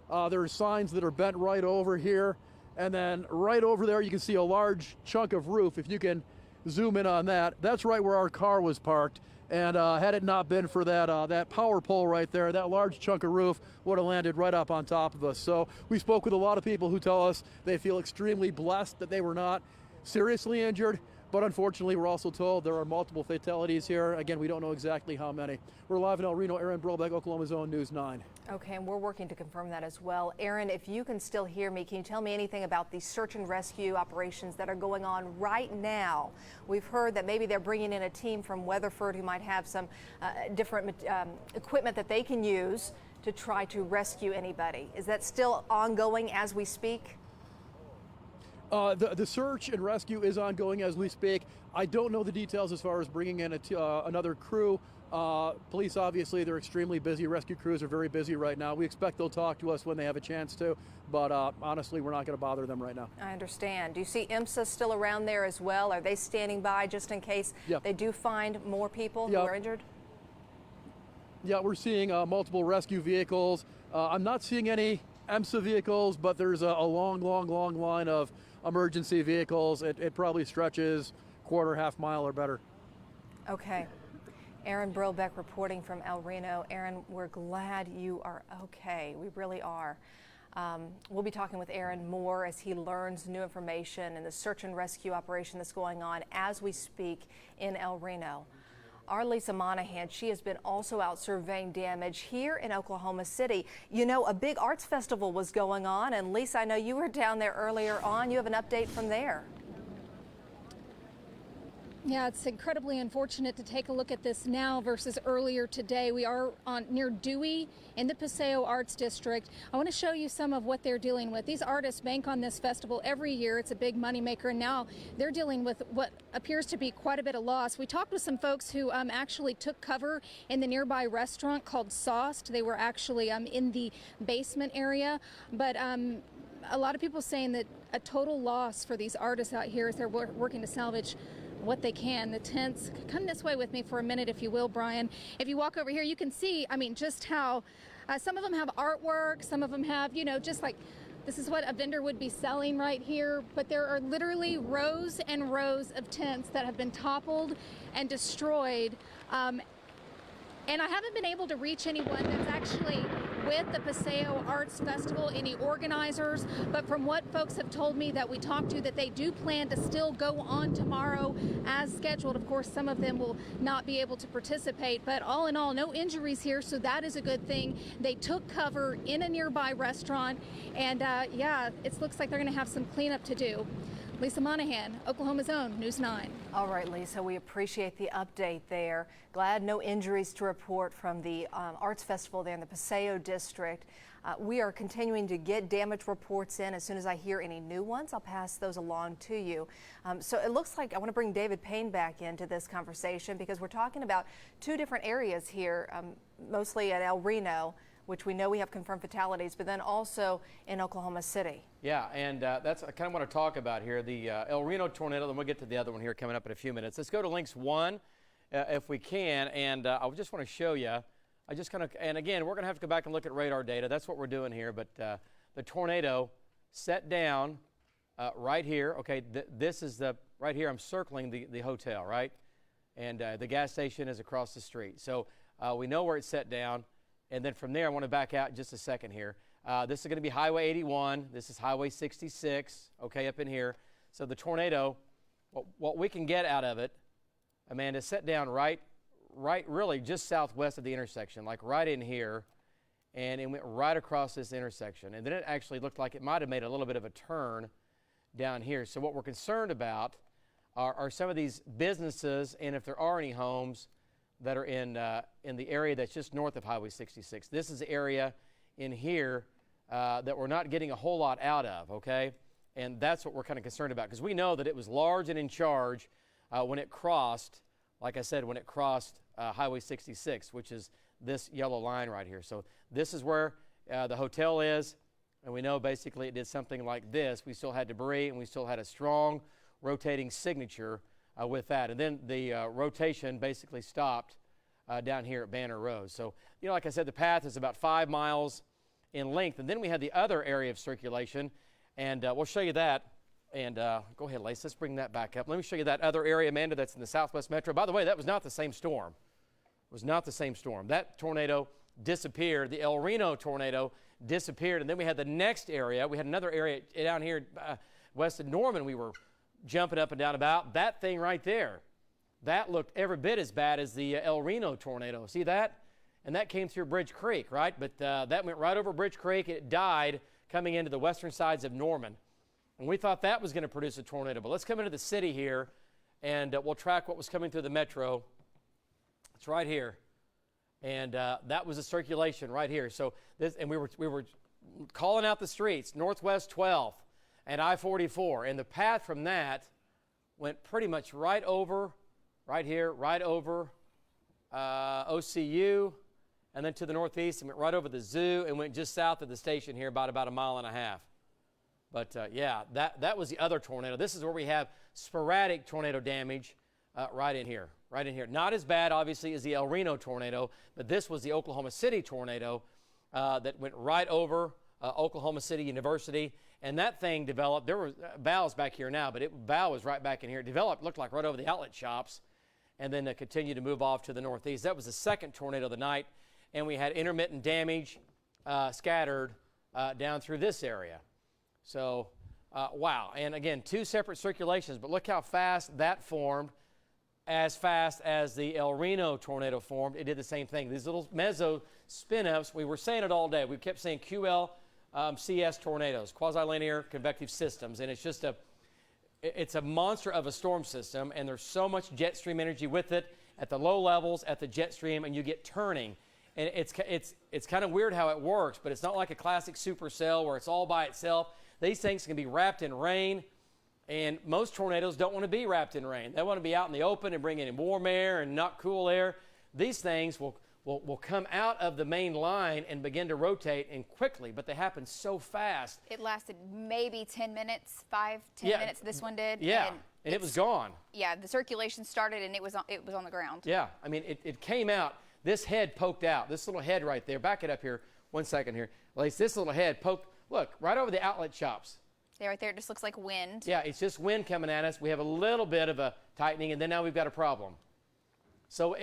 there are signs that are bent right over here. And then right over there, you can see a large chunk of roof. If you can zoom in on that, that's right where our car was parked. And had it not been for that power pole right there, that large chunk of roof would have landed right up on top of us. So we spoke with a lot of people who tell us they feel extremely blessed that they were not seriously injured. But unfortunately, we're also told there are multiple fatalities here. Again, we don't know exactly how many. We're live in El Reno. Aaron Brolbeck, Oklahoma's Own News 9. Okay, and we're working to confirm that as well. Aaron, if you can still hear me, can you tell me anything about the search and rescue operations that are going on right now? We've heard that maybe they're bringing in a team from Weatherford who might have some different equipment that they can use to try to rescue anybody. Is that still ongoing as we speak? The search and rescue is ongoing as we speak. I don't know the details as far as bringing in another crew. Police, obviously, they're extremely busy. Rescue crews are very busy right now. We expect they'll talk to us when they have a chance to, but honestly, we're not going to bother them right now. I understand. Do you see IMSA still around there as well? Are they standing by just in case they do find more people who are injured? Yeah, we're seeing multiple rescue vehicles. I'm not seeing any IMSA vehicles, but there's a long line of emergency vehicles. It probably stretches half mile or better. Okay. Aaron Brolbeck reporting from El Reno. Aaron, we're glad you are okay. We really are. We'll be talking with Aaron more as he learns new information in the search and rescue operation that's going on as we speak in El Reno. Our Lisa Monahan, she has been also out surveying damage here in Oklahoma City. You know, a big arts festival was going on, and Lisa, I know you were down there earlier on. You have an update from there. Yeah, it's incredibly unfortunate to take a look at this now versus earlier today. We are near Dewey in the Paseo Arts District. I want to show you some of what they're dealing with. These artists bank on this festival every year. It's a big moneymaker, and now they're dealing with what appears to be quite a bit of loss. We talked with some folks who actually took cover in the nearby restaurant called Sauced. They were actually in the basement area, but a lot of people saying that a total loss for these artists out here as they're working to salvage what they can. The tents, come this way with me for a minute if you will, Brian. If you walk over here, you can see, I mean, just how some of them have artwork, some of them have, you know, just like this is what a vendor would be selling right here, but there are literally rows and rows of tents that have been toppled and destroyed. And I haven't been able to reach anyone that's actually with the Paseo Arts Festival, any organizers, but from what folks have told me that we talked to, that they do plan to still go on tomorrow as scheduled. Of course, some of them will not be able to participate, but all in all, no injuries here, so that is a good thing. They took cover in a nearby restaurant, and yeah, it looks like they're going to have some cleanup to do. Lisa Monahan, Oklahoma's Own, News 9. All right, Lisa, we appreciate the update there. Glad no injuries to report from the Arts Festival there in the Paseo District. We are continuing to get damage reports in. As soon as I hear any new ones, I'll pass those along to you. So it looks like I want to bring David Payne back into this conversation because we're talking about two different areas here, mostly at El Reno, which we know we have confirmed fatalities, but then also in Oklahoma City. Yeah, and that's I kind of want to talk about here, the El Reno tornado, then we'll get to the other one here coming up in a few minutes. Let's go to links 1 if we can, and I just want to show you, and again, we're going to have to go back and look at radar data. That's what we're doing here, but the tornado set down right here. Okay, this is right here, I'm circling the hotel, right? And the gas station is across the street. So we know where it's set down. And then from there, I want to back out just a second here. This is going to be Highway 81. This is Highway 66, okay, up in here. So the tornado, what we can get out of it, Amanda, set down right really just southwest of the intersection, like right in here. and it went right across this intersection. And then it actually looked like it might have made a little bit of a turn down here. So what we're concerned about are some of these businesses, and if there are any homes that are in the area that's just north of Highway 66. This is the area in here that we're not getting a whole lot out of, okay? And that's what we're kind of concerned about, because we know that it was large and in charge when it crossed, like I said, when it crossed Highway 66, which is this yellow line right here. So this is where the hotel is, and we know basically it did something like this. We still had debris, and we still had a strong rotating signature with that. And then the rotation basically stopped down here at Banner Road. So, like I said, the path is about 5 miles in length. And then we had the other area of circulation, and we'll show you that. And go ahead, Lace, let's bring that back up. Let me show you that other area, Amanda, that's in the Southwest Metro. By the way, that was not the same storm. It was not the same storm. That tornado disappeared. The El Reno tornado disappeared. And then we had the next area. We had another area down here west of Norman we were jumping up and down about. That thing right there, that looked every bit as bad as the El Reno tornado. See that? And that came through Bridge Creek, right? But that went right over Bridge Creek. It died coming into the western sides of Norman. And we thought that was going to produce a tornado. But let's come into the city here, and we'll track what was coming through the metro. It's right here. And that was a circulation right here. So this, and we were calling out the streets, Northwest 12th and I-44. And the path from that went pretty much right over, right here, right over OCU, and then to the northeast, and went right over the zoo, and went just south of the station here about a mile and a half. But yeah, that was the other tornado. This is where we have sporadic tornado damage right in here. Not as bad, obviously, as the El Reno tornado, but this was the Oklahoma City tornado that went right over Oklahoma City University. And that thing developed. There were bows back here now, but bow was right back in here. It developed, looked like right over the outlet shops, and then continued to move off to the northeast. That was the second tornado of the night, and we had intermittent damage scattered down through this area. So, wow. And again, 2 separate circulations, but look how fast that formed. As fast as the El Reno tornado formed, it did the same thing. These little meso spin-ups, we were saying it all day. We kept saying QLCS tornadoes, quasi-linear convective systems, and it's just it's a monster of a storm system, and there's so much jet stream energy with it at the low levels, at the jet stream, and you get turning. And it's kind of weird how it works, but it's not like a classic supercell where it's all by itself. These things can be wrapped in rain, and most tornadoes don't want to be wrapped in rain. They want to be out in the open and bring in warm air and not cool air. These things will come out of the main line and begin to rotate and quickly, but they happen so fast. It lasted maybe 10 minutes, 5, 10 minutes, this one did. Yeah, and it was gone. Yeah, the circulation started and it was on the ground. Yeah, I mean, it came out. This head poked out. This little head right there. Back it up here 1 second here. At least this little head poked, look, right over the outlet shops. Yeah, right there, it just looks like wind. Yeah, it's just wind coming at us. We have a little bit of a tightening, and then now we've got a problem. So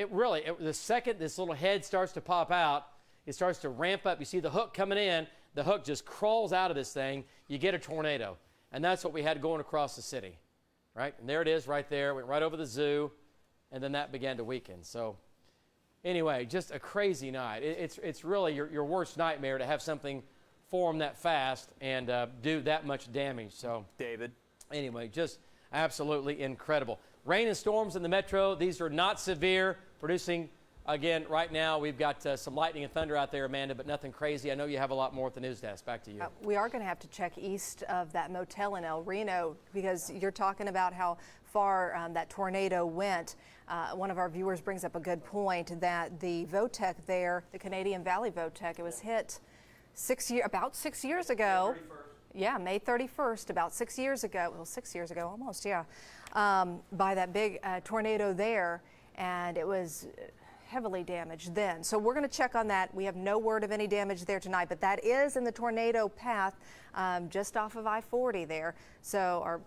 the second this little head starts to pop out, it starts to ramp up. You see the hook coming in, the hook just crawls out of this thing, you get a tornado. And that's what we had going across the city, right? And there it is right there, went right over the zoo, and then that began to weaken. So anyway, just a crazy night. It's really your worst nightmare to have something form that fast and do that much damage. So, David. Anyway, just absolutely incredible. Rain and storms in the metro. These are not severe, producing, again, right now we've got some lightning and thunder out there, Amanda, but nothing crazy. I know you have a lot more at the news desk. Back to you. We are going to have to check east of that motel in El Reno, because you're talking about how far that tornado went. One of our viewers brings up a good point that the VOTEC there, the Canadian Valley VOTEC, it was hit about 6 years ago. May 31st. Yeah, May 31st, about 6 years ago. Well, 6 years ago, almost, yeah. By that big tornado there, and it was heavily damaged then. So we're going to check on that. We have no word of any damage there tonight, but that is in the tornado path just off of I-40 there,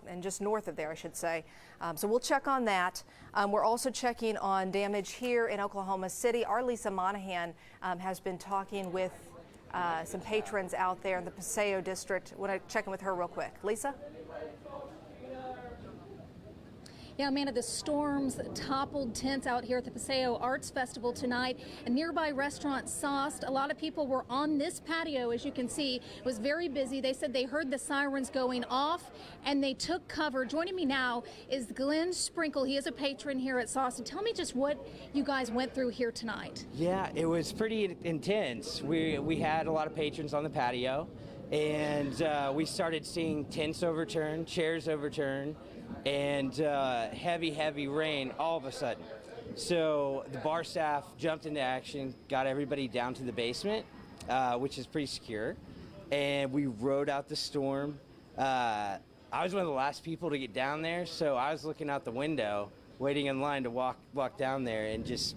and just north of there, I should say. So we'll check on that. We're also checking on damage here in Oklahoma City. Our Lisa Monahan has been talking with some patrons out there in the Paseo district. I want to check in with her real quick. Lisa? Yeah, Amanda, the storms toppled tents out here at the Paseo Arts Festival tonight. A nearby restaurant sauced. A lot of people were on this patio, as you can see. It was very busy. They said they heard the sirens going off and they took cover. Joining me now is Glenn Sprinkle. He is a patron here at Sauce. And tell me just what you guys went through here tonight. Yeah, it was pretty intense. We had a lot of patrons on the patio, and we started seeing tents overturn, chairs overturn, and heavy rain all of a sudden. So the bar staff jumped into action, got everybody down to the basement, which is pretty secure, and we rode out the storm. I was one of the last people to get down there, so I was looking out the window, waiting in line to walk down there, and just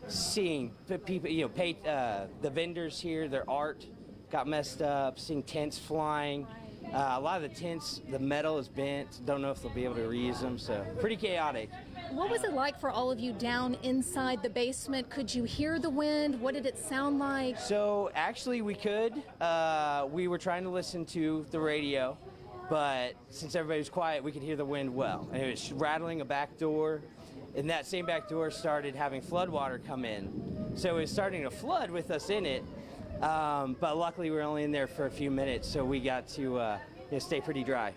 seeing people, the vendors here, their art got messed up, seeing tents flying. A lot of the tents, the metal is bent. Don't know if they'll be able to reuse them, so pretty chaotic. What was it like for all of you down inside the basement? Could you hear the wind? What did it sound like? So actually we could. We were trying to listen to the radio, but since everybody was quiet, we could hear the wind well. And it was rattling a back door, and that same back door started having floodwater come in. So it was starting to flood with us in it. But luckily we were only in there for a few minutes, so we got to stay pretty dry.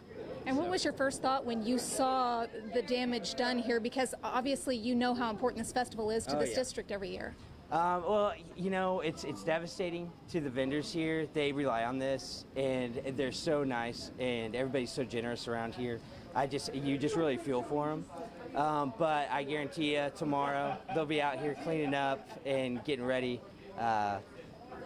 And what was your first thought when you saw the damage done here? Because obviously you know how important this festival is to this district every year. Well, it's devastating to the vendors here. They rely on this, and they're so nice, and everybody's so generous around here. You just really feel for them. But I guarantee you, tomorrow they'll be out here cleaning up and getting ready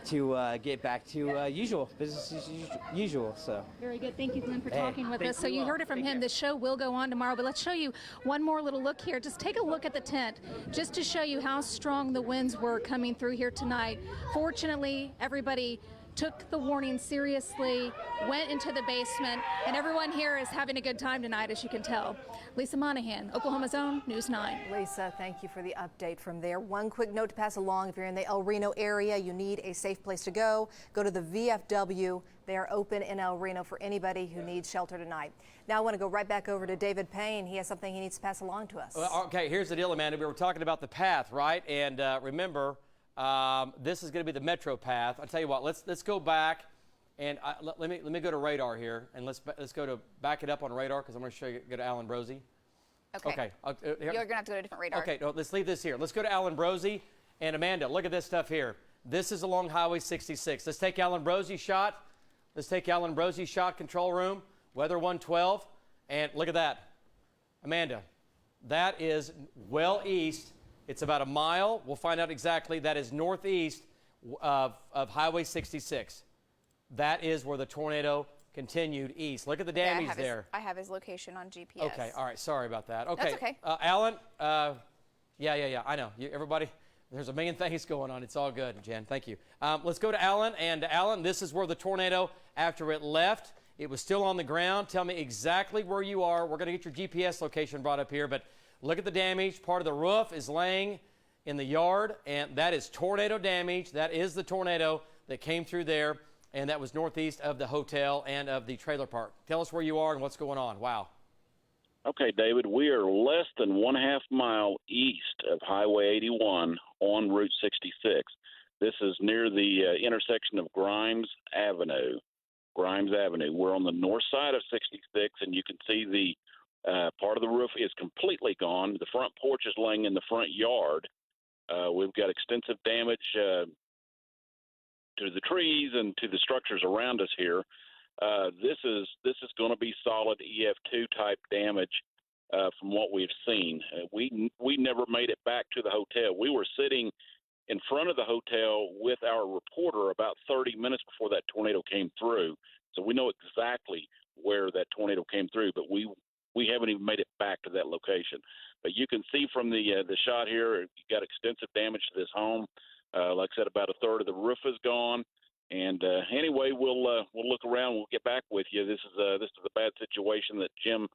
to get back to business as usual. So very good. Thank you, Glenn, for talking with us. So you heard it from him. The show will go on tomorrow, but let's show you one more little look here. Just take a look at the tent, just to show you how strong the winds were coming through here tonight. Fortunately, everybody took the warning seriously, went into the basement, and everyone here is having a good time tonight, as you can tell. Lisa Monahan, Oklahoma's Own, News 9. Lisa, thank you for the update from there. One quick note to pass along. If you're in the El Reno area, you need a safe place to go. Go to the VFW. They are open in El Reno for anybody who needs shelter tonight. Now I want to go right back over to David Payne. He has something he needs to pass along to us. Well, okay, here's the deal, Amanda. We were talking about the path, right? And remember, this is going to be the Metro path. I'll tell you what. Let's go back, and let me go to radar here, and let's go to back it up on radar, because I'm going to show you. Go to Alan Brosey. Okay. You're going to have to go to a different radar. Okay. No, let's leave this here. Let's go to Alan Brosey, and Amanda, look at this stuff here. This is along Highway 66. Let's take Alan Brosey's shot. Let's take Alan Brosey's shot. Control room. Weather 112, and look at that, Amanda. That is well east. It's about a mile. We'll find out exactly. That is northeast of Highway 66. That is where the tornado continued east. Look at the damage there. I have his location on GPS. Okay. All right. Sorry about that. Okay. That's okay. Alan. Yeah. I know. Everybody. There's a million things going on. It's all good, Jen. Thank you. Let's go to Alan. And Alan, this is where the tornado, after it left, it was still on the ground. Tell me exactly where you are. We're going to get your GPS location brought up here, but look at the damage. Part of the roof is laying in the yard, and that is tornado damage. That is the tornado that came through there, and that was northeast of the hotel and of the trailer park. Tell us where you are and what's going on. Wow. Okay, David, we are less than 1/2 mile east of Highway 81 on Route 66. This is near the intersection of Grimes Avenue. We're on the north side of 66, and you can see the part of the roof is completely gone. The front porch is laying in the front yard. We've got extensive damage to the trees and to the structures around us here. This is going to be solid EF2 type damage from what we've seen. We never made it back to the hotel. We were sitting in front of the hotel with our reporter about 30 minutes before that tornado came through. So we know exactly where that tornado came through, but we haven't even made it back to that location. But you can see from the shot here, you got extensive damage to this home. Like I said, about a third of the roof is gone. And anyway, we'll look around. We'll get back with you. This is a bad situation that Jim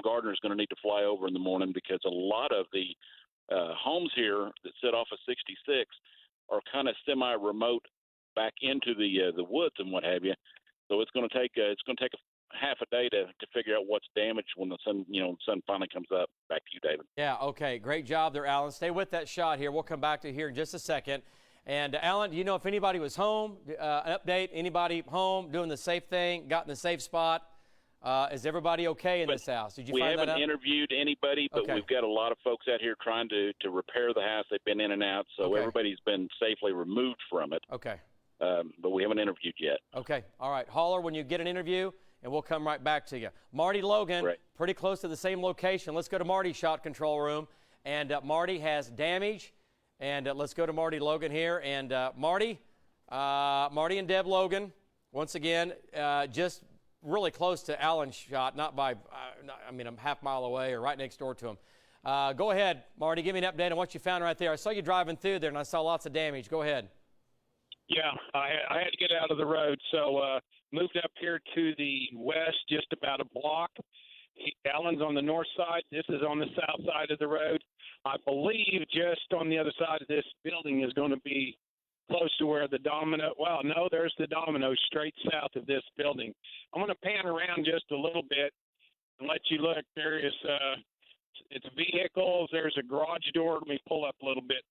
Gardner is going to need to fly over in the morning, because a lot of the homes here that sit off of 66 are kind of semi-remote back into the woods and what have you. So it's going to take half a day to figure out what's damaged when the sun finally comes up. Back to you, David. Yeah, okay. Great job there, Alan. Stay with that shot here. We'll come back to here in just a second. And, Alan, do you know if anybody was home? An update, anybody home doing the safe thing, got in the safe spot? Is everybody okay in this house? Did you find that out? We haven't interviewed anybody, but we've got a lot of folks out here trying to repair the house. They've been in and out, so everybody's been safely removed from it. Okay. But we haven't interviewed yet. Okay. All right. Holler when you get an interview, and we'll come right back to you. Marty Logan, pretty close to the same location. Let's go to Marty's shot control room. And Marty has damage. And let's go to Marty Logan here. And Marty and Deb Logan, once again, just really close to Alan's shot, not by, I'm half mile away or right next door to him. Go ahead, Marty. Give me an update on what you found right there. I saw you driving through there, and I saw lots of damage. Go ahead. Yeah, I had to get out of the road, so moved up here to the west just about a block. Alan's on the north side. This is on the south side of the road. I believe just on the other side of this building is going to be close to where the domino, there's the domino straight south of this building. I'm going to pan around just a little bit and let you look. There is, it's vehicles. There's a garage door. Let me pull up a little bit.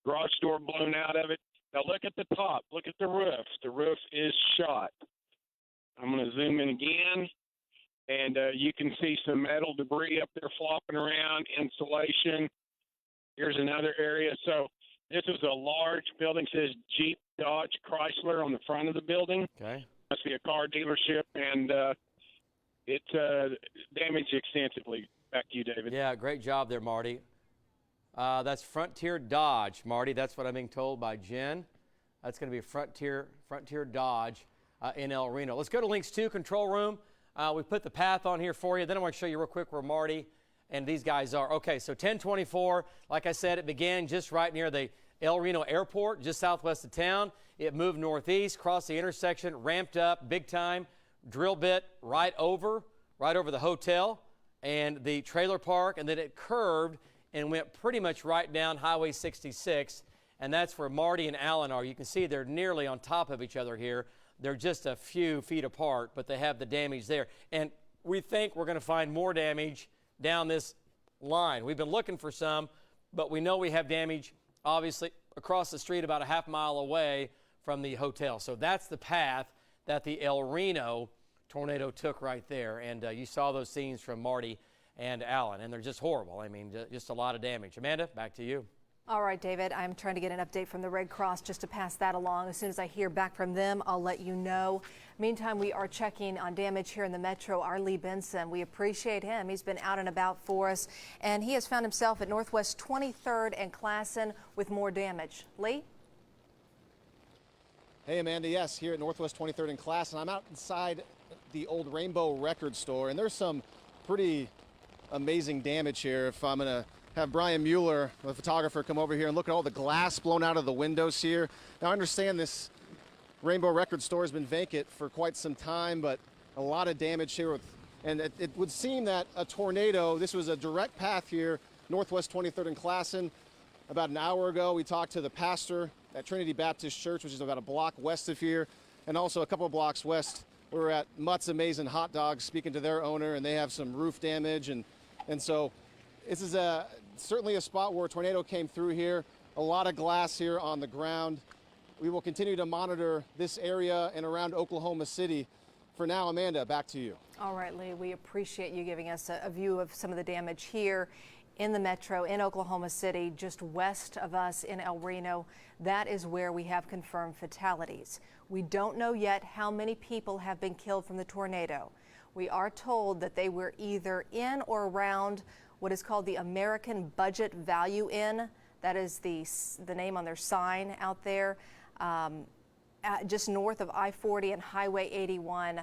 Garage door blown out of it. Now look at the top. Look at the roof. The roof is shot. I'm going to zoom in again, and you can see some metal debris up there flopping around, insulation. Here's another area. So this is a large building. It says Jeep, Dodge, Chrysler on the front of the building. Okay. Must be a car dealership, and it's damaged extensively. Back to you, David. Yeah, great job there, Marty. That's Frontier Dodge, Marty. That's what I'm being told by Jen. That's going to be Frontier Dodge in El Reno. Let's go to Links 2 control room. We put the path on here for you. Then I want to show you real quick where Marty and these guys are. Okay, so 1024, like I said, it began just right near the El Reno Airport, just southwest of town. It moved northeast, crossed the intersection, ramped up big time, drill bit right over the hotel and the trailer park, and then it curved and went pretty much right down Highway 66, and that's where Marty and Alan are. You can see they're nearly on top of each other here. They're just a few feet apart, but they have the damage there. And we think we're going to find more damage down this line. We've been looking for some, but we know we have damage, obviously, across the street about a half mile away from the hotel. So that's the path that the El Reno tornado took right there. And you saw those scenes from Marty and Alan, and they're just horrible. I mean, just a lot of damage. Amanda, back to you. All right, David, I'm trying to get an update from the Red Cross just to pass that along. As soon as I hear back from them, I'll let you know. Meantime, we are checking on damage here in the metro. Our Lee Benson, we appreciate him. He's been out and about for us, and he has found himself at Northwest 23rd and Classen with more damage. Lee? Hey, Amanda, yes, here at Northwest 23rd and Classen. I'm out inside the old Rainbow Record Store, and there's some pretty amazing damage here. If I'm going to have Brian Mueller, the photographer, come over here and look at all the glass blown out of the windows here. Now, I understand this Rainbow Record Store has been vacant for quite some time, but a lot of damage here. And it would seem that a tornado, this was a direct path here, Northwest 23rd and Classen. About an hour ago, we talked to the pastor at Trinity Baptist Church, which is about a block west of here, and also a couple of blocks west. We're at Mutt's Amazing Hot Dogs speaking to their owner, and they have some roof damage. And so this is certainly a spot where a tornado came through here. A lot of glass here on the ground. We will continue to monitor this area and around Oklahoma City. For now, Amanda, back to you. All right, Lee, we appreciate you giving us a view of some of the damage here in the metro, in Oklahoma City, just west of us in El Reno. That is where we have confirmed fatalities. We don't know yet how many people have been killed from the tornado. We are told that they were either in or around what is called the American Budget Value Inn. That is the name on their sign out there, just north of I-40 and Highway 81.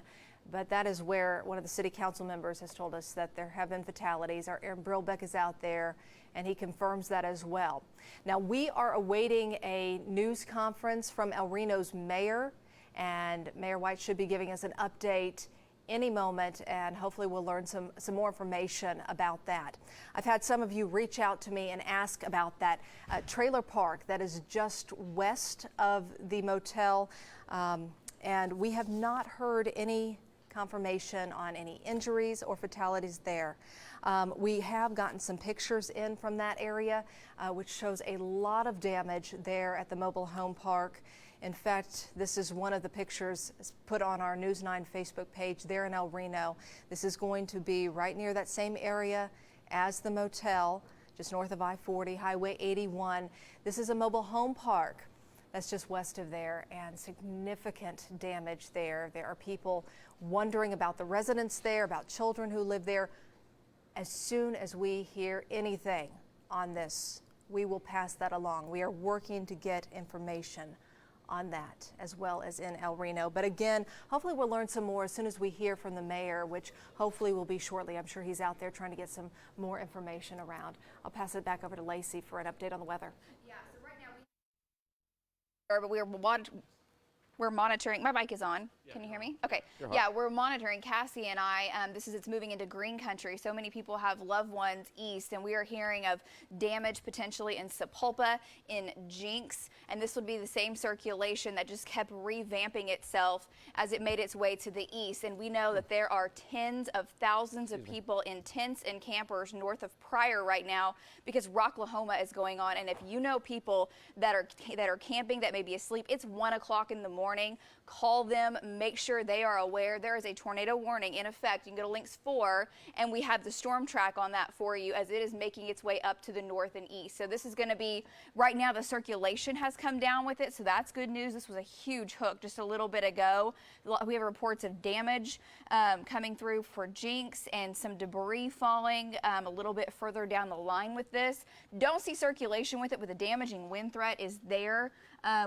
But that is where one of the city council members has told us that there have been fatalities. Our Aaron Brilbeck is out there, and he confirms that as well. Now, we are awaiting a news conference from El Reno's mayor, and Mayor White should be giving us an update any moment, and hopefully we'll learn some more information about that. I've had some of you reach out to me and ask about that trailer park that is just west of the motel, and we have not heard any confirmation on any injuries or fatalities there. We have gotten some pictures in from that area, which shows a lot of damage there at the mobile home park. In fact, this is one of the pictures put on our News 9 Facebook page there in El Reno. This is going to be right near that same area as the motel, just north of I-40, Highway 81. This is a mobile home park that's just west of there, and significant damage there. There are people wondering about the residents there, about children who live there. As soon as we hear anything on this, we will pass that along. We are working to get information on that, as well as in El Reno. But again, hopefully we'll learn some more as soon as we hear from the mayor, which hopefully will be shortly. I'm sure he's out there trying to get some more information around. I'll pass it back over to Lacey for an update on the weather. Yeah, so right now we're monitoring. My mic is on. Yeah. Can you hear me? Okay. Yeah, we're monitoring. Cassie and I, it's moving into green country. So many people have loved ones east, and we are hearing of damage potentially in Sapulpa, in Jinx, and this would be the same circulation that just kept revamping itself as it made its way to the east. And we know that there are tens of thousands of people in tents and campers north of Pryor right now because Rocklahoma is going on. And if you know people that are camping that may be asleep, it's 1 o'clock in the morning. Call them, make sure they are aware there is a tornado warning in effect. You can go to Links 4, and we have the storm track on that for you as it is making its way up to the north and east. So this is going to be, right now the circulation has come down with it, so that's good news. This was a huge hook just a little bit ago. We have reports of damage coming through for Jinx and some debris falling a little bit further down the line with this. Don't see circulation with it, but the damaging wind threat is there.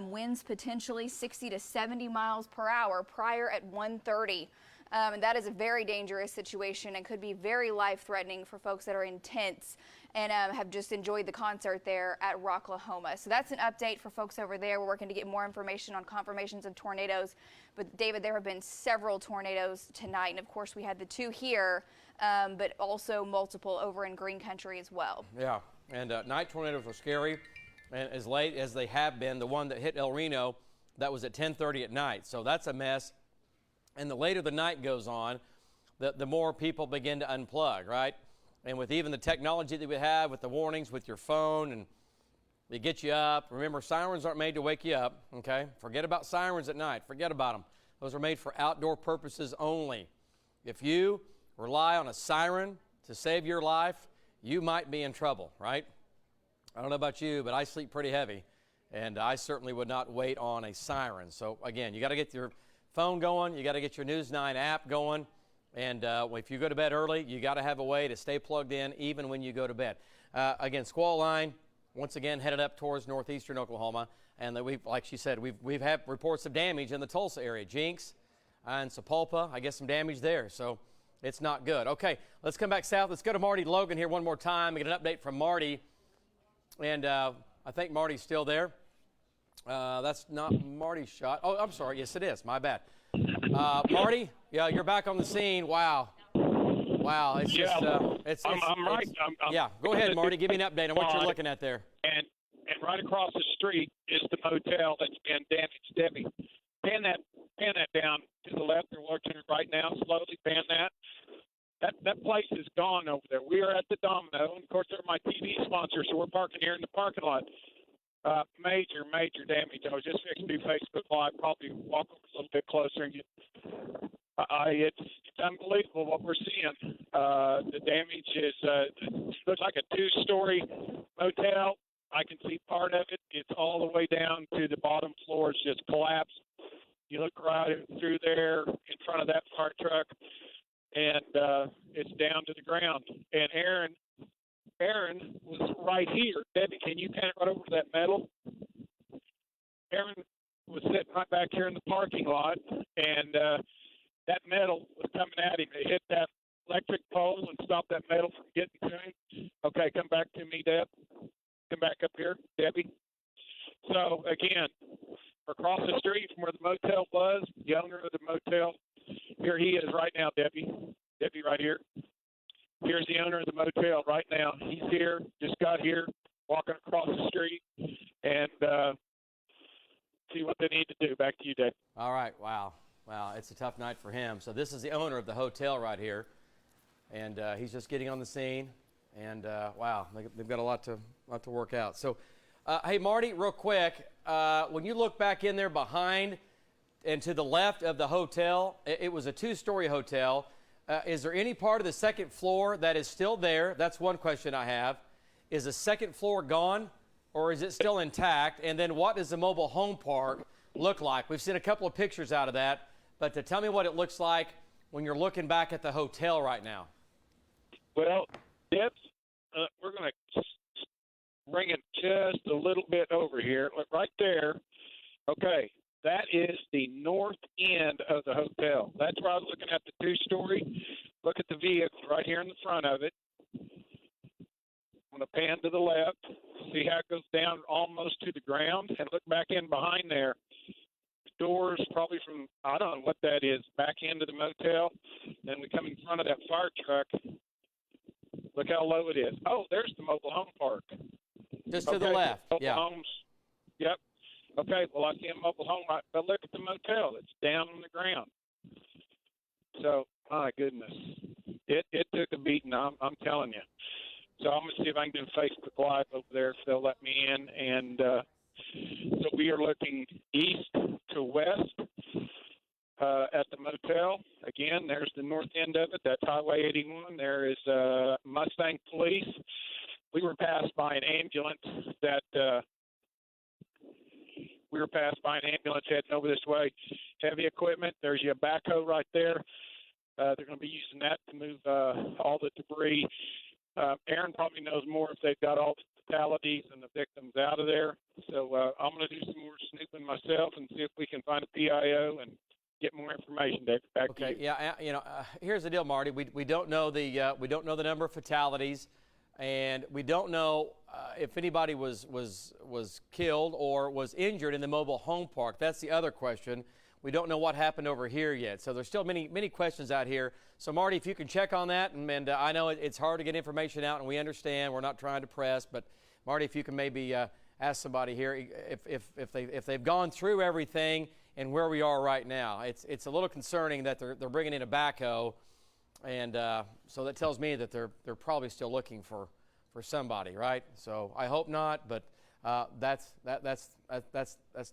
Winds potentially 60 to 70 miles per hour, Pryor at 130. And that is a very dangerous situation and could be very life-threatening for folks that are in tents and have just enjoyed the concert there at Rocklahoma. So that's an update for folks over there. We're working to get more information on confirmations of tornadoes. But David, there have been several tornadoes tonight. And of course, we had the 2 here, but also multiple over in green country as well. Yeah, and night tornadoes are scary. And as late as they have been, the one that hit El Reno, that was at 10:30 at night. So that's a mess. And the later the night goes on, the more people begin to unplug, right? And with even the technology that we have with the warnings with your phone, and they get you up. Remember, sirens aren't made to wake you up, okay? Forget about sirens at night. Forget about them. Those are made for outdoor purposes only. If you rely on a siren to save your life, you might be in trouble, right? I don't know about you, but I sleep pretty heavy, and I certainly would not wait on a siren. So, again, you got to get your phone going. You got to get your News 9 app going. And if you go to bed early, you got to have a way to stay plugged in even when you go to bed. Again, squall line, once again, headed up towards northeastern Oklahoma. And we've, like she said, we've had reports of damage in the Tulsa area. Jinx and Sapulpa, I guess some damage there. So it's not good. Okay, let's come back south. Let's go to Marty Logan here one more time and get an update from Marty. And I think Marty's still there. That's not Marty's shot. Oh, I'm sorry. Yes, it is. My bad. Marty, yeah, you're back on the scene. Wow. It's just, I'm right. Yeah, go ahead, Marty. Give me an update on what you're looking at there. And right across the street is the motel that's been damaged. Debbie, pan that down to the left. We're watching it right now. Slowly pan that. That place is gone over there. We are at the Domino, and of course they're my TV sponsor, so we're parking here in the parking lot. Major damage. I was just fixing to do Facebook Live. Probably walk over a little bit closer and get. It's unbelievable what we're seeing. The damage is looks like a 2-story motel. I can see part of it. It's all the way down to the bottom floor. It's just collapsed. You look right through there in front of that fire truck, and it's down to the ground. And Aaron was right here. Debbie, can you pan it right over to that metal? Aaron was sitting right back here in the parking lot, and that metal was coming at him. It hit that electric pole and stopped that metal from getting to him. Okay, come back to me, Deb. Come back up here, Debbie. So, again, across the street from where the motel was, the owner of the motel, here he is right now, Debbie. Debbie right here. Here's the owner of the motel right now. He's here, just got here, walking across the street, and see what they need to do. Back to you, Dave. All right, wow. Wow, it's a tough night for him. So this is the owner of the hotel right here, and he's just getting on the scene. And wow, they've got a lot to work out. So, hey Marty, real quick, when you look back in there behind and to the left of the hotel, it was a 2-story hotel. Is there any part of the second floor that is still there? That's one question I have. Is the second floor gone, or is it still intact? And then what does the mobile home park look like? We've seen a couple of pictures out of that, but to tell me what it looks like when you're looking back at the hotel right now. Well, Deb, we're going to bring it just a little bit over here. Look, right there. Okay, that is the north end of the hotel. That's where I was looking at the 2-story. Look at the vehicle right here in the front of it. I'm going to pan to the left, see how it goes down almost to the ground, and look back in behind there. Doors probably from, I don't know what that is, back into the motel. Then we come in front of that fire truck. Look how low it is. Oh, there's the mobile home park. Just to the left, mobile homes. Yep. Okay, well, I see a mobile home, but look at the motel. It's down on the ground. So, my goodness. It took a beating, I'm telling you. So I'm going to see if I can do Facebook Live over there if they'll let me in. And so we are looking east to west at the motel. Again, there's the north end of it. That's Highway 81. There is Mustang Police. We were passed by an ambulance heading over this way. Heavy equipment. There's your backhoe right there. They're going to be using that to move all the debris. Aaron probably knows more if they've got all the fatalities and the victims out of there. So I'm going to do some more snooping myself and see if we can find a PIO and get more information. David, back to you. Okay, yeah, here's the deal, Marty. We don't know the number of fatalities, and we don't know if anybody was killed or was injured in the mobile home park. That's the other question. We don't know what happened over here yet. So there's still many questions out here. So, Marty, if you can check on that, and I know it's hard to get information out, and we understand. We're not trying to press, but, Marty, if you can maybe ask somebody here if they've gone through everything and where we are right now. It's a little concerning that they're bringing in a backhoe, and so that tells me that they're probably still looking for somebody, right? So I hope not, but that's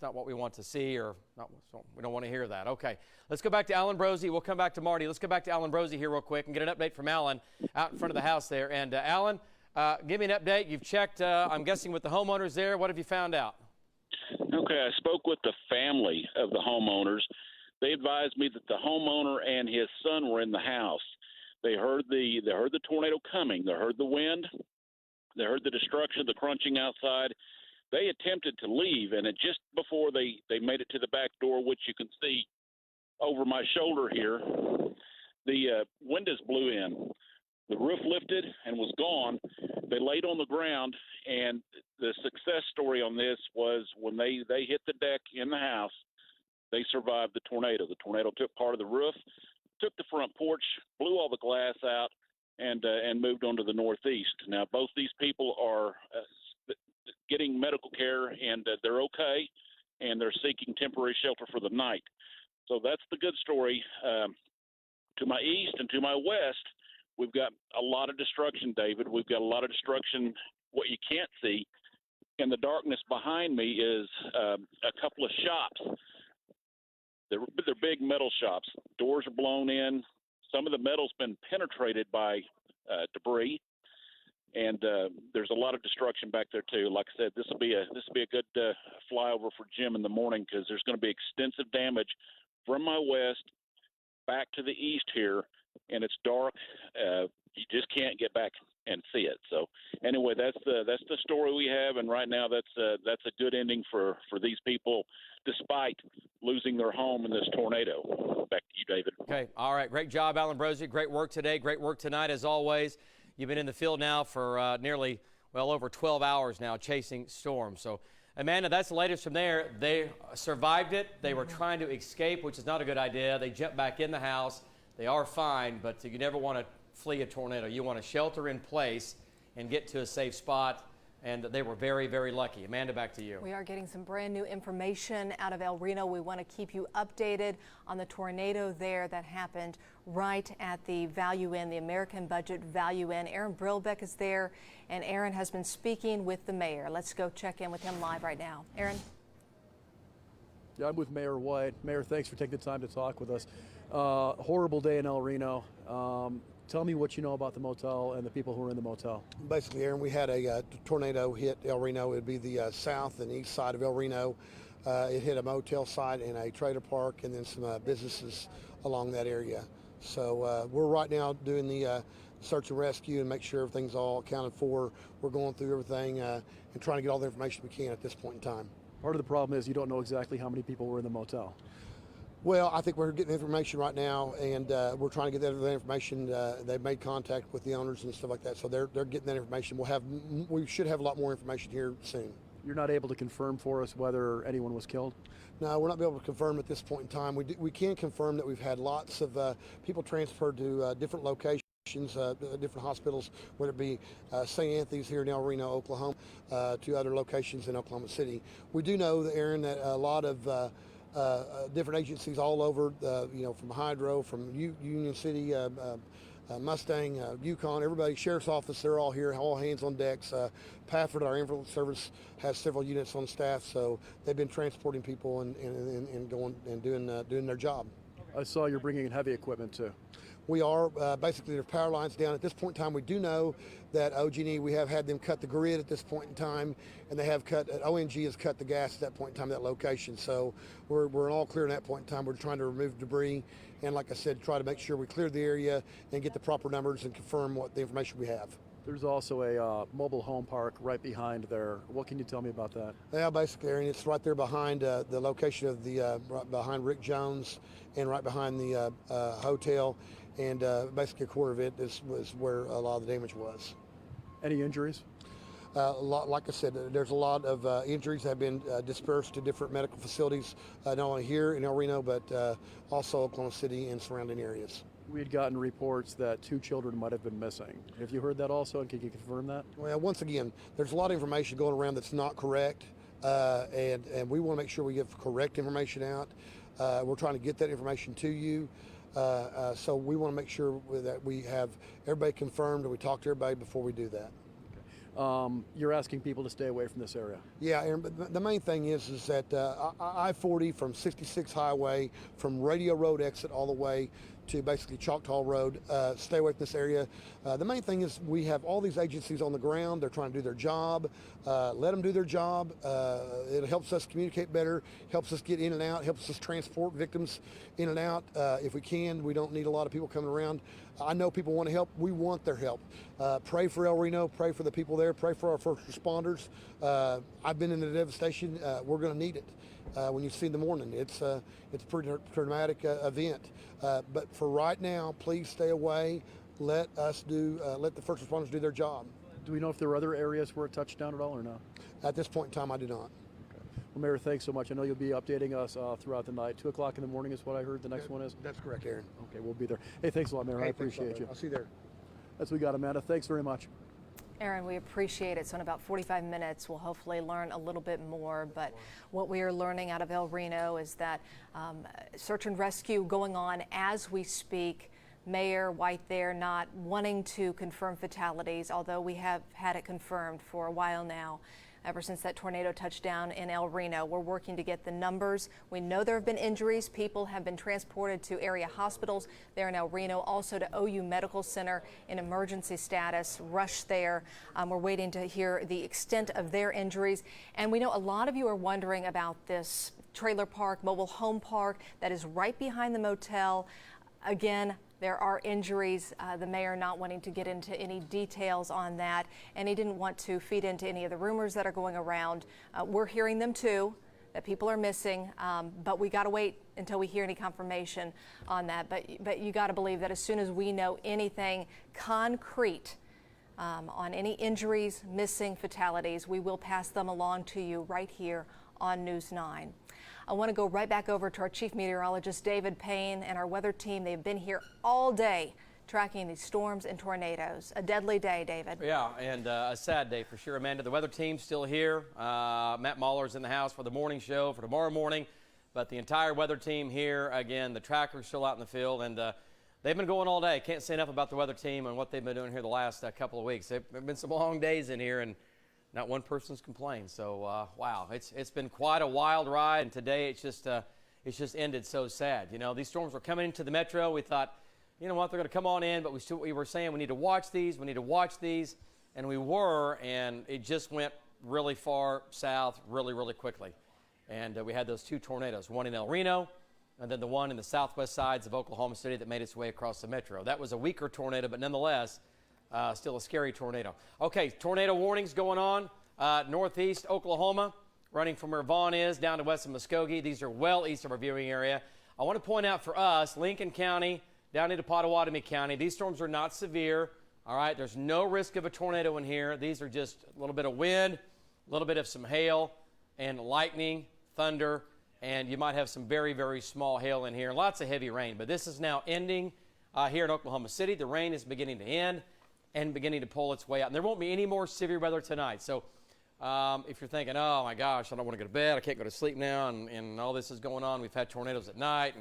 not what we want to see, or not, so we don't want to hear that. Okay, let's go back to Alan Brosey. We'll come back to Marty. Let's go back to Alan Brosey here real quick and get an update from Alan out in front of the house there. And Alan, give me an update. You've checked, I'm guessing, with the homeowners there. What have you found out? Okay, I spoke with the family of the homeowners. They advised me that the homeowner and his son were in the house. They heard the tornado coming. They heard the wind. They heard the destruction, the crunching outside. They attempted to leave, and just before they made it to the back door, which you can see over my shoulder here, the windows blew in. The roof lifted and was gone. They laid on the ground, and the success story on this was when they hit the deck in the house, they survived the tornado. The tornado took part of the roof, took the front porch, blew all the glass out, and moved on to the northeast. Now, both these people are getting medical care, and they're okay, and they're seeking temporary shelter for the night. So that's the good story. To my east and to my west, we've got a lot of destruction, David. We've got a lot of destruction, what you can't see. In the darkness behind me is a couple of shops. They're big metal shops. Doors are blown in. Some of the metal's been penetrated by debris, and there's a lot of destruction back there too. Like I said, this will be a good flyover for Jim in the morning, because there's going to be extensive damage from my west back to the east here, and it's dark. You just can't get back and see it. So anyway, that's the story we have, and right now that's a good ending for these people, despite losing their home in this tornado. Back to you, David. Okay, all right, great job, Alan Brosey. Great work today. Great work tonight, as always. You've been in the field now for nearly over 12 hours now, chasing storms. So, Amanda, that's the latest from there. They survived it. They were trying to escape, which is not a good idea. They jumped back in the house. They are fine, but you never want to flee a tornado. You want to shelter in place and get to a safe spot. and they were very, very lucky. Amanda, back to you. We are getting some brand new information out of El Reno. We want to keep you updated on the tornado there that happened right at the Value Inn, the American Budget Value Inn. Aaron Brilbeck is there, and Aaron has been speaking with the mayor. Let's go check in with him live right now. Aaron? Yeah, I'm with Mayor White. Mayor, thanks for taking the time to talk with us. Horrible day in El Reno. Tell me what you know about the motel and the people who are in the motel. Basically, Aaron, we had a tornado hit El Reno. It would be the south and east side of El Reno. It hit a motel site and a trailer park and then some businesses along that area. So we're right now doing the search and rescue and make sure everything's all accounted for. We're going through everything and trying to get all the information we can at this point in time. Part of the problem is you don't know exactly how many people were in the motel. Well, I think we're getting information right now, and we're trying to get that information. They've made contact with the owners and stuff like that, so they're getting that information. We should have a lot more information here soon. You're not able to confirm for us whether anyone was killed? No, we're not able to confirm at this point in time. We can confirm that we've had lots of people transferred to different locations, different hospitals, whether it be St. Anthony's here in El Reno, Oklahoma, to other locations in Oklahoma City. We do know, Aaron, that a lot of different agencies all over, from Hydro, from Union City, Mustang, Yukon, everybody, Sheriff's Office, they're all here, all hands on decks. Pafford, our ambulance service, has several units on staff, so they've been transporting people and going and doing their job. I saw you're bringing in heavy equipment too. We are. Basically, there's power lines down. At this point in time, we do know that OG&E, we have had them cut the grid at this point in time, and they have ONG has cut the gas at that point in time, that location. So we're all clear at that point in time. We're trying to remove debris, and like I said, try to make sure we clear the area and get the proper numbers and confirm what the information we have. There's also a mobile home park right behind there. What can you tell me about that? Yeah, basically, Aaron, it's right there behind the location of the, right behind Rick Jones and right behind the hotel. And basically a quarter of it was where a lot of the damage was. Any injuries? Like I said, there's a lot of injuries that have been dispersed to different medical facilities, not only here in El Reno, but also Oklahoma City and surrounding areas. We had gotten reports that 2 children might have been missing. Have you heard that also, and can you confirm that? Well, once again, there's a lot of information going around that's not correct, and we want to make sure we give correct information out. We're trying to get that information to you. So we want to make sure that we have everybody confirmed and we talk to everybody before we do that. You're asking people to stay away from this area. Yeah, Aaron, but the main thing is that I-40 from 66 Highway, from Radio Road exit all the way to basically Choctaw Road, stay away from this area. The main thing is we have all these agencies on the ground. They're trying to do their job. Let them do their job. It helps us communicate better, helps us get in and out, helps us transport victims in and out if we can. We don't need a lot of people coming around. I know people want to help. We want their help. Pray for El Reno. Pray for the people there. Pray for our first responders. I've been in the devastation. We're going to need it. When you see in the morning, it's a pretty traumatic event. But for right now, please stay away. Let the first responders do their job. Do we know if there are other areas where it touched down at all or no? At this point in time, I do not. Well, Mayor, thanks so much. I know you'll be updating us throughout the night. 2 o'clock in the morning is what I heard the next one is? That's correct, Aaron. Okay, we'll be there. Hey, thanks a lot, Mayor. I appreciate you. I'll see you there. That's what we got, Amanda. Thanks very much. Aaron, we appreciate it. So in about 45 minutes, we'll hopefully learn a little bit more. But what we are learning out of El Reno is that search and rescue going on as we speak. Mayor White there not wanting to confirm fatalities, although we have had it confirmed for a while now. Ever since that tornado touched down in El Reno, we're working to get the numbers. We know there have been injuries. People have been transported to area hospitals there in El Reno, also to OU Medical Center in emergency status, rushed there. We're waiting to hear the extent of their injuries. And we know a lot of you are wondering about this trailer park, mobile home park that is right behind the motel. Again, there are injuries, the mayor not wanting to get into any details on that, and he didn't want to feed into any of the rumors that are going around. We're hearing them too, that people are missing, but we got to wait until we hear any confirmation on that. But you got to believe that as soon as we know anything concrete on any injuries, missing, fatalities, we will pass them along to you right here on News 9. I want to go right back over to our chief meteorologist, David Payne, and our weather team. They've been here all day tracking these storms and tornadoes. A deadly day, David. Yeah, and a sad day for sure, Amanda. The weather team's still here. Matt Mahler's in the house for the morning show for tomorrow morning. But the entire weather team here, again, the tracker's still out in the field, and they've been going all day. Can't say enough about the weather team and what they've been doing here the last couple of weeks. There have been some long days in here, and not one person's complained. So, wow, it's been quite a wild ride, and today it's just ended so sad. You know, these storms were coming into the metro. We thought, you know what, they're going to come on in, but we were saying we need to watch these, and we were, and it just went really far south really, really quickly. And we had those two tornadoes, one in El Reno, and then the one in the southwest sides of Oklahoma City that made its way across the metro. That was a weaker tornado, but nonetheless, still a scary tornado. Okay, tornado warnings going on. Northeast Oklahoma, running from where Vaughn is down to west of Muskogee. These are well east of our viewing area. I want to point out for us, Lincoln County, down into Pottawatomie County, these storms are not severe. All right, there's no risk of a tornado in here. These are just a little bit of wind, a little bit of some hail, and lightning, thunder, and you might have some very, very small hail in here. Lots of heavy rain, but this is now ending here in Oklahoma City. The rain is beginning to end and beginning to pull its way out. And there won't be any more severe weather tonight. So if you're thinking, oh, my gosh, I don't want to go to bed, I can't go to sleep now, and all this is going on. We've had tornadoes at night,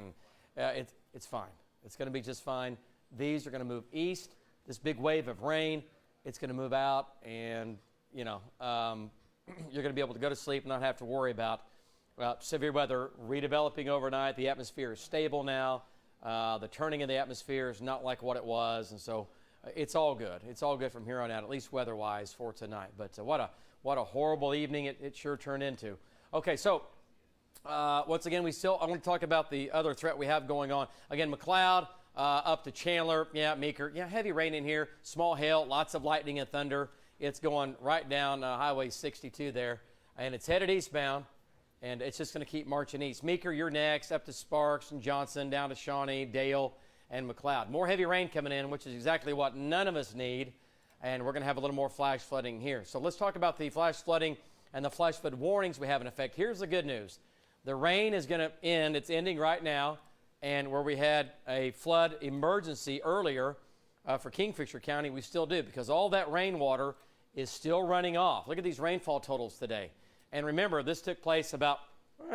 and it's fine. It's going to be just fine. These are going to move east. This big wave of rain, it's going to move out, and, you know, you're going to be able to go to sleep and not have to worry about severe weather redeveloping overnight. The atmosphere is stable now. The turning of the atmosphere is not like what it was, and so it's all good. It's all good from here on out, at least weather-wise for tonight. But what a horrible evening it sure turned into. Okay, so once again, I want to talk about the other threat we have going on. Again, McLeod up to Chandler, Meeker, heavy rain in here, small hail, lots of lightning and thunder. It's going right down Highway 62 there, and it's headed eastbound, and it's just going to keep marching east. Meeker, you're next, up to Sparks and Johnson, down to Shawnee, Dale, and McLeod. More heavy rain coming in, which is exactly what none of us need, and we're going to have a little more flash flooding here. So let's talk about the flash flooding and the flash flood warnings we have in effect. Here's the good news. The rain is going to end. It's ending right now, and where we had a flood emergency earlier for Kingfisher County, we still do, because all that rainwater is still running off. Look at these rainfall totals today. And remember, this took place about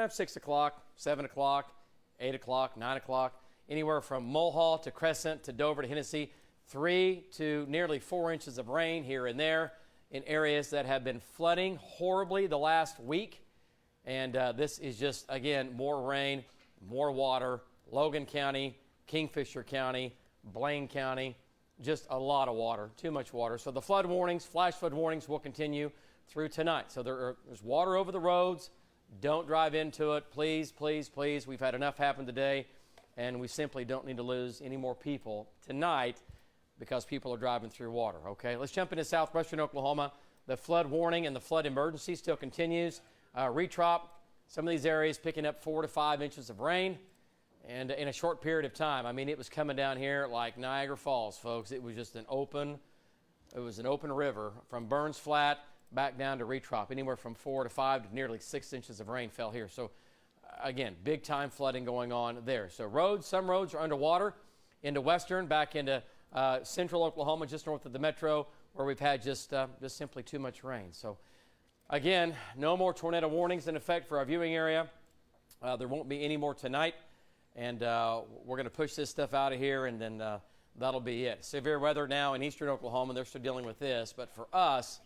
6 o'clock, 7 o'clock, 8 o'clock, 9 o'clock, anywhere from Mulhall to Crescent to Dover to Hennessy, 3 to nearly 4 inches of rain here and there in areas that have been flooding horribly the last week. And this is just, again, more rain, more water. Logan County, Kingfisher County, Blaine County, just a lot of water, too much water. So the flood warnings, flash flood warnings will continue through tonight. So there's water over the roads. Don't drive into it. Please, please, please. We've had enough happen today, and we simply don't need to lose any more people tonight because people are driving through water, okay? Let's jump into southwestern Oklahoma. The flood warning and the flood emergency still continues. Retrop, some of these areas picking up 4 to 5 inches of rain. And in a short period of time, I mean, it was coming down here like Niagara Falls, folks. It was just an open river from Burns Flat back down to Retrop. Anywhere from 4 to 5 to nearly 6 inches of rain fell here. So, again, big time flooding going on there. So some roads are underwater into western, back into central Oklahoma, just north of the metro, where we've had just simply too much rain. So, again, no more tornado warnings in effect for our viewing area. There won't be any more tonight. And we're going to push this stuff out of here, and then that'll be it. Severe weather now in eastern Oklahoma. They're still dealing with this. But for us,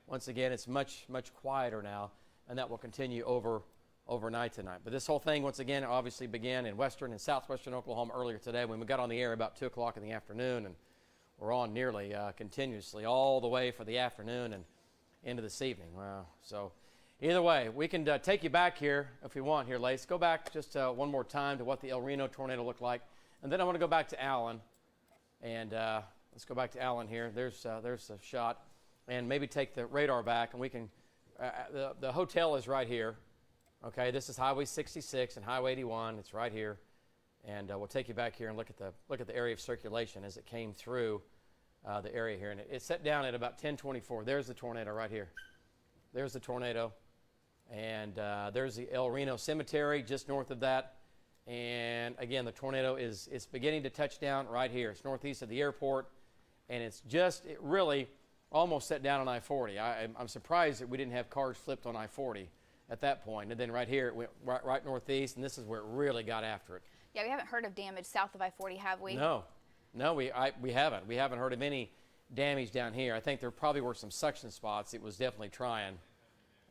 once again, it's much, much quieter now, and that will continue overnight tonight. But this whole thing, once again, obviously began in western and southwestern Oklahoma earlier today when we got on the air about 2 o'clock in the afternoon, and we're on nearly continuously all the way for the afternoon and into this evening. Wow. So either way, we can take you back here if we want here, Lace. Go back just one more time to what the El Reno tornado looked like. And then I want to go back to Allen. And let's go back to Allen here. There's a shot. And maybe take the radar back, and we can the hotel is right here. Okay, this is Highway 66 and Highway 81. It's right here. And we'll take you back here and look at the area of circulation as it came through the area here. And it's set down at about 1024. There's the tornado right here. There's the tornado. And there's the El Reno Cemetery just north of that. And again, the tornado is beginning to touch down right here. It's northeast of the airport, and it really almost set down on I-40. I'm surprised that we didn't have cars flipped on I-40 at that point. And then right here, it went right northeast, and this is where it really got after it. Yeah, we haven't heard of damage south of I-40, have we? No, we haven't. We haven't heard of any damage down here. I think there probably were some suction spots. It was definitely trying.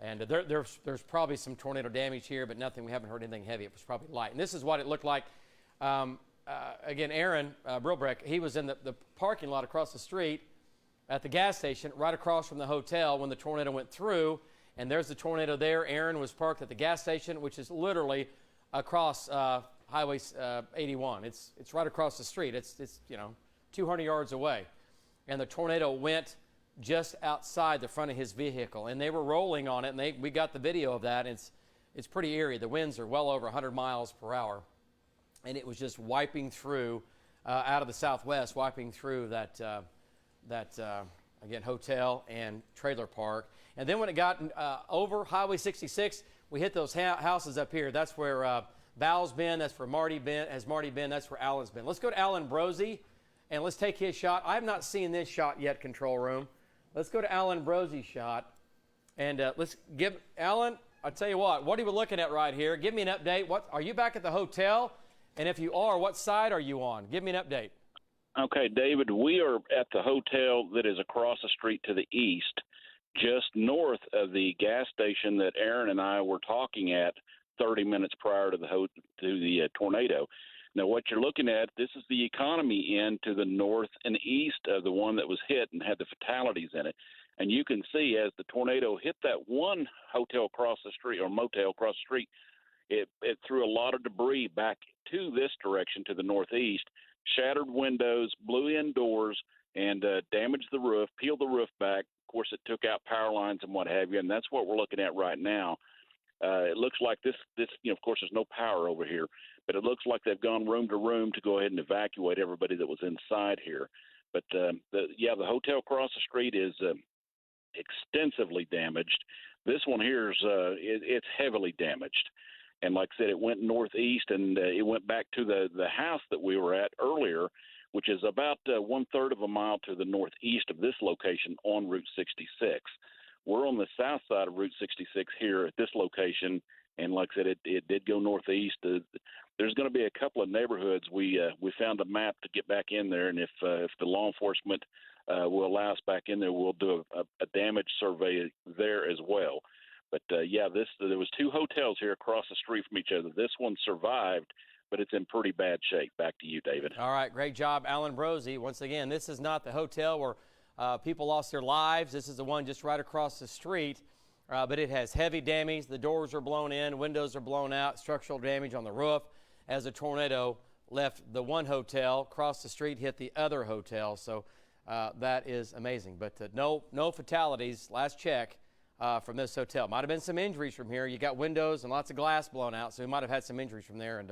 And there's probably some tornado damage here, but nothing. We haven't heard anything heavy. It was probably light. And this is what it looked like. Again, Aaron Brilbeck, he was in the parking lot across the street at the gas station, right across from the hotel when the tornado went through. And there's the tornado there. Aaron was parked at the gas station, which is literally across Highway 81. It's right across the street. It's 200 yards away. And the tornado went just outside the front of his vehicle, and they were rolling on it, and we got the video of that. It's pretty eerie. The winds are well over 100 miles per hour, and it was just wiping through out of the southwest, wiping through that again, hotel and trailer park. And then when it got over Highway 66, we hit those houses up here. That's where Val's been. That's where Marty been. That's where Alan's been. Let's go to Alan Brosey, and let's take his shot. I have not seen this shot yet, control room. Let's go to Alan Brosey's shot, and let's give Alan. I'll tell you what are we looking at right here? Give me an update. Are you back at the hotel? And if you are, what side are you on? Give me an update. Okay, David, we are at the hotel that is across the street to the east, just north of the gas station that Aaron and I were talking at 30 minutes prior to the tornado. Now, what you're looking at, this is the economy end to the north and east of the one that was hit and had the fatalities in it. And you can see as the tornado hit that one hotel across the street or motel across the street, it threw a lot of debris back to this direction to the northeast, shattered windows, blew in doors, and damaged the roof, peeled the roof back. Of course, it took out power lines and what have you, and that's what we're looking at right now. It looks like this, of course, there's no power over here, but it looks like they've gone room to room to go ahead and evacuate everybody that was inside here. But, the hotel across the street is extensively damaged. This one here is it's heavily damaged. And like I said, it went northeast, and it went back to the house that we were at earlier, which is about 1/3 of a mile to the northeast of this location on Route 66. We're on the south side of Route 66 here at this location, and like I said, it did go northeast. There's going to be a couple of neighborhoods. We found a map to get back in there, and if the law enforcement will allow us back in there, we'll do a damage survey there as well. But, there was two hotels here across the street from each other. This one survived, but it's in pretty bad shape. Back to you, David. All right, great job, Alan Brosey. Once again, this is not the hotel where people lost their lives. This is the one just right across the street, but it has heavy damage. The doors are blown in, windows are blown out, structural damage on the roof as the tornado left the one hotel, crossed the street, hit the other hotel. So that is amazing. But no fatalities, last check, from this hotel. Might have been some injuries from here. You got windows and lots of glass blown out, so we might have had some injuries from there, and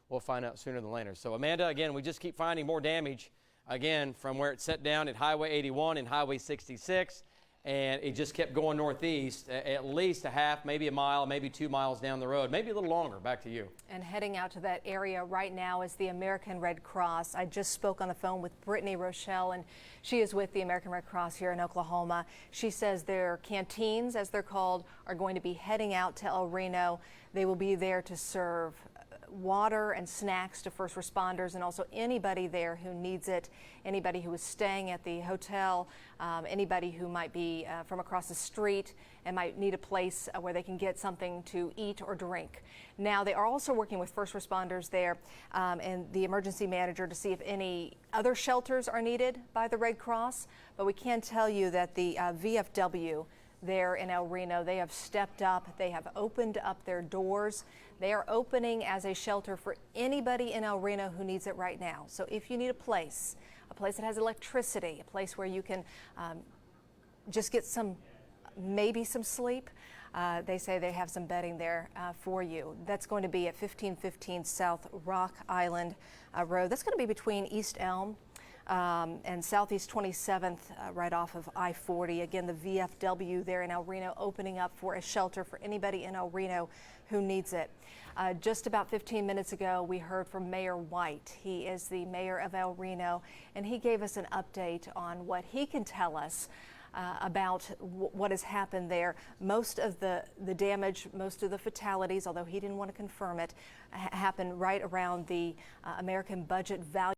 we'll find out sooner than later. So, Amanda, again, we just keep finding more damage, again, from where it set down at Highway 81 and Highway 66, and it just kept going northeast, at least a half, maybe a mile, maybe 2 miles down the road, maybe a little longer. Back to you. And heading out to that area right now is the American Red Cross. I just spoke on the phone with Brittany Rochelle, and she is with the American Red Cross here in Oklahoma. She says their canteens, as they're called, are going to be heading out to El Reno. They will be there to serve water and snacks to first responders and also anybody there who needs it, anybody who is staying at the hotel, anybody who might be from across the street and might need a place where they can get something to eat or drink. Now, they are also working with first responders there and the emergency manager to see if any other shelters are needed by the Red Cross, but we can tell you that the VFW there in El Reno, they have stepped up. They have opened up their doors. They are opening as a shelter for anybody in El Reno who needs it right now. So if you need a place that has electricity, a place where you can just get maybe some sleep, they say they have some bedding there for you. That's going to be at 1515 South Rock Island Road. That's going to be between East Elm and Southeast 27th right off of I-40. Again, the VFW there in El Reno opening up for a shelter for anybody in El Reno who needs it. Just about 15 minutes ago, we heard from Mayor White. He is the mayor of El Reno, and he gave us an update on what he can tell us about what has happened there. Most of the damage, most of the fatalities, although he didn't want to confirm it, happened right around the American Budget Value